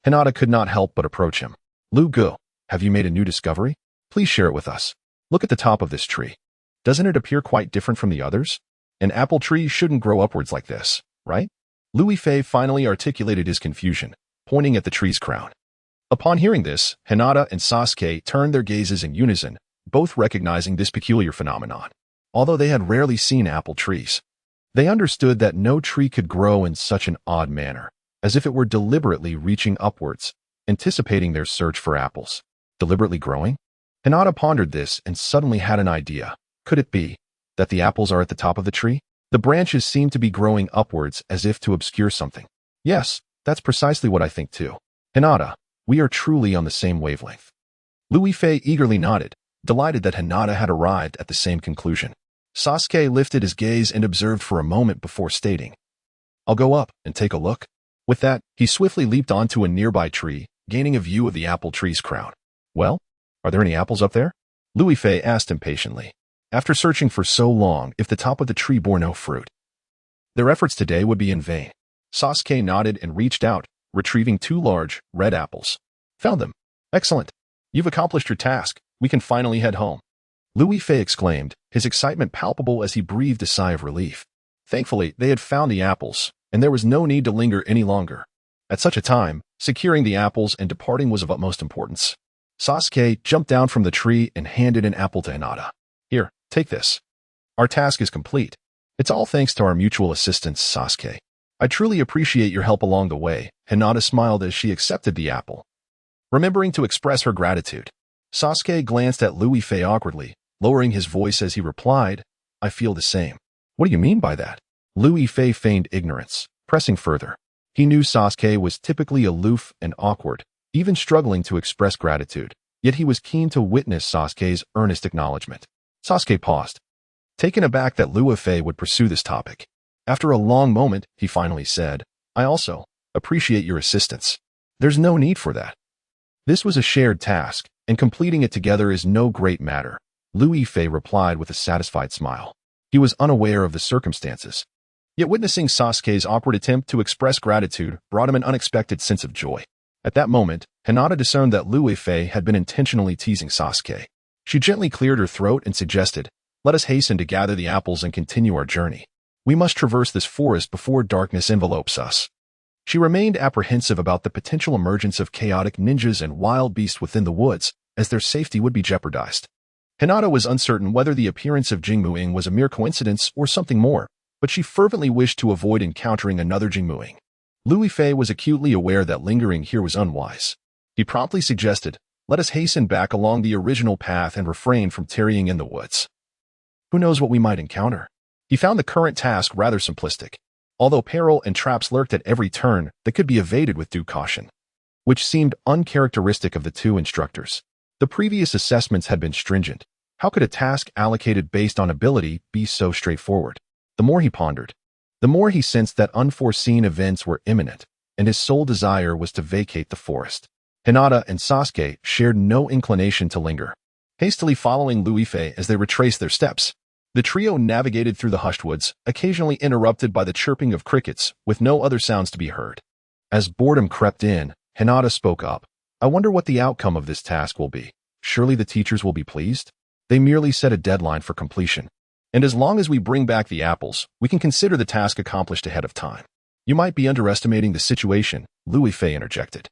Speaker 1: Hinata could not help but approach him. "Lu Gu, have you made a new discovery? Please share it with us. Look at the top of this tree. Doesn't it appear quite different from the others? An apple tree shouldn't grow upwards like this, right?" Lu Yifei finally articulated his confusion, pointing at the tree's crown. Upon hearing this, Hinata and Sasuke turned their gazes in unison, both recognizing this peculiar phenomenon. Although they had rarely seen apple trees, they understood that no tree could grow in such an odd manner, as if it were deliberately reaching upwards, anticipating their search for apples. Deliberately growing? Hinata pondered this and suddenly had an idea. Could it be that the apples are at the top of the tree? The branches seem to be growing upwards as if to obscure something. Yes, that's precisely what I think too. Hinata, we are truly on the same wavelength. Lu Yifei eagerly nodded, delighted that Hinata had arrived at the same conclusion. Sasuke lifted his gaze and observed for a moment before stating, "I'll go up and take a look." With that, he swiftly leaped onto a nearby tree, gaining a view of the apple tree's crown. "Well, are there any apples up there?" Lu Yifei asked impatiently. After searching for so long, if the top of the tree bore no fruit, their efforts today would be in vain. Sasuke nodded and reached out, retrieving 2 large, red apples. "Found them. Excellent. You've accomplished your task. We can finally head home." Lu Yifei exclaimed, his excitement palpable as he breathed a sigh of relief. Thankfully, they had found the apples, and there was no need to linger any longer. At such a time, securing the apples and departing was of utmost importance. Sasuke jumped down from the tree and handed an apple to Hinata. "Here, take this. Our task is complete. It's all thanks to our mutual assistance, Sasuke. I truly appreciate your help along the way." Hinata smiled as she accepted the apple, remembering to express her gratitude. Sasuke glanced at Lu Yifei awkwardly, lowering his voice as he replied, "I feel the same." "What do you mean by that?" Lu Yifei feigned ignorance, pressing further. He knew Sasuke was typically aloof and awkward, even struggling to express gratitude, yet he was keen to witness Sasuke's earnest acknowledgement. Sasuke paused, taken aback that Lu Yifei would pursue this topic. After a long moment, he finally said, "I also appreciate your assistance. There's no need for that. This was a shared task, and completing it together is no great matter." Lu Yifei replied with a satisfied smile. He was unaware of the circumstances, yet witnessing Sasuke's awkward attempt to express gratitude brought him an unexpected sense of joy. At that moment, Hinata discerned that Lu Yifei had been intentionally teasing Sasuke. She gently cleared her throat and suggested, "Let us hasten to gather the apples and continue our journey. We must traverse this forest before darkness envelopes us." She remained apprehensive about the potential emergence of chaotic ninjas and wild beasts within the woods, as their safety would be jeopardized. Hinata was uncertain whether the appearance of Jingmuing was a mere coincidence or something more, but she fervently wished to avoid encountering another Jingmuing. Lu Yifei was acutely aware that lingering here was unwise. He promptly suggested, "Let us hasten back along the original path and refrain from tarrying in the woods. Who knows what we might encounter?" He found the current task rather simplistic, although peril and traps lurked at every turn that could be evaded with due caution, which seemed uncharacteristic of the two instructors. The previous assessments had been stringent. How could a task allocated based on ability be so straightforward? The more he pondered, the more he sensed that unforeseen events were imminent, and his sole desire was to vacate the forest. Hinata and Sasuke shared no inclination to linger. Hastily following Lu Yifei as they retraced their steps, the trio navigated through the hushed woods, occasionally interrupted by the chirping of crickets, with no other sounds to be heard. As boredom crept in, Hinata spoke up. "I wonder what the outcome of this task will be. Surely the teachers will be pleased?" They merely set a deadline for completion. And as long as we bring back the apples, we can consider the task accomplished ahead of time. You might be underestimating the situation, Louis Fei interjected.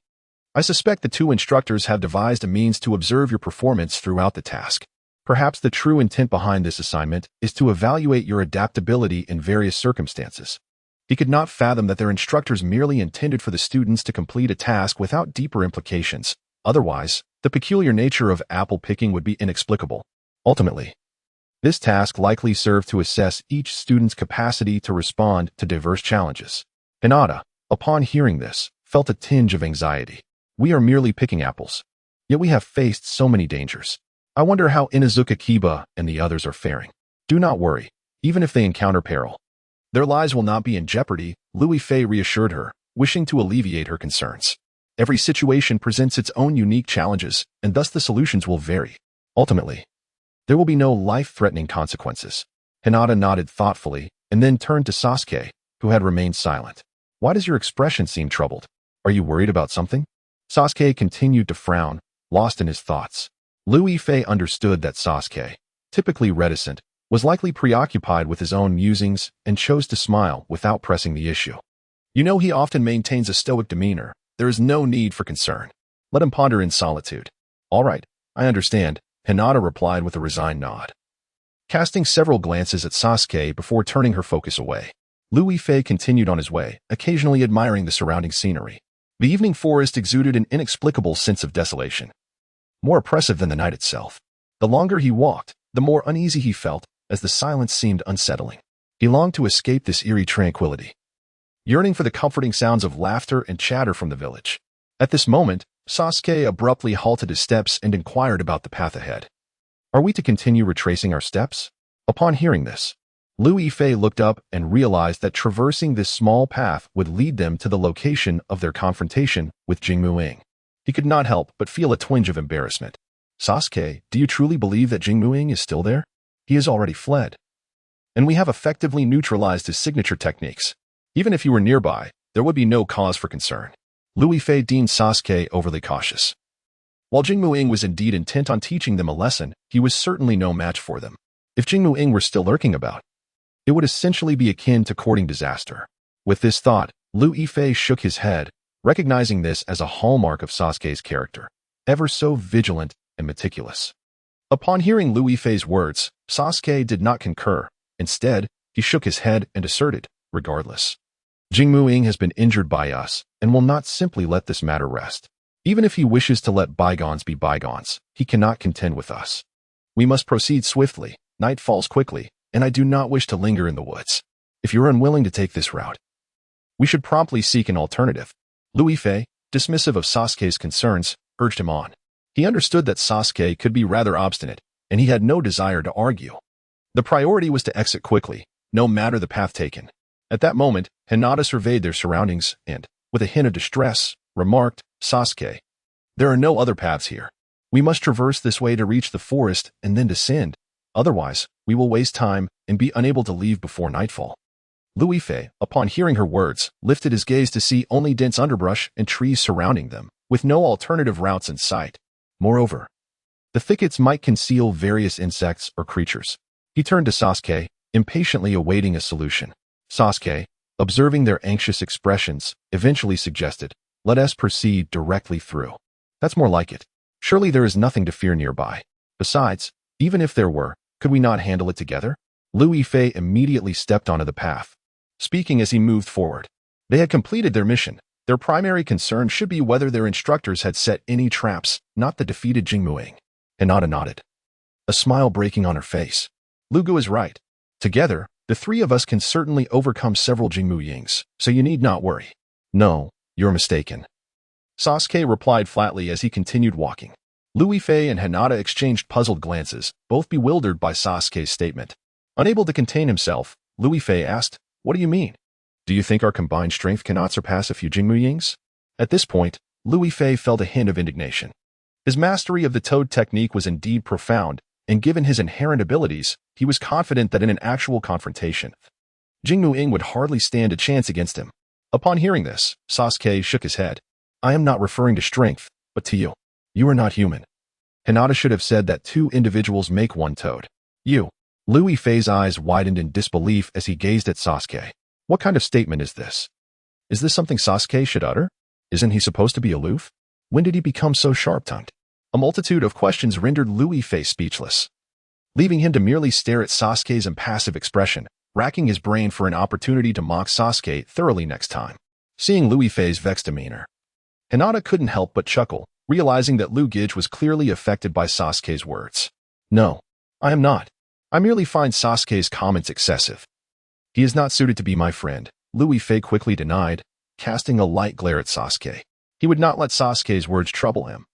Speaker 1: I suspect the two instructors have devised a means to observe your performance throughout the task. Perhaps the true intent behind this assignment is to evaluate your adaptability in various circumstances. He could not fathom that their instructors merely intended for the students to complete a task without deeper implications. Otherwise, the peculiar nature of apple picking would be inexplicable. Ultimately, this task likely served to assess each student's capacity to respond to diverse challenges. Hinata, upon hearing this, felt a tinge of anxiety. We are merely picking apples. Yet we have faced so many dangers. I wonder how Inuzuka Kiba and the others are faring. Do not worry, even if they encounter peril. Their lives will not be in jeopardy, Louis Fei reassured her, wishing to alleviate her concerns. Every situation presents its own unique challenges, and thus the solutions will vary. Ultimately, there will be no life-threatening consequences. Hinata nodded thoughtfully, and then turned to Sasuke, who had remained silent. Why does your expression seem troubled? Are you worried about something? Sasuke continued to frown, lost in his thoughts. Louis Fei understood that Sasuke, typically reticent, was likely preoccupied with his own musings and chose to smile without pressing the issue. You know he often maintains a stoic demeanor. There is no need for concern. Let him ponder in solitude. All right, I understand, Hinata replied with a resigned nod. Casting several glances at Sasuke before turning her focus away, Louis Fei continued on his way, occasionally admiring the surrounding scenery. The evening forest exuded an inexplicable sense of desolation, more oppressive than the night itself. The longer he walked, the more uneasy he felt, as the silence seemed unsettling. He longed to escape this eerie tranquility, yearning for the comforting sounds of laughter and chatter from the village. At this moment, Sasuke abruptly halted his steps and inquired about the path ahead. Are we to continue retracing our steps? Upon hearing this, Louis Fei looked up and realized that traversing this small path would lead them to the location of their confrontation with Jingmuing. He could not help but feel a twinge of embarrassment. Sasuke, do you truly believe that Jingmuing is still there? He has already fled. And we have effectively neutralized his signature techniques. Even if he were nearby, there would be no cause for concern. Louis Fei deemed Sasuke overly cautious. While Jingmuing was indeed intent on teaching them a lesson, he was certainly no match for them. If Jingmuing were still lurking about, it would essentially be akin to courting disaster. With this thought, Louis Fei shook his head, recognizing this as a hallmark of Sasuke's character, ever so vigilant and meticulous. Upon hearing Louis Fei's words, Sasuke did not concur. Instead, he shook his head and asserted, regardless, Jingmuing has been injured by us and will not simply let this matter rest. Even if he wishes to let bygones be bygones, he cannot contend with us. We must proceed swiftly. Night falls quickly, and I do not wish to linger in the woods. If you are unwilling to take this route, we should promptly seek an alternative. Louis Fei, dismissive of Sasuke's concerns, urged him on. He understood that Sasuke could be rather obstinate, and he had no desire to argue. The priority was to exit quickly, no matter the path taken. At that moment, Hinata surveyed their surroundings and, with a hint of distress, remarked, Sasuke, there are no other paths here. We must traverse this way to reach the forest and then descend. Otherwise, we will waste time and be unable to leave before nightfall. Louis Fei, upon hearing her words, lifted his gaze to see only dense underbrush and trees surrounding them, with no alternative routes in sight. Moreover, the thickets might conceal various insects or creatures. He turned to Sasuke, impatiently awaiting a solution. Sasuke, observing their anxious expressions, eventually suggested, let us proceed directly through. That's more like it. Surely there is nothing to fear nearby. Besides, even if there were, could we not handle it together? Louis Fei immediately stepped onto the path, speaking as he moved forward. They had completed their mission. Their primary concern should be whether their instructors had set any traps, not the defeated Jingmuing. Hinata nodded, a smile breaking on her face. Lugu is right. Together, the three of us can certainly overcome several Jingmuings, so you need not worry. No, you're mistaken. Sasuke replied flatly as he continued walking. Louis Fei and Hinata exchanged puzzled glances, both bewildered by Sasuke's statement. Unable to contain himself, Louis Fei asked, what do you mean? Do you think our combined strength cannot surpass a few Jingmuyings? At this point, Louis Fei felt a hint of indignation. His mastery of the toad technique was indeed profound, and given his inherent abilities, he was confident that in an actual confrontation, Jingmuing would hardly stand a chance against him. Upon hearing this, Sasuke shook his head. I am not referring to strength, but to you. You are not human. Hinata should have said that two individuals make one toad. You. Liu Yifei's eyes widened in disbelief as he gazed at Sasuke. What kind of statement is this? Is this something Sasuke should utter? Isn't he supposed to be aloof? When did he become so sharp-tongued? A multitude of questions rendered Liu Yifei speechless, leaving him to merely stare at Sasuke's impassive expression, racking his brain for an opportunity to mock Sasuke thoroughly next time. Seeing Liu Yifei's vexed demeanor, Hinata couldn't help but chuckle, realizing that Liu Gige was clearly affected by Sasuke's words. No, I am not. I merely find Sasuke's comments excessive. He is not suited to be my friend, Liu Yifei quickly denied, casting a light glare at Sasuke. He would not let Sasuke's words trouble him.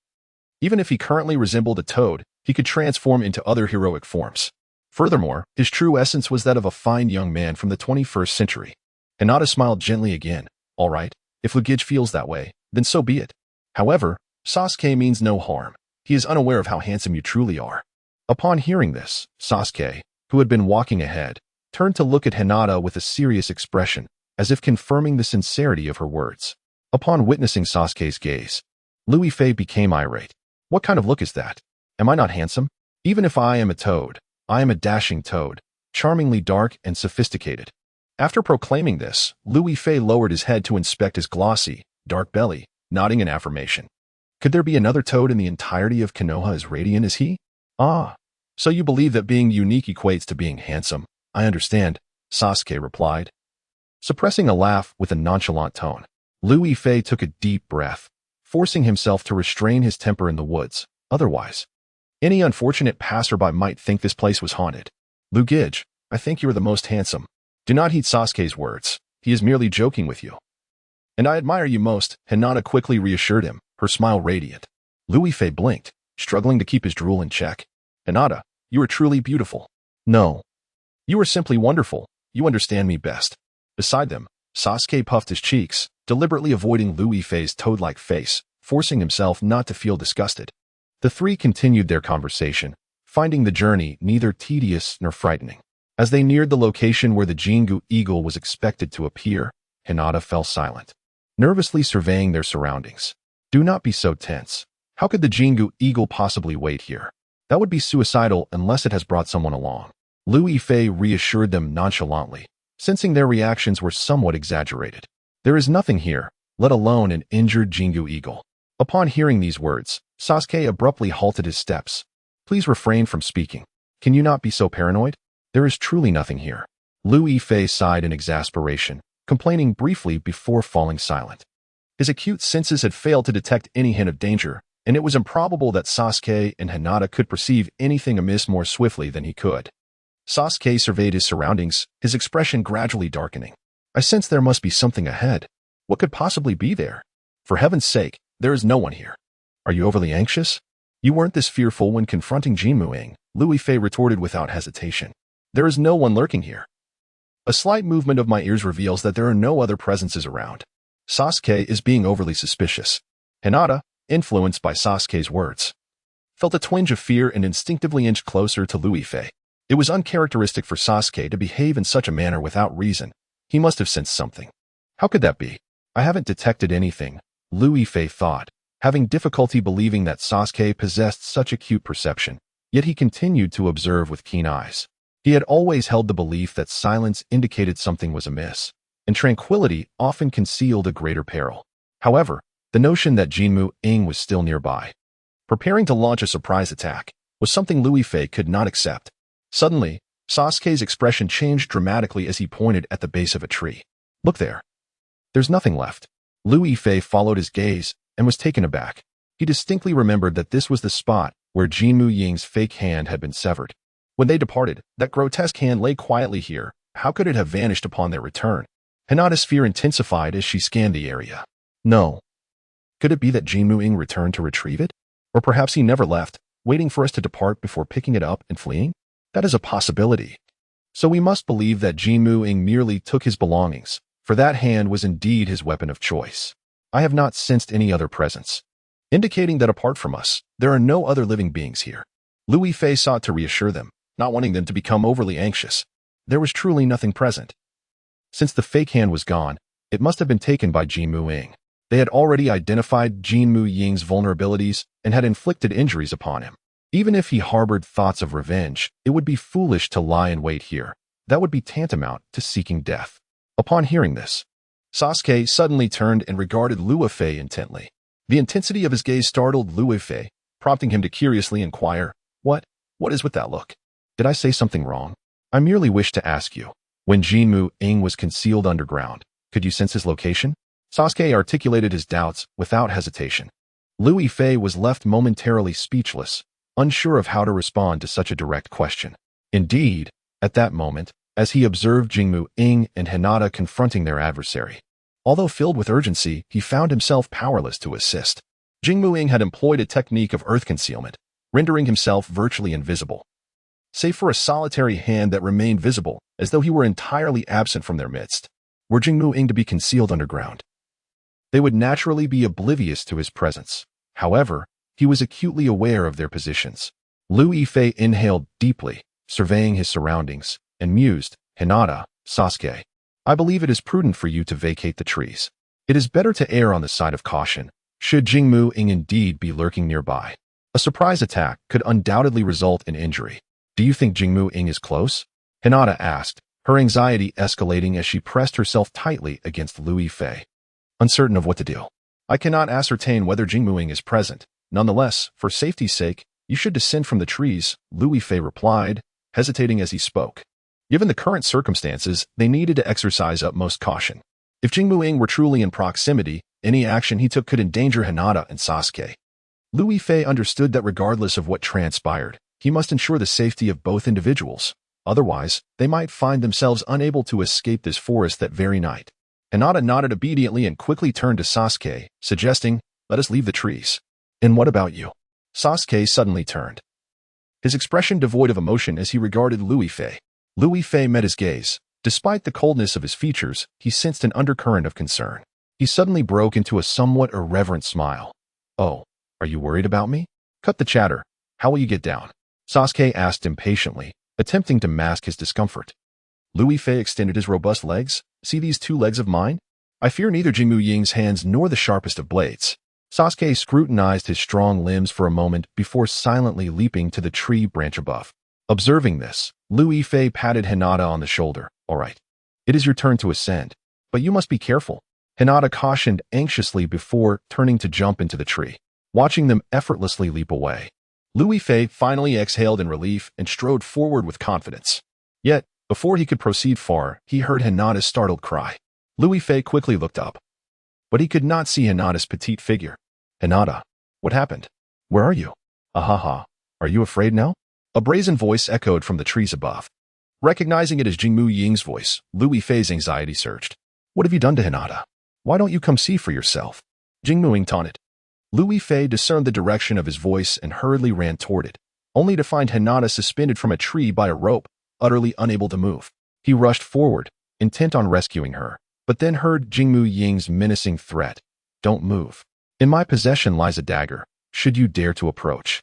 Speaker 1: Even if he currently resembled a toad, he could transform into other heroic forms. Furthermore, his true essence was that of a fine young man from the 21st century. Hinata smiled gently again. All right, if Liu Gige feels that way, then so be it. However, Sasuke means no harm. He is unaware of how handsome you truly are. Upon hearing this, Sasuke, who had been walking ahead, turned to look at Hinata with a serious expression, as if confirming the sincerity of her words. Upon witnessing Sasuke's gaze, Liu Yifei became irate. What kind of look is that? Am I not handsome? Even if I am a toad, I am a dashing toad, charmingly dark and sophisticated. After proclaiming this, Liu Yifei lowered his head to inspect his glossy, dark belly, nodding in affirmation. Could there be another toad in the entirety of Konoha as radiant as he? Ah, so you believe that being unique equates to being handsome. I understand, Sasuke replied, suppressing a laugh with a nonchalant tone. Liu Yifei took a deep breath, forcing himself to restrain his temper in the woods. Otherwise, any unfortunate passerby might think this place was haunted. Liu Gige, I think you are the most handsome. Do not heed Sasuke's words. He is merely joking with you. And I admire you most, Hinata quickly reassured him, her smile radiant. Liu Yifei blinked, struggling to keep his drool in check. Hinata, you are truly beautiful. No. You are simply wonderful. You understand me best. Beside them, Sasuke puffed his cheeks, deliberately avoiding Liu Yifei's toad-like face, forcing himself not to feel disgusted. The three continued their conversation, finding the journey neither tedious nor frightening. As they neared the location where the Jingu eagle was expected to appear, Hinata fell silent, nervously surveying their surroundings. Do not be so tense. How could the Jingu eagle possibly wait here? That would be suicidal unless it has brought someone along. Liu Yifei reassured them nonchalantly, sensing their reactions were somewhat exaggerated. There is nothing here, let alone an injured Jingu eagle. Upon hearing these words, Sasuke abruptly halted his steps. Please refrain from speaking. Can you not be so paranoid? There is truly nothing here. Liu Yifei sighed in exasperation, complaining briefly before falling silent. His acute senses had failed to detect any hint of danger, and it was improbable that Sasuke and Hinata could perceive anything amiss more swiftly than he could. Sasuke surveyed his surroundings, his expression gradually darkening. I sense there must be something ahead. What could possibly be there? For heaven's sake, there is no one here. Are you overly anxious? You weren't this fearful when confronting Jinmu, Liu Yifei retorted without hesitation. There is no one lurking here. A slight movement of my ears reveals that there are no other presences around. Sasuke is being overly suspicious. Hinata, influenced by Sasuke's words, felt a twinge of fear and instinctively inched closer to Liu Yifei. It was uncharacteristic for Sasuke to behave in such a manner without reason. He must have sensed something. How could that be? I haven't detected anything, Liu Yifei thought, having difficulty believing that Sasuke possessed such acute perception, yet he continued to observe with keen eyes. He had always held the belief that silence indicated something was amiss, and tranquility often concealed a greater peril. However, the notion that Jinmu was still nearby, preparing to launch a surprise attack, was something Liu Yifei could not accept. Suddenly, Sasuke's expression changed dramatically as he pointed at the base of a tree. Look there. There's nothing left. Liu Yifei followed his gaze and was taken aback. He distinctly remembered that this was the spot where Jinmu Ying's fake hand had been severed. When they departed, that grotesque hand lay quietly here. How could it have vanished upon their return? Hinata's fear intensified as she scanned the area. No. Could it be that Jinmu Ying returned to retrieve it? Or perhaps he never left, waiting for us to depart before picking it up and fleeing? That is a possibility. So we must believe that Jinmu Ying merely took his belongings, for that hand was indeed his weapon of choice. I have not sensed any other presence, indicating that apart from us, there are no other living beings here. Liu Yifei sought to reassure them, not wanting them to become overly anxious. There was truly nothing present. Since the fake hand was gone, it must have been taken by Jinmu Ying. They had already identified Jinmu Ying's vulnerabilities and had inflicted injuries upon him. Even if he harbored thoughts of revenge, it would be foolish to lie in wait here. That would be tantamount to seeking death. Upon hearing this, Sasuke suddenly turned and regarded Liu Yifei intently. The intensity of his gaze startled Liu Yifei, prompting him to curiously inquire, What is with that look? Did I say something wrong? I merely wish to ask you. When Jinmu Ing was concealed underground, could you sense his location? Sasuke articulated his doubts without hesitation. Liu Yifei was left momentarily speechless, unsure of how to respond to such a direct question. Indeed, at that moment, as he observed Jinmu Ing and Hinata confronting their adversary, although filled with urgency, he found himself powerless to assist. Jinmu Ing had employed a technique of earth concealment, rendering himself virtually invisible, save for a solitary hand that remained visible, as though he were entirely absent from their midst. Were Jinmu Ing to be concealed underground, they would naturally be oblivious to his presence. However, he was acutely aware of their positions. Liu Yifei inhaled deeply, surveying his surroundings, and mused, Hinata, Sasuke, I believe it is prudent for you to vacate the trees. It is better to err on the side of caution, should Jinmu Ing indeed be lurking nearby. A surprise attack could undoubtedly result in injury. Do you think Jinmu Ing is close? Hinata asked, her anxiety escalating as she pressed herself tightly against Liu Yifei. Uncertain of what to do. I cannot ascertain whether Jinmu Ing is present. Nonetheless, for safety's sake, you should descend from the trees, Liu Yifei replied, hesitating as he spoke. Given the current circumstances, they needed to exercise utmost caution. If Jinmu Ing were truly in proximity, any action he took could endanger Hinata and Sasuke. Liu Yifei understood that regardless of what transpired, he must ensure the safety of both individuals. Otherwise, they might find themselves unable to escape this forest that very night. Hinata nodded obediently and quickly turned to Sasuke, suggesting, Let us leave the trees. And what about you? Sasuke suddenly turned, his expression devoid of emotion as he regarded Liu Yifei. Liu Yifei met his gaze. Despite the coldness of his features, he sensed an undercurrent of concern. He suddenly broke into a somewhat irreverent smile. Oh, are you worried about me? Cut the chatter. How will you get down? Sasuke asked impatiently, attempting to mask his discomfort. Liu Yifei extended his robust legs. See these 2 legs of mine? I fear neither Jinmu Ying's hands nor the sharpest of blades. Sasuke scrutinized his strong limbs for a moment before silently leaping to the tree branch above. Observing this, Liu Yifei patted Hinata on the shoulder. All right. It is your turn to ascend. But you must be careful. Hinata cautioned anxiously before turning to jump into the tree. Watching them effortlessly leap away, Liu Yifei finally exhaled in relief and strode forward with confidence. Yet, before he could proceed far, he heard Hinata's startled cry. Liu Yifei quickly looked up, but he could not see Hinata's petite figure. Hinata, what happened? Where are you? Ahaha, are you afraid now? A brazen voice echoed from the trees above. Recognizing it as Jinmu Ying's voice, Liu Yifei's anxiety surged. What have you done to Hinata? Why don't you come see for yourself? Jinmu Ying taunted. Liu Yifei discerned the direction of his voice and hurriedly ran toward it, only to find Hinata suspended from a tree by a rope, utterly unable to move. He rushed forward, intent on rescuing her, but then heard Jinmu Ying's menacing threat. Don't move. In my possession lies a dagger. Should you dare to approach,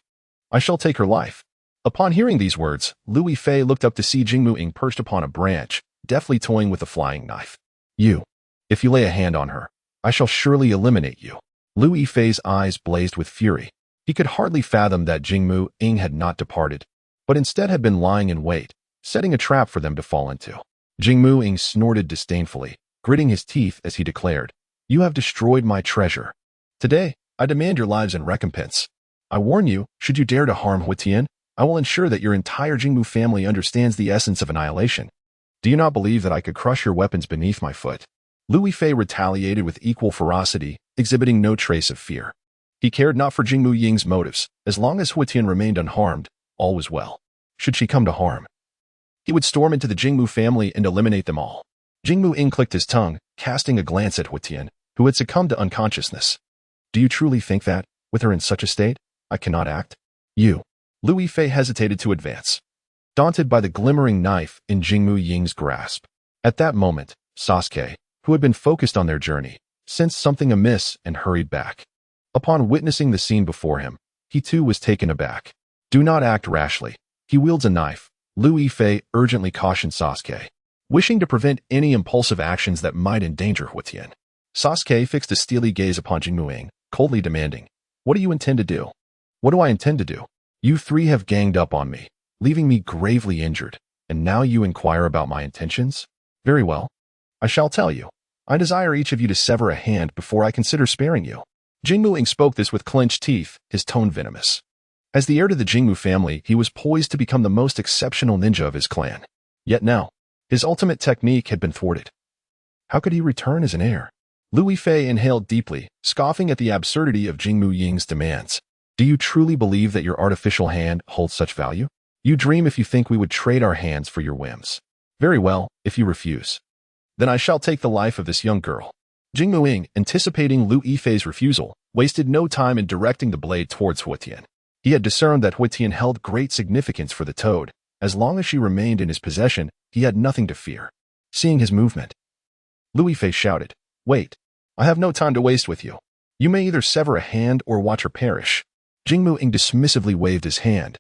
Speaker 1: I shall take her life. Upon hearing these words, Liu Yifei looked up to see Jinmu Ing perched upon a branch, deftly toying with a flying knife. If you lay a hand on her, I shall surely eliminate you. Liu Yifei's eyes blazed with fury. He could hardly fathom that Jinmu Ing had not departed, but instead had been lying in wait, setting a trap for them to fall into. Jinmu Ing snorted disdainfully, gritting his teeth as he declared, You have destroyed my treasure. Today, I demand your lives in recompense. I warn you, should you dare to harm Huitian, I will ensure that your entire Jinmu family understands the essence of annihilation. Do you not believe that I could crush your weapons beneath my foot? Liu Yifei retaliated with equal ferocity, exhibiting no trace of fear. He cared not for Jinmu Ying's motives. As long as Huitian remained unharmed, all was well. Should she come to harm, he would storm into the Jinmu family and eliminate them all. Jinmu Ing clicked his tongue, casting a glance at Huitian, who had succumbed to unconsciousness. Do you truly think that, with her in such a state, I cannot act? Liu Yifei hesitated to advance, daunted by the glimmering knife in Jinmu Ying's grasp. At that moment, Sasuke, who had been focused on their journey, sensed something amiss and hurried back. Upon witnessing the scene before him, he too was taken aback. Do not act rashly. He wields a knife, Liu Yifei urgently cautioned Sasuke, wishing to prevent any impulsive actions that might endanger Huitian. Sasuke fixed a steely gaze upon Jinmu Ing, coldly demanding, What do you intend to do? What do I intend to do? You three have ganged up on me, leaving me gravely injured, and now you inquire about my intentions? Very well. I shall tell you. I desire each of you to sever a hand before I consider sparing you. Jingmu Ing spoke this with clenched teeth, his tone venomous. As the heir to the Jingmu family, he was poised to become the most exceptional ninja of his clan. Yet now, his ultimate technique had been thwarted. How could he return as an heir? Lu Yifei inhaled deeply, scoffing at the absurdity of Jingmu Ying's demands. Do you truly believe that your artificial hand holds such value? You dream if you think we would trade our hands for your whims. Very well, if you refuse. Then I shall take the life of this young girl. Jingmu Ing, anticipating Lu Yifei's refusal, wasted no time in directing the blade towards Huitian. He had discerned that Huitian held great significance for the toad. As long as she remained in his possession, he had nothing to fear. Seeing his movement, Lu Yifei shouted, "Wait, I have no time to waste with you. You may either sever a hand or watch her perish." Jingmu Ing dismissively waved his hand.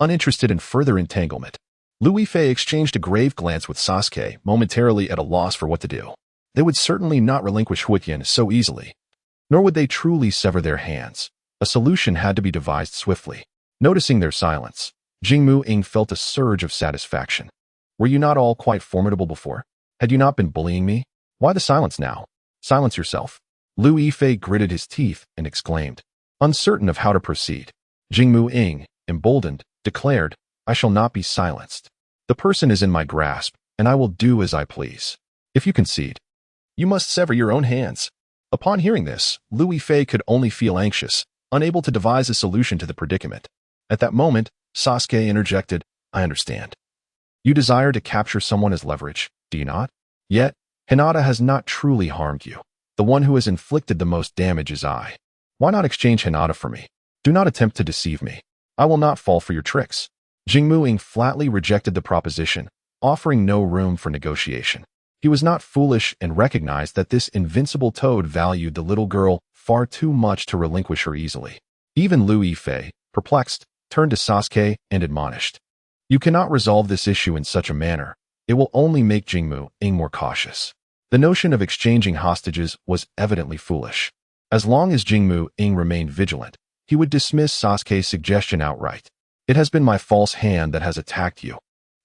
Speaker 1: Uninterested in further entanglement, Lu Yifei exchanged a grave glance with Sasuke, momentarily at a loss for what to do. They would certainly not relinquish Huitian so easily, nor would they truly sever their hands. A solution had to be devised swiftly. Noticing their silence, Jingmu Ing felt a surge of satisfaction. Were you not all quite formidable before? Had you not been bullying me? Why the silence now? Silence yourself. Lu Yifei gritted his teeth and exclaimed, uncertain of how to proceed. Jingmu Ing, emboldened, declared, I shall not be silenced. The person is in my grasp, and I will do as I please. If you concede, you must sever your own hands. Upon hearing this, Lu Yifei could only feel anxious, unable to devise a solution to the predicament. At that moment, Sasuke interjected, I understand. You desire to capture someone as leverage, do you not? Yet, Hinata has not truly harmed you. The one who has inflicted the most damage is I. Why not exchange Hinata for me? Do not attempt to deceive me. I will not fall for your tricks. Jingmu Ing flatly rejected the proposition, offering no room for negotiation. He was not foolish and recognized that this invincible toad valued the little girl far too much to relinquish her easily. Even Lu Yifei, perplexed, turned to Sasuke and admonished. You cannot resolve this issue in such a manner. It will only make Jingmu Ing more cautious. The notion of exchanging hostages was evidently foolish. As long as Jingmu Ing remained vigilant, he would dismiss Sasuke's suggestion outright. It has been my false hand that has attacked you,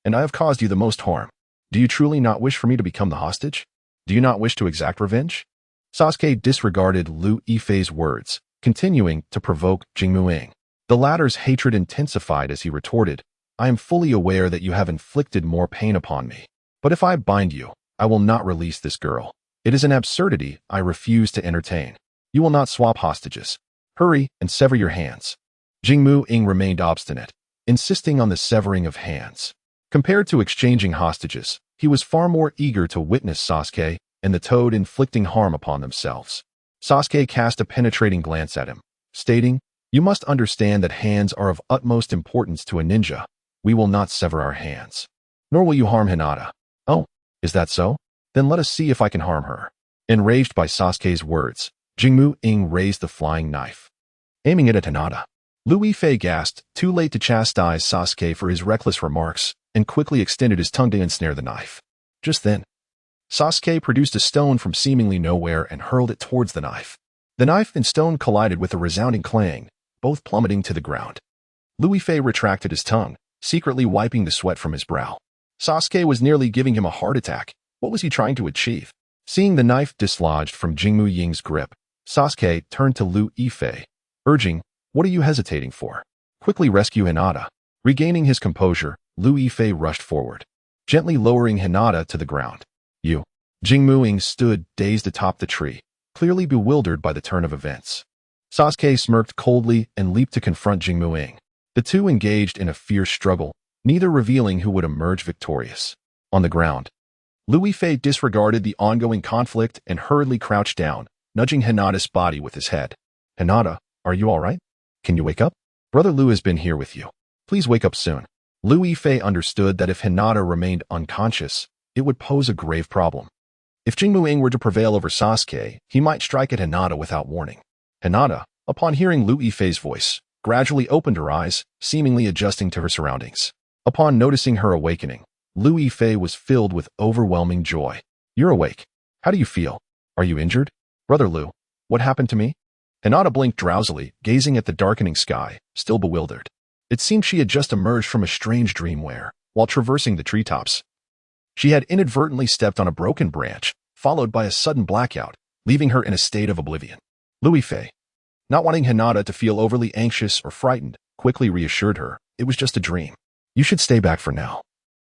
Speaker 1: and I have caused you the most harm. Do you truly not wish for me to become the hostage? Do you not wish to exact revenge? Sasuke disregarded Lu Yifei's words, continuing to provoke Jingmu Ing. The latter's hatred intensified as he retorted, I am fully aware that you have inflicted more pain upon me. But if I bind you, I will not release this girl. It is an absurdity I refuse to entertain. You will not swap hostages. Hurry and sever your hands. Jingmu Ing remained obstinate, insisting on the severing of hands. Compared to exchanging hostages, he was far more eager to witness Sasuke and the toad inflicting harm upon themselves. Sasuke cast a penetrating glance at him, stating, You must understand that hands are of utmost importance to a ninja. We will not sever our hands. Nor will you harm Hinata. Oh, is that so? Then let us see if I can harm her. Enraged by Sasuke's words, Jingmu Ing raised the flying knife, aiming it at Hinata. Lu Yifei gasped, too late to chastise Sasuke for his reckless remarks, and quickly extended his tongue to ensnare the knife. Just then, Sasuke produced a stone from seemingly nowhere and hurled it towards the knife. The knife and stone collided with a resounding clang, both plummeting to the ground. Lu Yifei retracted his tongue, secretly wiping the sweat from his brow. Sasuke was nearly giving him a heart attack. What was he trying to achieve? Seeing the knife dislodged from Jingmu Ying's grip, Sasuke turned to Lu Yifei, urging, What are you hesitating for? Quickly rescue Hinata. Regaining his composure, Lu Yifei rushed forward, gently lowering Hinata to the ground. You. Jingmu Ing stood dazed atop the tree, clearly bewildered by the turn of events. Sasuke smirked coldly and leaped to confront Jingmu Ing. The two engaged in a fierce struggle, neither revealing who would emerge victorious. On the ground, Lu Yifei disregarded the ongoing conflict and hurriedly crouched down, nudging Hinata's body with his head. Hinata, are you all right? Can you wake up? Brother Lu has been here with you. Please wake up soon. Lu Yifei understood that if Hinata remained unconscious, it would pose a grave problem. If Jingmu Ing were to prevail over Sasuke, he might strike at Hinata without warning. Hinata, upon hearing Lu Yifei's voice, gradually opened her eyes, seemingly adjusting to her surroundings. Upon noticing her awakening, Lu Yifei was filled with overwhelming joy. You're awake. How do you feel? Are you injured? Brother Lu, what happened to me? Hinata blinked drowsily, gazing at the darkening sky, still bewildered. It seemed she had just emerged from a strange dream where, while traversing the treetops, she had inadvertently stepped on a broken branch, followed by a sudden blackout, leaving her in a state of oblivion. Louis Fei, not wanting Hinata to feel overly anxious or frightened, quickly reassured her, it was just a dream. You should stay back for now.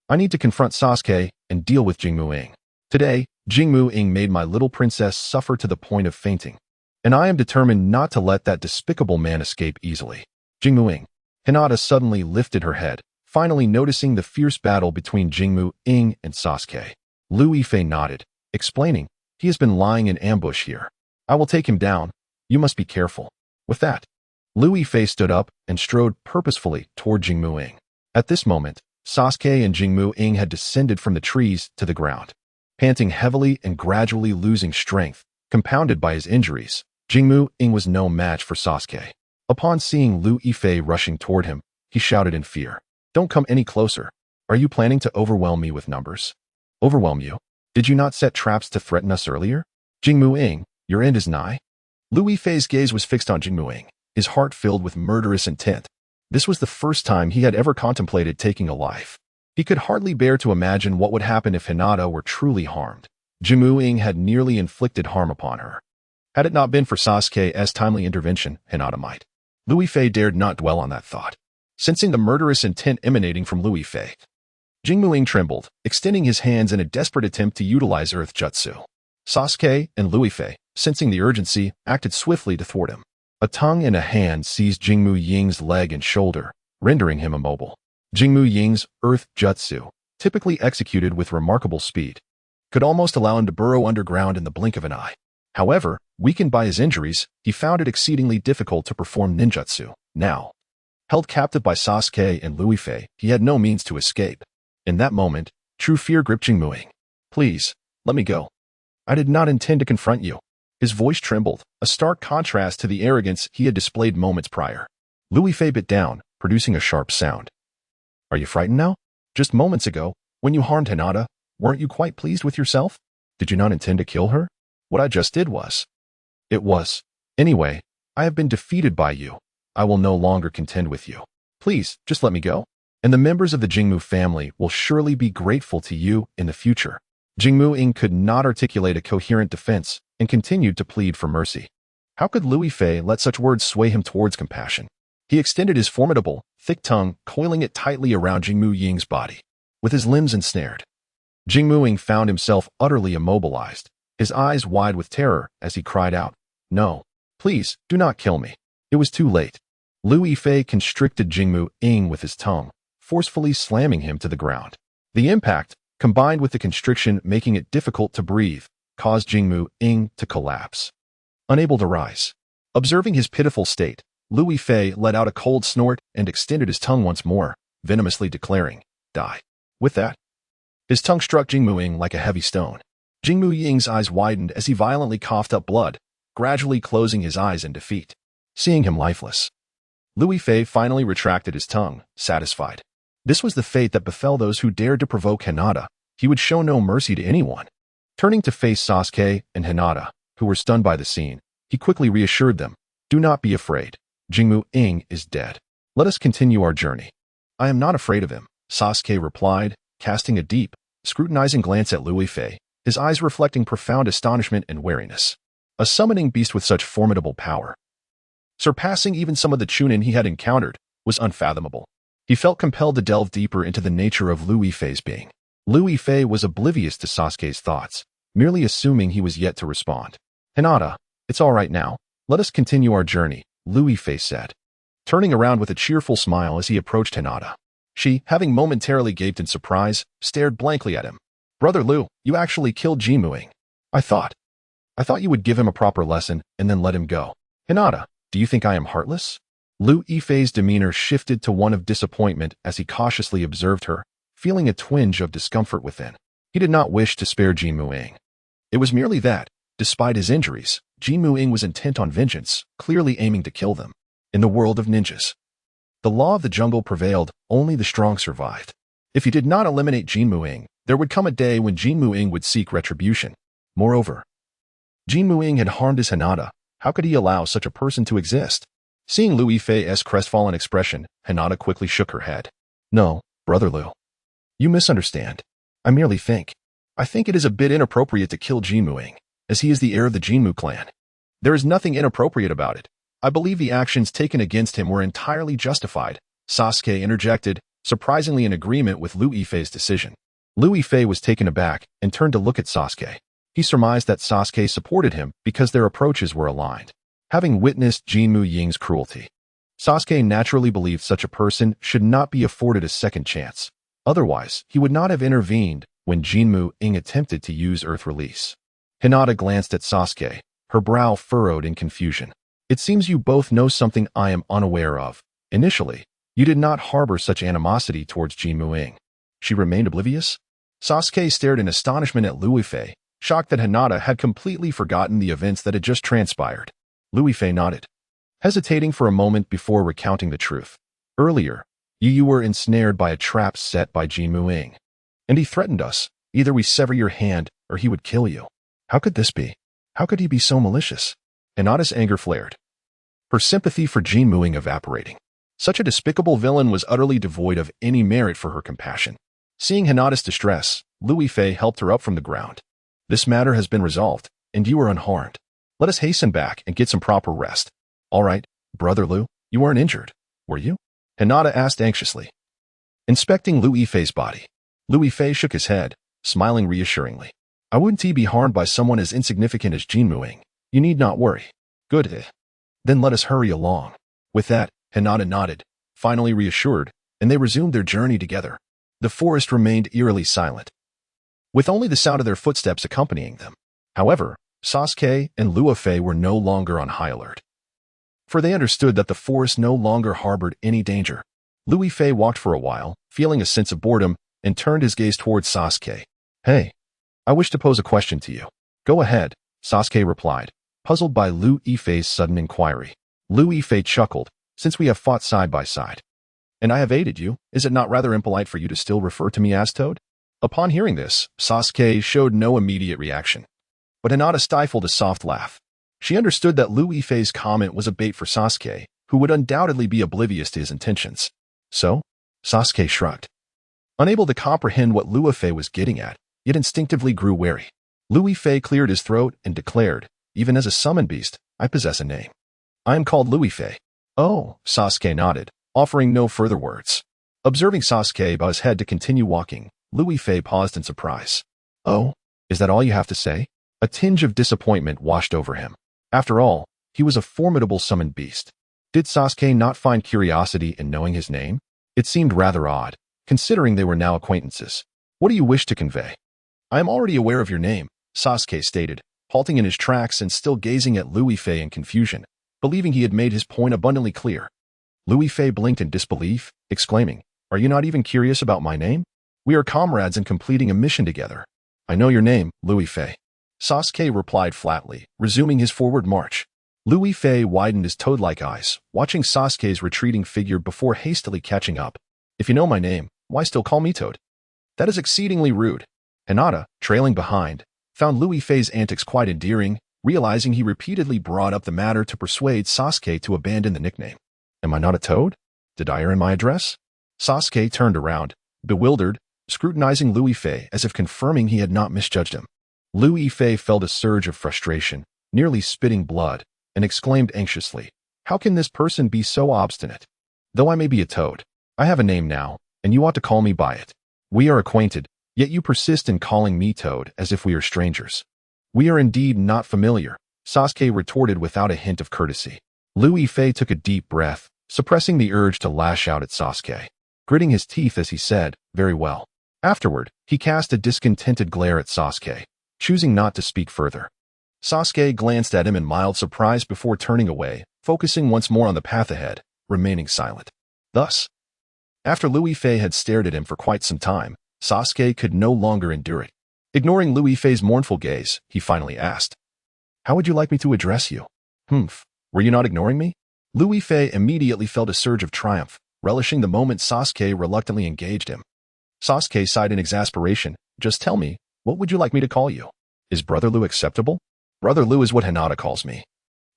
Speaker 1: I need to confront Sasuke and deal with Jingmu Ing. Today, Jingmu Ing made my little princess suffer to the point of fainting, and I am determined not to let that despicable man escape easily. Jingmu Ing. Hinata suddenly lifted her head, finally noticing the fierce battle between Jingmu Ing and Sasuke. Louis Fei nodded, explaining, he has been lying in ambush here. I will take him down. You must be careful. With that, Louis Fei stood up and strode purposefully toward Jingmu Ing. At this moment, Sasuke and Jingmu Ing had descended from the trees to the ground. Panting heavily and gradually losing strength, compounded by his injuries, Jingmu Ing was no match for Sasuke. Upon seeing Louis Fei rushing toward him, he shouted in fear, "Don't come any closer. Are you planning to overwhelm me with numbers?" Overwhelm you? Did you not set traps to threaten us earlier? Jingmu Ing, your end is nigh. Louis Fei's gaze was fixed on Jingmu Ing, his heart filled with murderous intent. This was the first time he had ever contemplated taking a life. He could hardly bear to imagine what would happen if Hinata were truly harmed. Jingmu Ing had nearly inflicted harm upon her. Had it not been for Sasuke's timely intervention, Hinata might. Louis Fei dared not dwell on that thought. Sensing the murderous intent emanating from Louis Fei, Jingmu Ing trembled, extending his hands in a desperate attempt to utilize Earth Jutsu. Sasuke and Louis Fei, sensing the urgency, acted swiftly to thwart him. A tongue and a hand seized Jingmu Ying's leg and shoulder, rendering him immobile. Jingmu Ying's Earth Jutsu, typically executed with remarkable speed, could almost allow him to burrow underground in the blink of an eye. However, weakened by his injuries, he found it exceedingly difficult to perform ninjutsu. Now, held captive by Sasuke and Louis Fei, he had no means to escape. In that moment, true fear gripped Jingmu Ing. Please, let me go. I did not intend to confront you. His voice trembled, a stark contrast to the arrogance he had displayed moments prior. Louis Fei bit down, producing a sharp sound. Are you frightened now? Just moments ago, when you harmed Hinata, weren't you quite pleased with yourself? Did you not intend to kill her? What I just did was. It was. Anyway, I have been defeated by you. I will no longer contend with you. Please, just let me go. And the members of the Jingmu family will surely be grateful to you in the future. Jingmu Ing could not articulate a coherent defense and continued to plead for mercy. How could Louis Fei let such words sway him towards compassion? He extended his formidable, thick tongue, coiling it tightly around Jingmu Ying's body. With his limbs ensnared, Jingmu Ing found himself utterly immobilized, his eyes wide with terror as he cried out, "No, please, do not kill me." It was too late. Louis Fei constricted Jingmu Ing with his tongue, forcefully slamming him to the ground. The impact, combined with the constriction making it difficult to breathe, caused Jingmu Ing to collapse. Unable to rise. Observing his pitiful state, Louis Fei let out a cold snort and extended his tongue once more, venomously declaring, "Die." With that, his tongue struck Jingmu Ing like a heavy stone. Jingmu Ying's eyes widened as he violently coughed up blood, gradually closing his eyes in defeat. Seeing him lifeless, Louis Fei finally retracted his tongue, satisfied. This was the fate that befell those who dared to provoke Hinata. He would show no mercy to anyone. Turning to face Sasuke and Hinata, who were stunned by the scene, he quickly reassured them, "Do not be afraid. Jingmu Ing is dead. Let us continue our journey." "I am not afraid of him," Sasuke replied, casting a deep, scrutinizing glance at Louis Fei, his eyes reflecting profound astonishment and wariness. A summoning beast with such formidable power, surpassing even some of the Chunin he had encountered, was unfathomable. He felt compelled to delve deeper into the nature of Louis Fei's being. Louis Fei was oblivious to Sasuke's thoughts, merely assuming he was yet to respond. "Hinata, it's all right now. Let us continue our journey," Louis Fei said, turning around with a cheerful smile as he approached Hinata. She, having momentarily gaped in surprise, stared blankly at him. "Brother Liu, you actually killed Jingmu Ing. I thought you would give him a proper lesson and then let him go. Hinata, do you think I am heartless?" Louis Fei's demeanor shifted to one of disappointment as he cautiously observed her, feeling a twinge of discomfort within. He did not wish to spare Jingmu Ing. It was merely that, despite his injuries, Jingmu Ing was intent on vengeance, clearly aiming to kill them. In the world of ninjas, the law of the jungle prevailed, only the strong survived. If he did not eliminate Jingmu Ing, there would come a day when Jingmu Ing would seek retribution. Moreover, Jingmu Ing had harmed his Hinata. How could he allow such a person to exist? Seeing Lu Yifei's crestfallen expression, Hinata quickly shook her head. No, Brother Lu. You misunderstand. I merely think. I think it is a bit inappropriate to kill Jinmuing, as he is the heir of the Jinmu clan. There is nothing inappropriate about it. I believe the actions taken against him were entirely justified, Sasuke interjected, surprisingly in agreement with Lu Yifei's decision. Lu Yifei was taken aback and turned to look at Sasuke. He surmised that Sasuke supported him because their approaches were aligned. Having witnessed Jinmu Ying's cruelty, Sasuke naturally believed such a person should not be afforded a second chance. Otherwise, he would not have intervened when Jinmu Ying attempted to use Earth Release. Hinata glanced at Sasuke, her brow furrowed in confusion. It seems you both know something I am unaware of. Initially, you did not harbor such animosity towards Jinmu Ying. She remained oblivious? Sasuke stared in astonishment at Lu Yifei, shocked that Hinata had completely forgotten the events that had just transpired. Lu Yifei nodded, hesitating for a moment before recounting the truth. Earlier, you were ensnared by a trap set by Jinmu Ying, and he threatened us. Either we sever your hand, or he would kill you. How could this be? How could he be so malicious? Hinata's anger flared, her sympathy for Jinmu Ying evaporating. Such a despicable villain was utterly devoid of any merit for her compassion. Seeing Hinata's distress, Lu Yifei helped her up from the ground. This matter has been resolved, and you are unharmed. Let us hasten back and get some proper rest. All right, Brother Lu, you weren't injured, were you? Hinata asked anxiously. Inspecting Lu Yifei's body, Lu Yifei shook his head, smiling reassuringly. I wouldn't be harmed by someone as insignificant as Jinmu Ying. You need not worry. Good. Then let us hurry along. With that, Hinata nodded, finally reassured, and they resumed their journey together. The forest remained eerily silent, with only the sound of their footsteps accompanying them. However, Sasuke and Lu Yifei were no longer on high alert, for they understood that the forest no longer harbored any danger. Lu Yifei walked for a while, feeling a sense of boredom, and turned his gaze towards Sasuke. Hey, I wish to pose a question to you. Go ahead, Sasuke replied, puzzled by Lu Yifei's sudden inquiry. Lu Yifei chuckled, since we have fought side by side, and I have aided you, is it not rather impolite for you to still refer to me as Toad? Upon hearing this, Sasuke showed no immediate reaction, but Hinata stifled a soft laugh. She understood that Lu Yifei's comment was a bait for Sasuke, who would undoubtedly be oblivious to his intentions. So, Sasuke shrugged, unable to comprehend what Lu Yifei was getting at, yet instinctively grew wary. Lu Yifei cleared his throat and declared, even as a summon beast, I possess a name. I am called Lu Yifei. Oh, Sasuke nodded, offering no further words. Observing Sasuke bow his head to continue walking, Lu Yifei paused in surprise. Oh, is that all you have to say? A tinge of disappointment washed over him. After all, he was a formidable summoned beast. Did Sasuke not find curiosity in knowing his name? It seemed rather odd, considering they were now acquaintances. What do you wish to convey? I am already aware of your name, Sasuke stated, halting in his tracks and still gazing at Lu Yifei in confusion, believing he had made his point abundantly clear. Lu Yifei blinked in disbelief, exclaiming, Are you not even curious about my name? We are comrades in completing a mission together. I know your name, Lu Yifei. Sasuke replied flatly, resuming his forward march. Lu Yifei widened his toad-like eyes, watching Sasuke's retreating figure before hastily catching up. If you know my name, why still call me Toad? That is exceedingly rude. Hinata, trailing behind, found Lu Yifei's antics quite endearing, realizing he repeatedly brought up the matter to persuade Sasuke to abandon the nickname. Am I not a toad? Did I earn my address? Sasuke turned around, bewildered, scrutinizing Lu Yifei as if confirming he had not misjudged him. Lu Yifei felt a surge of frustration, nearly spitting blood, and exclaimed anxiously, How can this person be so obstinate? Though I may be a toad, I have a name now, and you ought to call me by it. We are acquainted, yet you persist in calling me Toad as if we are strangers. We are indeed not familiar, Sasuke retorted without a hint of courtesy. Lu Yifei took a deep breath, suppressing the urge to lash out at Sasuke, gritting his teeth as he said, Very well. Afterward, he cast a discontented glare at Sasuke, choosing not to speak further. Sasuke glanced at him in mild surprise before turning away, focusing once more on the path ahead, remaining silent. Thus, after Lu Yifei had stared at him for quite some time, Sasuke could no longer endure it. Ignoring Lu Yifei's mournful gaze, he finally asked, How would you like me to address you? Were you not ignoring me? Lu Yifei immediately felt a surge of triumph, relishing the moment Sasuke reluctantly engaged him. Sasuke sighed in exasperation. Just tell me, what would you like me to call you? Is Brother Lu acceptable? Brother Lu is what Hinata calls me.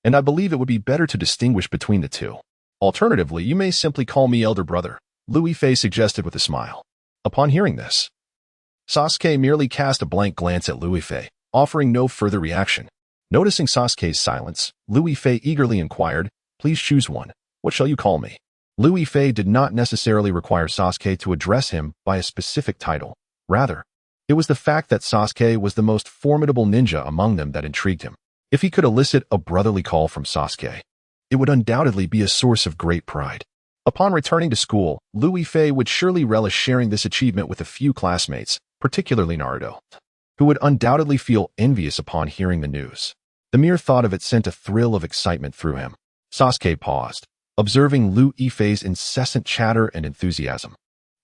Speaker 1: and I believe it would be better to distinguish between the two. Alternatively, you may simply call me elder brother, Lu Yifei suggested with a smile. Upon hearing this, Sasuke merely cast a blank glance at Lu Yifei, offering no further reaction. Noticing Sasuke's silence, Lu Yifei eagerly inquired, "Please choose one. What shall you call me?" Lu Yifei did not necessarily require Sasuke to address him by a specific title. Rather, it was the fact that Sasuke was the most formidable ninja among them that intrigued him. If he could elicit a brotherly call from Sasuke, it would undoubtedly be a source of great pride. Upon returning to school, Lu Yifei would surely relish sharing this achievement with a few classmates, particularly Naruto, who would undoubtedly feel envious upon hearing the news. The mere thought of it sent a thrill of excitement through him. Sasuke paused, observing Lu Yifei's incessant chatter and enthusiasm,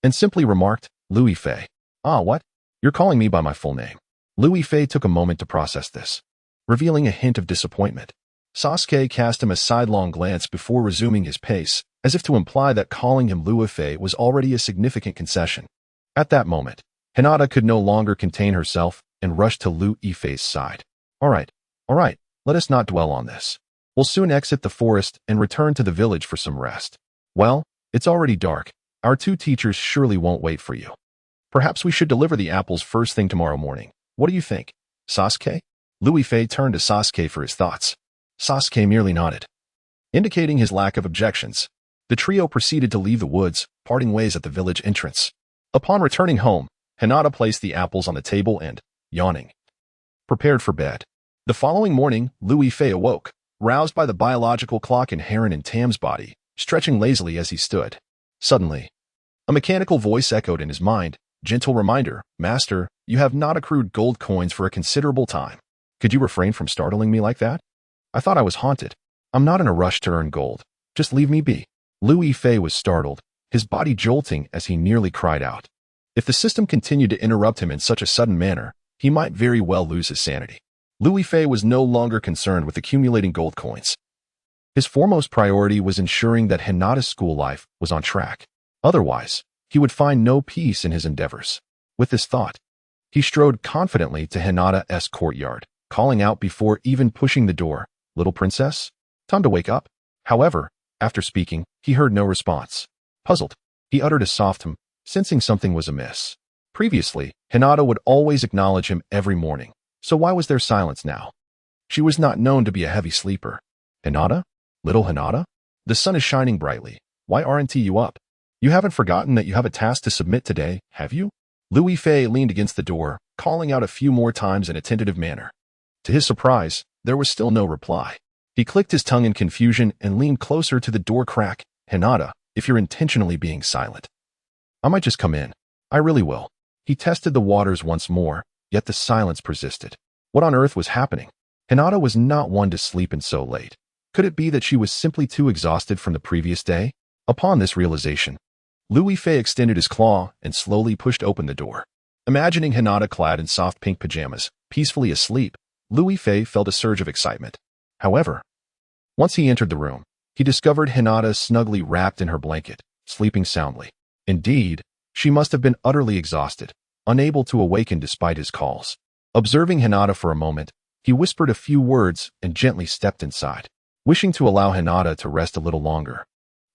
Speaker 1: and simply remarked, "Lu Yifei. Ah, what? You're calling me by my full name." Lu Yifei took a moment to process this, revealing a hint of disappointment. Sasuke cast him a sidelong glance before resuming his pace, as if to imply that calling him Lu Yifei was already a significant concession. At that moment, Hinata could no longer contain herself and rushed to Lu Yifei's side. All right, let us not dwell on this. We'll soon exit the forest and return to the village for some rest. Well, it's already dark. Our two teachers surely won't wait for you. Perhaps we should deliver the apples first thing tomorrow morning. What do you think, Sasuke?" Lu Yifei turned to Sasuke for his thoughts. Sasuke merely nodded, indicating his lack of objections. The trio proceeded to leave the woods, parting ways at the village entrance. Upon returning home, Hinata placed the apples on the table and, yawning, prepared for bed. The following morning, Lu Yifei awoke, roused by the biological clock inherent in Tahm's body, stretching lazily as he stood. Suddenly, a mechanical voice echoed in his mind, "Gentle reminder, Master, you have not accrued gold coins for a considerable time. Could you refrain from startling me like that? I thought I was haunted. I'm not in a rush to earn gold. Just leave me be." Lu Yifei was startled, his body jolting as he nearly cried out. If the system continued to interrupt him in such a sudden manner, he might very well lose his sanity. Lu Yifei was no longer concerned with accumulating gold coins. His foremost priority was ensuring that Hinata's school life was on track. Otherwise, he would find no peace in his endeavors. With this thought, he strode confidently to Hinata's courtyard, calling out before even pushing the door, "Little princess? Time to wake up." However, after speaking, he heard no response. Puzzled, he uttered a soft hum, sensing something was amiss. Previously, Hinata would always acknowledge him every morning, so why was there silence now? She was not known to be a heavy sleeper. "Hinata? Little Hinata? The sun is shining brightly. Why aren't you up? You haven't forgotten that you have a task to submit today, have you?" Lu Yifei leaned against the door, calling out a few more times in a tentative manner. To his surprise, there was still no reply. He clicked his tongue in confusion and leaned closer to the door crack. "Hinata, if you're intentionally being silent, I might just come in. I really will." He tested the waters once more, yet the silence persisted. What on earth was happening? Hinata was not one to sleep in so late. Could it be that she was simply too exhausted from the previous day? Upon this realization, Lu Yifei extended his claw and slowly pushed open the door. Imagining Hinata clad in soft pink pajamas, peacefully asleep, Lu Yifei felt a surge of excitement. However, once he entered the room, he discovered Hinata snugly wrapped in her blanket, sleeping soundly. Indeed, she must have been utterly exhausted, unable to awaken despite his calls. Observing Hinata for a moment, he whispered a few words and gently stepped inside. Wishing to allow Hinata to rest a little longer,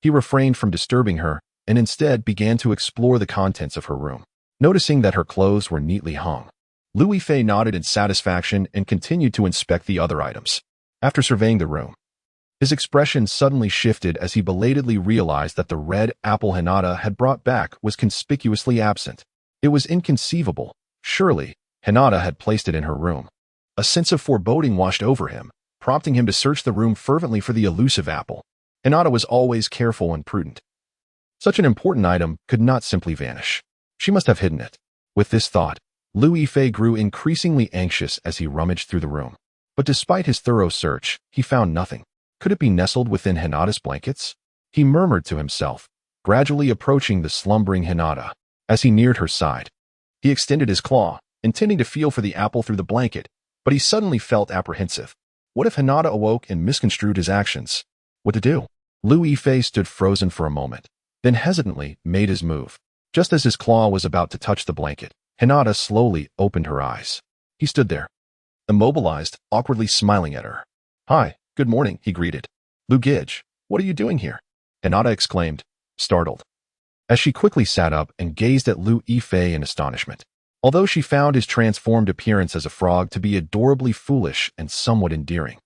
Speaker 1: he refrained from disturbing her and instead began to explore the contents of her room. Noticing that her clothes were neatly hung, Lu Yifei nodded in satisfaction and continued to inspect the other items. After surveying the room, his expression suddenly shifted as he belatedly realized that the red apple Hinata had brought back was conspicuously absent. It was inconceivable. Surely, Hinata had placed it in her room. A sense of foreboding washed over him, prompting him to search the room fervently for the elusive apple. Hinata was always careful and prudent. Such an important item could not simply vanish. She must have hidden it. With this thought, Lu Yifei grew increasingly anxious as he rummaged through the room. But despite his thorough search, he found nothing. Could it be nestled within Hinata's blankets? He murmured to himself, gradually approaching the slumbering Hinata. As he neared her side, he extended his claw, intending to feel for the apple through the blanket, but he suddenly felt apprehensive. What if Hinata awoke and misconstrued his actions? What to do? Lu Yifei stood frozen for a moment, then hesitantly made his move. Just as his claw was about to touch the blanket, Hinata slowly opened her eyes. He stood there, immobilized, awkwardly smiling at her. "Hi, Good morning, he greeted. Luigi, what are you doing here? Hinata exclaimed, startled, as she quickly sat up and gazed at Lu Yifei in astonishment. Although she found his transformed appearance as a frog to be adorably foolish and somewhat endearing,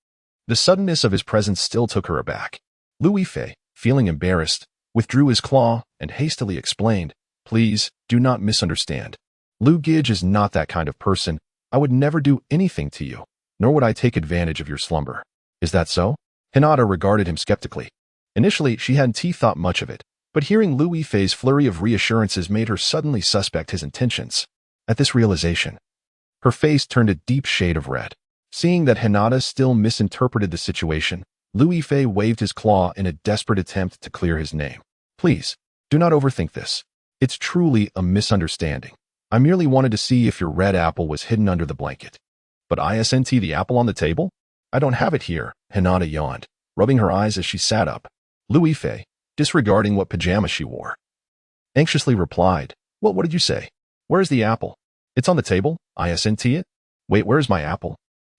Speaker 1: the suddenness of his presence still took her aback. Lu Yifei, feeling embarrassed, withdrew his claw and hastily explained, Please, do not misunderstand. Luigi is not that kind of person. I would never do anything to you, nor would I take advantage of your slumber. Is that so? Hinata regarded him skeptically. Initially, she hadn't thought much of it, but hearing Lu Yifei's flurry of reassurances made her suddenly suspect his intentions. At this realization, her face turned a deep shade of red. Seeing that Hinata still misinterpreted the situation, Lu Yifei waved his claw in a desperate attempt to clear his name. Please, do not overthink this. It's truly a misunderstanding. I merely wanted to see if your red apple was hidden under the blanket. But isn't the apple on the table? I don't have it here, Hinata yawned, rubbing her eyes as she sat up. Lu Yifei, disregarding what pajamas she wore, anxiously replied, What did you say? Where's the apple? It's on the table, isn't it? Wait, where's my apple?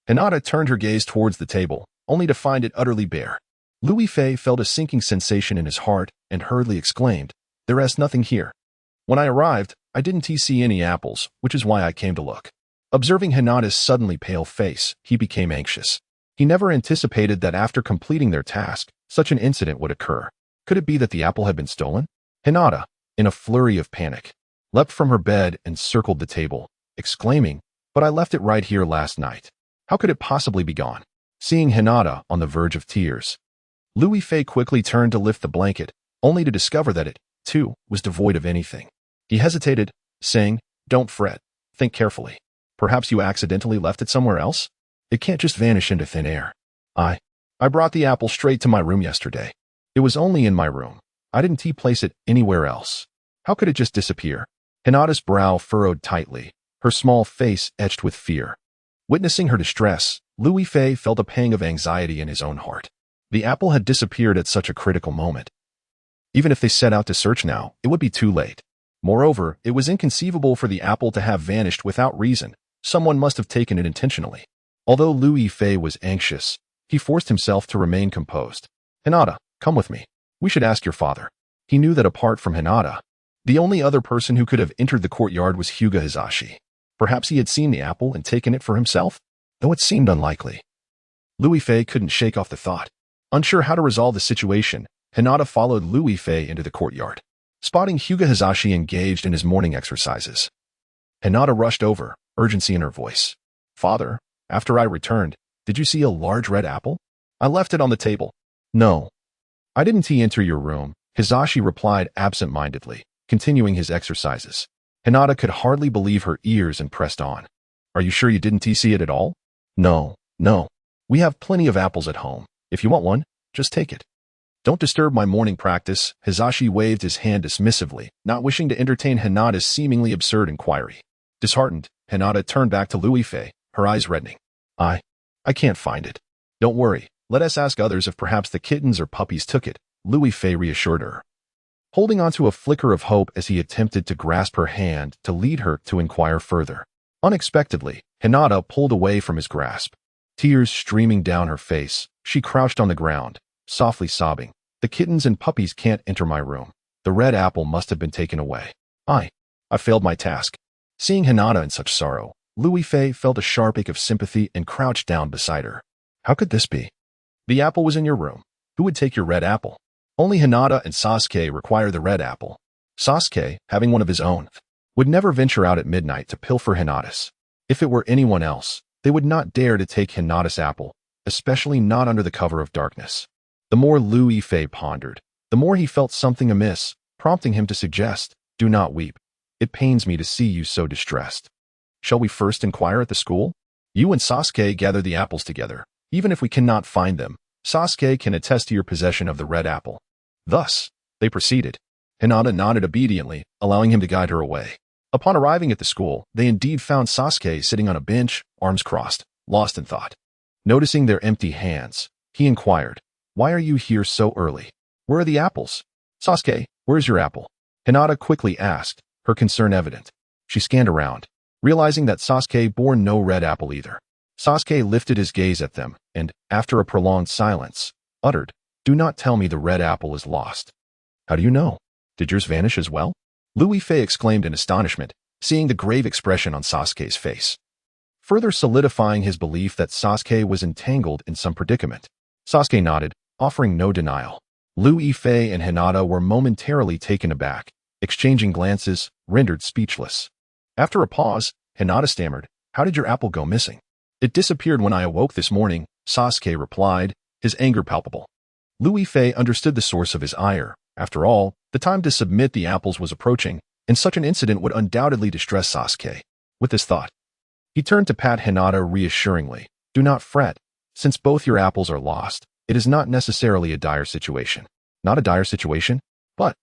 Speaker 1: Hinata turned her gaze towards the table, only to find it utterly bare. Lu Yifei felt a sinking sensation in his heart and hurriedly exclaimed, There's nothing here. When I arrived, I didn't see any apples, which is why I came to look. Observing Hinata's suddenly pale face, he became anxious. He never anticipated that after completing their task, such an incident would occur. Could it be that the apple had been stolen? Hinata, in a flurry of panic, leapt from her bed and circled the table, exclaiming, But I left it right here last night. How could it possibly be gone? Seeing Hinata on the verge of tears, Lu Yifei quickly turned to lift the blanket, only to discover that it, too, was devoid of anything. He hesitated, saying, Don't fret. Think carefully. Perhaps you accidentally left it somewhere else? It can't just vanish into thin air. I brought the apple straight to my room yesterday. It was only in my room. I didn't place it anywhere else. How could it just disappear? Hinata's brow furrowed tightly, her small face etched with fear. Witnessing her distress, Lu Yifei felt a pang of anxiety in his own heart. The apple had disappeared at such a critical moment. Even if they set out to search now, it would be too late. Moreover, it was inconceivable for the apple to have vanished without reason. Someone must have taken it intentionally. Although Lu Yifei was anxious, he forced himself to remain composed. Hinata, come with me. We should ask your father. He knew that apart from Hinata, the only other person who could have entered the courtyard was Hyuga Hisashi. Perhaps he had seen the apple and taken it for himself, though it seemed unlikely. Lu Yifei couldn't shake off the thought. Unsure how to resolve the situation, Hinata followed Lu Yifei into the courtyard. Spotting Hyuga Hisashi engaged in his morning exercises, Hinata rushed over, urgency in her voice. Father, after I returned, did you see a large red apple? I left it on the table. No. I didn't enter your room, Hisashi replied absent-mindedly, continuing his exercises. Hinata could hardly believe her ears and pressed on. Are you sure you didn't see it at all? No. We have plenty of apples at home. If you want one, just take it. Don't disturb my morning practice, Hisashi waved his hand dismissively, not wishing to entertain Hinata's seemingly absurd inquiry. Disheartened, Hinata turned back to Lu Yifei, her eyes reddening. I can't find it. Don't worry, let us ask others if perhaps the kittens or puppies took it, Lu Yifei reassured her, holding on to a flicker of hope as he attempted to grasp her hand to lead her to inquire further. Unexpectedly, Hinata pulled away from his grasp. Tears streaming down her face, she crouched on the ground, softly sobbing. The kittens and puppies can't enter my room. The red apple must have been taken away. I failed my task. Seeing Hinata in such sorrow, Lu Yifei felt a sharp ache of sympathy and crouched down beside her. How could this be? The apple was in your room. Who would take your red apple? Only Hinata and Sasuke require the red apple. Sasuke, having one of his own, would never venture out at midnight to pilfer Hinata's. If it were anyone else, they would not dare to take Hinata's apple, especially not under the cover of darkness. The more Lu Yifei pondered, the more he felt something amiss, prompting him to suggest, Do not weep. It pains me to see you so distressed. Shall we first inquire at the school? You and Sasuke gather the apples together. Even if we cannot find them, Sasuke can attest to your possession of the red apple. Thus, they proceeded. Hinata nodded obediently, allowing him to guide her away. Upon arriving at the school, they indeed found Sasuke sitting on a bench, arms crossed, lost in thought. Noticing their empty hands, he inquired, Why are you here so early? Where are the apples? Sasuke, where's your apple? Hinata quickly asked, her concern evident. She scanned around, realizing that Sasuke bore no red apple either. Sasuke lifted his gaze at them and, after a prolonged silence, uttered, "Do not tell me the red apple is lost." "How do you know? Did yours vanish as well?" Louis Fei exclaimed in astonishment, seeing the grave expression on Sasuke's face, further solidifying his belief that Sasuke was entangled in some predicament. Sasuke nodded, offering no denial. Louis Fei and Hinata were momentarily taken aback, exchanging glances, rendered speechless. After a pause, Hinata stammered, "How did your apple go missing?" "It disappeared when I awoke this morning," Sasuke replied, his anger palpable. Louis Fei understood the source of his ire. After all, the time to submit the apples was approaching, and such an incident would undoubtedly distress Sasuke. With this thought, he turned to pat Hinata reassuringly. "Do not fret. Since both your apples are lost, it is not necessarily a dire situation." "Not a dire situation? But..."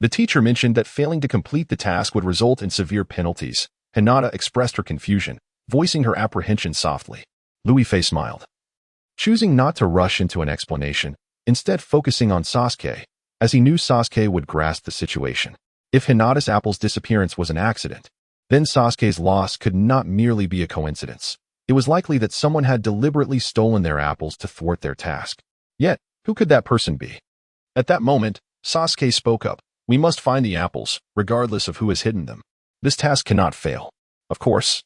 Speaker 1: The teacher mentioned that failing to complete the task would result in severe penalties. Hinata expressed her confusion, voicing her apprehension softly. Louis Fei smiled, choosing not to rush into an explanation, instead focusing on Sasuke, as he knew Sasuke would grasp the situation. If Hinata's apple's disappearance was an accident, then Sasuke's loss could not merely be a coincidence. It was likely that someone had deliberately stolen their apples to thwart their task. Yet, who could that person be? At that moment, Sasuke spoke up. "We must find the apples, regardless of who has hidden them. This task cannot fail. Of course,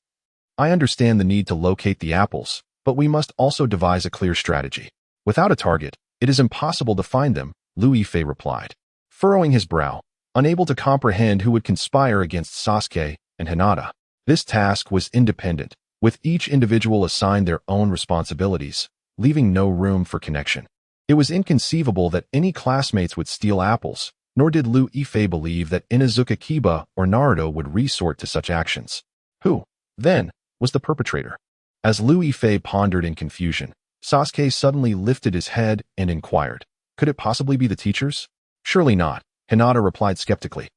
Speaker 1: I understand the need to locate the apples, but we must also devise a clear strategy. Without a target, it is impossible to find them," Louis Fei replied, furrowing his brow, unable to comprehend who would conspire against Sasuke and Hinata. This task was independent, with each individual assigned their own responsibilities, leaving no room for connection. It was inconceivable that any classmates would steal apples, nor did Louis Fei believe that Inuzuka Kiba or Naruto would resort to such actions. Who, then, was the perpetrator? As Louis Fei pondered in confusion, Sasuke suddenly lifted his head and inquired, "Could it possibly be the teachers?" "Surely not," Hinata replied skeptically.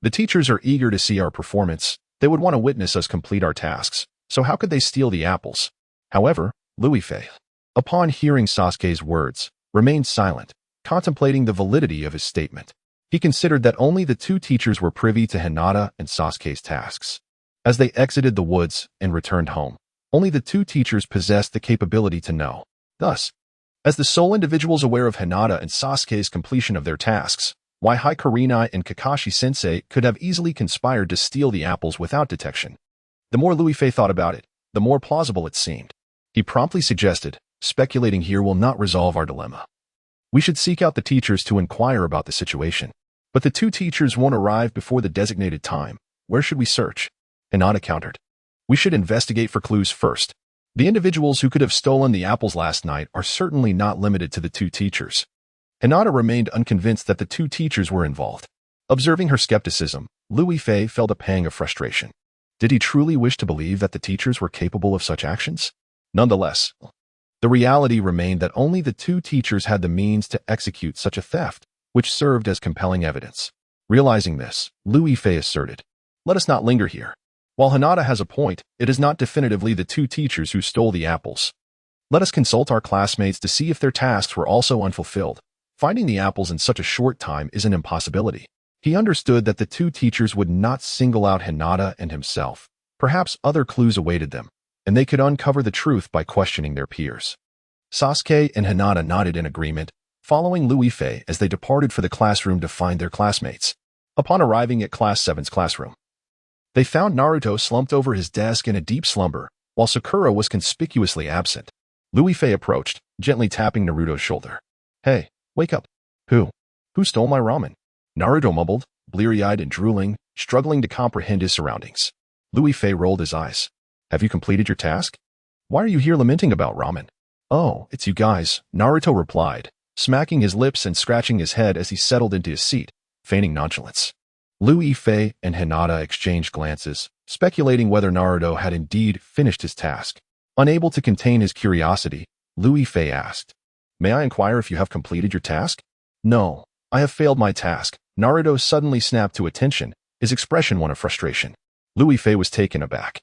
Speaker 1: "The teachers are eager to see our performance. They would want to witness us complete our tasks, so how could they steal the apples?" However, Louis Fei, upon hearing Sasuke's words, remained silent, contemplating the validity of his statement. He considered that only the two teachers were privy to Hinata and Sasuke's tasks. As they exited the woods and returned home, only the two teachers possessed the capability to know. Thus, as the sole individuals aware of Hinata and Sasuke's completion of their tasks, why Hikarinai and Kakashi-sensei could have easily conspired to steal the apples without detection. The more Louis Fei thought about it, the more plausible it seemed. He promptly suggested, "Speculating here will not resolve our dilemma. We should seek out the teachers to inquire about the situation. But the two teachers won't arrive before the designated time. Where should we search?" Hinata countered, "We should investigate for clues first. The individuals who could have stolen the apples last night are certainly not limited to the two teachers." Hinata remained unconvinced that the two teachers were involved. Observing her skepticism, Louis Fei felt a pang of frustration. Did he truly wish to believe that the teachers were capable of such actions? Nonetheless, the reality remained that only the two teachers had the means to execute such a theft, which served as compelling evidence. Realizing this, Louis Fei asserted, "Let us not linger here. While Hinata has a point, it is not definitively the two teachers who stole the apples. Let us consult our classmates to see if their tasks were also unfulfilled. Finding the apples in such a short time is an impossibility." He understood that the two teachers would not single out Hinata and himself. Perhaps other clues awaited them, and they could uncover the truth by questioning their peers. Sasuke and Hinata nodded in agreement, following Louis Fei as they departed for the classroom to find their classmates. Upon arriving at Class 7's classroom, they found Naruto slumped over his desk in a deep slumber, while Sakura was conspicuously absent. Louis Fei approached, gently tapping Naruto's shoulder. "Hey, wake up." Who stole my ramen?" Naruto mumbled, bleary-eyed and drooling, struggling to comprehend his surroundings. Louis Fei rolled his eyes. "Have you completed your task? Why are you here lamenting about ramen?" "Oh, it's you guys," Naruto replied, smacking his lips and scratching his head as he settled into his seat, feigning nonchalance. Louis Fei and Hinata exchanged glances, speculating whether Naruto had indeed finished his task. Unable to contain his curiosity, Louis Fei asked, "May I inquire if you have completed your task?" "No, I have failed my task." Naruto suddenly snapped to attention, his expression one of frustration. Louis Fei was taken aback,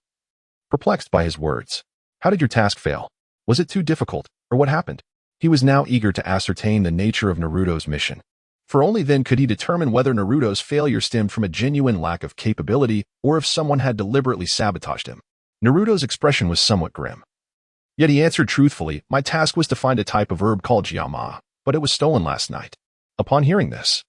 Speaker 1: perplexed by his words. "How did your task fail? Was it too difficult, or what happened?" He was now eager to ascertain the nature of Naruto's mission, for only then could he determine whether Naruto's failure stemmed from a genuine lack of capability or if someone had deliberately sabotaged him. Naruto's expression was somewhat grim. Yet he answered truthfully, "My task was to find a type of herb called jiama, but it was stolen last night." Upon hearing this,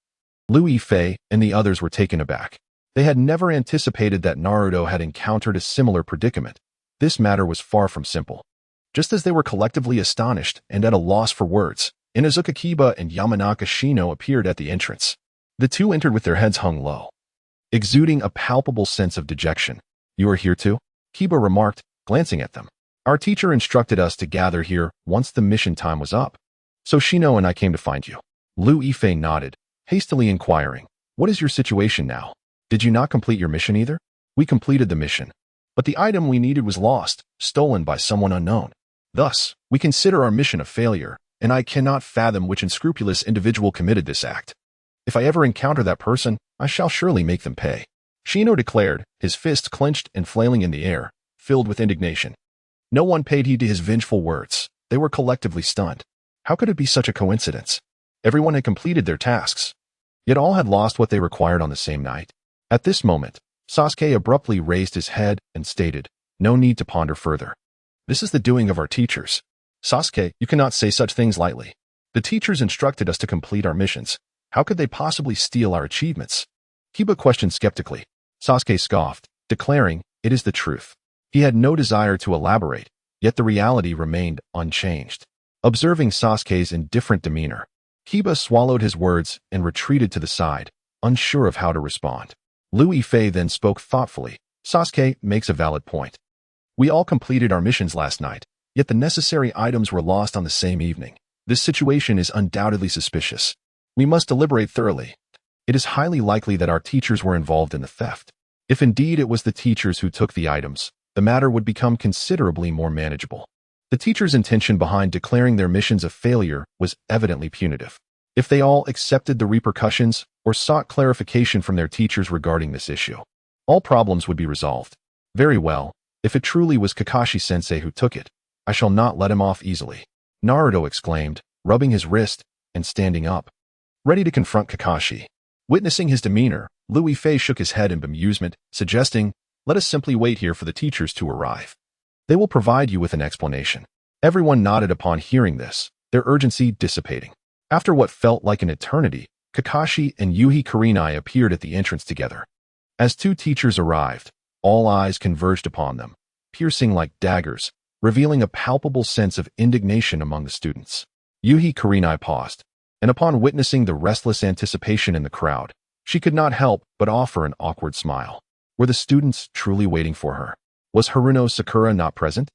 Speaker 1: Liu Yifei and the others were taken aback. They had never anticipated that Naruto had encountered a similar predicament. This matter was far from simple. Just as they were collectively astonished and at a loss for words, Inuzuka Kiba and Yamanaka Shino appeared at the entrance. The two entered with their heads hung low, exuding a palpable sense of dejection. "You are here too?" Kiba remarked, glancing at them. "Our teacher instructed us to gather here once the mission time was up. So Shino and I came to find you." Liu Yifei nodded, hastily inquiring, "What is your situation now? Did you not complete your mission either?" "We completed the mission, but the item we needed was lost, stolen by someone unknown. Thus, we consider our mission a failure, and I cannot fathom which unscrupulous individual committed this act. If I ever encounter that person, I shall surely make them pay," Shino declared, his fists clenched and flailing in the air, filled with indignation. No one paid heed to his vengeful words. They were collectively stunned. How could it be such a coincidence? Everyone had completed their tasks, yet all had lost what they required on the same night. At this moment, Sasuke abruptly raised his head and stated, "No need to ponder further. This is the doing of our teachers." "Sasuke, you cannot say such things lightly. The teachers instructed us to complete our missions. How could they possibly steal our achievements?" Kiba questioned skeptically. Sasuke scoffed, declaring, "It is the truth." He had no desire to elaborate, yet the reality remained unchanged. Observing Sasuke's indifferent demeanor, Kiba swallowed his words and retreated to the side, unsure of how to respond. Liu Yifei then spoke thoughtfully. "Sasuke makes a valid point. We all completed our missions last night, yet the necessary items were lost on the same evening. This situation is undoubtedly suspicious. We must deliberate thoroughly. It is highly likely that our teachers were involved in the theft. If indeed it was the teachers who took the items, the matter would become considerably more manageable." The teachers' intention behind declaring their missions a failure was evidently punitive. If they all accepted the repercussions or sought clarification from their teachers regarding this issue, all problems would be resolved. "Very well, if it truly was Kakashi-sensei who took it, I shall not let him off easily," Naruto exclaimed, rubbing his wrist and standing up, ready to confront Kakashi. Witnessing his demeanor, Liu Yifei shook his head in bemusement, suggesting, "Let us simply wait here for the teachers to arrive. They will provide you with an explanation." Everyone nodded upon hearing this, their urgency dissipating. After what felt like an eternity, Kakashi and Yuhi Kurenai appeared at the entrance together. As two teachers arrived, all eyes converged upon them, piercing like daggers, revealing a palpable sense of indignation among the students. Yuhi Kurenai paused, and upon witnessing the restless anticipation in the crowd, she could not help but offer an awkward smile. Were the students truly waiting for her? Was Haruno Sakura not present?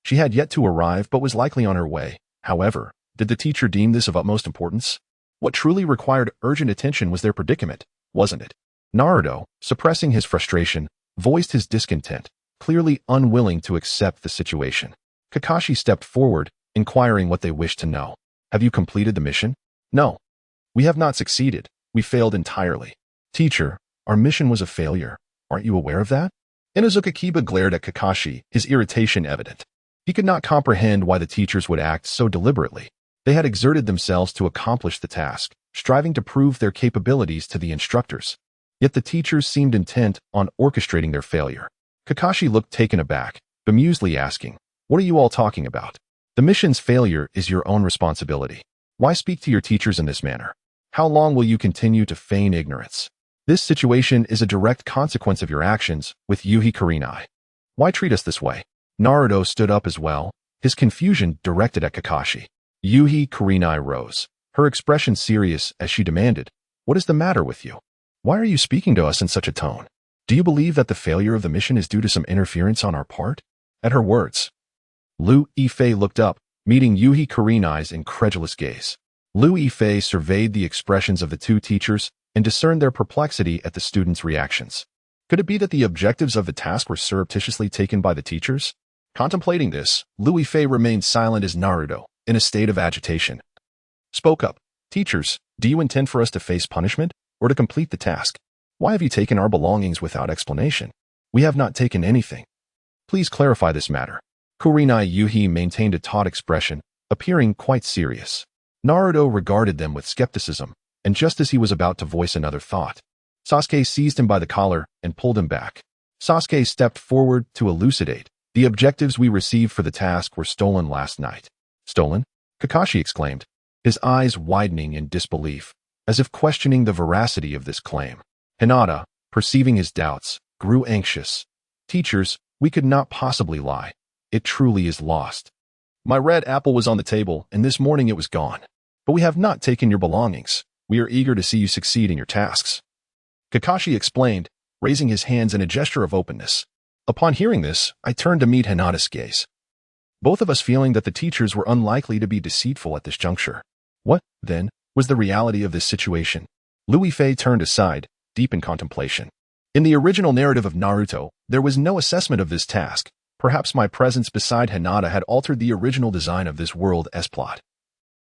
Speaker 1: She had yet to arrive but was likely on her way. However, did the teacher deem this of utmost importance? What truly required urgent attention was their predicament, wasn't it? Naruto, suppressing his frustration, voiced his discontent, clearly unwilling to accept the situation. Kakashi stepped forward, inquiring what they wished to know. "Have you completed the mission?" "No. We have not succeeded. We failed entirely." "Teacher, our mission was a failure. Aren't you aware of that?" Inuzuka Kiba glared at Kakashi, his irritation evident. He could not comprehend why the teachers would act so deliberately. They had exerted themselves to accomplish the task, striving to prove their capabilities to the instructors. Yet the teachers seemed intent on orchestrating their failure. Kakashi looked taken aback, bemusedly asking, "What are you all talking about? The mission's failure is your own responsibility. Why speak to your teachers in this manner? How long will you continue to feign ignorance? This situation is a direct consequence of your actions with Yuhi Kurenai. Why treat us this way?" Naruto stood up as well, his confusion directed at Kakashi. Yuhi Kurenai rose, her expression serious as she demanded, "What is the matter with you? Why are you speaking to us in such a tone? Do you believe that the failure of the mission is due to some interference on our part?" At her words, Liu Yifei looked up, meeting Yuhi Kurenai's incredulous gaze. Liu Yifei surveyed the expressions of the two teachers and discerned their perplexity at the students' reactions. Could it be that the objectives of the task were surreptitiously taken by the teachers? Contemplating this, Liu Yifei remained silent as Naruto, in a state of agitation, spoke up. "Teachers, do you intend for us to face punishment, or to complete the task? Why have you taken our belongings without explanation? We have not taken anything. Please clarify this matter." Kurenai Yuhi maintained a taut expression, appearing quite serious. Naruto regarded them with skepticism, and just as he was about to voice another thought, Sasuke seized him by the collar and pulled him back. Sasuke stepped forward to elucidate, The objectives we received for the task were stolen last night. Stolen? Kakashi exclaimed, his eyes widening in disbelief, as if questioning the veracity of this claim. Hinata, perceiving his doubts, grew anxious. Teachers, we could not possibly lie. It truly is lost. My red apple was on the table, and this morning it was gone. But we have not taken your belongings. We are eager to see you succeed in your tasks. Kakashi explained, raising his hands in a gesture of openness. Upon hearing this, I turned to meet Hinata's gaze. Both of us feeling that the teachers were unlikely to be deceitful at this juncture. What, then, was the reality of this situation? Louis Fei turned aside, deep in contemplation. In the original narrative of Naruto, there was no assessment of this task. Perhaps my presence beside Hinata had altered the original design of this world's plot,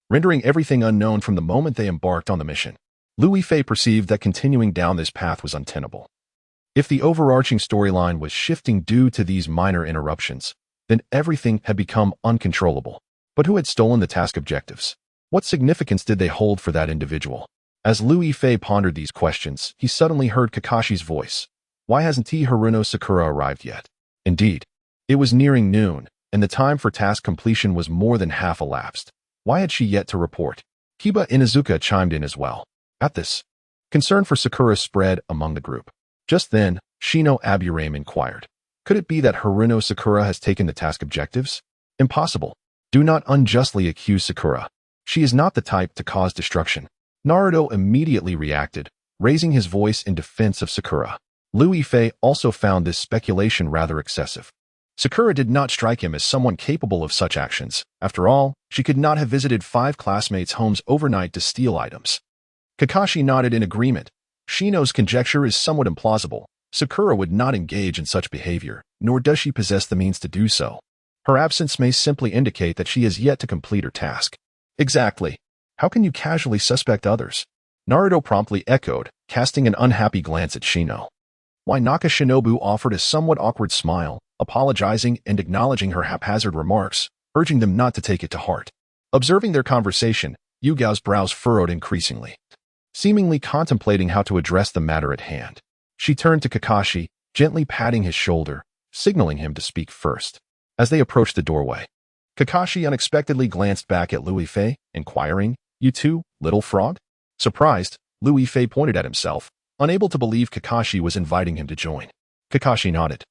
Speaker 1: rendering everything unknown from the moment they embarked on the mission. Louis Fei perceived that continuing down this path was untenable. If the overarching storyline was shifting due to these minor interruptions, then everything had become uncontrollable. But who had stolen the task objectives? What significance did they hold for that individual? As Louis Fei pondered these questions, he suddenly heard Kakashi's voice. Why hasn't Haruno Sakura arrived yet? Indeed, it was nearing noon, and the time for task completion was more than half elapsed. Why had she yet to report? Kiba Inuzuka chimed in as well. At this, concern for Sakura spread among the group. Just then, Shino Aburame inquired. Could it be that Haruno Sakura has taken the task objectives? Impossible. Do not unjustly accuse Sakura. She is not the type to cause destruction. Naruto immediately reacted, raising his voice in defense of Sakura. Louis Fei also found this speculation rather excessive. Sakura did not strike him as someone capable of such actions. After all, she could not have visited 5 classmates' homes overnight to steal items. Kakashi nodded in agreement. Shino's conjecture is somewhat implausible. Sakura would not engage in such behavior, nor does she possess the means to do so. Her absence may simply indicate that she has yet to complete her task. Exactly. How can you casually suspect others? Naruto promptly echoed, casting an unhappy glance at Shino. Why Naka Shinobu offered a somewhat awkward smile, apologizing and acknowledging her haphazard remarks, urging them not to take it to heart. Observing their conversation, Hyuga's brows furrowed increasingly, seemingly contemplating how to address the matter at hand. She turned to Kakashi, gently patting his shoulder, signaling him to speak first. As they approached the doorway, Kakashi unexpectedly glanced back at Louis Fei, inquiring, "You too, little frog?" Surprised, Louis Fei pointed at himself, unable to believe Kakashi was inviting him to join. Kakashi nodded,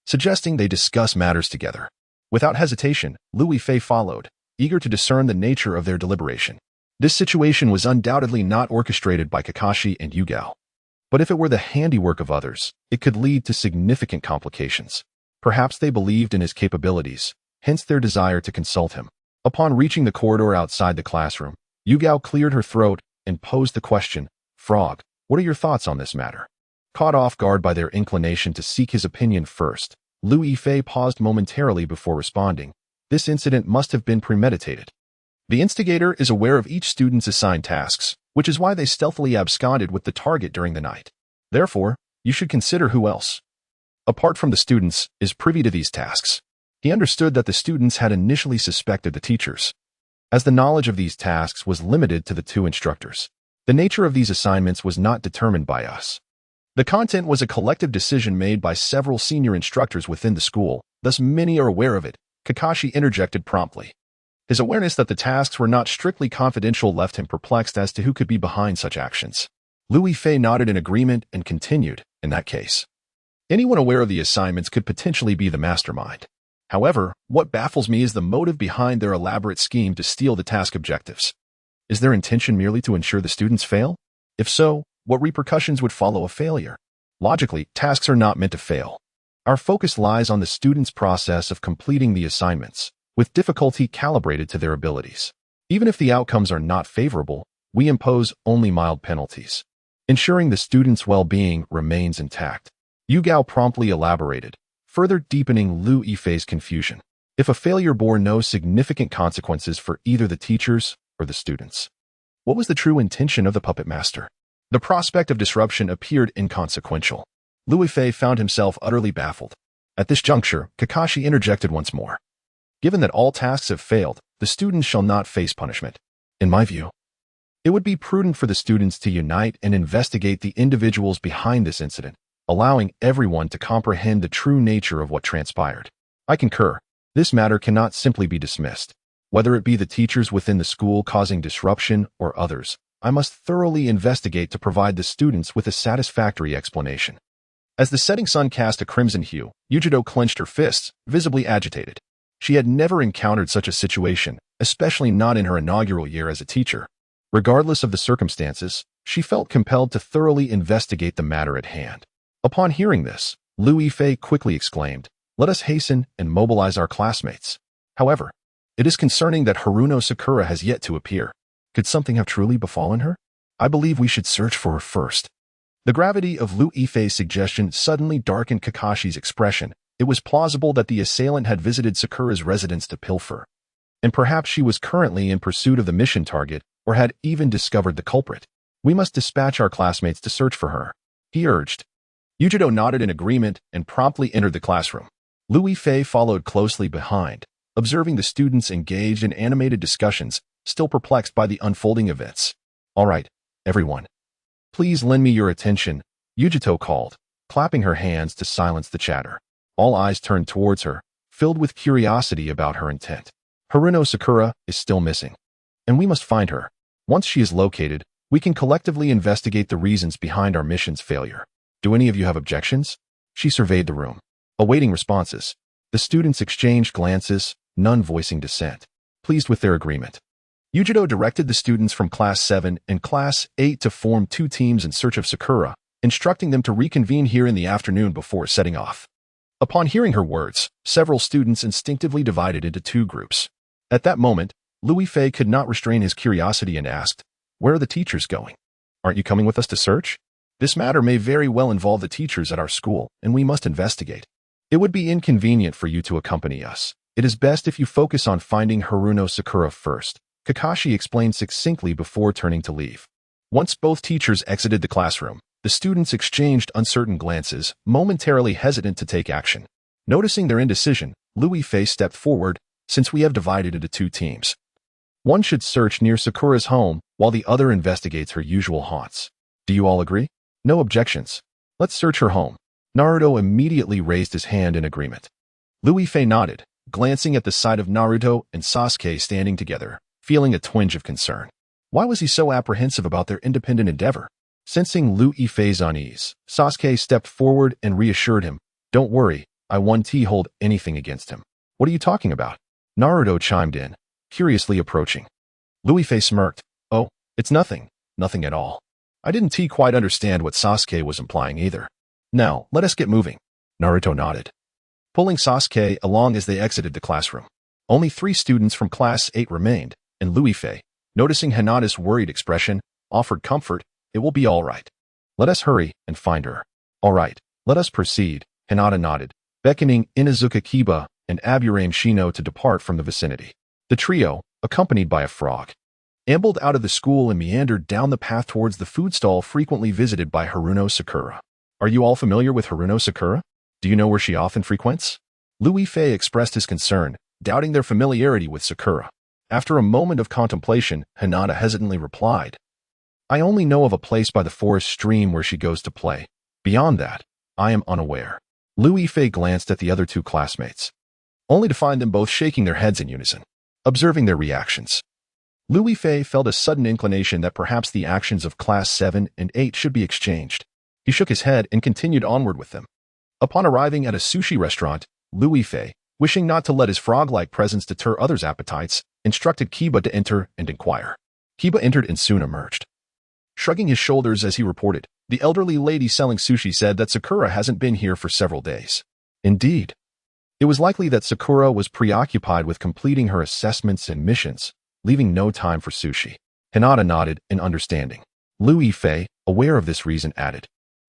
Speaker 1: suggesting they discuss matters together. Without hesitation, Louis Fei followed, eager to discern the nature of their deliberation. This situation was undoubtedly not orchestrated by Kakashi and Hyuga. But if it were the handiwork of others, it could lead to significant complications. Perhaps they believed in his capabilities, hence their desire to consult him. Upon reaching the corridor outside the classroom, Hyuga cleared her throat and posed the question, "Frog, what are your thoughts on this matter?" Caught off guard by their inclination to seek his opinion first, Louis Fei paused momentarily before responding. This incident must have been premeditated. The instigator is aware of each student's assigned tasks, which is why they stealthily absconded with the target during the night. Therefore, you should consider who else, apart from the students, is privy to these tasks. He understood that the students had initially suspected the teachers, as the knowledge of these tasks was limited to the 2 instructors. The nature of these assignments was not determined by us. The content was a collective decision made by several senior instructors within the school, thus many are aware of it. Kakashi interjected promptly. His awareness that the tasks were not strictly confidential left him perplexed as to who could be behind such actions. Louis Fei nodded in agreement and continued, in that case, anyone aware of the assignments could potentially be the mastermind. However, what baffles me is the motive behind their elaborate scheme to steal the task objectives. Is their intention merely to ensure the students fail? If so, what repercussions would follow a failure? Logically, tasks are not meant to fail. Our focus lies on the students' process of completing the assignments, with difficulty calibrated to their abilities. Even if the outcomes are not favorable, we impose only mild penalties, ensuring the students' well-being remains intact. Hyuga promptly elaborated, further deepening Louis Fei's confusion. If a failure bore no significant consequences for either the teachers or the students, what was the true intention of the puppet master? The prospect of disruption appeared inconsequential. Louis Fei found himself utterly baffled. At this juncture, Kakashi interjected once more. Given that all tasks have failed, the students shall not face punishment. In my view, it would be prudent for the students to unite and investigate the individuals behind this incident, allowing everyone to comprehend the true nature of what transpired. I concur. This matter cannot simply be dismissed. Whether it be the teachers within the school causing disruption or others, I must thoroughly investigate to provide the students with a satisfactory explanation. As the setting sun cast a crimson hue, Yujido clenched her fists, visibly agitated. She had never encountered such a situation, especially not in her inaugural year as a teacher. Regardless of the circumstances, she felt compelled to thoroughly investigate the matter at hand. Upon hearing this, Liu Yifei quickly exclaimed, "Let us hasten and mobilize our classmates." However, it is concerning that Haruno Sakura has yet to appear. Could something have truly befallen her? I believe we should search for her first. The gravity of Liu Yifei's suggestion suddenly darkened Kakashi's expression. It was plausible that the assailant had visited Sakura's residence to pilfer. And perhaps she was currently in pursuit of the mission target, or had even discovered the culprit. We must dispatch our classmates to search for her, he urged. Yujido nodded in agreement and promptly entered the classroom. Liu Yifei followed closely behind, observing the students engaged in animated discussions, still perplexed by the unfolding events. All right, everyone. Please lend me your attention, Yujito called, clapping her hands to silence the chatter. All eyes turned towards her, filled with curiosity about her intent. Haruno Sakura is still missing, and we must find her. Once she is located, we can collectively investigate the reasons behind our mission's failure. Do any of you have objections? She surveyed the room, awaiting responses. The students exchanged glances, none voicing dissent. Pleased with their agreement, Yujido directed the students from Class 7 and Class 8 to form 2 teams in search of Sakura, instructing them to reconvene here in the afternoon before setting off. Upon hearing her words, several students instinctively divided into 2 groups. At that moment, Liu Yifei could not restrain his curiosity and asked, "Where are the teachers going? Aren't you coming with us to search? This matter may very well involve the teachers at our school, and we must investigate. It would be inconvenient for you to accompany us. It is best if you focus on finding Haruno Sakura first," Kakashi explained succinctly before turning to leave. Once both teachers exited the classroom, the students exchanged uncertain glances, momentarily hesitant to take action. Noticing their indecision, Liu Yifei stepped forward. "Since we have divided into 2 teams, one should search near Sakura's home, while the other investigates her usual haunts. Do you all agree? No objections. Let's search her home." Naruto immediately raised his hand in agreement. Liu Yifei nodded, glancing at the sight of Naruto and Sasuke standing together, feeling a twinge of concern. Why was he so apprehensive about their independent endeavor? Sensing Liu Yifei's unease, Sasuke stepped forward and reassured him, "Don't worry, I won't hold anything against him." "What are you talking about?" Naruto chimed in, curiously approaching. Liu Yifei smirked. "Oh, it's nothing, nothing at all." I didn't quite understand what Sasuke was implying either. "Now, let us get moving." Naruto nodded, pulling Sasuke along as they exited the classroom. Only 3 students from Class 8 remained, and Liu Yifei, noticing Hinata's worried expression, offered comfort. "It will be all right. Let us hurry and find her." "All right, let us proceed," Hinata nodded, beckoning Inuzuka Kiba and Aburame Shino to depart from the vicinity. The trio, accompanied by a frog, ambled out of the school and meandered down the path towards the food stall frequently visited by Haruno Sakura. "Are you all familiar with Haruno Sakura? Do you know where she often frequents?" Liu Yifei expressed his concern, doubting their familiarity with Sakura. After a moment of contemplation, Hinata hesitantly replied, "I only know of a place by the forest stream where she goes to play. Beyond that, I am unaware." Liu Yifei glanced at the other 2 classmates, only to find them both shaking their heads in unison. Observing their reactions, Liu Yifei felt a sudden inclination that perhaps the actions of Class 7 and 8 should be exchanged. He shook his head and continued onward with them. Upon arriving at a sushi restaurant, Liu Yifei, wishing not to let his frog-like presence deter others' appetites, instructed Kiba to enter and inquire. Kiba entered and soon emerged, shrugging his shoulders as he reported. The elderly lady selling sushi said that Sakura hasn't been here for several days. Indeed, it was likely that Sakura was preoccupied with completing her assessments and missions, leaving no time for sushi. Hinata nodded in understanding. Liu Yifei, aware of this reason, added,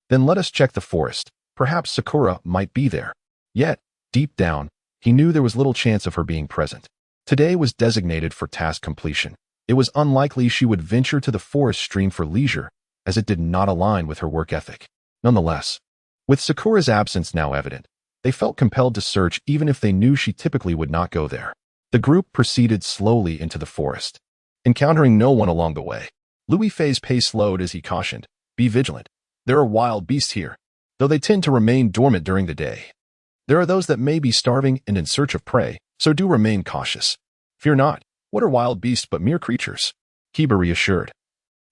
Speaker 1: "Then let us check the forest. Perhaps Sakura might be there." Yet, deep down, he knew there was little chance of her being present. Today was designated for task completion. It was unlikely she would venture to the forest stream for leisure, as it did not align with her work ethic. Nonetheless, with Sakura's absence now evident, they felt compelled to search even if they knew she typically would not go there. The group proceeded slowly into the forest, encountering no one along the way. Liu Yifei's pace slowed as he cautioned, "Be vigilant. There are wild beasts here, though they tend to remain dormant during the day." There are those that may be starving and in search of prey, so do remain cautious. Fear not. What are wild beasts but mere creatures? Kiba reassured.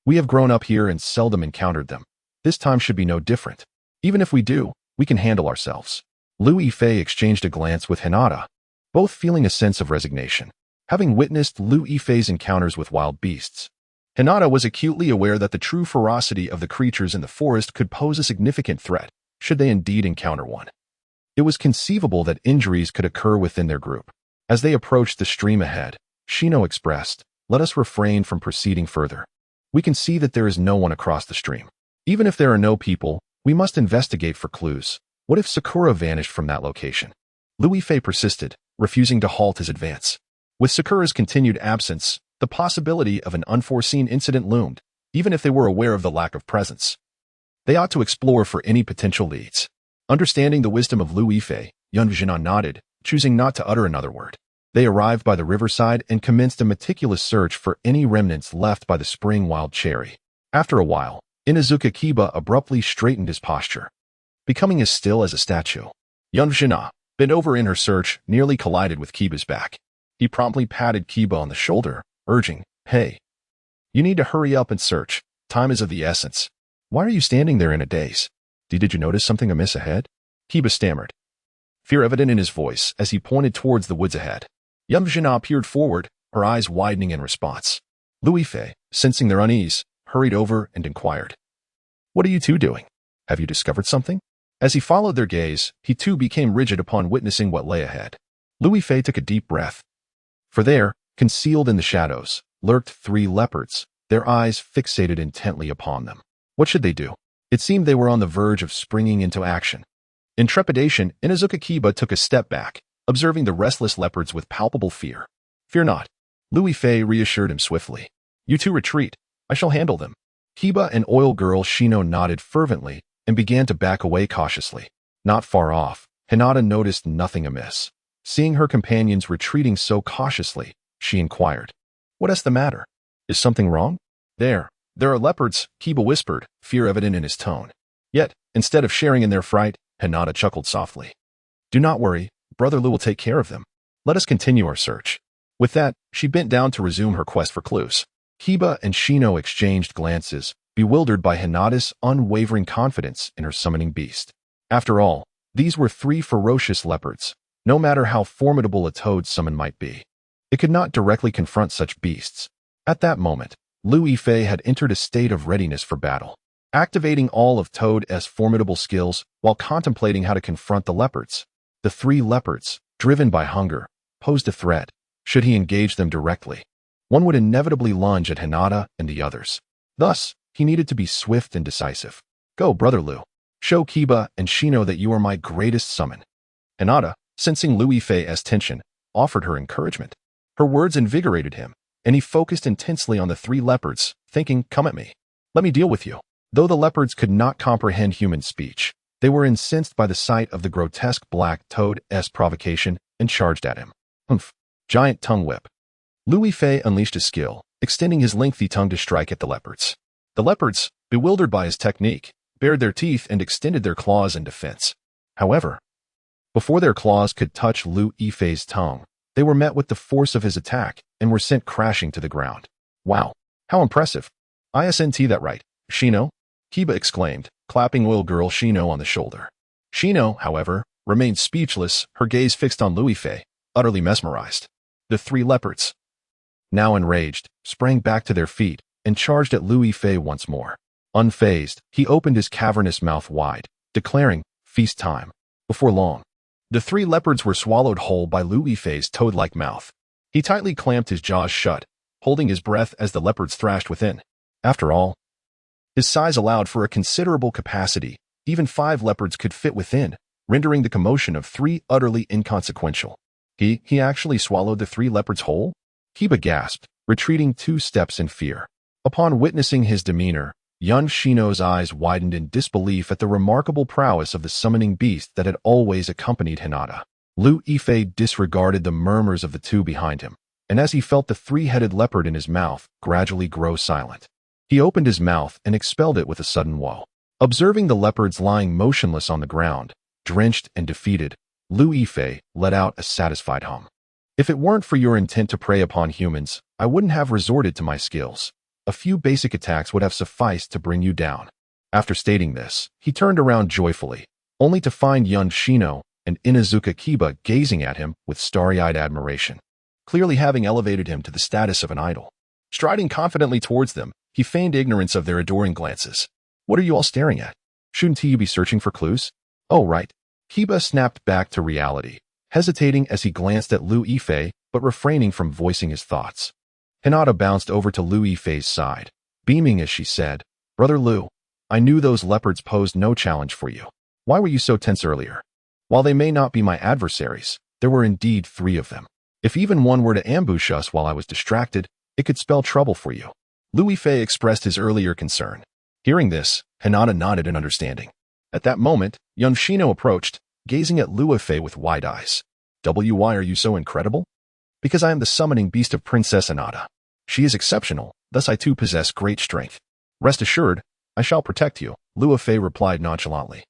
Speaker 1: We have grown up here and seldom encountered them. This time should be no different. Even if we do, we can handle ourselves. Lu Yifei exchanged a glance with Hinata, both feeling a sense of resignation. Having witnessed Lu Yifei's encounters with wild beasts, Hinata was acutely aware that the true ferocity of the creatures in the forest could pose a significant threat, should they indeed encounter one. It was conceivable that injuries could occur within their group. As they approached the stream ahead, Shino expressed, "Let us refrain from proceeding further. We can see that there is no one across the stream. Even if there are no people, we must investigate for clues. What if Sakura vanished from that location?" Lu Yifei persisted, refusing to halt his advance. With Sakura's continued absence, the possibility of an unforeseen incident loomed, even if they were aware of the lack of presence. They ought to explore for any potential leads. Understanding the wisdom of Lu Yifei, Yun Jinan nodded, choosing not to utter another word. They arrived by the riverside and commenced a meticulous search for any remnants left by the spring wild cherry. After a while, Inuzuka Kiba abruptly straightened his posture, becoming as still as a statue. Yun Jinan, bent over in her search, nearly collided with Kiba's back. He promptly patted Kiba on the shoulder, urging, "Hey, you need to hurry up and search. Time is of the essence. Why are you standing there in a daze? Did you notice something amiss ahead?" Kiba stammered, fear evident in his voice as he pointed towards the woods ahead. Yun Jinan peered forward, her eyes widening in response. Lu Yifei, sensing their unease, hurried over and inquired, "What are you two doing? Have you discovered something?" As he followed their gaze, he too became rigid upon witnessing what lay ahead. Lu Yifei took a deep breath. For there, concealed in the shadows, lurked 3 leopards, their eyes fixated intently upon them. What should they do? It seemed they were on the verge of springing into action. In trepidation, Inuzuka Kiba took a step back, observing the restless leopards with palpable fear. "Fear not." Lu Yifei reassured him swiftly. "You two retreat. I shall handle them." Kiba and oil girl Shino nodded fervently and began to back away cautiously. Not far off, Hinata noticed nothing amiss. Seeing her companions retreating so cautiously, she inquired, "What is the matter? Is something wrong?" There are leopards," Kiba whispered, fear evident in his tone. Yet, instead of sharing in their fright, Hinata chuckled softly. "Do not worry, Brother Lu will take care of them. Let us continue our search." With that, she bent down to resume her quest for clues. Kiba and Shino exchanged glances, bewildered by Hinata's unwavering confidence in her summoning beast. After all, these were 3 ferocious leopards. No matter how formidable a toad summon might be, it could not directly confront such beasts. At that moment, Lu Yifei had entered a state of readiness for battle, activating all of Toad's formidable skills while contemplating how to confront the leopards. The 3 leopards, driven by hunger, posed a threat. Should he engage them directly, one would inevitably lunge at Hinata and the others. Thus, he needed to be swift and decisive. "Go, Brother Lu. Show Kiba and Shino that you are my greatest summon." Hinata, sensing Lu Yifei's tension, offered her encouragement. Her words invigorated him, and he focused intensely on the 3 leopards, thinking, "Come at me. Let me deal with you." Though the leopards could not comprehend human speech, they were incensed by the sight of the grotesque black toad's provocation and charged at him. Humph! Giant tongue whip. Lu Yifei unleashed his skill, extending his lengthy tongue to strike at the leopards. The leopards, bewildered by his technique, bared their teeth and extended their claws in defense. However, before their claws could touch Lu Yifei's tongue, they were met with the force of his attack and were sent crashing to the ground. "Wow, how impressive. Isn't that right, Shino?" Kiba exclaimed, clapping oil girl Shino on the shoulder. Shino, however, remained speechless, her gaze fixed on Lu Yifei, utterly mesmerized. The 3 leopards, now enraged, sprang back to their feet and charged at Lu Yifei once more. Unfazed, he opened his cavernous mouth wide, declaring, "Feast time." Before long, the 3 leopards were swallowed whole by Lu Yifei's toad-like mouth. He tightly clamped his jaws shut, holding his breath as the leopards thrashed within. After all, his size allowed for a considerable capacity. Even 5 leopards could fit within, rendering the commotion of 3 utterly inconsequential. He actually swallowed the 3 leopards whole? Kiba gasped, retreating 2 steps in fear. Upon witnessing his demeanor, Yun Shino's eyes widened in disbelief at the remarkable prowess of the summoning beast that had always accompanied Hinata. Lu Yifei disregarded the murmurs of the 2 behind him, and as he felt the 3-headed leopard in his mouth gradually grow silent, he opened his mouth and expelled it with a sudden woe. Observing the leopards lying motionless on the ground, drenched and defeated, Liu Yifei let out a satisfied hum. If it weren't for your intent to prey upon humans, I wouldn't have resorted to my skills. A few basic attacks would have sufficed to bring you down. After stating this, he turned around joyfully, only to find Yun Shino and Inuzuka Kiba gazing at him with starry-eyed admiration, clearly having elevated him to the status of an idol. Striding confidently towards them, he feigned ignorance of their adoring glances. What are you all staring at? Shouldn't you be searching for clues? Oh, right. Kiba snapped back to reality, hesitating as he glanced at Liu Yifei, but refraining from voicing his thoughts. Hinata bounced over to Liu Yifei's side, beaming as she said, Brother Liu, I knew those leopards posed no challenge for you. Why were you so tense earlier? While they may not be my adversaries, there were indeed 3 of them. If even one were to ambush us while I was distracted, it could spell trouble for you. Liu Yifei expressed his earlier concern. Hearing this, Hinata nodded in understanding. At that moment, Yun Shino approached, gazing at Liu Yifei with wide eyes. Why are you so incredible? Because I am the summoning beast of Princess Hinata. She is exceptional, thus I too possess great strength. Rest assured, I shall protect you, Liu Yifei replied nonchalantly.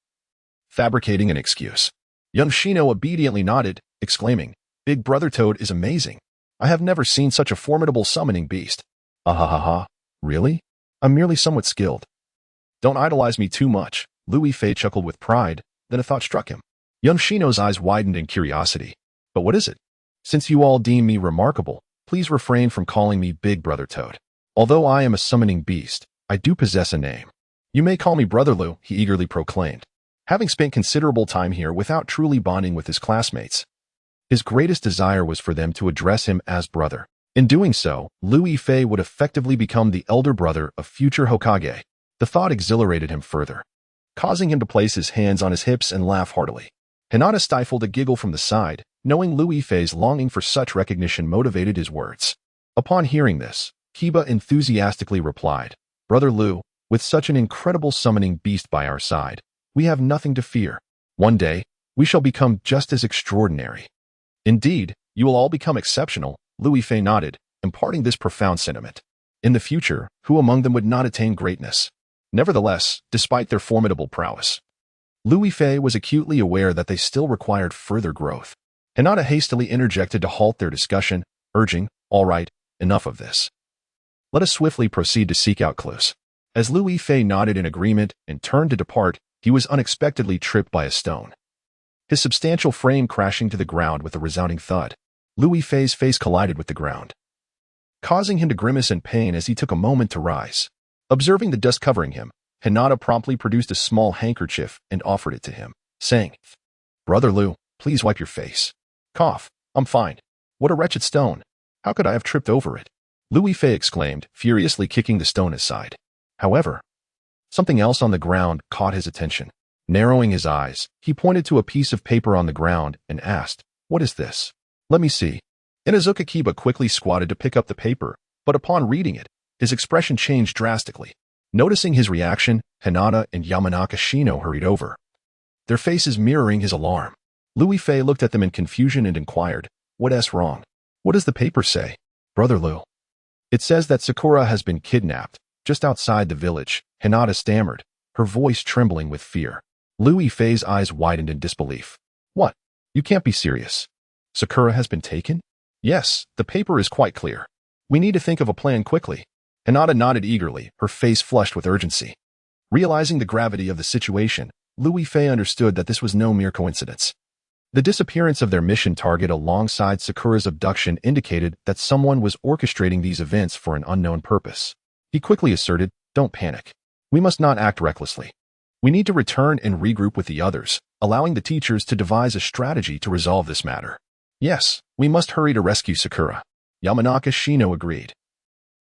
Speaker 1: Fabricating an excuse. Yun Shino obediently nodded, exclaiming, Big Brother Toad is amazing. I have never seen such a formidable summoning beast. Ahahaha, really? I'm merely somewhat skilled. Don't idolize me too much, Liu Yifei chuckled with pride, then a thought struck him. Yun Shino's eyes widened in curiosity. But what is it? Since you all deem me remarkable, please refrain from calling me Big Brother Toad. Although I am a summoning beast, I do possess a name. You may call me Brother Liu, he eagerly proclaimed. Having spent considerable time here without truly bonding with his classmates, his greatest desire was for them to address him as brother. In doing so, Liu Yifei would effectively become the elder brother of future Hokage. The thought exhilarated him further, causing him to place his hands on his hips and laugh heartily. Hinata stifled a giggle from the side, knowing Liu Yifei's longing for such recognition motivated his words. Upon hearing this, Kiba enthusiastically replied, Brother Liu, with such an incredible summoning beast by our side, we have nothing to fear. One day, we shall become just as extraordinary. Indeed, you will all become exceptional, Liu Yifei nodded, imparting this profound sentiment. In the future, who among them would not attain greatness? Nevertheless, despite their formidable prowess, Liu Yifei was acutely aware that they still required further growth. Hinata hastily interjected to halt their discussion, urging, All right, enough of this. Let us swiftly proceed to seek out clues. As Liu Yifei nodded in agreement and turned to depart, he was unexpectedly tripped by a stone, his substantial frame crashing to the ground with a resounding thud. Liu Yifei's face collided with the ground, causing him to grimace in pain as he took a moment to rise. Observing the dust covering him, Hinata promptly produced a small handkerchief and offered it to him, saying, Brother Liu, please wipe your face. Cough, I'm fine. What a wretched stone. How could I have tripped over it? Liu Yifei exclaimed, furiously kicking the stone aside. However, something else on the ground caught his attention. Narrowing his eyes, he pointed to a piece of paper on the ground and asked, What is this? Let me see. Inuzuka Kiba quickly squatted to pick up the paper, but upon reading it, his expression changed drastically. Noticing his reaction, Hinata and Yamanaka Shino hurried over, their faces mirroring his alarm. Liu Yifei looked at them in confusion and inquired, What's wrong? What does the paper say? Brother Liu. It says that Sakura has been kidnapped, just outside the village, Hinata stammered, her voice trembling with fear. Liu Yifei's eyes widened in disbelief. What? You can't be serious. Sakura has been taken? Yes, the paper is quite clear. We need to think of a plan quickly. Hinata nodded eagerly, her face flushed with urgency. Realizing the gravity of the situation, Liu Yifei understood that this was no mere coincidence. The disappearance of their mission target alongside Sakura's abduction indicated that someone was orchestrating these events for an unknown purpose. He quickly asserted, Don't panic. We must not act recklessly. We need to return and regroup with the others, allowing the teachers to devise a strategy to resolve this matter. Yes, we must hurry to rescue Sakura. Yamanaka Shino agreed,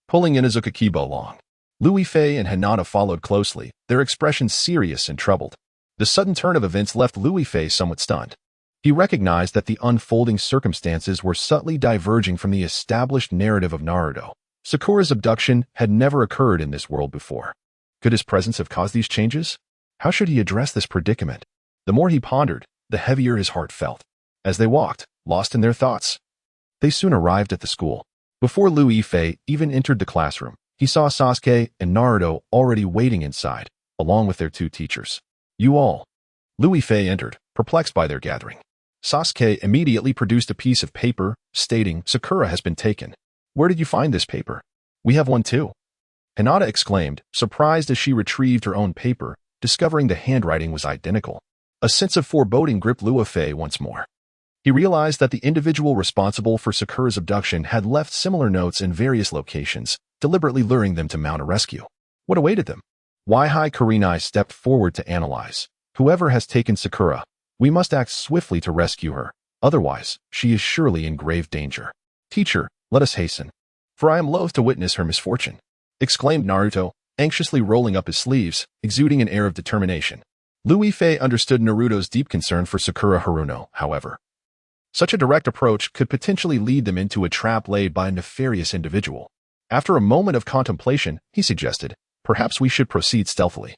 Speaker 1: pulling Inuzuka Kiba along. Liu Yifei and Hinata followed closely, their expressions serious and troubled. The sudden turn of events left Liu Yifei somewhat stunned. He recognized that the unfolding circumstances were subtly diverging from the established narrative of Naruto. Sakura's abduction had never occurred in this world before. Could his presence have caused these changes? How should he address this predicament? The more he pondered, the heavier his heart felt. As they walked, lost in their thoughts, they soon arrived at the school. Before Liu Yifei even entered the classroom, he saw Sasuke and Naruto already waiting inside, along with their 2 teachers. You all. Liu Yifei entered, perplexed by their gathering. Sasuke immediately produced a piece of paper, stating, "Sakura has been taken." "Where did you find this paper?" "We have one too," Hinata exclaimed, surprised as she retrieved her own paper, discovering the handwriting was identical. A sense of foreboding gripped Liu Fei once more. He realized that the individual responsible for Sakura's abduction had left similar notes in various locations, deliberately luring them to mount a rescue. What awaited them? Waihai Kurenai stepped forward to analyze. "Whoever has taken Sakura, we must act swiftly to rescue her. Otherwise, she is surely in grave danger. Teacher, let us hasten, for I am loath to witness her misfortune," exclaimed Naruto, anxiously rolling up his sleeves, exuding an air of determination. Liu Fei understood Naruto's deep concern for Sakura Haruno, however. Such a direct approach could potentially lead them into a trap laid by a nefarious individual. After a moment of contemplation, he suggested, "Perhaps we should proceed stealthily,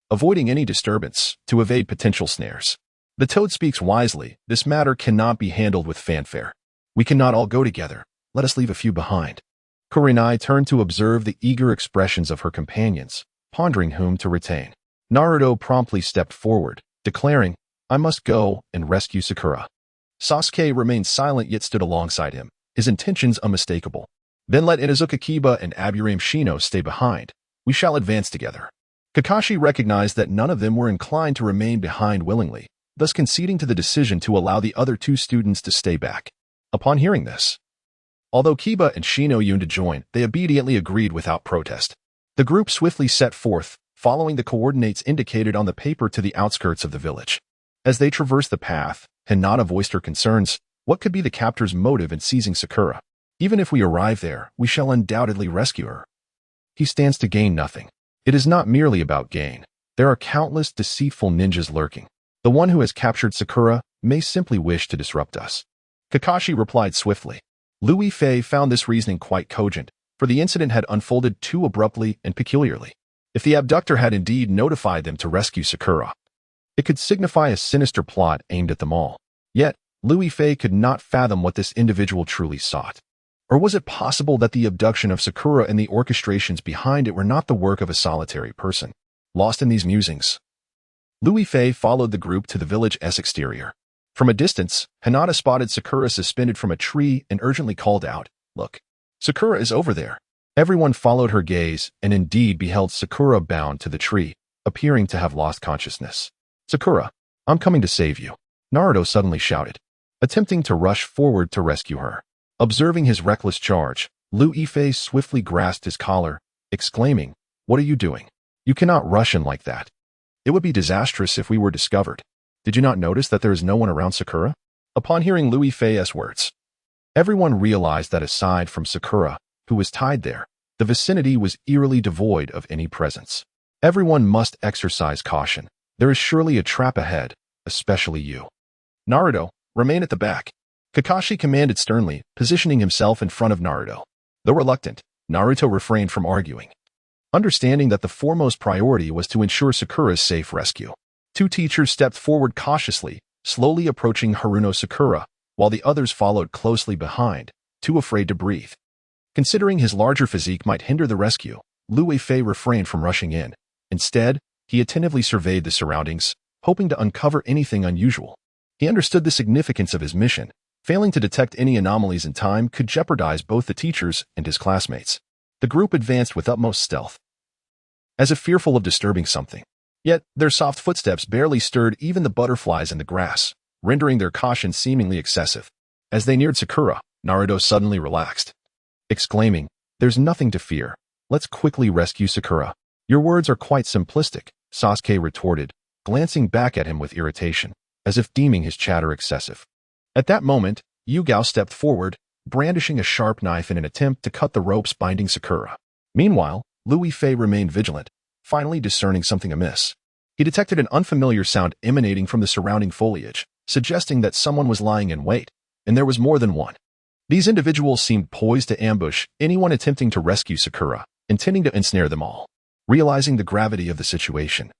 Speaker 1: avoiding any disturbance, to evade potential snares. The toad speaks wisely. This matter cannot be handled with fanfare. We cannot all go together. Let us leave a few behind." Kurenai turned to observe the eager expressions of her companions, pondering whom to retain. Naruto promptly stepped forward, declaring, "I must go and rescue Sakura." Sasuke remained silent yet stood alongside him, his intentions unmistakable. "Then let Inuzuka Kiba and Aburame Shino stay behind. We shall advance together." Kakashi recognized that none of them were inclined to remain behind willingly, thus conceding to the decision to allow the other two students to stay back. Upon hearing this, although Kiba and Shino yearned to join, they obediently agreed without protest. The group swiftly set forth, following the coordinates indicated on the paper to the outskirts of the village. As they traversed the path, Hinata voiced her concerns. What could be the captor's motive in seizing Sakura? "Even if we arrive there, we shall undoubtedly rescue her. He stands to gain nothing. It is not merely about gain. There are countless deceitful ninjas lurking. The one who has captured Sakura may simply wish to disrupt us." Kakashi replied swiftly. Liu Fei found this reasoning quite cogent, for the incident had unfolded too abruptly and peculiarly. If the abductor had indeed notified them to rescue Sakura, it could signify a sinister plot aimed at them all. Yet, Liu Fei could not fathom what this individual truly sought. Or was it possible that the abduction of Sakura and the orchestrations behind it were not the work of a solitary person? Lost in these musings, Liu Fei followed the group to the village's exterior. From a distance, Hinata spotted Sakura suspended from a tree and urgently called out, "Look, Sakura is over there." Everyone followed her gaze and indeed beheld Sakura bound to the tree, appearing to have lost consciousness. "Sakura, I'm coming to save you," Naruto suddenly shouted, attempting to rush forward to rescue her. Observing his reckless charge, Liu Fei swiftly grasped his collar, exclaiming, "What are you doing? You cannot rush in like that. It would be disastrous if we were discovered. Did you not notice that there is no one around Sakura?" Upon hearing Liu Fei's words, everyone realized that aside from Sakura, who was tied there, the vicinity was eerily devoid of any presence. Everyone must exercise caution. There is surely a trap ahead, especially you. "Naruto, remain at the back," Kakashi commanded sternly, positioning himself in front of Naruto. Though reluctant, Naruto refrained from arguing, understanding that the foremost priority was to ensure Sakura's safe rescue. Two teachers stepped forward cautiously, slowly approaching Haruno Sakura, while the others followed closely behind, too afraid to breathe. Considering his larger physique might hinder the rescue, Liu Fei refrained from rushing in. Instead, he attentively surveyed the surroundings, hoping to uncover anything unusual. He understood the significance of his mission. Failing to detect any anomalies in time could jeopardize both the teachers and his classmates. The group advanced with utmost stealth, as if fearful of disturbing something. Yet, their soft footsteps barely stirred even the butterflies in the grass, rendering their caution seemingly excessive. As they neared Sakura, Naruto suddenly relaxed, exclaiming, "There's nothing to fear. Let's quickly rescue Sakura." "Your words are quite simplistic," Sasuke retorted, glancing back at him with irritation, as if deeming his chatter excessive. At that moment, Hyuga stepped forward, brandishing a sharp knife in an attempt to cut the ropes binding Sakura. Meanwhile, Liu Fei remained vigilant, finally discerning something amiss. He detected an unfamiliar sound emanating from the surrounding foliage, suggesting that someone was lying in wait, and there was more than one. These individuals seemed poised to ambush anyone attempting to rescue Sakura, intending to ensnare them all. Realizing the gravity of the situation,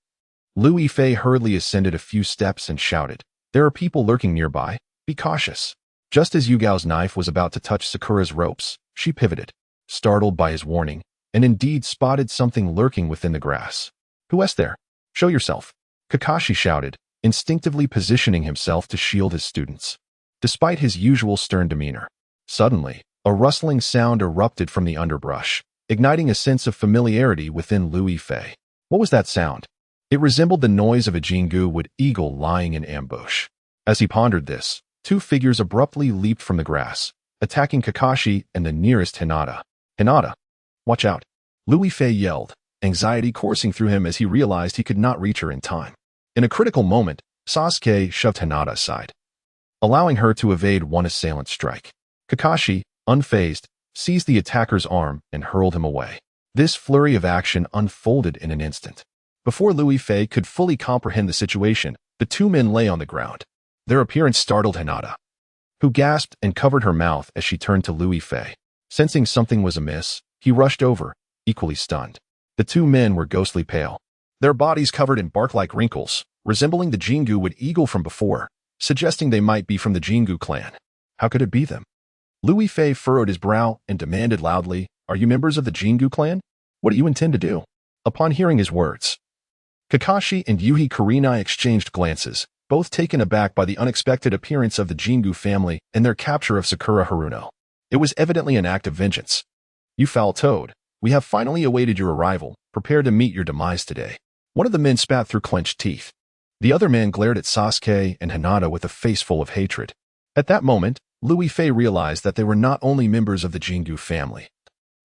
Speaker 1: Liu Fei hurriedly ascended a few steps and shouted, "There are people lurking nearby. Be cautious." Just as Yugao's knife was about to touch Sakura's ropes, she pivoted, startled by his warning, and indeed spotted something lurking within the grass. "Who is there? Show yourself," Kakashi shouted, instinctively positioning himself to shield his students. Despite his usual stern demeanor, suddenly, a rustling sound erupted from the underbrush, igniting a sense of familiarity within Liu Yifei. What was that sound? It resembled the noise of a Jingu-wood eagle lying in ambush. As he pondered this, two figures abruptly leaped from the grass, attacking Kakashi and the nearest Hinata. Hinata, watch out! Liu Yifei yelled, anxiety coursing through him as he realized he could not reach her in time. In a critical moment, Sasuke shoved Hinata aside, allowing her to evade one assailant's strike. Kakashi, unfazed, seized the attacker's arm and hurled him away. This flurry of action unfolded in an instant. Before Liu Yifei could fully comprehend the situation, the two men lay on the ground. Their appearance startled Hinata, who gasped and covered her mouth as she turned to Liu Yifei. Sensing something was amiss, he rushed over, equally stunned. The two men were ghostly pale, their bodies covered in bark-like wrinkles, resembling the Jingu-wood eagle from before, suggesting they might be from the Jingu clan. How could it be them? Liu Yifei furrowed his brow and demanded loudly, "Are you members of the Jingu clan? What do you intend to do?" Upon hearing his words, Kakashi and Yuhi Kurenai exchanged glances, both taken aback by the unexpected appearance of the Jingu family and their capture of Sakura Haruno. It was evidently an act of vengeance. "You foul toad, we have finally awaited your arrival, prepared to meet your demise today." One of the men spat through clenched teeth. The other man glared at Sasuke and Hinata with a face full of hatred. At that moment, Liu Yifei realized that they were not only members of the Jingu family,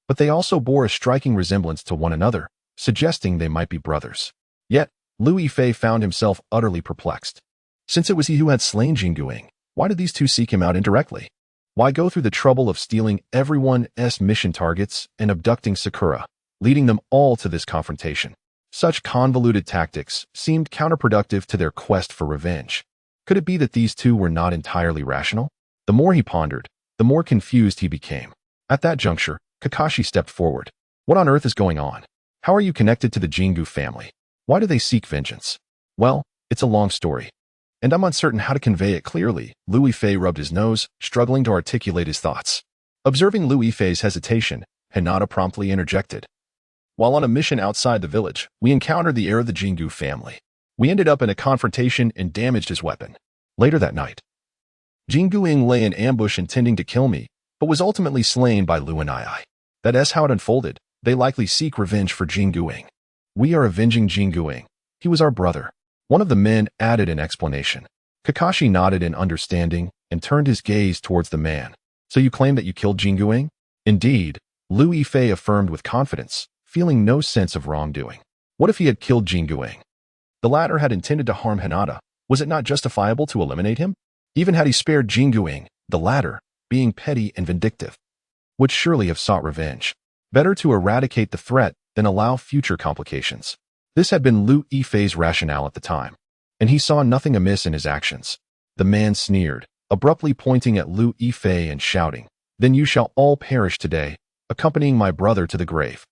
Speaker 1: but they also bore a striking resemblance to one another, suggesting they might be brothers. Yet, Liu Yifei found himself utterly perplexed. Since it was he who had slain Jinguing, why did these two seek him out indirectly? Why go through the trouble of stealing everyone's mission targets and abducting Sakura, leading them all to this confrontation? Such convoluted tactics seemed counterproductive to their quest for revenge. Could it be that these two were not entirely rational? The more he pondered, the more confused he became. At that juncture, Kakashi stepped forward. "What on earth is going on? How are you connected to the Jingu family? Why do they seek vengeance?" "Well, it's a long story, and I'm uncertain how to convey it clearly." Liu Yifei rubbed his nose, struggling to articulate his thoughts. Observing Liu Yifei's hesitation, Hinata promptly interjected. "While on a mission outside the village, we encountered the heir of the Jingu family. We ended up in a confrontation and damaged his weapon. Later that night, Jinguing lay in ambush intending to kill me, but was ultimately slain by Liu and I. That's how it unfolded. They likely seek revenge for Jinguing. We are avenging Jinguing. He was our brother." One of the men added an explanation. Kakashi nodded in understanding and turned his gaze towards the man. "So you claim that you killed Jinguing?" "Indeed," Liu Yifei affirmed with confidence, feeling no sense of wrongdoing. What if he had killed Jinguing? The latter had intended to harm Hinata. Was it not justifiable to eliminate him? Even had he spared Jinguing, the latter, being petty and vindictive, would surely have sought revenge. Better to eradicate the threat than allow future complications. This had been Liu Yifei's rationale at the time, and he saw nothing amiss in his actions. The man sneered, abruptly pointing at Liu Yifei and shouting, "Then you shall all perish today, accompanying my brother to the grave."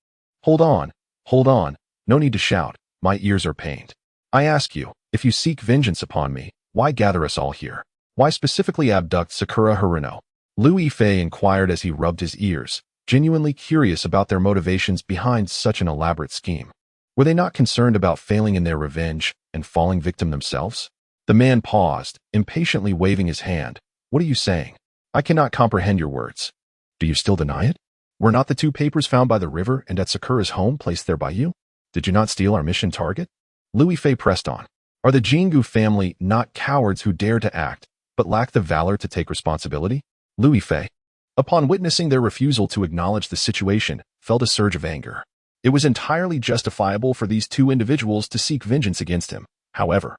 Speaker 1: Hold on, no need to shout, my ears are pained. I ask you, if you seek vengeance upon me, why gather us all here? Why specifically abduct Sakura Haruno? Liu Yifei inquired as he rubbed his ears, genuinely curious about their motivations behind such an elaborate scheme. Were they not concerned about failing in their revenge and falling victim themselves? The man paused, impatiently waving his hand. "What are you saying? I cannot comprehend your words. Do you still deny it? Were not the two papers found by the river and at Sakura's home placed there by you? Did you not steal our mission target?" Liu Yifei pressed on. "Are the Jingu family not cowards who dare to act, but lack the valor to take responsibility?" Liu Yifei, upon witnessing their refusal to acknowledge the situation, felt a surge of anger. It was entirely justifiable for these two individuals to seek vengeance against him. However,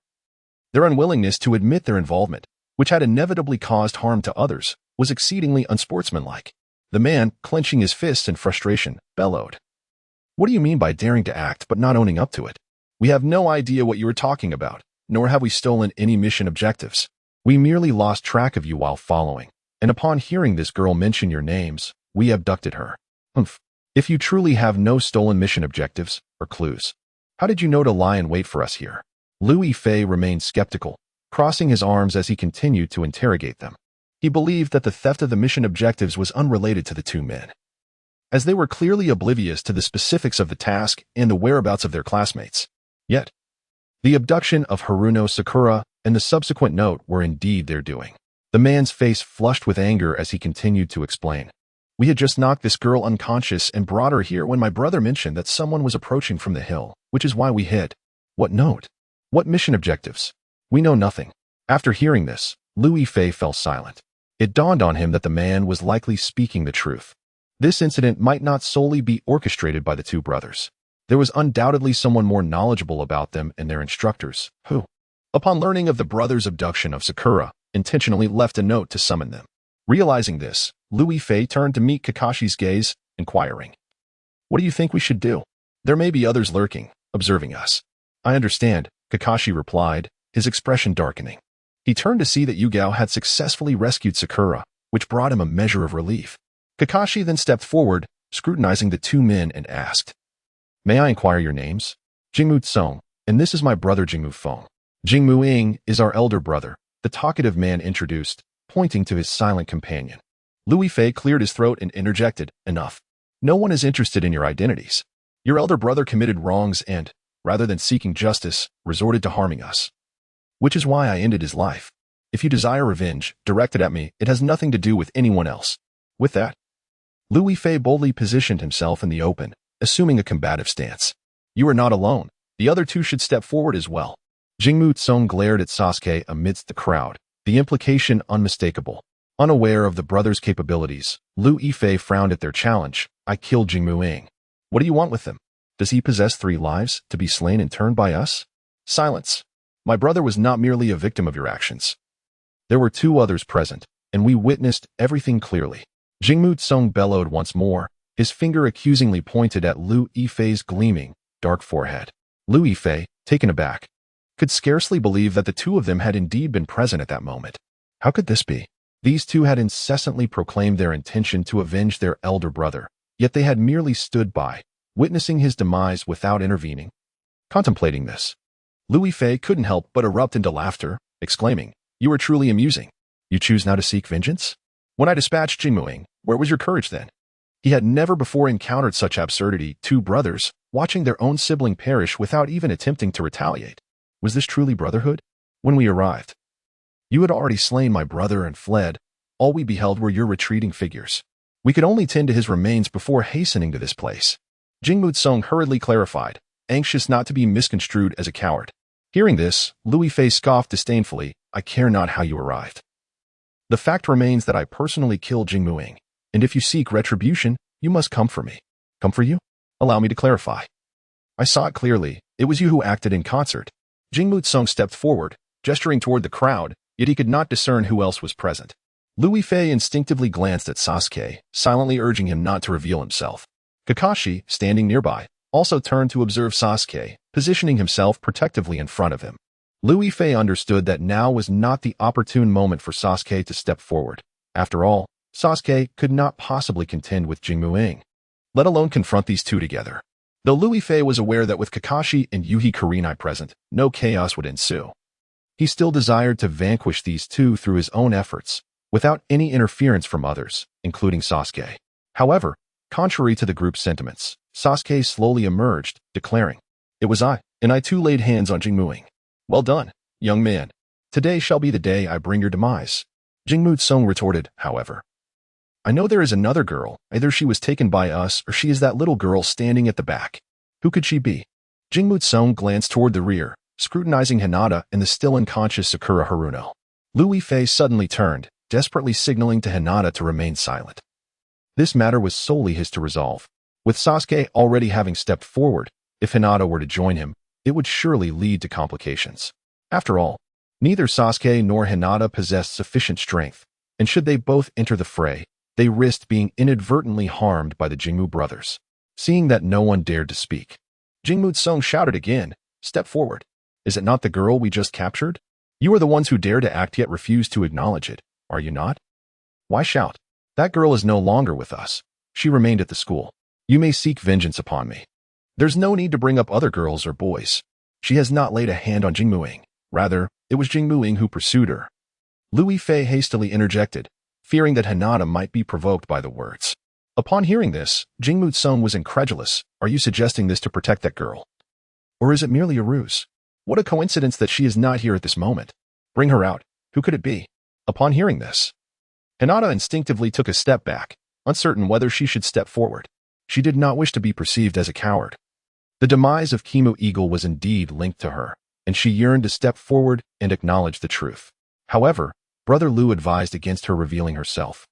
Speaker 1: their unwillingness to admit their involvement, which had inevitably caused harm to others, was exceedingly unsportsmanlike. The man, clenching his fists in frustration, bellowed, "What do you mean by daring to act but not owning up to it? We have no idea what you are talking about, nor have we stolen any mission objectives. We merely lost track of you while following, and upon hearing this girl mention your names, we abducted her." "Humph. If you truly have no stolen mission objectives or clues, how did you know to lie in wait for us here?" Liu Yifei remained skeptical, crossing his arms as he continued to interrogate them. He believed that the theft of the mission objectives was unrelated to the two men, as they were clearly oblivious to the specifics of the task and the whereabouts of their classmates. Yet, The abduction of Haruno Sakura and the subsequent note were indeed their doing. The man's face flushed with anger as he continued to explain. We had just knocked this girl unconscious and brought her here when my brother mentioned that someone was approaching from the hill, which is why we hid. What note? What mission objectives? We know nothing. After hearing this, Liu Yifei fell silent. It dawned on him that the man was likely speaking the truth. This incident might not solely be orchestrated by the two brothers. There was undoubtedly someone more knowledgeable about them and their instructors, who, upon learning of the brothers' abduction of Sakura, intentionally left a note to summon them. Realizing this, Liu Yifei turned to meet Kakashi's gaze, inquiring, "What do you think we should do? There may be others lurking, observing us." "I understand," Kakashi replied, his expression darkening. He turned to see that Hyuga had successfully rescued Sakura, which brought him a measure of relief. Kakashi then stepped forward, scrutinizing the two men, and asked, "May I inquire your names?" "Jingmu Tsong, and this is my brother Jingmu Feng." "Jingmu Ing is our elder brother," the talkative man introduced, pointing to his silent companion. Liu Yifei cleared his throat and interjected, "Enough. No one is interested in your identities. Your elder brother committed wrongs and, rather than seeking justice, resorted to harming us. Which is why I ended his life. If you desire revenge directed at me, it has nothing to do with anyone else." With that, Liu Yifei boldly positioned himself in the open, assuming a combative stance. "You are not alone. The other two should step forward as well." Jingmu Tsong glared at Sasuke amidst the crowd, the implication unmistakable. Unaware of the brothers' capabilities, Liu Yifei frowned at their challenge. "I killed Jingmu Ing. What do you want with him? Does he possess 3 lives, to be slain in turn by us?" "Silence. My brother was not merely a victim of your actions. There were 2 others present, and we witnessed everything clearly." Jingmu Tsong bellowed once more, his finger accusingly pointed at Liu Yifei's gleaming, dark forehead. Liu Yifei, taken aback, could scarcely believe that the 2 of them had indeed been present at that moment. How could this be? These 2 had incessantly proclaimed their intention to avenge their elder brother, yet they had merely stood by, witnessing his demise without intervening. Contemplating this, Liu Yifei couldn't help but erupt into laughter, exclaiming, "You are truly amusing. You choose now to seek vengeance? When I dispatched Jingmu Ing, where was your courage then?" He had never before encountered such absurdity, 2 brothers, watching their own sibling perish without even attempting to retaliate. Was this truly brotherhood? When we arrived, you had already slain my brother and fled. All we beheld were your retreating figures. We could only tend to his remains before hastening to this place. Jingmu Tsong hurriedly clarified, anxious not to be misconstrued as a coward. Hearing this, Liu Yifei scoffed disdainfully, "I care not how you arrived. The fact remains that I personally killed Jingmu Ing, and if you seek retribution, you must come for me." "Come for you? Allow me to clarify." "I saw it clearly. It was you who acted in concert." Jingmu Tsong stepped forward, gesturing toward the crowd, yet he could not discern who else was present. Liu Yifei instinctively glanced at Sasuke, silently urging him not to reveal himself. Kakashi, standing nearby, also turned to observe Sasuke, positioning himself protectively in front of him. Liu Yifei understood that now was not the opportune moment for Sasuke to step forward. After all, Sasuke could not possibly contend with Jingmu Ing, let alone confront these 2 together. Though Liu Yifei was aware that with Kakashi and Yuhi Kurenai present, no chaos would ensue, he still desired to vanquish these 2 through his own efforts, without any interference from others, including Sasuke. However, contrary to the group's sentiments, Sasuke slowly emerged, declaring, "It was I, and I too laid hands on Jingmu Ing. Well done, young man. Today shall be the day I bring your demise." Jingmu Tsong retorted, however, "I know there is another girl. Either she was taken by us or she is that little girl standing at the back. Who could she be?" Jingmu Tsong glanced toward the rear, scrutinizing Hinata and the still unconscious Sakura Haruno. Liu Yifei suddenly turned, desperately signaling to Hinata to remain silent. This matter was solely his to resolve. With Sasuke already having stepped forward, if Hinata were to join him, it would surely lead to complications. After all, neither Sasuke nor Hinata possessed sufficient strength, and should they both enter the fray, they risked being inadvertently harmed by the Jingmu brothers. Seeing that no one dared to speak, Jingmu Tsong shouted again, "Step forward. Is it not the girl we just captured? You are the ones who dare to act yet refuse to acknowledge it, are you not? Why shout? That girl is no longer with us. She remained at the school. You may seek vengeance upon me. There's no need to bring up other girls or boys. She has not laid a hand on Jingmu Ing. Rather, it was Jingmu Ing who pursued her." Liu Yifei hastily interjected, fearing that Hinata might be provoked by the words. Upon hearing this, Jingmu Tsong was incredulous. "Are you suggesting this to protect that girl? Or is it merely a ruse?" What a coincidence that she is not here at this moment. Bring her out. Who could it be? Upon hearing this, Hinata instinctively took a step back, uncertain whether she should step forward. She did not wish to be perceived as a coward. The demise of Kimu Eagle was indeed linked to her, and she yearned to step forward and acknowledge the truth. However, Brother Lu advised against her revealing herself,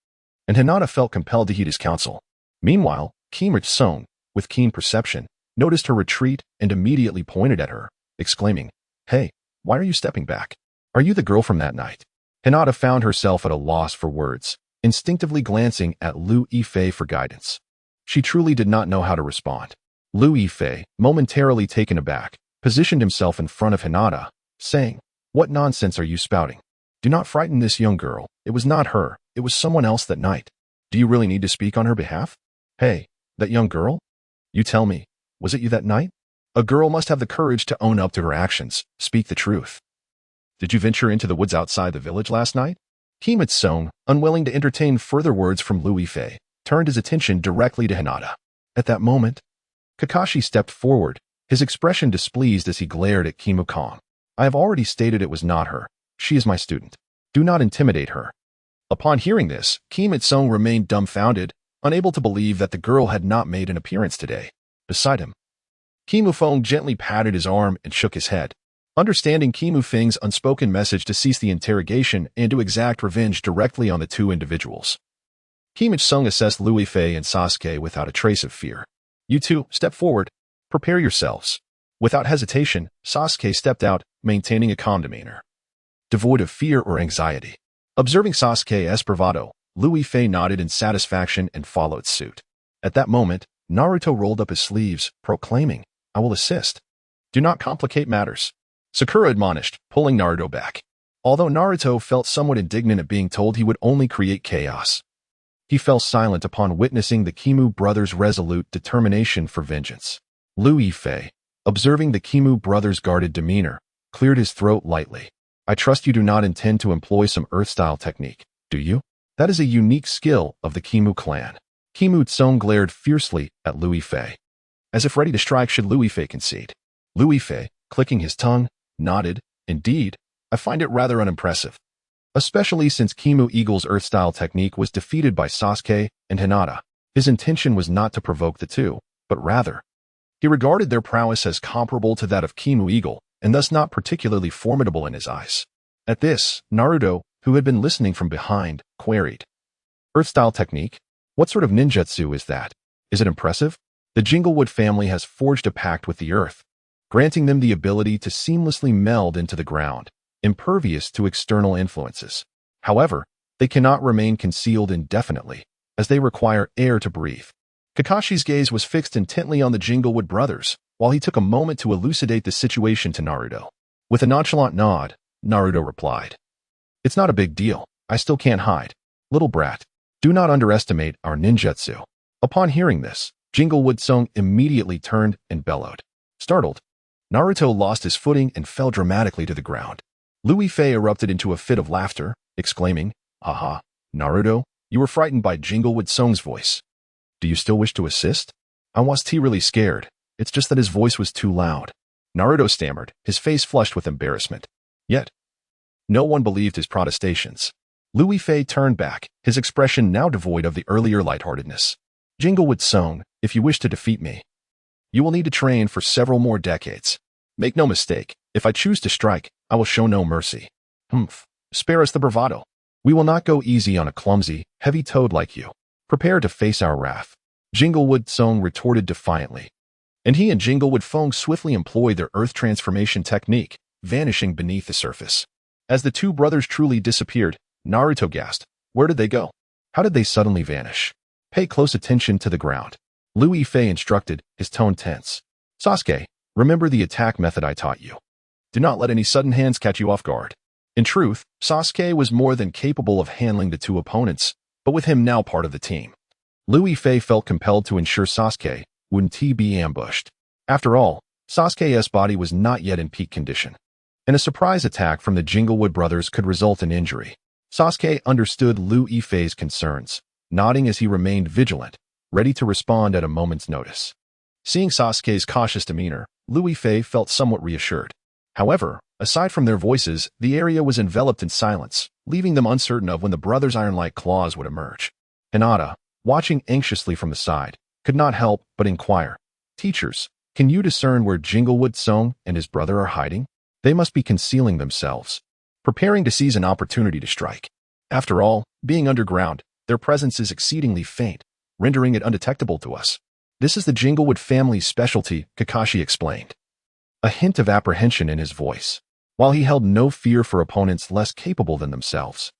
Speaker 1: and Hinata felt compelled to heed his counsel. Meanwhile, Kim Il-sung, with keen perception, noticed her retreat and immediately pointed at her, exclaiming, "Hey, why are you stepping back? Are you the girl from that night?" Hinata found herself at a loss for words, instinctively glancing at Lu Yifei for guidance. She truly did not know how to respond. Lu Yifei, momentarily taken aback, positioned himself in front of Hinata, saying, "What nonsense are you spouting? Do not frighten this young girl. It was not her. It was someone else that night. Do you really need to speak on her behalf? Hey, that young girl? You tell me, was it you that night? A girl must have the courage to own up to her actions, speak the truth. Did you venture into the woods outside the village last night?" Kim Il-sung, unwilling to entertain further words from Lu Yifei, turned his attention directly to Hinata. At that moment, Kakashi stepped forward, his expression displeased as he glared at Kim Il-sung. "I have already stated it was not her. She is my student. Do not intimidate her." Upon hearing this, Kim Il-sung remained dumbfounded, unable to believe that the girl had not made an appearance today. Beside him, Kim Il-sung gently patted his arm and shook his head. Understanding Kim Il-sung's unspoken message to cease the interrogation and to exact revenge directly on the two individuals, Kim Il-sung assessed Lu Yifei and Sasuke without a trace of fear. "You two, step forward. Prepare yourselves." Without hesitation, Sasuke stepped out, maintaining a calm demeanor, devoid of fear or anxiety. Observing Sasuke's bravado, Lu Yifei nodded in satisfaction and followed suit. At that moment, Naruto rolled up his sleeves, proclaiming, "I will assist. Do not complicate matters." Sakura admonished, pulling Naruto back. Although Naruto felt somewhat indignant at being told he would only create chaos, he fell silent upon witnessing the Kimu brothers' resolute determination for vengeance. Lu Yifei, observing the Kimu brothers' guarded demeanor, cleared his throat lightly. "I trust you do not intend to employ some earth-style technique, do you? That is a unique skill of the Kimu clan." Kim Il-sung glared fiercely at Lu Yifei, as if ready to strike should Lu Yifei concede. Lu Yifei, clicking his tongue, nodded, "Indeed, I find it rather unimpressive, especially since Kimu Eagle's earth-style technique was defeated by Sasuke and Hinata." His intention was not to provoke the two, but rather, he regarded their prowess as comparable to that of Kimu Eagle, and thus not particularly formidable in his eyes. At this, Naruto, who had been listening from behind, queried, "Earth-style technique? What sort of ninjutsu is that? Is it impressive?" The Jinglewood family has forged a pact with the earth, granting them the ability to seamlessly meld into the ground, impervious to external influences. However, they cannot remain concealed indefinitely, as they require air to breathe. Kakashi's gaze was fixed intently on the Jinglewood brothers, while he took a moment to elucidate the situation to Naruto. With a nonchalant nod, Naruto replied, "It's not a big deal. I still can't hide. Little brat, do not underestimate our ninjutsu." Upon hearing this, Jinglewood Sung immediately turned and bellowed. Startled, Naruto lost his footing and fell dramatically to the ground. Lu Yifei erupted into a fit of laughter, exclaiming, "Haha, Naruto, you were frightened by Jinglewood Sung's voice. Do you still wish to assist?" "I was really scared. It's just that his voice was too loud." Naruto stammered, his face flushed with embarrassment. Yet, no one believed his protestations. Lu Yifei turned back, his expression now devoid of the earlier lightheartedness. "Jinglewood Sung, if you wish to defeat me, you will need to train for several more decades. Make no mistake, if I choose to strike, I will show no mercy. Spare us the bravado. We will not go easy on a clumsy, heavy toad like you. Prepare to face our wrath." Jinglewood Sung retorted defiantly, and he and Jinglewood Fong swiftly employed their earth transformation technique, vanishing beneath the surface. As the two brothers truly disappeared, Naruto gasped, "Where did they go? How did they suddenly vanish?" "Pay close attention to the ground," Lu Yifei instructed, his tone tense. "Sasuke, remember the attack method I taught you. Do not let any sudden hands catch you off guard." In truth, Sasuke was more than capable of handling the two opponents, but with him now part of the team, Lu Yifei felt compelled to ensure Sasuke wouldn't be ambushed. After all, Sasuke's body was not yet in peak condition, and a surprise attack from the Jinglewood brothers could result in injury. Sasuke understood Lu Yifei's concerns, nodding as he remained vigilant, ready to respond at a moment's notice. Seeing Sasuke's cautious demeanor, Lu Yifei felt somewhat reassured. However, aside from their voices, the area was enveloped in silence, leaving them uncertain of when the brothers' iron-like claws would emerge. Hinata, watching anxiously from the side, could not help but inquire, "Teachers, can you discern where Jinglewood Song and his brother are hiding? They must be concealing themselves, preparing to seize an opportunity to strike. After all, being underground, their presence is exceedingly faint, rendering it undetectable to us. This is the Jinglewood family's specialty," Kakashi explained, a hint of apprehension in his voice. While he held no fear for opponents less capable than themselves,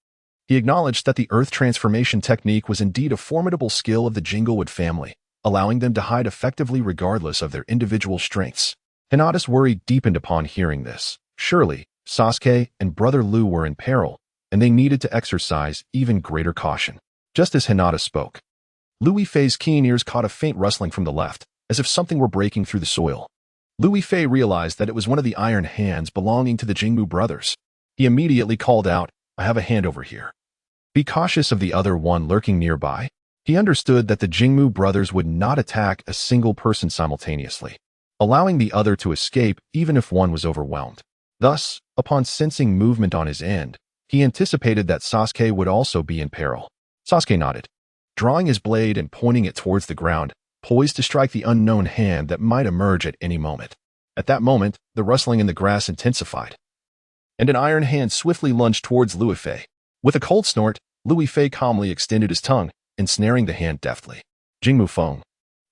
Speaker 1: he acknowledged that the earth transformation technique was indeed a formidable skill of the Jinglewood family, allowing them to hide effectively regardless of their individual strengths. Hinata's worry deepened upon hearing this. Surely, Sasuke and brother Lu were in peril, and they needed to exercise even greater caution. Just as Hinata spoke, Lu Yifei's keen ears caught a faint rustling from the left, as if something were breaking through the soil. Lu Yifei realized that it was one of the iron hands belonging to the Jingmu brothers. He immediately called out, "I have a hand over here. Be cautious of the other one lurking nearby." He understood that the Jingmu brothers would not attack a single person simultaneously, allowing the other to escape even if one was overwhelmed. Thus, upon sensing movement on his end, he anticipated that Sasuke would also be in peril. Sasuke nodded, drawing his blade and pointing it towards the ground, poised to strike the unknown hand that might emerge at any moment. At that moment, the rustling in the grass intensified, and an iron hand swiftly lunged towards Lu Yifei. With a cold snort, Lu Yifei calmly extended his tongue, ensnaring the hand deftly. Jingmu Feng,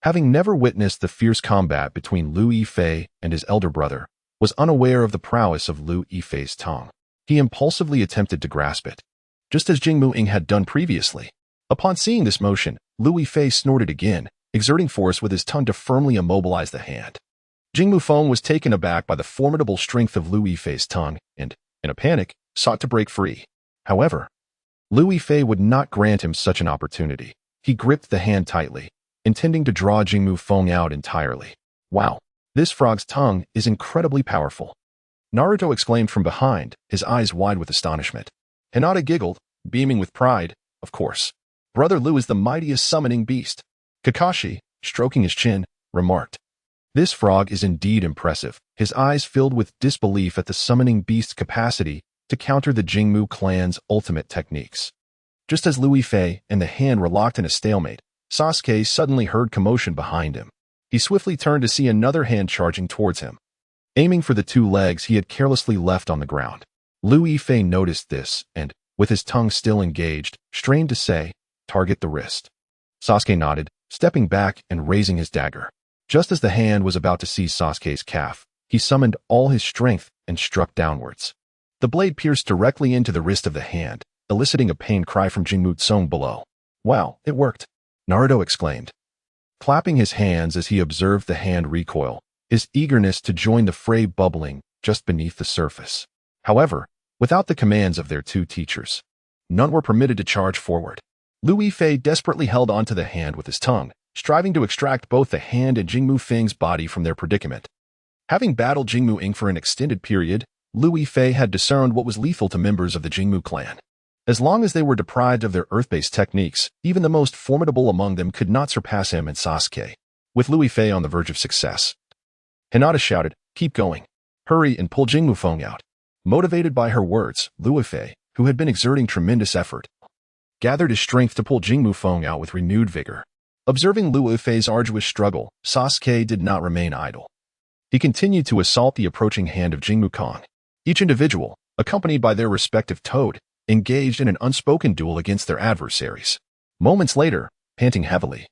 Speaker 1: having never witnessed the fierce combat between Lu Yifei and his elder brother, was unaware of the prowess of Lu Yifei's tongue. He impulsively attempted to grasp it, just as Jingmu Ing had done previously. Upon seeing this motion, Lu Yifei snorted again, exerting force with his tongue to firmly immobilize the hand. Jingmu Feng was taken aback by the formidable strength of Lu Yifei's tongue and, in a panic, sought to break free. However, Lu Yifei would not grant him such an opportunity. He gripped the hand tightly, intending to draw Jingmu Feng out entirely. "Wow, this frog's tongue is incredibly powerful," Naruto exclaimed from behind, his eyes wide with astonishment. Hinata giggled, beaming with pride. "Of course, Brother Lu is the mightiest summoning beast." Kakashi, stroking his chin, remarked, "This frog is indeed impressive," his eyes filled with disbelief at the summoning beast's capacity to counter the Jingmu clan's ultimate techniques. Just as Lu Yifei and the hand were locked in a stalemate, Sasuke suddenly heard commotion behind him. He swiftly turned to see another hand charging towards him, aiming for the two legs he had carelessly left on the ground. Lu Yifei noticed this and, with his tongue still engaged, strained to say, "Target the wrist." Sasuke nodded, stepping back and raising his dagger. Just as the hand was about to seize Sasuke's calf, he summoned all his strength and struck downwards. The blade pierced directly into the wrist of the hand, eliciting a pained cry from Jingmu Song below. "Wow, it worked," Naruto exclaimed, clapping his hands as he observed the hand recoil, his eagerness to join the fray bubbling just beneath the surface. However, without the commands of their two teachers, none were permitted to charge forward. Lu Yifei desperately held onto the hand with his tongue, striving to extract both the hand and Jingmu Feng's body from their predicament. Having battled Jingmu Ing for an extended period, Lu Yifei had discerned what was lethal to members of the Jingmu clan. As long as they were deprived of their earth-based techniques, even the most formidable among them could not surpass him and Sasuke. With Lu Yifei on the verge of success, Hinata shouted, "Keep going. Hurry and pull Jingmu Feng out." Motivated by her words, Lu Yifei, who had been exerting tremendous effort, gathered his strength to pull Jingmu Feng out with renewed vigor. Observing Lu Yifei's arduous struggle, Sasuke did not remain idle. He continued to assault the approaching hand of Jingmu Feng. Each individual, accompanied by their respective toad, engaged in an unspoken duel against their adversaries. Moments later, panting heavily,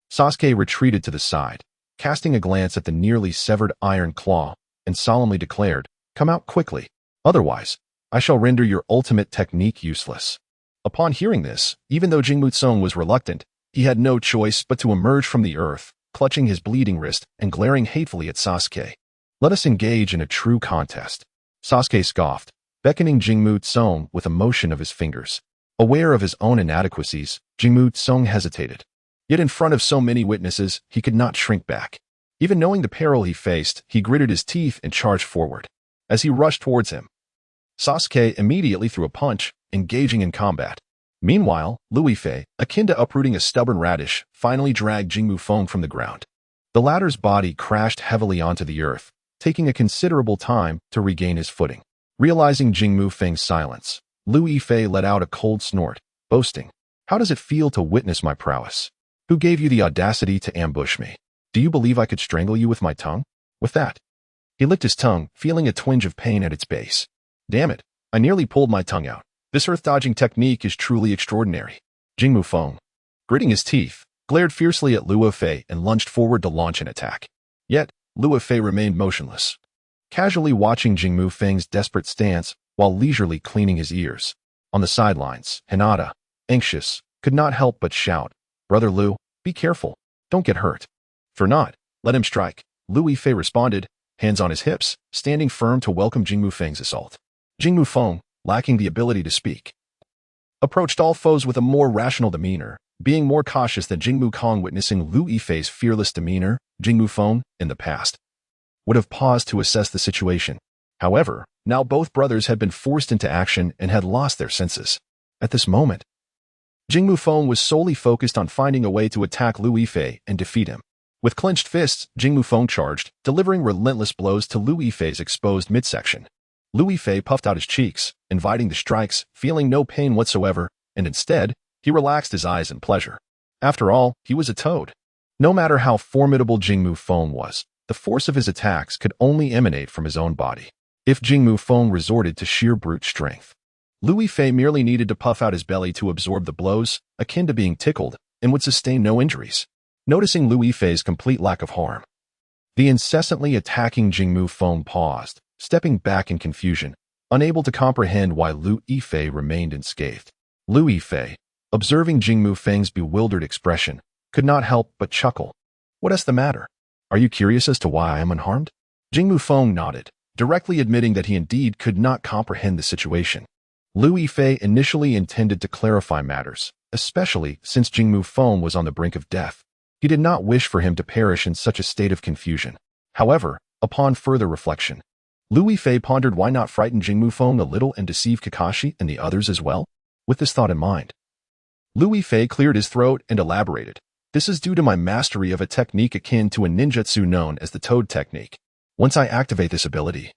Speaker 1: Sasuke retreated to the side, casting a glance at the nearly severed iron claw, and solemnly declared, "Come out quickly, otherwise, I shall render your ultimate technique useless." Upon hearing this, even though Jingmu Song was reluctant, he had no choice but to emerge from the earth, clutching his bleeding wrist and glaring hatefully at Sasuke. "Let us engage in a true contest," Sasuke scoffed, beckoning Jingmu Song with a motion of his fingers. Aware of his own inadequacies, Jingmu Song hesitated. Yet in front of so many witnesses, he could not shrink back. Even knowing the peril he faced, he gritted his teeth and charged forward. As he rushed towards him, Sasuke immediately threw a punch, engaging in combat. Meanwhile, Lu Yifei, akin to uprooting a stubborn radish, finally dragged Jingmu Feng from the ground. The latter's body crashed heavily onto the earth, taking a considerable time to regain his footing. Realizing Jingmu Feng's silence, Lu Yifei let out a cold snort, boasting, "How does it feel to witness my prowess? Who gave you the audacity to ambush me? Do you believe I could strangle you with my tongue?" With that, he licked his tongue, feeling a twinge of pain at its base. "Damn it, I nearly pulled my tongue out. This earth-dodging technique is truly extraordinary." Jingmu Feng, gritting his teeth, glared fiercely at Lu Yifei and lunged forward to launch an attack. Yet, Lu Yifei remained motionless, casually watching Jingmu Feng's desperate stance while leisurely cleaning his ears. On the sidelines, Hinata, anxious, could not help but shout, "Brother Lu, be careful. Don't get hurt." "For not, let him strike," Lu Yifei responded, hands on his hips, standing firm to welcome Jingmu Feng's assault. Jingmu Feng, lacking the ability to speak, approached all foes with a more rational demeanor, being more cautious than Jingmu Kong. Witnessing Lu Yifei's fearless demeanor, Jingmu Feng, in the past, would have paused to assess the situation. However, now both brothers had been forced into action and had lost their senses. At this moment, Jingmu Feng was solely focused on finding a way to attack Lu Yifei and defeat him. With clenched fists, Jingmu Feng charged, delivering relentless blows to Lu Yifei's exposed midsection. Lu Yifei puffed out his cheeks, inviting the strikes, feeling no pain whatsoever, and instead, he relaxed his eyes in pleasure. After all, he was a toad. No matter how formidable Jingmu Feng was, the force of his attacks could only emanate from his own body. If Jingmu Feng resorted to sheer brute strength, Lu Yifei merely needed to puff out his belly to absorb the blows, akin to being tickled, and would sustain no injuries. Noticing Lu Yifei's complete lack of harm, the incessantly attacking Jingmu Feng paused, stepping back in confusion, unable to comprehend why Lu Yifei remained unscathed. Lu Yifei, observing Jingmu Feng's bewildered expression, could not help but chuckle. "What is the matter? Are you curious as to why I am unharmed?" Jingmu Feng nodded, directly admitting that he indeed could not comprehend the situation. Lu Yifei initially intended to clarify matters, especially since Jingmu Feng was on the brink of death. He did not wish for him to perish in such a state of confusion. However, upon further reflection, Lu Yifei pondered why not frighten Jingmu Feng a little and deceive Kakashi and the others as well. With this thought in mind, Lu Yifei cleared his throat and elaborated, "This is due to my mastery of a technique akin to a ninjutsu known as the Toad Technique. Once I activate this ability,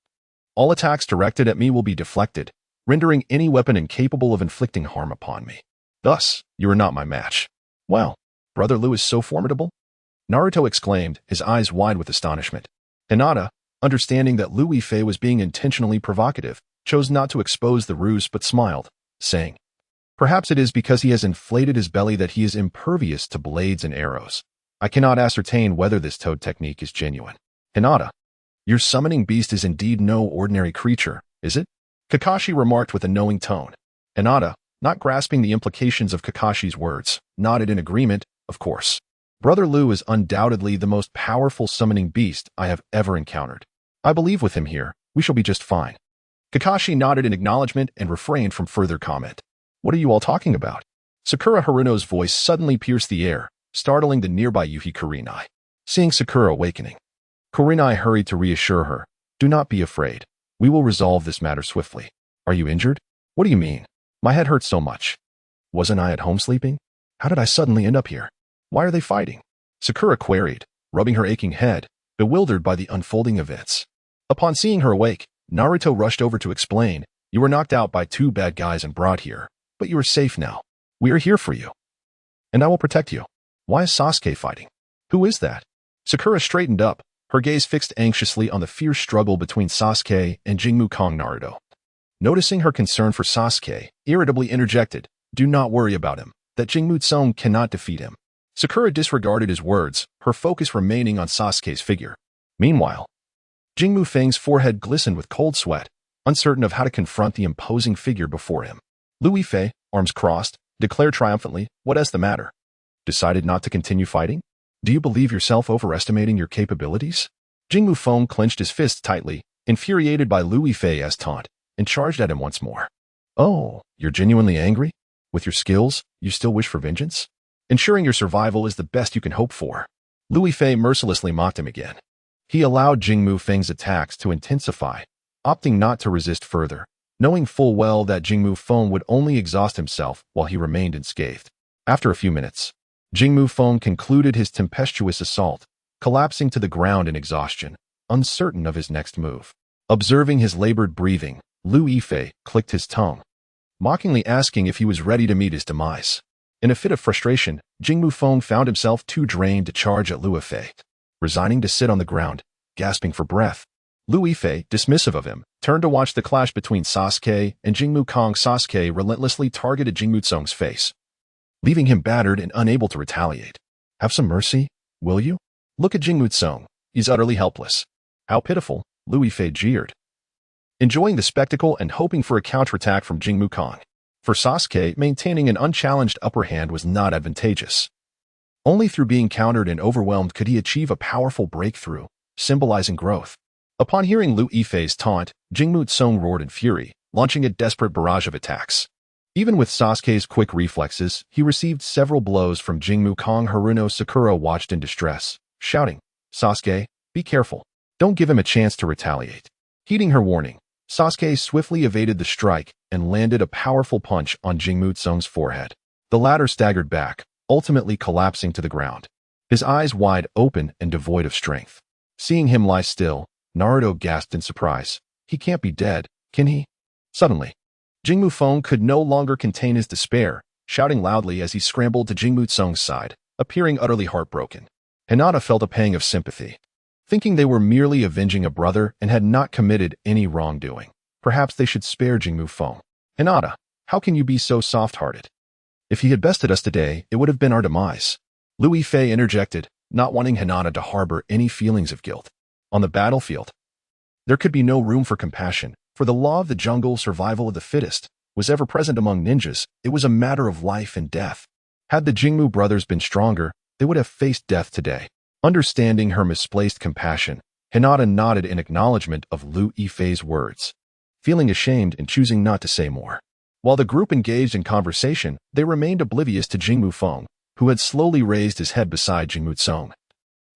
Speaker 1: all attacks directed at me will be deflected, rendering any weapon incapable of inflicting harm upon me. Thus, you are not my match." "Wow, Brother Lu is so formidable?" Naruto exclaimed, his eyes wide with astonishment. Hinata, understanding that Lu Yifei was being intentionally provocative, chose not to expose the ruse but smiled, saying, "Perhaps it is because he has inflated his belly that he is impervious to blades and arrows. I cannot ascertain whether this toad technique is genuine." "Hinata, your summoning beast is indeed no ordinary creature, is it?" Kakashi remarked with a knowing tone. Hinata, not grasping the implications of Kakashi's words, nodded in agreement, "Of course. Brother Lu is undoubtedly the most powerful summoning beast I have ever encountered. I believe with him here, we shall be just fine." Kakashi nodded in acknowledgement and refrained from further comment. "What are you all talking about?" Sakura Haruno's voice suddenly pierced the air, startling the nearby Yuhi Kurenai. Seeing Sakura awakening, Kurenai hurried to reassure her, "Do not be afraid. We will resolve this matter swiftly." "Are you injured?" "What do you mean? My head hurts so much. Wasn't I at home sleeping? How did I suddenly end up here? Why are they fighting?" Sakura queried, rubbing her aching head, bewildered by the unfolding events. Upon seeing her awake, Naruto rushed over to explain, "You were knocked out by 2 bad guys and brought here, but you are safe now. We are here for you, and I will protect you." "Why is Sasuke fighting? Who is that?" Sakura straightened up, her gaze fixed anxiously on the fierce struggle between Sasuke and Jingmu Kong Naruto. Noticing her concern for Sasuke, irritably interjected, "Do not worry about him, that Jingmu Tsung cannot defeat him." Sakura disregarded his words, her focus remaining on Sasuke's figure. Meanwhile, Jingmu Feng's forehead glistened with cold sweat, uncertain of how to confront the imposing figure before him. Lu Yifei, arms crossed, declared triumphantly, "What is the matter? Decided not to continue fighting? Do you believe yourself overestimating your capabilities?" Jingmu Feng clenched his fists tightly, infuriated by Lu Yifei's taunt, and charged at him once more. "Oh, you're genuinely angry? With your skills, you still wish for vengeance? Ensuring your survival is the best you can hope for." Lu Yifei mercilessly mocked him again. He allowed Jingmu Feng's attacks to intensify, opting not to resist further, knowing full well that Jingmu Feng would only exhaust himself while he remained unscathed. After a few minutes, Jingmu Feng concluded his tempestuous assault, collapsing to the ground in exhaustion, uncertain of his next move. Observing his labored breathing, Lu Yifei clicked his tongue, mockingly asking if he was ready to meet his demise. In a fit of frustration, Jingmu Feng found himself too drained to charge at Lu Yifei. Resigning to sit on the ground, gasping for breath, Lu Yifei, dismissive of him, turned to watch the clash between Sasuke and Jingmu Kong. Sasuke relentlessly targeted Jingmu Tsung's face, leaving him battered and unable to retaliate. Have some mercy, will you? Look at Jingmu Tsung. He's utterly helpless. How pitiful, Lu Yifei jeered, enjoying the spectacle and hoping for a counterattack from Jingmu Kong. For Sasuke, maintaining an unchallenged upper hand was not advantageous. Only through being countered and overwhelmed could he achieve a powerful breakthrough, symbolizing growth. Upon hearing Lu Yifei's taunt, Jingmu Tsung roared in fury, launching a desperate barrage of attacks. Even with Sasuke's quick reflexes, he received several blows from Jingmu Kong. Haruno Sakura watched in distress, shouting, "Sasuke, be careful. Don't give him a chance to retaliate." Heeding her warning, Sasuke swiftly evaded the strike and landed a powerful punch on Jingmu Tsung's forehead. The latter staggered back, ultimately collapsing to the ground, his eyes wide open and devoid of strength. Seeing him lie still, Naruto gasped in surprise. He can't be dead, can he? Suddenly, Jingmu Feng could no longer contain his despair, shouting loudly as he scrambled to Jingmu Tsung's side, appearing utterly heartbroken. Hinata felt a pang of sympathy, thinking they were merely avenging a brother and had not committed any wrongdoing. Perhaps they should spare Jingmu Feng. "Hinata, how can you be so soft-hearted? If he had bested us today, it would have been our demise." Lu Yifei interjected, not wanting Hinata to harbor any feelings of guilt. On the battlefield, there could be no room for compassion, for the law of the jungle, survival of the fittest, was ever present among ninjas. It was a matter of life and death. Had the Jingmu brothers been stronger, they would have faced death today. Understanding her misplaced compassion, Hinata nodded in acknowledgement of Lu Yifei's words, feeling ashamed and choosing not to say more. While the group engaged in conversation, they remained oblivious to Jingmu Feng, who had slowly raised his head beside Jingmu Tsung,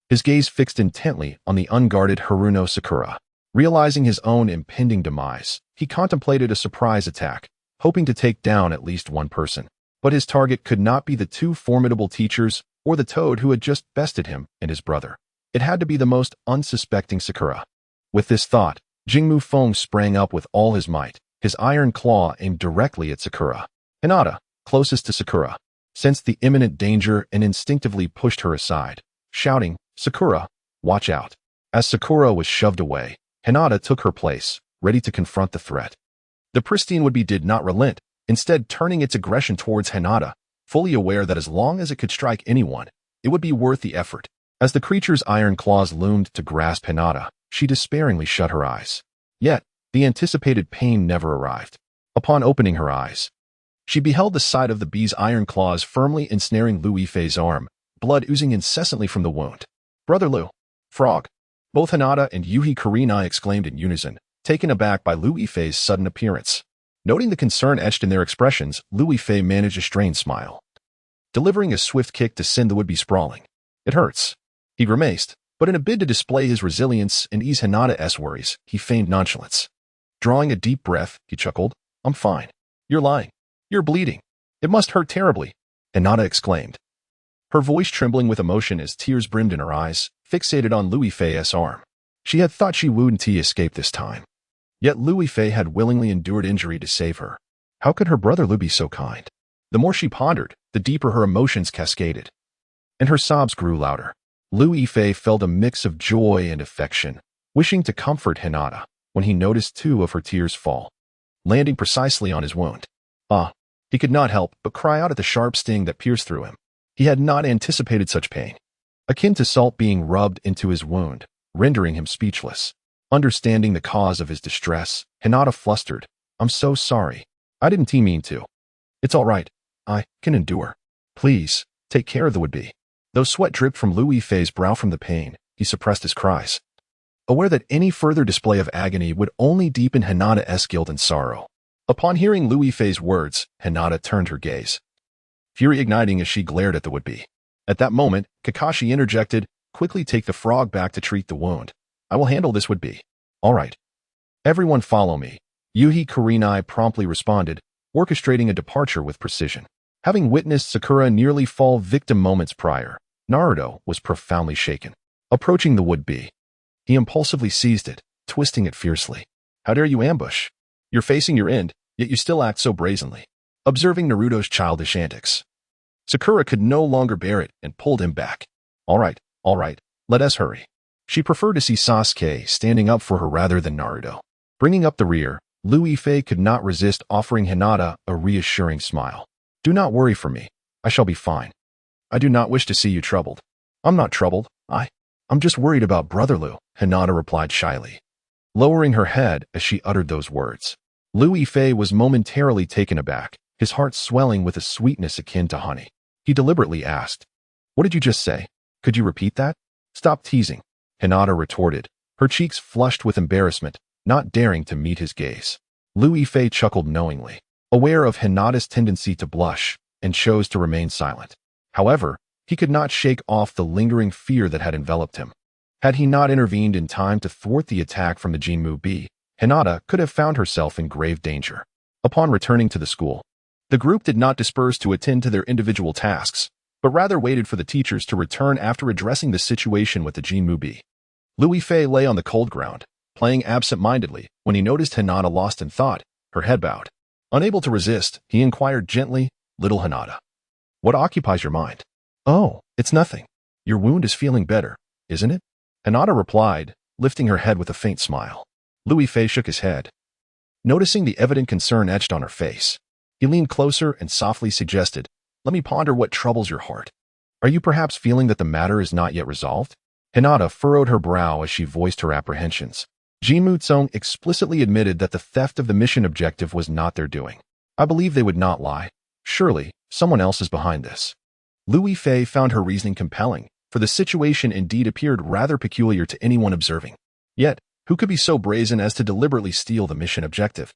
Speaker 1: his gaze fixed intently on the unguarded Haruno Sakura. Realizing his own impending demise, he contemplated a surprise attack, hoping to take down at least one person. But his target could not be the two formidable teachers or the toad who had just bested him and his brother. It had to be the most unsuspecting Sakura. With this thought, Jingmu Feng sprang up with all his might, his iron claw aimed directly at Sakura. Hinata, closest to Sakura, sensed the imminent danger and instinctively pushed her aside, shouting, "Sakura, watch out." As Sakura was shoved away, Hinata took her place, ready to confront the threat. The pristine would-be did not relent, instead turning its aggression towards Hinata, fully aware that as long as it could strike anyone, it would be worth the effort. As the creature's iron claws loomed to grasp Hinata, she despairingly shut her eyes. Yet, the anticipated pain never arrived. Upon opening her eyes, she beheld the sight of the bee's iron claws firmly ensnaring Lu Yifei's arm, blood oozing incessantly from the wound. "Brother Lu, frog!" Both Hinata and Yuhi Kurenai exclaimed in unison, taken aback by Lu Yifei's sudden appearance. Noting the concern etched in their expressions, Lu Yifei managed a strained smile, delivering a swift kick to send the would-be sprawling. "It hurts," he grimaced, but in a bid to display his resilience and ease Hinata's worries, he feigned nonchalance. Drawing a deep breath, he chuckled, "I'm fine. You're lying. You're bleeding. It must hurt terribly," Hinata exclaimed, her voice trembling with emotion as tears brimmed in her eyes, fixated on Lu Yifei's arm. She had thought she wouldn't escape this time. Yet Lu Yifei had willingly endured injury to save her. How could her brother Lu be so kind? The more she pondered, the deeper her emotions cascaded, and her sobs grew louder. Lu Yifei felt a mix of joy and affection, wishing to comfort Hinata, when he noticed two of her tears fall, landing precisely on his wound. He could not help but cry out at the sharp sting that pierced through him. He had not anticipated such pain, akin to salt being rubbed into his wound, rendering him speechless. Understanding the cause of his distress, Hinata flustered, "I'm so sorry. I didn't mean to. It's all right. I can endure. Please, take care of the would-be." Though sweat dripped from Lu Yifei's brow from the pain, he suppressed his cries, aware that any further display of agony would only deepen Hinata's guilt and sorrow. Upon hearing Lu Yifei's words, Hinata turned her gaze, fury igniting as she glared at the would-be. At that moment, Kakashi interjected, "Quickly take the frog back to treat the wound. I will handle this would-be." "All right. Everyone follow me," Yuhi Kurenai promptly responded, orchestrating a departure with precision. Having witnessed Sakura nearly fall victim moments prior, Naruto was profoundly shaken. Approaching the would-be, He impulsively seized it, twisting it fiercely. How dare you ambush? You're facing your end, yet you still act so brazenly. Observing Naruto's childish antics, Sakura could no longer bear it and pulled him back. All right, let us hurry. She preferred to see Sasuke standing up for her rather than Naruto. Bringing up the rear, Liu Yifei could not resist offering Hinata a reassuring smile. Do not worry for me. I shall be fine. I do not wish to see you troubled. I'm not troubled. I'm just worried about Brother Liu, Hinata replied shyly, lowering her head as she uttered those words. Liu Yifei was momentarily taken aback, his heart swelling with a sweetness akin to honey. He deliberately asked, "What did you just say? Could you repeat that?" "Stop teasing," Hinata retorted, her cheeks flushed with embarrassment, not daring to meet his gaze. Liu Yifei chuckled knowingly, aware of Hinata's tendency to blush, and chose to remain silent. However, he could not shake off the lingering fear that had enveloped him. Had he not intervened in time to thwart the attack from the Jinmu, Hinata could have found herself in grave danger. Upon returning to the school, the group did not disperse to attend to their individual tasks, but rather waited for the teachers to return after addressing the situation with the Jinmu. Liu Yifei lay on the cold ground, playing absent-mindedly when he noticed Hinata lost in thought, her head bowed. Unable to resist, he inquired gently, "Little Hinata, what occupies your mind?" "Oh, it's nothing. Your wound is feeling better, isn't it?" Hinata replied, lifting her head with a faint smile. Liu Yifei shook his head. Noticing the evident concern etched on her face, he leaned closer and softly suggested, "Let me ponder what troubles your heart. Are you perhaps feeling that the matter is not yet resolved?" Hinata furrowed her brow as she voiced her apprehensions. Jinmu Tsung explicitly admitted that the theft of the mission objective was not their doing. I believe they would not lie. Surely, someone else is behind this. Liu Yifei found her reasoning compelling, for the situation indeed appeared rather peculiar to anyone observing. Yet, who could be so brazen as to deliberately steal the mission objective?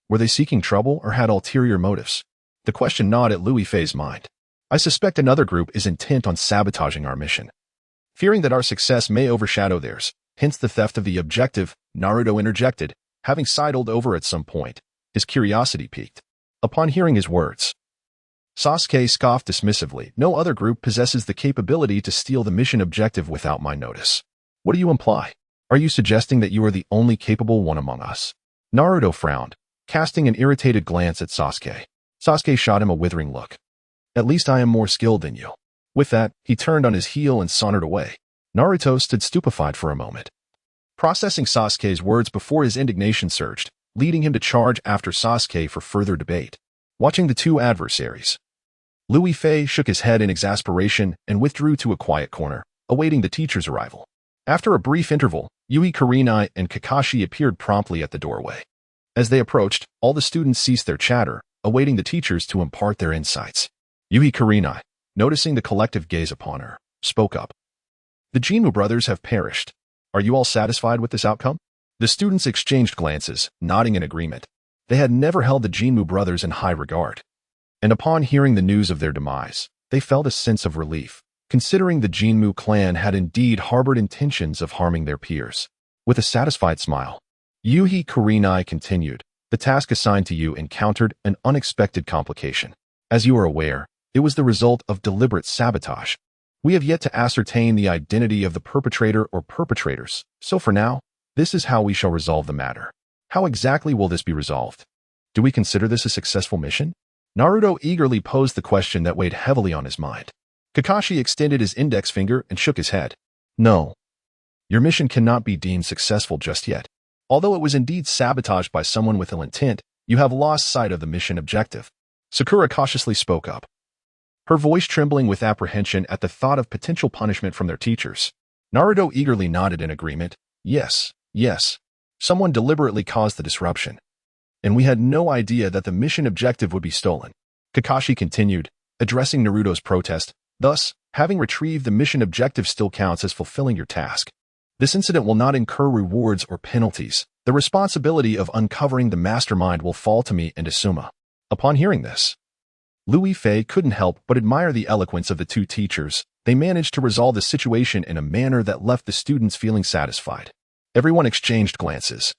Speaker 1: Were they seeking trouble or had ulterior motives? The question gnawed at Liu Yifei's mind. I suspect another group is intent on sabotaging our mission. Fearing that our success may overshadow theirs, hence the theft of the objective, Naruto interjected, having sidled over at some point. His curiosity piqued. Upon hearing his words, Sasuke scoffed dismissively. No other group possesses the capability to steal the mission objective without my notice. What do you imply? Are you suggesting that you are the only capable one among us? Naruto frowned, casting an irritated glance at Sasuke. Sasuke shot him a withering look. At least I am more skilled than you. With that, he turned on his heel and sauntered away. Naruto stood stupefied for a moment, processing Sasuke's words before his indignation surged, leading him to charge after Sasuke for further debate. Watching the two adversaries, Liu Yifei shook his head in exasperation and withdrew to a quiet corner, awaiting the teacher's arrival. After a brief interval, Yui Kurenai and Kakashi appeared promptly at the doorway. As they approached, all the students ceased their chatter, awaiting the teachers to impart their insights. Yui Kurenai, noticing the collective gaze upon her, spoke up. The Jinmu brothers have perished. Are you all satisfied with this outcome? The students exchanged glances, nodding in agreement. They had never held the Jinmu brothers in high regard. And upon hearing the news of their demise, they felt a sense of relief, considering the Jinmu clan had indeed harbored intentions of harming their peers. With a satisfied smile, Yui Kurenai continued, the task assigned to you encountered an unexpected complication. As you are aware, it was the result of deliberate sabotage. We have yet to ascertain the identity of the perpetrator or perpetrators, so for now, this is how we shall resolve the matter. How exactly will this be resolved? Do we consider this a successful mission? Naruto eagerly posed the question that weighed heavily on his mind. Kakashi extended his index finger and shook his head. No. Your mission cannot be deemed successful just yet. Although it was indeed sabotaged by someone with ill intent, you have lost sight of the mission objective. Sakura cautiously spoke up, her voice trembling with apprehension at the thought of potential punishment from their teachers. Naruto eagerly nodded in agreement. Yes. Someone deliberately caused the disruption. And we had no idea that the mission objective would be stolen. Kakashi continued, addressing Naruto's protest. Thus, having retrieved the mission objective still counts as fulfilling your task. This incident will not incur rewards or penalties. The responsibility of uncovering the mastermind will fall to me and Asuma. Upon hearing this, Liu Yifei couldn't help but admire the eloquence of the two teachers. They managed to resolve the situation in a manner that left the students feeling satisfied. Everyone exchanged glances,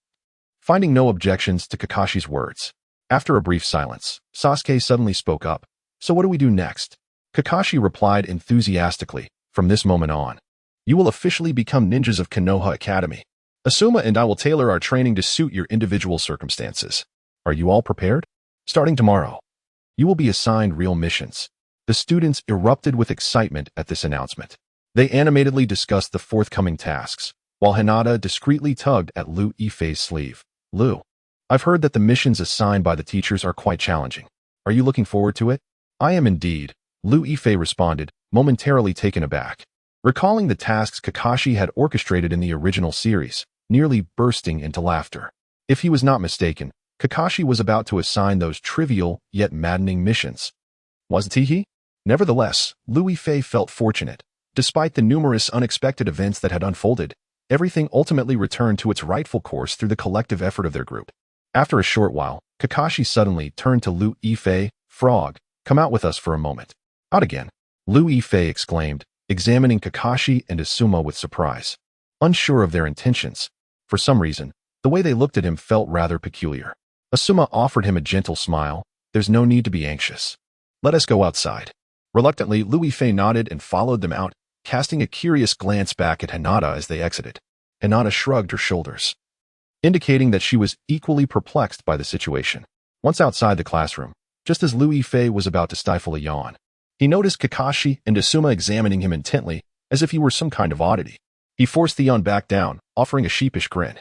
Speaker 1: finding no objections to Kakashi's words. After a brief silence, Sasuke suddenly spoke up. So what do we do next? Kakashi replied enthusiastically, from this moment on, You will officially become ninjas of Konoha Academy. Asuma and I will tailor our training to suit your individual circumstances. Are you all prepared? Starting tomorrow, you will be assigned real missions. The students erupted with excitement at this announcement. They animatedly discussed the forthcoming tasks, while Hinata discreetly tugged at Liu Yifei's sleeve. Liu, I've heard that the missions assigned by the teachers are quite challenging. Are you looking forward to it? I am indeed, Liu Yifei responded, momentarily taken aback. Recalling the tasks Kakashi had orchestrated in the original series, nearly bursting into laughter. If he was not mistaken, Kakashi was about to assign those trivial yet maddening missions. Wasn't he? Nevertheless, Liu Yifei felt fortunate. Despite the numerous unexpected events that had unfolded, everything ultimately returned to its rightful course through the collective effort of their group. After a short while, Kakashi suddenly turned to Liu Yifei. Frog, come out with us for a moment. Out again, Liu Yifei exclaimed, examining Kakashi and Asuma with surprise. Unsure of their intentions, for some reason, the way they looked at him felt rather peculiar. Asuma offered him a gentle smile. There's no need to be anxious. Let us go outside. Reluctantly, Liu Yifei nodded and followed them out, casting a curious glance back at Hinata as they exited. Hinata shrugged her shoulders, indicating that she was equally perplexed by the situation. Once outside the classroom, just as Liu Yifei was about to stifle a yawn, he noticed Kakashi and Asuma examining him intently, as if he were some kind of oddity. He forced the yawn back down, offering a sheepish grin.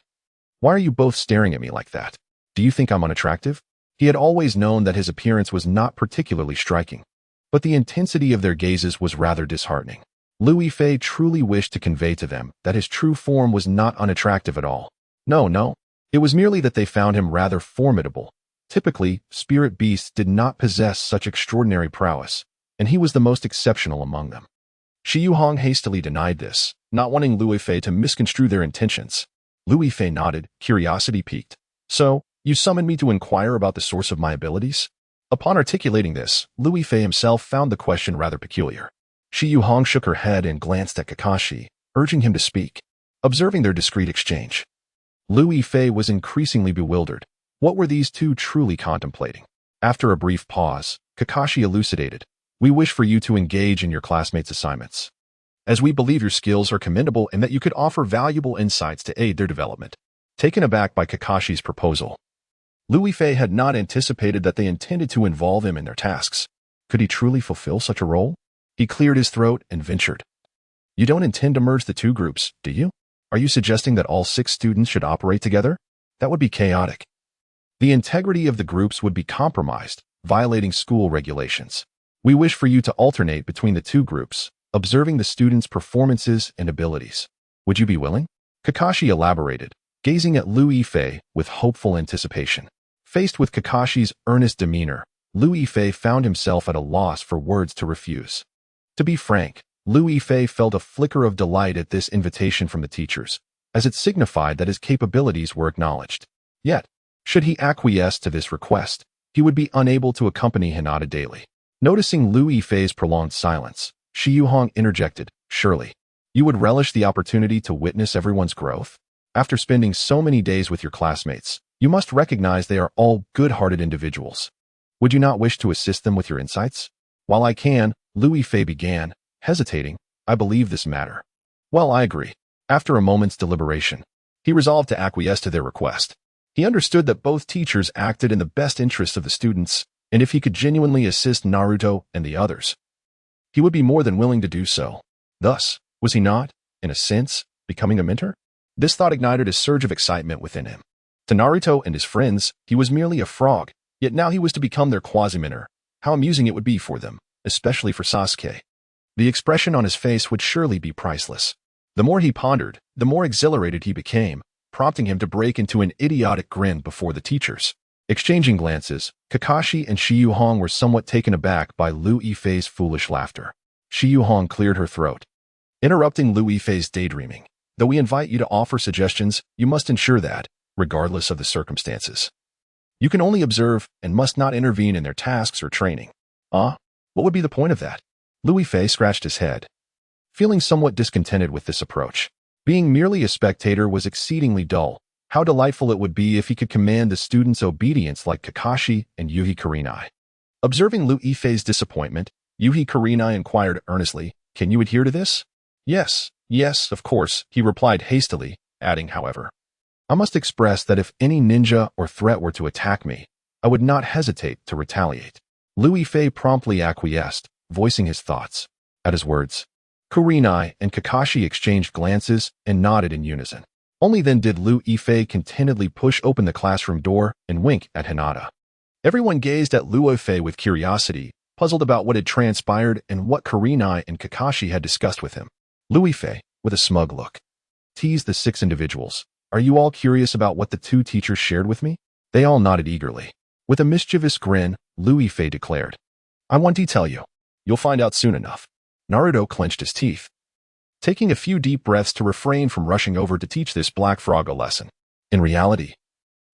Speaker 1: Why are you both staring at me like that? Do you think I'm unattractive? He had always known that his appearance was not particularly striking, but the intensity of their gazes was rather disheartening. Liu Yifei truly wished to convey to them that his true form was not unattractive at all. No, it was merely that they found him rather formidable. Typically, spirit beasts did not possess such extraordinary prowess, and he was the most exceptional among them. Shi Yuhong hastily denied this, not wanting Liu Yifei to misconstrue their intentions. Liu Yifei nodded, curiosity piqued. So, you summoned me to inquire about the source of my abilities? Upon articulating this, Liu Yifei himself found the question rather peculiar. Shi Yuhong shook her head and glanced at Kakashi, urging him to speak. Observing their discreet exchange, Liu Yifei was increasingly bewildered. What were these two truly contemplating? After a brief pause, Kakashi elucidated. We wish for you to engage in your classmates' assignments, as we believe your skills are commendable and that you could offer valuable insights to aid their development. Taken aback by Kakashi's proposal, Liu Yifei had not anticipated that they intended to involve him in their tasks. Could he truly fulfill such a role? He cleared his throat and ventured. You don't intend to merge the two groups, do you? Are you suggesting that all 6 students should operate together? That would be chaotic. The integrity of the groups would be compromised, violating school regulations. We wish for you to alternate between the two groups, observing the students' performances and abilities. Would you be willing? Kakashi elaborated, gazing at Liu Yifei with hopeful anticipation. Faced with Kakashi's earnest demeanor, Liu Yifei found himself at a loss for words to refuse. To be frank, Liu Yifei felt a flicker of delight at this invitation from the teachers, as it signified that his capabilities were acknowledged. Yet, should he acquiesce to this request, he would be unable to accompany Hinata daily. Noticing Liu Yifei's prolonged silence, Shi Yuhong interjected, surely, you would relish the opportunity to witness everyone's growth? After spending so many days with your classmates, you must recognize they are all good-hearted individuals. Would you not wish to assist them with your insights? While I can, Liu Yifei began, hesitating, I believe this matter. Well, I agree. After a moment's deliberation, he resolved to acquiesce to their request. He understood that both teachers acted in the best interests of the students, and if he could genuinely assist Naruto and the others, he would be more than willing to do so. Thus, was he not, in a sense, becoming a mentor? This thought ignited a surge of excitement within him. To Naruto and his friends, he was merely a frog, yet now he was to become their quasi-mentor. How amusing it would be for them, especially for Sasuke. The expression on his face would surely be priceless. The more he pondered, the more exhilarated he became, prompting him to break into an idiotic grin before the teachers. Exchanging glances, Kakashi and Shi Yuhong were somewhat taken aback by Liu Yifei's foolish laughter. Shi Yuhong cleared her throat, interrupting Liu Yifei's daydreaming. Though we invite you to offer suggestions, you must ensure that, regardless of the circumstances, you can only observe and must not intervene in their tasks or training. What would be the point of that? Liu Yifei scratched his head, feeling somewhat discontented with this approach. Being merely a spectator was exceedingly dull. How delightful it would be if he could command the students' obedience like Kakashi and Yuhi Kurenai. Observing Liu Yifei's disappointment, Yuhi Kurenai inquired earnestly, can you adhere to this? Yes, Yes, of course, he replied hastily, adding, however, I must express that if any ninja or threat were to attack me, I would not hesitate to retaliate. Lu Yifei promptly acquiesced, voicing his thoughts. At his words, Kurenai and Kakashi exchanged glances and nodded in unison. Only then did Lu Yifei contentedly push open the classroom door and wink at Hinata. Everyone gazed at Lu Yifei with curiosity, puzzled about what had transpired and what Kurenai and Kakashi had discussed with him. Lu Yifei, with a smug look, teased the 6 individuals. Are you all curious about what the 2 teachers shared with me? They all nodded eagerly. With a mischievous grin, Lu Yifei declared, I want to tell you. You'll find out soon enough. Naruto clenched his teeth, taking a few deep breaths to refrain from rushing over to teach this black frog a lesson. In reality,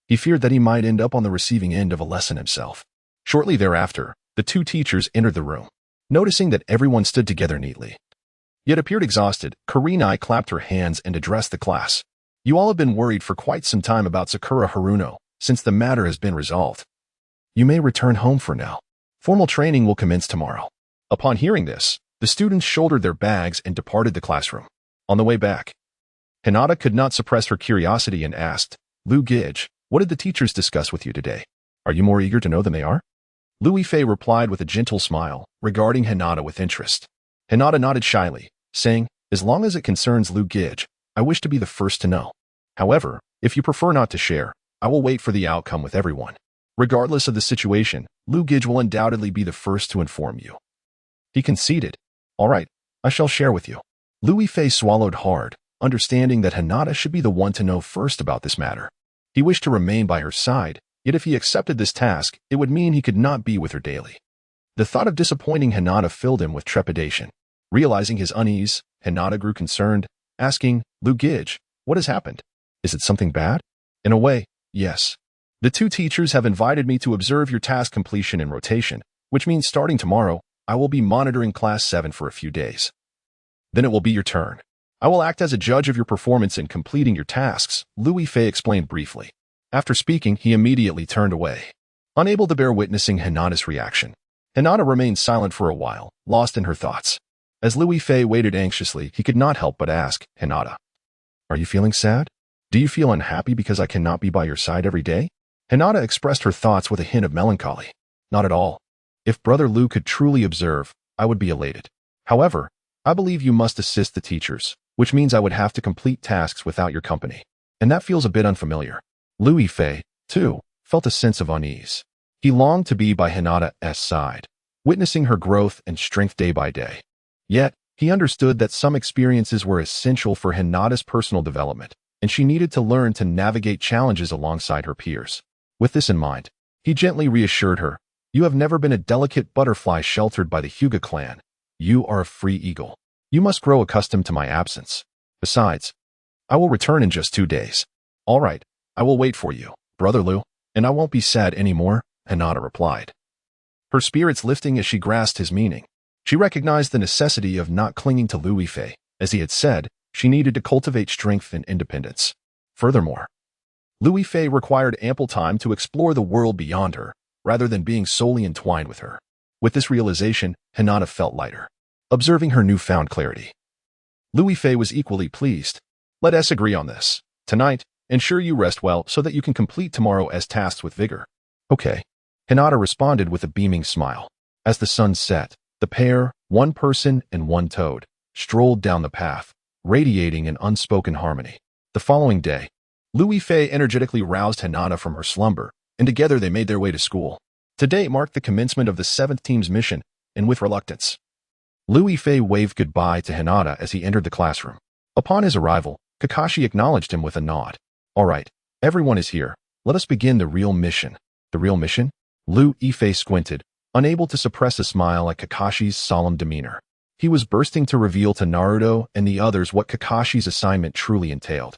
Speaker 1: he feared that he might end up on the receiving end of a lesson himself. Shortly thereafter, the 2 teachers entered the room. Noticing that everyone stood together neatly, yet appeared exhausted, Kurenai clapped her hands and addressed the class. You all have been worried for quite some time about Sakura Haruno, since the matter has been resolved. You may return home for now. Formal training will commence tomorrow. Upon hearing this, the students shouldered their bags and departed the classroom. On the way back, Hinata could not suppress her curiosity and asked, Lu Gij, what did the teachers discuss with you today? Are you more eager to know than they are? Lu Yifei replied with a gentle smile, regarding Hinata with interest. Hinata nodded shyly, saying, As long as it concerns Lu Gij, I wish to be the first to know. However, if you prefer not to share, I will wait for the outcome with everyone. Regardless of the situation, Lu Gij will undoubtedly be the first to inform you. He conceded. All right, I shall share with you. Lu Yifei swallowed hard, understanding that Hinata should be the one to know first about this matter. He wished to remain by her side, yet if he accepted this task, it would mean he could not be with her daily. The thought of disappointing Hinata filled him with trepidation. Realizing his unease, Hinata grew concerned, asking, Lu Gij, what has happened? Is it something bad? In a way, yes. The 2 teachers have invited me to observe your task completion and rotation, which means starting tomorrow, I will be monitoring Class 7 for a few days. Then it will be your turn. I will act as a judge of your performance in completing your tasks, Lu Yifei explained briefly. After speaking, he immediately turned away, unable to bear witnessing Hinata's reaction. Hinata remained silent for a while, lost in her thoughts. As Lu Yifei waited anxiously, he could not help but ask, Hinata, are you feeling sad? Do you feel unhappy because I cannot be by your side every day? Hinata expressed her thoughts with a hint of melancholy. Not at all. If Brother Lu could truly observe, I would be elated. However, I believe you must assist the teachers, which means I would have to complete tasks without your company. And that feels a bit unfamiliar. Lu Yifei, too, felt a sense of unease. He longed to be by Hinata's side, witnessing her growth and strength day by day. Yet, he understood that some experiences were essential for Hinata's personal development, and she needed to learn to navigate challenges alongside her peers. With this in mind, he gently reassured her, You have never been a delicate butterfly sheltered by the Hyuga clan. You are a free eagle. You must grow accustomed to my absence. Besides, I will return in just 2 days. All right, I will wait for you, Brother Lu, and I won't be sad anymore, Hinata replied, her spirits lifting as she grasped his meaning. She recognized the necessity of not clinging to Lu Yifei. As he had said, she needed to cultivate strength and independence. Furthermore, Lu Yifei required ample time to explore the world beyond her, rather than being solely entwined with her. With this realization, Hinata felt lighter, observing her newfound clarity. Lu Yifei was equally pleased. Let us agree on this. Tonight, ensure you rest well so that you can complete tomorrow's tasks with vigor. Okay. Hinata responded with a beaming smile. As the sun set, the pair, one person and one toad, strolled down the path, radiating an unspoken harmony. The following day, Lu Yifei energetically roused Hinata from her slumber, and together they made their way to school. Today marked the commencement of the 7th team's mission, and with reluctance, Lu Yifei waved goodbye to Hinata as he entered the classroom. Upon his arrival, Kakashi acknowledged him with a nod. All right, everyone is here. Let us begin the real mission. The real mission? Lu Yifei squinted, unable to suppress a smile at Kakashi's solemn demeanor. He was bursting to reveal to Naruto and the others what Kakashi's assignment truly entailed.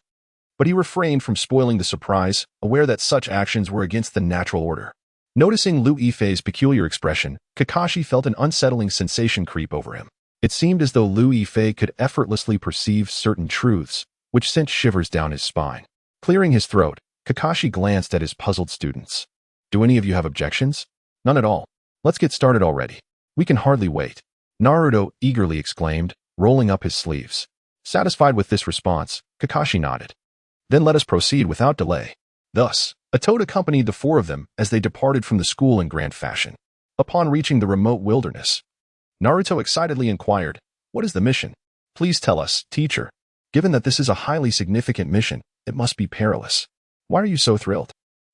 Speaker 1: But he refrained from spoiling the surprise, aware that such actions were against the natural order. Noticing Lu Yifei's peculiar expression, Kakashi felt an unsettling sensation creep over him. It seemed as though Lu Yifei could effortlessly perceive certain truths, which sent shivers down his spine. Clearing his throat, Kakashi glanced at his puzzled students. Do any of you have objections? None at all. Let's get started already. We can hardly wait. Naruto eagerly exclaimed, rolling up his sleeves. Satisfied with this response, Kakashi nodded. Then let us proceed without delay. Thus, a toad accompanied the four of them as they departed from the school in grand fashion. Upon reaching the remote wilderness, Naruto excitedly inquired, "What is the mission?" "Please tell us, teacher. Given that this is a highly significant mission, it must be perilous. Why are you so thrilled?"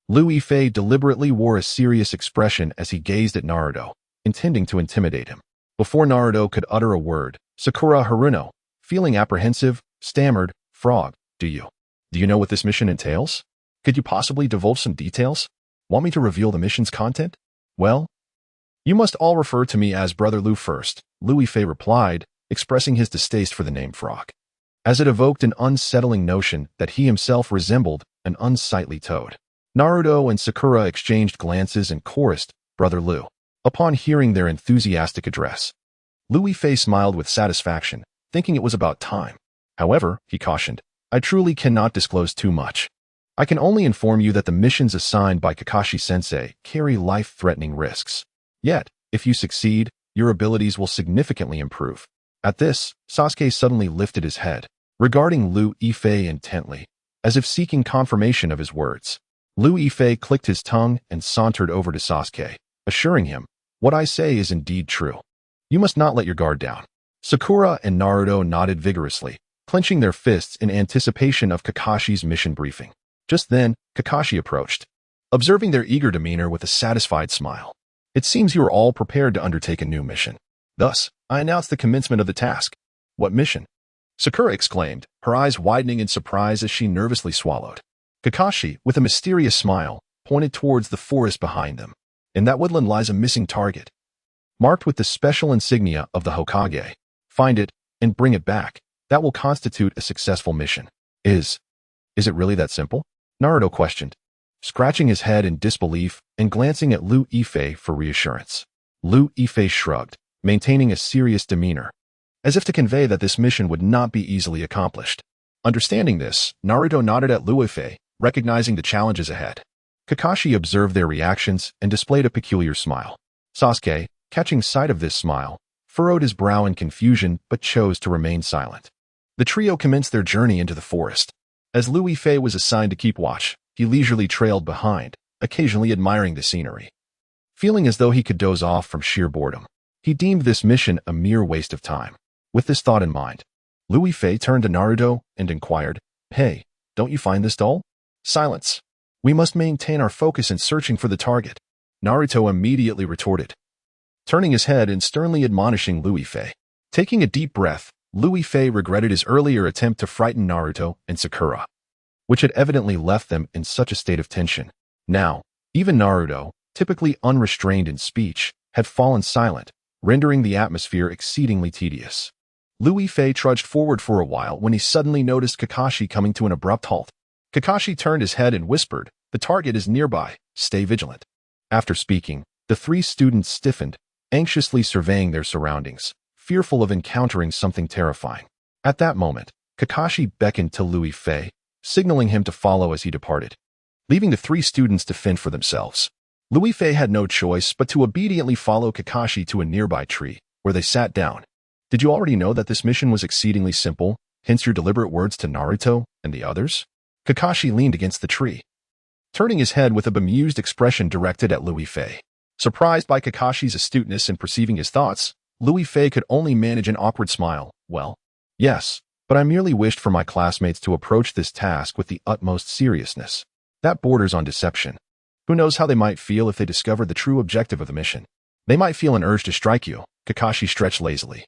Speaker 1: Liu Yifei deliberately wore a serious expression as he gazed at Naruto, intending to intimidate him. Before Naruto could utter a word, Sakura Haruno, feeling apprehensive, stammered, "Frog, do you know what this mission entails? Could you possibly divulge some details? Want me to reveal the mission's content?" "Well, you must all refer to me as Brother Liu first," Liu Yifei replied, expressing his distaste for the name Frog, as it evoked an unsettling notion that he himself resembled an unsightly toad. Naruto and Sakura exchanged glances and chorused, "Brother Liu." Upon hearing their enthusiastic address, Liu Yifei smiled with satisfaction, thinking it was about time. However, he cautioned, "I truly cannot disclose too much. I can only inform you that the missions assigned by Kakashi-sensei carry life-threatening risks. Yet, if you succeed, your abilities will significantly improve." At this, Sasuke suddenly lifted his head, regarding Liu Yifei intently, as if seeking confirmation of his words. Liu Yifei clicked his tongue and sauntered over to Sasuke, assuring him, "What I say is indeed true. You must not let your guard down." Sakura and Naruto nodded vigorously, clenching their fists in anticipation of Kakashi's mission briefing. Just then, Kakashi approached, observing their eager demeanor with a satisfied smile. "It seems you are all prepared to undertake a new mission. Thus, I announce the commencement of the task." "What mission?" Sakura exclaimed, her eyes widening in surprise as she nervously swallowed. Kakashi, with a mysterious smile, pointed towards the forest behind them. "In that woodland lies a missing target, marked with the special insignia of the Hokage. Find it and bring it back. That will constitute a successful mission." Is it really that simple?" Naruto questioned, scratching his head in disbelief and glancing at Liu Yifei for reassurance. Liu Yifei shrugged, maintaining a serious demeanor, as if to convey that this mission would not be easily accomplished. Understanding this, Naruto nodded at Liu Yifei, recognizing the challenges ahead. Kakashi observed their reactions and displayed a peculiar smile. Sasuke, catching sight of this smile, furrowed his brow in confusion but chose to remain silent. The trio commenced their journey into the forest. As Liu Yifei was assigned to keep watch, he leisurely trailed behind, occasionally admiring the scenery. Feeling as though he could doze off from sheer boredom, he deemed this mission a mere waste of time. With this thought in mind, Liu Yifei turned to Naruto and inquired, "Hey, don't you find this dull?" "Silence. We must maintain our focus in searching for the target," Naruto immediately retorted, turning his head and sternly admonishing Liu Yifei. Taking a deep breath, Liu Yifei regretted his earlier attempt to frighten Naruto and Sakura, which had evidently left them in such a state of tension. Now, even Naruto, typically unrestrained in speech, had fallen silent, rendering the atmosphere exceedingly tedious. Liu Yifei trudged forward for a while when he suddenly noticed Kakashi coming to an abrupt halt. Kakashi turned his head and whispered, "The target is nearby. Stay vigilant." After speaking, the three students stiffened, anxiously surveying their surroundings, fearful of encountering something terrifying. At that moment, Kakashi beckoned to Liu Yifei, signaling him to follow as he departed, leaving the three students to fend for themselves. Liu Yifei had no choice but to obediently follow Kakashi to a nearby tree, where they sat down. "Did you already know that this mission was exceedingly simple, hence your deliberate words to Naruto and the others?" Kakashi leaned against the tree, turning his head with a bemused expression directed at Liu Yifei. Surprised by Kakashi's astuteness in perceiving his thoughts, Liu Yifei could only manage an awkward smile. "Well, yes, but I merely wished for my classmates to approach this task with the utmost seriousness. That borders on deception. Who knows how they might feel if they discovered the true objective of the mission? They might feel an urge to strike you." Kakashi stretched lazily,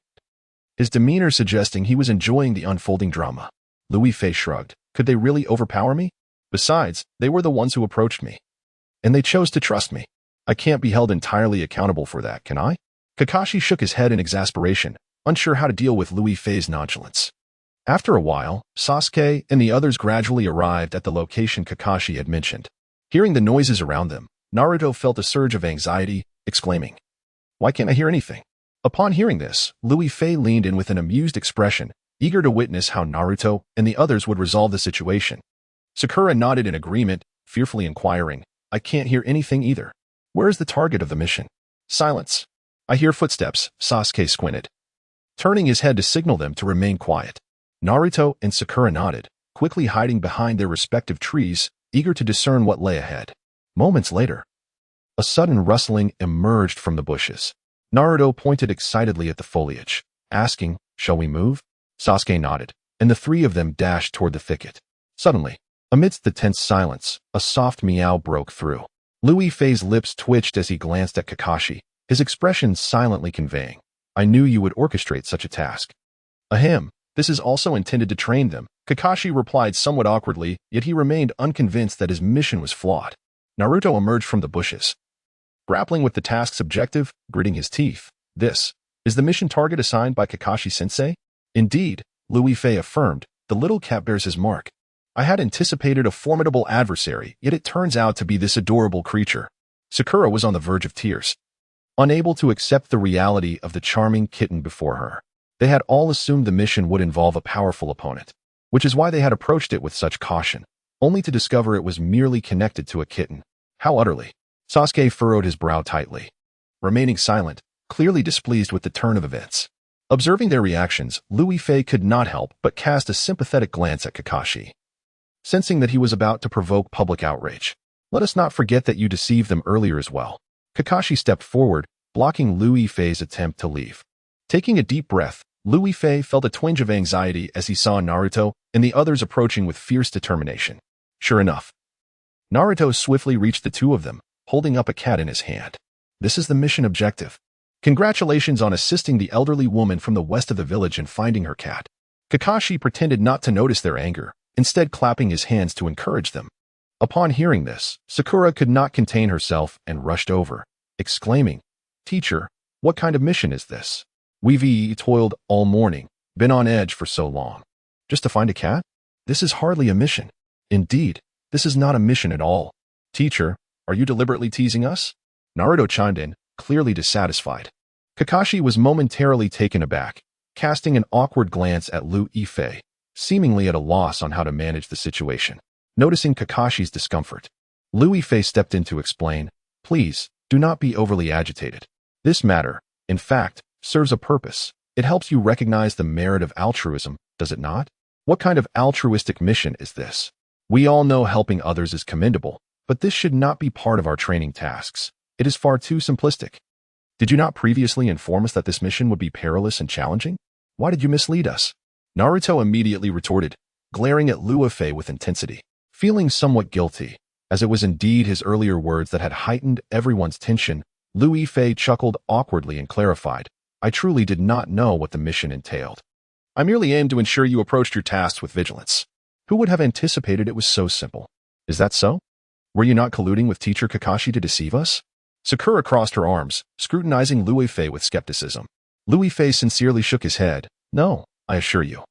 Speaker 1: his demeanor suggesting he was enjoying the unfolding drama. Liu Yifei shrugged. "Could they really overpower me? Besides, they were the ones who approached me, and they chose to trust me. I can't be held entirely accountable for that, can I?" Kakashi shook his head in exasperation, unsure how to deal with Liu Yifei's nonchalance. After a while, Sasuke and the others gradually arrived at the location Kakashi had mentioned. Hearing the noises around them, Naruto felt a surge of anxiety, exclaiming, "Why can't I hear anything?" Upon hearing this, Liu Yifei leaned in with an amused expression, eager to witness how Naruto and the others would resolve the situation. Sakura nodded in agreement, fearfully inquiring, "I can't hear anything either. Where is the target of the mission?" "Silence. I hear footsteps." Sasuke squinted, turning his head to signal them to remain quiet. Naruto and Sakura nodded, quickly hiding behind their respective trees, eager to discern what lay ahead. Moments later, a sudden rustling emerged from the bushes. Naruto pointed excitedly at the foliage, asking, "Shall we move?" Sasuke nodded, and the three of them dashed toward the thicket. Suddenly, amidst the tense silence, a soft meow broke through. Liu Yifei's lips twitched as he glanced at Kakashi, his expression silently conveying, "I knew you would orchestrate such a task." "Ahem, this is also intended to train them," Kakashi replied somewhat awkwardly, yet he remained unconvinced that his mission was flawed. Naruto emerged from the bushes, grappling with the task's objective, gritting his teeth. "This is the mission target assigned by Kakashi-sensei?" "Indeed," Liu Yifei affirmed, "the little cat bears his mark. I had anticipated a formidable adversary, yet it turns out to be this adorable creature." Sakura was on the verge of tears, unable to accept the reality of the charming kitten before her. They had all assumed the mission would involve a powerful opponent, which is why they had approached it with such caution, only to discover it was merely connected to a kitten. How utterly. Sasuke furrowed his brow tightly, remaining silent, clearly displeased with the turn of events. Observing their reactions, Liu Yifei could not help but cast a sympathetic glance at Kakashi, sensing that he was about to provoke public outrage. "Let us not forget that you deceived them earlier as well." Kakashi stepped forward, blocking Liu Yifei's attempt to leave. Taking a deep breath, Liu Yifei felt a twinge of anxiety as he saw Naruto and the others approaching with fierce determination. Sure enough, Naruto swiftly reached the two of them, holding up a cat in his hand. "This is the mission objective. Congratulations on assisting the elderly woman from the west of the village in finding her cat." Kakashi pretended not to notice their anger, instead clapping his hands to encourage them. Upon hearing this, Sakura could not contain herself and rushed over, exclaiming, "Teacher, what kind of mission is this? We've toiled all morning, been on edge for so long. Just to find a cat? This is hardly a mission. Indeed, this is not a mission at all. Teacher, are you deliberately teasing us?" Naruto chimed in, clearly dissatisfied. Kakashi was momentarily taken aback, casting an awkward glance at Liu Yifei, seemingly at a loss on how to manage the situation. Noticing Kakashi's discomfort, Liu Yifei stepped in to explain, "Please, do not be overly agitated. This matter, in fact, serves a purpose. It helps you recognize the merit of altruism, does it not? What kind of altruistic mission is this? We all know helping others is commendable, but this should not be part of our training tasks. It is far too simplistic. Did you not previously inform us that this mission would be perilous and challenging? Why did you mislead us?" Naruto immediately retorted, glaring at Liu Yifei with intensity. Feeling somewhat guilty, as it was indeed his earlier words that had heightened everyone's tension, Liu Yifei chuckled awkwardly and clarified, "I truly did not know what the mission entailed. I merely aimed to ensure you approached your tasks with vigilance. Who would have anticipated it was so simple? Is that so? Were you not colluding with Teacher Kakashi to deceive us?" Sakura crossed her arms, scrutinizing Liu Yifei with skepticism. Liu Yifei sincerely shook his head. "No, I assure you.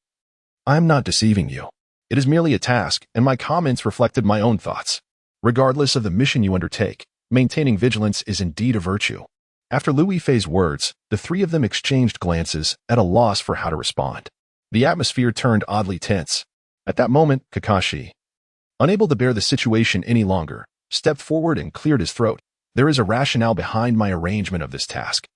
Speaker 1: I am not deceiving you. It is merely a task, and my comments reflected my own thoughts. Regardless of the mission you undertake, maintaining vigilance is indeed a virtue." After Liu Yifei's words, the three of them exchanged glances, at a loss for how to respond. The atmosphere turned oddly tense. At that moment, Kakashi, unable to bear the situation any longer, stepped forward and cleared his throat. "There is a rationale behind my arrangement of this task.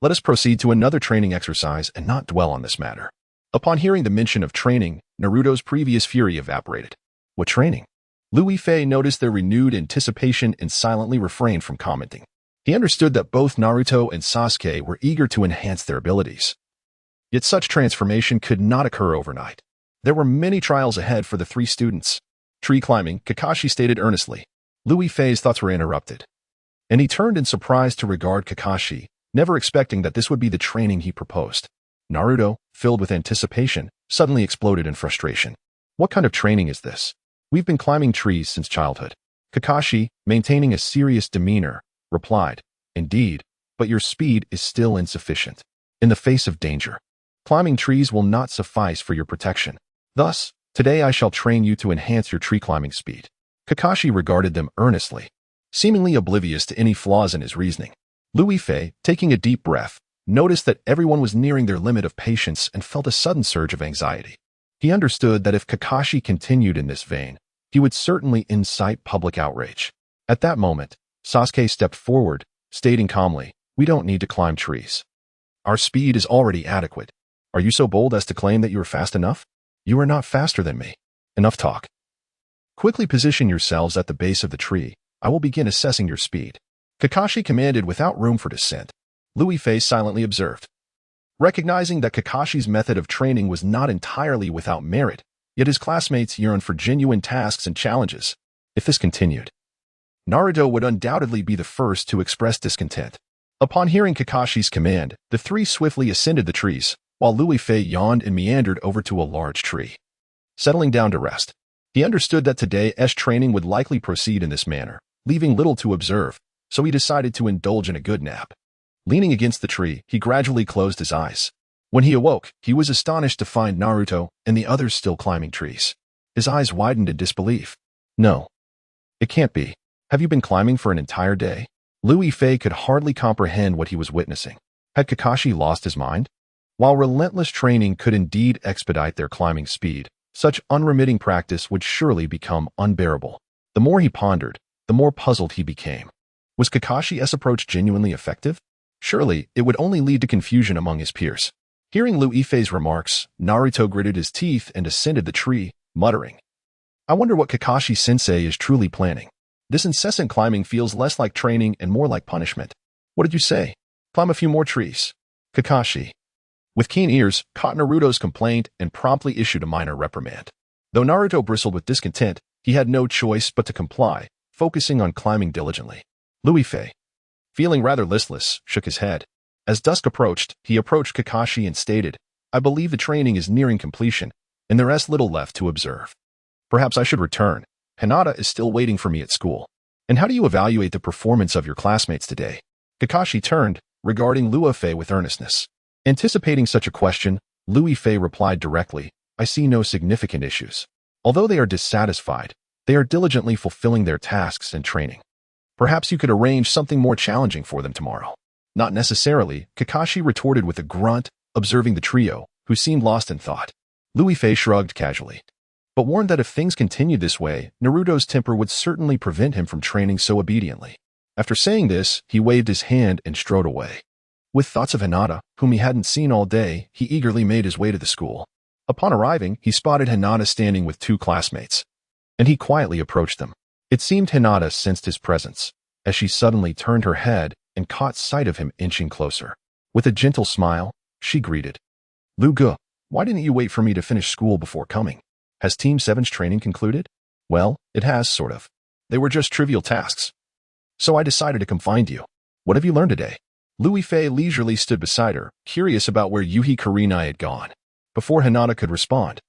Speaker 1: Let us proceed to another training exercise and not dwell on this matter." Upon hearing the mention of training, Naruto's previous fury evaporated. "What training?" Liu Yifei noticed their renewed anticipation and silently refrained from commenting. He understood that both Naruto and Sasuke were eager to enhance their abilities. Yet such transformation could not occur overnight. There were many trials ahead for the three students. "Tree climbing," Kakashi stated earnestly. Liu Yifei's thoughts were interrupted, and he turned in surprise to regard Kakashi, never expecting that this would be the training he proposed. Naruto, filled with anticipation, suddenly exploded in frustration. "What kind of training is this? We've been climbing trees since childhood." Kakashi, maintaining a serious demeanor, replied, "Indeed, but your speed is still insufficient. In the face of danger, climbing trees will not suffice for your protection. Thus, today I shall train you to enhance your tree climbing speed." Kakashi regarded them earnestly, seemingly oblivious to any flaws in his reasoning. Liu Yifei, taking a deep breath, noticed that everyone was nearing their limit of patience and felt a sudden surge of anxiety. He understood that if Kakashi continued in this vein, he would certainly incite public outrage. At that moment, Sasuke stepped forward, stating calmly, "We don't need to climb trees. Our speed is already adequate. Are you so bold as to claim that you are fast enough?" You are not faster than me. Enough talk. Quickly position yourselves at the base of the tree. I will begin assessing your speed. Kakashi commanded without room for dissent. Louis Fei silently observed. Recognizing that Kakashi's method of training was not entirely without merit, yet his classmates yearned for genuine tasks and challenges. If this continued, Naruto would undoubtedly be the first to express discontent. Upon hearing Kakashi's command, the three swiftly ascended the trees, while Louis Fei yawned and meandered over to a large tree. Settling down to rest, he understood that today's training would likely proceed in this manner, leaving little to observe, so he decided to indulge in a good nap. Leaning against the tree, he gradually closed his eyes. When he awoke, he was astonished to find Naruto and the others still climbing trees. His eyes widened in disbelief. No. It can't be. Have you been climbing for an entire day? Louis Fei could hardly comprehend what he was witnessing. Had Kakashi lost his mind? While relentless training could indeed expedite their climbing speed, such unremitting practice would surely become unbearable. The more he pondered, the more puzzled he became. Was Kakashi's approach genuinely effective? Surely, it would only lead to confusion among his peers. Hearing Louis Fei's remarks, Naruto gritted his teeth and ascended the tree, muttering, I wonder what Kakashi-sensei is truly planning. This incessant climbing feels less like training and more like punishment. What did you say? Climb a few more trees. Kakashi, with keen ears, caught Naruto's complaint and promptly issued a minor reprimand. Though Naruto bristled with discontent, he had no choice but to comply, focusing on climbing diligently. Louis Fei, feeling rather listless, shook his head. As dusk approached, he approached Kakashi and stated, I believe the training is nearing completion, and there is little left to observe. Perhaps I should return. Hinata is still waiting for me at school. And how do you evaluate the performance of your classmates today? Kakashi turned, regarding Louis Fei with earnestness. Anticipating such a question, Louis Fei replied directly, I see no significant issues. Although they are dissatisfied, they are diligently fulfilling their tasks and training. Perhaps you could arrange something more challenging for them tomorrow. Not necessarily, Kakashi retorted with a grunt, observing the trio, who seemed lost in thought. Louis Fei shrugged casually, but warned that if things continued this way, Naruto's temper would certainly prevent him from training so obediently. After saying this, he waved his hand and strode away. With thoughts of Hinata, whom he hadn't seen all day, he eagerly made his way to the school. Upon arriving, he spotted Hinata standing with two classmates, and he quietly approached them. It seemed Hinata sensed his presence, as she suddenly turned her head and caught sight of him inching closer. With a gentle smile, she greeted, Hyuga, why didn't you wait for me to finish school before coming? Has Team 7's training concluded? Well, it has, sort of. They were just trivial tasks. So I decided to come find you. What have you learned today? Louis Fei leisurely stood beside her, curious about where Yuhi Kurenai had gone. Before Hinata could respond,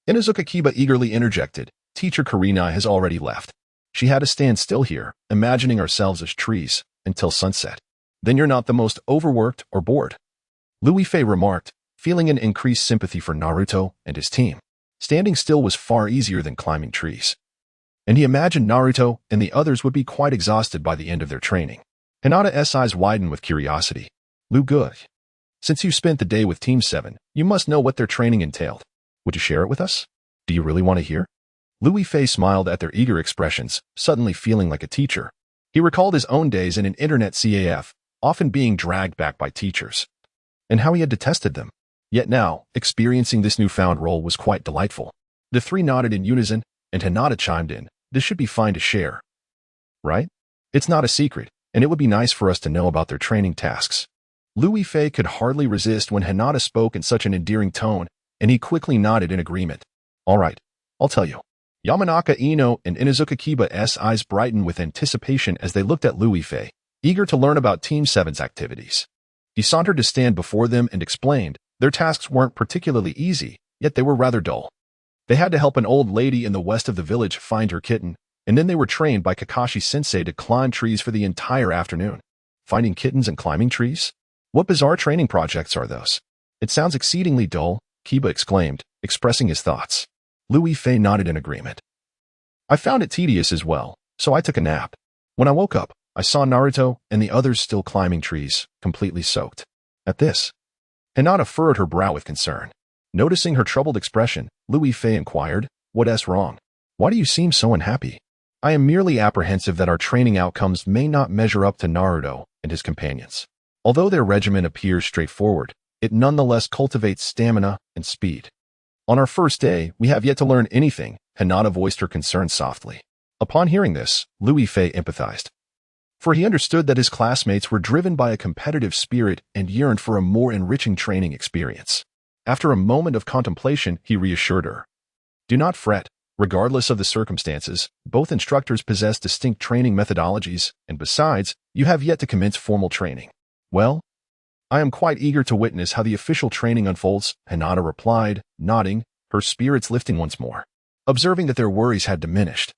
Speaker 1: Inuzuka Kiba eagerly interjected, Teacher Kurenai has already left. She had to stand still here, imagining ourselves as trees, until sunset. Then you're not the most overworked or bored. Louis Fei remarked, feeling an increased sympathy for Naruto and his team. Standing still was far easier than climbing trees. And he imagined Naruto and the others would be quite exhausted by the end of their training. Hinata's eyes widened with curiosity. Hyuga, since you spent the day with Team 7, you must know what their training entailed. Would you share it with us? Do you really want to hear? Louis Fei smiled at their eager expressions, suddenly feeling like a teacher. He recalled his own days in an internet CAF, often being dragged back by teachers, and how he had detested them. Yet now, experiencing this newfound role was quite delightful. The three nodded in unison, and Hinata chimed in, this should be fine to share. Right? It's not a secret, and it would be nice for us to know about their training tasks. Louis Fei could hardly resist when Hinata spoke in such an endearing tone, and he quickly nodded in agreement. All right, I'll tell you. Yamanaka Ino and Inuzuka Kiba's eyes brightened with anticipation as they looked at Louis Fei, eager to learn about Team 7's activities. He sauntered to stand before them and explained, their tasks weren't particularly easy, yet they were rather dull. They had to help an old lady in the west of the village find her kitten, and then they were trained by Kakashi-sensei to climb trees for the entire afternoon. Finding kittens and climbing trees? What bizarre training projects are those? It sounds exceedingly dull, Kiba exclaimed, expressing his thoughts. Louis Fei nodded in agreement. I found it tedious as well, so I took a nap. When I woke up, I saw Naruto and the others still climbing trees, completely soaked. At this, Hinata furrowed her brow with concern. Noticing her troubled expression, Louis Fei inquired, What's wrong? Why do you seem so unhappy? I am merely apprehensive that our training outcomes may not measure up to Naruto and his companions. Although their regimen appears straightforward, it nonetheless cultivates stamina and speed. On our first day, we have yet to learn anything, Hinata voiced her concern softly. Upon hearing this, Lu Yifei empathized. For he understood that his classmates were driven by a competitive spirit and yearned for a more enriching training experience. After a moment of contemplation, he reassured her. Do not fret. Regardless of the circumstances, both instructors possess distinct training methodologies, and besides, you have yet to commence formal training. Well, I am quite eager to witness how the official training unfolds, Hinata replied, nodding, her spirits lifting once more. Observing that their worries had diminished,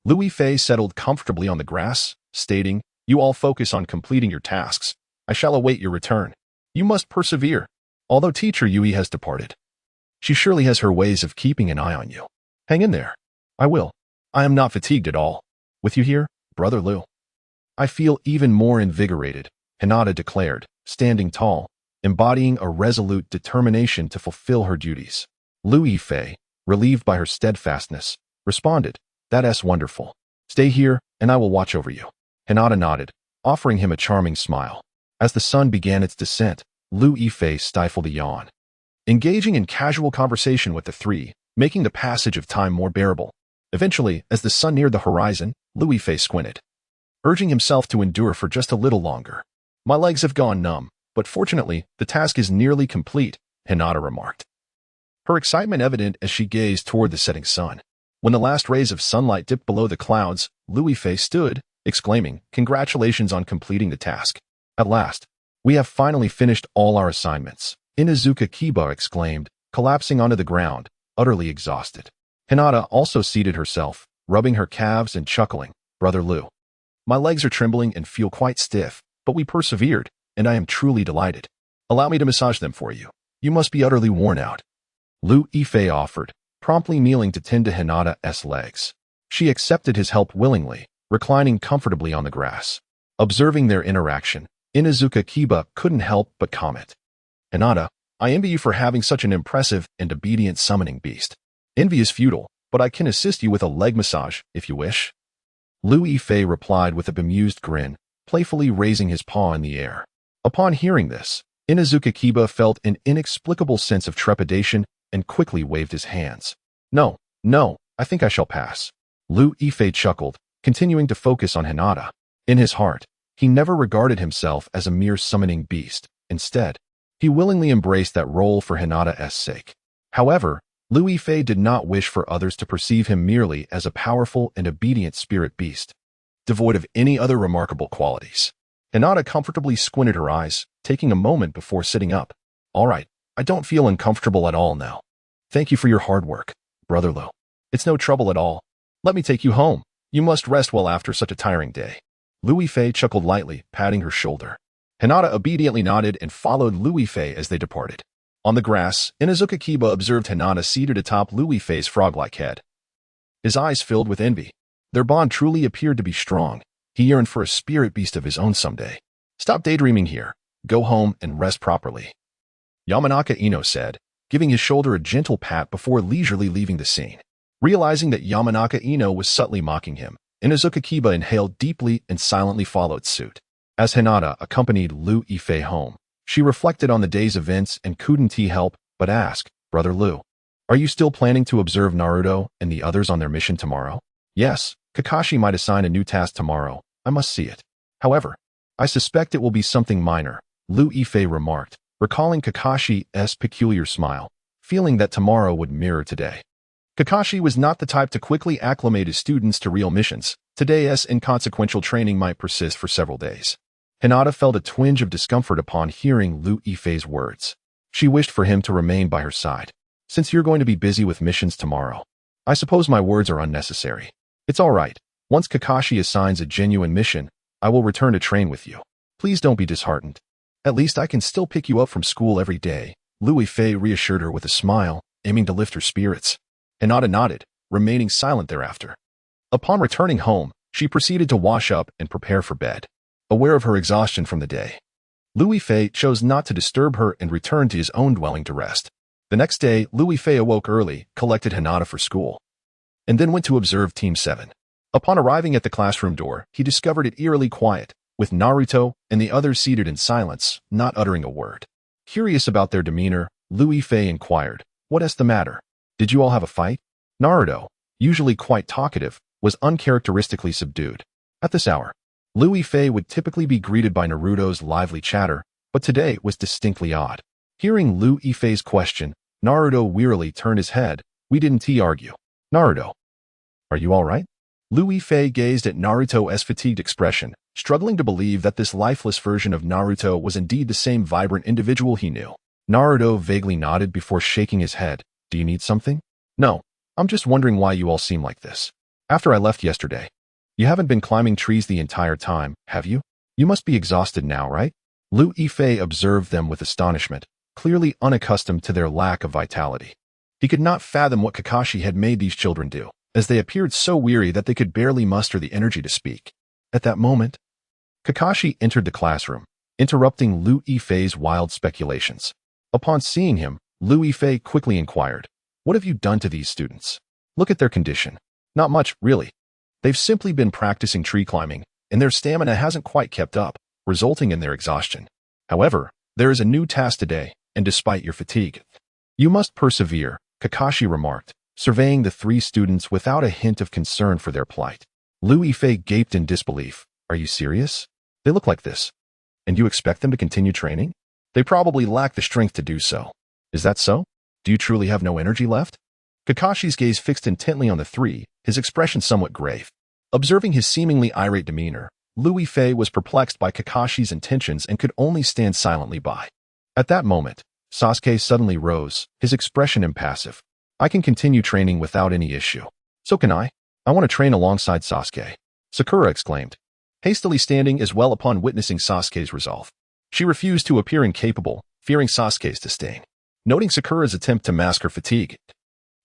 Speaker 1: Lu Yifei settled comfortably on the grass, stating, You all focus on completing your tasks. I shall await your return. You must persevere. Although teacher Yui has departed, she surely has her ways of keeping an eye on you. Hang in there. I will. I am not fatigued at all. With you here, Brother Lu. I feel even more invigorated, Hinata declared, standing tall, embodying a resolute determination to fulfill her duties. Lu Yifei, relieved by her steadfastness, responded, That's wonderful. Stay here, and I will watch over you. Hinata nodded, offering him a charming smile. As the sun began its descent, Lu Yifei stifled a yawn. Engaging in casual conversation with the three, making the passage of time more bearable. Eventually, as the sun neared the horizon, Lu Yifei squinted, urging himself to endure for just a little longer. My legs have gone numb, but fortunately, the task is nearly complete, Hinata remarked. Her excitement evident as she gazed toward the setting sun. When the last rays of sunlight dipped below the clouds, Lu Yifei stood, exclaiming, Congratulations on completing the task. At last, we have finally finished all our assignments, Inuzuka Kiba exclaimed, collapsing onto the ground, utterly exhausted. Hinata also seated herself, rubbing her calves and chuckling, Brother Lu. My legs are trembling and feel quite stiff, but we persevered, and I am truly delighted. Allow me to massage them for you. You must be utterly worn out. Lu Yifei offered, promptly kneeling to tend to Hinata's legs. She accepted his help willingly, reclining comfortably on the grass. Observing their interaction, Inuzuka Kiba couldn't help but comment. Hinata, I envy you for having such an impressive and obedient summoning beast. Envy is futile, but I can assist you with a leg massage, if you wish. Lu Yifei replied with a bemused grin, playfully raising his paw in the air. Upon hearing this, Inuzuka Kiba felt an inexplicable sense of trepidation and quickly waved his hands. No, I think I shall pass. Lu Yifei chuckled, continuing to focus on Hinata. In his heart, he never regarded himself as a mere summoning beast. Instead, he willingly embraced that role for Hinata's sake. However, Lu Yifei did not wish for others to perceive him merely as a powerful and obedient spirit beast, devoid of any other remarkable qualities. Hinata comfortably squinted her eyes, taking a moment before sitting up. All right, I don't feel uncomfortable at all now. Thank you for your hard work, Brother Lu. It's no trouble at all. Let me take you home. You must rest well after such a tiring day. Lu Yifei chuckled lightly, patting her shoulder. Hinata obediently nodded and followed Lu Yifei as they departed. On the grass, Inuzuka Kiba observed Hinata seated atop Lu Yifei's frog-like head. His eyes filled with envy. Their bond truly appeared to be strong. He yearned for a spirit beast of his own someday. Stop daydreaming here. Go home and rest properly, Yamanaka Ino said, giving his shoulder a gentle pat before leisurely leaving the scene. Realizing that Yamanaka Ino was subtly mocking him, Inuzuka Kiba inhaled deeply and silently followed suit. As Hinata accompanied Lu Yifei home, she reflected on the day's events and couldn't help but ask, Brother Lu, are you still planning to observe Naruto and the others on their mission tomorrow? Yes, Kakashi might assign a new task tomorrow. I must see it. However, I suspect it will be something minor, Lu Yifei remarked, recalling Kakashi's peculiar smile, feeling that tomorrow would mirror today. Kakashi was not the type to quickly acclimate his students to real missions. Today's inconsequential training might persist for several days. Hinata felt a twinge of discomfort upon hearing Lu Yifei's words. She wished for him to remain by her side. Since you're going to be busy with missions tomorrow, I suppose my words are unnecessary. It's all right. Once Kakashi assigns a genuine mission, I will return to train with you. Please don't be disheartened. At least I can still pick you up from school every day, Lu Yifei reassured her with a smile, aiming to lift her spirits. Hinata nodded, remaining silent thereafter. Upon returning home, she proceeded to wash up and prepare for bed, aware of her exhaustion from the day. Lu Yifei chose not to disturb her and returned to his own dwelling to rest. The next day, Lu Yifei awoke early, collected Hinata for school, and then went to observe Team 7. Upon arriving at the classroom door, he discovered it eerily quiet, with Naruto and the others seated in silence, not uttering a word. Curious about their demeanor, Lu Yifei inquired, What's the matter? Did you all have a fight? Naruto, usually quite talkative, was uncharacteristically subdued. At this hour, Liu Yifei would typically be greeted by Naruto's lively chatter, but today was distinctly odd. Hearing Liu Yifei's question, Naruto wearily turned his head. We didn't argue. Naruto, are you all right? Liu Yifei gazed at Naruto's fatigued expression, struggling to believe that this lifeless version of Naruto was indeed the same vibrant individual he knew. Naruto vaguely nodded before shaking his head. Do you need something? No, I'm just wondering why you all seem like this. After I left yesterday, you haven't been climbing trees the entire time, have you? You must be exhausted now, right? Liu Yifei observed them with astonishment, clearly unaccustomed to their lack of vitality. He could not fathom what Kakashi had made these children do, as they appeared so weary that they could barely muster the energy to speak. At that moment, Kakashi entered the classroom, interrupting Liu Yifei's wild speculations. Upon seeing him, Liu Yifei quickly inquired, "What have you done to these students? Look at their condition. Not much, really. They've simply been practicing tree climbing, and their stamina hasn't quite kept up, resulting in their exhaustion. However, there is a new task today, and despite your fatigue, you must persevere," Kakashi remarked, surveying the three students without a hint of concern for their plight. Liu Yifei gaped in disbelief. Are you serious? They look like this. And you expect them to continue training? They probably lack the strength to do so. Is that so? Do you truly have no energy left? Kakashi's gaze fixed intently on the three, his expression somewhat grave. Observing his seemingly irate demeanor, Liu Yifei was perplexed by Kakashi's intentions and could only stand silently by. At that moment, Sasuke suddenly rose, his expression impassive. I can continue training without any issue. So can I. I want to train alongside Sasuke. Sakura exclaimed, hastily standing as well upon witnessing Sasuke's resolve. She refused to appear incapable, fearing Sasuke's disdain. Noting Sakura's attempt to mask her fatigue,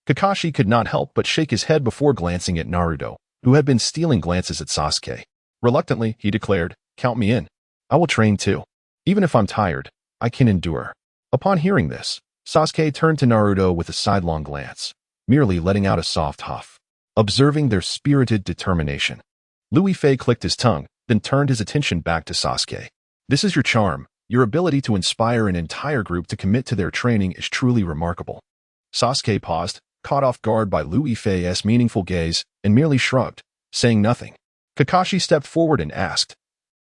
Speaker 1: Kakashi could not help but shake his head before glancing at Naruto, who had been stealing glances at Sasuke. Reluctantly, he declared, count me in. I will train too. Even if I'm tired, I can endure. Upon hearing this, Sasuke turned to Naruto with a sidelong glance, merely letting out a soft huff. Observing their spirited determination, Liu Yifei clicked his tongue, then turned his attention back to Sasuke. This is your charm. Your ability to inspire an entire group to commit to their training is truly remarkable. Sasuke paused, caught off guard by Liu Yifei's meaningful gaze, and merely shrugged, saying nothing. Kakashi stepped forward and asked,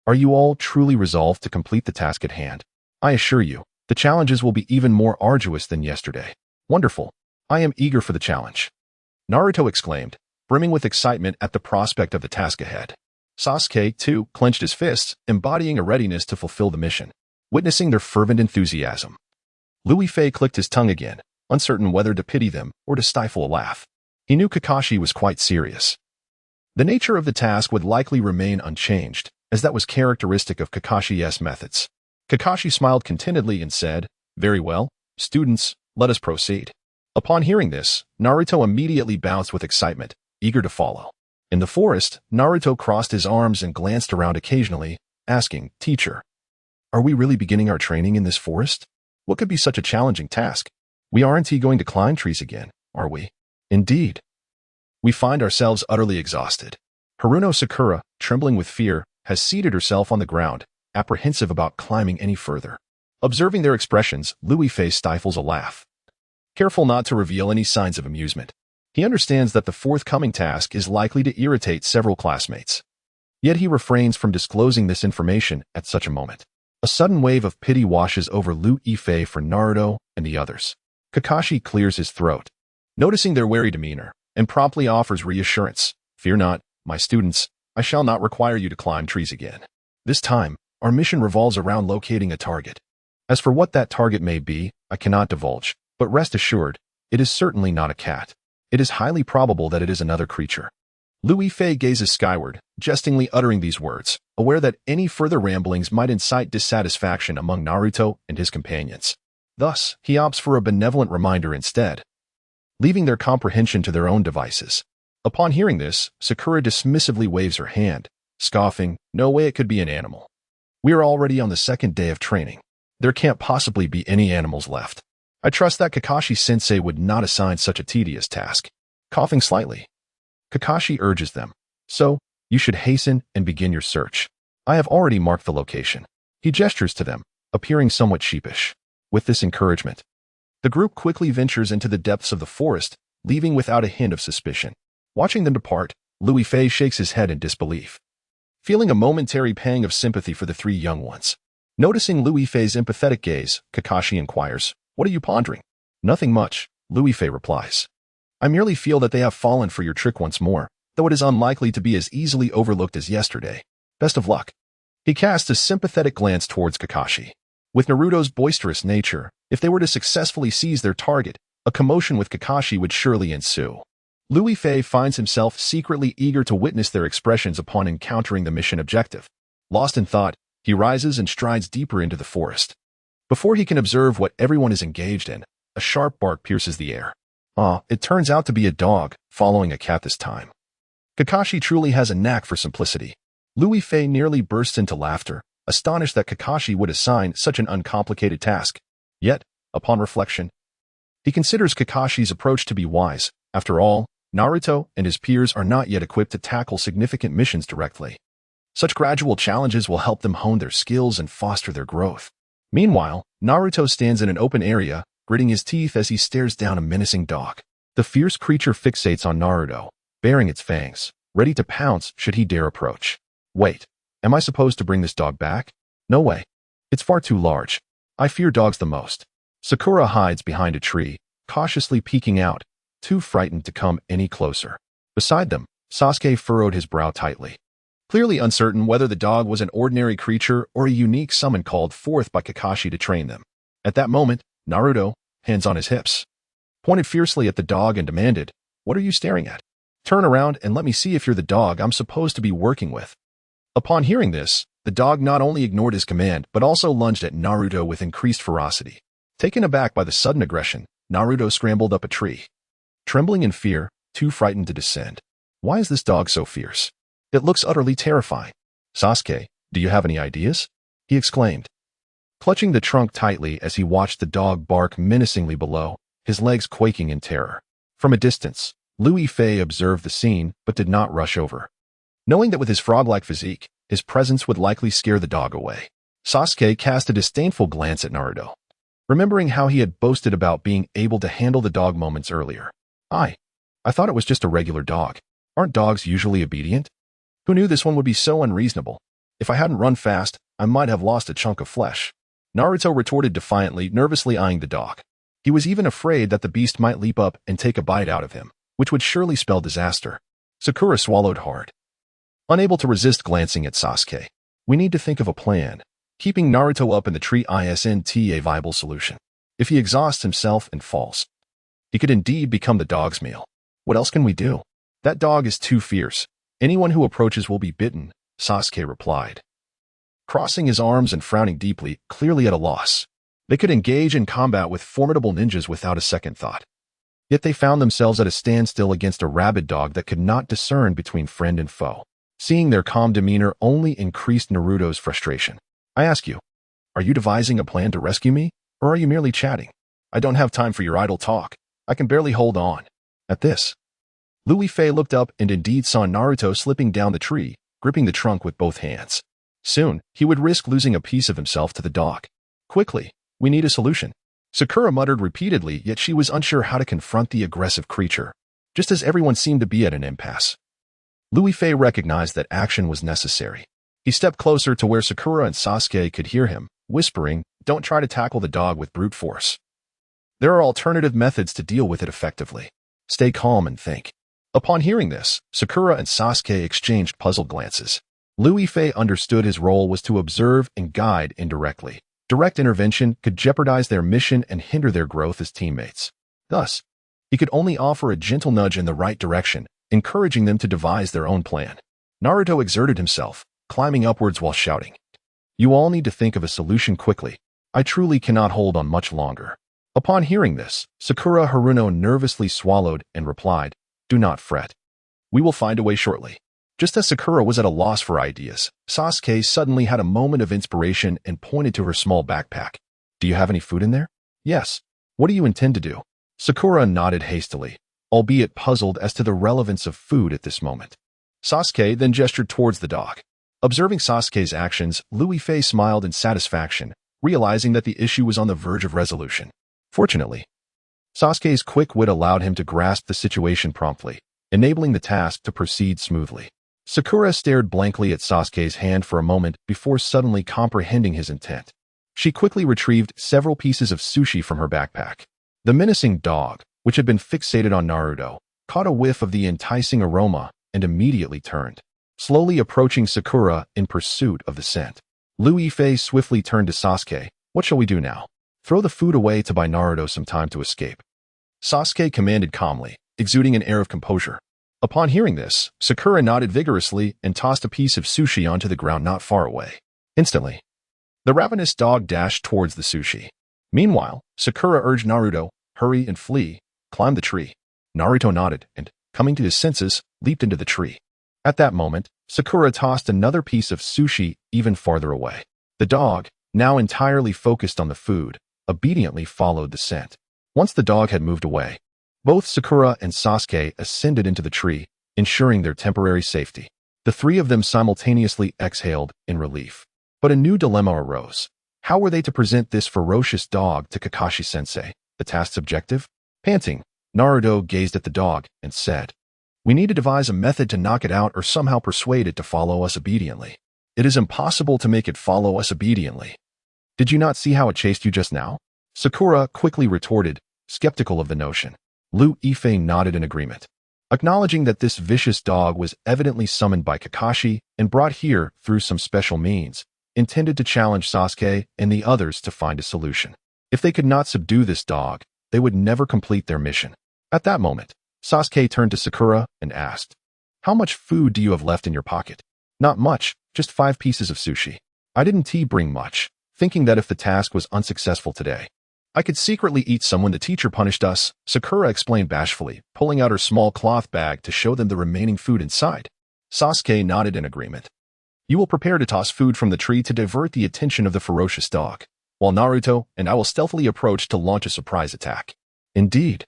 Speaker 1: are you all truly resolved to complete the task at hand? I assure you, the challenges will be even more arduous than yesterday. Wonderful. I am eager for the challenge. Naruto exclaimed, brimming with excitement at the prospect of the task ahead. Sasuke, too, clenched his fists, embodying a readiness to fulfill the mission. Witnessing their fervent enthusiasm, Liu Yifei clicked his tongue again, uncertain whether to pity them or to stifle a laugh. He knew Kakashi was quite serious. The nature of the task would likely remain unchanged, as that was characteristic of Kakashi's methods. Kakashi smiled contentedly and said, very well, students, let us proceed. Upon hearing this, Naruto immediately bounced with excitement, eager to follow. In the forest, Naruto crossed his arms and glanced around occasionally, asking, teacher, are we really beginning our training in this forest? What could be such a challenging task? We aren't going to climb trees again, are we? Indeed. We find ourselves utterly exhausted. Haruno Sakura, trembling with fear, has seated herself on the ground, apprehensive about climbing any further. Observing their expressions, Liu Yifei stifles a laugh, careful not to reveal any signs of amusement. He understands that the forthcoming task is likely to irritate several classmates. Yet he refrains from disclosing this information at such a moment. A sudden wave of pity washes over Liu Yifei for Naruto and the others. Kakashi clears his throat, noticing their wary demeanor, and promptly offers reassurance. Fear not, my students, I shall not require you to climb trees again. This time, our mission revolves around locating a target. As for what that target may be, I cannot divulge, but rest assured, it is certainly not a cat. It is highly probable that it is another creature. Liu Yifei gazes skyward, jestingly uttering these words, aware that any further ramblings might incite dissatisfaction among Naruto and his companions. Thus, he opts for a benevolent reminder instead, leaving their comprehension to their own devices. Upon hearing this, Sakura dismissively waves her hand, scoffing, no way it could be an animal. We are already on the second day of training. There can't possibly be any animals left. I trust that Kakashi-sensei would not assign such a tedious task. Coughing slightly, Kakashi urges them, so, you should hasten and begin your search. I have already marked the location. He gestures to them, appearing somewhat sheepish. With this encouragement, The group quickly ventures into the depths of the forest, leaving without a hint of suspicion. Watching them depart, Louis Fei shakes his head in disbelief, feeling a momentary pang of sympathy for the three young ones. Noticing Louis Fei's empathetic gaze, Kakashi inquires, "What are you pondering?" "Nothing much," Louis Fei replies. "I merely feel that they have fallen for your trick once more, though it is unlikely to be as easily overlooked as yesterday. Best of luck." He casts a sympathetic glance towards Kakashi. With Naruto's boisterous nature, if they were to successfully seize their target, a commotion with Kakashi would surely ensue. Louis Fei finds himself secretly eager to witness their expressions upon encountering the mission objective. Lost in thought, he rises and strides deeper into the forest. Before he can observe what everyone is engaged in, a sharp bark pierces the air. It turns out to be a dog, following a cat this time. Kakashi truly has a knack for simplicity. Louis Fei nearly bursts into laughter, astonished that Kakashi would assign such an uncomplicated task. Yet, upon reflection, he considers Kakashi's approach to be wise. After all, Naruto and his peers are not yet equipped to tackle significant missions directly. Such gradual challenges will help them hone their skills and foster their growth. Meanwhile, Naruto stands in an open area, gritting his teeth as he stares down a menacing dog. The fierce creature fixates on Naruto, baring its fangs, ready to pounce should he dare approach. Wait, am I supposed to bring this dog back? No way. It's far too large. I fear dogs the most. Sakura hides behind a tree, cautiously peeking out, too frightened to come any closer. Beside them, Sasuke furrowed his brow tightly, clearly uncertain whether the dog was an ordinary creature or a unique summon called forth by Kakashi to train them. At that moment, Naruto, hands on his hips, pointed fiercely at the dog and demanded, "What are you staring at? Turn around and let me see if you're the dog I'm supposed to be working with." Upon hearing this, the dog not only ignored his command but also lunged at Naruto with increased ferocity. Taken aback by the sudden aggression, Naruto scrambled up a tree. Trembling in fear, too frightened to descend. Why is this dog so fierce? It looks utterly terrifying. "Sasuke, do you have any ideas?" he exclaimed, clutching the trunk tightly as he watched the dog bark menacingly below, his legs quaking in terror. From a distance, Louis Fei observed the scene but did not rush over, knowing that with his frog-like physique, his presence would likely scare the dog away. Sasuke cast a disdainful glance at Naruto, remembering how he had boasted about being able to handle the dog moments earlier. I thought it was just a regular dog. Aren't dogs usually obedient? Who knew this one would be so unreasonable? If I hadn't run fast, I might have lost a chunk of flesh." Naruto retorted defiantly, nervously eyeing the dog. He was even afraid that the beast might leap up and take a bite out of him, which would surely spell disaster. Sakura swallowed hard, unable to resist glancing at Sasuke. "We need to think of a plan. Keeping Naruto up in the tree isn't a viable solution. If he exhausts himself and falls, he could indeed become the dog's meal. What else can we do? That dog is too fierce. Anyone who approaches will be bitten," Sasuke replied, crossing his arms and frowning deeply, clearly at a loss. They could engage in combat with formidable ninjas without a second thought. Yet they found themselves at a standstill against a rabid dog that could not discern between friend and foe. Seeing their calm demeanor only increased Naruto's frustration. "I ask you, are you devising a plan to rescue me, or are you merely chatting? I don't have time for your idle talk. I can barely hold on." At this, Louis Fei looked up and indeed saw Naruto slipping down the tree, gripping the trunk with both hands. Soon, he would risk losing a piece of himself to the dog. "Quickly, we need a solution." Sakura muttered repeatedly, yet she was unsure how to confront the aggressive creature, just as everyone seemed to be at an impasse. Louis Fei recognized that action was necessary. He stepped closer to where Sakura and Sasuke could hear him, whispering, "Don't try to tackle the dog with brute force. There are alternative methods to deal with it effectively. Stay calm and think." Upon hearing this, Sakura and Sasuke exchanged puzzled glances. Louis Fei understood his role was to observe and guide indirectly. Direct intervention could jeopardize their mission and hinder their growth as teammates. Thus, he could only offer a gentle nudge in the right direction, encouraging them to devise their own plan. Naruto exerted himself, climbing upwards while shouting, "You all need to think of a solution quickly. I truly cannot hold on much longer." Upon hearing this, Sakura Haruno nervously swallowed and replied, "Do not fret. We will find a way shortly." Just as Sakura was at a loss for ideas, Sasuke suddenly had a moment of inspiration and pointed to her small backpack. "Do you have any food in there?" "Yes." "What do you intend to do?" Sakura nodded hastily, albeit puzzled as to the relevance of food at this moment. Sasuke then gestured towards the dog. Observing Sasuke's actions, Louis Fei smiled in satisfaction, realizing that the issue was on the verge of resolution. Fortunately, Sasuke's quick wit allowed him to grasp the situation promptly, enabling the task to proceed smoothly. Sakura stared blankly at Sasuke's hand for a moment before suddenly comprehending his intent. She quickly retrieved several pieces of sushi from her backpack. The menacing dog, which had been fixated on Naruto, caught a whiff of the enticing aroma and immediately turned, slowly approaching Sakura in pursuit of the scent. Liu Yifei swiftly turned to Sasuke. What shall we do now? Throw the food away to buy Naruto some time to escape. Sasuke commanded calmly, exuding an air of composure. Upon hearing this, Sakura nodded vigorously and tossed a piece of sushi onto the ground not far away. Instantly, the ravenous dog dashed towards the sushi. Meanwhile, Sakura urged Naruto, hurry and flee, climb the tree. Naruto nodded and, coming to his senses, leaped into the tree. At that moment, Sakura tossed another piece of sushi even farther away. The dog, now entirely focused on the food, obediently followed the scent. Once the dog had moved away, both Sakura and Sasuke ascended into the tree, ensuring their temporary safety. The three of them simultaneously exhaled in relief. But a new dilemma arose. How were they to present this ferocious dog to Kakashi-sensei, the task's objective? Panting, Naruto gazed at the dog and said, "We need to devise a method to knock it out or somehow persuade it to follow us obediently. It is impossible to make it follow us obediently. Did you not see how it chased you just now?" Sakura quickly retorted, skeptical of the notion. Liu Yifei nodded in agreement, acknowledging that this vicious dog was evidently summoned by Kakashi and brought here through some special means, intended to challenge Sasuke and the others to find a solution. If they could not subdue this dog, they would never complete their mission. At that moment, Sasuke turned to Sakura and asked, "How much food do you have left in your pocket?" "Not much, just 5 pieces of sushi. I didn't bring much, thinking that if the task was unsuccessful today, I could secretly eat some when the teacher punished us," Sakura explained bashfully, pulling out her small cloth bag to show them the remaining food inside. Sasuke nodded in agreement. "You will prepare to toss food from the tree to divert the attention of the ferocious dog, while Naruto and I will stealthily approach to launch a surprise attack." "Indeed.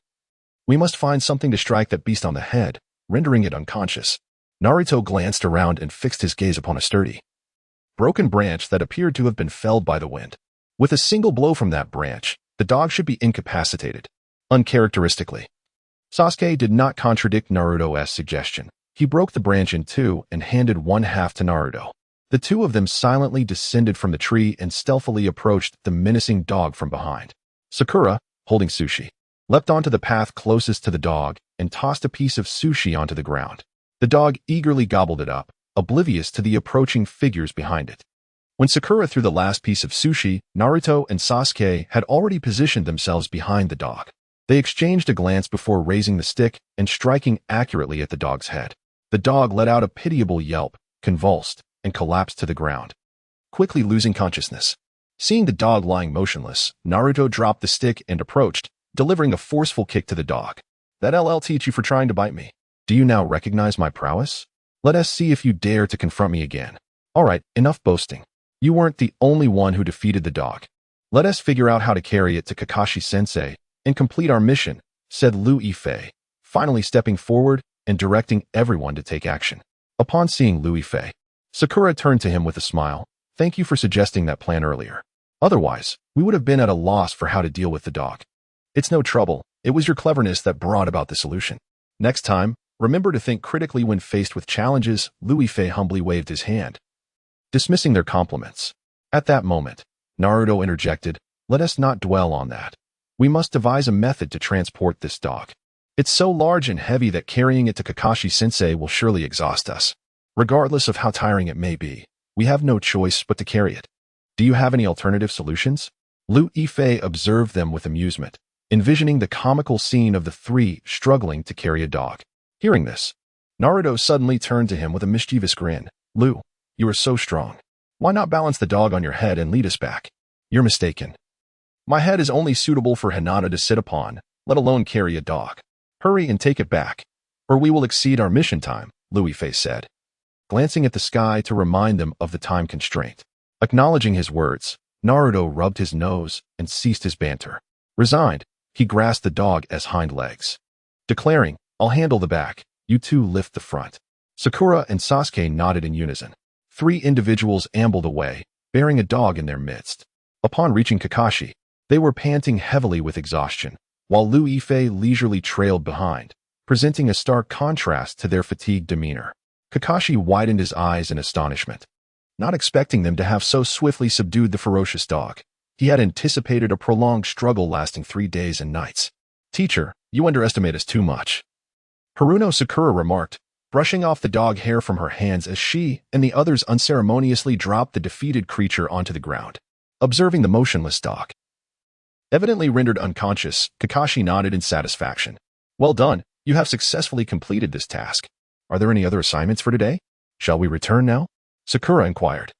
Speaker 1: We must find something to strike that beast on the head, rendering it unconscious." Naruto glanced around and fixed his gaze upon a sturdy, broken branch that appeared to have been felled by the wind. With a single blow from that branch, the dog should be incapacitated. Uncharacteristically, Sasuke did not contradict Naruto's suggestion. He broke the branch in two and handed one half to Naruto. The two of them silently descended from the tree and stealthily approached the menacing dog from behind. Sakura, holding sushi, leapt onto the path closest to the dog and tossed a piece of sushi onto the ground. The dog eagerly gobbled it up, oblivious to the approaching figures behind it. When Sakura threw the last piece of sushi, Naruto and Sasuke had already positioned themselves behind the dog. They exchanged a glance before raising the stick and striking accurately at the dog's head. The dog let out a pitiable yelp, convulsed, and collapsed to the ground, quickly losing consciousness. Seeing the dog lying motionless, Naruto dropped the stick and approached, delivering a forceful kick to the dog. "That'll teach you for trying to bite me. Do you now recognize my prowess? Let us see if you dare to confront me again." "All right, enough boasting. You weren't the only one who defeated the dog. Let us figure out how to carry it to Kakashi-sensei and complete our mission," said Liu Yifei, finally stepping forward and directing everyone to take action. Upon seeing Liu Yifei, Sakura turned to him with a smile. "Thank you for suggesting that plan earlier. Otherwise, we would have been at a loss for how to deal with the dog." "It's no trouble. It was your cleverness that brought about the solution. Next time, remember to think critically when faced with challenges." Liu Yifei humbly waved his hand, dismissing their compliments. At that moment, Naruto interjected, "Let us not dwell on that. We must devise a method to transport this dog. It's so large and heavy that carrying it to Kakashi-sensei will surely exhaust us. Regardless of how tiring it may be, we have no choice but to carry it. Do you have any alternative solutions?" Liu Yifei observed them with amusement, envisioning the comical scene of the three struggling to carry a dog. Hearing this, Naruto suddenly turned to him with a mischievous grin. "Liu, you are so strong. Why not balance the dog on your head and lead us back?" "You're mistaken. My head is only suitable for Hinata to sit upon, let alone carry a dog. Hurry and take it back, or we will exceed our mission time," Liu Yifei said, glancing at the sky to remind them of the time constraint. Acknowledging his words, Naruto rubbed his nose and ceased his banter. Resigned, he grasped the dog as hind legs, declaring, "I'll handle the back, you two lift the front." Sakura and Sasuke nodded in unison. 3 individuals ambled away, bearing a dog in their midst. Upon reaching Kakashi, They were panting heavily with exhaustion, while Lu Yifei leisurely trailed behind, presenting a stark contrast to their fatigued demeanor. Kakashi widened his eyes in astonishment, not expecting them to have so swiftly subdued the ferocious dog. He had anticipated a prolonged struggle lasting 3 days and nights. "Teacher, you underestimate us too much," Haruno Sakura remarked, brushing off the dog hair from her hands as she and the others unceremoniously dropped the defeated creature onto the ground. Observing the motionless dog, evidently rendered unconscious, Kakashi nodded in satisfaction. "Well done, you have successfully completed this task. Are there any other assignments for today? Shall we return now?" Sakura inquired.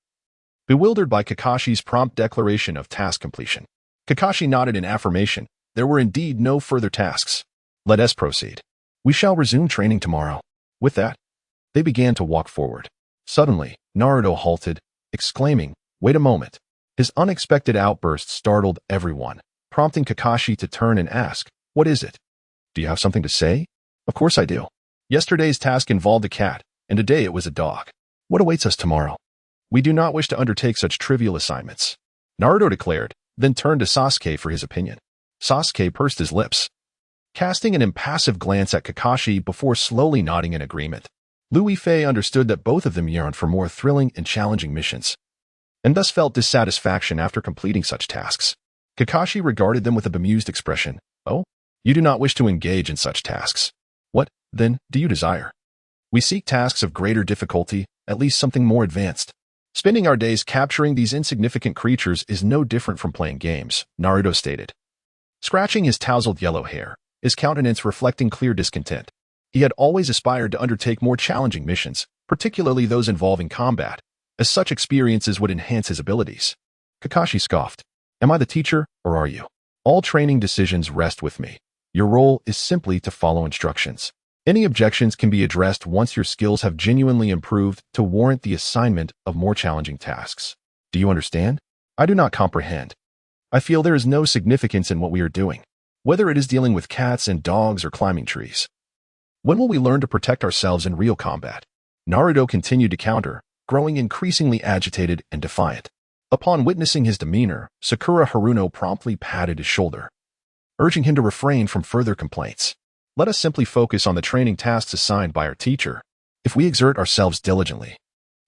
Speaker 1: Bewildered by Kakashi's prompt declaration of task completion, Kakashi nodded in affirmation. There were indeed no further tasks. "Let us proceed. We shall resume training tomorrow." With that, they began to walk forward. Suddenly, Naruto halted, exclaiming, "Wait a moment." His unexpected outburst startled everyone, prompting Kakashi to turn and ask, "What is it? Do you have something to say?" "Of course I do. Yesterday's task involved a cat, and today it was a dog. What awaits us tomorrow? We do not wish to undertake such trivial assignments," Naruto declared, then turned to Sasuke for his opinion. Sasuke pursed his lips, casting an impassive glance at Kakashi before slowly nodding in agreement. Lu Yifei understood that both of them yearned for more thrilling and challenging missions, and thus felt dissatisfaction after completing such tasks. Kakashi regarded them with a bemused expression. "Oh, you do not wish to engage in such tasks. What, then, do you desire?" "We seek tasks of greater difficulty, at least something more advanced. Spending our days capturing these insignificant creatures is no different from playing games," Naruto stated, scratching his tousled yellow hair, his countenance reflecting clear discontent. He had always aspired to undertake more challenging missions, particularly those involving combat, as such experiences would enhance his abilities. Kakashi scoffed. "Am I the teacher, or are you? All training decisions rest with me. Your role is simply to follow instructions. Any objections can be addressed once your skills have genuinely improved to warrant the assignment of more challenging tasks. Do you understand?" "I do not comprehend. I feel there is no significance in what we are doing, whether it is dealing with cats and dogs or climbing trees. When will we learn to protect ourselves in real combat?" Naruto continued to counter, growing increasingly agitated and defiant. Upon witnessing his demeanor, Sakura Haruno promptly patted his shoulder, urging him to refrain from further complaints. "Let us simply focus on the training tasks assigned by our teacher. If we exert ourselves diligently,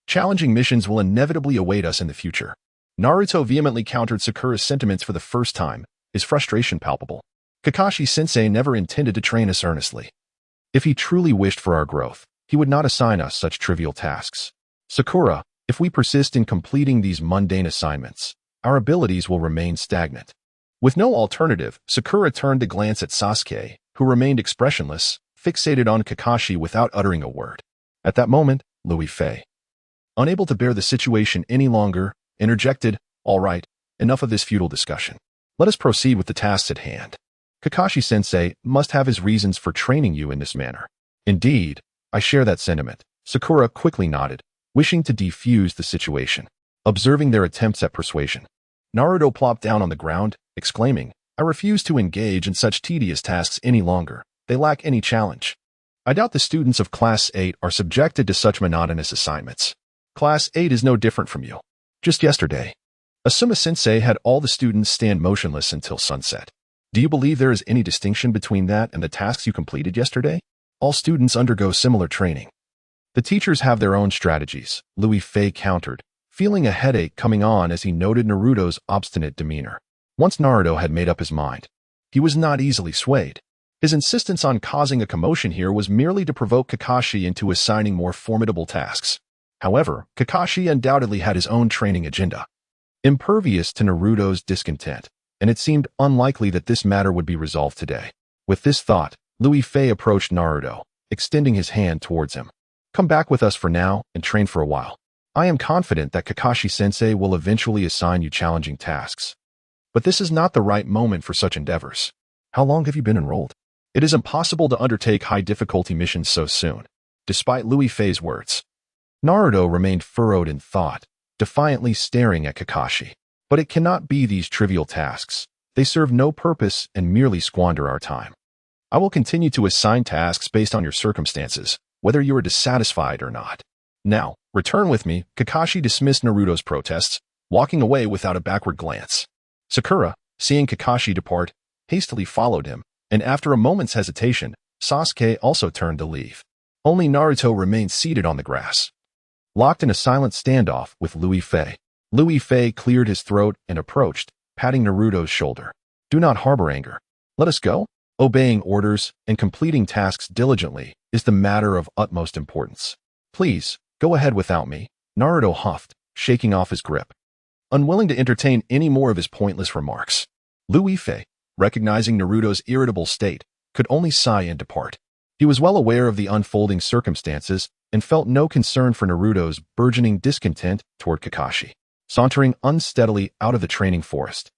Speaker 1: challenging missions will inevitably await us in the future." Naruto vehemently countered Sakura's sentiments for the first time, his frustration palpable. "Kakashi-sensei never intended to train us earnestly. If he truly wished for our growth, he would not assign us such trivial tasks. Sakura, if we persist in completing these mundane assignments, our abilities will remain stagnant." With no alternative, Sakura turned to glance at Sasuke, who remained expressionless, fixated on Kakashi without uttering a word. At that moment, Lu Yifei, unable to bear the situation any longer, interjected, "All right, enough of this futile discussion. Let us proceed with the tasks at hand. Kakashi-sensei must have his reasons for training you in this manner." "Indeed, I share that sentiment," Sakura quickly nodded, wishing to defuse the situation. Observing their attempts at persuasion, Naruto plopped down on the ground, exclaiming, "I refuse to engage in such tedious tasks any longer. They lack any challenge. I doubt the students of Class 8 are subjected to such monotonous assignments. Class 8 is no different from you. Just yesterday, Asuma-sensei had all the students stand motionless until sunset. Do you believe there is any distinction between that and the tasks you completed yesterday? All students undergo similar training." "The teachers have their own strategies," Lu Yifei countered, feeling a headache coming on as he noted Naruto's obstinate demeanor. Once Naruto had made up his mind, he was not easily swayed. His insistence on causing a commotion here was merely to provoke Kakashi into assigning more formidable tasks. However, Kakashi undoubtedly had his own training agenda, impervious to Naruto's discontent, and it seemed unlikely that this matter would be resolved today. With this thought, Lu Yifei approached Naruto, extending his hand towards him. "Come back with us for now and train for a while. I am confident that Kakashi-sensei will eventually assign you challenging tasks. But this is not the right moment for such endeavors. How long have you been enrolled? It is impossible to undertake high-difficulty missions so soon." Despite Lu Yifei's words, Naruto remained furrowed in thought, defiantly staring at Kakashi. "But it cannot be these trivial tasks. They serve no purpose and merely squander our time. I will continue to assign tasks based on your circumstances, whether you are dissatisfied or not. Now, return with me." Kakashi dismissed Naruto's protests, walking away without a backward glance. Sakura, seeing Kakashi depart, hastily followed him, and after a moment's hesitation, Sasuke also turned to leave. Only Naruto remained seated on the grass, locked in a silent standoff with Louis Fei. Louis Fei cleared his throat and approached, patting Naruto's shoulder. Do not harbor anger. Let us go. Obeying orders and completing tasks diligently is the matter of utmost importance. Please, go ahead without me, Naruto huffed, shaking off his grip, unwilling to entertain any more of his pointless remarks. Louis Fei, recognizing Naruto's irritable state, could only sigh and depart. He was well aware of the unfolding circumstances and felt no concern for Naruto's burgeoning discontent toward Kakashi. Sauntering unsteadily out of the training forest,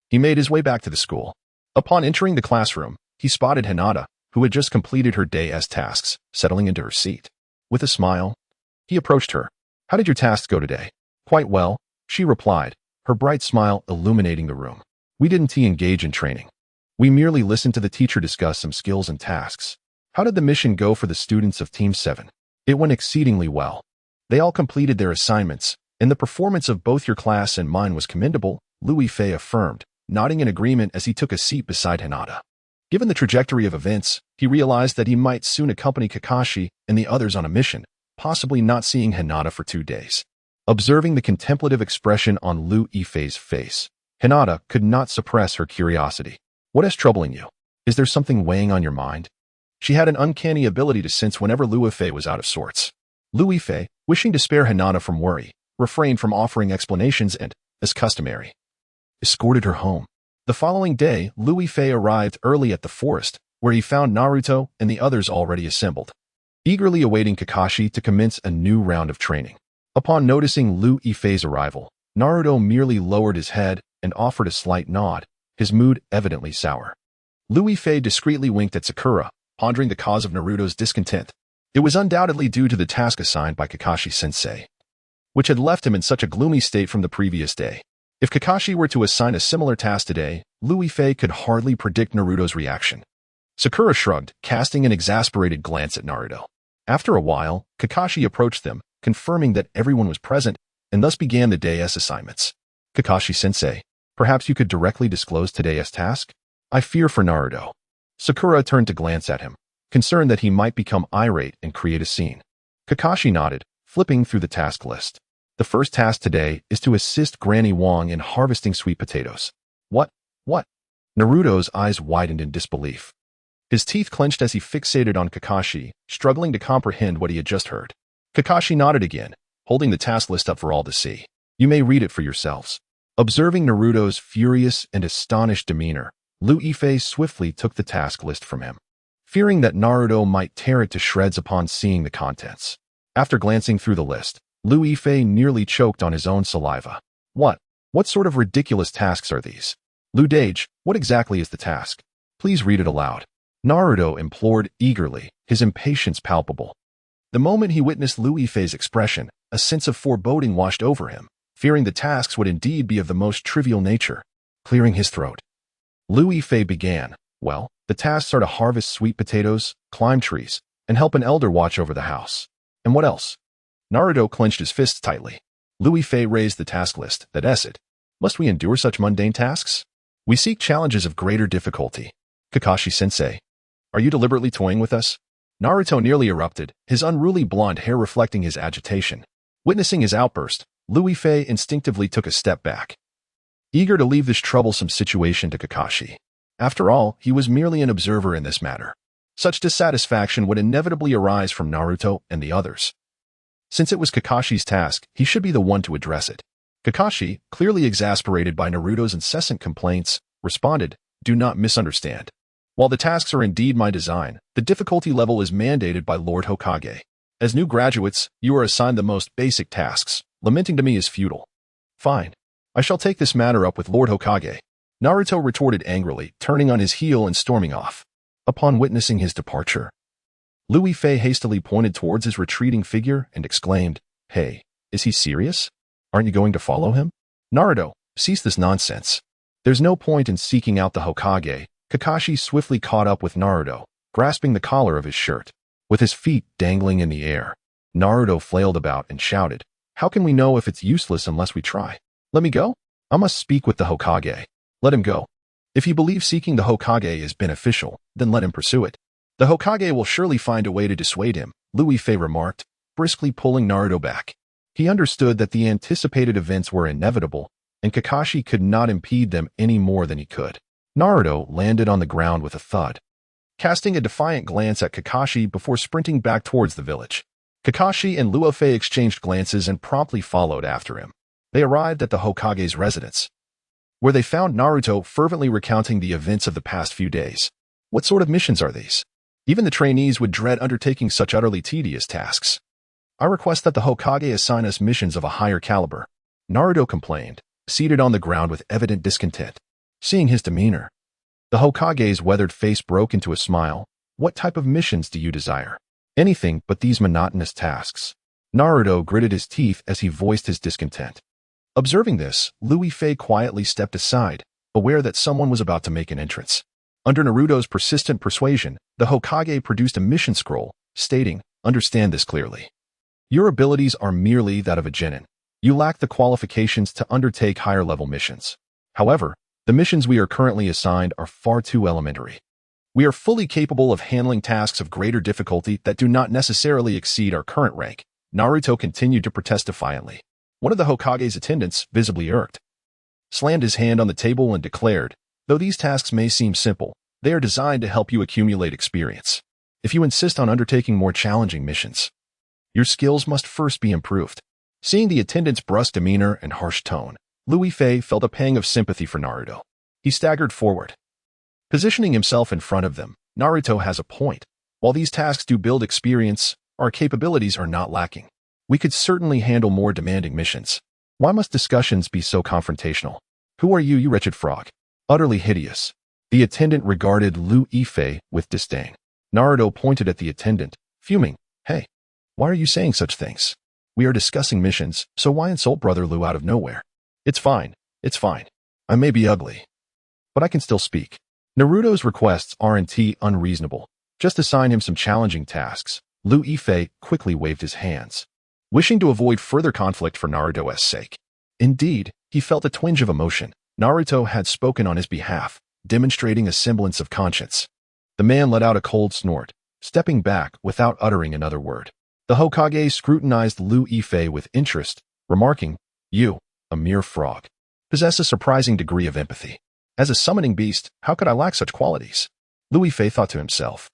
Speaker 1: he made his way back to the school. Upon entering the classroom, he spotted Hinata, who had just completed her day's tasks, settling into her seat. With a smile, he approached her. How did your tasks go today? Quite well, she replied, her bright smile illuminating the room. We didn't engage in training. We merely listened to the teacher discuss some skills and tasks. How did the mission go for the students of Team 7? It went exceedingly well. They all completed their assignments, and the performance of both your class and mine was commendable, Louis Fei affirmed, nodding in agreement as he took a seat beside Hinata. Given the trajectory of events, he realized that he might soon accompany Kakashi and the others on a mission, possibly not seeing Hinata for 2 days. Observing the contemplative expression on Louis Fei's face, Hinata could not suppress her curiosity. What is troubling you? Is there something weighing on your mind? She had an uncanny ability to sense whenever Louis Fei was out of sorts. Louis Fei, wishing to spare Hinata from worry, refrained from offering explanations and, as customary, escorted her home. The following day, Louis Fei arrived early at the forest, where he found Naruto and the others already assembled, eagerly awaiting Kakashi to commence a new round of training. Upon noticing Louis Fei's arrival, Naruto merely lowered his head and offered a slight nod, his mood evidently sour. Louis Fei discreetly winked at Sakura, pondering the cause of Naruto's discontent. It was undoubtedly due to the task assigned by Kakashi-sensei, which had left him in such a gloomy state from the previous day. If Kakashi were to assign a similar task today, Louis Fei could hardly predict Naruto's reaction. Sakura shrugged, casting an exasperated glance at Naruto. After a while, Kakashi approached them, confirming that everyone was present, and thus began the day's assignments. Kakashi-sensei, perhaps you could directly disclose today's task? I fear for Naruto. Sakura turned to glance at him, concerned that he might become irate and create a scene. Kakashi nodded, flipping through the task list. The first task today is to assist Granny Wong in harvesting sweet potatoes. What? Naruto's eyes widened in disbelief. His teeth clenched as he fixated on Kakashi, struggling to comprehend what he had just heard. Kakashi nodded again, holding the task list up for all to see. You may read it for yourselves. Observing Naruto's furious and astonished demeanor, Louis Fei swiftly took the task list from him, fearing that Naruto might tear it to shreds upon seeing the contents. After glancing through the list, Louis Fei nearly choked on his own saliva. What sort of ridiculous tasks are these? Ludage, what exactly is the task? Please read it aloud. Naruto implored eagerly, his impatience palpable. The moment he witnessed Louis Fei's expression, a sense of foreboding washed over him, fearing the tasks would indeed be of the most trivial nature. Clearing his throat, Louis Fei began. Well, the tasks are to harvest sweet potatoes, climb trees, and help an elder watch over the house. And what else? Naruto clenched his fists tightly. Louis Fei raised the task list. That's it. Must we endure such mundane tasks? We seek challenges of greater difficulty. Kakashi-sensei, are you deliberately toying with us? Naruto nearly erupted, his unruly blonde hair reflecting his agitation. Witnessing his outburst, Louis Fei instinctively took a step back, eager to leave this troublesome situation to Kakashi. After all, he was merely an observer in this matter. Such dissatisfaction would inevitably arise from Naruto and the others. Since it was Kakashi's task, he should be the one to address it. Kakashi, clearly exasperated by Naruto's incessant complaints, responded, Do not misunderstand. While the tasks are indeed my design, the difficulty level is mandated by Lord Hokage. As new graduates, you are assigned the most basic tasks. Lamenting to me is futile. Fine. I shall take this matter up with Lord Hokage. Naruto retorted angrily, turning on his heel and storming off. Upon witnessing his departure, Louis Fei hastily pointed towards his retreating figure and exclaimed, Hey, is he serious? Aren't you going to follow him? Naruto, cease this nonsense. There's no point in seeking out the Hokage. Kakashi swiftly caught up with Naruto, grasping the collar of his shirt. With his feet dangling in the air, Naruto flailed about and shouted, How can we know if it's useless unless we try? Let me go? I must speak with the Hokage. Let him go. If he believes seeking the Hokage is beneficial, then let him pursue it. The Hokage will surely find a way to dissuade him, Lu Yifei remarked, briskly pulling Naruto back. He understood that the anticipated events were inevitable, and Kakashi could not impede them any more than he could. Naruto landed on the ground with a thud, casting a defiant glance at Kakashi before sprinting back towards the village. Kakashi and Lu Yifei exchanged glances and promptly followed after him. They arrived at the Hokage's residence, where they found Naruto fervently recounting the events of the past few days. What sort of missions are these? Even the trainees would dread undertaking such utterly tedious tasks. I request that the Hokage assign us missions of a higher caliber, Naruto complained, seated on the ground with evident discontent. Seeing his demeanor, the Hokage's weathered face broke into a smile. What type of missions do you desire? Anything but these monotonous tasks. Naruto gritted his teeth as he voiced his discontent. Observing this, Lu Yifei quietly stepped aside, aware that someone was about to make an entrance. Under Naruto's persistent persuasion, the Hokage produced a mission scroll, stating, "Understand this clearly. Your abilities are merely that of a genin. You lack the qualifications to undertake higher-level missions. However, the missions we are currently assigned are far too elementary. We are fully capable of handling tasks of greater difficulty that do not necessarily exceed our current rank." Naruto continued to protest defiantly. One of the Hokage's attendants, visibly irked, slammed his hand on the table and declared, "Though these tasks may seem simple, they are designed to help you accumulate experience. If you insist on undertaking more challenging missions, your skills must first be improved." Seeing the attendant's brusque demeanor and harsh tone, Lu Yifei felt a pang of sympathy for Naruto. He staggered forward, positioning himself in front of them. Naruto has a point. While these tasks do build experience, our capabilities are not lacking. We could certainly handle more demanding missions. Why must discussions be so confrontational? Who are you, you wretched frog? Utterly hideous. The attendant regarded Lu Yifei with disdain. Naruto pointed at the attendant, fuming. "Hey, why are you saying such things? We are discussing missions, so why insult Brother Lu out of nowhere? It's fine. I may be ugly, but I can still speak." Naruto's requests aren't unreasonable. Just assign him some challenging tasks. Lu Yifei quickly waved his hands, wishing to avoid further conflict for Naruto's sake. Indeed, he felt a twinge of emotion. Naruto had spoken on his behalf, demonstrating a semblance of conscience. The man let out a cold snort, stepping back without uttering another word. The Hokage scrutinized Lu Yifei with interest, remarking, "You, a mere frog, possess a surprising degree of empathy. As a summoning beast, how could I lack such qualities?" Lu Yifei thought to himself,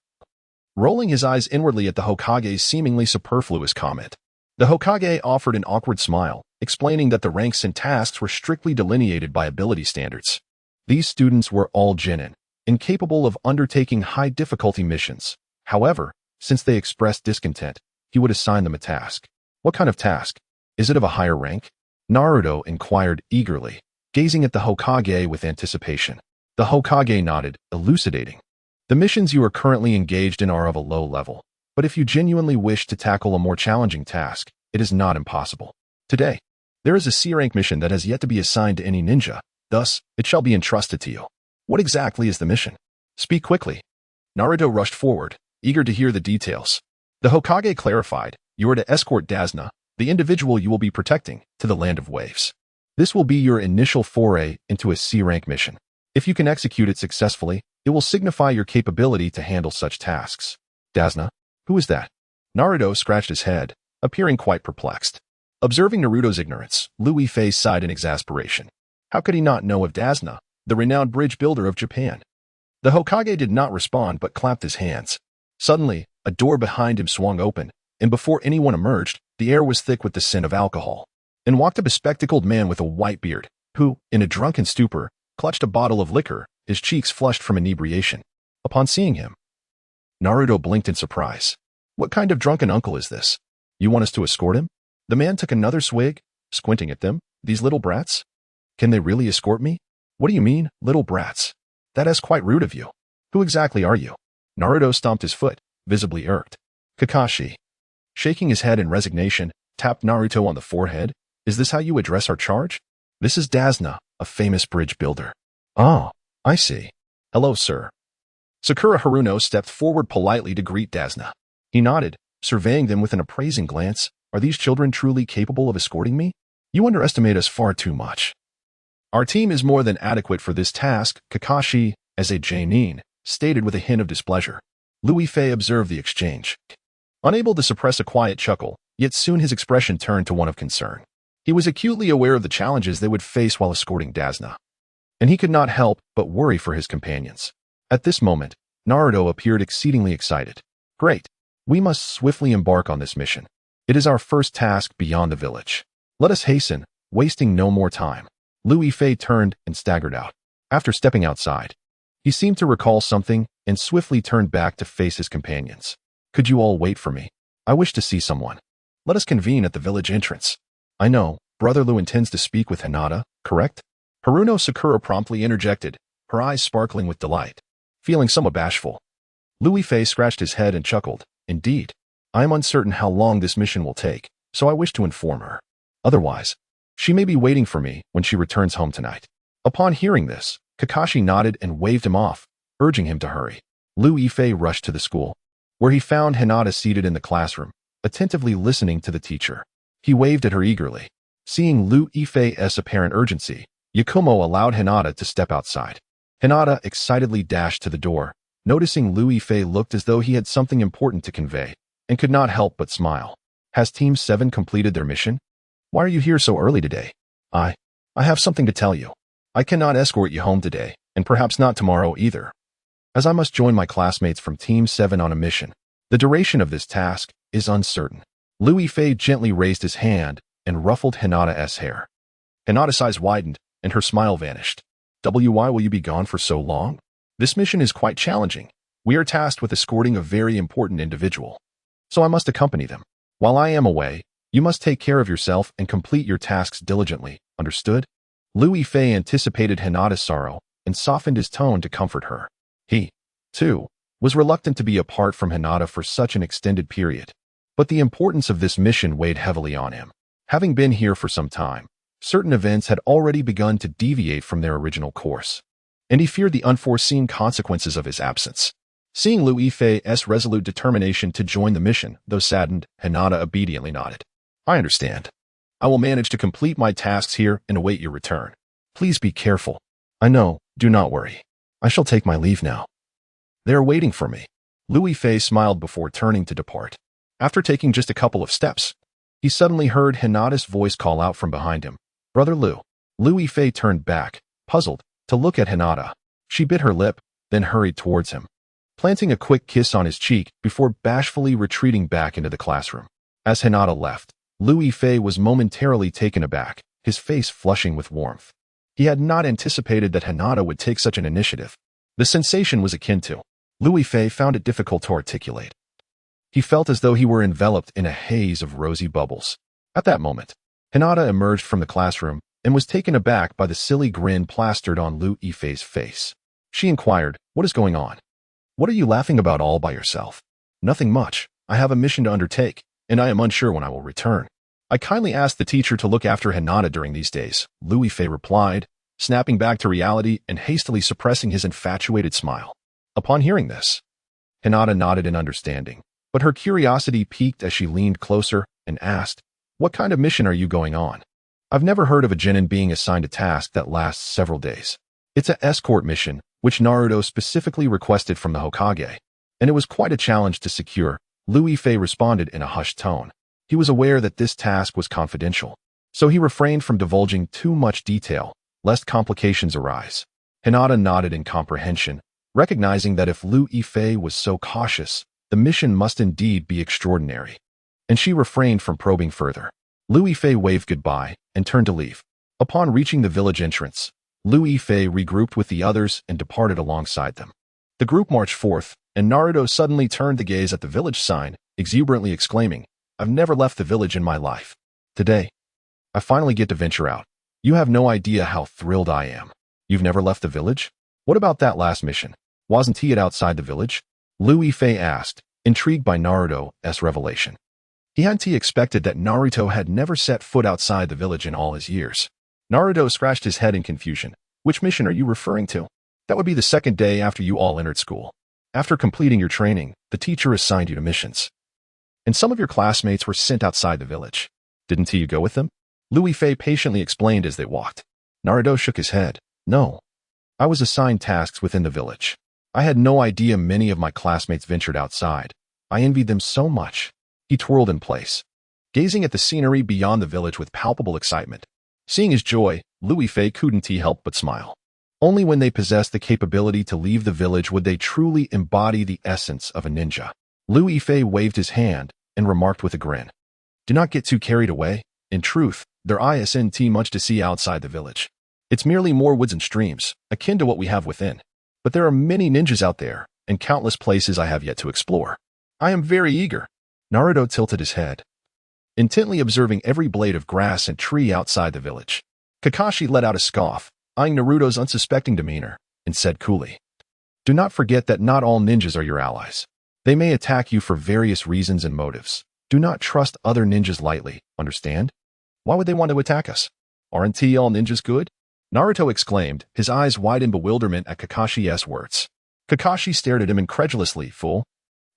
Speaker 1: rolling his eyes inwardly at the Hokage's seemingly superfluous comment. The Hokage offered an awkward smile, explaining that the ranks and tasks were strictly delineated by ability standards. These students were all genin, incapable of undertaking high-difficulty missions. However, since they expressed discontent, he would assign them a task. What kind of task? Is it of a higher rank? Naruto inquired eagerly, gazing at the Hokage with anticipation. The Hokage nodded, elucidating. "The missions you are currently engaged in are of a low level, but if you genuinely wish to tackle a more challenging task, it is not impossible. Today, there is a C-rank mission that has yet to be assigned to any ninja, thus, it shall be entrusted to you. What exactly is the mission? Speak quickly." Naruto rushed forward, eager to hear the details. The Hokage clarified, "You are to escort Dasna, the individual you will be protecting, to the Land of Waves. This will be your initial foray into a C-rank mission. If you can execute it successfully, it will signify your capability to handle such tasks." "Dasna? Who is that?" Naruto scratched his head, appearing quite perplexed. Observing Naruto's ignorance, Lu Yifei sighed in exasperation. How could he not know of Dasna, the renowned bridge builder of Japan? The Hokage did not respond but clapped his hands. Suddenly, a door behind him swung open, and before anyone emerged, the air was thick with the scent of alcohol. In walked a bespectacled man with a white beard, who, in a drunken stupor, clutched a bottle of liquor, his cheeks flushed from inebriation. Upon seeing him, Naruto blinked in surprise. "What kind of drunken uncle is this? You want us to escort him?" The man took another swig, squinting at them. "These little brats? Can they really escort me?" "What do you mean, little brats? That is quite rude of you. Who exactly are you?" Naruto stomped his foot, visibly irked. Kakashi, shaking his head in resignation, tapped Naruto on the forehead. "Is this how you address our charge? This is Dasna, a famous bridge builder." "Oh, I see. Hello, sir." Sakura Haruno stepped forward politely to greet Dasna. He nodded, surveying them with an appraising glance. "Are these children truly capable of escorting me? You underestimate us far too much." Our team is more than adequate for this task, Kakashi, as a Jainin, stated with a hint of displeasure. Lu Yifei observed the exchange. Unable to suppress a quiet chuckle, yet soon his expression turned to one of concern. He was acutely aware of the challenges they would face while escorting Dazna, and he could not help but worry for his companions. At this moment, Naruto appeared exceedingly excited. Great! We must swiftly embark on this mission. It is our first task beyond the village. Let us hasten, wasting no more time. Lu Yifei turned and staggered out. After stepping outside, he seemed to recall something and swiftly turned back to face his companions. Could you all wait for me? I wish to see someone. Let us convene at the village entrance. I know, Brother Lu intends to speak with Hinata, correct? Haruno Sakura promptly interjected, her eyes sparkling with delight. Feeling somewhat bashful, Lu Yifei scratched his head and chuckled. Indeed, I am uncertain how long this mission will take, so I wish to inform her. Otherwise, she may be waiting for me when she returns home tonight. Upon hearing this, Kakashi nodded and waved him off, urging him to hurry. Lu Yifei rushed to the school, where he found Hinata seated in the classroom, attentively listening to the teacher. He waved at her eagerly. Seeing Lu Yifei's apparent urgency, Yakumo allowed Hinata to step outside. Hinata excitedly dashed to the door, noticing Lu Yifei looked as though he had something important to convey, and could not help but smile. Has Team 7 completed their mission? Why are you here so early today? I have something to tell you. I cannot escort you home today, and perhaps not tomorrow either, as I must join my classmates from Team 7 on a mission. The duration of this task is uncertain. Lu Yifei gently raised his hand and ruffled Hinata's hair. Hinata's eyes widened, and her smile vanished. Why will you be gone for so long? This mission is quite challenging. We are tasked with escorting a very important individual, so I must accompany them. While I am away, you must take care of yourself and complete your tasks diligently, understood? Lu Yifei anticipated Hinata's sorrow and softened his tone to comfort her. He, too, was reluctant to be apart from Hinata for such an extended period, but the importance of this mission weighed heavily on him. Having been here for some time, certain events had already begun to deviate from their original course, and he feared the unforeseen consequences of his absence. Seeing Lu Yifei's resolute determination to join the mission, though saddened, Hinata obediently nodded. I understand. I will manage to complete my tasks here and await your return. Please be careful. I know, do not worry. I shall take my leave now. They are waiting for me. Lu Yifei smiled before turning to depart. After taking just a couple of steps, he suddenly heard Hinata's voice call out from behind him. Brother Lu. Lu Yifei turned back, puzzled, to look at Hinata. She bit her lip, then hurried towards him, planting a quick kiss on his cheek before bashfully retreating back into the classroom. As Hinata left, Lu Yifei was momentarily taken aback, his face flushing with warmth. He had not anticipated that Hinata would take such an initiative. The sensation was akin to. Lu Yifei found it difficult to articulate. He felt as though he were enveloped in a haze of rosy bubbles. At that moment, Hinata emerged from the classroom and was taken aback by the silly grin plastered on Lu Yifei's face. She inquired, "What is going on? What are you laughing about all by yourself?" "Nothing much. I have a mission to undertake, and I am unsure when I will return. I kindly asked the teacher to look after Hinata during these days," Lu Yifei replied, snapping back to reality and hastily suppressing his infatuated smile. Upon hearing this, Hinata nodded in understanding, but her curiosity piqued as she leaned closer and asked, "What kind of mission are you going on? I've never heard of a genin being assigned a task that lasts several days." "It's an escort mission, which Naruto specifically requested from the Hokage, and it was quite a challenge to secure," Lu Yifei responded in a hushed tone. He was aware that this task was confidential, so he refrained from divulging too much detail, lest complications arise. Hinata nodded in comprehension, recognizing that if Lu Yifei was so cautious, the mission must indeed be extraordinary, and she refrained from probing further. Lu Yifei waved goodbye and turned to leave. Upon reaching the village entrance, Lu Yifei regrouped with the others and departed alongside them. The group marched forth, and Naruto suddenly turned to gaze at the village sign, exuberantly exclaiming, "I've never left the village in my life. Today, I finally get to venture out. You have no idea how thrilled I am." "You've never left the village? What about that last mission? Wasn't he outside the village?" Lu Yifei asked, intrigued by Naruto's revelation. He hadn't expected that Naruto had never set foot outside the village in all his years. Naruto scratched his head in confusion. "Which mission are you referring to?" "That would be the second day after you all entered school. After completing your training, the teacher assigned you to missions, and some of your classmates were sent outside the village. Didn't he go with them?" Lu Yifei patiently explained as they walked. Naruto shook his head. No. I was assigned tasks within the village. I had no idea many of my classmates ventured outside. I envied them so much. He twirled in place, gazing at the scenery beyond the village with palpable excitement. Seeing his joy, Louis Fei couldn't help but smile. Only when they possessed the capability to leave the village would they truly embody the essence of a ninja. Louis Fei waved his hand and remarked with a grin. Do not get too carried away. In truth, there isn't much to see outside the village. It's merely more woods and streams, akin to what we have within. But there are many ninjas out there, and countless places I have yet to explore. I am very eager. Naruto tilted his head, intently observing every blade of grass and tree outside the village. Kakashi let out a scoff, eyeing Naruto's unsuspecting demeanor, and said coolly, Do not forget that not all ninjas are your allies. They may attack you for various reasons and motives. Do not trust other ninjas lightly, understand? Why would they want to attack us? Aren't all ninjas good? Naruto exclaimed, his eyes wide in bewilderment at Kakashi's words. Kakashi stared at him incredulously. Fool.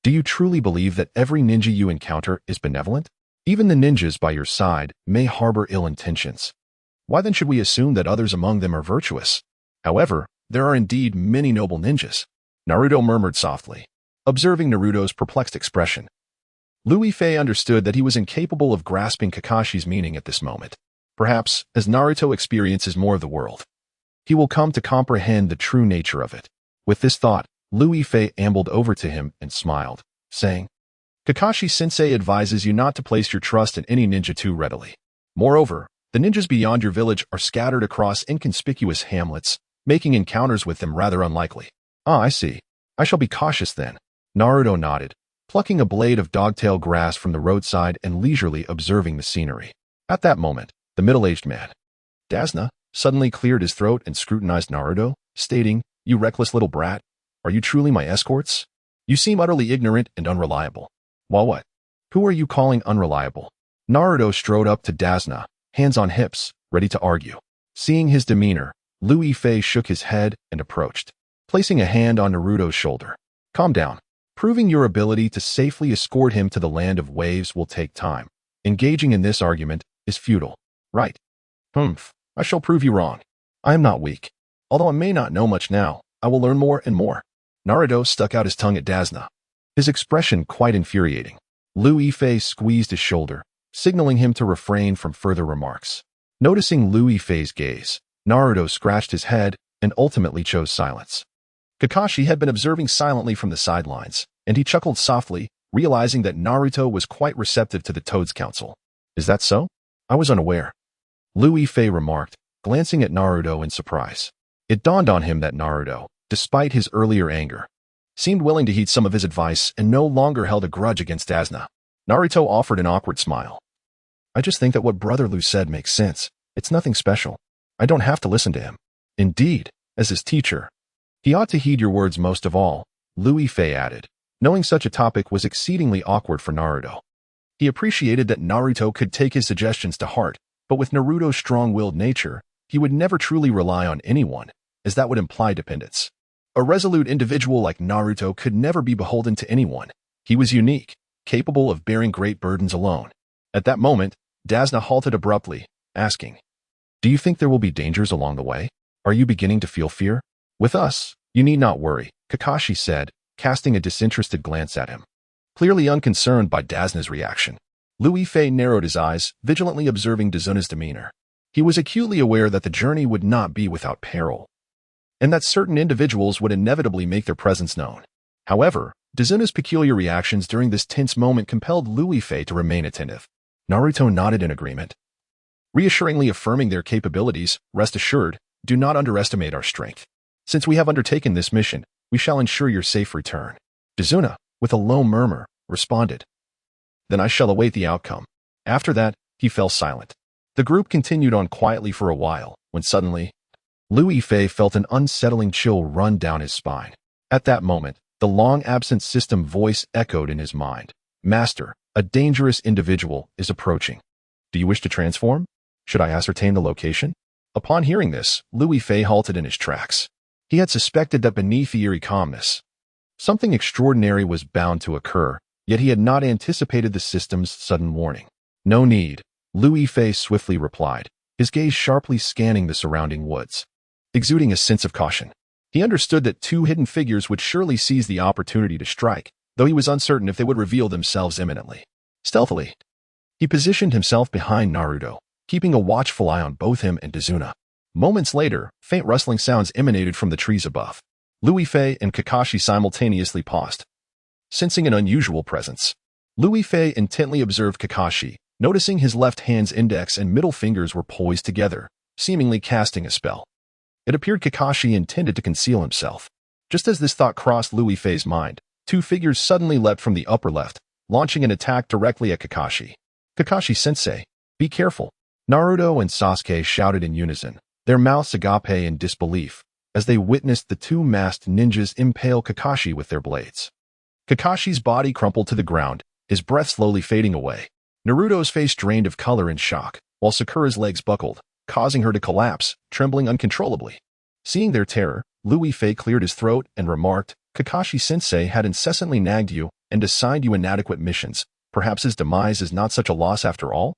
Speaker 1: Do you truly believe that every ninja you encounter is benevolent? Even the ninjas by your side may harbor ill intentions. Why then should we assume that others among them are virtuous? However, there are indeed many noble ninjas. Naruto murmured softly, observing Naruto's perplexed expression. Louis Fei understood that he was incapable of grasping Kakashi's meaning at this moment. Perhaps, as Naruto experiences more of the world, he will come to comprehend the true nature of it. With this thought, Louis Fei ambled over to him and smiled, saying, Kakashi-sensei advises you not to place your trust in any ninja too readily. Moreover, the ninjas beyond your village are scattered across inconspicuous hamlets, making encounters with them rather unlikely. Ah, I see. I shall be cautious then. Naruto nodded, plucking a blade of dogtail grass from the roadside and leisurely observing the scenery. At that moment, the middle-aged man, Dasna, suddenly cleared his throat and scrutinized Naruto, stating, You reckless little brat, are you truly my escorts? You seem utterly ignorant and unreliable. Well, what? Who are you calling unreliable? Naruto strode up to Dasna, hands on hips, ready to argue. Seeing his demeanor, Louis Fei shook his head and approached, placing a hand on Naruto's shoulder. Calm down. Proving your ability to safely escort him to the land of waves will take time. Engaging in this argument is futile. Right. I shall prove you wrong. I am not weak. Although I may not know much now, I will learn more and more. Naruto stuck out his tongue at Dasna, his expression quite infuriating. Louis Fei squeezed his shoulder, signaling him to refrain from further remarks. Noticing Louis Fei's gaze, Naruto scratched his head and ultimately chose silence. Kakashi had been observing silently from the sidelines, and he chuckled softly, realizing that Naruto was quite receptive to the Toad's counsel. Is that so? I was unaware. Louis Fei remarked, glancing at Naruto in surprise. It dawned on him that Naruto, despite his earlier anger, seemed willing to heed some of his advice and no longer held a grudge against Dasna. Naruto offered an awkward smile. I just think that what Brother Lu said makes sense. It's nothing special. I don't have to listen to him. Indeed, as his teacher, he ought to heed your words most of all, Louis Fei added, knowing such a topic was exceedingly awkward for Naruto. He appreciated that Naruto could take his suggestions to heart, but with Naruto's strong-willed nature, he would never truly rely on anyone, as that would imply dependence. A resolute individual like Naruto could never be beholden to anyone. He was unique, capable of bearing great burdens alone. At that moment, Dasna halted abruptly, asking, Do you think there will be dangers along the way? Are you beginning to feel fear? With us, you need not worry, Kakashi said, casting a disinterested glance at him. Clearly unconcerned by Dasna's reaction, Louis Fei narrowed his eyes, vigilantly observing Dazuna's demeanor. He was acutely aware that the journey would not be without peril, and that certain individuals would inevitably make their presence known. However, Dazuna's peculiar reactions during this tense moment compelled Louis Fei to remain attentive. Naruto nodded in agreement, reassuringly affirming their capabilities. Rest assured, do not underestimate our strength. Since we have undertaken this mission, we shall ensure your safe return. Dazuna, with a low murmur, responded. Then I shall await the outcome. After that, he fell silent. The group continued on quietly for a while, when suddenly, Louis Fei felt an unsettling chill run down his spine. At that moment, the long-absent system voice echoed in his mind. Master, a dangerous individual is approaching. Do you wish to transform? Should I ascertain the location? Upon hearing this, Louis Fei halted in his tracks. He had suspected that beneath the eerie calmness, something extraordinary was bound to occur, yet he had not anticipated the system's sudden warning. No need, Louis Fei swiftly replied. his gaze sharply scanning the surrounding woods. Exuding a sense of caution, he understood that two hidden figures would surely seize the opportunity to strike, though he was uncertain if they would reveal themselves imminently. Stealthily, he positioned himself behind Naruto, keeping a watchful eye on both him and Dazuna. Moments later, faint rustling sounds emanated from the trees above. Louis-Fei and Kakashi simultaneously paused, sensing an unusual presence. Louis-Fei intently observed Kakashi, noticing his left hand's index and middle fingers were poised together, seemingly casting a spell. It appeared Kakashi intended to conceal himself. Just as this thought crossed Louis-Fei's mind, two figures suddenly leapt from the upper left, launching an attack directly at Kakashi. "Kakashi-sensei, be careful!" Naruto and Sasuke shouted in unison, their mouths agape in disbelief, as they witnessed the two masked ninjas impale Kakashi with their blades. Kakashi's body crumpled to the ground, his breath slowly fading away. Naruto's face drained of color in shock, while Sakura's legs buckled, causing her to collapse, trembling uncontrollably. Seeing their terror, Louis-Fei cleared his throat and remarked, "Kakashi-sensei had incessantly nagged you and assigned you inadequate missions. Perhaps his demise is not such a loss after all?"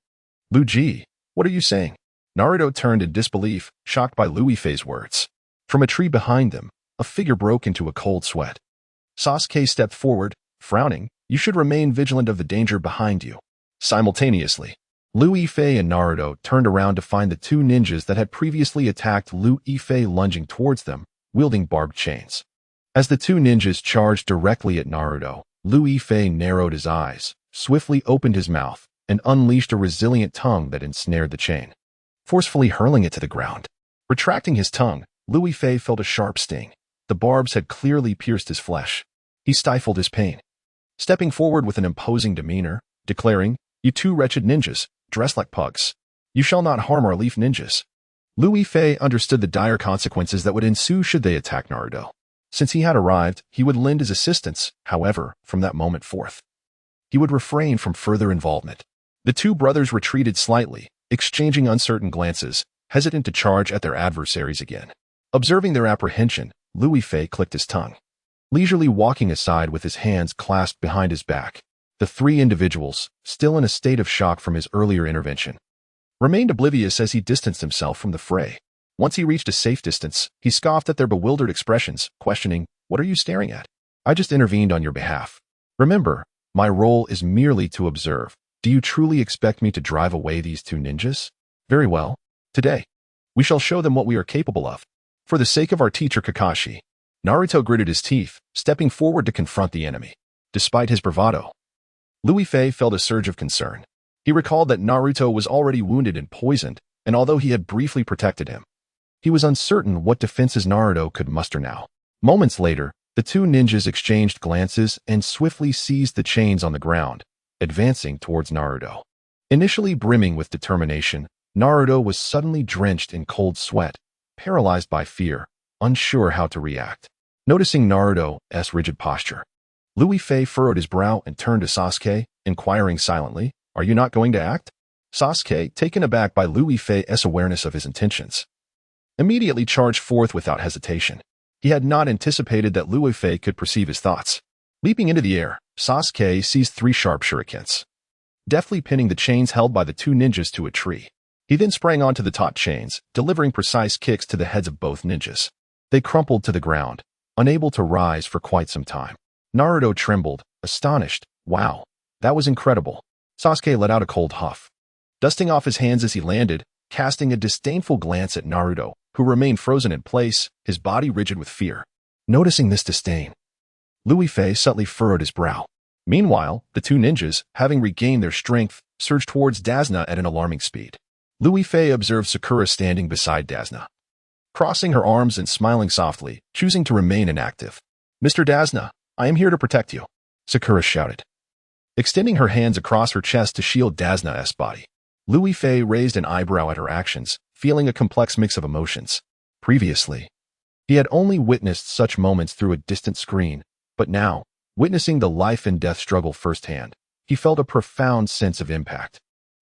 Speaker 1: "Luigi, what are you saying?" Naruto turned in disbelief, shocked by Louis-Fei's words. From a tree behind them, a figure broke into a cold sweat. Sasuke stepped forward, frowning. "You should remain vigilant of the danger behind you." Simultaneously, Louis-Fei and Naruto turned around to find the two ninjas that had previously attacked Louis-Fei lunging towards them, wielding barbed chains. As the two ninjas charged directly at Naruto, Louis-Fei narrowed his eyes, swiftly opened his mouth, and unleashed a resilient tongue that ensnared the chain, forcefully hurling it to the ground. Retracting his tongue, Louis-Fei felt a sharp sting. The barbs had clearly pierced his flesh. He stifled his pain, stepping forward with an imposing demeanor, declaring, "You two wretched ninjas, dressed like pugs. You shall not harm our leaf ninjas." Louis-Fei understood the dire consequences that would ensue should they attack Naruto. Since he had arrived, he would lend his assistance. However, from that moment forth, he would refrain from further involvement. The two brothers retreated slightly, exchanging uncertain glances, hesitant to charge at their adversaries again. Observing their apprehension, Louis-Fei clicked his tongue, leisurely walking aside with his hands clasped behind his back. The three individuals, still in a state of shock from his earlier intervention, remained oblivious as he distanced himself from the fray. Once he reached a safe distance, he scoffed at their bewildered expressions, questioning, "What are you staring at? I just intervened on your behalf. Remember, my role is merely to observe. Do you truly expect me to drive away these two ninjas? Very well. Today, we shall show them what we are capable of. For the sake of our teacher Kakashi." Naruto gritted his teeth, stepping forward to confront the enemy. Despite his bravado, Louis-Fei felt a surge of concern. He recalled that Naruto was already wounded and poisoned, and although he had briefly protected him, he was uncertain what defenses Naruto could muster now. Moments later, the two ninjas exchanged glances and swiftly seized the chains on the ground, advancing towards Naruto. Initially brimming with determination, Naruto was suddenly drenched in cold sweat, paralyzed by fear, unsure how to react. Noticing Naruto's rigid posture, Louis-Fei furrowed his brow and turned to Sasuke, inquiring silently, "Are you not going to act?" Sasuke, taken aback by Louis-Fei's awareness of his intentions, immediately charged forth without hesitation. He had not anticipated that Louis-Fei could perceive his thoughts. Leaping into the air, Sasuke seized 3 sharp shurikens, deftly pinning the chains held by the two ninjas to a tree. He then sprang onto the taut chains, delivering precise kicks to the heads of both ninjas. They crumpled to the ground, unable to rise for quite some time. Naruto trembled, astonished. "Wow, that was incredible." Sasuke let out a cold huff, dusting off his hands as he landed, casting a disdainful glance at Naruto, who remained frozen in place, his body rigid with fear. Noticing this disdain, Louis-Fei subtly furrowed his brow. Meanwhile, the two ninjas, having regained their strength, surged towards Dazna at an alarming speed. Louis-Fei observed Sakura standing beside Dazna, crossing her arms and smiling softly, choosing to remain inactive. "Mr. Dazna, I am here to protect you," Sakura shouted, extending her hands across her chest to shield Dazna's body. Louis-Fei raised an eyebrow at her actions, feeling a complex mix of emotions. Previously, he had only witnessed such moments through a distant screen, but now, witnessing the life and death struggle firsthand, he felt a profound sense of impact.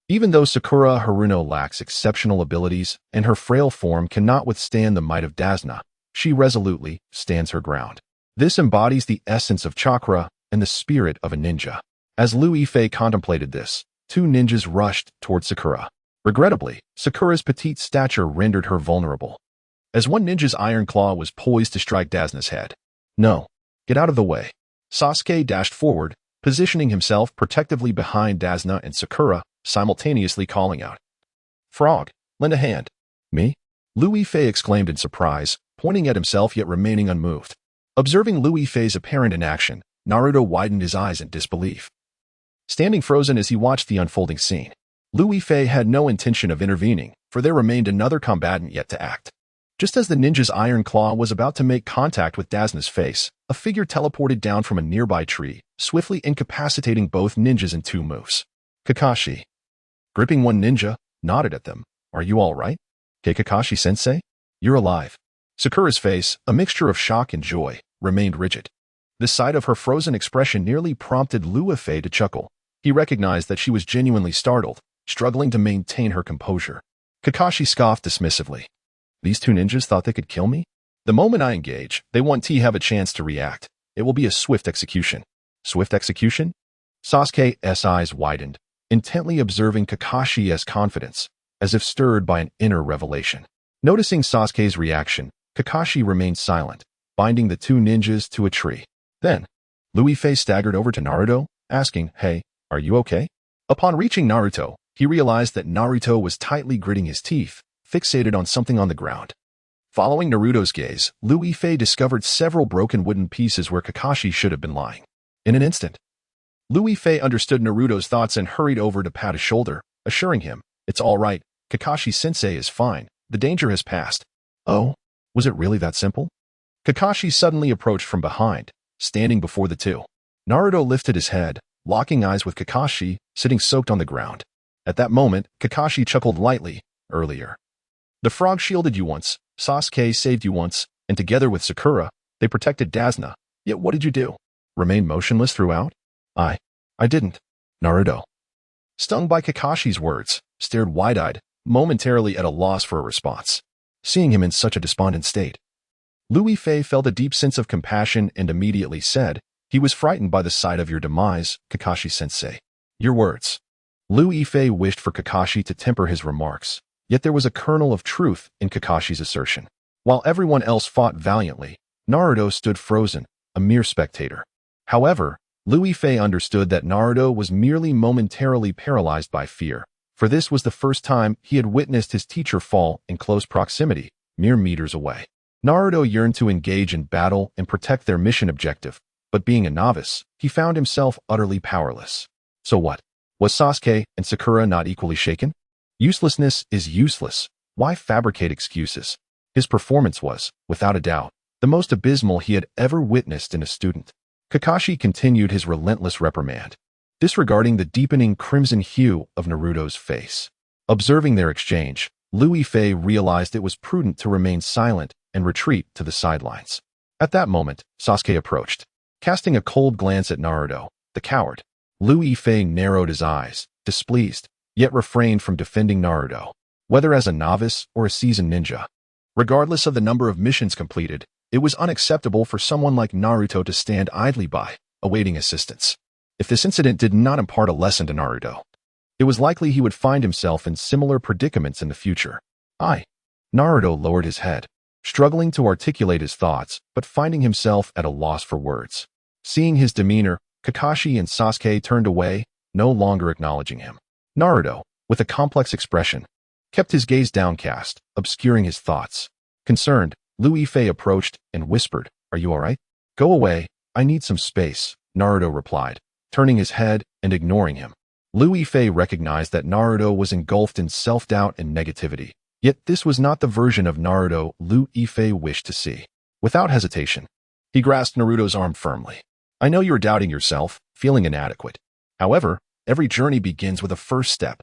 Speaker 1: Even though Sakura Haruno lacks exceptional abilities and her frail form cannot withstand the might of Dazna, she resolutely stands her ground. This embodies the essence of chakra and the spirit of a ninja. As Louis-Fei contemplated this, two ninjas rushed towards Sakura. Regrettably, Sakura's petite stature rendered her vulnerable. As one ninja's iron claw was poised to strike Dazna's head. No, get out of the way. Sasuke dashed forward, positioning himself protectively behind Dazna and Sakura, simultaneously calling out. Frog, lend a hand. Me? Louis Fei exclaimed in surprise, pointing at himself yet remaining unmoved. Observing Louis Fei's apparent inaction, Naruto widened his eyes in disbelief. Standing frozen as he watched the unfolding scene, Louis Fei had no intention of intervening, for there remained another combatant yet to act. Just as the ninja's iron claw was about to make contact with Dazna's face, a figure teleported down from a nearby tree, swiftly incapacitating both ninjas in 2 moves. Kakashi. Gripping one ninja, nodded at them. Are you all right? Kakashi-sensei? You're alive. Sakura's face, a mixture of shock and joy, remained rigid. The sight of her frozen expression nearly prompted Louis Fei to chuckle. He recognized that she was genuinely startled, struggling to maintain her composure. Kakashi scoffed dismissively. These 2 ninjas thought they could kill me? The moment I engage, they want to have a chance to react. It will be a swift execution. Swift execution? Sasuke's eyes widened, intently observing Kakashi's confidence, as if stirred by an inner revelation. Noticing Sasuke's reaction, Kakashi remained silent, binding the 2 ninjas to a tree. Then, Louis Fei staggered over to Naruto, asking, Hey, are you okay? Upon reaching Naruto, he realized that Naruto was tightly gritting his teeth, fixated on something on the ground. Following Naruto's gaze, Louis Fei discovered several broken wooden pieces where Kakashi should have been lying. In an instant, Louis Fei understood Naruto's thoughts and hurried over to pat his shoulder, assuring him, It's all right, Kakashi-sensei is fine, the danger has passed. Oh, was it really that simple? Kakashi suddenly approached from behind, standing before the 2. Naruto lifted his head, locking eyes with Kakashi, sitting soaked on the ground. At that moment, Kakashi chuckled lightly. Earlier, the frog shielded you once, Sasuke saved you once, and together with Sakura, they protected Dazna. Yet what did you do? Remain motionless throughout? I didn't. Naruto, stung by Kakashi's words, stared wide-eyed, momentarily at a loss for a response. Seeing him in such a despondent state, Louis Fei felt a deep sense of compassion and immediately said, He was frightened by the sight of your demise, Kakashi-sensei. Your words. Louis Fei wished for Kakashi to temper his remarks. Yet there was a kernel of truth in Kakashi's assertion. While everyone else fought valiantly, Naruto stood frozen, a mere spectator. However, Louis Fei understood that Naruto was merely momentarily paralyzed by fear, for this was the first time he had witnessed his teacher fall in close proximity, mere meters away. Naruto yearned to engage in battle and protect their mission objective, but being a novice, he found himself utterly powerless. So what? Was Sasuke and Sakura not equally shaken? Uselessness is useless. Why fabricate excuses? His performance was, without a doubt, the most abysmal he had ever witnessed in a student. Kakashi continued his relentless reprimand, disregarding the deepening crimson hue of Naruto's face. Observing their exchange, Louis Fei realized it was prudent to remain silent and retreat to the sidelines. At that moment, Sasuke approached. Casting a cold glance at Naruto, the coward, Louis Fei narrowed his eyes, displeased, yet refrained from defending Naruto, whether as a novice or a seasoned ninja. Regardless of the number of missions completed, it was unacceptable for someone like Naruto to stand idly by, awaiting assistance. If this incident did not impart a lesson to Naruto, it was likely he would find himself in similar predicaments in the future. Naruto lowered his head, struggling to articulate his thoughts, but finding himself at a loss for words. Seeing his demeanor, Kakashi and Sasuke turned away, no longer acknowledging him. Naruto, with a complex expression, kept his gaze downcast, obscuring his thoughts. Concerned, Louis Fei approached and whispered, Are you all right? Go away, I need some space, Naruto replied, turning his head and ignoring him. Louis Fei recognized that Naruto was engulfed in self-doubt and negativity. Yet this was not the version of Naruto Louis Fei wished to see. Without hesitation, he grasped Naruto's arm firmly. I know you're doubting yourself, feeling inadequate. However, every journey begins with a first step.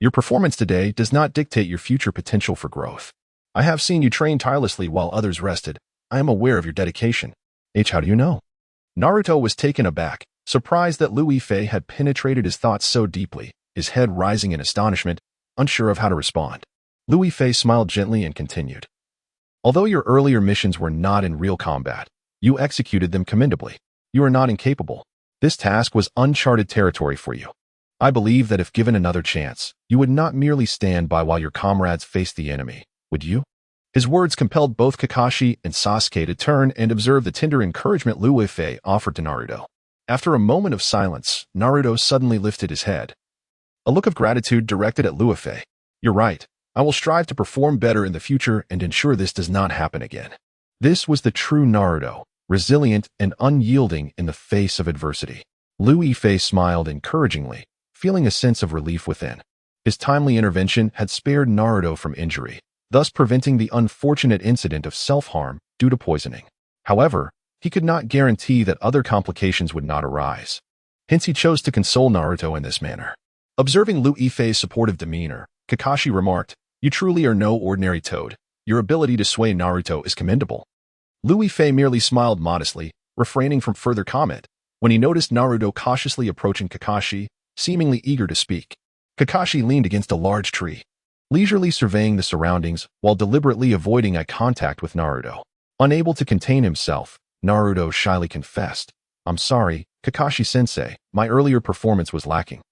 Speaker 1: Your performance today does not dictate your future potential for growth. I have seen you train tirelessly while others rested. I am aware of your dedication. How do you know? Naruto was taken aback, surprised that Louis Fei had penetrated his thoughts so deeply, his head rising in astonishment, unsure of how to respond. Louis Fei smiled gently and continued. Although your earlier missions were not in real combat, you executed them commendably. You are not incapable. This task was uncharted territory for you. I believe that if given another chance, you would not merely stand by while your comrades faced the enemy, would you? His words compelled both Kakashi and Sasuke to turn and observe the tender encouragement Liu Yifei offered to Naruto. After a moment of silence, Naruto suddenly lifted his head. A look of gratitude directed at Liu Yifei. You're right. I will strive to perform better in the future and ensure this does not happen again. This was the true Naruto, resilient and unyielding in the face of adversity. Liu Yifei smiled encouragingly, feeling a sense of relief within. His timely intervention had spared Naruto from injury, thus preventing the unfortunate incident of self-harm due to poisoning. However, he could not guarantee that other complications would not arise. Hence he chose to console Naruto in this manner. Observing Liu Yifei's supportive demeanor, Kakashi remarked, "You truly are no ordinary toad. Your ability to sway Naruto is commendable." Liu Yifei merely smiled modestly, refraining from further comment, when he noticed Naruto cautiously approaching Kakashi, seemingly eager to speak. Kakashi leaned against a large tree, leisurely surveying the surroundings while deliberately avoiding eye contact with Naruto. Unable to contain himself, Naruto shyly confessed, "I'm sorry, Kakashi-sensei, my earlier performance was lacking.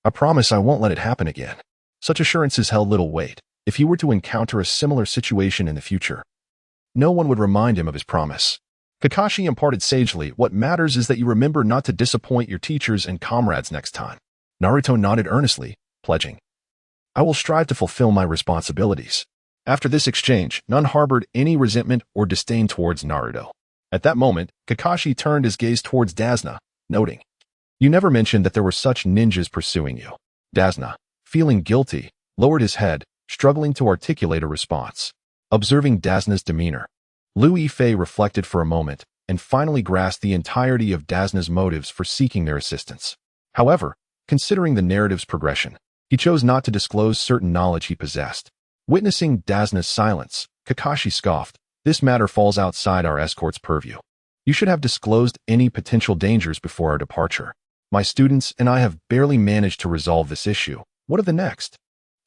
Speaker 1: I promise I won't let it happen again." Such assurances held little weight. If he were to encounter a similar situation in the future, no one would remind him of his promise. Kakashi imparted sagely, "What matters is that you remember not to disappoint your teachers and comrades next time." Naruto nodded earnestly, pledging, "I will strive to fulfill my responsibilities." After this exchange, none harbored any resentment or disdain towards Naruto. At that moment, Kakashi turned his gaze towards Dazna, noting, "You never mentioned that there were such ninjas pursuing you." Dazna, feeling guilty, lowered his head, struggling to articulate a response. Observing Dazna's demeanor, Liu Yifei reflected for a moment and finally grasped the entirety of Dazna's motives for seeking their assistance. However, considering the narrative's progression, he chose not to disclose certain knowledge he possessed. Witnessing Dazna's silence, Kakashi scoffed, "This matter falls outside our escort's purview. You should have disclosed any potential dangers before our departure. My students and I have barely managed to resolve this issue. What of the next?"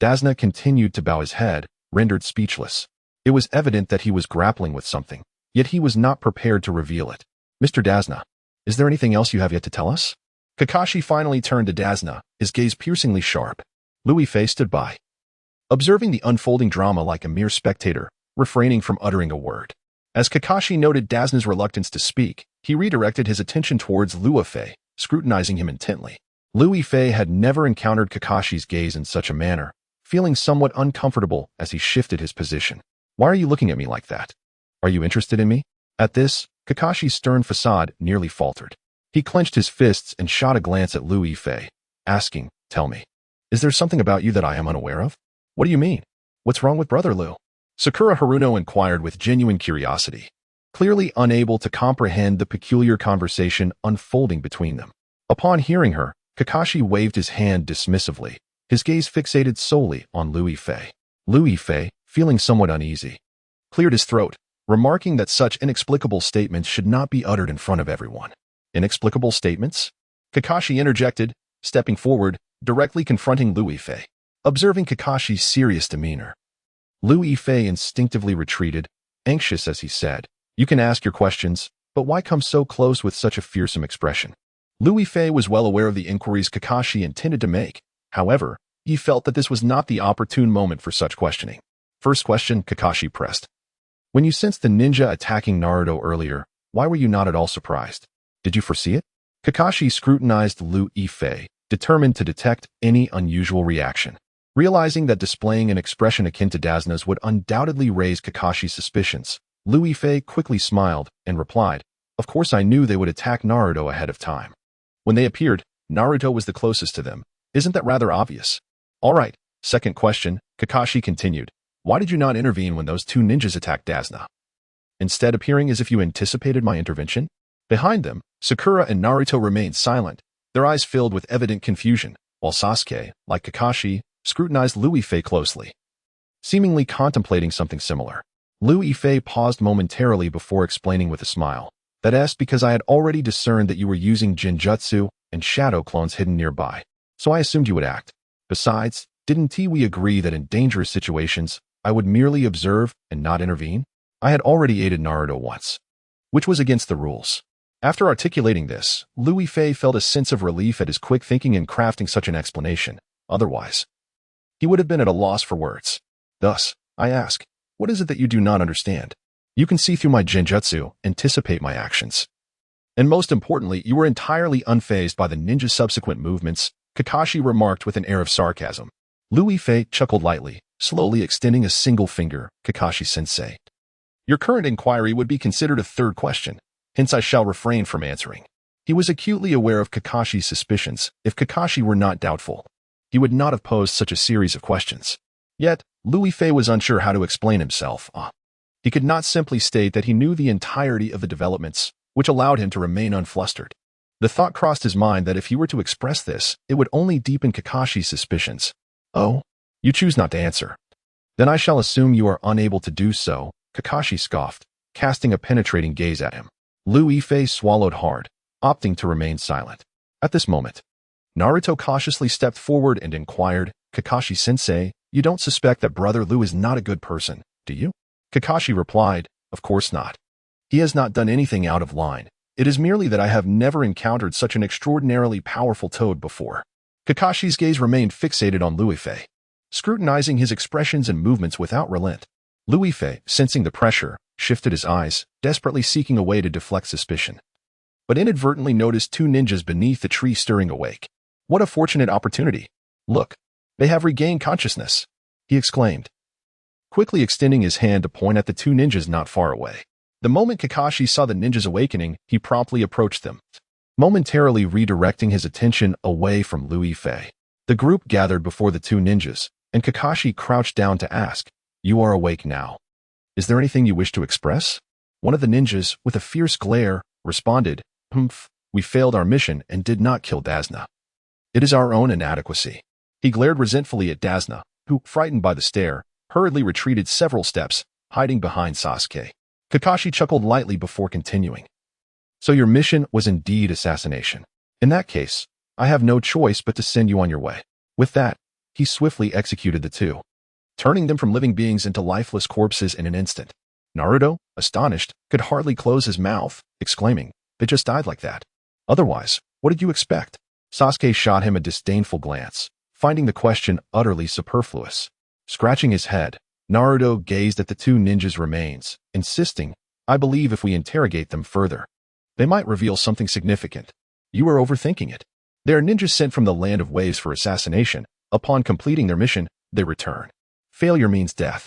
Speaker 1: Dazna continued to bow his head, rendered speechless. It was evident that he was grappling with something, yet he was not prepared to reveal it. "Mr. Dazna, is there anything else you have yet to tell us?" Kakashi finally turned to Dazna, his gaze piercingly sharp. Liu Yifei stood by, observing the unfolding drama like a mere spectator, refraining from uttering a word. As Kakashi noted Dazna's reluctance to speak, he redirected his attention towards Liu Yifei, scrutinizing him intently. Liu Yifei had never encountered Kakashi's gaze in such a manner, feeling somewhat uncomfortable as he shifted his position. "Why are you looking at me like that? Are you interested in me?" At this, Kakashi's stern facade nearly faltered. He clenched his fists and shot a glance at Liu Yifei, asking, "Tell me, is there something about you that I am unaware of?" "What do you mean? What's wrong with Brother Liu?" Sakura Haruno inquired with genuine curiosity, clearly unable to comprehend the peculiar conversation unfolding between them. Upon hearing her, Kakashi waved his hand dismissively, his gaze fixated solely on Liu Yifei. Liu Yifei, feeling somewhat uneasy, cleared his throat, remarking that such inexplicable statements should not be uttered in front of everyone. "Inexplicable statements?" Kakashi interjected, stepping forward, directly confronting Liu Yifei. Observing Kakashi's serious demeanor, Liu Yifei instinctively retreated, anxious as he said, "You can ask your questions, but why come so close with such a fearsome expression?" Liu Yifei was well aware of the inquiries Kakashi intended to make. However, he felt that this was not the opportune moment for such questioning. "First question," Kakashi pressed. "When you sensed the ninja attacking Naruto earlier, why were you not at all surprised? Did you foresee it?" Kakashi scrutinized Liu Yifei, determined to detect any unusual reaction. Realizing that displaying an expression akin to Dazna's would undoubtedly raise Kakashi's suspicions, Liu Yifei quickly smiled and replied, "Of course I knew they would attack Naruto ahead of time. When they appeared, Naruto was the closest to them. Isn't that rather obvious?" "All right, second question," Kakashi continued. "Why did you not intervene when those two ninjas attacked Dazna? Instead appearing as if you anticipated my intervention?" Behind them, Sakura and Naruto remained silent, their eyes filled with evident confusion, while Sasuke, like Kakashi, scrutinized Liu Yifei closely, seemingly contemplating something similar. Liu Yifei paused momentarily before explaining with a smile, "That's because I had already discerned that you were using Genjutsu and shadow clones hidden nearby, so I assumed you would act. Besides, didn't we agree that in dangerous situations, I would merely observe and not intervene? I had already aided Naruto once, which was against the rules." After articulating this, Louis Fei felt a sense of relief at his quick thinking in crafting such an explanation. Otherwise, he would have been at a loss for words. Thus, I ask, what is it that you do not understand? You can see through my genjutsu, anticipate my actions. And most importantly, you were entirely unfazed by the ninja's subsequent movements, Kakashi remarked with an air of sarcasm. Louis Fei chuckled lightly, slowly extending a single finger, Kakashi-sensei. Your current inquiry would be considered a third question, hence I shall refrain from answering. He was acutely aware of Kakashi's suspicions. If Kakashi were not doubtful, he would not have posed such a series of questions. Yet, Louis Fei was unsure how to explain himself. He could not simply state that he knew the entirety of the developments, which allowed him to remain unflustered. The thought crossed his mind that if he were to express this, it would only deepen Kakashi's suspicions. Oh? You choose not to answer. Then I shall assume you are unable to do so, Kakashi scoffed, casting a penetrating gaze at him. Louis Fei swallowed hard, opting to remain silent. At this moment, Naruto cautiously stepped forward and inquired, Kakashi-sensei, you don't suspect that Brother Liu is not a good person, do you? Kakashi replied, of course not. He has not done anything out of line. It is merely that I have never encountered such an extraordinarily powerful toad before. Kakashi's gaze remained fixated on Louis Fei, scrutinizing his expressions and movements without relent. Louis Fei, sensing the pressure, shifted his eyes, desperately seeking a way to deflect suspicion, but inadvertently noticed two ninjas beneath the tree stirring awake. What a fortunate opportunity. Look, they have regained consciousness, he exclaimed, quickly extending his hand to point at the two ninjas not far away. The moment Kakashi saw the ninjas awakening, he promptly approached them, momentarily redirecting his attention away from Louis Fei. The group gathered before the two ninjas, and Kakashi crouched down to ask, you are awake now. Is there anything you wish to express? One of the ninjas, with a fierce glare, responded, Humph, we failed our mission and did not kill Dazna. It is our own inadequacy. He glared resentfully at Dazna, who, frightened by the stare, hurriedly retreated several steps, hiding behind Sasuke. Kakashi chuckled lightly before continuing. So your mission was indeed assassination. In that case, I have no choice but to send you on your way. With that, he swiftly executed the two, turning them from living beings into lifeless corpses in an instant. Naruto, astonished, could hardly close his mouth, exclaiming, they just died like that. Otherwise, what did you expect? Sasuke shot him a disdainful glance, finding the question utterly superfluous. Scratching his head, Naruto gazed at the two ninjas' remains, insisting, I believe if we interrogate them further, they might reveal something significant. You are overthinking it. They are ninjas sent from the land of waves for assassination. Upon completing their mission, they return. Failure means death.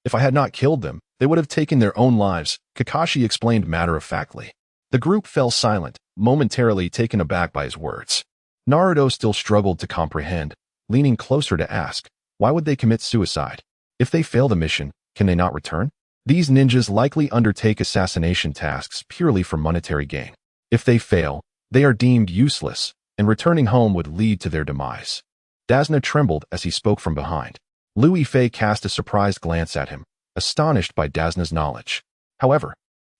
Speaker 1: If I had not killed them, they would have taken their own lives, Kakashi explained matter-of-factly. The group fell silent, momentarily taken aback by his words. Naruto still struggled to comprehend, leaning closer to ask, why would they commit suicide? If they fail the mission, can they not return? These ninjas likely undertake assassination tasks purely for monetary gain. If they fail, they are deemed useless, and returning home would lead to their demise. Dazna trembled as he spoke from behind. Louis Fei cast a surprised glance at him, astonished by Dazna's knowledge. However,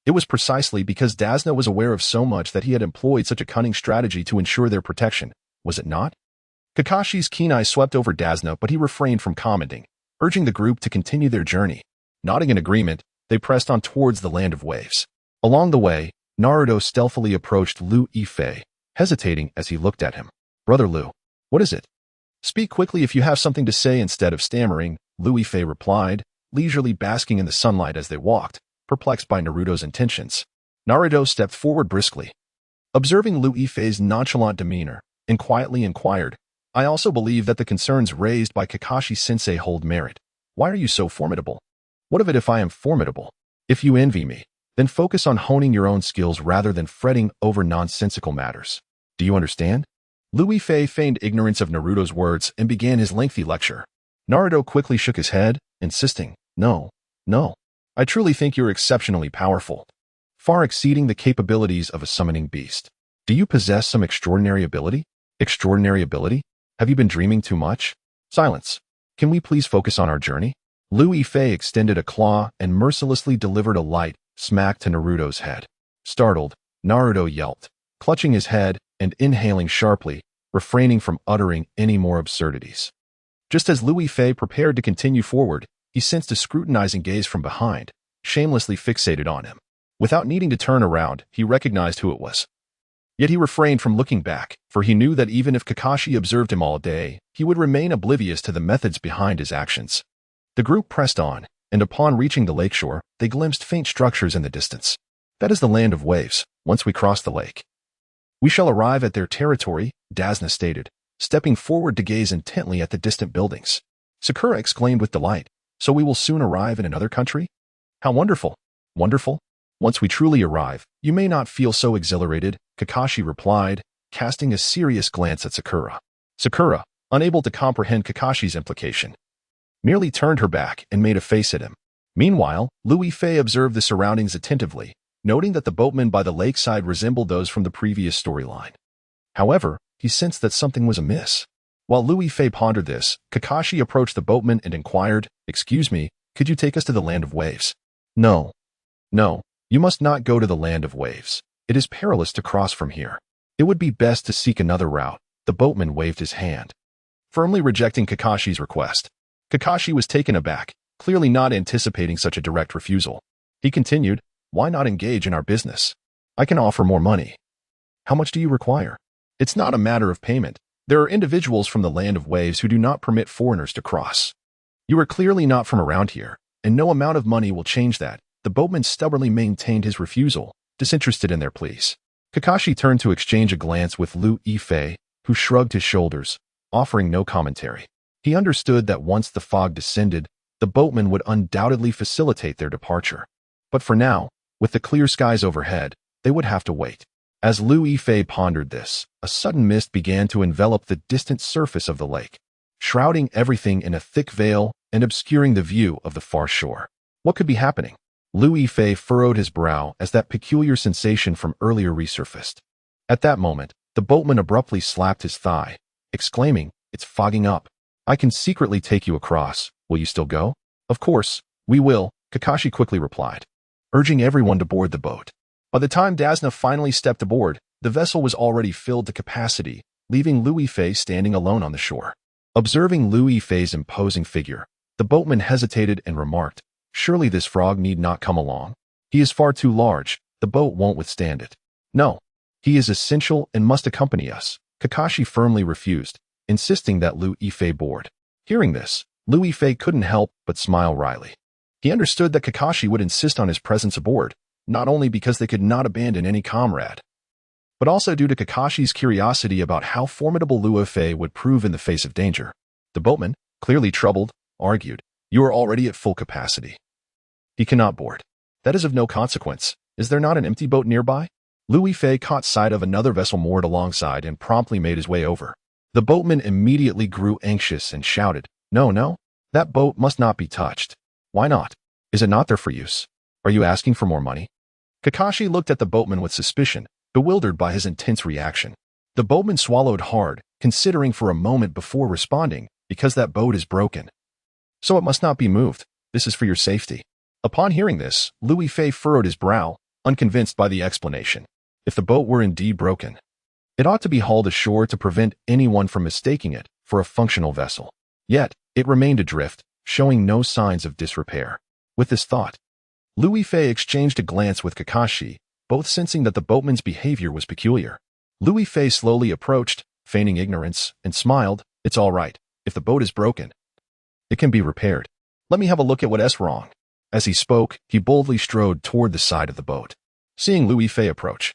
Speaker 1: it was precisely because Dazna was aware of so much that he had employed such a cunning strategy to ensure their protection, was it not? Kakashi's keen eye swept over Dazna, but he refrained from commenting, urging the group to continue their journey. Nodding in agreement, they pressed on towards the land of waves. Along the way, Naruto stealthily approached Louis Fei, hesitating as he looked at him. Brother Liu, what is it? Speak quickly if you have something to say instead of stammering, Louis Fei replied, leisurely basking in the sunlight as they walked, perplexed by Naruto's intentions. Naruto stepped forward briskly, observing Louis Fei's nonchalant demeanor, and quietly inquired, I also believe that the concerns raised by Kakashi-sensei hold merit. Why are you so formidable? What of it if I am formidable? If you envy me, then focus on honing your own skills rather than fretting over nonsensical matters. Do you understand? Louis Fei feigned ignorance of Naruto's words and began his lengthy lecture. Naruto quickly shook his head, insisting, No. I truly think you're exceptionally powerful, far exceeding the capabilities of a summoning beast. Do you possess some extraordinary ability? Extraordinary ability? Have you been dreaming too much? Silence. Can we please focus on our journey? Louis Fei extended a claw and mercilessly delivered a light smack to Naruto's head. Startled, Naruto yelped, clutching his head and inhaling sharply, refraining from uttering any more absurdities. Just as Louis Fei prepared to continue forward, he sensed a scrutinizing gaze from behind, shamelessly fixated on him. Without needing to turn around, he recognized who it was. Yet he refrained from looking back, for he knew that even if Kakashi observed him all day, he would remain oblivious to the methods behind his actions. The group pressed on, and upon reaching the lakeshore, they glimpsed faint structures in the distance. That is the land of waves, once we cross the lake. We shall arrive at their territory, Dasna stated, stepping forward to gaze intently at the distant buildings. Sakura exclaimed with delight, so we will soon arrive in another country? How wonderful! Wonderful? Once we truly arrive, you may not feel so exhilarated, Kakashi replied, casting a serious glance at Sakura. Sakura, unable to comprehend Kakashi's implication, merely turned her back and made a face at him. Meanwhile, Louis Fei observed the surroundings attentively, noting that the boatmen by the lakeside resembled those from the previous storyline. However, he sensed that something was amiss. While Louis Fei pondered this, Kakashi approached the boatman and inquired, "Excuse me, could you take us to the land of waves?" No. No, you must not go to the land of waves. It is perilous to cross from here. It would be best to seek another route. The boatman waved his hand, firmly rejecting Kakashi's request. Kakashi was taken aback, clearly not anticipating such a direct refusal. He continued, "Why not engage in our business? I can offer more money." "How much do you require?" "It's not a matter of payment. There are individuals from the land of waves who do not permit foreigners to cross. You are clearly not from around here, and no amount of money will change that." The boatman stubbornly maintained his refusal, disinterested in their pleas. Kakashi turned to exchange a glance with Liu Yifei, who shrugged his shoulders, offering no commentary. He understood that once the fog descended, the boatman would undoubtedly facilitate their departure. But for now, with the clear skies overhead, they would have to wait. As Liu Yifei pondered this, a sudden mist began to envelop the distant surface of the lake, shrouding everything in a thick veil and obscuring the view of the far shore. What could be happening? Liu Yifei furrowed his brow as that peculiar sensation from earlier resurfaced. At that moment, the boatman abruptly slapped his thigh, exclaiming, "It's fogging up. I can secretly take you across. Will you still go?" "Of course, we will," Kakashi quickly replied, urging everyone to board the boat. By the time Dasna finally stepped aboard, the vessel was already filled to capacity, leaving Liu Yifei standing alone on the shore. Observing Liu Yifei's imposing figure, the boatman hesitated and remarked, "Surely this frog need not come along. He is far too large, the boat won't withstand it." "No, he is essential and must accompany us," Kakashi firmly refused, insisting that Liu Yifei board. Hearing this, Liu Yifei couldn't help but smile wryly. He understood that Kakashi would insist on his presence aboard, not only because they could not abandon any comrade, but also due to Kakashi's curiosity about how formidable Liu Yifei would prove in the face of danger. The boatman, clearly troubled, argued, "You are already at full capacity. He cannot board." "That is of no consequence. Is there not an empty boat nearby?" Liu Yifei caught sight of another vessel moored alongside and promptly made his way over. The boatman immediately grew anxious and shouted, No, that boat must not be touched." "Why not? Is it not there for use? Are you asking for more money?" Kakashi looked at the boatman with suspicion, bewildered by his intense reaction. The boatman swallowed hard, considering for a moment before responding, "Because that boat is broken. So it must not be moved. This is for your safety." Upon hearing this, Liu Yifei furrowed his brow, unconvinced by the explanation. If the boat were indeed broken, it ought to be hauled ashore to prevent anyone from mistaking it for a functional vessel. Yet, it remained adrift, showing no signs of disrepair. With this thought, Liu Yifei exchanged a glance with Kakashi, both sensing that the boatman's behavior was peculiar. Liu Yifei slowly approached, feigning ignorance, and smiled, "It's all right. If the boat is broken, it can be repaired. Let me have a look at what's wrong." As he spoke, he boldly strode toward the side of the boat. Seeing Liu Yifei approach,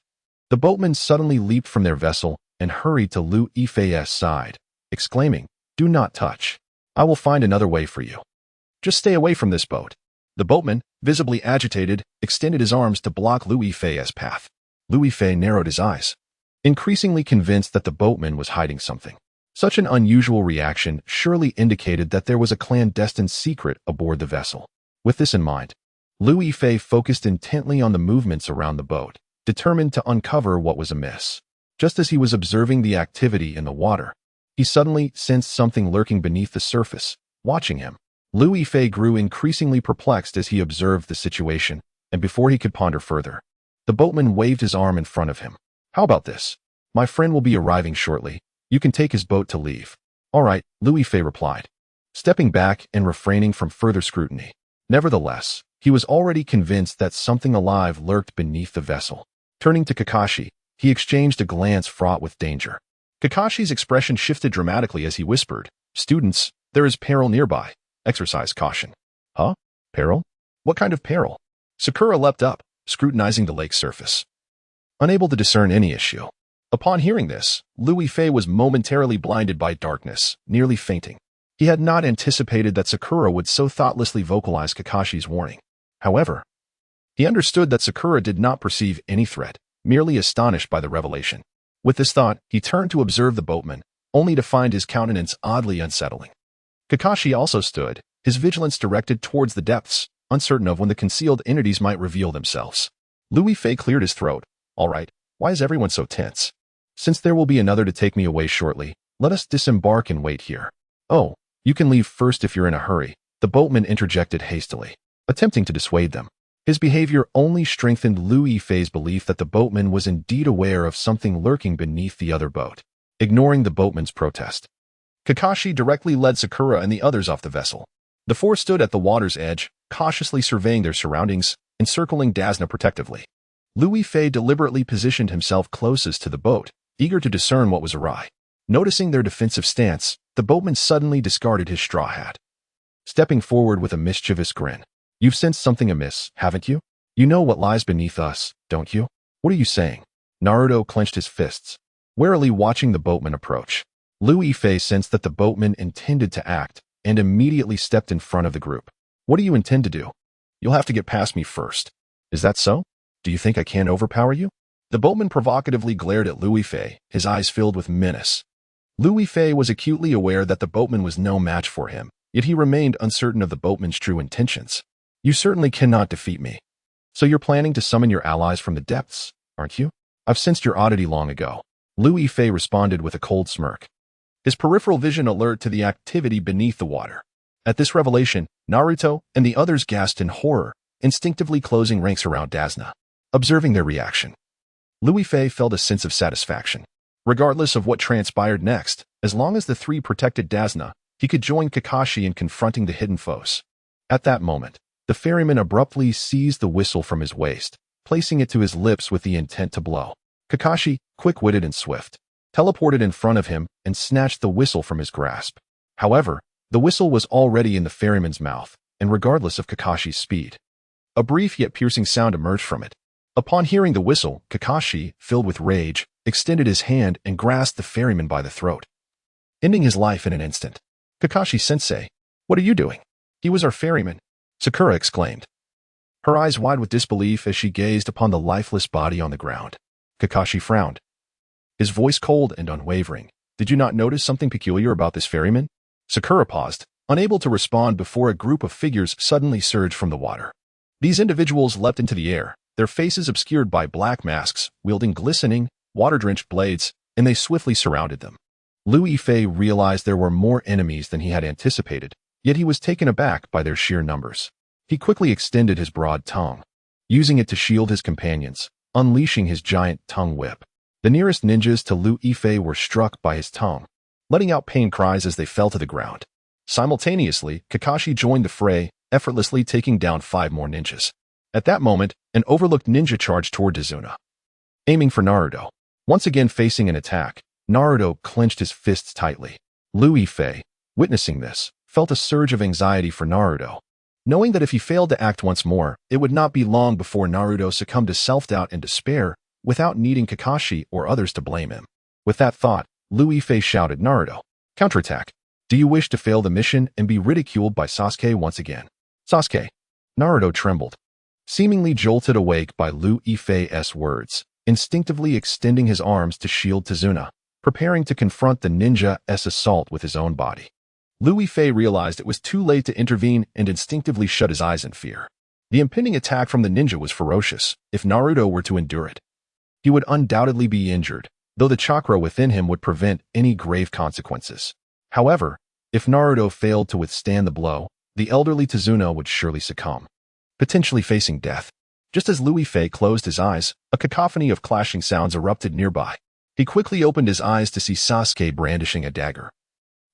Speaker 1: the boatmen suddenly leaped from their vessel and hurried to Liu Yifei's side, exclaiming, "Do not touch. I will find another way for you. Just stay away from this boat." The boatman, visibly agitated, extended his arms to block Liu Yifei's path. Liu Yifei narrowed his eyes, increasingly convinced that the boatman was hiding something. Such an unusual reaction surely indicated that there was a clandestine secret aboard the vessel. With this in mind, Liu Yifei focused intently on the movements around the boat, determined to uncover what was amiss. Just as he was observing the activity in the water, he suddenly sensed something lurking beneath the surface, watching him. Liu Yifei grew increasingly perplexed as he observed the situation, and before he could ponder further, the boatman waved his arm in front of him. "How about this? My friend will be arriving shortly. You can take his boat to leave." "All right," Liu Yifei replied, stepping back and refraining from further scrutiny. Nevertheless, He was already convinced that something alive lurked beneath the vessel. Turning to Kakashi, he exchanged a glance fraught with danger. Kakashi's expression shifted dramatically as he whispered, "Students, there is peril nearby. Exercise caution." Huh? Peril? What kind of peril? Sakura leapt up, scrutinizing the lake's surface, unable to discern any issue. Upon hearing this, Louis Fei was momentarily blinded by darkness, nearly fainting. He had not anticipated that Sakura would so thoughtlessly vocalize Kakashi's warning. However, he understood that Sakura did not perceive any threat, merely astonished by the revelation. With this thought, he turned to observe the boatman, only to find his countenance oddly unsettling. Kakashi also stood, his vigilance directed towards the depths, uncertain of when the concealed entities might reveal themselves. Louis Fei cleared his throat. "All right, why is everyone so tense? Since there will be another to take me away shortly, let us disembark and wait here." "Oh, you can leave first if you're in a hurry," the boatman interjected hastily, attempting to dissuade them. His behavior only strengthened Louis Fei's belief that the boatman was indeed aware of something lurking beneath the other boat. Ignoring the boatman's protest, Kakashi directly led Sakura and the others off the vessel. The four stood at the water's edge, cautiously surveying their surroundings, encircling Dazna protectively. Louis Fei deliberately positioned himself closest to the boat, eager to discern what was awry. Noticing their defensive stance, the boatman suddenly discarded his straw hat, stepping forward with a mischievous grin. "You've sensed something amiss, haven't you? You know what lies beneath us, don't you? What are you saying?" Naruto clenched his fists, warily watching the boatman approach. Louis Fei sensed that the boatman intended to act, and immediately stepped in front of the group. "What do you intend to do?" "You'll have to get past me first." "Is that so? Do you think I can't overpower you?" The boatman provocatively glared at Louis Fei, his eyes filled with menace. Louis Fei was acutely aware that the boatman was no match for him, yet he remained uncertain of the boatman's true intentions. "You certainly cannot defeat me. So you're planning to summon your allies from the depths, aren't you? I've sensed your oddity long ago." Louis Fei responded with a cold smirk, his peripheral vision alert to the activity beneath the water. At this revelation, Naruto and the others gasped in horror, instinctively closing ranks around Dazna. Observing their reaction, Louis Fei felt a sense of satisfaction. Regardless of what transpired next, as long as the three protected Dazna, he could join Kakashi in confronting the hidden foes. At that moment, the ferryman abruptly seized the whistle from his waist, placing it to his lips with the intent to blow. Kakashi, quick-witted and swift, teleported in front of him and snatched the whistle from his grasp. However, the whistle was already in the ferryman's mouth, and regardless of Kakashi's speed, a brief yet piercing sound emerged from it. Upon hearing the whistle, Kakashi, filled with rage, extended his hand and grasped the ferryman by the throat, ending his life in an instant. "Kakashi-sensei, what are you doing?" "He was our ferryman," Sakura exclaimed, her eyes wide with disbelief as she gazed upon the lifeless body on the ground. Kakashi frowned, his voice cold and unwavering. "Did you not notice something peculiar about this ferryman?" Sakura paused, unable to respond before a group of figures suddenly surged from the water. These individuals leapt into the air, their faces obscured by black masks, wielding glistening, water-drenched blades, and they swiftly surrounded them. Louis Fei realized there were more enemies than he had anticipated, yet he was taken aback by their sheer numbers. He quickly extended his broad tongue, using it to shield his companions, unleashing his giant tongue whip. The nearest ninjas to Louis Fei were struck by his tongue, letting out pain cries as they fell to the ground. Simultaneously, Kakashi joined the fray, effortlessly taking down 5 more ninjas. At that moment, an overlooked ninja charged toward Dazuna, aiming for Naruto. Once again facing an attack, Naruto clenched his fists tightly. Louis Fei, witnessing this, felt a surge of anxiety for Naruto, knowing that if he failed to act once more, it would not be long before Naruto succumbed to self-doubt and despair, without needing Kakashi or others to blame him. With that thought, Louis Fei shouted, "Naruto, counterattack! Do you wish to fail the mission and be ridiculed by Sasuke once again?" "Sasuke?" Naruto trembled, seemingly jolted awake by Louis Fei's words, instinctively extending his arms to shield Tazuna, preparing to confront the ninja's assault with his own body. Louis Fei realized it was too late to intervene and instinctively shut his eyes in fear. The impending attack from the ninja was ferocious. If Naruto were to endure it, he would undoubtedly be injured, though the chakra within him would prevent any grave consequences. However, if Naruto failed to withstand the blow, the elderly Tazuna would surely succumb, potentially facing death. Just as Louis Fei closed his eyes, a cacophony of clashing sounds erupted nearby. He quickly opened his eyes to see Sasuke brandishing a dagger,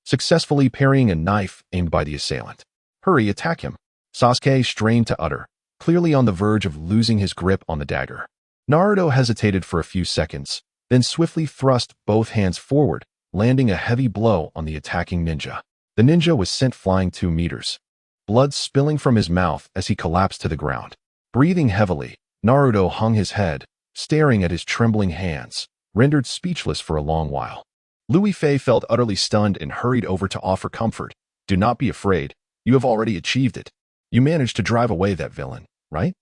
Speaker 1: successfully parrying a knife aimed by the assailant. "Hurry, attack him!" Sasuke strained to utter, clearly on the verge of losing his grip on the dagger. Naruto hesitated for a few seconds, then swiftly thrust both hands forward, landing a heavy blow on the attacking ninja. The ninja was sent flying 2 meters, blood spilling from his mouth as he collapsed to the ground. Breathing heavily, Naruto hung his head, staring at his trembling hands, rendered speechless for a long while. Louis Fei felt utterly stunned and hurried over to offer comfort. Do not be afraid. You have already achieved it. You managed to drive away that villain, right?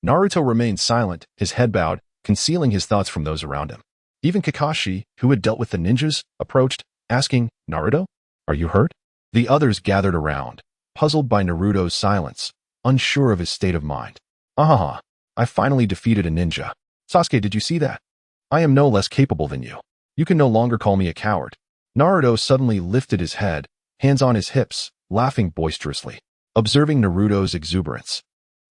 Speaker 1: Naruto remained silent, his head bowed, concealing his thoughts from those around him. Even Kakashi, who had dealt with the ninjas, approached, asking, Naruto, are you hurt? The others gathered around, puzzled by Naruto's silence, unsure of his state of mind. Ahaha, I finally defeated a ninja. Sasuke, did you see that? I am no less capable than you. You can no longer call me a coward. Naruto suddenly lifted his head, hands on his hips, laughing boisterously, observing Naruto's exuberance.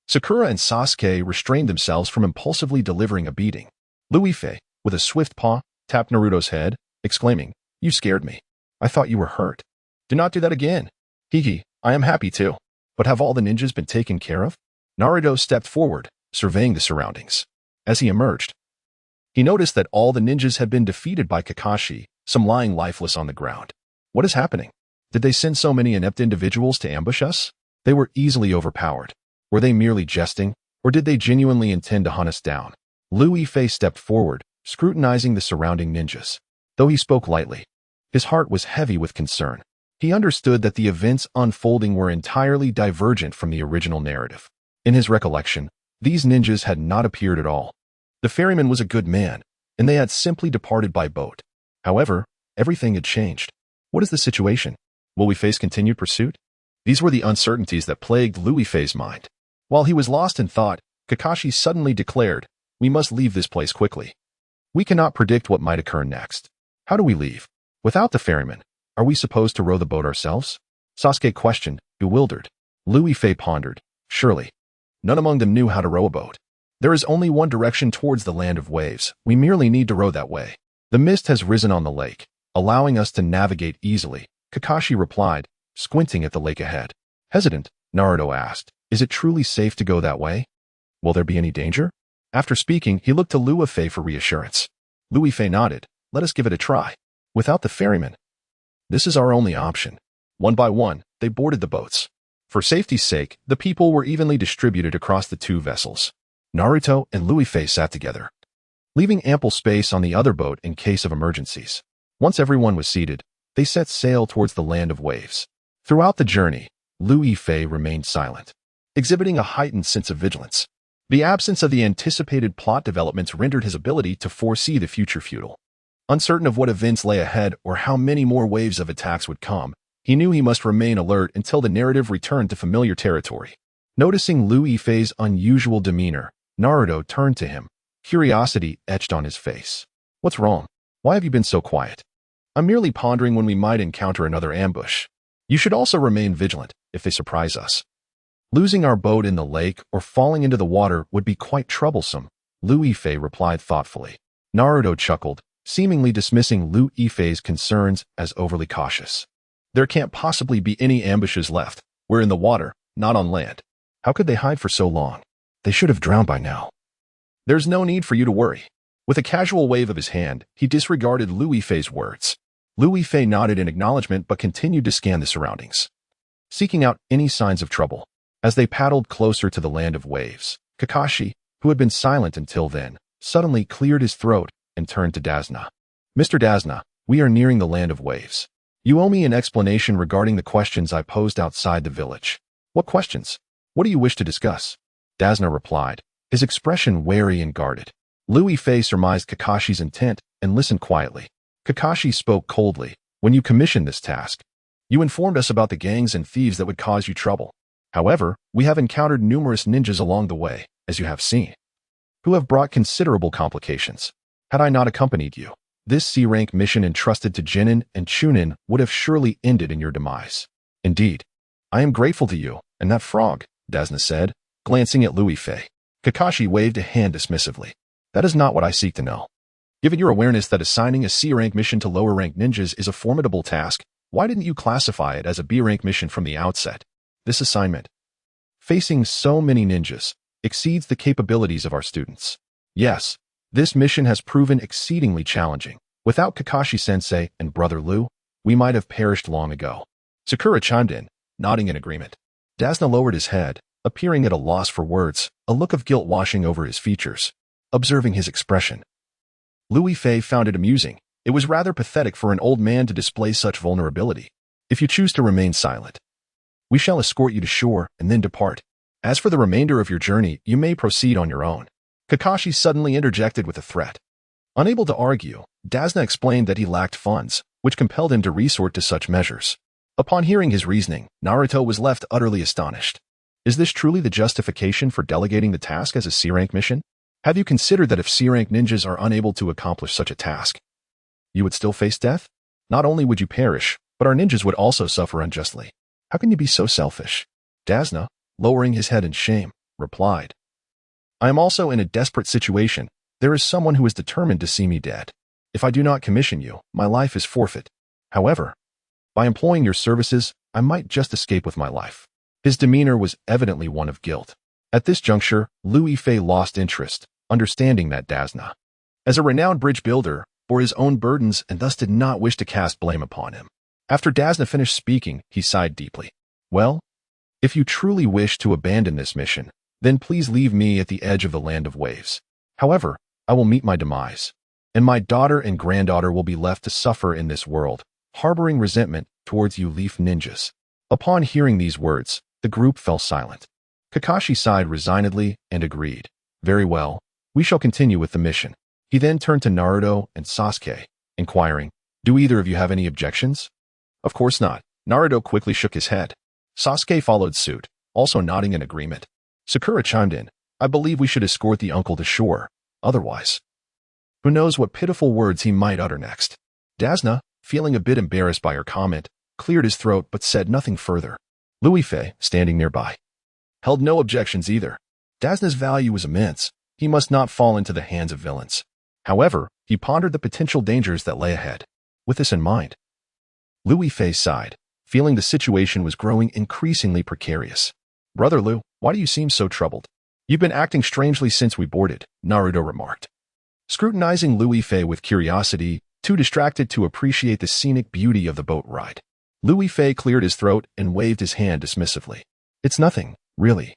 Speaker 1: Sakura and Sasuke restrained themselves from impulsively delivering a beating. Louis Fei, with a swift paw, tapped Naruto's head, exclaiming, You scared me. I thought you were hurt. Do not do that again. Hee, I am happy too. But have all the ninjas been taken care of? Naruto stepped forward, surveying the surroundings. As he emerged, he noticed that all the ninjas had been defeated by Kakashi, some lying lifeless on the ground. What is happening? Did they send so many inept individuals to ambush us? They were easily overpowered. Were they merely jesting, or did they genuinely intend to hunt us down? Louis Fei stepped forward, scrutinizing the surrounding ninjas. Though he spoke lightly, his heart was heavy with concern. He understood that the events unfolding were entirely divergent from the original narrative. In his recollection, these ninjas had not appeared at all. The ferryman was a good man, and they had simply departed by boat. However, everything had changed. What is the situation? Will we face continued pursuit? These were the uncertainties that plagued Louis Fei's mind. While he was lost in thought, Kakashi suddenly declared, We must leave this place quickly. We cannot predict what might occur next. How do we leave? Without the ferryman, are we supposed to row the boat ourselves? Sasuke questioned, bewildered. Louis Fei pondered, Surely. None among them knew how to row a boat. There is only one direction towards the land of waves. We merely need to row that way. The mist has risen on the lake, allowing us to navigate easily, Kakashi replied, squinting at the lake ahead. Hesitant, Naruto asked, Is it truly safe to go that way? Will there be any danger? After speaking, he looked to Louis Fei for reassurance. Louis Fei nodded. Let us give it a try. Without the ferryman, this is our only option. One by one, they boarded the boats. For safety's sake, the people were evenly distributed across the 2 vessels. Naruto and Louis Fei sat together, leaving ample space on the other boat in case of emergencies. Once everyone was seated, they set sail towards the land of waves. Throughout the journey, Louis Fei remained silent, exhibiting a heightened sense of vigilance. The absence of the anticipated plot developments rendered his ability to foresee the future futile. Uncertain of what events lay ahead or how many more waves of attacks would come, he knew he must remain alert until the narrative returned to familiar territory. Noticing Louis Fei's unusual demeanor, Naruto turned to him, curiosity etched on his face. What's wrong? Why have you been so quiet? I'm merely pondering when we might encounter another ambush. You should also remain vigilant if they surprise us. Losing our boat in the lake or falling into the water would be quite troublesome, Louis Fei replied thoughtfully. Naruto chuckled, seemingly dismissing Louis Fei's concerns as overly cautious. There can't possibly be any ambushes left. We're in the water, not on land. How could they hide for so long? They should have drowned by now. There's no need for you to worry. With a casual wave of his hand, he disregarded Louis Fei's words. Louis Fei nodded in acknowledgement but continued to scan the surroundings, seeking out any signs of trouble. As they paddled closer to the land of waves, Kakashi, who had been silent until then, suddenly cleared his throat and turned to Dazna. Mr. Dazna, we are nearing the land of waves. You owe me an explanation regarding the questions I posed outside the village. What questions? What do you wish to discuss? Dazna replied, his expression wary and guarded. Louis Fei surmised Kakashi's intent and listened quietly. Kakashi spoke coldly. When you commissioned this task, you informed us about the gangs and thieves that would cause you trouble. However, we have encountered numerous ninjas along the way, as you have seen, who have brought considerable complications. Had I not accompanied you, this C-rank mission entrusted to Jinin and Chunin would have surely ended in your demise. Indeed, I am grateful to you, and that frog, Dazna said, glancing at Louis Fei. Kakashi waved a hand dismissively. That is not what I seek to know. Given your awareness that assigning a C-rank mission to lower-rank ninjas is a formidable task, why didn't you classify it as a B-rank mission from the outset? This assignment, facing so many ninjas, exceeds the capabilities of our students. Yes, this mission has proven exceedingly challenging. Without Kakashi-sensei and Brother Lu, we might have perished long ago. Sakura chimed in, nodding in agreement. Dasna lowered his head, appearing at a loss for words, a look of guilt washing over his features. Observing his expression, Lu Yifei found it amusing. It was rather pathetic for an old man to display such vulnerability. If you choose to remain silent, we shall escort you to shore and then depart. As for the remainder of your journey, you may proceed on your own. Kakashi suddenly interjected with a threat. Unable to argue, Dasna explained that he lacked funds, which compelled him to resort to such measures. Upon hearing his reasoning, Naruto was left utterly astonished. Is this truly the justification for delegating the task as a C-rank mission? Have you considered that if C-rank ninjas are unable to accomplish such a task, you would still face death? Not only would you perish, but our ninjas would also suffer unjustly. How can you be so selfish? Dasna, lowering his head in shame, replied. I am also in a desperate situation. There is someone who is determined to see me dead. If I do not commission you, my life is forfeit. However, by employing your services, I might just escape with my life. His demeanor was evidently one of guilt. At this juncture, Lu Yifei lost interest, understanding that Dasna, as a renowned bridge builder, bore his own burdens and thus did not wish to cast blame upon him. After Dasna finished speaking, he sighed deeply. Well, if you truly wish to abandon this mission, then please leave me at the edge of the land of waves. However, I will meet my demise, and my daughter and granddaughter will be left to suffer in this world, harboring resentment towards you leaf ninjas. Upon hearing these words, the group fell silent. Kakashi sighed resignedly and agreed. Very well, we shall continue with the mission. He then turned to Naruto and Sasuke, inquiring, do either of you have any objections? Of course not. Naruto quickly shook his head. Sasuke followed suit, also nodding in agreement. Sakura chimed in, I believe we should escort the uncle to shore. Otherwise, who knows what pitiful words he might utter next. Dasna, feeling a bit embarrassed by her comment, cleared his throat but said nothing further. Lu Yifei, standing nearby, held no objections either. Dasna's value was immense. He must not fall into the hands of villains. However, he pondered the potential dangers that lay ahead. With this in mind, Lu Yifei sighed, feeling the situation was growing increasingly precarious. Brother Lu, why do you seem so troubled? You've been acting strangely since we boarded, Naruto remarked. Scrutinizing Lu Yifei with curiosity, too distracted to appreciate the scenic beauty of the boat ride. Lu Yifei cleared his throat and waved his hand dismissively. It's nothing, really.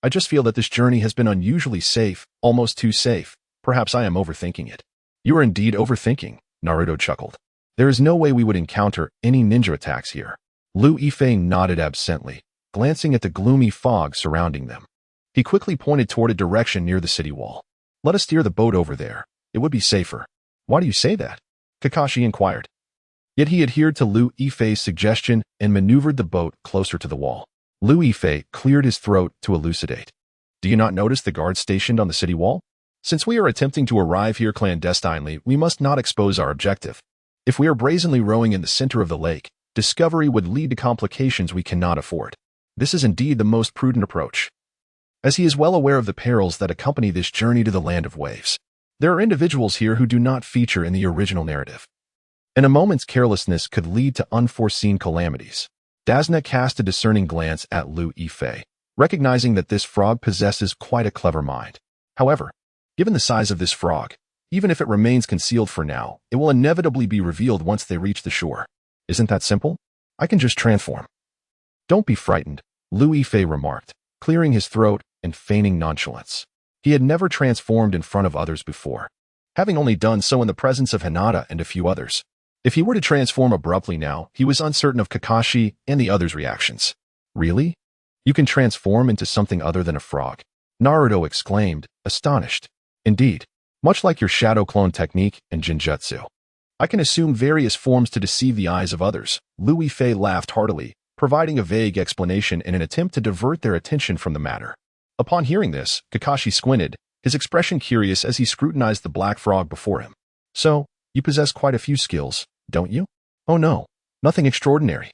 Speaker 1: I just feel that this journey has been unusually safe, almost too safe. Perhaps I am overthinking it. You are indeed overthinking, Naruto chuckled. There is no way we would encounter any ninja attacks here. Lu Yifei nodded absently, glancing at the gloomy fog surrounding them. He quickly pointed toward a direction near the city wall. Let us steer the boat over there. It would be safer. Why do you say that? Kakashi inquired. Yet he adhered to Lu Yifei's suggestion and maneuvered the boat closer to the wall. Lu Yifei cleared his throat to elucidate. Do you not notice the guards stationed on the city wall? Since we are attempting to arrive here clandestinely, we must not expose our objective. If we are brazenly rowing in the center of the lake, discovery would lead to complications we cannot afford. This is indeed the most prudent approach, as he is well aware of the perils that accompany this journey to the land of waves. There are individuals here who do not feature in the original narrative, and a moment's carelessness could lead to unforeseen calamities. Dasna cast a discerning glance at Lu Yifei, recognizing that this frog possesses quite a clever mind. However, given the size of this frog, even if it remains concealed for now, it will inevitably be revealed once they reach the shore. Isn't that simple? I can just transform. Don't be frightened, Lu Yifei remarked, clearing his throat and feigning nonchalance. He had never transformed in front of others before, having only done so in the presence of Hinata and a few others. If he were to transform abruptly now, he was uncertain of Kakashi and the others' reactions. Really? You can transform into something other than a frog? Naruto exclaimed, astonished. Indeed, much like your shadow clone technique and Jinjutsu, I can assume various forms to deceive the eyes of others. Lu Yifei laughed heartily, providing a vague explanation in an attempt to divert their attention from the matter. Upon hearing this, Kakashi squinted, his expression curious as he scrutinized the black frog before him. So, you possess quite a few skills, don't you? Oh no, nothing extraordinary.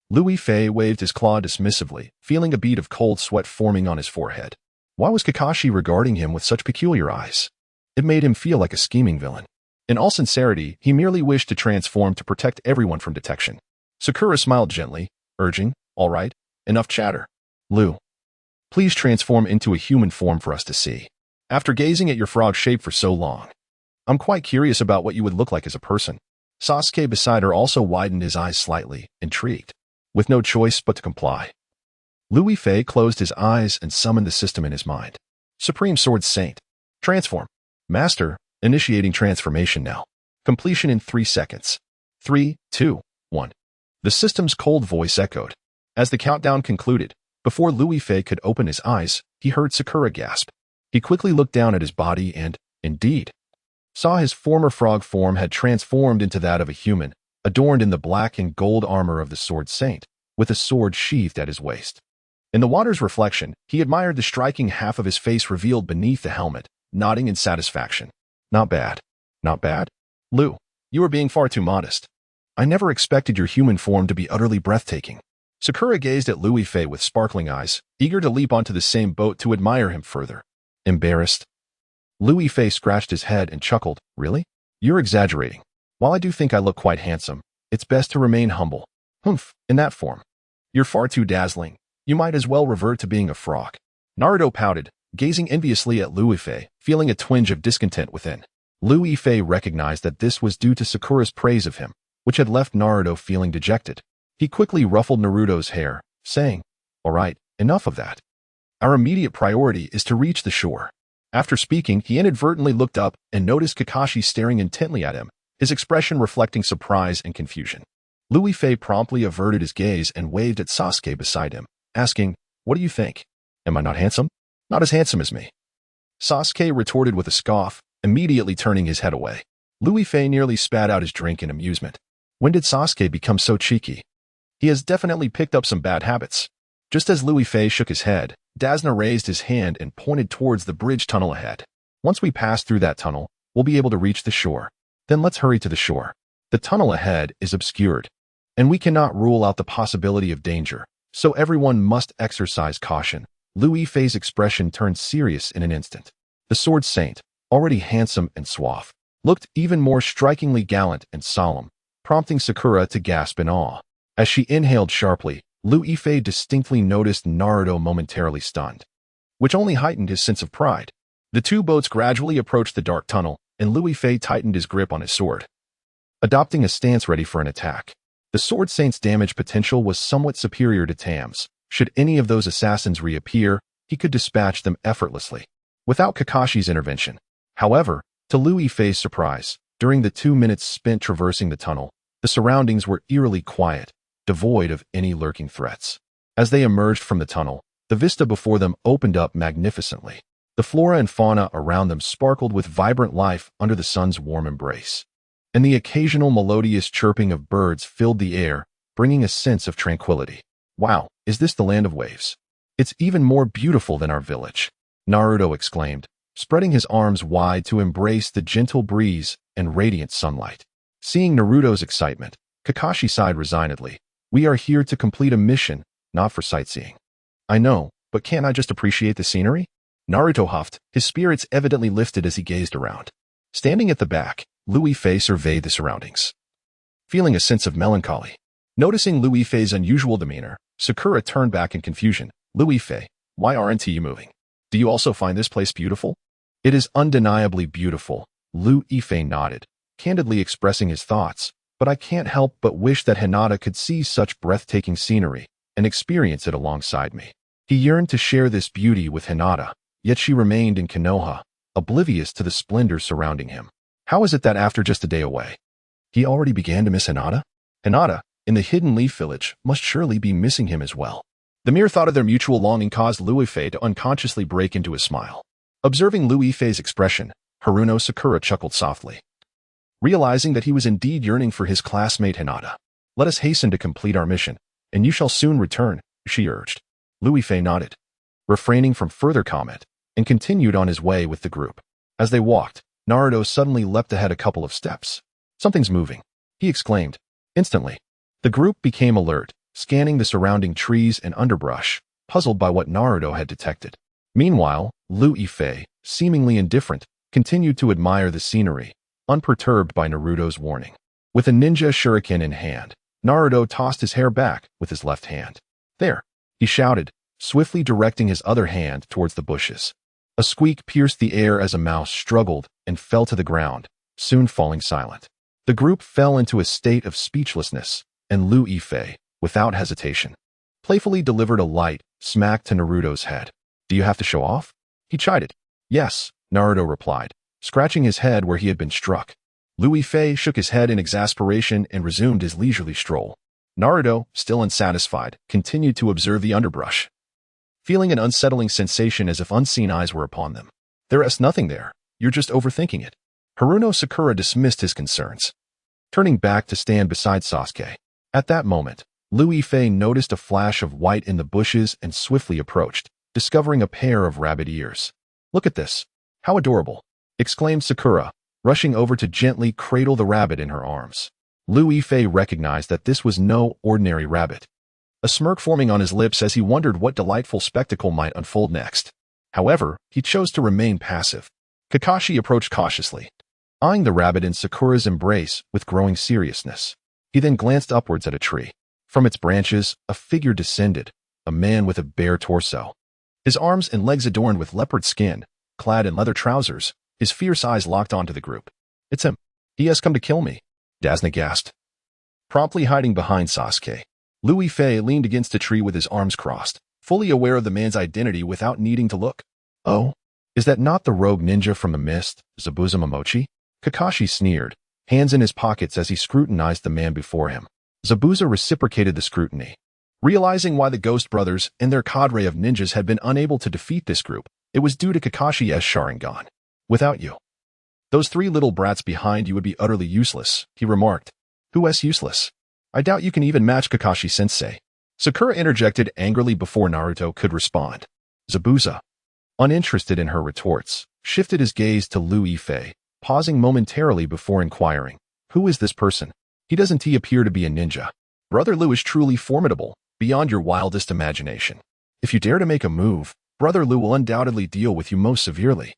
Speaker 1: Lu Yifei waved his claw dismissively, feeling a bead of cold sweat forming on his forehead. Why was Kakashi regarding him with such peculiar eyes? It made him feel like a scheming villain. In all sincerity, he merely wished to transform to protect everyone from detection. Sakura smiled gently, urging, all right, enough chatter. Lu, Please transform into a human form for us to see. After gazing at your frog shape for so long, I'm quite curious about what you would look like as a person. Sasuke beside her also widened his eyes slightly, intrigued. With no choice but to comply, Louis Fei closed his eyes and summoned the system in his mind. Supreme Sword Saint. Transform. Master, initiating transformation now. Completion in 3 seconds. 3, 2, 1. The system's cold voice echoed. As the countdown concluded, before Louis Fei could open his eyes, he heard Sakura gasp. He quickly looked down at his body and, indeed, saw his former frog form had transformed into that of a human, adorned in the black and gold armor of the Sword Saint, with a sword sheathed at his waist. In the water's reflection, he admired the striking half of his face revealed beneath the helmet, nodding in satisfaction. Not bad. Not bad? Lou, you are being far too modest. I never expected your human form to be utterly breathtaking. Sakura gazed at Louis Fei with sparkling eyes, eager to leap onto the same boat to admire him further. Embarrassed? Louis Fei scratched his head and chuckled. Really? You're exaggerating. While I do think I look quite handsome, it's best to remain humble. Humph, in that form. You're far too dazzling. You might as well revert to being a frog. Naruto pouted, gazing enviously at Louis Fei, feeling a twinge of discontent within. Louis Fei recognized that this was due to Sakura's praise of him, which had left Naruto feeling dejected. He quickly ruffled Naruto's hair, saying, "All right, enough of that. Our immediate priority is to reach the shore." After speaking, he inadvertently looked up and noticed Kakashi staring intently at him, his expression reflecting surprise and confusion. Louis Fei promptly averted his gaze and waved at Sasuke beside him, asking, "What do you think? Am I not handsome?" "Not as handsome as me." Sasuke retorted with a scoff, immediately turning his head away. Louis Fei nearly spat out his drink in amusement. When did Sasuke become so cheeky? He has definitely picked up some bad habits. Just as Louis Fei shook his head, Dasna raised his hand and pointed towards the bridge tunnel ahead. "Once we pass through that tunnel, we'll be able to reach the shore. Then let's hurry to the shore. The tunnel ahead is obscured, and we cannot rule out the possibility of danger, so everyone must exercise caution." Louis Fei's expression turned serious in an instant. The Sword Saint, already handsome and suave, looked even more strikingly gallant and solemn, prompting Sakura to gasp in awe. As she inhaled sharply, Louis Fei distinctly noticed Naruto momentarily stunned, which only heightened his sense of pride. The two boats gradually approached the dark tunnel, and Louis Fei tightened his grip on his sword, adopting a stance ready for an attack. The Sword Saint's damage potential was somewhat superior to Tahm's. Should any of those assassins reappear, he could dispatch them effortlessly, without Kakashi's intervention. However, to Louis Fei's surprise, during the 2 minutes spent traversing the tunnel, the surroundings were eerily quiet, devoid of any lurking threats. As they emerged from the tunnel, the vista before them opened up magnificently. The flora and fauna around them sparkled with vibrant life under the sun's warm embrace, and the occasional melodious chirping of birds filled the air, bringing a sense of tranquility. "Wow, is this the land of waves? It's even more beautiful than our village," Naruto exclaimed, spreading his arms wide to embrace the gentle breeze and radiant sunlight. Seeing Naruto's excitement, Kakashi sighed resignedly. "We are here to complete a mission, not for sightseeing." "I know, but can't I just appreciate the scenery?" Naruto huffed, his spirits evidently lifted as he gazed around. Standing at the back, Louis Fei surveyed the surroundings, feeling a sense of melancholy. Noticing Louis Fei's unusual demeanor, Sakura turned back in confusion. "Louis Fei, why aren't you moving? Do you also find this place beautiful?" "It is undeniably beautiful," Louis Fei nodded, candidly expressing his thoughts, "but I can't help but wish that Hinata could see such breathtaking scenery and experience it alongside me." He yearned to share this beauty with Hinata, yet she remained in Konoha, oblivious to the splendor surrounding him. How is it that after just a day away, he already began to miss Hinata? Hinata, in the Hidden Leaf Village, must surely be missing him as well. The mere thought of their mutual longing caused Louis Fei to unconsciously break into a smile. Observing Louis Fei's expression, Haruno Sakura chuckled softly, realizing that he was indeed yearning for his classmate Hinata. "Let us hasten to complete our mission, and you shall soon return," she urged. Louis Fei nodded, refraining from further comment, and continued on his way with the group. As they walked, Naruto suddenly leapt ahead a couple of steps. "Something's moving," he exclaimed. Instantly, the group became alert, scanning the surrounding trees and underbrush, puzzled by what Naruto had detected. Meanwhile, Louis Fei, seemingly indifferent, continued to admire the scenery, unperturbed by Naruto's warning. With a ninja shuriken in hand, Naruto tossed his hair back with his left hand. "There!" he shouted, swiftly directing his other hand towards the bushes. A squeak pierced the air as a mouse struggled and fell to the ground, soon falling silent. The group fell into a state of speechlessness, and Lu Yifei, without hesitation, playfully delivered a light smack to Naruto's head. "Do you have to show off?" he chided. "Yes," Naruto replied, scratching his head where he had been struck. Lu Yifei shook his head in exasperation and resumed his leisurely stroll. Naruto, still unsatisfied, continued to observe the underbrush, feeling an unsettling sensation as if unseen eyes were upon them. "There is nothing there. You're just overthinking it." Haruno Sakura dismissed his concerns, turning back to stand beside Sasuke. At that moment, Lu Yifei noticed a flash of white in the bushes and swiftly approached, discovering a pair of rabbit ears. "Look at this. How adorable," exclaimed Sakura, rushing over to gently cradle the rabbit in her arms. Lu Yifei recognized that this was no ordinary rabbit, a smirk forming on his lips as he wondered what delightful spectacle might unfold next. However, he chose to remain passive. Kakashi approached cautiously, eyeing the rabbit in Sakura's embrace with growing seriousness. He then glanced upwards at a tree. From its branches, a figure descended, a man with a bare torso. His arms and legs adorned with leopard skin, clad in leather trousers, his fierce eyes locked onto the group. "It's him. He has come to kill me," Dasna gasped. Promptly hiding behind Sasuke, Lu Yifei leaned against a tree with his arms crossed, fully aware of the man's identity without needing to look. "Oh, is that not the rogue ninja from the mist, Zabuza Momochi?" Kakashi sneered, hands in his pockets as he scrutinized the man before him. Zabuza reciprocated the scrutiny. Realizing why the Ghost Brothers and their cadre of ninjas had been unable to defeat this group, it was due to Kakashi's Sharingan. "Without you, those three little brats behind you would be utterly useless," he remarked. "Who is useless? I doubt you can even match Kakashi-sensei." Sakura interjected angrily before Naruto could respond. Zabuza, uninterested in her retorts, shifted his gaze to Lu Yifei, pausing momentarily before inquiring, "Who is this person? Doesn't he appear to be a ninja? Brother Lu is truly formidable, beyond your wildest imagination. If you dare to make a move, Brother Lu will undoubtedly deal with you most severely."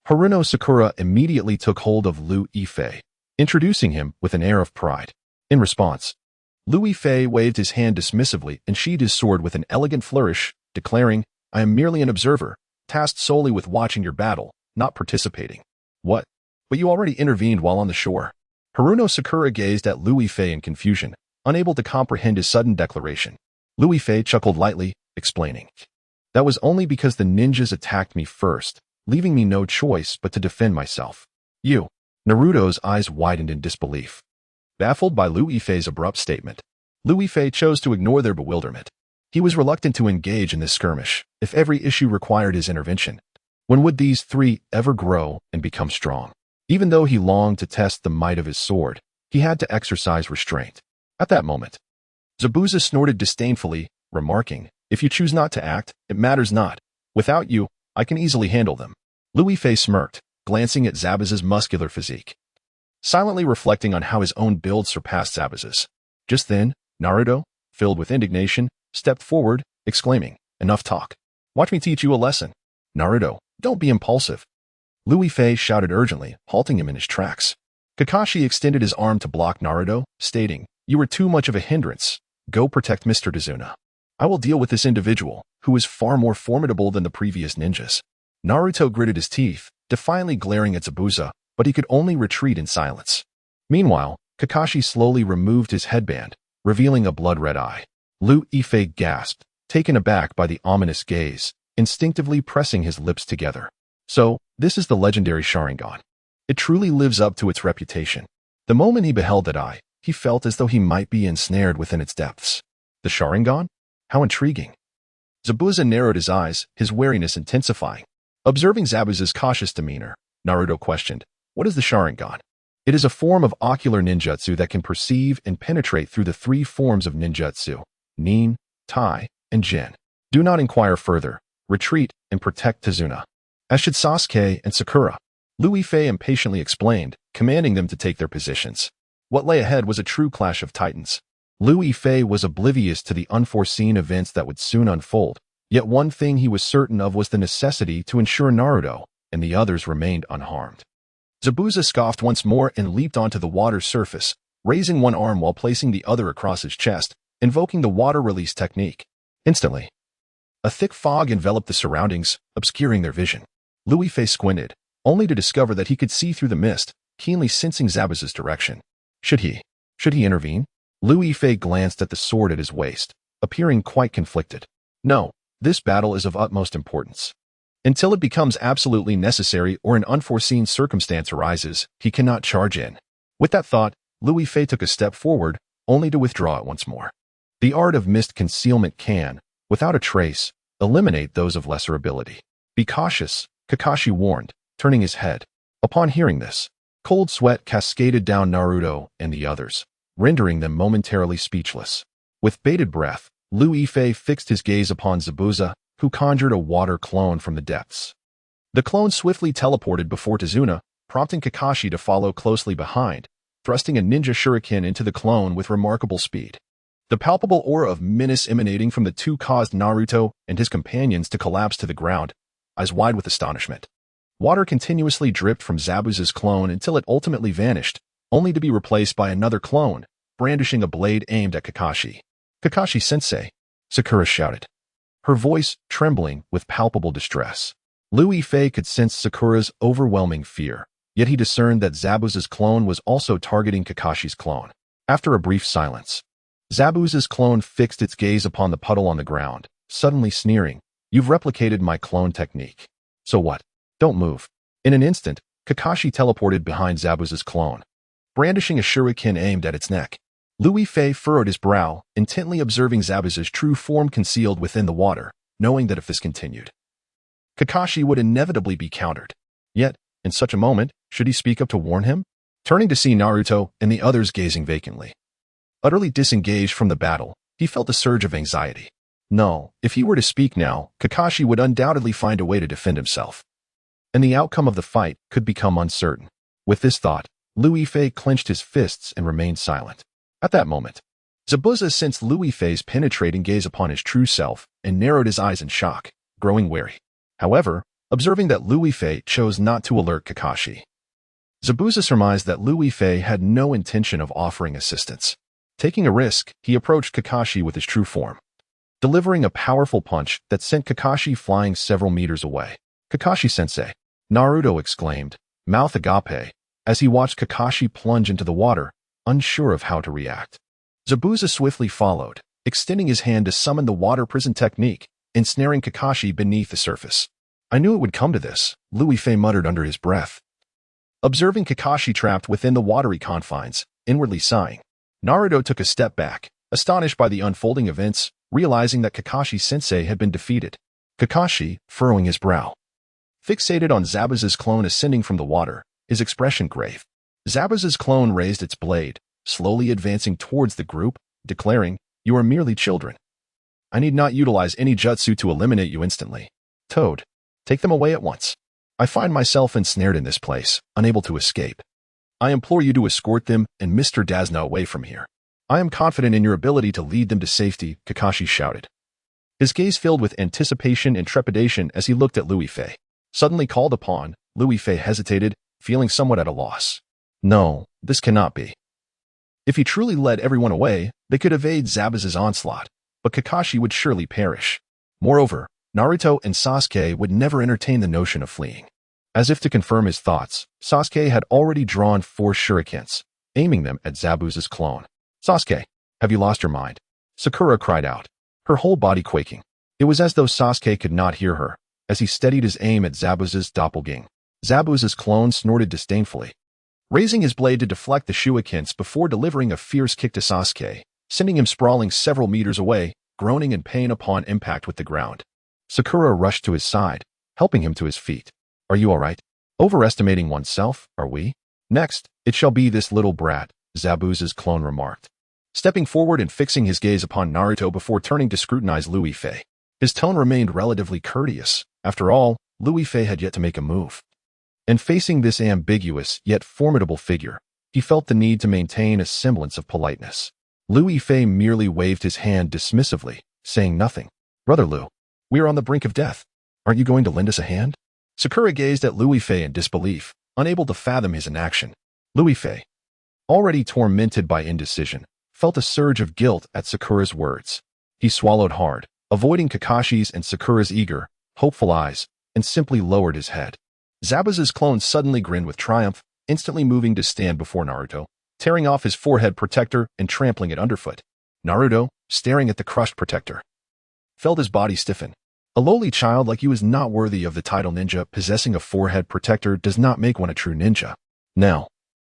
Speaker 1: Haruno Sakura immediately took hold of Lu Yifei, introducing him with an air of pride. In response, Lu Yifei waved his hand dismissively and sheathed his sword with an elegant flourish, declaring, "I am merely an observer, tasked solely with watching your battle, not participating." "What? But you already intervened while on the shore." Haruno Sakura gazed at Lu Yifei in confusion, unable to comprehend his sudden declaration. Lu Yifei chuckled lightly, explaining, "That was only because the ninjas attacked me first, leaving me no choice but to defend myself." "You?" Naruto's eyes widened in disbelief. Baffled by Lu Yifei's abrupt statement, Lu Yifei chose to ignore their bewilderment. He was reluctant to engage in this skirmish, if every issue required his intervention. When would these three ever grow and become strong? Even though he longed to test the might of his sword, he had to exercise restraint. At that moment, Zabuza snorted disdainfully, remarking, "If you choose not to act, it matters not. Without you, I can easily handle them." Lu Yifei smirked, glancing at Zabuza's muscular physique, silently reflecting on how his own build surpassed Zabuza's. Just then, Naruto, filled with indignation, stepped forward, exclaiming, "Enough talk. Watch me teach you a lesson." "Naruto, don't be impulsive," Lu Yifei shouted urgently, halting him in his tracks. Kakashi extended his arm to block Naruto, stating, "You were too much of a hindrance. Go protect Mr. Dazuna. I will deal with this individual, who is far more formidable than the previous ninjas." Naruto gritted his teeth, defiantly glaring at Zabuza, but he could only retreat in silence. Meanwhile, Kakashi slowly removed his headband, revealing a blood-red eye. Lu Yifei gasped, taken aback by the ominous gaze, instinctively pressing his lips together. "So, this is the legendary Sharingan. It truly lives up to its reputation." The moment he beheld that eye, he felt as though he might be ensnared within its depths. The Sharingan? How intriguing. Zabuza narrowed his eyes, his wariness intensifying. Observing Zabuza's cautious demeanor, Naruto questioned, "What is the Sharingan?" "It is a form of ocular ninjutsu that can perceive and penetrate through the three forms of ninjutsu, Nin, Tai, and Jin. Do not inquire further. Retreat and protect Tazuna. As should Sasuke and Sakura." Lu Yifei impatiently explained, commanding them to take their positions. What lay ahead was a true clash of titans. Lu Yifei was oblivious to the unforeseen events that would soon unfold, yet one thing he was certain of was the necessity to ensure Naruto and the others remained unharmed. Zabuza scoffed once more and leaped onto the water's surface, raising one arm while placing the other across his chest, invoking the water release technique. Instantly, A thick fog enveloped the surroundings, obscuring their vision. Lu Yifei squinted, only to discover that he could see through the mist, keenly sensing Zabuz's direction. Should he intervene? Lu Yifei glanced at the sword at his waist, appearing quite conflicted. No, this battle is of utmost importance. Until it becomes absolutely necessary or an unforeseen circumstance arises, he cannot charge in. With that thought, Lu Yifei took a step forward, only to withdraw it once more. The art of mist concealment can, without a trace, eliminate those of lesser ability. Be cautious, Kakashi warned, turning his head. Upon hearing this, cold sweat cascaded down Naruto and the others, rendering them momentarily speechless. With bated breath, Lu Yifei fixed his gaze upon Zabuza, who conjured a water clone from the depths. The clone swiftly teleported before Tazuna, prompting Kakashi to follow closely behind, thrusting a ninja shuriken into the clone with remarkable speed. The palpable aura of menace emanating from the two caused Naruto and his companions to collapse to the ground, eyes wide with astonishment. Water continuously dripped from Zabuza's clone until it ultimately vanished, only to be replaced by another clone, brandishing a blade aimed at Kakashi. "Kakashi-sensei," Sakura shouted, her voice trembling with palpable distress. Lu Yifei could sense Sakura's overwhelming fear, yet he discerned that Zabuza's clone was also targeting Kakashi's clone. After a brief silence, Zabuza's clone fixed its gaze upon the puddle on the ground, suddenly sneering, "You've replicated my clone technique. So what? Don't move." In an instant, Kakashi teleported behind Zabuza's clone, brandishing a shuriken aimed at its neck. Lu Yifei furrowed his brow, intently observing Zabuza's true form concealed within the water, knowing that if this continued, Kakashi would inevitably be countered. Yet, in such a moment, should he speak up to warn him? Turning to see Naruto and the others gazing vacantly. Utterly disengaged from the battle, he felt a surge of anxiety. No, if he were to speak now, Kakashi would undoubtedly find a way to defend himself, and the outcome of the fight could become uncertain. With this thought, Lu Yifei clenched his fists and remained silent. At that moment, Zabuza sensed Lu Yifei's penetrating gaze upon his true self and narrowed his eyes in shock, growing wary. However, observing that Lu Yifei chose not to alert Kakashi, Zabuza surmised that Lu Yifei had no intention of offering assistance. Taking a risk, he approached Kakashi with his true form, delivering a powerful punch that sent Kakashi flying several meters away. "Kakashi-sensei," Naruto exclaimed, mouth agape, as he watched Kakashi plunge into the water, unsure of how to react. Zabuza swiftly followed, extending his hand to summon the water prison technique, ensnaring Kakashi beneath the surface. "I knew it would come to this," Lu Yifei muttered under his breath, observing Kakashi trapped within the watery confines, inwardly sighing. Naruto took a step back, astonished by the unfolding events, realizing that Kakashi-sensei had been defeated. Kakashi, furrowing his brow, fixated on Zabuza's clone ascending from the water, his expression grave. Zabuza's clone raised its blade, slowly advancing towards the group, declaring, "You are merely children. I need not utilize any jutsu to eliminate you instantly. Toad, take them away at once. I find myself ensnared in this place, unable to escape. I implore you to escort them and Mr. Dazna away from here. I am confident in your ability to lead them to safety," Kakashi shouted. His gaze filled with anticipation and trepidation as he looked at Lu Yifei. Suddenly called upon, Lu Yifei hesitated, feeling somewhat at a loss. No, this cannot be. If he truly led everyone away, they could evade Zabuza's onslaught, but Kakashi would surely perish. Moreover, Naruto and Sasuke would never entertain the notion of fleeing. As if to confirm his thoughts, Sasuke had already drawn 4 shurikens, aiming them at Zabuza's clone. "Sasuke, have you lost your mind?" Sakura cried out, her whole body quaking. It was as though Sasuke could not hear her, as he steadied his aim at Zabuza's doppelganger. Zabuza's clone snorted disdainfully, raising his blade to deflect the shurikens before delivering a fierce kick to Sasuke, sending him sprawling several meters away, groaning in pain upon impact with the ground. Sakura rushed to his side, helping him to his feet. "Are you all right? Overestimating oneself, are we?" "Next, it shall be this little brat," Zabuza's clone remarked, stepping forward and fixing his gaze upon Naruto before turning to scrutinize Lu Yifei. His tone remained relatively courteous. After all, Lu Yifei had yet to make a move. And facing this ambiguous yet formidable figure, he felt the need to maintain a semblance of politeness. Lu Yifei merely waved his hand dismissively, saying nothing. "Brother Lu, we are on the brink of death. Aren't you going to lend us a hand?" Sakura gazed at Lu Yifei in disbelief, unable to fathom his inaction. Lu Yifei, already tormented by indecision, felt a surge of guilt at Sakura's words. He swallowed hard, avoiding Kakashi's and Sakura's eager, hopeful eyes, and simply lowered his head. Zabuza's clone suddenly grinned with triumph, instantly moving to stand before Naruto, tearing off his forehead protector and trampling it underfoot. Naruto, staring at the crushed protector, felt his body stiffen. A lowly child like you is not worthy of the title ninja. Possessing a forehead protector does not make one a true ninja. Now,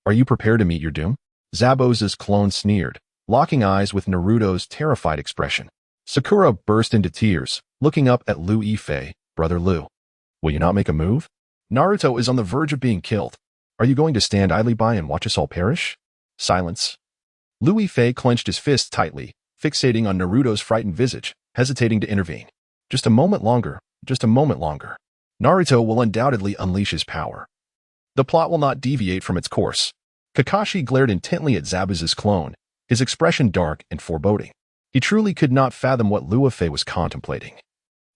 Speaker 1: are you prepared to meet your doom? Zabuza's clone sneered, locking eyes with Naruto's terrified expression. Sakura burst into tears, looking up at Liu Yifei. Brother Liu, will you not make a move? Naruto is on the verge of being killed. Are you going to stand idly by and watch us all perish? Silence. Liu Yifei clenched his fists tightly, fixating on Naruto's frightened visage, hesitating to intervene. Just a moment longer, just a moment longer. Naruto will undoubtedly unleash his power. The plot will not deviate from its course. Kakashi glared intently at Zabuza's clone, his expression dark and foreboding. He truly could not fathom what Liu Yifei was contemplating.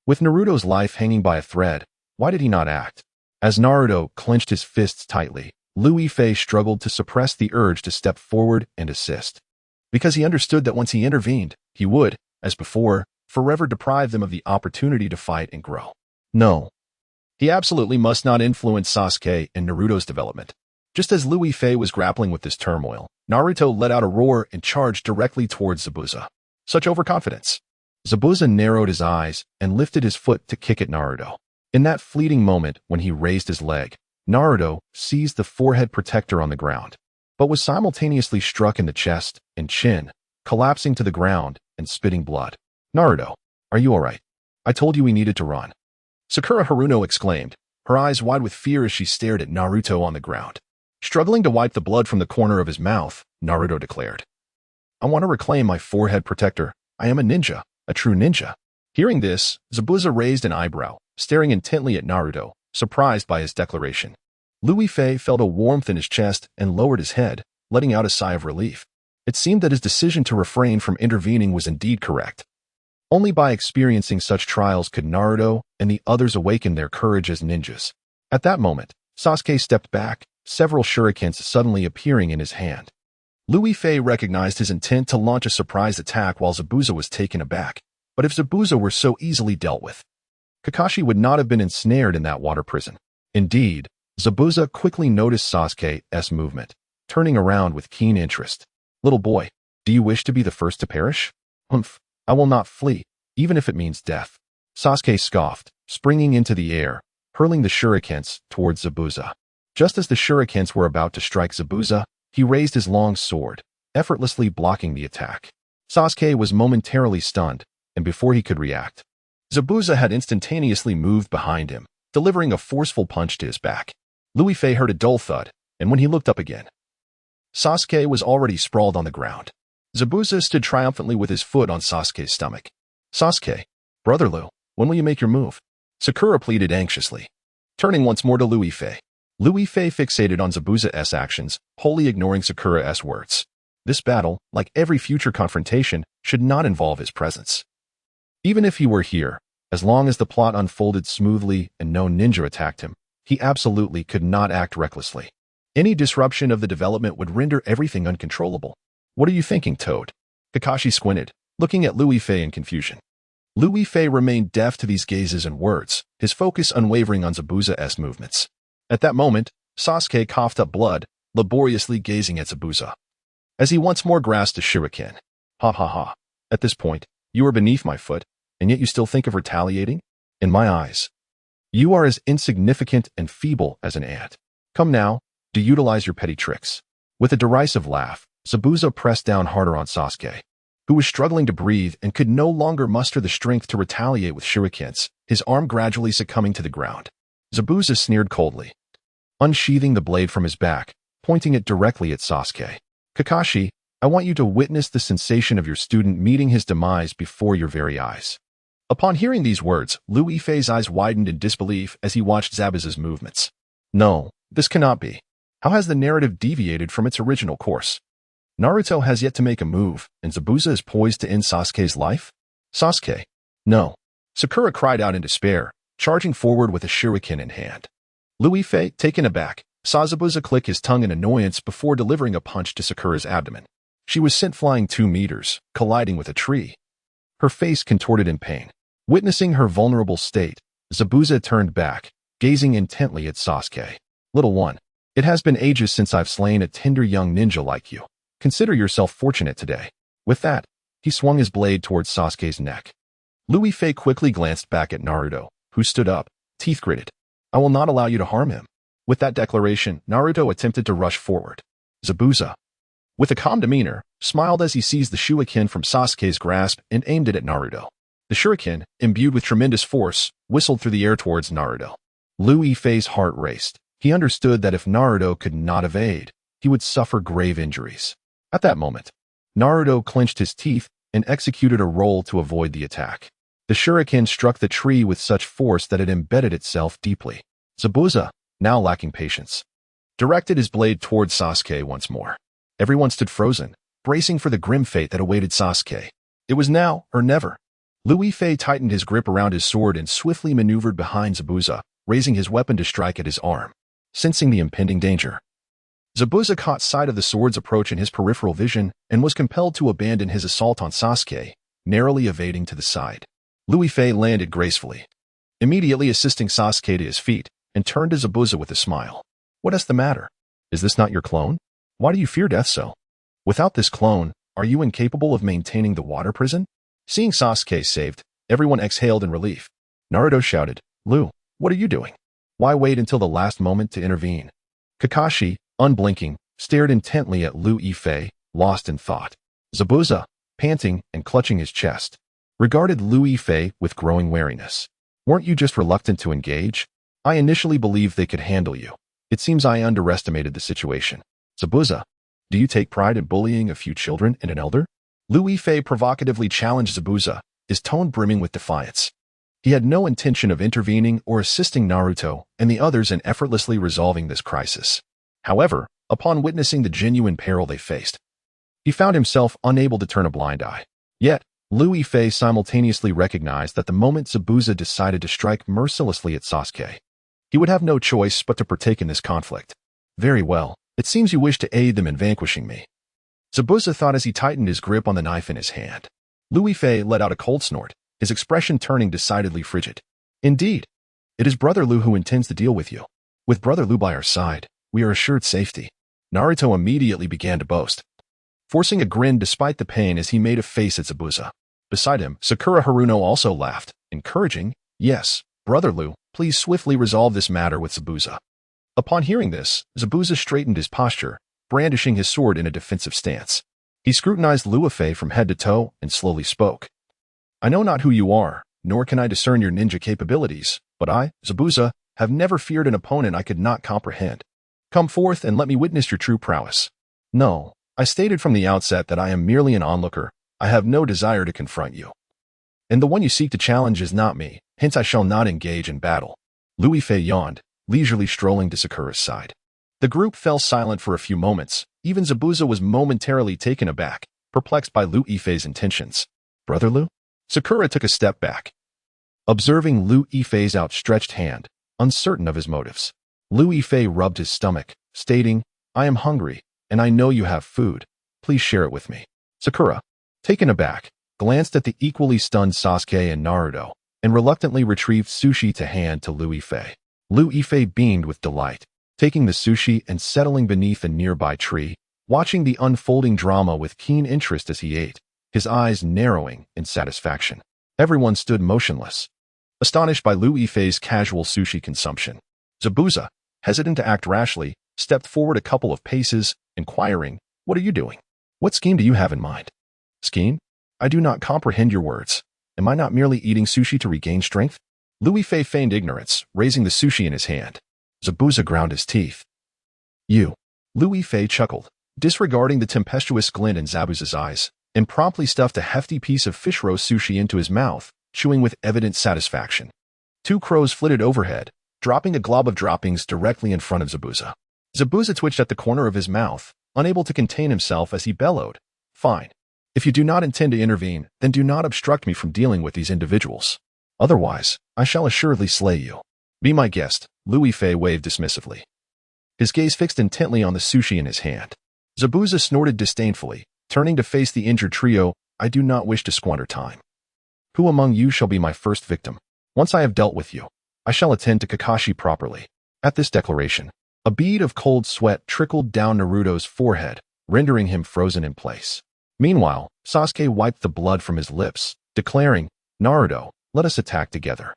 Speaker 1: With Naruto's life hanging by a thread, why did he not act? As Naruto clenched his fists tightly, Liu Yifei struggled to suppress the urge to step forward and assist. Because he understood that once he intervened, he would, as before, forever deprive them of the opportunity to fight and grow. No. He absolutely must not influence Sasuke and Naruto's development. Just as Liu Yifei was grappling with this turmoil, Naruto let out a roar and charged directly towards Zabuza. Such overconfidence. Zabuza narrowed his eyes and lifted his foot to kick at Naruto. In that fleeting moment when he raised his leg, Naruto seized the forehead protector on the ground, but was simultaneously struck in the chest and chin, collapsing to the ground and spitting blood. Naruto, are you alright? I told you we needed to run. Sakura Haruno exclaimed, her eyes wide with fear as she stared at Naruto on the ground. Struggling to wipe the blood from the corner of his mouth, Naruto declared, I want to reclaim my forehead protector. I am a ninja, a true ninja. Hearing this, Zabuza raised an eyebrow, staring intently at Naruto, surprised by his declaration. Liu Yifei felt a warmth in his chest and lowered his head, letting out a sigh of relief. It seemed that his decision to refrain from intervening was indeed correct. Only by experiencing such trials could Naruto and the others awaken their courage as ninjas. At that moment, Sasuke stepped back, several shurikens suddenly appearing in his hand. Liu Yifei recognized his intent to launch a surprise attack while Zabuza was taken aback, but if Zabuza were so easily dealt with, Kakashi would not have been ensnared in that water prison. Indeed, Zabuza quickly noticed Sasuke's movement, turning around with keen interest. Little boy, do you wish to be the first to perish? Humph. I will not flee, even if it means death. Sasuke scoffed, springing into the air, hurling the shurikens towards Zabuza. Just as the shurikens were about to strike Zabuza, he raised his long sword, effortlessly blocking the attack. Sasuke was momentarily stunned, and before he could react, Zabuza had instantaneously moved behind him, delivering a forceful punch to his back. Liu Yifei heard a dull thud, and when he looked up again, Sasuke was already sprawled on the ground. Zabuza stood triumphantly with his foot on Sasuke's stomach. Sasuke, brother Liu, when will you make your move? Sakura pleaded anxiously. Turning once more to Liu Yifei. Liu Yifei fixated on Zabuza's actions, wholly ignoring Sakura's words. This battle, like every future confrontation, should not involve his presence. Even if he were here, as long as the plot unfolded smoothly and no ninja attacked him, he absolutely could not act recklessly. Any disruption of the development would render everything uncontrollable. What are you thinking, Toad? Kakashi squinted, looking at Liu Yifei in confusion. Liu Yifei remained deaf to these gazes and words, his focus unwavering on Zabuza's movements. At that moment, Sasuke coughed up blood, laboriously gazing at Zabuza, as he once more grasped a shuriken. Ha ha ha. At this point, you are beneath my foot, and yet you still think of retaliating? In my eyes, you are as insignificant and feeble as an ant. Come now, to utilize your petty tricks. With a derisive laugh, Zabuza pressed down harder on Sasuke, who was struggling to breathe and could no longer muster the strength to retaliate with shurikens, his arm gradually succumbing to the ground. Zabuza sneered coldly, unsheathing the blade from his back, pointing it directly at Sasuke. Kakashi, I want you to witness the sensation of your student meeting his demise before your very eyes. Upon hearing these words, Liu Yifei's eyes widened in disbelief as he watched Zabuza's movements. No, this cannot be. How has the narrative deviated from its original course? Naruto has yet to make a move, and Zabuza is poised to end Sasuke's life? Sasuke. No. Sakura cried out in despair, charging forward with a shuriken in hand. Liu Yifei, taken aback, saw Zabuza click his tongue in annoyance before delivering a punch to Sakura's abdomen. She was sent flying 2 meters, colliding with a tree. her face contorted in pain. Witnessing her vulnerable state, Zabuza turned back, gazing intently at Sasuke. Little one, it has been ages since I've slain a tender young ninja like you. Consider yourself fortunate today. With that, he swung his blade towards Sasuke's neck. Louis Fei quickly glanced back at Naruto, who stood up, teeth gritted. I will not allow you to harm him. With that declaration, Naruto attempted to rush forward. Zabuza, with a calm demeanor, smiled as he seized the shuriken from Sasuke's grasp and aimed it at Naruto. The shuriken, imbued with tremendous force, whistled through the air towards Naruto. Louis Fei's heart raced. He understood that if Naruto could not evade, he would suffer grave injuries. At that moment, Naruto clenched his teeth and executed a roll to avoid the attack. The shuriken struck the tree with such force that it embedded itself deeply. Zabuza, now lacking patience, directed his blade towards Sasuke once more. Everyone stood frozen, bracing for the grim fate that awaited Sasuke. It was now or never. Louis Fei tightened his grip around his sword and swiftly maneuvered behind Zabuza, raising his weapon to strike at his arm. Sensing the impending danger, Zabuza caught sight of the sword's approach in his peripheral vision and was compelled to abandon his assault on Sasuke, narrowly evading to the side. Louis Fei landed gracefully, immediately assisting Sasuke to his feet, and turned to Zabuza with a smile. What is the matter? Is this not your clone? Why do you fear death so? Without this clone, are you incapable of maintaining the water prison? Seeing Sasuke saved, everyone exhaled in relief. Naruto shouted, Lu, what are you doing? Why wait until the last moment to intervene? Kakashi, unblinking, stared intently at Louis Fei, lost in thought. Zabuza, panting and clutching his chest, regarded Louis Fei with growing wariness. Weren't you just reluctant to engage? I initially believed they could handle you. It seems I underestimated the situation. Zabuza, do you take pride in bullying a few children and an elder? Louis Fei provocatively challenged Zabuza, his tone brimming with defiance. He had no intention of intervening or assisting Naruto and the others in effortlessly resolving this crisis. However, upon witnessing the genuine peril they faced, he found himself unable to turn a blind eye. Yet, Louis Fei simultaneously recognized that the moment Zabuza decided to strike mercilessly at Sasuke, he would have no choice but to partake in this conflict. Very well, it seems you wish to aid them in vanquishing me, Zabuza thought as he tightened his grip on the knife in his hand. Louis Fei let out a cold snort, his expression turning decidedly frigid. Indeed, it is Brother Lu who intends to deal with you. With Brother Lu by our side, we are assured safety. Naruto immediately began to boast, forcing a grin despite the pain as he made a face at Zabuza. Beside him, Sakura Haruno also laughed, encouraging, Yes, Brother Lu, please swiftly resolve this matter with Zabuza. Upon hearing this, Zabuza straightened his posture, brandishing his sword in a defensive stance. He scrutinized Louis Fei from head to toe and slowly spoke. I know not who you are, nor can I discern your ninja capabilities, but I, Zabuza, have never feared an opponent I could not comprehend. Come forth and let me witness your true prowess. No, I stated from the outset that I am merely an onlooker. I have no desire to confront you. And the one you seek to challenge is not me, hence I shall not engage in battle. Louis Fei yawned, leisurely strolling to Sakura's side. The group fell silent for a few moments. Even Zabuza was momentarily taken aback, perplexed by Louis Fei's intentions. Brother Lu? Sakura took a step back, observing Louis Fei's outstretched hand, uncertain of his motives. Louis Fei rubbed his stomach, stating, I am hungry, and I know you have food. Please share it with me. Sakura, taken aback, glanced at the equally stunned Sasuke and Naruto, and reluctantly retrieved sushi to hand to Louis Fei. Louis Fei beamed with delight, taking the sushi and settling beneath a nearby tree, watching the unfolding drama with keen interest as he ate, his eyes narrowing in satisfaction. Everyone stood motionless, astonished by Louis Fei's casual sushi consumption. Zabuza, hesitant to act rashly, stepped forward a couple of paces, inquiring, What are you doing? What scheme do you have in mind? Scheme? I do not comprehend your words. Am I not merely eating sushi to regain strength? Louis Fei feigned ignorance, raising the sushi in his hand. Zabuza ground his teeth. You. Louis Fei chuckled, disregarding the tempestuous glint in Zabuza's eyes, and promptly stuffed a hefty piece of fish roast sushi into his mouth, chewing with evident satisfaction. Two crows flitted overhead, dropping a glob of droppings directly in front of Zabuza. Zabuza twitched at the corner of his mouth, unable to contain himself as he bellowed, Fine. If you do not intend to intervene, then do not obstruct me from dealing with these individuals. Otherwise, I shall assuredly slay you. Be my guest, Louis Fei waved dismissively, his gaze fixed intently on the sushi in his hand. Zabuza snorted disdainfully, turning to face the injured trio, I do not wish to squander time. Who among you shall be my first victim? Once I have dealt with you, I shall attend to Kakashi properly." At this declaration, a bead of cold sweat trickled down Naruto's forehead, rendering him frozen in place. Meanwhile, Sasuke wiped the blood from his lips, declaring, "Naruto, let us attack together."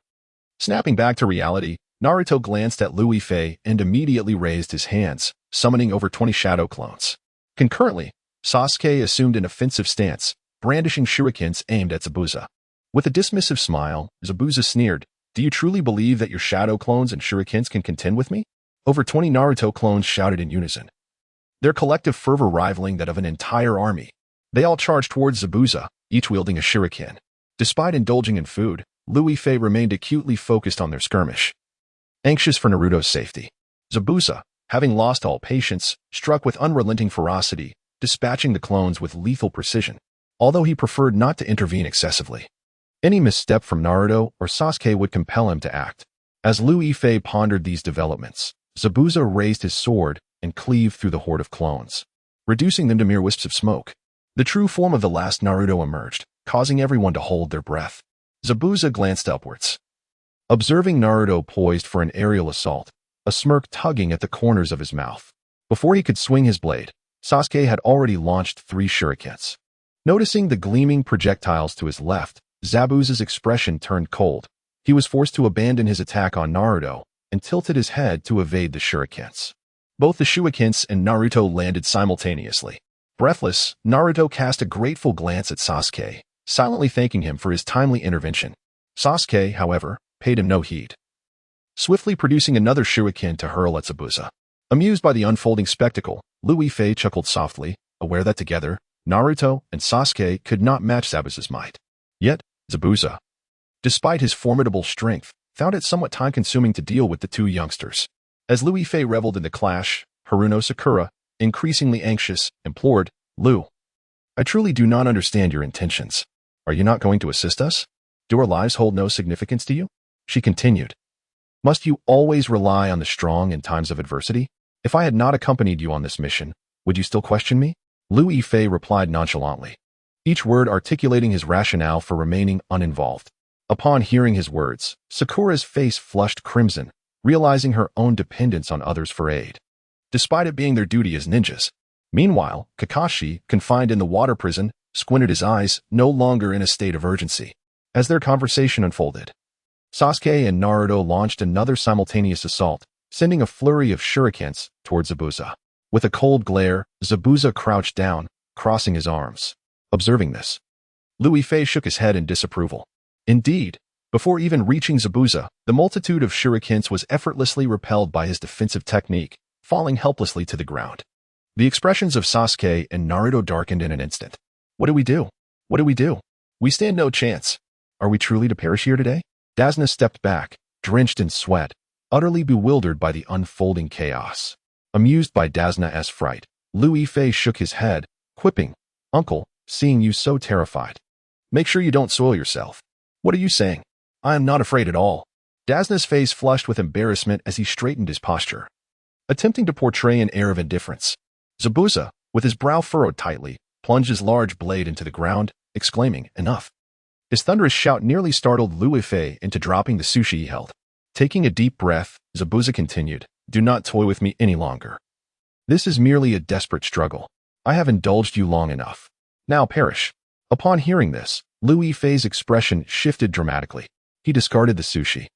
Speaker 1: Snapping back to reality, Naruto glanced at Luifei and immediately raised his hands, summoning over 20 shadow clones. Concurrently, Sasuke assumed an offensive stance, brandishing shurikens aimed at Zabuza. With a dismissive smile, Zabuza sneered, "Do you truly believe that your shadow clones and shurikens can contend with me?" Over 20 Naruto clones shouted in unison, their collective fervor rivaling that of an entire army. They all charged towards Zabuza, each wielding a shuriken. Despite indulging in food, Luifei remained acutely focused on their skirmish. Anxious for Naruto's safety, Zabuza, having lost all patience, struck with unrelenting ferocity, dispatching the clones with lethal precision, although he preferred not to intervene excessively. Any misstep from Naruto or Sasuke would compel him to act. As Luifei pondered these developments, Zabuza raised his sword and cleaved through the horde of clones, reducing them to mere wisps of smoke. The true form of the last Naruto emerged, causing everyone to hold their breath. Zabuza glanced upwards, observing Naruto poised for an aerial assault, a smirk tugging at the corners of his mouth. Before he could swing his blade, Sasuke had already launched 3 shurikens. Noticing the gleaming projectiles to his left, Zabuza's expression turned cold. He was forced to abandon his attack on Naruto and tilted his head to evade the shurikens. Both the shurikens and Naruto landed simultaneously. Breathless, Naruto cast a grateful glance at Sasuke, silently thanking him for his timely intervention. Sasuke, however, paid him no heed, swiftly producing another shuriken to hurl at Zabuza. Amused by the unfolding spectacle, Luifei chuckled softly, aware that together, Naruto and Sasuke could not match Zabuza's might. Yet, Zabuza, despite his formidable strength, found it somewhat time-consuming to deal with the two youngsters. As Luifei reveled in the clash, Haruno Sakura, increasingly anxious, implored, "Lu, I truly do not understand your intentions. Are you not going to assist us? Do our lives hold no significance to you?" She continued, "Must you always rely on the strong in times of adversity? If I had not accompanied you on this mission, would you still question me?" Luifei replied nonchalantly, each word articulating his rationale for remaining uninvolved. Upon hearing his words, Sakura's face flushed crimson, realizing her own dependence on others for aid, despite it being their duty as ninjas. Meanwhile, Kakashi, confined in the water prison, squinted his eyes, no longer in a state of urgency. As their conversation unfolded, Sasuke and Naruto launched another simultaneous assault, sending a flurry of shurikens towards Zabuza. With a cold glare, Zabuza crouched down, crossing his arms. Observing this, Luifei shook his head in disapproval. Indeed, before even reaching Zabuza, the multitude of shurikens was effortlessly repelled by his defensive technique, falling helplessly to the ground. The expressions of Sasuke and Naruto darkened in an instant. "What do we do? What do we do? We stand no chance. Are we truly to perish here today?" Dasna stepped back, drenched in sweat, utterly bewildered by the unfolding chaos. Amused by Dasna's fright, Luifei shook his head, quipping, "Uncle, seeing you so terrified, make sure you don't soil yourself." "What are you saying? I am not afraid at all." Dasna's face flushed with embarrassment as he straightened his posture, attempting to portray an air of indifference. Zabuza, with his brow furrowed tightly, plunged his large blade into the ground, exclaiming, "Enough." His thunderous shout nearly startled Luifei into dropping the sushi he held. Taking a deep breath, Zabuza continued, "Do not toy with me any longer. This is merely a desperate struggle. I have indulged you long enough. Now perish." Upon hearing this, Luifei's expression shifted dramatically. He discarded the sushi,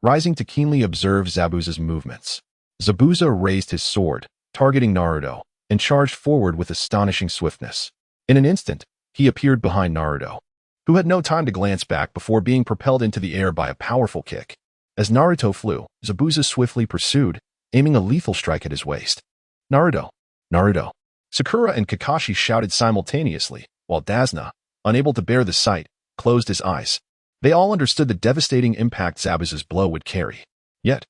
Speaker 1: rising to keenly observe Zabuza's movements. Zabuza raised his sword, targeting Naruto, and charged forward with astonishing swiftness. In an instant, he appeared behind Naruto, who had no time to glance back before being propelled into the air by a powerful kick. As Naruto flew, Zabuza swiftly pursued, aiming a lethal strike at his waist. "Naruto! Naruto!" Sakura and Kakashi shouted simultaneously, while Dasna, unable to bear the sight, closed his eyes. They all understood the devastating impact Zabuza's blow would carry. Yet,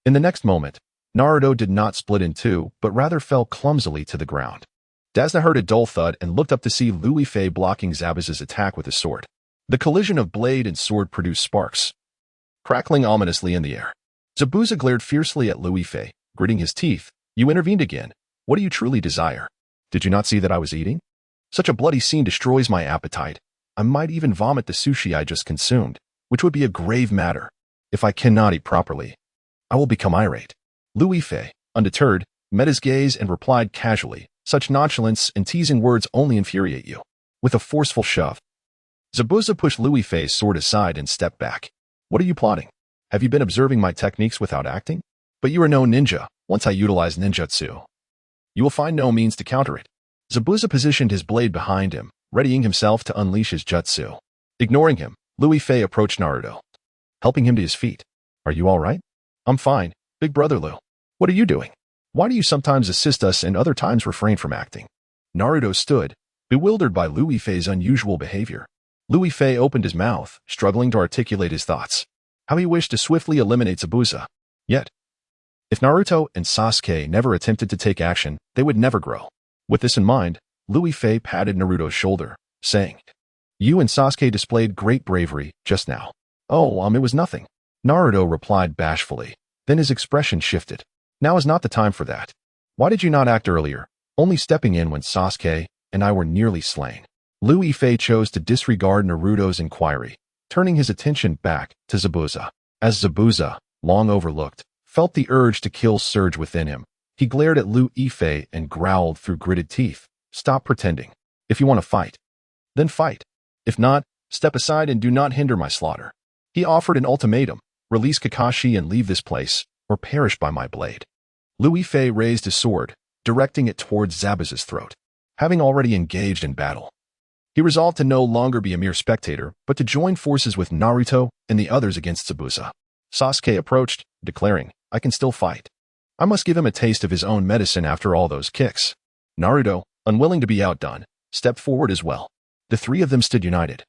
Speaker 1: in the next moment, Naruto did not split in two, but rather fell clumsily to the ground. Dasna heard a dull thud and looked up to see Luifei blocking Zabuza's attack with his sword. The collision of blade and sword produced sparks, crackling ominously in the air. Zabuza glared fiercely at Luifei, gritting his teeth. "You intervened again. What do you truly desire? Did you not see that I was eating? Such a bloody scene destroys my appetite. I might even vomit the sushi I just consumed, which would be a grave matter. If I cannot eat properly, I will become irate. Lu Yifei, undeterred, met his gaze and replied casually, such nonchalance and teasing words only infuriate you. With a forceful shove, Zabuza pushed Lu Yifei's sword aside and stepped back. What are you plotting? Have you been observing my techniques without acting? But you are no ninja. Once I utilize ninjutsu, you will find no means to counter it. Zabuza positioned his blade behind him, readying himself to unleash his jutsu. Ignoring him, Lu Yifei approached Naruto, helping him to his feet. Are you all right? I'm fine, big brother Lu. What are you doing? Why do you sometimes assist us and other times refrain from acting? Naruto stood, bewildered by Lu Yifei's unusual behavior. Lu Yifei opened his mouth, struggling to articulate his thoughts. How he wished to swiftly eliminate Zabuza. Yet, if Naruto and Sasuke never attempted to take action, they would never grow. With this in mind, Lu Yifei patted Naruto's shoulder, saying, You and Sasuke displayed great bravery just now. Oh, it was nothing. Naruto replied bashfully. Then his expression shifted. Now is not the time for that. Why did you not act earlier, only stepping in when Sasuke and I were nearly slain? Lu Yifei chose to disregard Naruto's inquiry, turning his attention back to Zabuza. As Zabuza, long overlooked, felt the urge to kill surge within him, he glared at Lu Yifei and growled through gritted teeth. Stop pretending. If you want to fight, then fight. If not, step aside and do not hinder my slaughter. He offered an ultimatum. Release Kakashi and leave this place, or perish by my blade. Lu Yifei raised his sword, directing it towards Zabuza's throat. Having already engaged in battle, he resolved to no longer be a mere spectator, but to join forces with Naruto and the others against Zabuza. Sasuke approached, declaring, I can still fight. I must give him a taste of his own medicine after all those kicks. Naruto, unwilling to be outdone, stepped forward as well. The three of them stood united,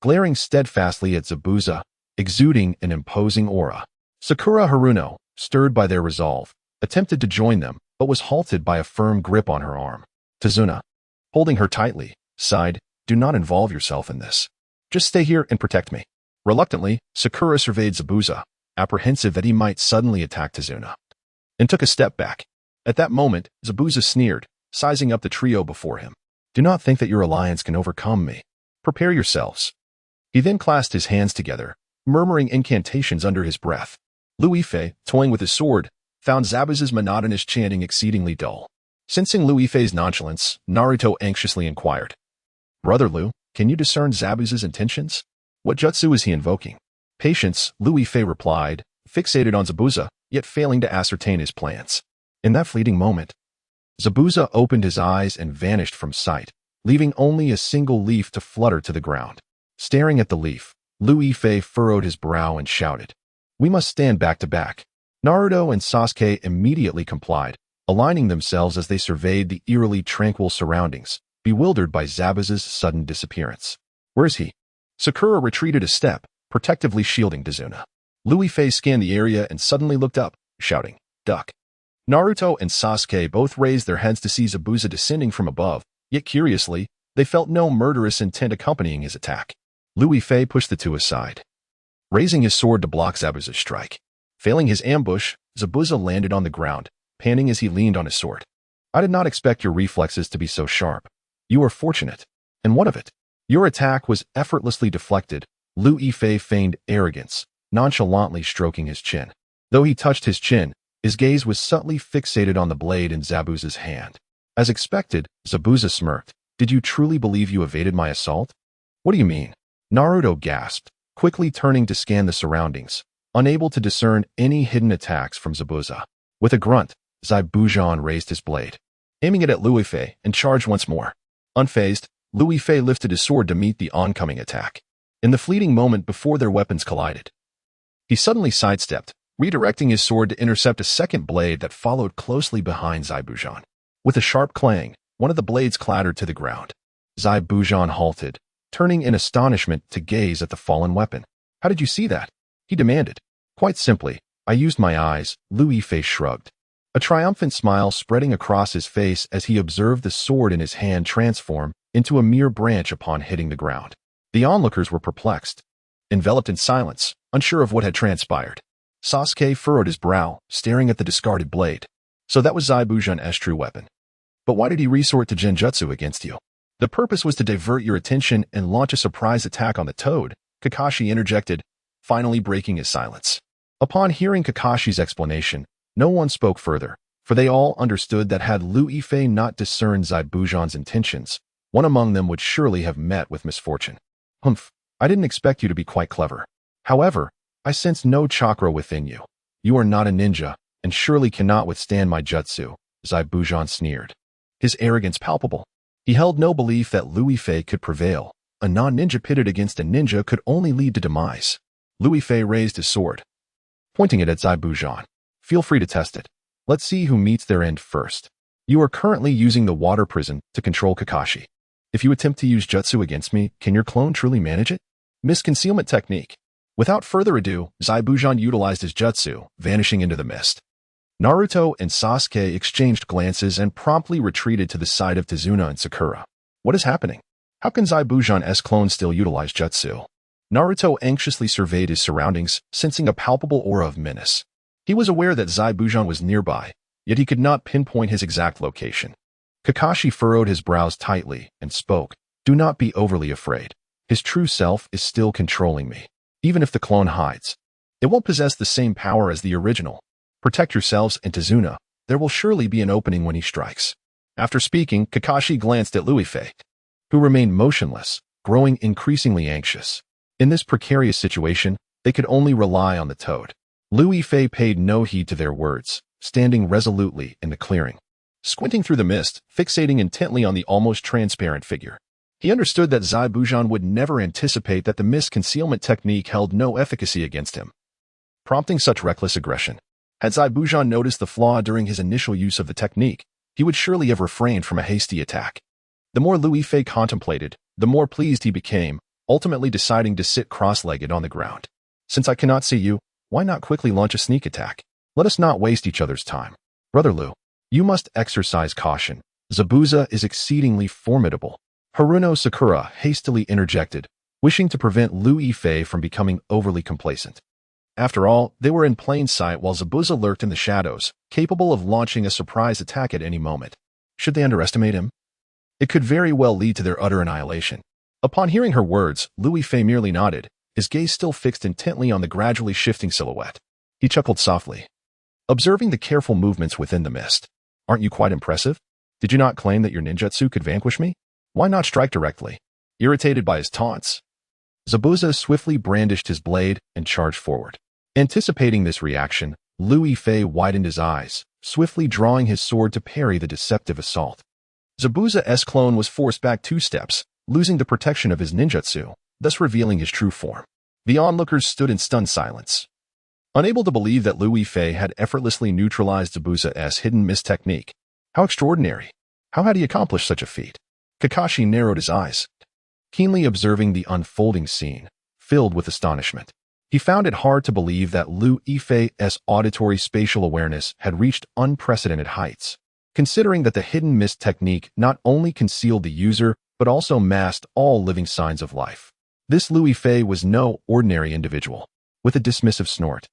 Speaker 1: glaring steadfastly at Zabuza, exuding an imposing aura. Sakura Haruno, stirred by their resolve, attempted to join them, but was halted by a firm grip on her arm. Tazuna, holding her tightly, sighed, Do not involve yourself in this. Just stay here and protect me. Reluctantly, Sakura surveyed Zabuza, apprehensive that he might suddenly attack Tazuna, and took a step back. At that moment, Zabuza sneered, sizing up the trio before him. Do not think that your alliance can overcome me. Prepare yourselves. He then clasped his hands together, murmuring incantations under his breath. Lu Yifei, toying with his sword, found Zabuza's monotonous chanting exceedingly dull. Sensing Lu Yifei's nonchalance, Naruto anxiously inquired, Brother Lu, can you discern Zabuza's intentions? What jutsu is he invoking? Patience, Lu Yifei replied, fixated on Zabuza, yet failing to ascertain his plans. In that fleeting moment, Zabuza opened his eyes and vanished from sight, leaving only a single leaf to flutter to the ground. Staring at the leaf, Lu Yifei furrowed his brow and shouted, We must stand back to back. Naruto and Sasuke immediately complied, aligning themselves as they surveyed the eerily tranquil surroundings, bewildered by Zabuza's sudden disappearance. Where is he? Sakura retreated a step, protectively shielding Tazuna. Lu Yifei scanned the area and suddenly looked up, shouting, Duck. Naruto and Sasuke both raised their heads to see Zabuza descending from above, yet curiously, they felt no murderous intent accompanying his attack. Lu Yifei pushed the two aside, raising his sword to block Zabuza's strike. Failing his ambush, Zabuza landed on the ground, panting as he leaned on his sword. I did not expect your reflexes to be so sharp. You are fortunate. And what of it? Your attack was effortlessly deflected. Lu Yifei feigned arrogance, nonchalantly stroking his chin. Though he touched his chin, his gaze was subtly fixated on the blade in Zabuza's hand. As expected, Zabuza smirked. Did you truly believe you evaded my assault? What do you mean? Naruto gasped, quickly turning to scan the surroundings, unable to discern any hidden attacks from Zabuza. With a grunt, Zabuza raised his blade, aiming it at Lu Yifei, and charged once more. Unfazed, Lu Yifei lifted his sword to meet the oncoming attack. In the fleeting moment before their weapons collided, he suddenly sidestepped, redirecting his sword to intercept a second blade that followed closely behind Zabuza. With a sharp clang, one of the blades clattered to the ground. Zabuza halted, turning in astonishment to gaze at the fallen weapon. How did you see that? He demanded. Quite simply, I used my eyes, Lu Yifei shrugged, a triumphant smile spreading across his face as he observed the sword in his hand transform into a mere branch upon hitting the ground. The onlookers were perplexed, enveloped in silence, unsure of what had transpired. Sasuke furrowed his brow, staring at the discarded blade. So that was Zabuza's true weapon. But why did he resort to genjutsu against you? The purpose was to divert your attention and launch a surprise attack on the toad, Kakashi interjected, finally breaking his silence. Upon hearing Kakashi's explanation, no one spoke further, for they all understood that had Lu Yifei not discerned Zaibujan's intentions, one among them would surely have met with misfortune. Humph, I didn't expect you to be quite clever. However, I sense no chakra within you. You are not a ninja, and surely cannot withstand my jutsu, Zaibujan sneered. His arrogance palpable. He held no belief that Lu Yifei could prevail. A non-ninja pitted against a ninja could only lead to demise. Lu Yifei raised his sword, pointing it at Zaibujan. Feel free to test it. Let's see who meets their end first. You are currently using the water prison to control Kakashi. If you attempt to use jutsu against me, can your clone truly manage it? Mist concealment technique. Without further ado, Zaibujan utilized his jutsu, vanishing into the mist. Naruto and Sasuke exchanged glances and promptly retreated to the side of Tazuna and Sakura. What is happening? How can Zaibujan's clone still utilize jutsu? Naruto anxiously surveyed his surroundings, sensing a palpable aura of menace. He was aware that Zaibujan was nearby, yet he could not pinpoint his exact location. Kakashi furrowed his brows tightly and spoke, "Do not be overly afraid. His true self is still controlling me. Even if the clone hides, it won't possess the same power as the original. Protect yourselves and Tazuna. There will surely be an opening when he strikes." After speaking, Kakashi glanced at Lu Yifei, who remained motionless, growing increasingly anxious. In this precarious situation, they could only rely on the toad. Lu Yifei paid no heed to their words, standing resolutely in the clearing. Squinting through the mist, fixating intently on the almost transparent figure. He understood that Zaibujan would never anticipate that the mist concealment technique held no efficacy against him, prompting such reckless aggression. Had Zaibujan noticed the flaw during his initial use of the technique, he would surely have refrained from a hasty attack. The more Lu Yifei contemplated, the more pleased he became, ultimately deciding to sit cross-legged on the ground. Since I cannot see you, why not quickly launch a sneak attack? Let us not waste each other's time. Brother Lu, you must exercise caution. Zabuza is exceedingly formidable. Haruno Sakura hastily interjected, wishing to prevent Lu Yifei from becoming overly complacent. After all, they were in plain sight while Zabuza lurked in the shadows, capable of launching a surprise attack at any moment. Should they underestimate him? It could very well lead to their utter annihilation. Upon hearing her words, Lu Yifei merely nodded, his gaze still fixed intently on the gradually shifting silhouette. He chuckled softly, observing the careful movements within the mist. Aren't you quite impressive? Did you not claim that your ninjutsu could vanquish me? Why not strike directly? Irritated by his taunts, Zabuza swiftly brandished his blade and charged forward. Anticipating this reaction, Lu Yifei widened his eyes, swiftly drawing his sword to parry the deceptive assault. Zabuza's clone was forced back 2 steps, losing the protection of his ninjutsu, thus revealing his true form. The onlookers stood in stunned silence, unable to believe that Lu Yifei had effortlessly neutralized Zabuza's hidden mist technique. How extraordinary! How had he accomplished such a feat? Kakashi narrowed his eyes, keenly observing the unfolding scene, filled with astonishment. He found it hard to believe that Lu Yifei's auditory spatial awareness had reached unprecedented heights, considering that the hidden mist technique not only concealed the user, but also masked all living signs of life. This Lu Yifei was no ordinary individual. With a dismissive snort,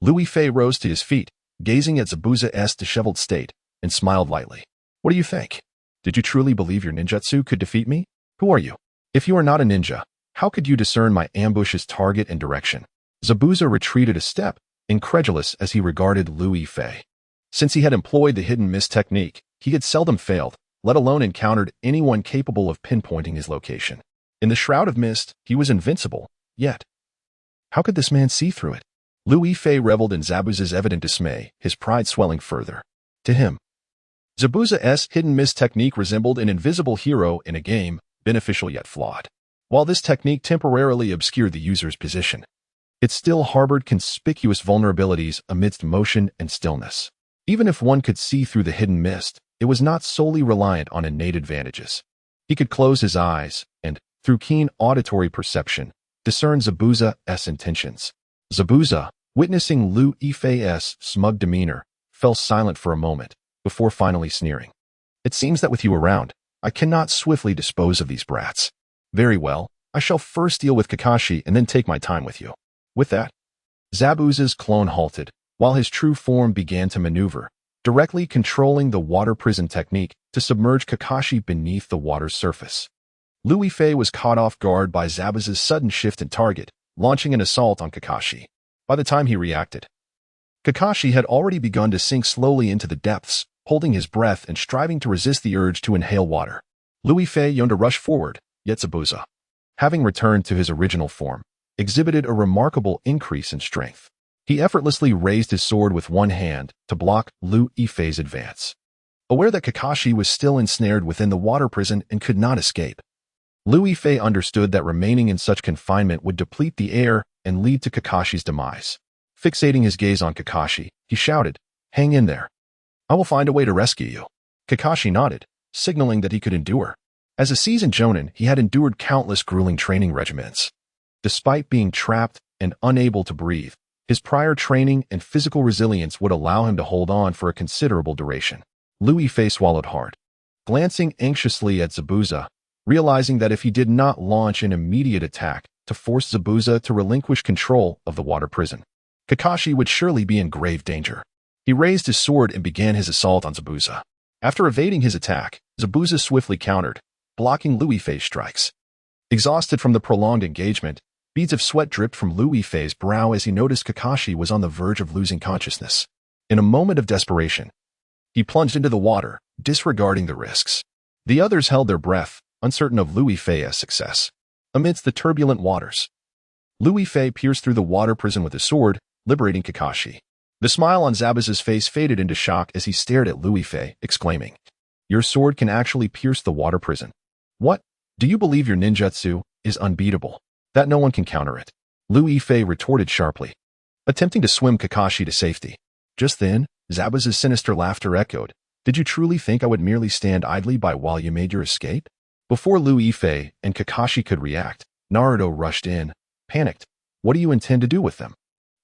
Speaker 1: Lu Yifei rose to his feet, gazing at Zabuza's disheveled state, and smiled lightly. What do you think? Did you truly believe your ninjutsu could defeat me? Who are you? If you are not a ninja, how could you discern my ambush's target and direction? Zabuza retreated a step, incredulous as he regarded Lu Yifei. Since he had employed the hidden mist technique, he had seldom failed, let alone encountered anyone capable of pinpointing his location. In the shroud of mist, he was invincible, yet how could this man see through it? Lu Yifei reveled in Zabuza's evident dismay, his pride swelling further. To him, Zabuza's hidden mist technique resembled an invisible hero in a game, beneficial yet flawed. While this technique temporarily obscured the user's position, it still harbored conspicuous vulnerabilities amidst motion and stillness. Even if one could see through the hidden mist, it was not solely reliant on innate advantages. He could close his eyes and, through keen auditory perception, discern Zabuza's intentions. Zabuza, witnessing Lu Yifei's smug demeanor, fell silent for a moment, before finally sneering. It seems that with you around, I cannot swiftly dispose of these brats. Very well, I shall first deal with Kakashi and then take my time with you. With that, Zabuza's clone halted, while his true form began to maneuver, directly controlling the water prison technique to to submerge Kakashi beneath the water's surface. Liu Yifei was caught off guard by Zabuza's sudden shift in target, launching an assault on Kakashi. By the time he reacted, Kakashi had already begun to sink slowly into the depths, holding his breath and striving to resist the urge to inhale water. Liu Yifei yearned to rush forward, yet Zabuza, having returned to his original form, exhibited a remarkable increase in strength. He effortlessly raised his sword with one hand to block Liu Yifei's advance. Aware that Kakashi was still ensnared within the water prison and could not escape, Liu Yifei understood that remaining in such confinement would deplete the air and lead to Kakashi's demise. Fixating his gaze on Kakashi, he shouted, "Hang in there. I will find a way to rescue you." Kakashi nodded, signaling that he could endure. As a seasoned jonin, he had endured countless grueling training regimens. Despite being trapped and unable to breathe, his prior training and physical resilience would allow him to hold on for a considerable duration. Liu Yifei swallowed hard, glancing anxiously at Zabuza, realizing that if he did not launch an immediate attack to force Zabuza to relinquish control of the water prison, Kakashi would surely be in grave danger. He raised his sword and began his assault on Zabuza. After evading his attack, Zabuza swiftly countered, blocking Liu Yifei's strikes. Exhausted from the prolonged engagement, beads of sweat dripped from Liu Yifei's brow as he noticed Kakashi was on the verge of losing consciousness. In a moment of desperation, he plunged into the water, disregarding the risks. The others held their breath, uncertain of Liu Yifei's success. Amidst the turbulent waters, Liu Yifei pierced through the water prison with his sword, liberating Kakashi. The smile on Zabuza's face faded into shock as he stared at Liu Yifei, exclaiming, "Your sword can actually pierce the water prison. What? Do you believe your ninjutsu is unbeatable, that no one can counter it?" Liu Yifei retorted sharply, attempting to swim Kakashi to safety. Just then, Zabuza's sinister laughter echoed. "Did you truly think I would merely stand idly by while you made your escape?" Before Liu Yifei and Kakashi could react, Naruto rushed in, panicked. "What do you intend to do with them?"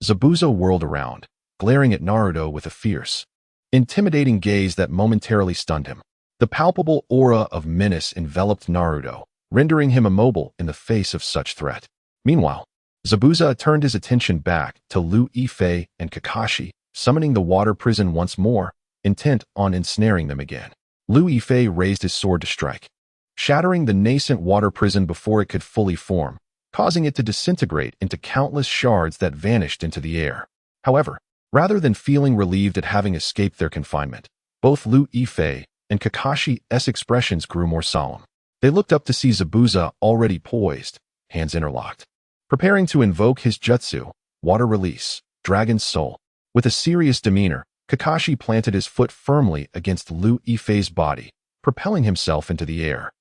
Speaker 1: Zabuza whirled around, glaring at Naruto with a fierce, intimidating gaze that momentarily stunned him. The palpable aura of menace enveloped Naruto, rendering him immobile in the face of such threat. Meanwhile, Zabuza turned his attention back to Liu Yifei and Kakashi, summoning the water prison once more, intent on ensnaring them again. Liu Yifei raised his sword to strike, shattering the nascent water prison before it could fully form, causing it to disintegrate into countless shards that vanished into the air. However, rather than feeling relieved at having escaped their confinement, both Liu Yifei and Kakashi's expressions grew more solemn. They looked up to see Zabuza already poised, hands interlocked, preparing to invoke his jutsu, water release, dragon's soul. With a serious demeanor, Kakashi planted his foot firmly against Liu Yifei's body, propelling himself into the air.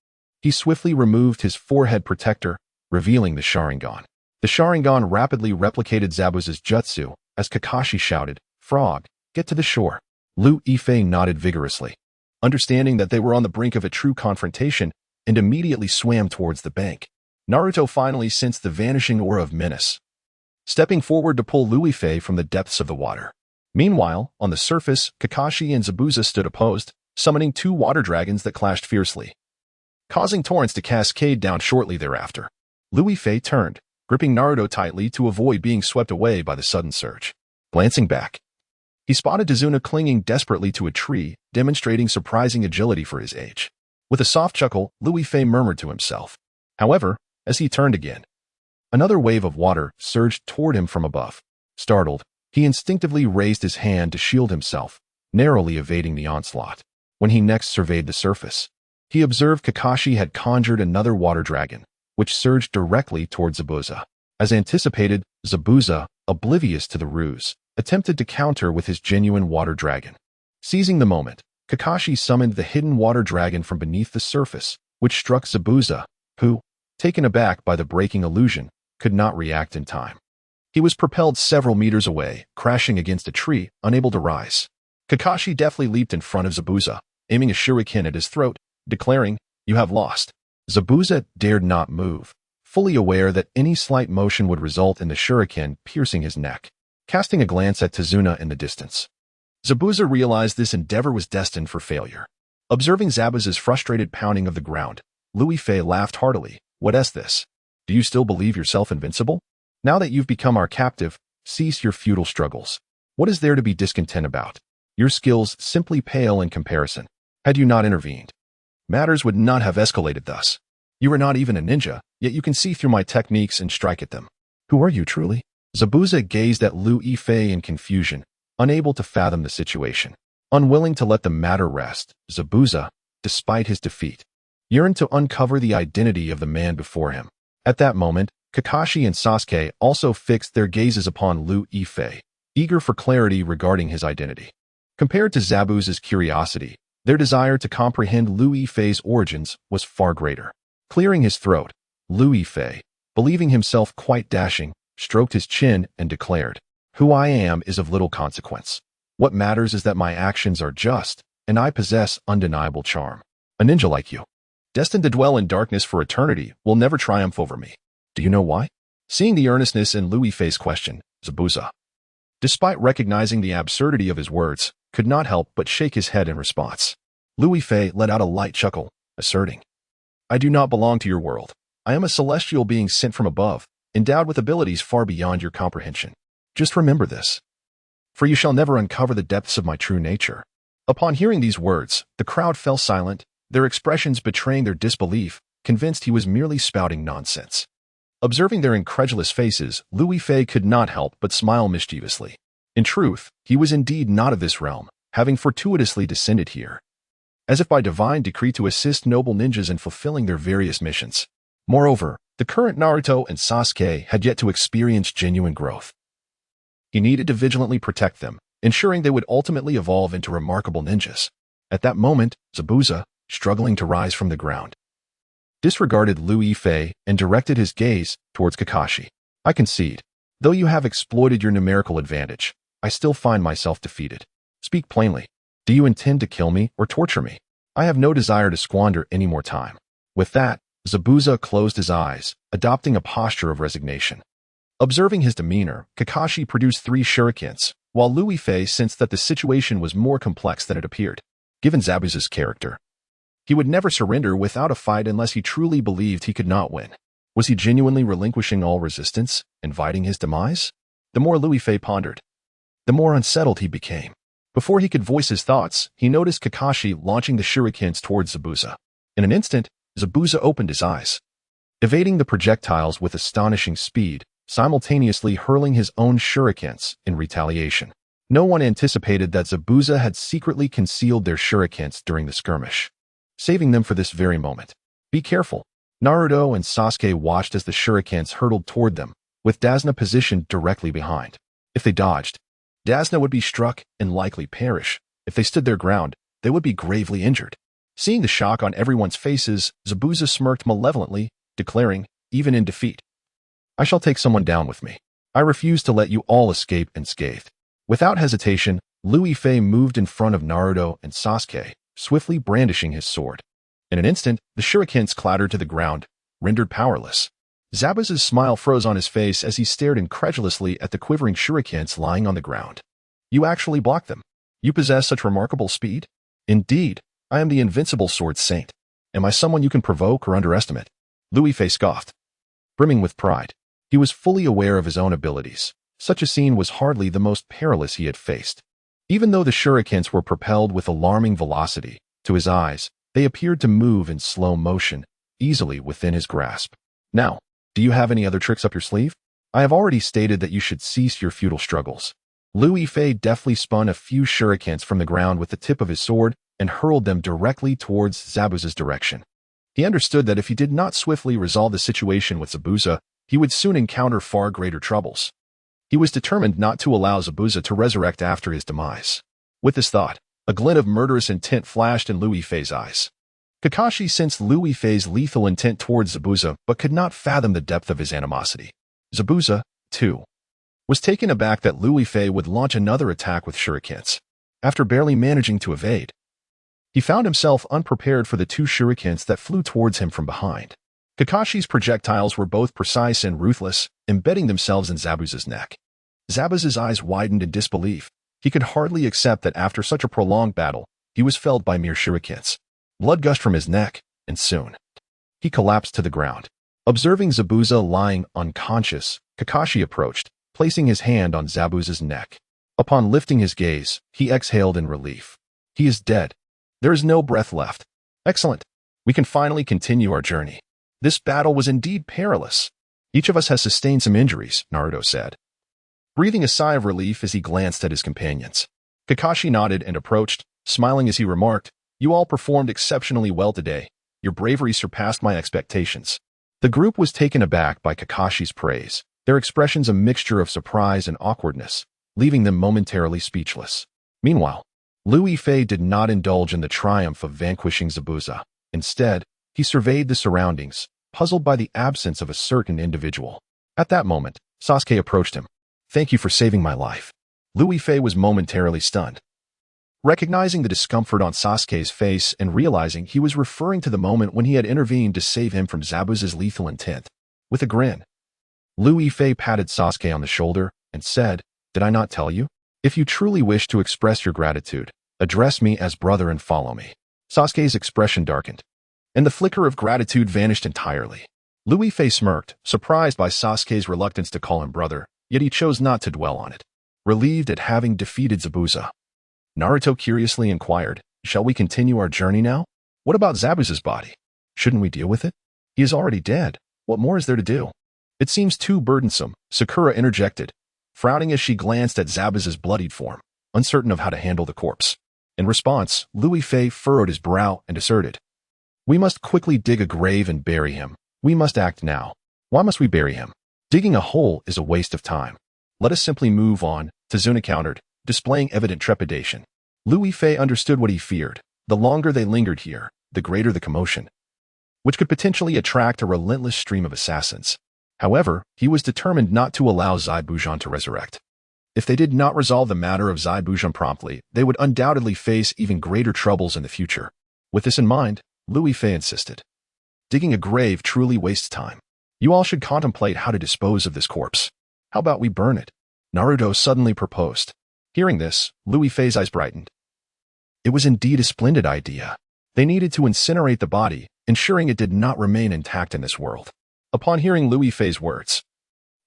Speaker 1: He swiftly removed his forehead protector, revealing the Sharingan. The Sharingan rapidly replicated Zabuza's jutsu as Kakashi shouted, "Frog, get to the shore." Liu Yifei nodded vigorously, understanding that they were on the brink of a true confrontation, and immediately swam towards the bank. Naruto finally sensed the vanishing aura of menace, stepping forward to pull Liu Yifei from the depths of the water. Meanwhile, on the surface, Kakashi and Zabuza stood opposed, summoning two water dragons that clashed fiercely, causing torrents to cascade down shortly thereafter. Liu Yifei turned, gripping Naruto tightly to avoid being swept away by the sudden surge. Glancing back, he spotted Tazuna clinging desperately to a tree, demonstrating surprising agility for his age. With a soft chuckle, Liu Yifei murmured to himself. However, as he turned again, another wave of water surged toward him from above. Startled, he instinctively raised his hand to shield himself, narrowly evading the onslaught. When he next surveyed the surface, he observed Kakashi had conjured another water dragon, which surged directly towards Zabuza. As anticipated, Zabuza, oblivious to the ruse, attempted to counter with his genuine water dragon. Seizing the moment, Kakashi summoned the hidden water dragon from beneath the surface, which struck Zabuza, who, taken aback by the breaking illusion, could not react in time. He was propelled several meters away, crashing against a tree, unable to rise. Kakashi deftly leaped in front of Zabuza, aiming a shuriken at his throat, declaring, "You have lost." Zabuza dared not move, fully aware that any slight motion would result in the shuriken piercing his neck. Casting a glance at Tazuna in the distance, Zabuza realized this endeavor was destined for failure. Observing Zabuza's frustrated pounding of the ground, Liu Yifei laughed heartily. "What's this? Do you still believe yourself invincible? Now that you've become our captive, cease your futile struggles. What is there to be discontent about? Your skills simply pale in comparison." Had you not intervened, matters would not have escalated thus. You are not even a ninja, yet you can see through my techniques and strike at them. Who are you truly? Zabuza gazed at Lu Yifei in confusion, unable to fathom the situation. Unwilling to let the matter rest, Zabuza, despite his defeat, yearned to uncover the identity of the man before him. At that moment, Kakashi and Sasuke also fixed their gazes upon Lu Yifei, eager for clarity regarding his identity. Compared to Zabuza's curiosity, their desire to comprehend Lu Yifei's origins was far greater. Clearing his throat, Lu Yifei, believing himself quite dashing, stroked his chin and declared, "Who I am is of little consequence. What matters is that my actions are just, and I possess undeniable charm. A ninja like you, destined to dwell in darkness for eternity, will never triumph over me. Do you know why?" Seeing the earnestness in Lu Yifei's question, Zabuza, despite recognizing the absurdity of his words, could not help but shake his head in response. Lu Yifei let out a light chuckle, asserting, "I do not belong to your world. I am a celestial being sent from above, endowed with abilities far beyond your comprehension. Just remember this, for you shall never uncover the depths of my true nature." Upon hearing these words, the crowd fell silent, their expressions betraying their disbelief, convinced he was merely spouting nonsense. Observing their incredulous faces, Lu Yifei could not help but smile mischievously. In truth, he was indeed not of this realm, having fortuitously descended here, as if by divine decree to assist noble ninjas in fulfilling their various missions. Moreover, the current Naruto and Sasuke had yet to experience genuine growth. He needed to vigilantly protect them, ensuring they would ultimately evolve into remarkable ninjas. At that moment, Zabuza, struggling to rise from the ground, disregarded Lu Yifei and directed his gaze towards Kakashi. "I concede. Though you have exploited your numerical advantage, I still find myself defeated. Speak plainly. Do you intend to kill me or torture me? I have no desire to squander any more time." With that, Zabuza closed his eyes, adopting a posture of resignation. Observing his demeanor, Kakashi produced 3 shurikens, while Lu Yifei sensed that the situation was more complex than it appeared. Given Zabuza's character, he would never surrender without a fight unless he truly believed he could not win. Was he genuinely relinquishing all resistance, inviting his demise? The more Lu Yifei pondered, the more unsettled he became. Before he could voice his thoughts, he noticed Kakashi launching the shurikens towards Zabuza. In an instant, Zabuza opened his eyes, evading the projectiles with astonishing speed, simultaneously hurling his own shurikens in retaliation. No one anticipated that Zabuza had secretly concealed their shurikens during the skirmish, saving them for this very moment. Be careful. Naruto and Sasuke watched as the shurikens hurtled toward them, with Dasna positioned directly behind. If they dodged, Dasna would be struck and likely perish. If they stood their ground, they would be gravely injured. Seeing the shock on everyone's faces, Zabuza smirked malevolently, declaring, even in defeat, "I shall take someone down with me. I refuse to let you all escape unscathed." Without hesitation, Lu Yifei moved in front of Naruto and Sasuke, swiftly brandishing his sword. In an instant, the shurikens clattered to the ground, rendered powerless. Zabuza's smile froze on his face as he stared incredulously at the quivering shurikens lying on the ground. "You actually blocked them? You possess such remarkable speed?" "Indeed, I am the invincible sword saint. Am I someone you can provoke or underestimate?" Lu Yifei scoffed, brimming with pride. He was fully aware of his own abilities. Such a scene was hardly the most perilous he had faced. Even though the shurikens were propelled with alarming velocity, to his eyes, they appeared to move in slow motion, easily within his grasp. "Now, do you have any other tricks up your sleeve? I have already stated that you should cease your futile struggles." Lu Yifei deftly spun a few shurikens from the ground with the tip of his sword and hurled them directly towards Zabuza's direction. He understood that if he did not swiftly resolve the situation with Zabuza, he would soon encounter far greater troubles. He was determined not to allow Zabuza to resurrect after his demise. With this thought, a glint of murderous intent flashed in Lu Yifei's eyes. Kakashi sensed Lu Yifei's lethal intent towards Zabuza, but could not fathom the depth of his animosity. Zabuza, too, was taken aback that Lu Yifei would launch another attack with shurikens. After barely managing to evade, he found himself unprepared for the 2 shurikens that flew towards him from behind. Kakashi's projectiles were both precise and ruthless, embedding themselves in Zabuza's neck. Zabuza's eyes widened in disbelief. He could hardly accept that after such a prolonged battle, he was felled by mere shurikens. Blood gushed from his neck, and soon he collapsed to the ground. Observing Zabuza lying unconscious, Kakashi approached, placing his hand on Zabuza's neck. Upon lifting his gaze, he exhaled in relief. "He is dead." There is no breath left. Excellent. We can finally continue our journey. This battle was indeed perilous. Each of us has sustained some injuries, Naruto said, breathing a sigh of relief as he glanced at his companions. Kakashi nodded and approached, smiling as he remarked, "You all performed exceptionally well today. Your bravery surpassed my expectations." The group was taken aback by Kakashi's praise, their expressions a mixture of surprise and awkwardness, leaving them momentarily speechless. Meanwhile, Liu Yifei did not indulge in the triumph of vanquishing Zabuza. Instead, he surveyed the surroundings, puzzled by the absence of a certain individual. At that moment, Sasuke approached him. "Thank you for saving my life." Liu Yifei was momentarily stunned. Recognizing the discomfort on Sasuke's face and realizing he was referring to the moment when he had intervened to save him from Zabuza's lethal intent. With a grin, Liu Yifei patted Sasuke on the shoulder and said, "Did I not tell you? If you truly wish to express your gratitude, address me as brother and follow me." Sasuke's expression darkened, and the flicker of gratitude vanished entirely. Liu Yifei smirked, surprised by Sasuke's reluctance to call him brother, yet he chose not to dwell on it. Relieved at having defeated Zabuza, Naruto curiously inquired, "Shall we continue our journey now? What about Zabuza's body? Shouldn't we deal with it? He is already dead. What more is there to do?" "It seems too burdensome," Sakura interjected, frowning as she glanced at Zabuza's bloodied form, uncertain of how to handle the corpse. In response, Liu Yifei furrowed his brow and asserted, "We must quickly dig a grave and bury him. We must act now. Why must we bury him? Digging a hole is a waste of time. Let us simply move on," Tazuna countered, displaying evident trepidation. Liu Yifei understood what he feared. The longer they lingered here, the greater the commotion, which could potentially attract a relentless stream of assassins. However, he was determined not to allow Zaibujan to resurrect. If they did not resolve the matter of Zaibujan promptly, they would undoubtedly face even greater troubles in the future. With this in mind, Liu Yifei insisted, "Digging a grave truly wastes time. You all should contemplate how to dispose of this corpse. How about we burn it?" Naruto suddenly proposed. Hearing this, Liu Yifei's eyes brightened. It was indeed a splendid idea. They needed to incinerate the body, ensuring it did not remain intact in this world. Upon hearing Liu Yifei's words,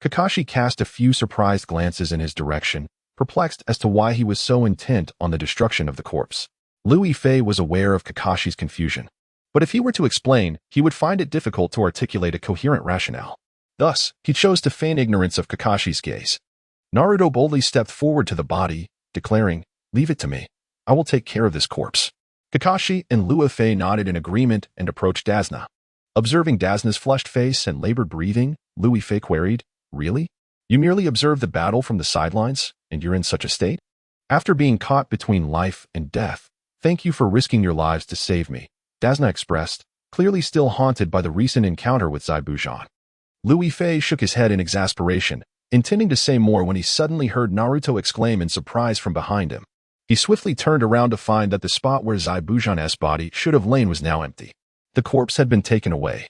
Speaker 1: Kakashi cast a few surprised glances in his direction, perplexed as to why he was so intent on the destruction of the corpse. Liu Yifei was aware of Kakashi's confusion, but if he were to explain, he would find it difficult to articulate a coherent rationale. Thus, he chose to feign ignorance of Kakashi's gaze. Naruto boldly stepped forward to the body, declaring, "Leave it to me. I will take care of this corpse." Kakashi and Liu Yifei nodded in agreement and approached Dazna. Observing Dazna's flushed face and labored breathing, Liu Yifei queried, "Really? You merely observed the battle from the sidelines, and you're in such a state? After being caught between life and death, thank you for risking your lives to save me," Dazna expressed, clearly still haunted by the recent encounter with Zaibujan. Liu Yifei shook his head in exasperation, intending to say more when he suddenly heard Naruto exclaim in surprise from behind him. He swiftly turned around to find that the spot where Zaibujan's body should have lain was now empty. The corpse had been taken away.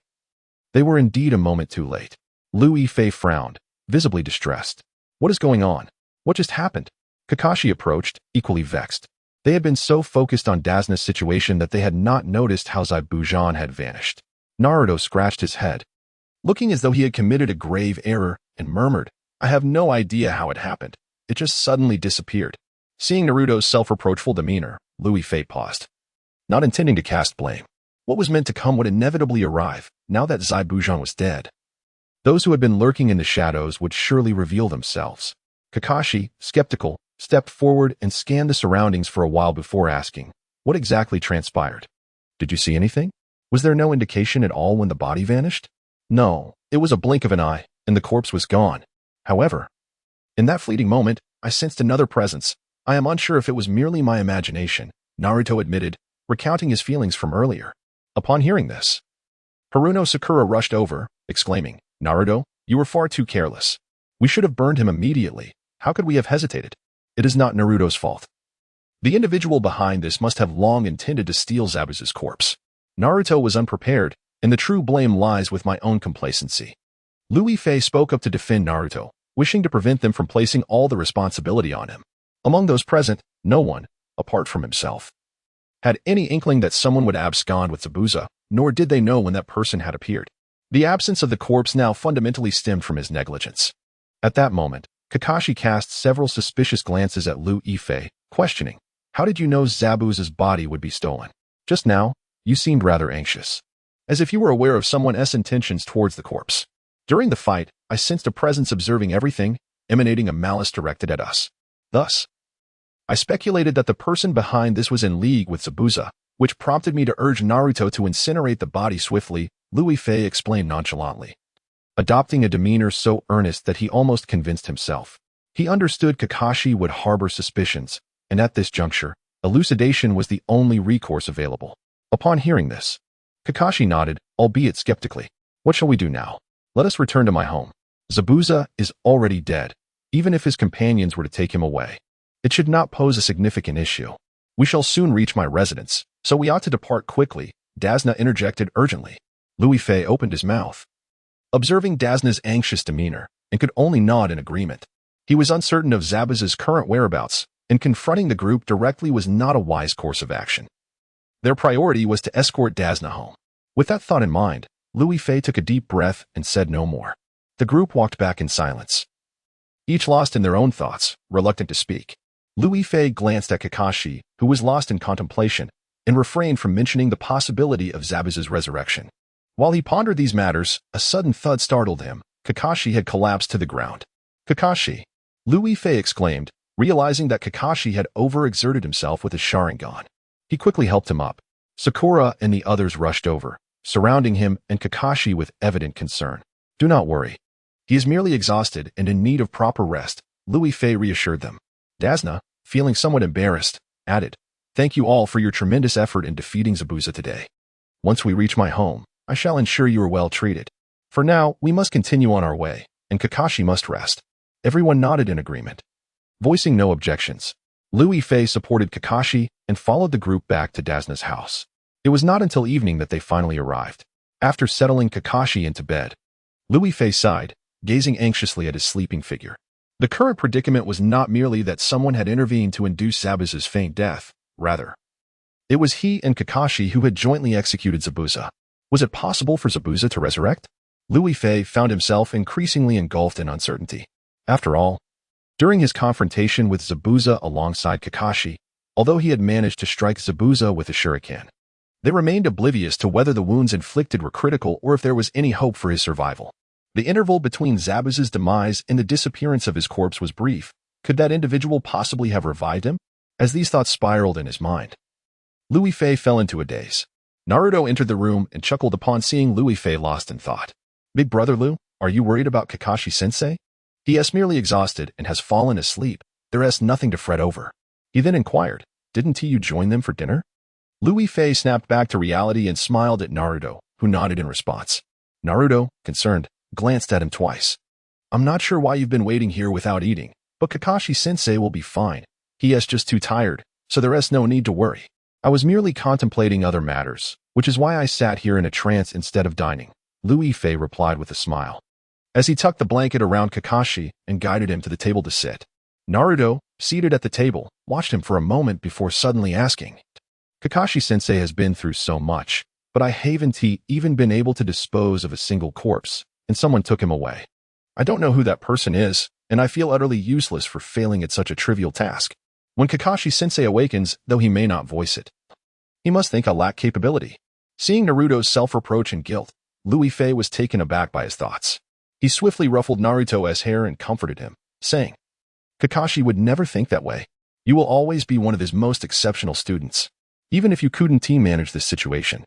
Speaker 1: They were indeed a moment too late. Liu Yifei frowned, visibly distressed. "What is going on? What just happened?" Kakashi approached, equally vexed. They had been so focused on Dazna's situation that they had not noticed how Zaibujan had vanished. Naruto scratched his head, looking as though he had committed a grave error, and murmured, "I have no idea how it happened. It just suddenly disappeared." Seeing Naruto's self-reproachful demeanor, Liu Yifei paused, not intending to cast blame. What was meant to come would inevitably arrive, now that Zaibujan was dead. Those who had been lurking in the shadows would surely reveal themselves. Kakashi, skeptical, stepped forward and scanned the surroundings for a while before asking, "What exactly transpired? Did you see anything? Was there no indication at all when the body vanished?" "No, it was a blink of an eye, and the corpse was gone. However, in that fleeting moment, I sensed another presence. I am unsure if it was merely my imagination," Naruto admitted, recounting his feelings from earlier. Upon hearing this, Haruno Sakura rushed over, exclaiming, "Naruto, you were far too careless. We should have burned him immediately. How could we have hesitated? It is not Naruto's fault. The individual behind this must have long intended to steal Zabuza's corpse. Naruto was unprepared, and the true blame lies with my own complacency." Liu Yifei spoke up to defend Naruto, wishing to prevent them from placing all the responsibility on him. Among those present, no one, apart from himself, had any inkling that someone would abscond with Zabuza, nor did they know when that person had appeared. The absence of the corpse now fundamentally stemmed from his negligence. At that moment, Kakashi cast several suspicious glances at Liu Yifei, questioning, How did you know Zabuza's body would be stolen? Just now, you seemed rather anxious, as if you were aware of someone's intentions towards the corpse. During the fight, I sensed a presence observing everything, emanating a malice directed at us. Thus, I speculated that the person behind this was in league with Zabuza, which prompted me to urge Naruto to incinerate the body swiftly, Louis Fei explained nonchalantly, adopting a demeanor so earnest that he almost convinced himself. He understood Kakashi would harbor suspicions, and at this juncture, elucidation was the only recourse available. Upon hearing this, Kakashi nodded, albeit skeptically. What shall we do now? Let us return to my home. Zabuza is already dead, even if his companions were to take him away. It should not pose a significant issue. We shall soon reach my residence, so we ought to depart quickly, Dasna interjected urgently. Louis Fei opened his mouth, observing Dasna's anxious demeanor, and could only nod in agreement. He was uncertain of Zabuza's current whereabouts, and confronting the group directly was not a wise course of action. Their priority was to escort Dasna home. With that thought in mind, Louis Fei took a deep breath and said no more. The group walked back in silence, each lost in their own thoughts, reluctant to speak. Louis Fei glanced at Kakashi, who was lost in contemplation, and refrained from mentioning the possibility of Zabuza's resurrection. While he pondered these matters, a sudden thud startled him. Kakashi had collapsed to the ground. Kakashi! Louis Fei exclaimed, realizing that Kakashi had overexerted himself with his Sharingan. He quickly helped him up. Sakura and the others rushed over, surrounding him and Kakashi with evident concern. Do not worry. He is merely exhausted and in need of proper rest, Louis Fei reassured them. Dasna, feeling somewhat embarrassed, added, Thank you all for your tremendous effort in defeating Zabuza today. Once we reach my home, I shall ensure you are well treated. For now, we must continue on our way, and Kakashi must rest. Everyone nodded in agreement. Voicing no objections, Louis Fei supported Kakashi and followed the group back to Dasna's house. It was not until evening that they finally arrived. After settling Kakashi into bed, Louis Fei sighed, gazing anxiously at his sleeping figure. The current predicament was not merely that someone had intervened to induce Zabuza's faint death, rather, it was he and Kakashi who had jointly executed Zabuza. Was it possible for Zabuza to resurrect? Louis Fei found himself increasingly engulfed in uncertainty. After all, during his confrontation with Zabuza alongside Kakashi, although he had managed to strike Zabuza with a shuriken, they remained oblivious to whether the wounds inflicted were critical or if there was any hope for his survival. The interval between Zabuza's demise and the disappearance of his corpse was brief. Could that individual possibly have revived him? As these thoughts spiraled in his mind, Louis Fei fell into a daze. Naruto entered the room and chuckled upon seeing Louis Fei lost in thought. Big brother Lou, are you worried about Kakashi-sensei? He is merely exhausted and has fallen asleep. There is nothing to fret over. He then inquired, Didn't you join them for dinner? Louis Fei snapped back to reality and smiled at Naruto, who nodded in response. Naruto, concerned, glanced at him twice. I'm not sure why you've been waiting here without eating, but Kakashi-sensei will be fine. He is just too tired, so there is no need to worry. I was merely contemplating other matters, which is why I sat here in a trance instead of dining, Louis Fei replied with a smile, as he tucked the blanket around Kakashi and guided him to the table to sit. Naruto, seated at the table, watched him for a moment before suddenly asking, Kakashi-sensei has been through so much, but I haven't even been able to dispose of a single corpse, and someone took him away. I don't know who that person is, and I feel utterly useless for failing at such a trivial task. When Kakashi-sensei awakens, though he may not voice it, he must think I lack capability. Seeing Naruto's self-reproach and guilt, Louis Fei was taken aback by his thoughts. He swiftly ruffled Naruto's hair and comforted him, saying, Kakashi would never think that way. You will always be one of his most exceptional students. Even if you couldn't team manage this situation,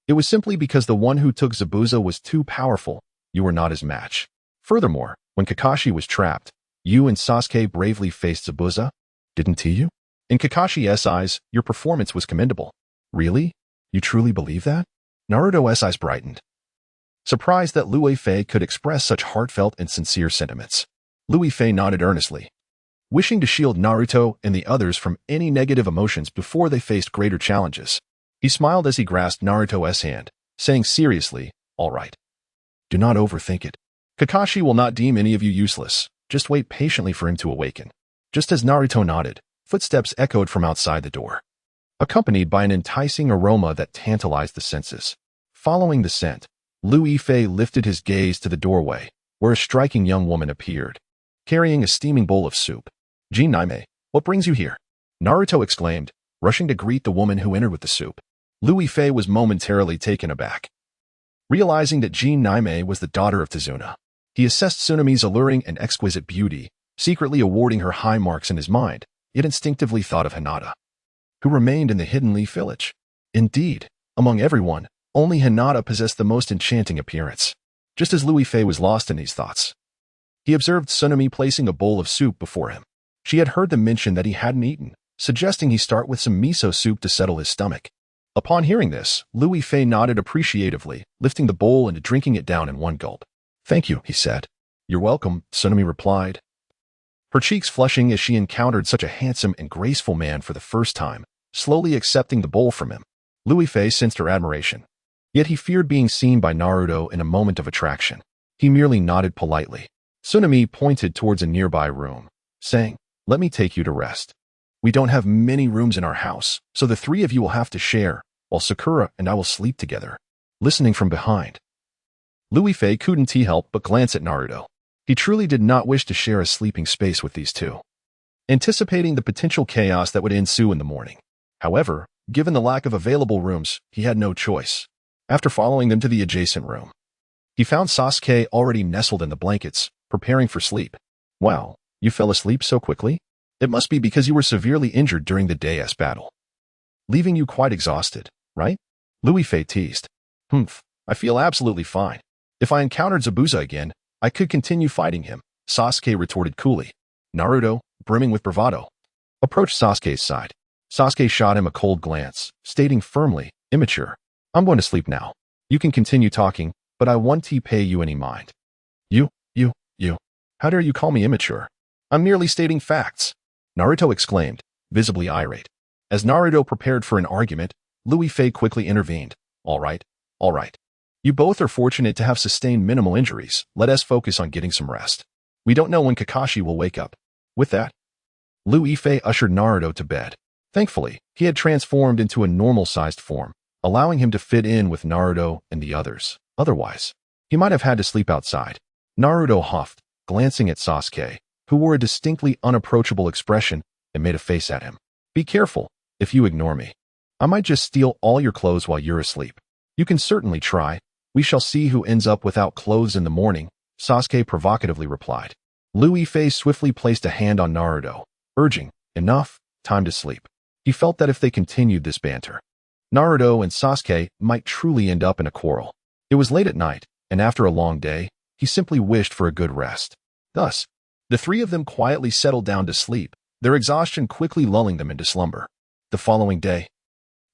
Speaker 1: it was simply because the one who took Zabuza was too powerful. You were not his match. Furthermore, when Kakashi was trapped, you and Sasuke bravely faced Zabuza, didn't you? In Kakashi's eyes, your performance was commendable. Really? You truly believe that? Naruto's eyes brightened, surprised that Louis Fei could express such heartfelt and sincere sentiments. Louis Fei nodded earnestly, wishing to shield Naruto and the others from any negative emotions before they faced greater challenges. He smiled as he grasped Naruto's hand, saying seriously, All right. Do not overthink it. Kakashi will not deem any of you useless. Just wait patiently for him to awaken. Just as Naruto nodded, footsteps echoed from outside the door, accompanied by an enticing aroma that tantalized the senses. Following the scent, Louis Fei lifted his gaze to the doorway, where a striking young woman appeared, carrying a steaming bowl of soup. Jin Naime, what brings you here? Naruto exclaimed, rushing to greet the woman who entered with the soup. Lu Yifei was momentarily taken aback. Realizing that Jin Naime was the daughter of Tazuna, he assessed Tsunami's alluring and exquisite beauty, secretly awarding her high marks in his mind, yet instinctively thought of Hinata, who remained in the Hidden Leaf village. Indeed, among everyone, only Hinata possessed the most enchanting appearance. Just as Lu Yifei was lost in these thoughts, he observed Tsunami placing a bowl of soup before him. She had heard them mention that he hadn't eaten, suggesting he start with some miso soup to settle his stomach. Upon hearing this, Lu Yifei nodded appreciatively, lifting the bowl and drinking it down in one gulp. "Thank you," he said. "You're welcome," Tsunami replied, her cheeks flushing as she encountered such a handsome and graceful man for the first time, slowly accepting the bowl from him. Lu Yifei sensed her admiration. Yet he feared being seen by Naruto in a moment of attraction. He merely nodded politely. Tsunami pointed towards a nearby room, saying, "Let me take you to rest. We don't have many rooms in our house, so the three of you will have to share, while Sakura and I will sleep together." Listening from behind, Lu Yifei couldn't help but glance at Naruto. He truly did not wish to share a sleeping space with these two, anticipating the potential chaos that would ensue in the morning. However, given the lack of available rooms, he had no choice. After following them to the adjacent room, he found Sasuke already nestled in the blankets, preparing for sleep. "Wow, you fell asleep so quickly? It must be because you were severely injured during the day's battle, leaving you quite exhausted, right?" Lu Yifei teased. I feel absolutely fine. If I encountered Zabuza again, I could continue fighting him," Sasuke retorted coolly. Naruto, brimming with bravado, approached Sasuke's side. Sasuke shot him a cold glance, stating firmly, "Immature. I'm going to sleep now. You can continue talking, but I won't pay you any mind." You. How dare you call me immature? I'm merely stating facts," Naruto exclaimed, visibly irate. As Naruto prepared for an argument, Lu Yifei quickly intervened. All right. You both are fortunate to have sustained minimal injuries. Let us focus on getting some rest. We don't know when Kakashi will wake up." With that, Lu Yifei ushered Naruto to bed. Thankfully, he had transformed into a normal-sized form, allowing him to fit in with Naruto and the others. Otherwise, he might have had to sleep outside. Naruto huffed, glancing at Sasuke, who wore a distinctly unapproachable expression, and made a face at him. "Be careful. If you ignore me, I might just steal all your clothes while you're asleep." "You can certainly try. We shall see who ends up without clothes in the morning," Sasuke provocatively replied. Lu Yifei swiftly placed a hand on Naruto, urging, "Enough, time to sleep." He felt that if they continued this banter, Naruto and Sasuke might truly end up in a quarrel. It was late at night, and after a long day, he simply wished for a good rest. Thus, the three of them quietly settled down to sleep, their exhaustion quickly lulling them into slumber. The following day,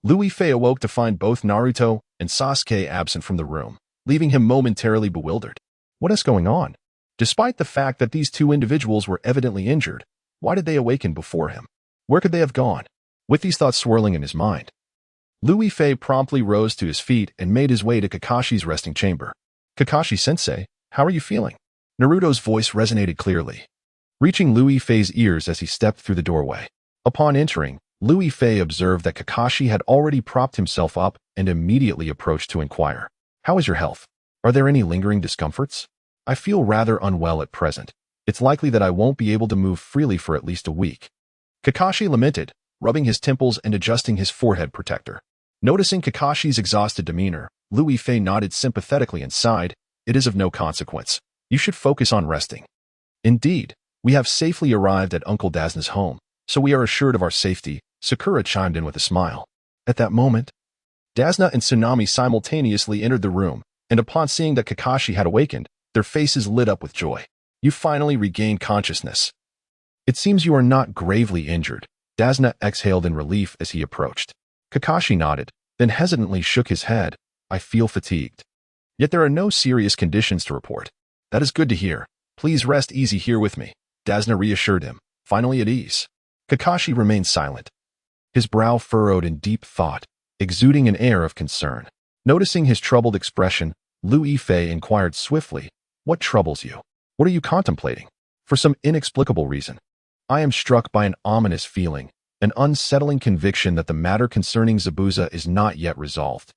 Speaker 1: Lu Yifei awoke to find both Naruto and Sasuke absent from the room, leaving him momentarily bewildered. What is going on? Despite the fact that these two individuals were evidently injured, why did they awaken before him? Where could they have gone? With these thoughts swirling in his mind, Lu Yifei promptly rose to his feet and made his way to Kakashi's resting chamber. "Kakashi-sensei, how are you feeling?" Naruto's voice resonated clearly, reaching Lu Yifei's ears as he stepped through the doorway. Upon entering, Lu Yifei observed that Kakashi had already propped himself up and immediately approached to inquire. "How is your health? Are there any lingering discomforts?" "I feel rather unwell at present. It's likely that I won't be able to move freely for at least a week," Kakashi lamented, rubbing his temples and adjusting his forehead protector. Noticing Kakashi's exhausted demeanor, Lu Yifei nodded sympathetically and sighed. "It is of no consequence. You should focus on resting." "Indeed, we have safely arrived at Uncle Dazna's home, so we are assured of our safety," Sakura chimed in with a smile. At that moment, Dazna and Tsunami simultaneously entered the room, and upon seeing that Kakashi had awakened, their faces lit up with joy. "You finally regained consciousness. It seems you are not gravely injured," Dazna exhaled in relief as he approached. Kakashi nodded, then hesitantly shook his head. "I feel fatigued. Yet there are no serious conditions to report." "That is good to hear. Please rest easy here with me," Dazna reassured him, finally at ease. Kakashi remained silent, his brow furrowed in deep thought, exuding an air of concern. Noticing his troubled expression, Lu Yifei inquired swiftly, "What troubles you? What are you contemplating?" "For some inexplicable reason, I am struck by an ominous feeling, an unsettling conviction that the matter concerning Zabuza is not yet resolved.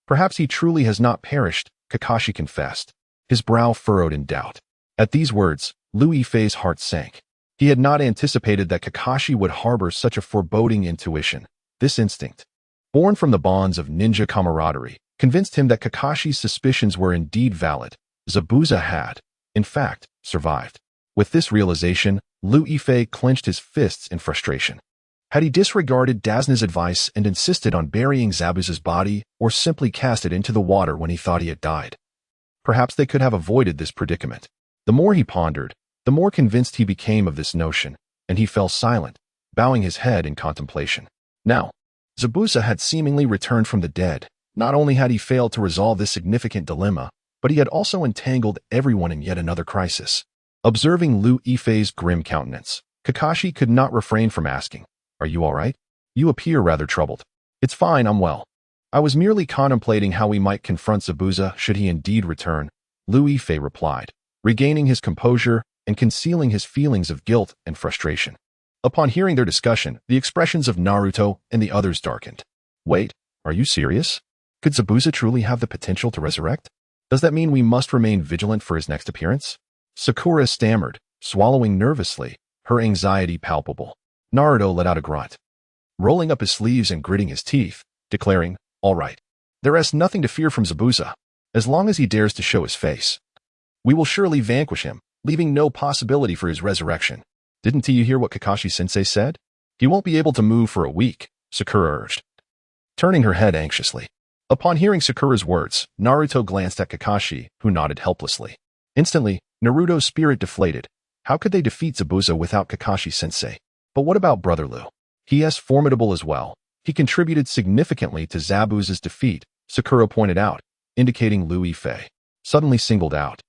Speaker 1: Perhaps he truly has not perished," Kakashi confessed, his brow furrowed in doubt. At these words, Lu Yifei's heart sank. He had not anticipated that Kakashi would harbor such a foreboding intuition. This instinct, born from the bonds of ninja camaraderie, convinced him that Kakashi's suspicions were indeed valid. Zabuza had, in fact, survived. With this realization, Liu Yifei clenched his fists in frustration. Had he disregarded Dazna's advice and insisted on burying Zabuza's body, or simply cast it into the water when he thought he had died? Perhaps they could have avoided this predicament. The more he pondered, the more convinced he became of this notion, and he fell silent, bowing his head in contemplation. Now, Zabuza had seemingly returned from the dead. Not only had he failed to resolve this significant dilemma, but he had also entangled everyone in yet another crisis. Observing Liu Yifei's grim countenance, Kakashi could not refrain from asking, "Are you all right? You appear rather troubled." "It's fine, I'm well. I was merely contemplating how we might confront Zabuza should he indeed return," Liu Yifei replied, regaining his composure and concealing his feelings of guilt and frustration. Upon hearing their discussion, the expressions of Naruto and the others darkened. "Wait, are you serious? Could Zabuza truly have the potential to resurrect? Does that mean we must remain vigilant for his next appearance?" Sakura stammered, swallowing nervously, her anxiety palpable. Naruto let out a grunt, rolling up his sleeves and gritting his teeth, declaring, "All right. There is nothing to fear from Zabuza. As long as he dares to show his face, we will surely vanquish him, leaving no possibility for his resurrection." "Didn't you hear what Kakashi-sensei said? He won't be able to move for a week," Sakura urged, turning her head anxiously. Upon hearing Sakura's words, Naruto glanced at Kakashi, who nodded helplessly. Instantly, Naruto's spirit deflated. How could they defeat Zabuza without Kakashi-sensei? But what about Brother Liu? He is formidable as well. He contributed significantly to Zabuza's defeat, Sakura pointed out, indicating Liu Yifei. Suddenly singled out.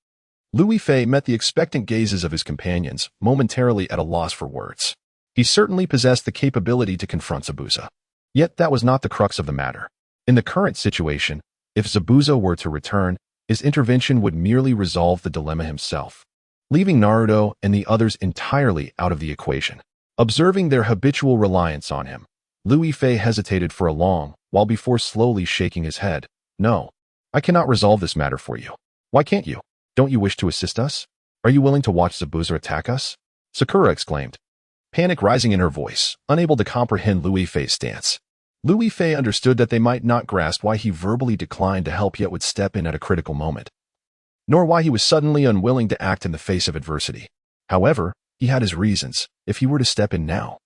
Speaker 1: Liu Yifei met the expectant gazes of his companions, momentarily at a loss for words. He certainly possessed the capability to confront Zabuza. Yet that was not the crux of the matter. In the current situation, if Zabuza were to return, his intervention would merely resolve the dilemma himself, leaving Naruto and the others entirely out of the equation. Observing their habitual reliance on him, Liu Yifei hesitated for a long while before slowly shaking his head. "No, I cannot resolve this matter for you." "Why can't you? Don't you wish to assist us? Are you willing to watch Zabuza attack us?" Sakura exclaimed, panic rising in her voice, unable to comprehend Liu Yifei's stance. Liu Yifei understood that they might not grasp why he verbally declined to help yet would step in at a critical moment, nor why he was suddenly unwilling to act in the face of adversity. However, he had his reasons. If he were to step in now,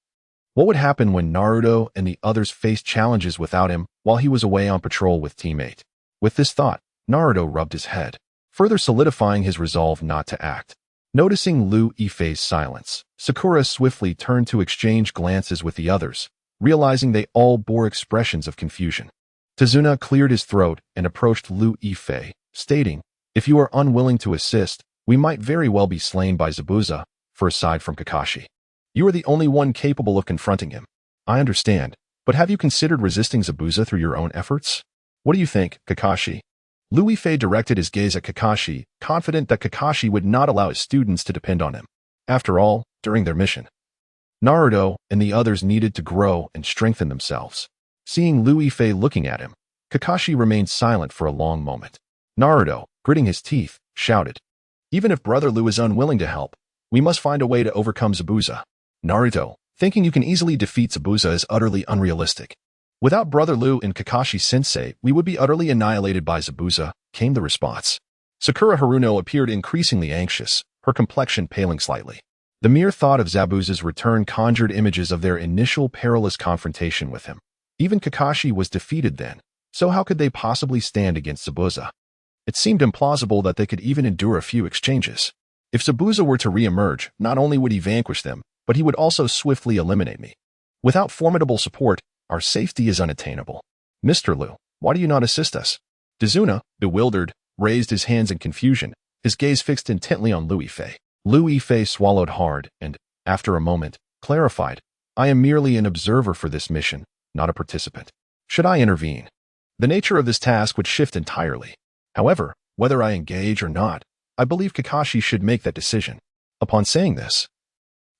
Speaker 1: what would happen when Naruto and the others faced challenges without him while he was away on patrol with teammate? With this thought, Naruto rubbed his head, further solidifying his resolve not to act. Noticing Liu Yifei's silence, Sakura swiftly turned to exchange glances with the others, realizing they all bore expressions of confusion. Tazuna cleared his throat and approached Liu Yifei, stating, "If you are unwilling to assist, we might very well be slain by Zabuza, for aside from Kakashi, you are the only one capable of confronting him. I understand, but have you considered resisting Zabuza through your own efforts? What do you think, Kakashi?" Liu Yifei directed his gaze at Kakashi, confident that Kakashi would not allow his students to depend on him. After all, during their mission, Naruto and the others needed to grow and strengthen themselves. Seeing Liu Yifei looking at him, Kakashi remained silent for a long moment. Naruto, gritting his teeth, shouted, "Even if Brother Liu is unwilling to help, we must find a way to overcome Zabuza." Naruto, thinking you can easily defeat Zabuza is utterly unrealistic. "Without Brother Liu and Kakashi-sensei, we would be utterly annihilated by Zabuza," came the response. Sakura Haruno appeared increasingly anxious, her complexion paling slightly. The mere thought of Zabuza's return conjured images of their initial perilous confrontation with him. Even Kakashi was defeated then, so how could they possibly stand against Zabuza? It seemed implausible that they could even endure a few exchanges. If Zabuza were to re-emerge, not only would he vanquish them, but he would also swiftly eliminate me. Without formidable support, our safety is unattainable. Mr. Liu, why do you not assist us?" Tazuna, bewildered, raised his hands in confusion, his gaze fixed intently on Liu Yifei. Liu Yifei swallowed hard and, after a moment, clarified, "I am merely an observer for this mission, not a participant. Should I intervene, the nature of this task would shift entirely. However, whether I engage or not, I believe Kakashi should make that decision." Upon saying this,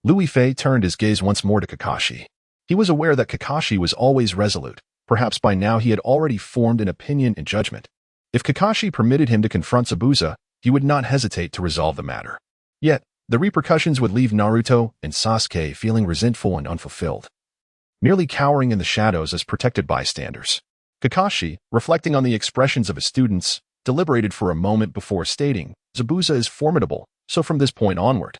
Speaker 1: Liu Yifei turned his gaze once more to Kakashi. He was aware that Kakashi was always resolute. Perhaps by now he had already formed an opinion and judgment. If Kakashi permitted him to confront Zabuza, he would not hesitate to resolve the matter. Yet, The repercussions would leave Naruto and Sasuke feeling resentful and unfulfilled, merely cowering in the shadows as protected bystanders. Kakashi, reflecting on the expressions of his students, deliberated for a moment before stating, "Zabuza is formidable, so from this point onward,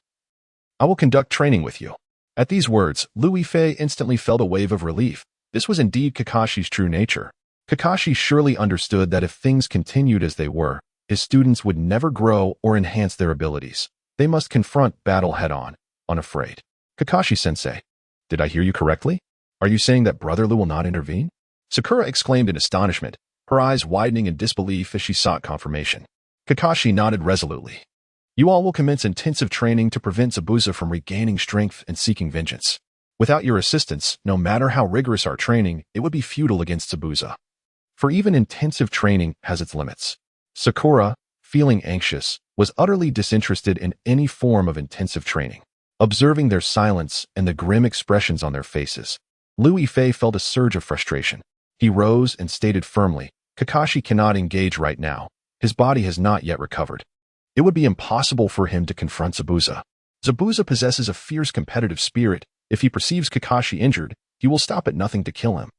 Speaker 1: I will conduct training with you." At these words, Luifei instantly felt a wave of relief. This was indeed Kakashi's true nature. Kakashi surely understood that if things continued as they were, his students would never grow or enhance their abilities. They must confront battle head-on, unafraid. "Kakashi-sensei, did I hear you correctly? Are you saying that Brother Lu will not intervene?" Sakura exclaimed in astonishment, her eyes widening in disbelief as she sought confirmation. Kakashi nodded resolutely. "You all will commence intensive training to prevent Zabuza from regaining strength and seeking vengeance. Without your assistance, no matter how rigorous our training, it would be futile against Zabuza. For even intensive training has its limits." Sakura, feeling anxious, was utterly disinterested in any form of intensive training. Observing their silence and the grim expressions on their faces, Luifei felt a surge of frustration. He rose and stated firmly, "Kakashi cannot engage right now. His body has not yet recovered. It would be impossible for him to confront Zabuza. Zabuza possesses a fierce competitive spirit. If he perceives Kakashi injured, he will stop at nothing to kill him.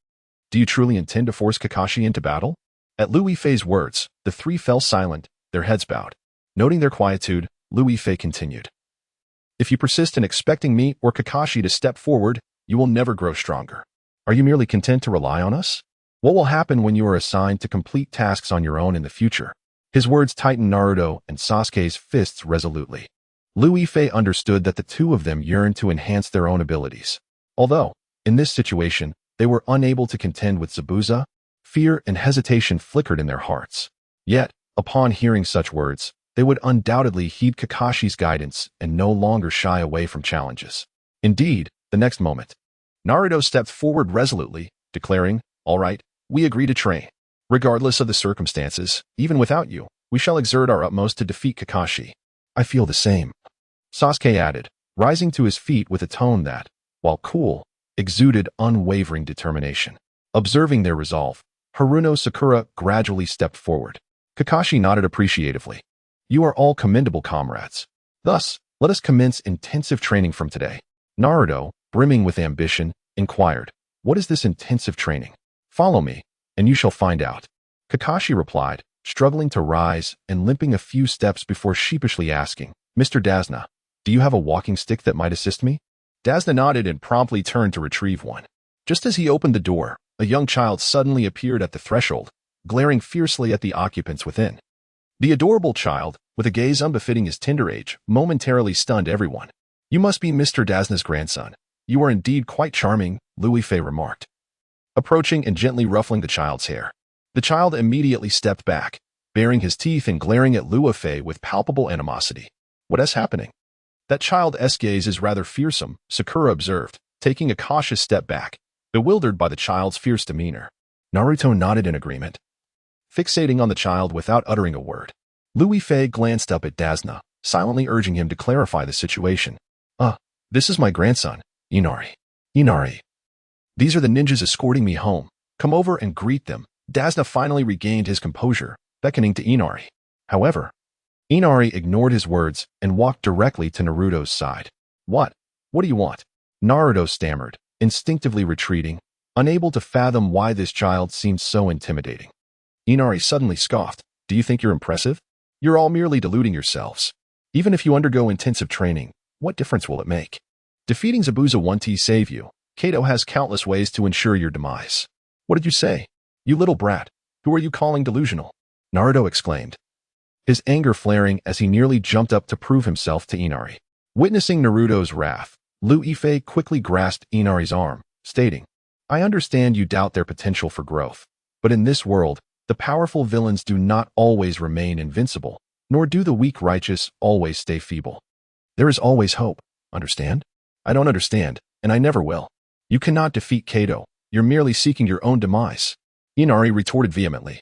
Speaker 1: Do you truly intend to force Kakashi into battle?" At Luifei's words, the three fell silent, their heads bowed. Noting their quietude, Luifei continued, "If you persist in expecting me or Kakashi to step forward, you will never grow stronger. Are you merely content to rely on us? What will happen when you are assigned to complete tasks on your own in the future?" His words tightened Naruto and Sasuke's fists resolutely. Luifei understood that the two of them yearned to enhance their own abilities. Although, in this situation, they were unable to contend with Zabuza, fear and hesitation flickered in their hearts. Yet, upon hearing such words, they would undoubtedly heed Kakashi's guidance and no longer shy away from challenges. Indeed, the next moment, Naruto stepped forward resolutely, declaring, "All right, we agree to train. Regardless of the circumstances, even without you, we shall exert our utmost to defeat Kakashi." "I feel the same," Sasuke added, rising to his feet with a tone that, while cool, exuded unwavering determination. Observing their resolve, Haruno Sakura gradually stepped forward. Kakashi nodded appreciatively. "You are all commendable comrades. Thus, let us commence intensive training from today." Naruto, brimming with ambition, inquired, "What is this intensive training?" "Follow me, and you shall find out." Kakashi replied, struggling to rise and limping a few steps before sheepishly asking, "Mr. Dazna, do you have a walking stick that might assist me?" Dazna nodded and promptly turned to retrieve one. Just as he opened the door, a young child suddenly appeared at the threshold, glaring fiercely at the occupants within. The adorable child, with a gaze unbefitting his tender age, momentarily stunned everyone. "You must be Mr. Dazna's grandson. You are indeed quite charming," Luifei remarked, approaching and gently ruffling the child's hair. The child immediately stepped back, baring his teeth and glaring at Luifei with palpable animosity. "What is happening?" "That child's gaze is rather fearsome," Sakura observed, taking a cautious step back, bewildered by the child's fierce demeanor. Naruto nodded in agreement, fixating on the child without uttering a word. Luifei glanced up at Dazna, silently urging him to clarify the situation. This is my grandson, Inari. Inari. These are the ninjas escorting me home. Come over and greet them." Dazna finally regained his composure, beckoning to Inari. However, Inari ignored his words and walked directly to Naruto's side. What do you want?" Naruto stammered, instinctively retreating, unable to fathom why this child seemed so intimidating. Inari suddenly scoffed. "Do you think you're impressive? You're all merely deluding yourselves. Even if you undergo intensive training, what difference will it make? Defeating Zabuza won't save you. Kato has countless ways to ensure your demise." "What did you say? You little brat. Who are you calling delusional?" Naruto exclaimed, his anger flaring as he nearly jumped up to prove himself to Inari. Witnessing Naruto's wrath, Luifei quickly grasped Inari's arm, stating, "I understand you doubt their potential for growth, but in this world, the powerful villains do not always remain invincible, nor do the weak righteous always stay feeble. There is always hope, understand?" "I don't understand, and I never will. You cannot defeat Kato. You're merely seeking your own demise," Inari retorted vehemently,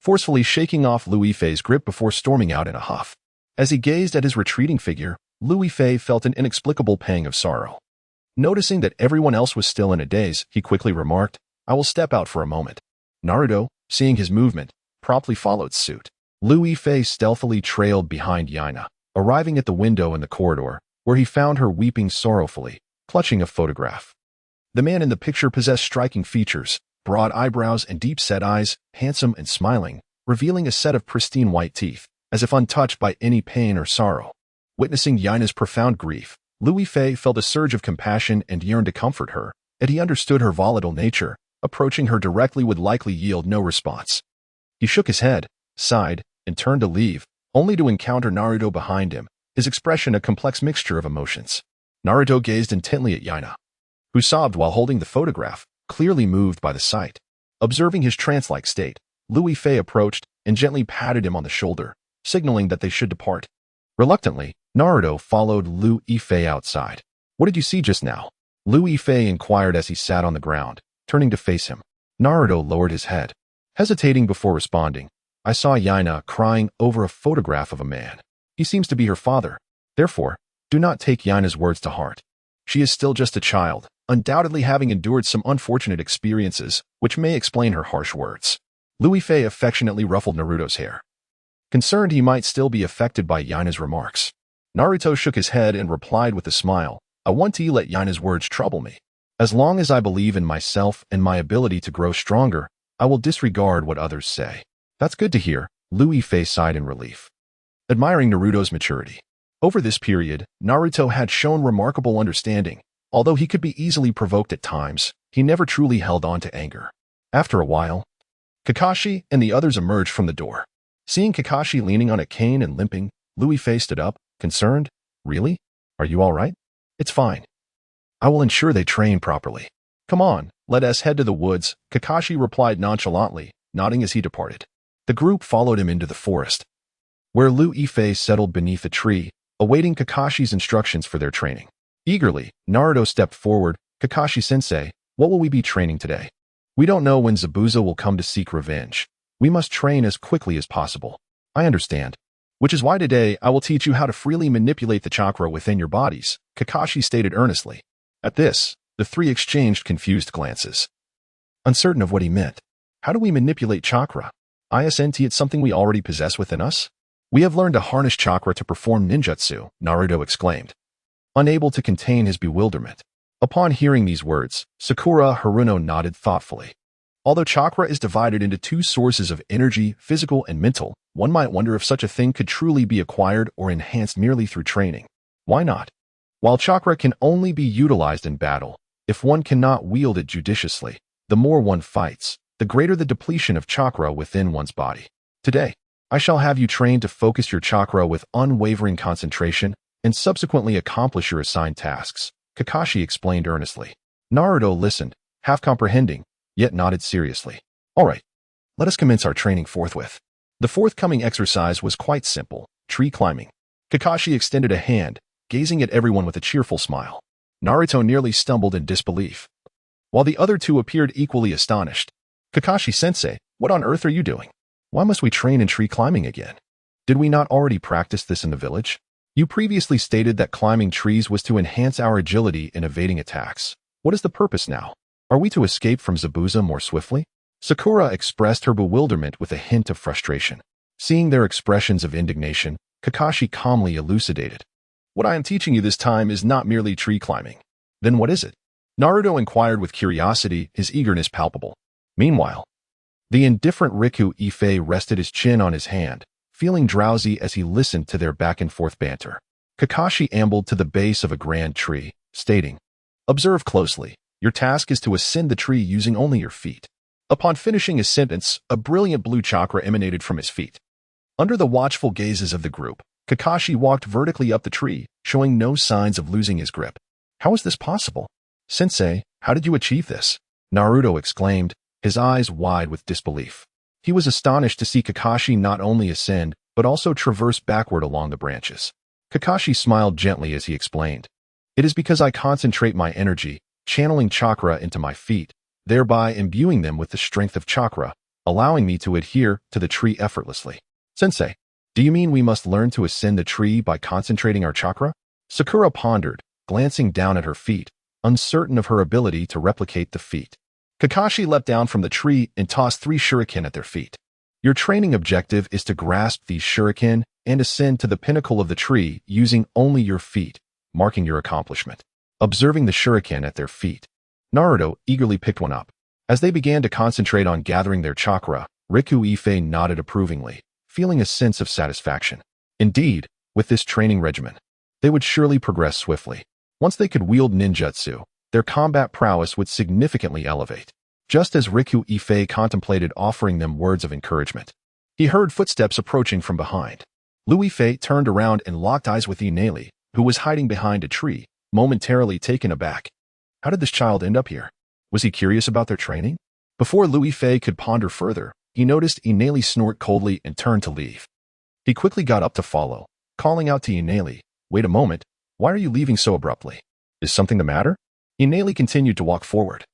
Speaker 1: forcefully shaking off Luifei's grip before storming out in a huff. As he gazed at his retreating figure, Luifei felt an inexplicable pang of sorrow. Noticing that everyone else was still in a daze, he quickly remarked, "I will step out for a moment." Naruto, seeing his movement, promptly followed suit. Luifei stealthily trailed behind Yaina, arriving at the window in the corridor, where he found her weeping sorrowfully, clutching a photograph. The man in the picture possessed striking features, broad eyebrows and deep-set eyes, handsome and smiling, revealing a set of pristine white teeth, as if untouched by any pain or sorrow. Witnessing Yaina's profound grief, Lu Yifei felt a surge of compassion and yearned to comfort her, and he understood her volatile nature. Approaching her directly would likely yield no response. He shook his head, sighed, and turned to leave, only to encounter Naruto behind him, his expression a complex mixture of emotions. Naruto gazed intently at Yaina, who sobbed while holding the photograph, clearly moved by the sight. Observing his trance-like state, Lu Yifei approached and gently patted him on the shoulder, signaling that they should depart. Reluctantly, Naruto followed Lu Yifei outside. "What did you see just now?" Lu Yifei inquired as he sat on the ground, turning to face him. Naruto lowered his head, hesitating before responding. "I saw Yaina crying over a photograph of a man. He seems to be her father. Therefore, do not take Yaina's words to heart. She is still just a child, undoubtedly having endured some unfortunate experiences, which may explain her harsh words." Lu Yifei affectionately ruffled Naruto's hair, concerned he might still be affected by Yaina's remarks. Naruto shook his head and replied with a smile, "I want to let Yaina's words trouble me. As long as I believe in myself and my ability to grow stronger, I will disregard what others say." "That's good to hear," Lu Yifei sighed in relief, admiring Naruto's maturity. Over this period, Naruto had shown remarkable understanding. Although he could be easily provoked at times, he never truly held on to anger. After a while, Kakashi and the others emerged from the door. Seeing Kakashi leaning on a cane and limping, Lu Yifei stood up, concerned. "Really? Are you all right?" "It's fine. I will ensure they train properly." "Come on, let us head to the woods," Kakashi replied nonchalantly, nodding as he departed. The group followed him into the forest, where Lu Yifei settled beneath a tree, awaiting Kakashi's instructions for their training. Eagerly, Naruto stepped forward. "Kakashi-sensei, what will we be training today?" "We don't know when Zabuza will come to seek revenge. We must train as quickly as possible." "I understand. Which is why today I will teach you how to freely manipulate the chakra within your bodies," Kakashi stated earnestly. At this, the three exchanged confused glances, uncertain of what he meant. "How do we manipulate chakra? Isn't it something we already possess within us?" "We have learned to harness chakra to perform ninjutsu," Naruto exclaimed, unable to contain his bewilderment. Upon hearing these words, Sakura Haruno nodded thoughtfully. Although chakra is divided into two sources of energy, physical and mental, one might wonder if such a thing could truly be acquired or enhanced merely through training. Why not? While chakra can only be utilized in battle, if one cannot wield it judiciously, the more one fights, the greater the depletion of chakra within one's body. Today, I shall have you trained to focus your chakra with unwavering concentration and subsequently accomplish your assigned tasks, Kakashi explained earnestly. Naruto listened, half comprehending, yet nodded seriously. "All right, let us commence our training forthwith." The forthcoming exercise was quite simple, tree climbing. Kakashi extended a hand, gazing at everyone with a cheerful smile. Naruto nearly stumbled in disbelief, while the other two appeared equally astonished. "Kakashi-sensei, what on earth are you doing? Why must we train in tree climbing again? Did we not already practice this in the village? You previously stated that climbing trees was to enhance our agility in evading attacks. What is the purpose now? Are we to escape from Zabuza more swiftly?" Sakura expressed her bewilderment with a hint of frustration. Seeing their expressions of indignation, Kakashi calmly elucidated. "What I am teaching you this time is not merely tree climbing." "Then what is it?" Naruto inquired with curiosity, his eagerness palpable. Meanwhile, the indifferent Riku Ife rested his chin on his hand, feeling drowsy as he listened to their back-and-forth banter. Kakashi ambled to the base of a grand tree, stating, "Observe closely. Your task is to ascend the tree using only your feet." Upon finishing his sentence, a brilliant blue chakra emanated from his feet. Under the watchful gazes of the group, Kakashi walked vertically up the tree, showing no signs of losing his grip. "How is this possible? Sensei, how did you achieve this?" Naruto exclaimed, his eyes wide with disbelief. He was astonished to see Kakashi not only ascend, but also traverse backward along the branches. Kakashi smiled gently as he explained, "It is because I concentrate my energy, channeling chakra into my feet, thereby imbuing them with the strength of chakra, allowing me to adhere to the tree effortlessly." "Sensei, do you mean we must learn to ascend the tree by concentrating our chakra?" Sakura pondered, glancing down at her feet, uncertain of her ability to replicate the feat. Kakashi leapt down from the tree and tossed 3 shuriken at their feet. "Your training objective is to grasp these shuriken and ascend to the pinnacle of the tree using only your feet, marking your accomplishment. Observing the shuriken at their feet, Naruto eagerly picked one up. As they began to concentrate on gathering their chakra, Riku Ife nodded approvingly, feeling a sense of satisfaction. Indeed, with this training regimen, they would surely progress swiftly. Once they could wield ninjutsu, their combat prowess would significantly elevate. Just as Riku Ife contemplated offering them words of encouragement, he heard footsteps approaching from behind. Lu Ife turned around and locked eyes with Ineli, who was hiding behind a tree, momentarily taken aback. How did this child end up here? Was he curious about their training? Before Lu Ife could ponder further, he noticed Ineli snort coldly and turned to leave. He quickly got up to follow, calling out to Ineli, "Wait a moment, why are you leaving so abruptly? Is something the matter?" Ineli continued to walk forward,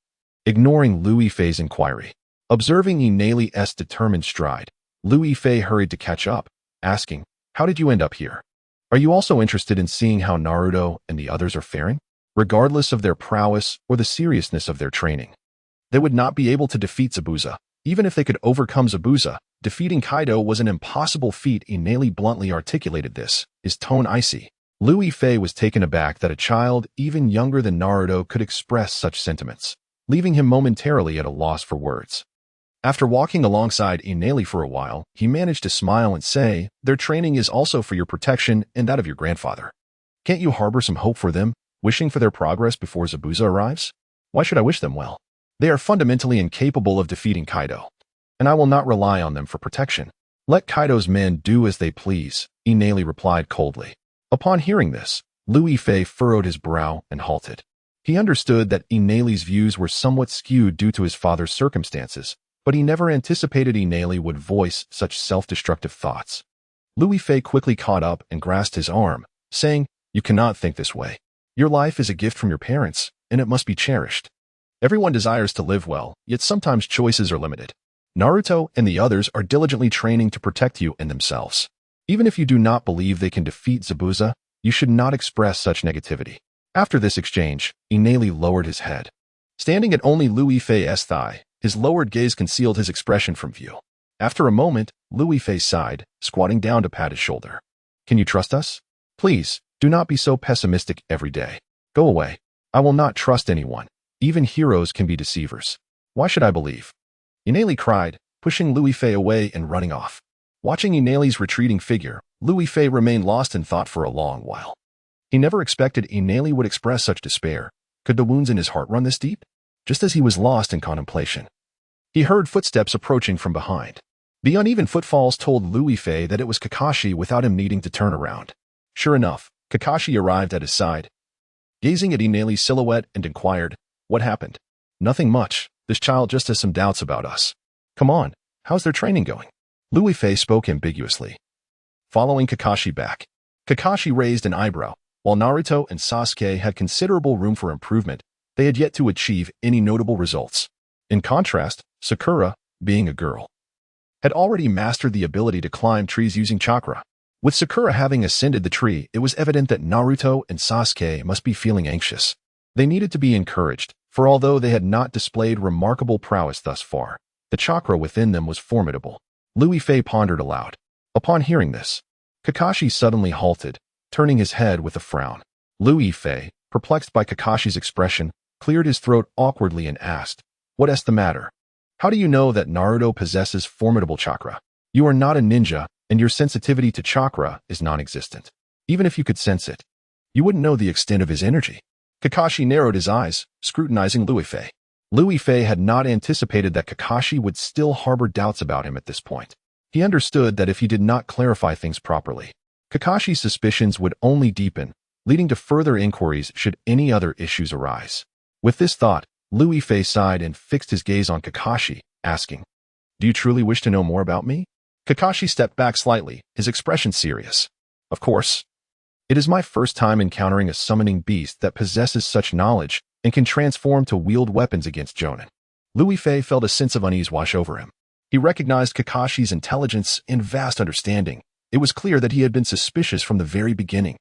Speaker 1: ignoring Lu Ife's inquiry. Observing Ineli's determined stride, Lu Ife hurried to catch up, asking, "How did you end up here? Are you also interested in seeing how Naruto and the others are faring?" Regardless of their prowess or the seriousness of their training, they would not be able to defeat Zabuza. Even if they could overcome Zabuza, defeating Kaido was an impossible feat. Ineli bluntly articulated this, his tone icy. Lu Ife was taken aback that a child even younger than Naruto could express such sentiments, leaving him momentarily at a loss for words. After walking alongside Ineli for a while, he managed to smile and say, "Their training is also for your protection and that of your grandfather. Can't you harbor some hope for them, wishing for their progress before Zabuza arrives?" "Why should I wish them well? They are fundamentally incapable of defeating Kaido, and I will not rely on them for protection. Let Kaido's men do as they please," Ineli replied coldly. Upon hearing this, Lu Ife furrowed his brow and halted. He understood that Ineli's views were somewhat skewed due to his father's circumstances, but he never anticipated Ineli would voice such self-destructive thoughts. Lu Ife quickly caught up and grasped his arm, saying, "You cannot think this way. Your life is a gift from your parents, and it must be cherished. Everyone desires to live well, yet sometimes choices are limited. Naruto and the others are diligently training to protect you and themselves. Even if you do not believe they can defeat Zabuza, you should not express such negativity." After this exchange, Ineli lowered his head. Standing at only Lu Ife's thigh, his lowered gaze concealed his expression from view. After a moment, Lu Ife sighed, squatting down to pat his shoulder. "Can you trust us? Please, do not be so pessimistic every day. Go away. I will not trust anyone. Even heroes can be deceivers. Why should I believe?" Ineli cried, pushing Lu Ife away and running off. Watching Ineli's retreating figure, Lu Ife remained lost in thought for a long while. He never expected Ineli would express such despair. Could the wounds in his heart run this deep? Just as he was lost in contemplation, he heard footsteps approaching from behind. The uneven footfalls told Lu Ife that it was Kakashi without him needing to turn around. Sure enough, Kakashi arrived at his side, gazing at Ineli's silhouette and inquired, "What happened?" "Nothing much. This child just has some doubts about us." "Come on, how's their training going?" Lu Ife spoke ambiguously. Following Kakashi back, Kakashi raised an eyebrow. While Naruto and Sasuke had considerable room for improvement, they had yet to achieve any notable results. In contrast, Sakura, being a girl, had already mastered the ability to climb trees using chakra. With Sakura having ascended the tree, it was evident that Naruto and Sasuke must be feeling anxious. They needed to be encouraged, for although they had not displayed remarkable prowess thus far, the chakra within them was formidable. Lu Ife pondered aloud. Upon hearing this, Kakashi suddenly halted, turning his head with a frown. Lu Ife, perplexed by Kakashi's expression, cleared his throat awkwardly and asked, "What's the matter? How do you know that Naruto possesses formidable chakra? You are not a ninja, and your sensitivity to chakra is non-existent. Even if you could sense it, you wouldn't know the extent of his energy." Kakashi narrowed his eyes, scrutinizing Lu Ife. Lu Ife had not anticipated that Kakashi would still harbor doubts about him at this point. He understood that if he did not clarify things properly, Kakashi's suspicions would only deepen, leading to further inquiries should any other issues arise. With this thought, Lu Ife sighed and fixed his gaze on Kakashi, asking, "Do you truly wish to know more about me?" Kakashi stepped back slightly, his expression serious. "Of course. It is my first time encountering a summoning beast that possesses such knowledge and can transform to wield weapons against Jonin." Lu Ife felt a sense of unease wash over him. He recognized Kakashi's intelligence and vast understanding. It was clear that he had been suspicious from the very beginning.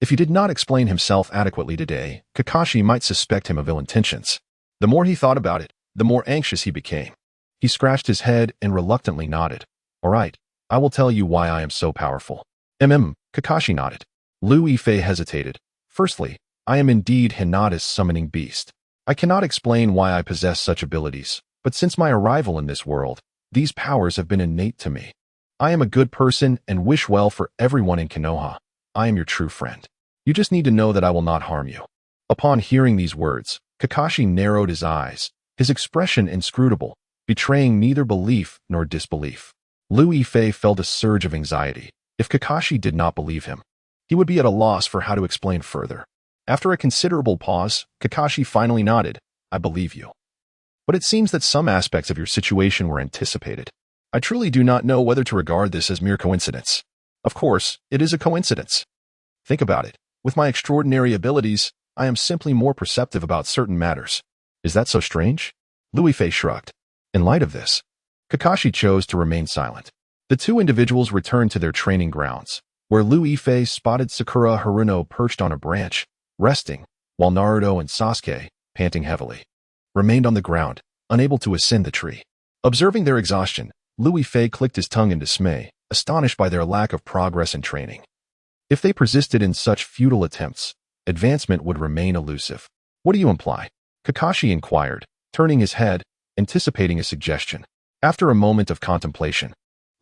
Speaker 1: If he did not explain himself adequately today, Kakashi might suspect him of ill intentions. The more he thought about it, the more anxious he became. He scratched his head and reluctantly nodded. "All right, I will tell you why I am so powerful. Kakashi nodded. Liu Yifei hesitated. Firstly, I am indeed Hinata's summoning beast. I cannot explain why I possess such abilities, but since my arrival in this world, these powers have been innate to me. I am a good person and wish well for everyone in Konoha. I am your true friend. You just need to know that I will not harm you. Upon hearing these words, Kakashi narrowed his eyes, his expression inscrutable, betraying neither belief nor disbelief. Liu Yifei felt a surge of anxiety. If Kakashi did not believe him, he would be at a loss for how to explain further. After a considerable pause, Kakashi finally nodded. I believe you. But it seems that some aspects of your situation were anticipated. I truly do not know whether to regard this as mere coincidence. Of course, it is a coincidence. Think about it. With my extraordinary abilities, I am simply more perceptive about certain matters. Is that so strange? Liu Yifei shrugged. In light of this, Kakashi chose to remain silent. The two individuals returned to their training grounds, where Liu Yifei spotted Sakura Haruno perched on a branch, resting, while Naruto and Sasuke, panting heavily, remained on the ground, unable to ascend the tree. Observing their exhaustion, Liu Yifei clicked his tongue in dismay, astonished by their lack of progress and training. If they persisted in such futile attempts, advancement would remain elusive. What do you imply? Kakashi inquired, turning his head, anticipating a suggestion. After a moment of contemplation,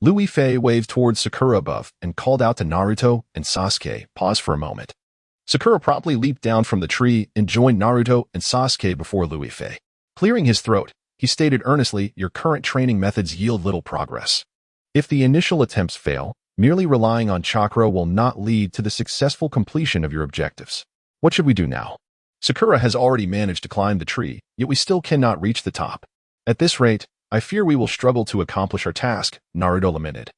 Speaker 1: Liu Yifei waved towards Sakura above and called out to Naruto and Sasuke. Pause for a moment. Sakura promptly leaped down from the tree and joined Naruto and Sasuke before Liu Yifei. Clearing his throat, he stated earnestly, your current training methods yield little progress. If the initial attempts fail, merely relying on chakra will not lead to the successful completion of your objectives. What should we do now? Sakura has already managed to climb the tree, yet we still cannot reach the top. At this rate, I fear we will struggle to accomplish our task, Naruto lamented,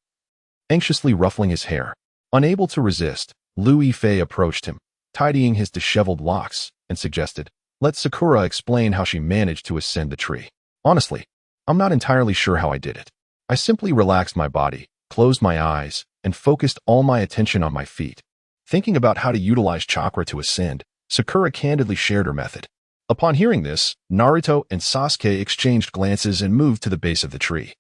Speaker 1: anxiously ruffling his hair. Unable to resist, Liu Yifei approached him, tidying his disheveled locks, and suggested, let Sakura explain how she managed to ascend the tree. Honestly, I'm not entirely sure how I did it. I simply relaxed my body, closed my eyes, and focused all my attention on my feet. Thinking about how to utilize chakra to ascend, Sakura candidly shared her method. Upon hearing this, Naruto and Sasuke exchanged glances and moved to the base of the tree,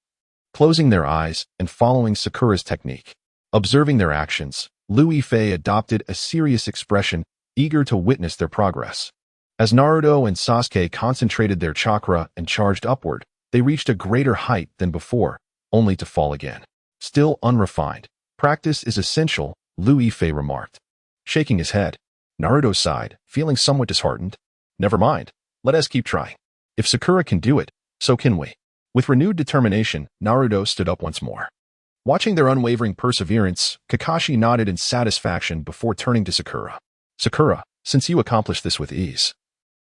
Speaker 1: closing their eyes and following Sakura's technique. Observing their actions, Liu Yifei adopted a serious expression, eager to witness their progress. As Naruto and Sasuke concentrated their chakra and charged upward, they reached a greater height than before, only to fall again. Still unrefined. Practice is essential, Liu Yifei remarked. Shaking his head, Naruto sighed, feeling somewhat disheartened. Never mind, let us keep trying. If Sakura can do it, so can we. With renewed determination, Naruto stood up once more. Watching their unwavering perseverance, Kakashi nodded in satisfaction before turning to Sakura. Sakura, since you accomplished this with ease,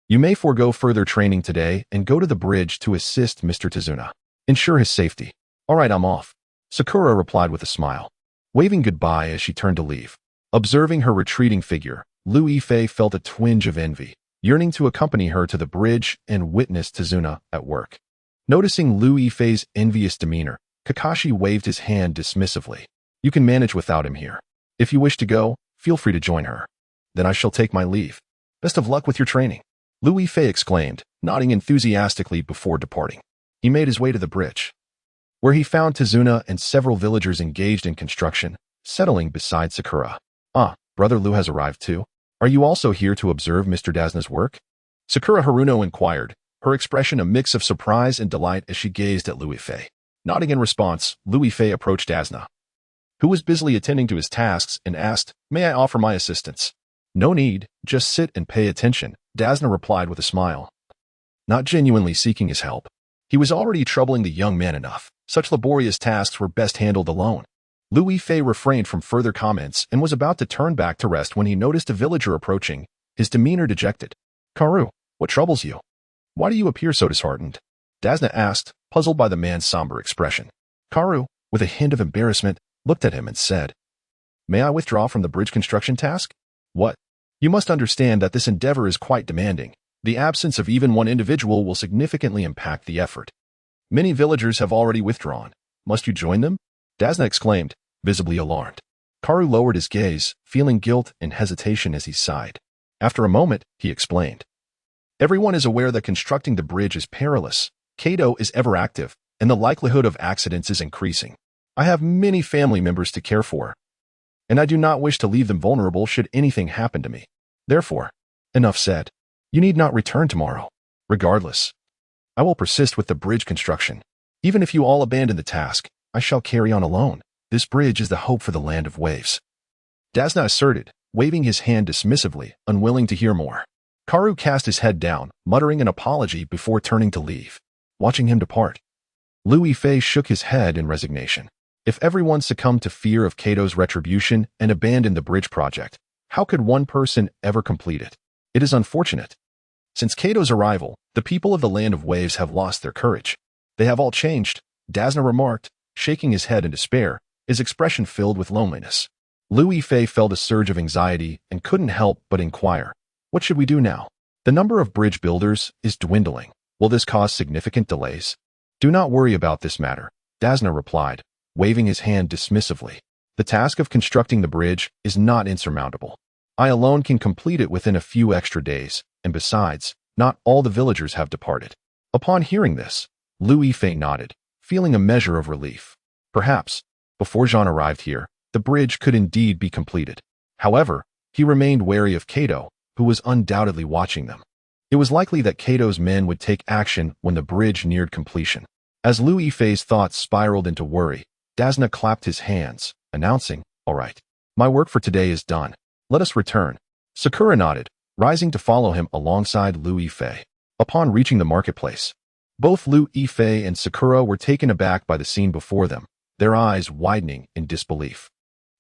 Speaker 1: you may forego further training today and go to the bridge to assist Mr. Tazuna. Ensure his safety. All right, I'm off. Sakura replied with a smile, waving goodbye as she turned to leave. Observing her retreating figure, Liu Yifei felt a twinge of envy, yearning to accompany her to the bridge and witness Tazuna at work. Noticing Liu Yifei's envious demeanor, Kakashi waved his hand dismissively. You can manage without him here. If you wish to go, feel free to join her. Then I shall take my leave. Best of luck with your training, Liu Yifei exclaimed, nodding enthusiastically before departing. He made his way to the bridge, where he found Tazuna and several villagers engaged in construction, settling beside Sakura. Ah, Brother Liu has arrived too. Are you also here to observe Mr. Dazna's work? Sakura Haruno inquired, her expression a mix of surprise and delight as she gazed at Liu Yifei. Nodding in response, Liu Yifei approached Dazna, who was busily attending to his tasks, and asked, May I offer my assistance? No need, just sit and pay attention, Dazna replied with a smile, not genuinely seeking his help. He was already troubling the young man enough. Such laborious tasks were best handled alone. Liu Yifei refrained from further comments and was about to turn back to rest when he noticed a villager approaching, his demeanor dejected. Karu, what troubles you? Why do you appear so disheartened? Dazna asked, puzzled by the man's somber expression. Karu, with a hint of embarrassment, looked at him and said, May I withdraw from the bridge construction task? What? You must understand that this endeavor is quite demanding. The absence of even one individual will significantly impact the effort. Many villagers have already withdrawn. Must you join them? Dazna exclaimed, visibly alarmed. Karu lowered his gaze, feeling guilt and hesitation as he sighed. After a moment, he explained. Everyone is aware that constructing the bridge is perilous. Kado is ever active, and the likelihood of accidents is increasing. I have many family members to care for. and I do not wish to leave them vulnerable should anything happen to me. Therefore, enough said. You need not return tomorrow. Regardless, I will persist with the bridge construction. Even if you all abandon the task, I shall carry on alone. This bridge is the hope for the land of waves. Dasna asserted, waving his hand dismissively, unwilling to hear more. Karu cast his head down, muttering an apology before turning to leave. Watching him depart, Lu Yifei shook his head in resignation. If everyone succumbed to fear of Kato's retribution and abandoned the bridge project, how could one person ever complete it? It is unfortunate. Since Kato's arrival, the people of the Land of Waves have lost their courage. They have all changed, Dasna remarked, shaking his head in despair, his expression filled with loneliness. Lu Yifei felt a surge of anxiety and couldn't help but inquire, what should we do now? The number of bridge builders is dwindling. Will this cause significant delays? Do not worry about this matter, Dasna replied, waving his hand dismissively. The task of constructing the bridge is not insurmountable. I alone can complete it within a few extra days, and besides, not all the villagers have departed. Upon hearing this, Lu Yifei nodded, feeling a measure of relief. Perhaps, before Jean arrived here, the bridge could indeed be completed. However, he remained wary of Kato, who was undoubtedly watching them. It was likely that Kato's men would take action when the bridge neared completion. As Lu Yifei's thoughts spiraled into worry, Dasna clapped his hands, announcing, "All right, my work for today is done. Let us return." Sakura nodded, rising to follow him alongside Lu Yifei. Upon reaching the marketplace, both Lu Yifei and Sakura were taken aback by the scene before them, their eyes widening in disbelief.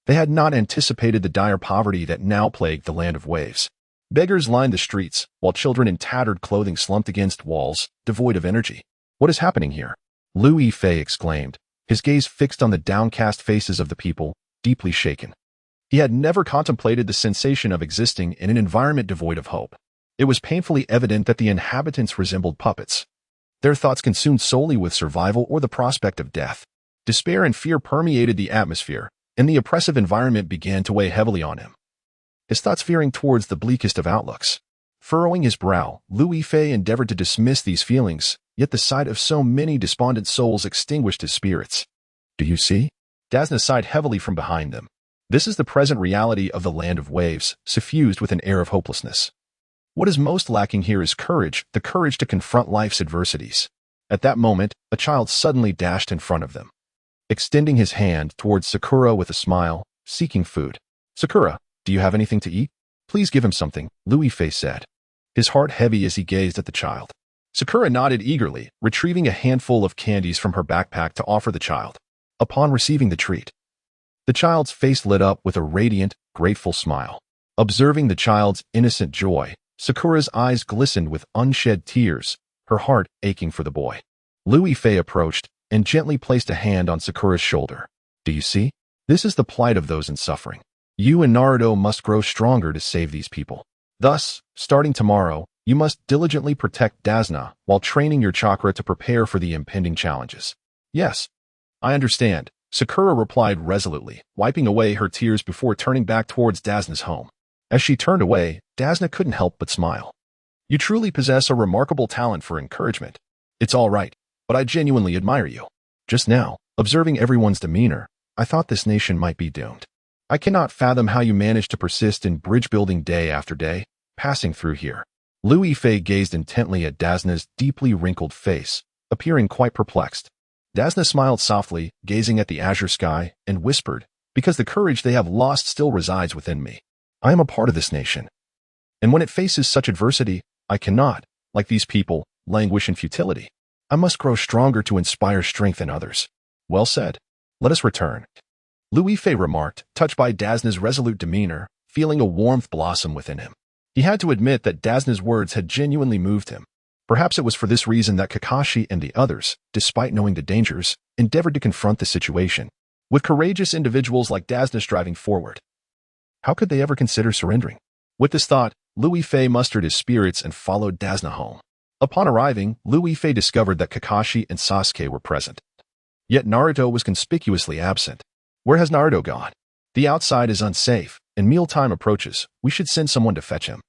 Speaker 1: They had not anticipated the dire poverty that now plagued the Land of Waves. Beggars lined the streets, while children in tattered clothing slumped against walls, devoid of energy. What is happening here? Lu Yifei exclaimed, his gaze fixed on the downcast faces of the people, deeply shaken. He had never contemplated the sensation of existing in an environment devoid of hope. It was painfully evident that the inhabitants resembled puppets. Their thoughts consumed solely with survival or the prospect of death. Despair and fear permeated the atmosphere, and the oppressive environment began to weigh heavily on him. His thoughts veering towards the bleakest of outlooks. Furrowing his brow, Lu Yifei endeavored to dismiss these feelings, yet the sight of so many despondent souls extinguished his spirits. Do you see? Dasna sighed heavily from behind them. This is the present reality of the Land of Waves, suffused with an air of hopelessness. What is most lacking here is courage, the courage to confront life's adversities. At that moment, a child suddenly dashed in front of them, extending his hand towards Sakura with a smile, seeking food. "Sakura, do you have anything to eat? Please give him something," Lu Yifei said, his heart heavy as he gazed at the child. Sakura nodded eagerly, retrieving a handful of candies from her backpack to offer the child. Upon receiving the treat, the child's face lit up with a radiant, grateful smile. Observing the child's innocent joy, Sakura's eyes glistened with unshed tears, her heart aching for the boy. Lu Yifei approached and gently placed a hand on Sakura's shoulder. "Do you see? This is the plight of those in suffering. You and Naruto must grow stronger to save these people. Thus, starting tomorrow, you must diligently protect Dasna while training your chakra to prepare for the impending challenges." "Yes, I understand," Sakura replied resolutely, wiping away her tears before turning back towards Dasna's home. As she turned away, Dasna couldn't help but smile. "You truly possess a remarkable talent for encouragement. It's all right, but I genuinely admire you. Just now, observing everyone's demeanor, I thought this nation might be doomed. I cannot fathom how you managed to persist in bridge building day after day, passing through here." Lu Yifei gazed intently at Dasna's deeply wrinkled face, appearing quite perplexed. Dasna smiled softly, gazing at the azure sky, and whispered, "Because the courage they have lost still resides within me. I am a part of this nation. And when it faces such adversity, I cannot, like these people, languish in futility. I must grow stronger to inspire strength in others." "Well said. Let us return," Lu Yifei remarked, touched by Dasna's resolute demeanor, feeling a warmth blossom within him. He had to admit that Dasna's words had genuinely moved him. Perhaps it was for this reason that Kakashi and the others, despite knowing the dangers, endeavored to confront the situation, with courageous individuals like Dasna striving forward. How could they ever consider surrendering? With this thought, Lu Yifei mustered his spirits and followed Dasna home. Upon arriving, Lu Yifei discovered that Kakashi and Sasuke were present. Yet Naruto was conspicuously absent. Where has Naruto gone? The outside is unsafe, and mealtime approaches. We should send someone to fetch him.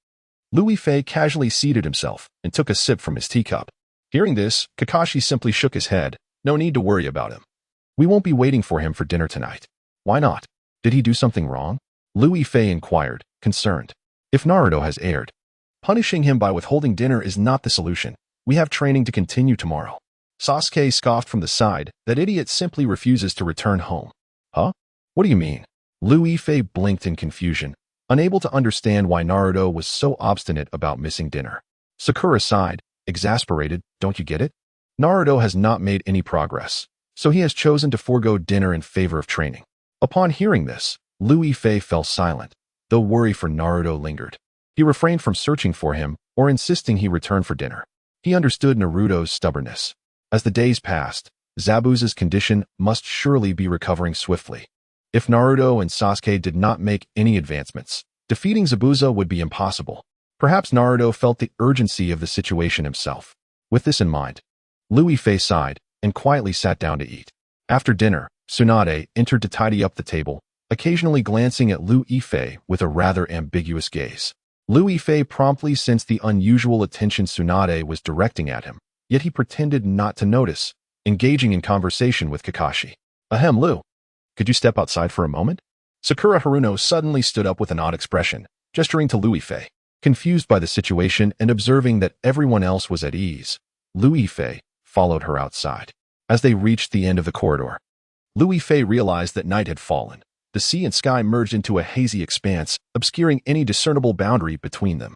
Speaker 1: Lu Yifei casually seated himself and took a sip from his teacup. Hearing this, Kakashi simply shook his head. No need to worry about him. We won't be waiting for him for dinner tonight. Why not? Did he do something wrong? Liu Yifei inquired, concerned. If Naruto has erred, punishing him by withholding dinner is not the solution. We have training to continue tomorrow. Sasuke scoffed from the side. That idiot simply refuses to return home. Huh? What do you mean? Liu Yifei blinked in confusion, unable to understand why Naruto was so obstinate about missing dinner. Sakura sighed, exasperated. Don't you get it? Naruto has not made any progress, so he has chosen to forego dinner in favor of training. Upon hearing this, Liu Yifei fell silent, though worry for Naruto lingered. He refrained from searching for him or insisting he return for dinner. He understood Naruto's stubbornness. As the days passed, Zabuza's condition must surely be recovering swiftly. If Naruto and Sasuke did not make any advancements, defeating Zabuza would be impossible. Perhaps Naruto felt the urgency of the situation himself. With this in mind, Liu Yifei sighed and quietly sat down to eat. After dinner, Tsunade entered to tidy up the table, occasionally glancing at Liu Yifei with a rather ambiguous gaze. Liu Yifei promptly sensed the unusual attention Tsunade was directing at him, yet he pretended not to notice, engaging in conversation with Kakashi. Ahem, Liu. Could you step outside for a moment? Sakura Haruno suddenly stood up with an odd expression, gesturing to Liu Yifei. Confused by the situation and observing that everyone else was at ease, Liu Yifei followed her outside. As they reached the end of the corridor, Liu Yifei realized that night had fallen. The sea and sky merged into a hazy expanse, obscuring any discernible boundary between them.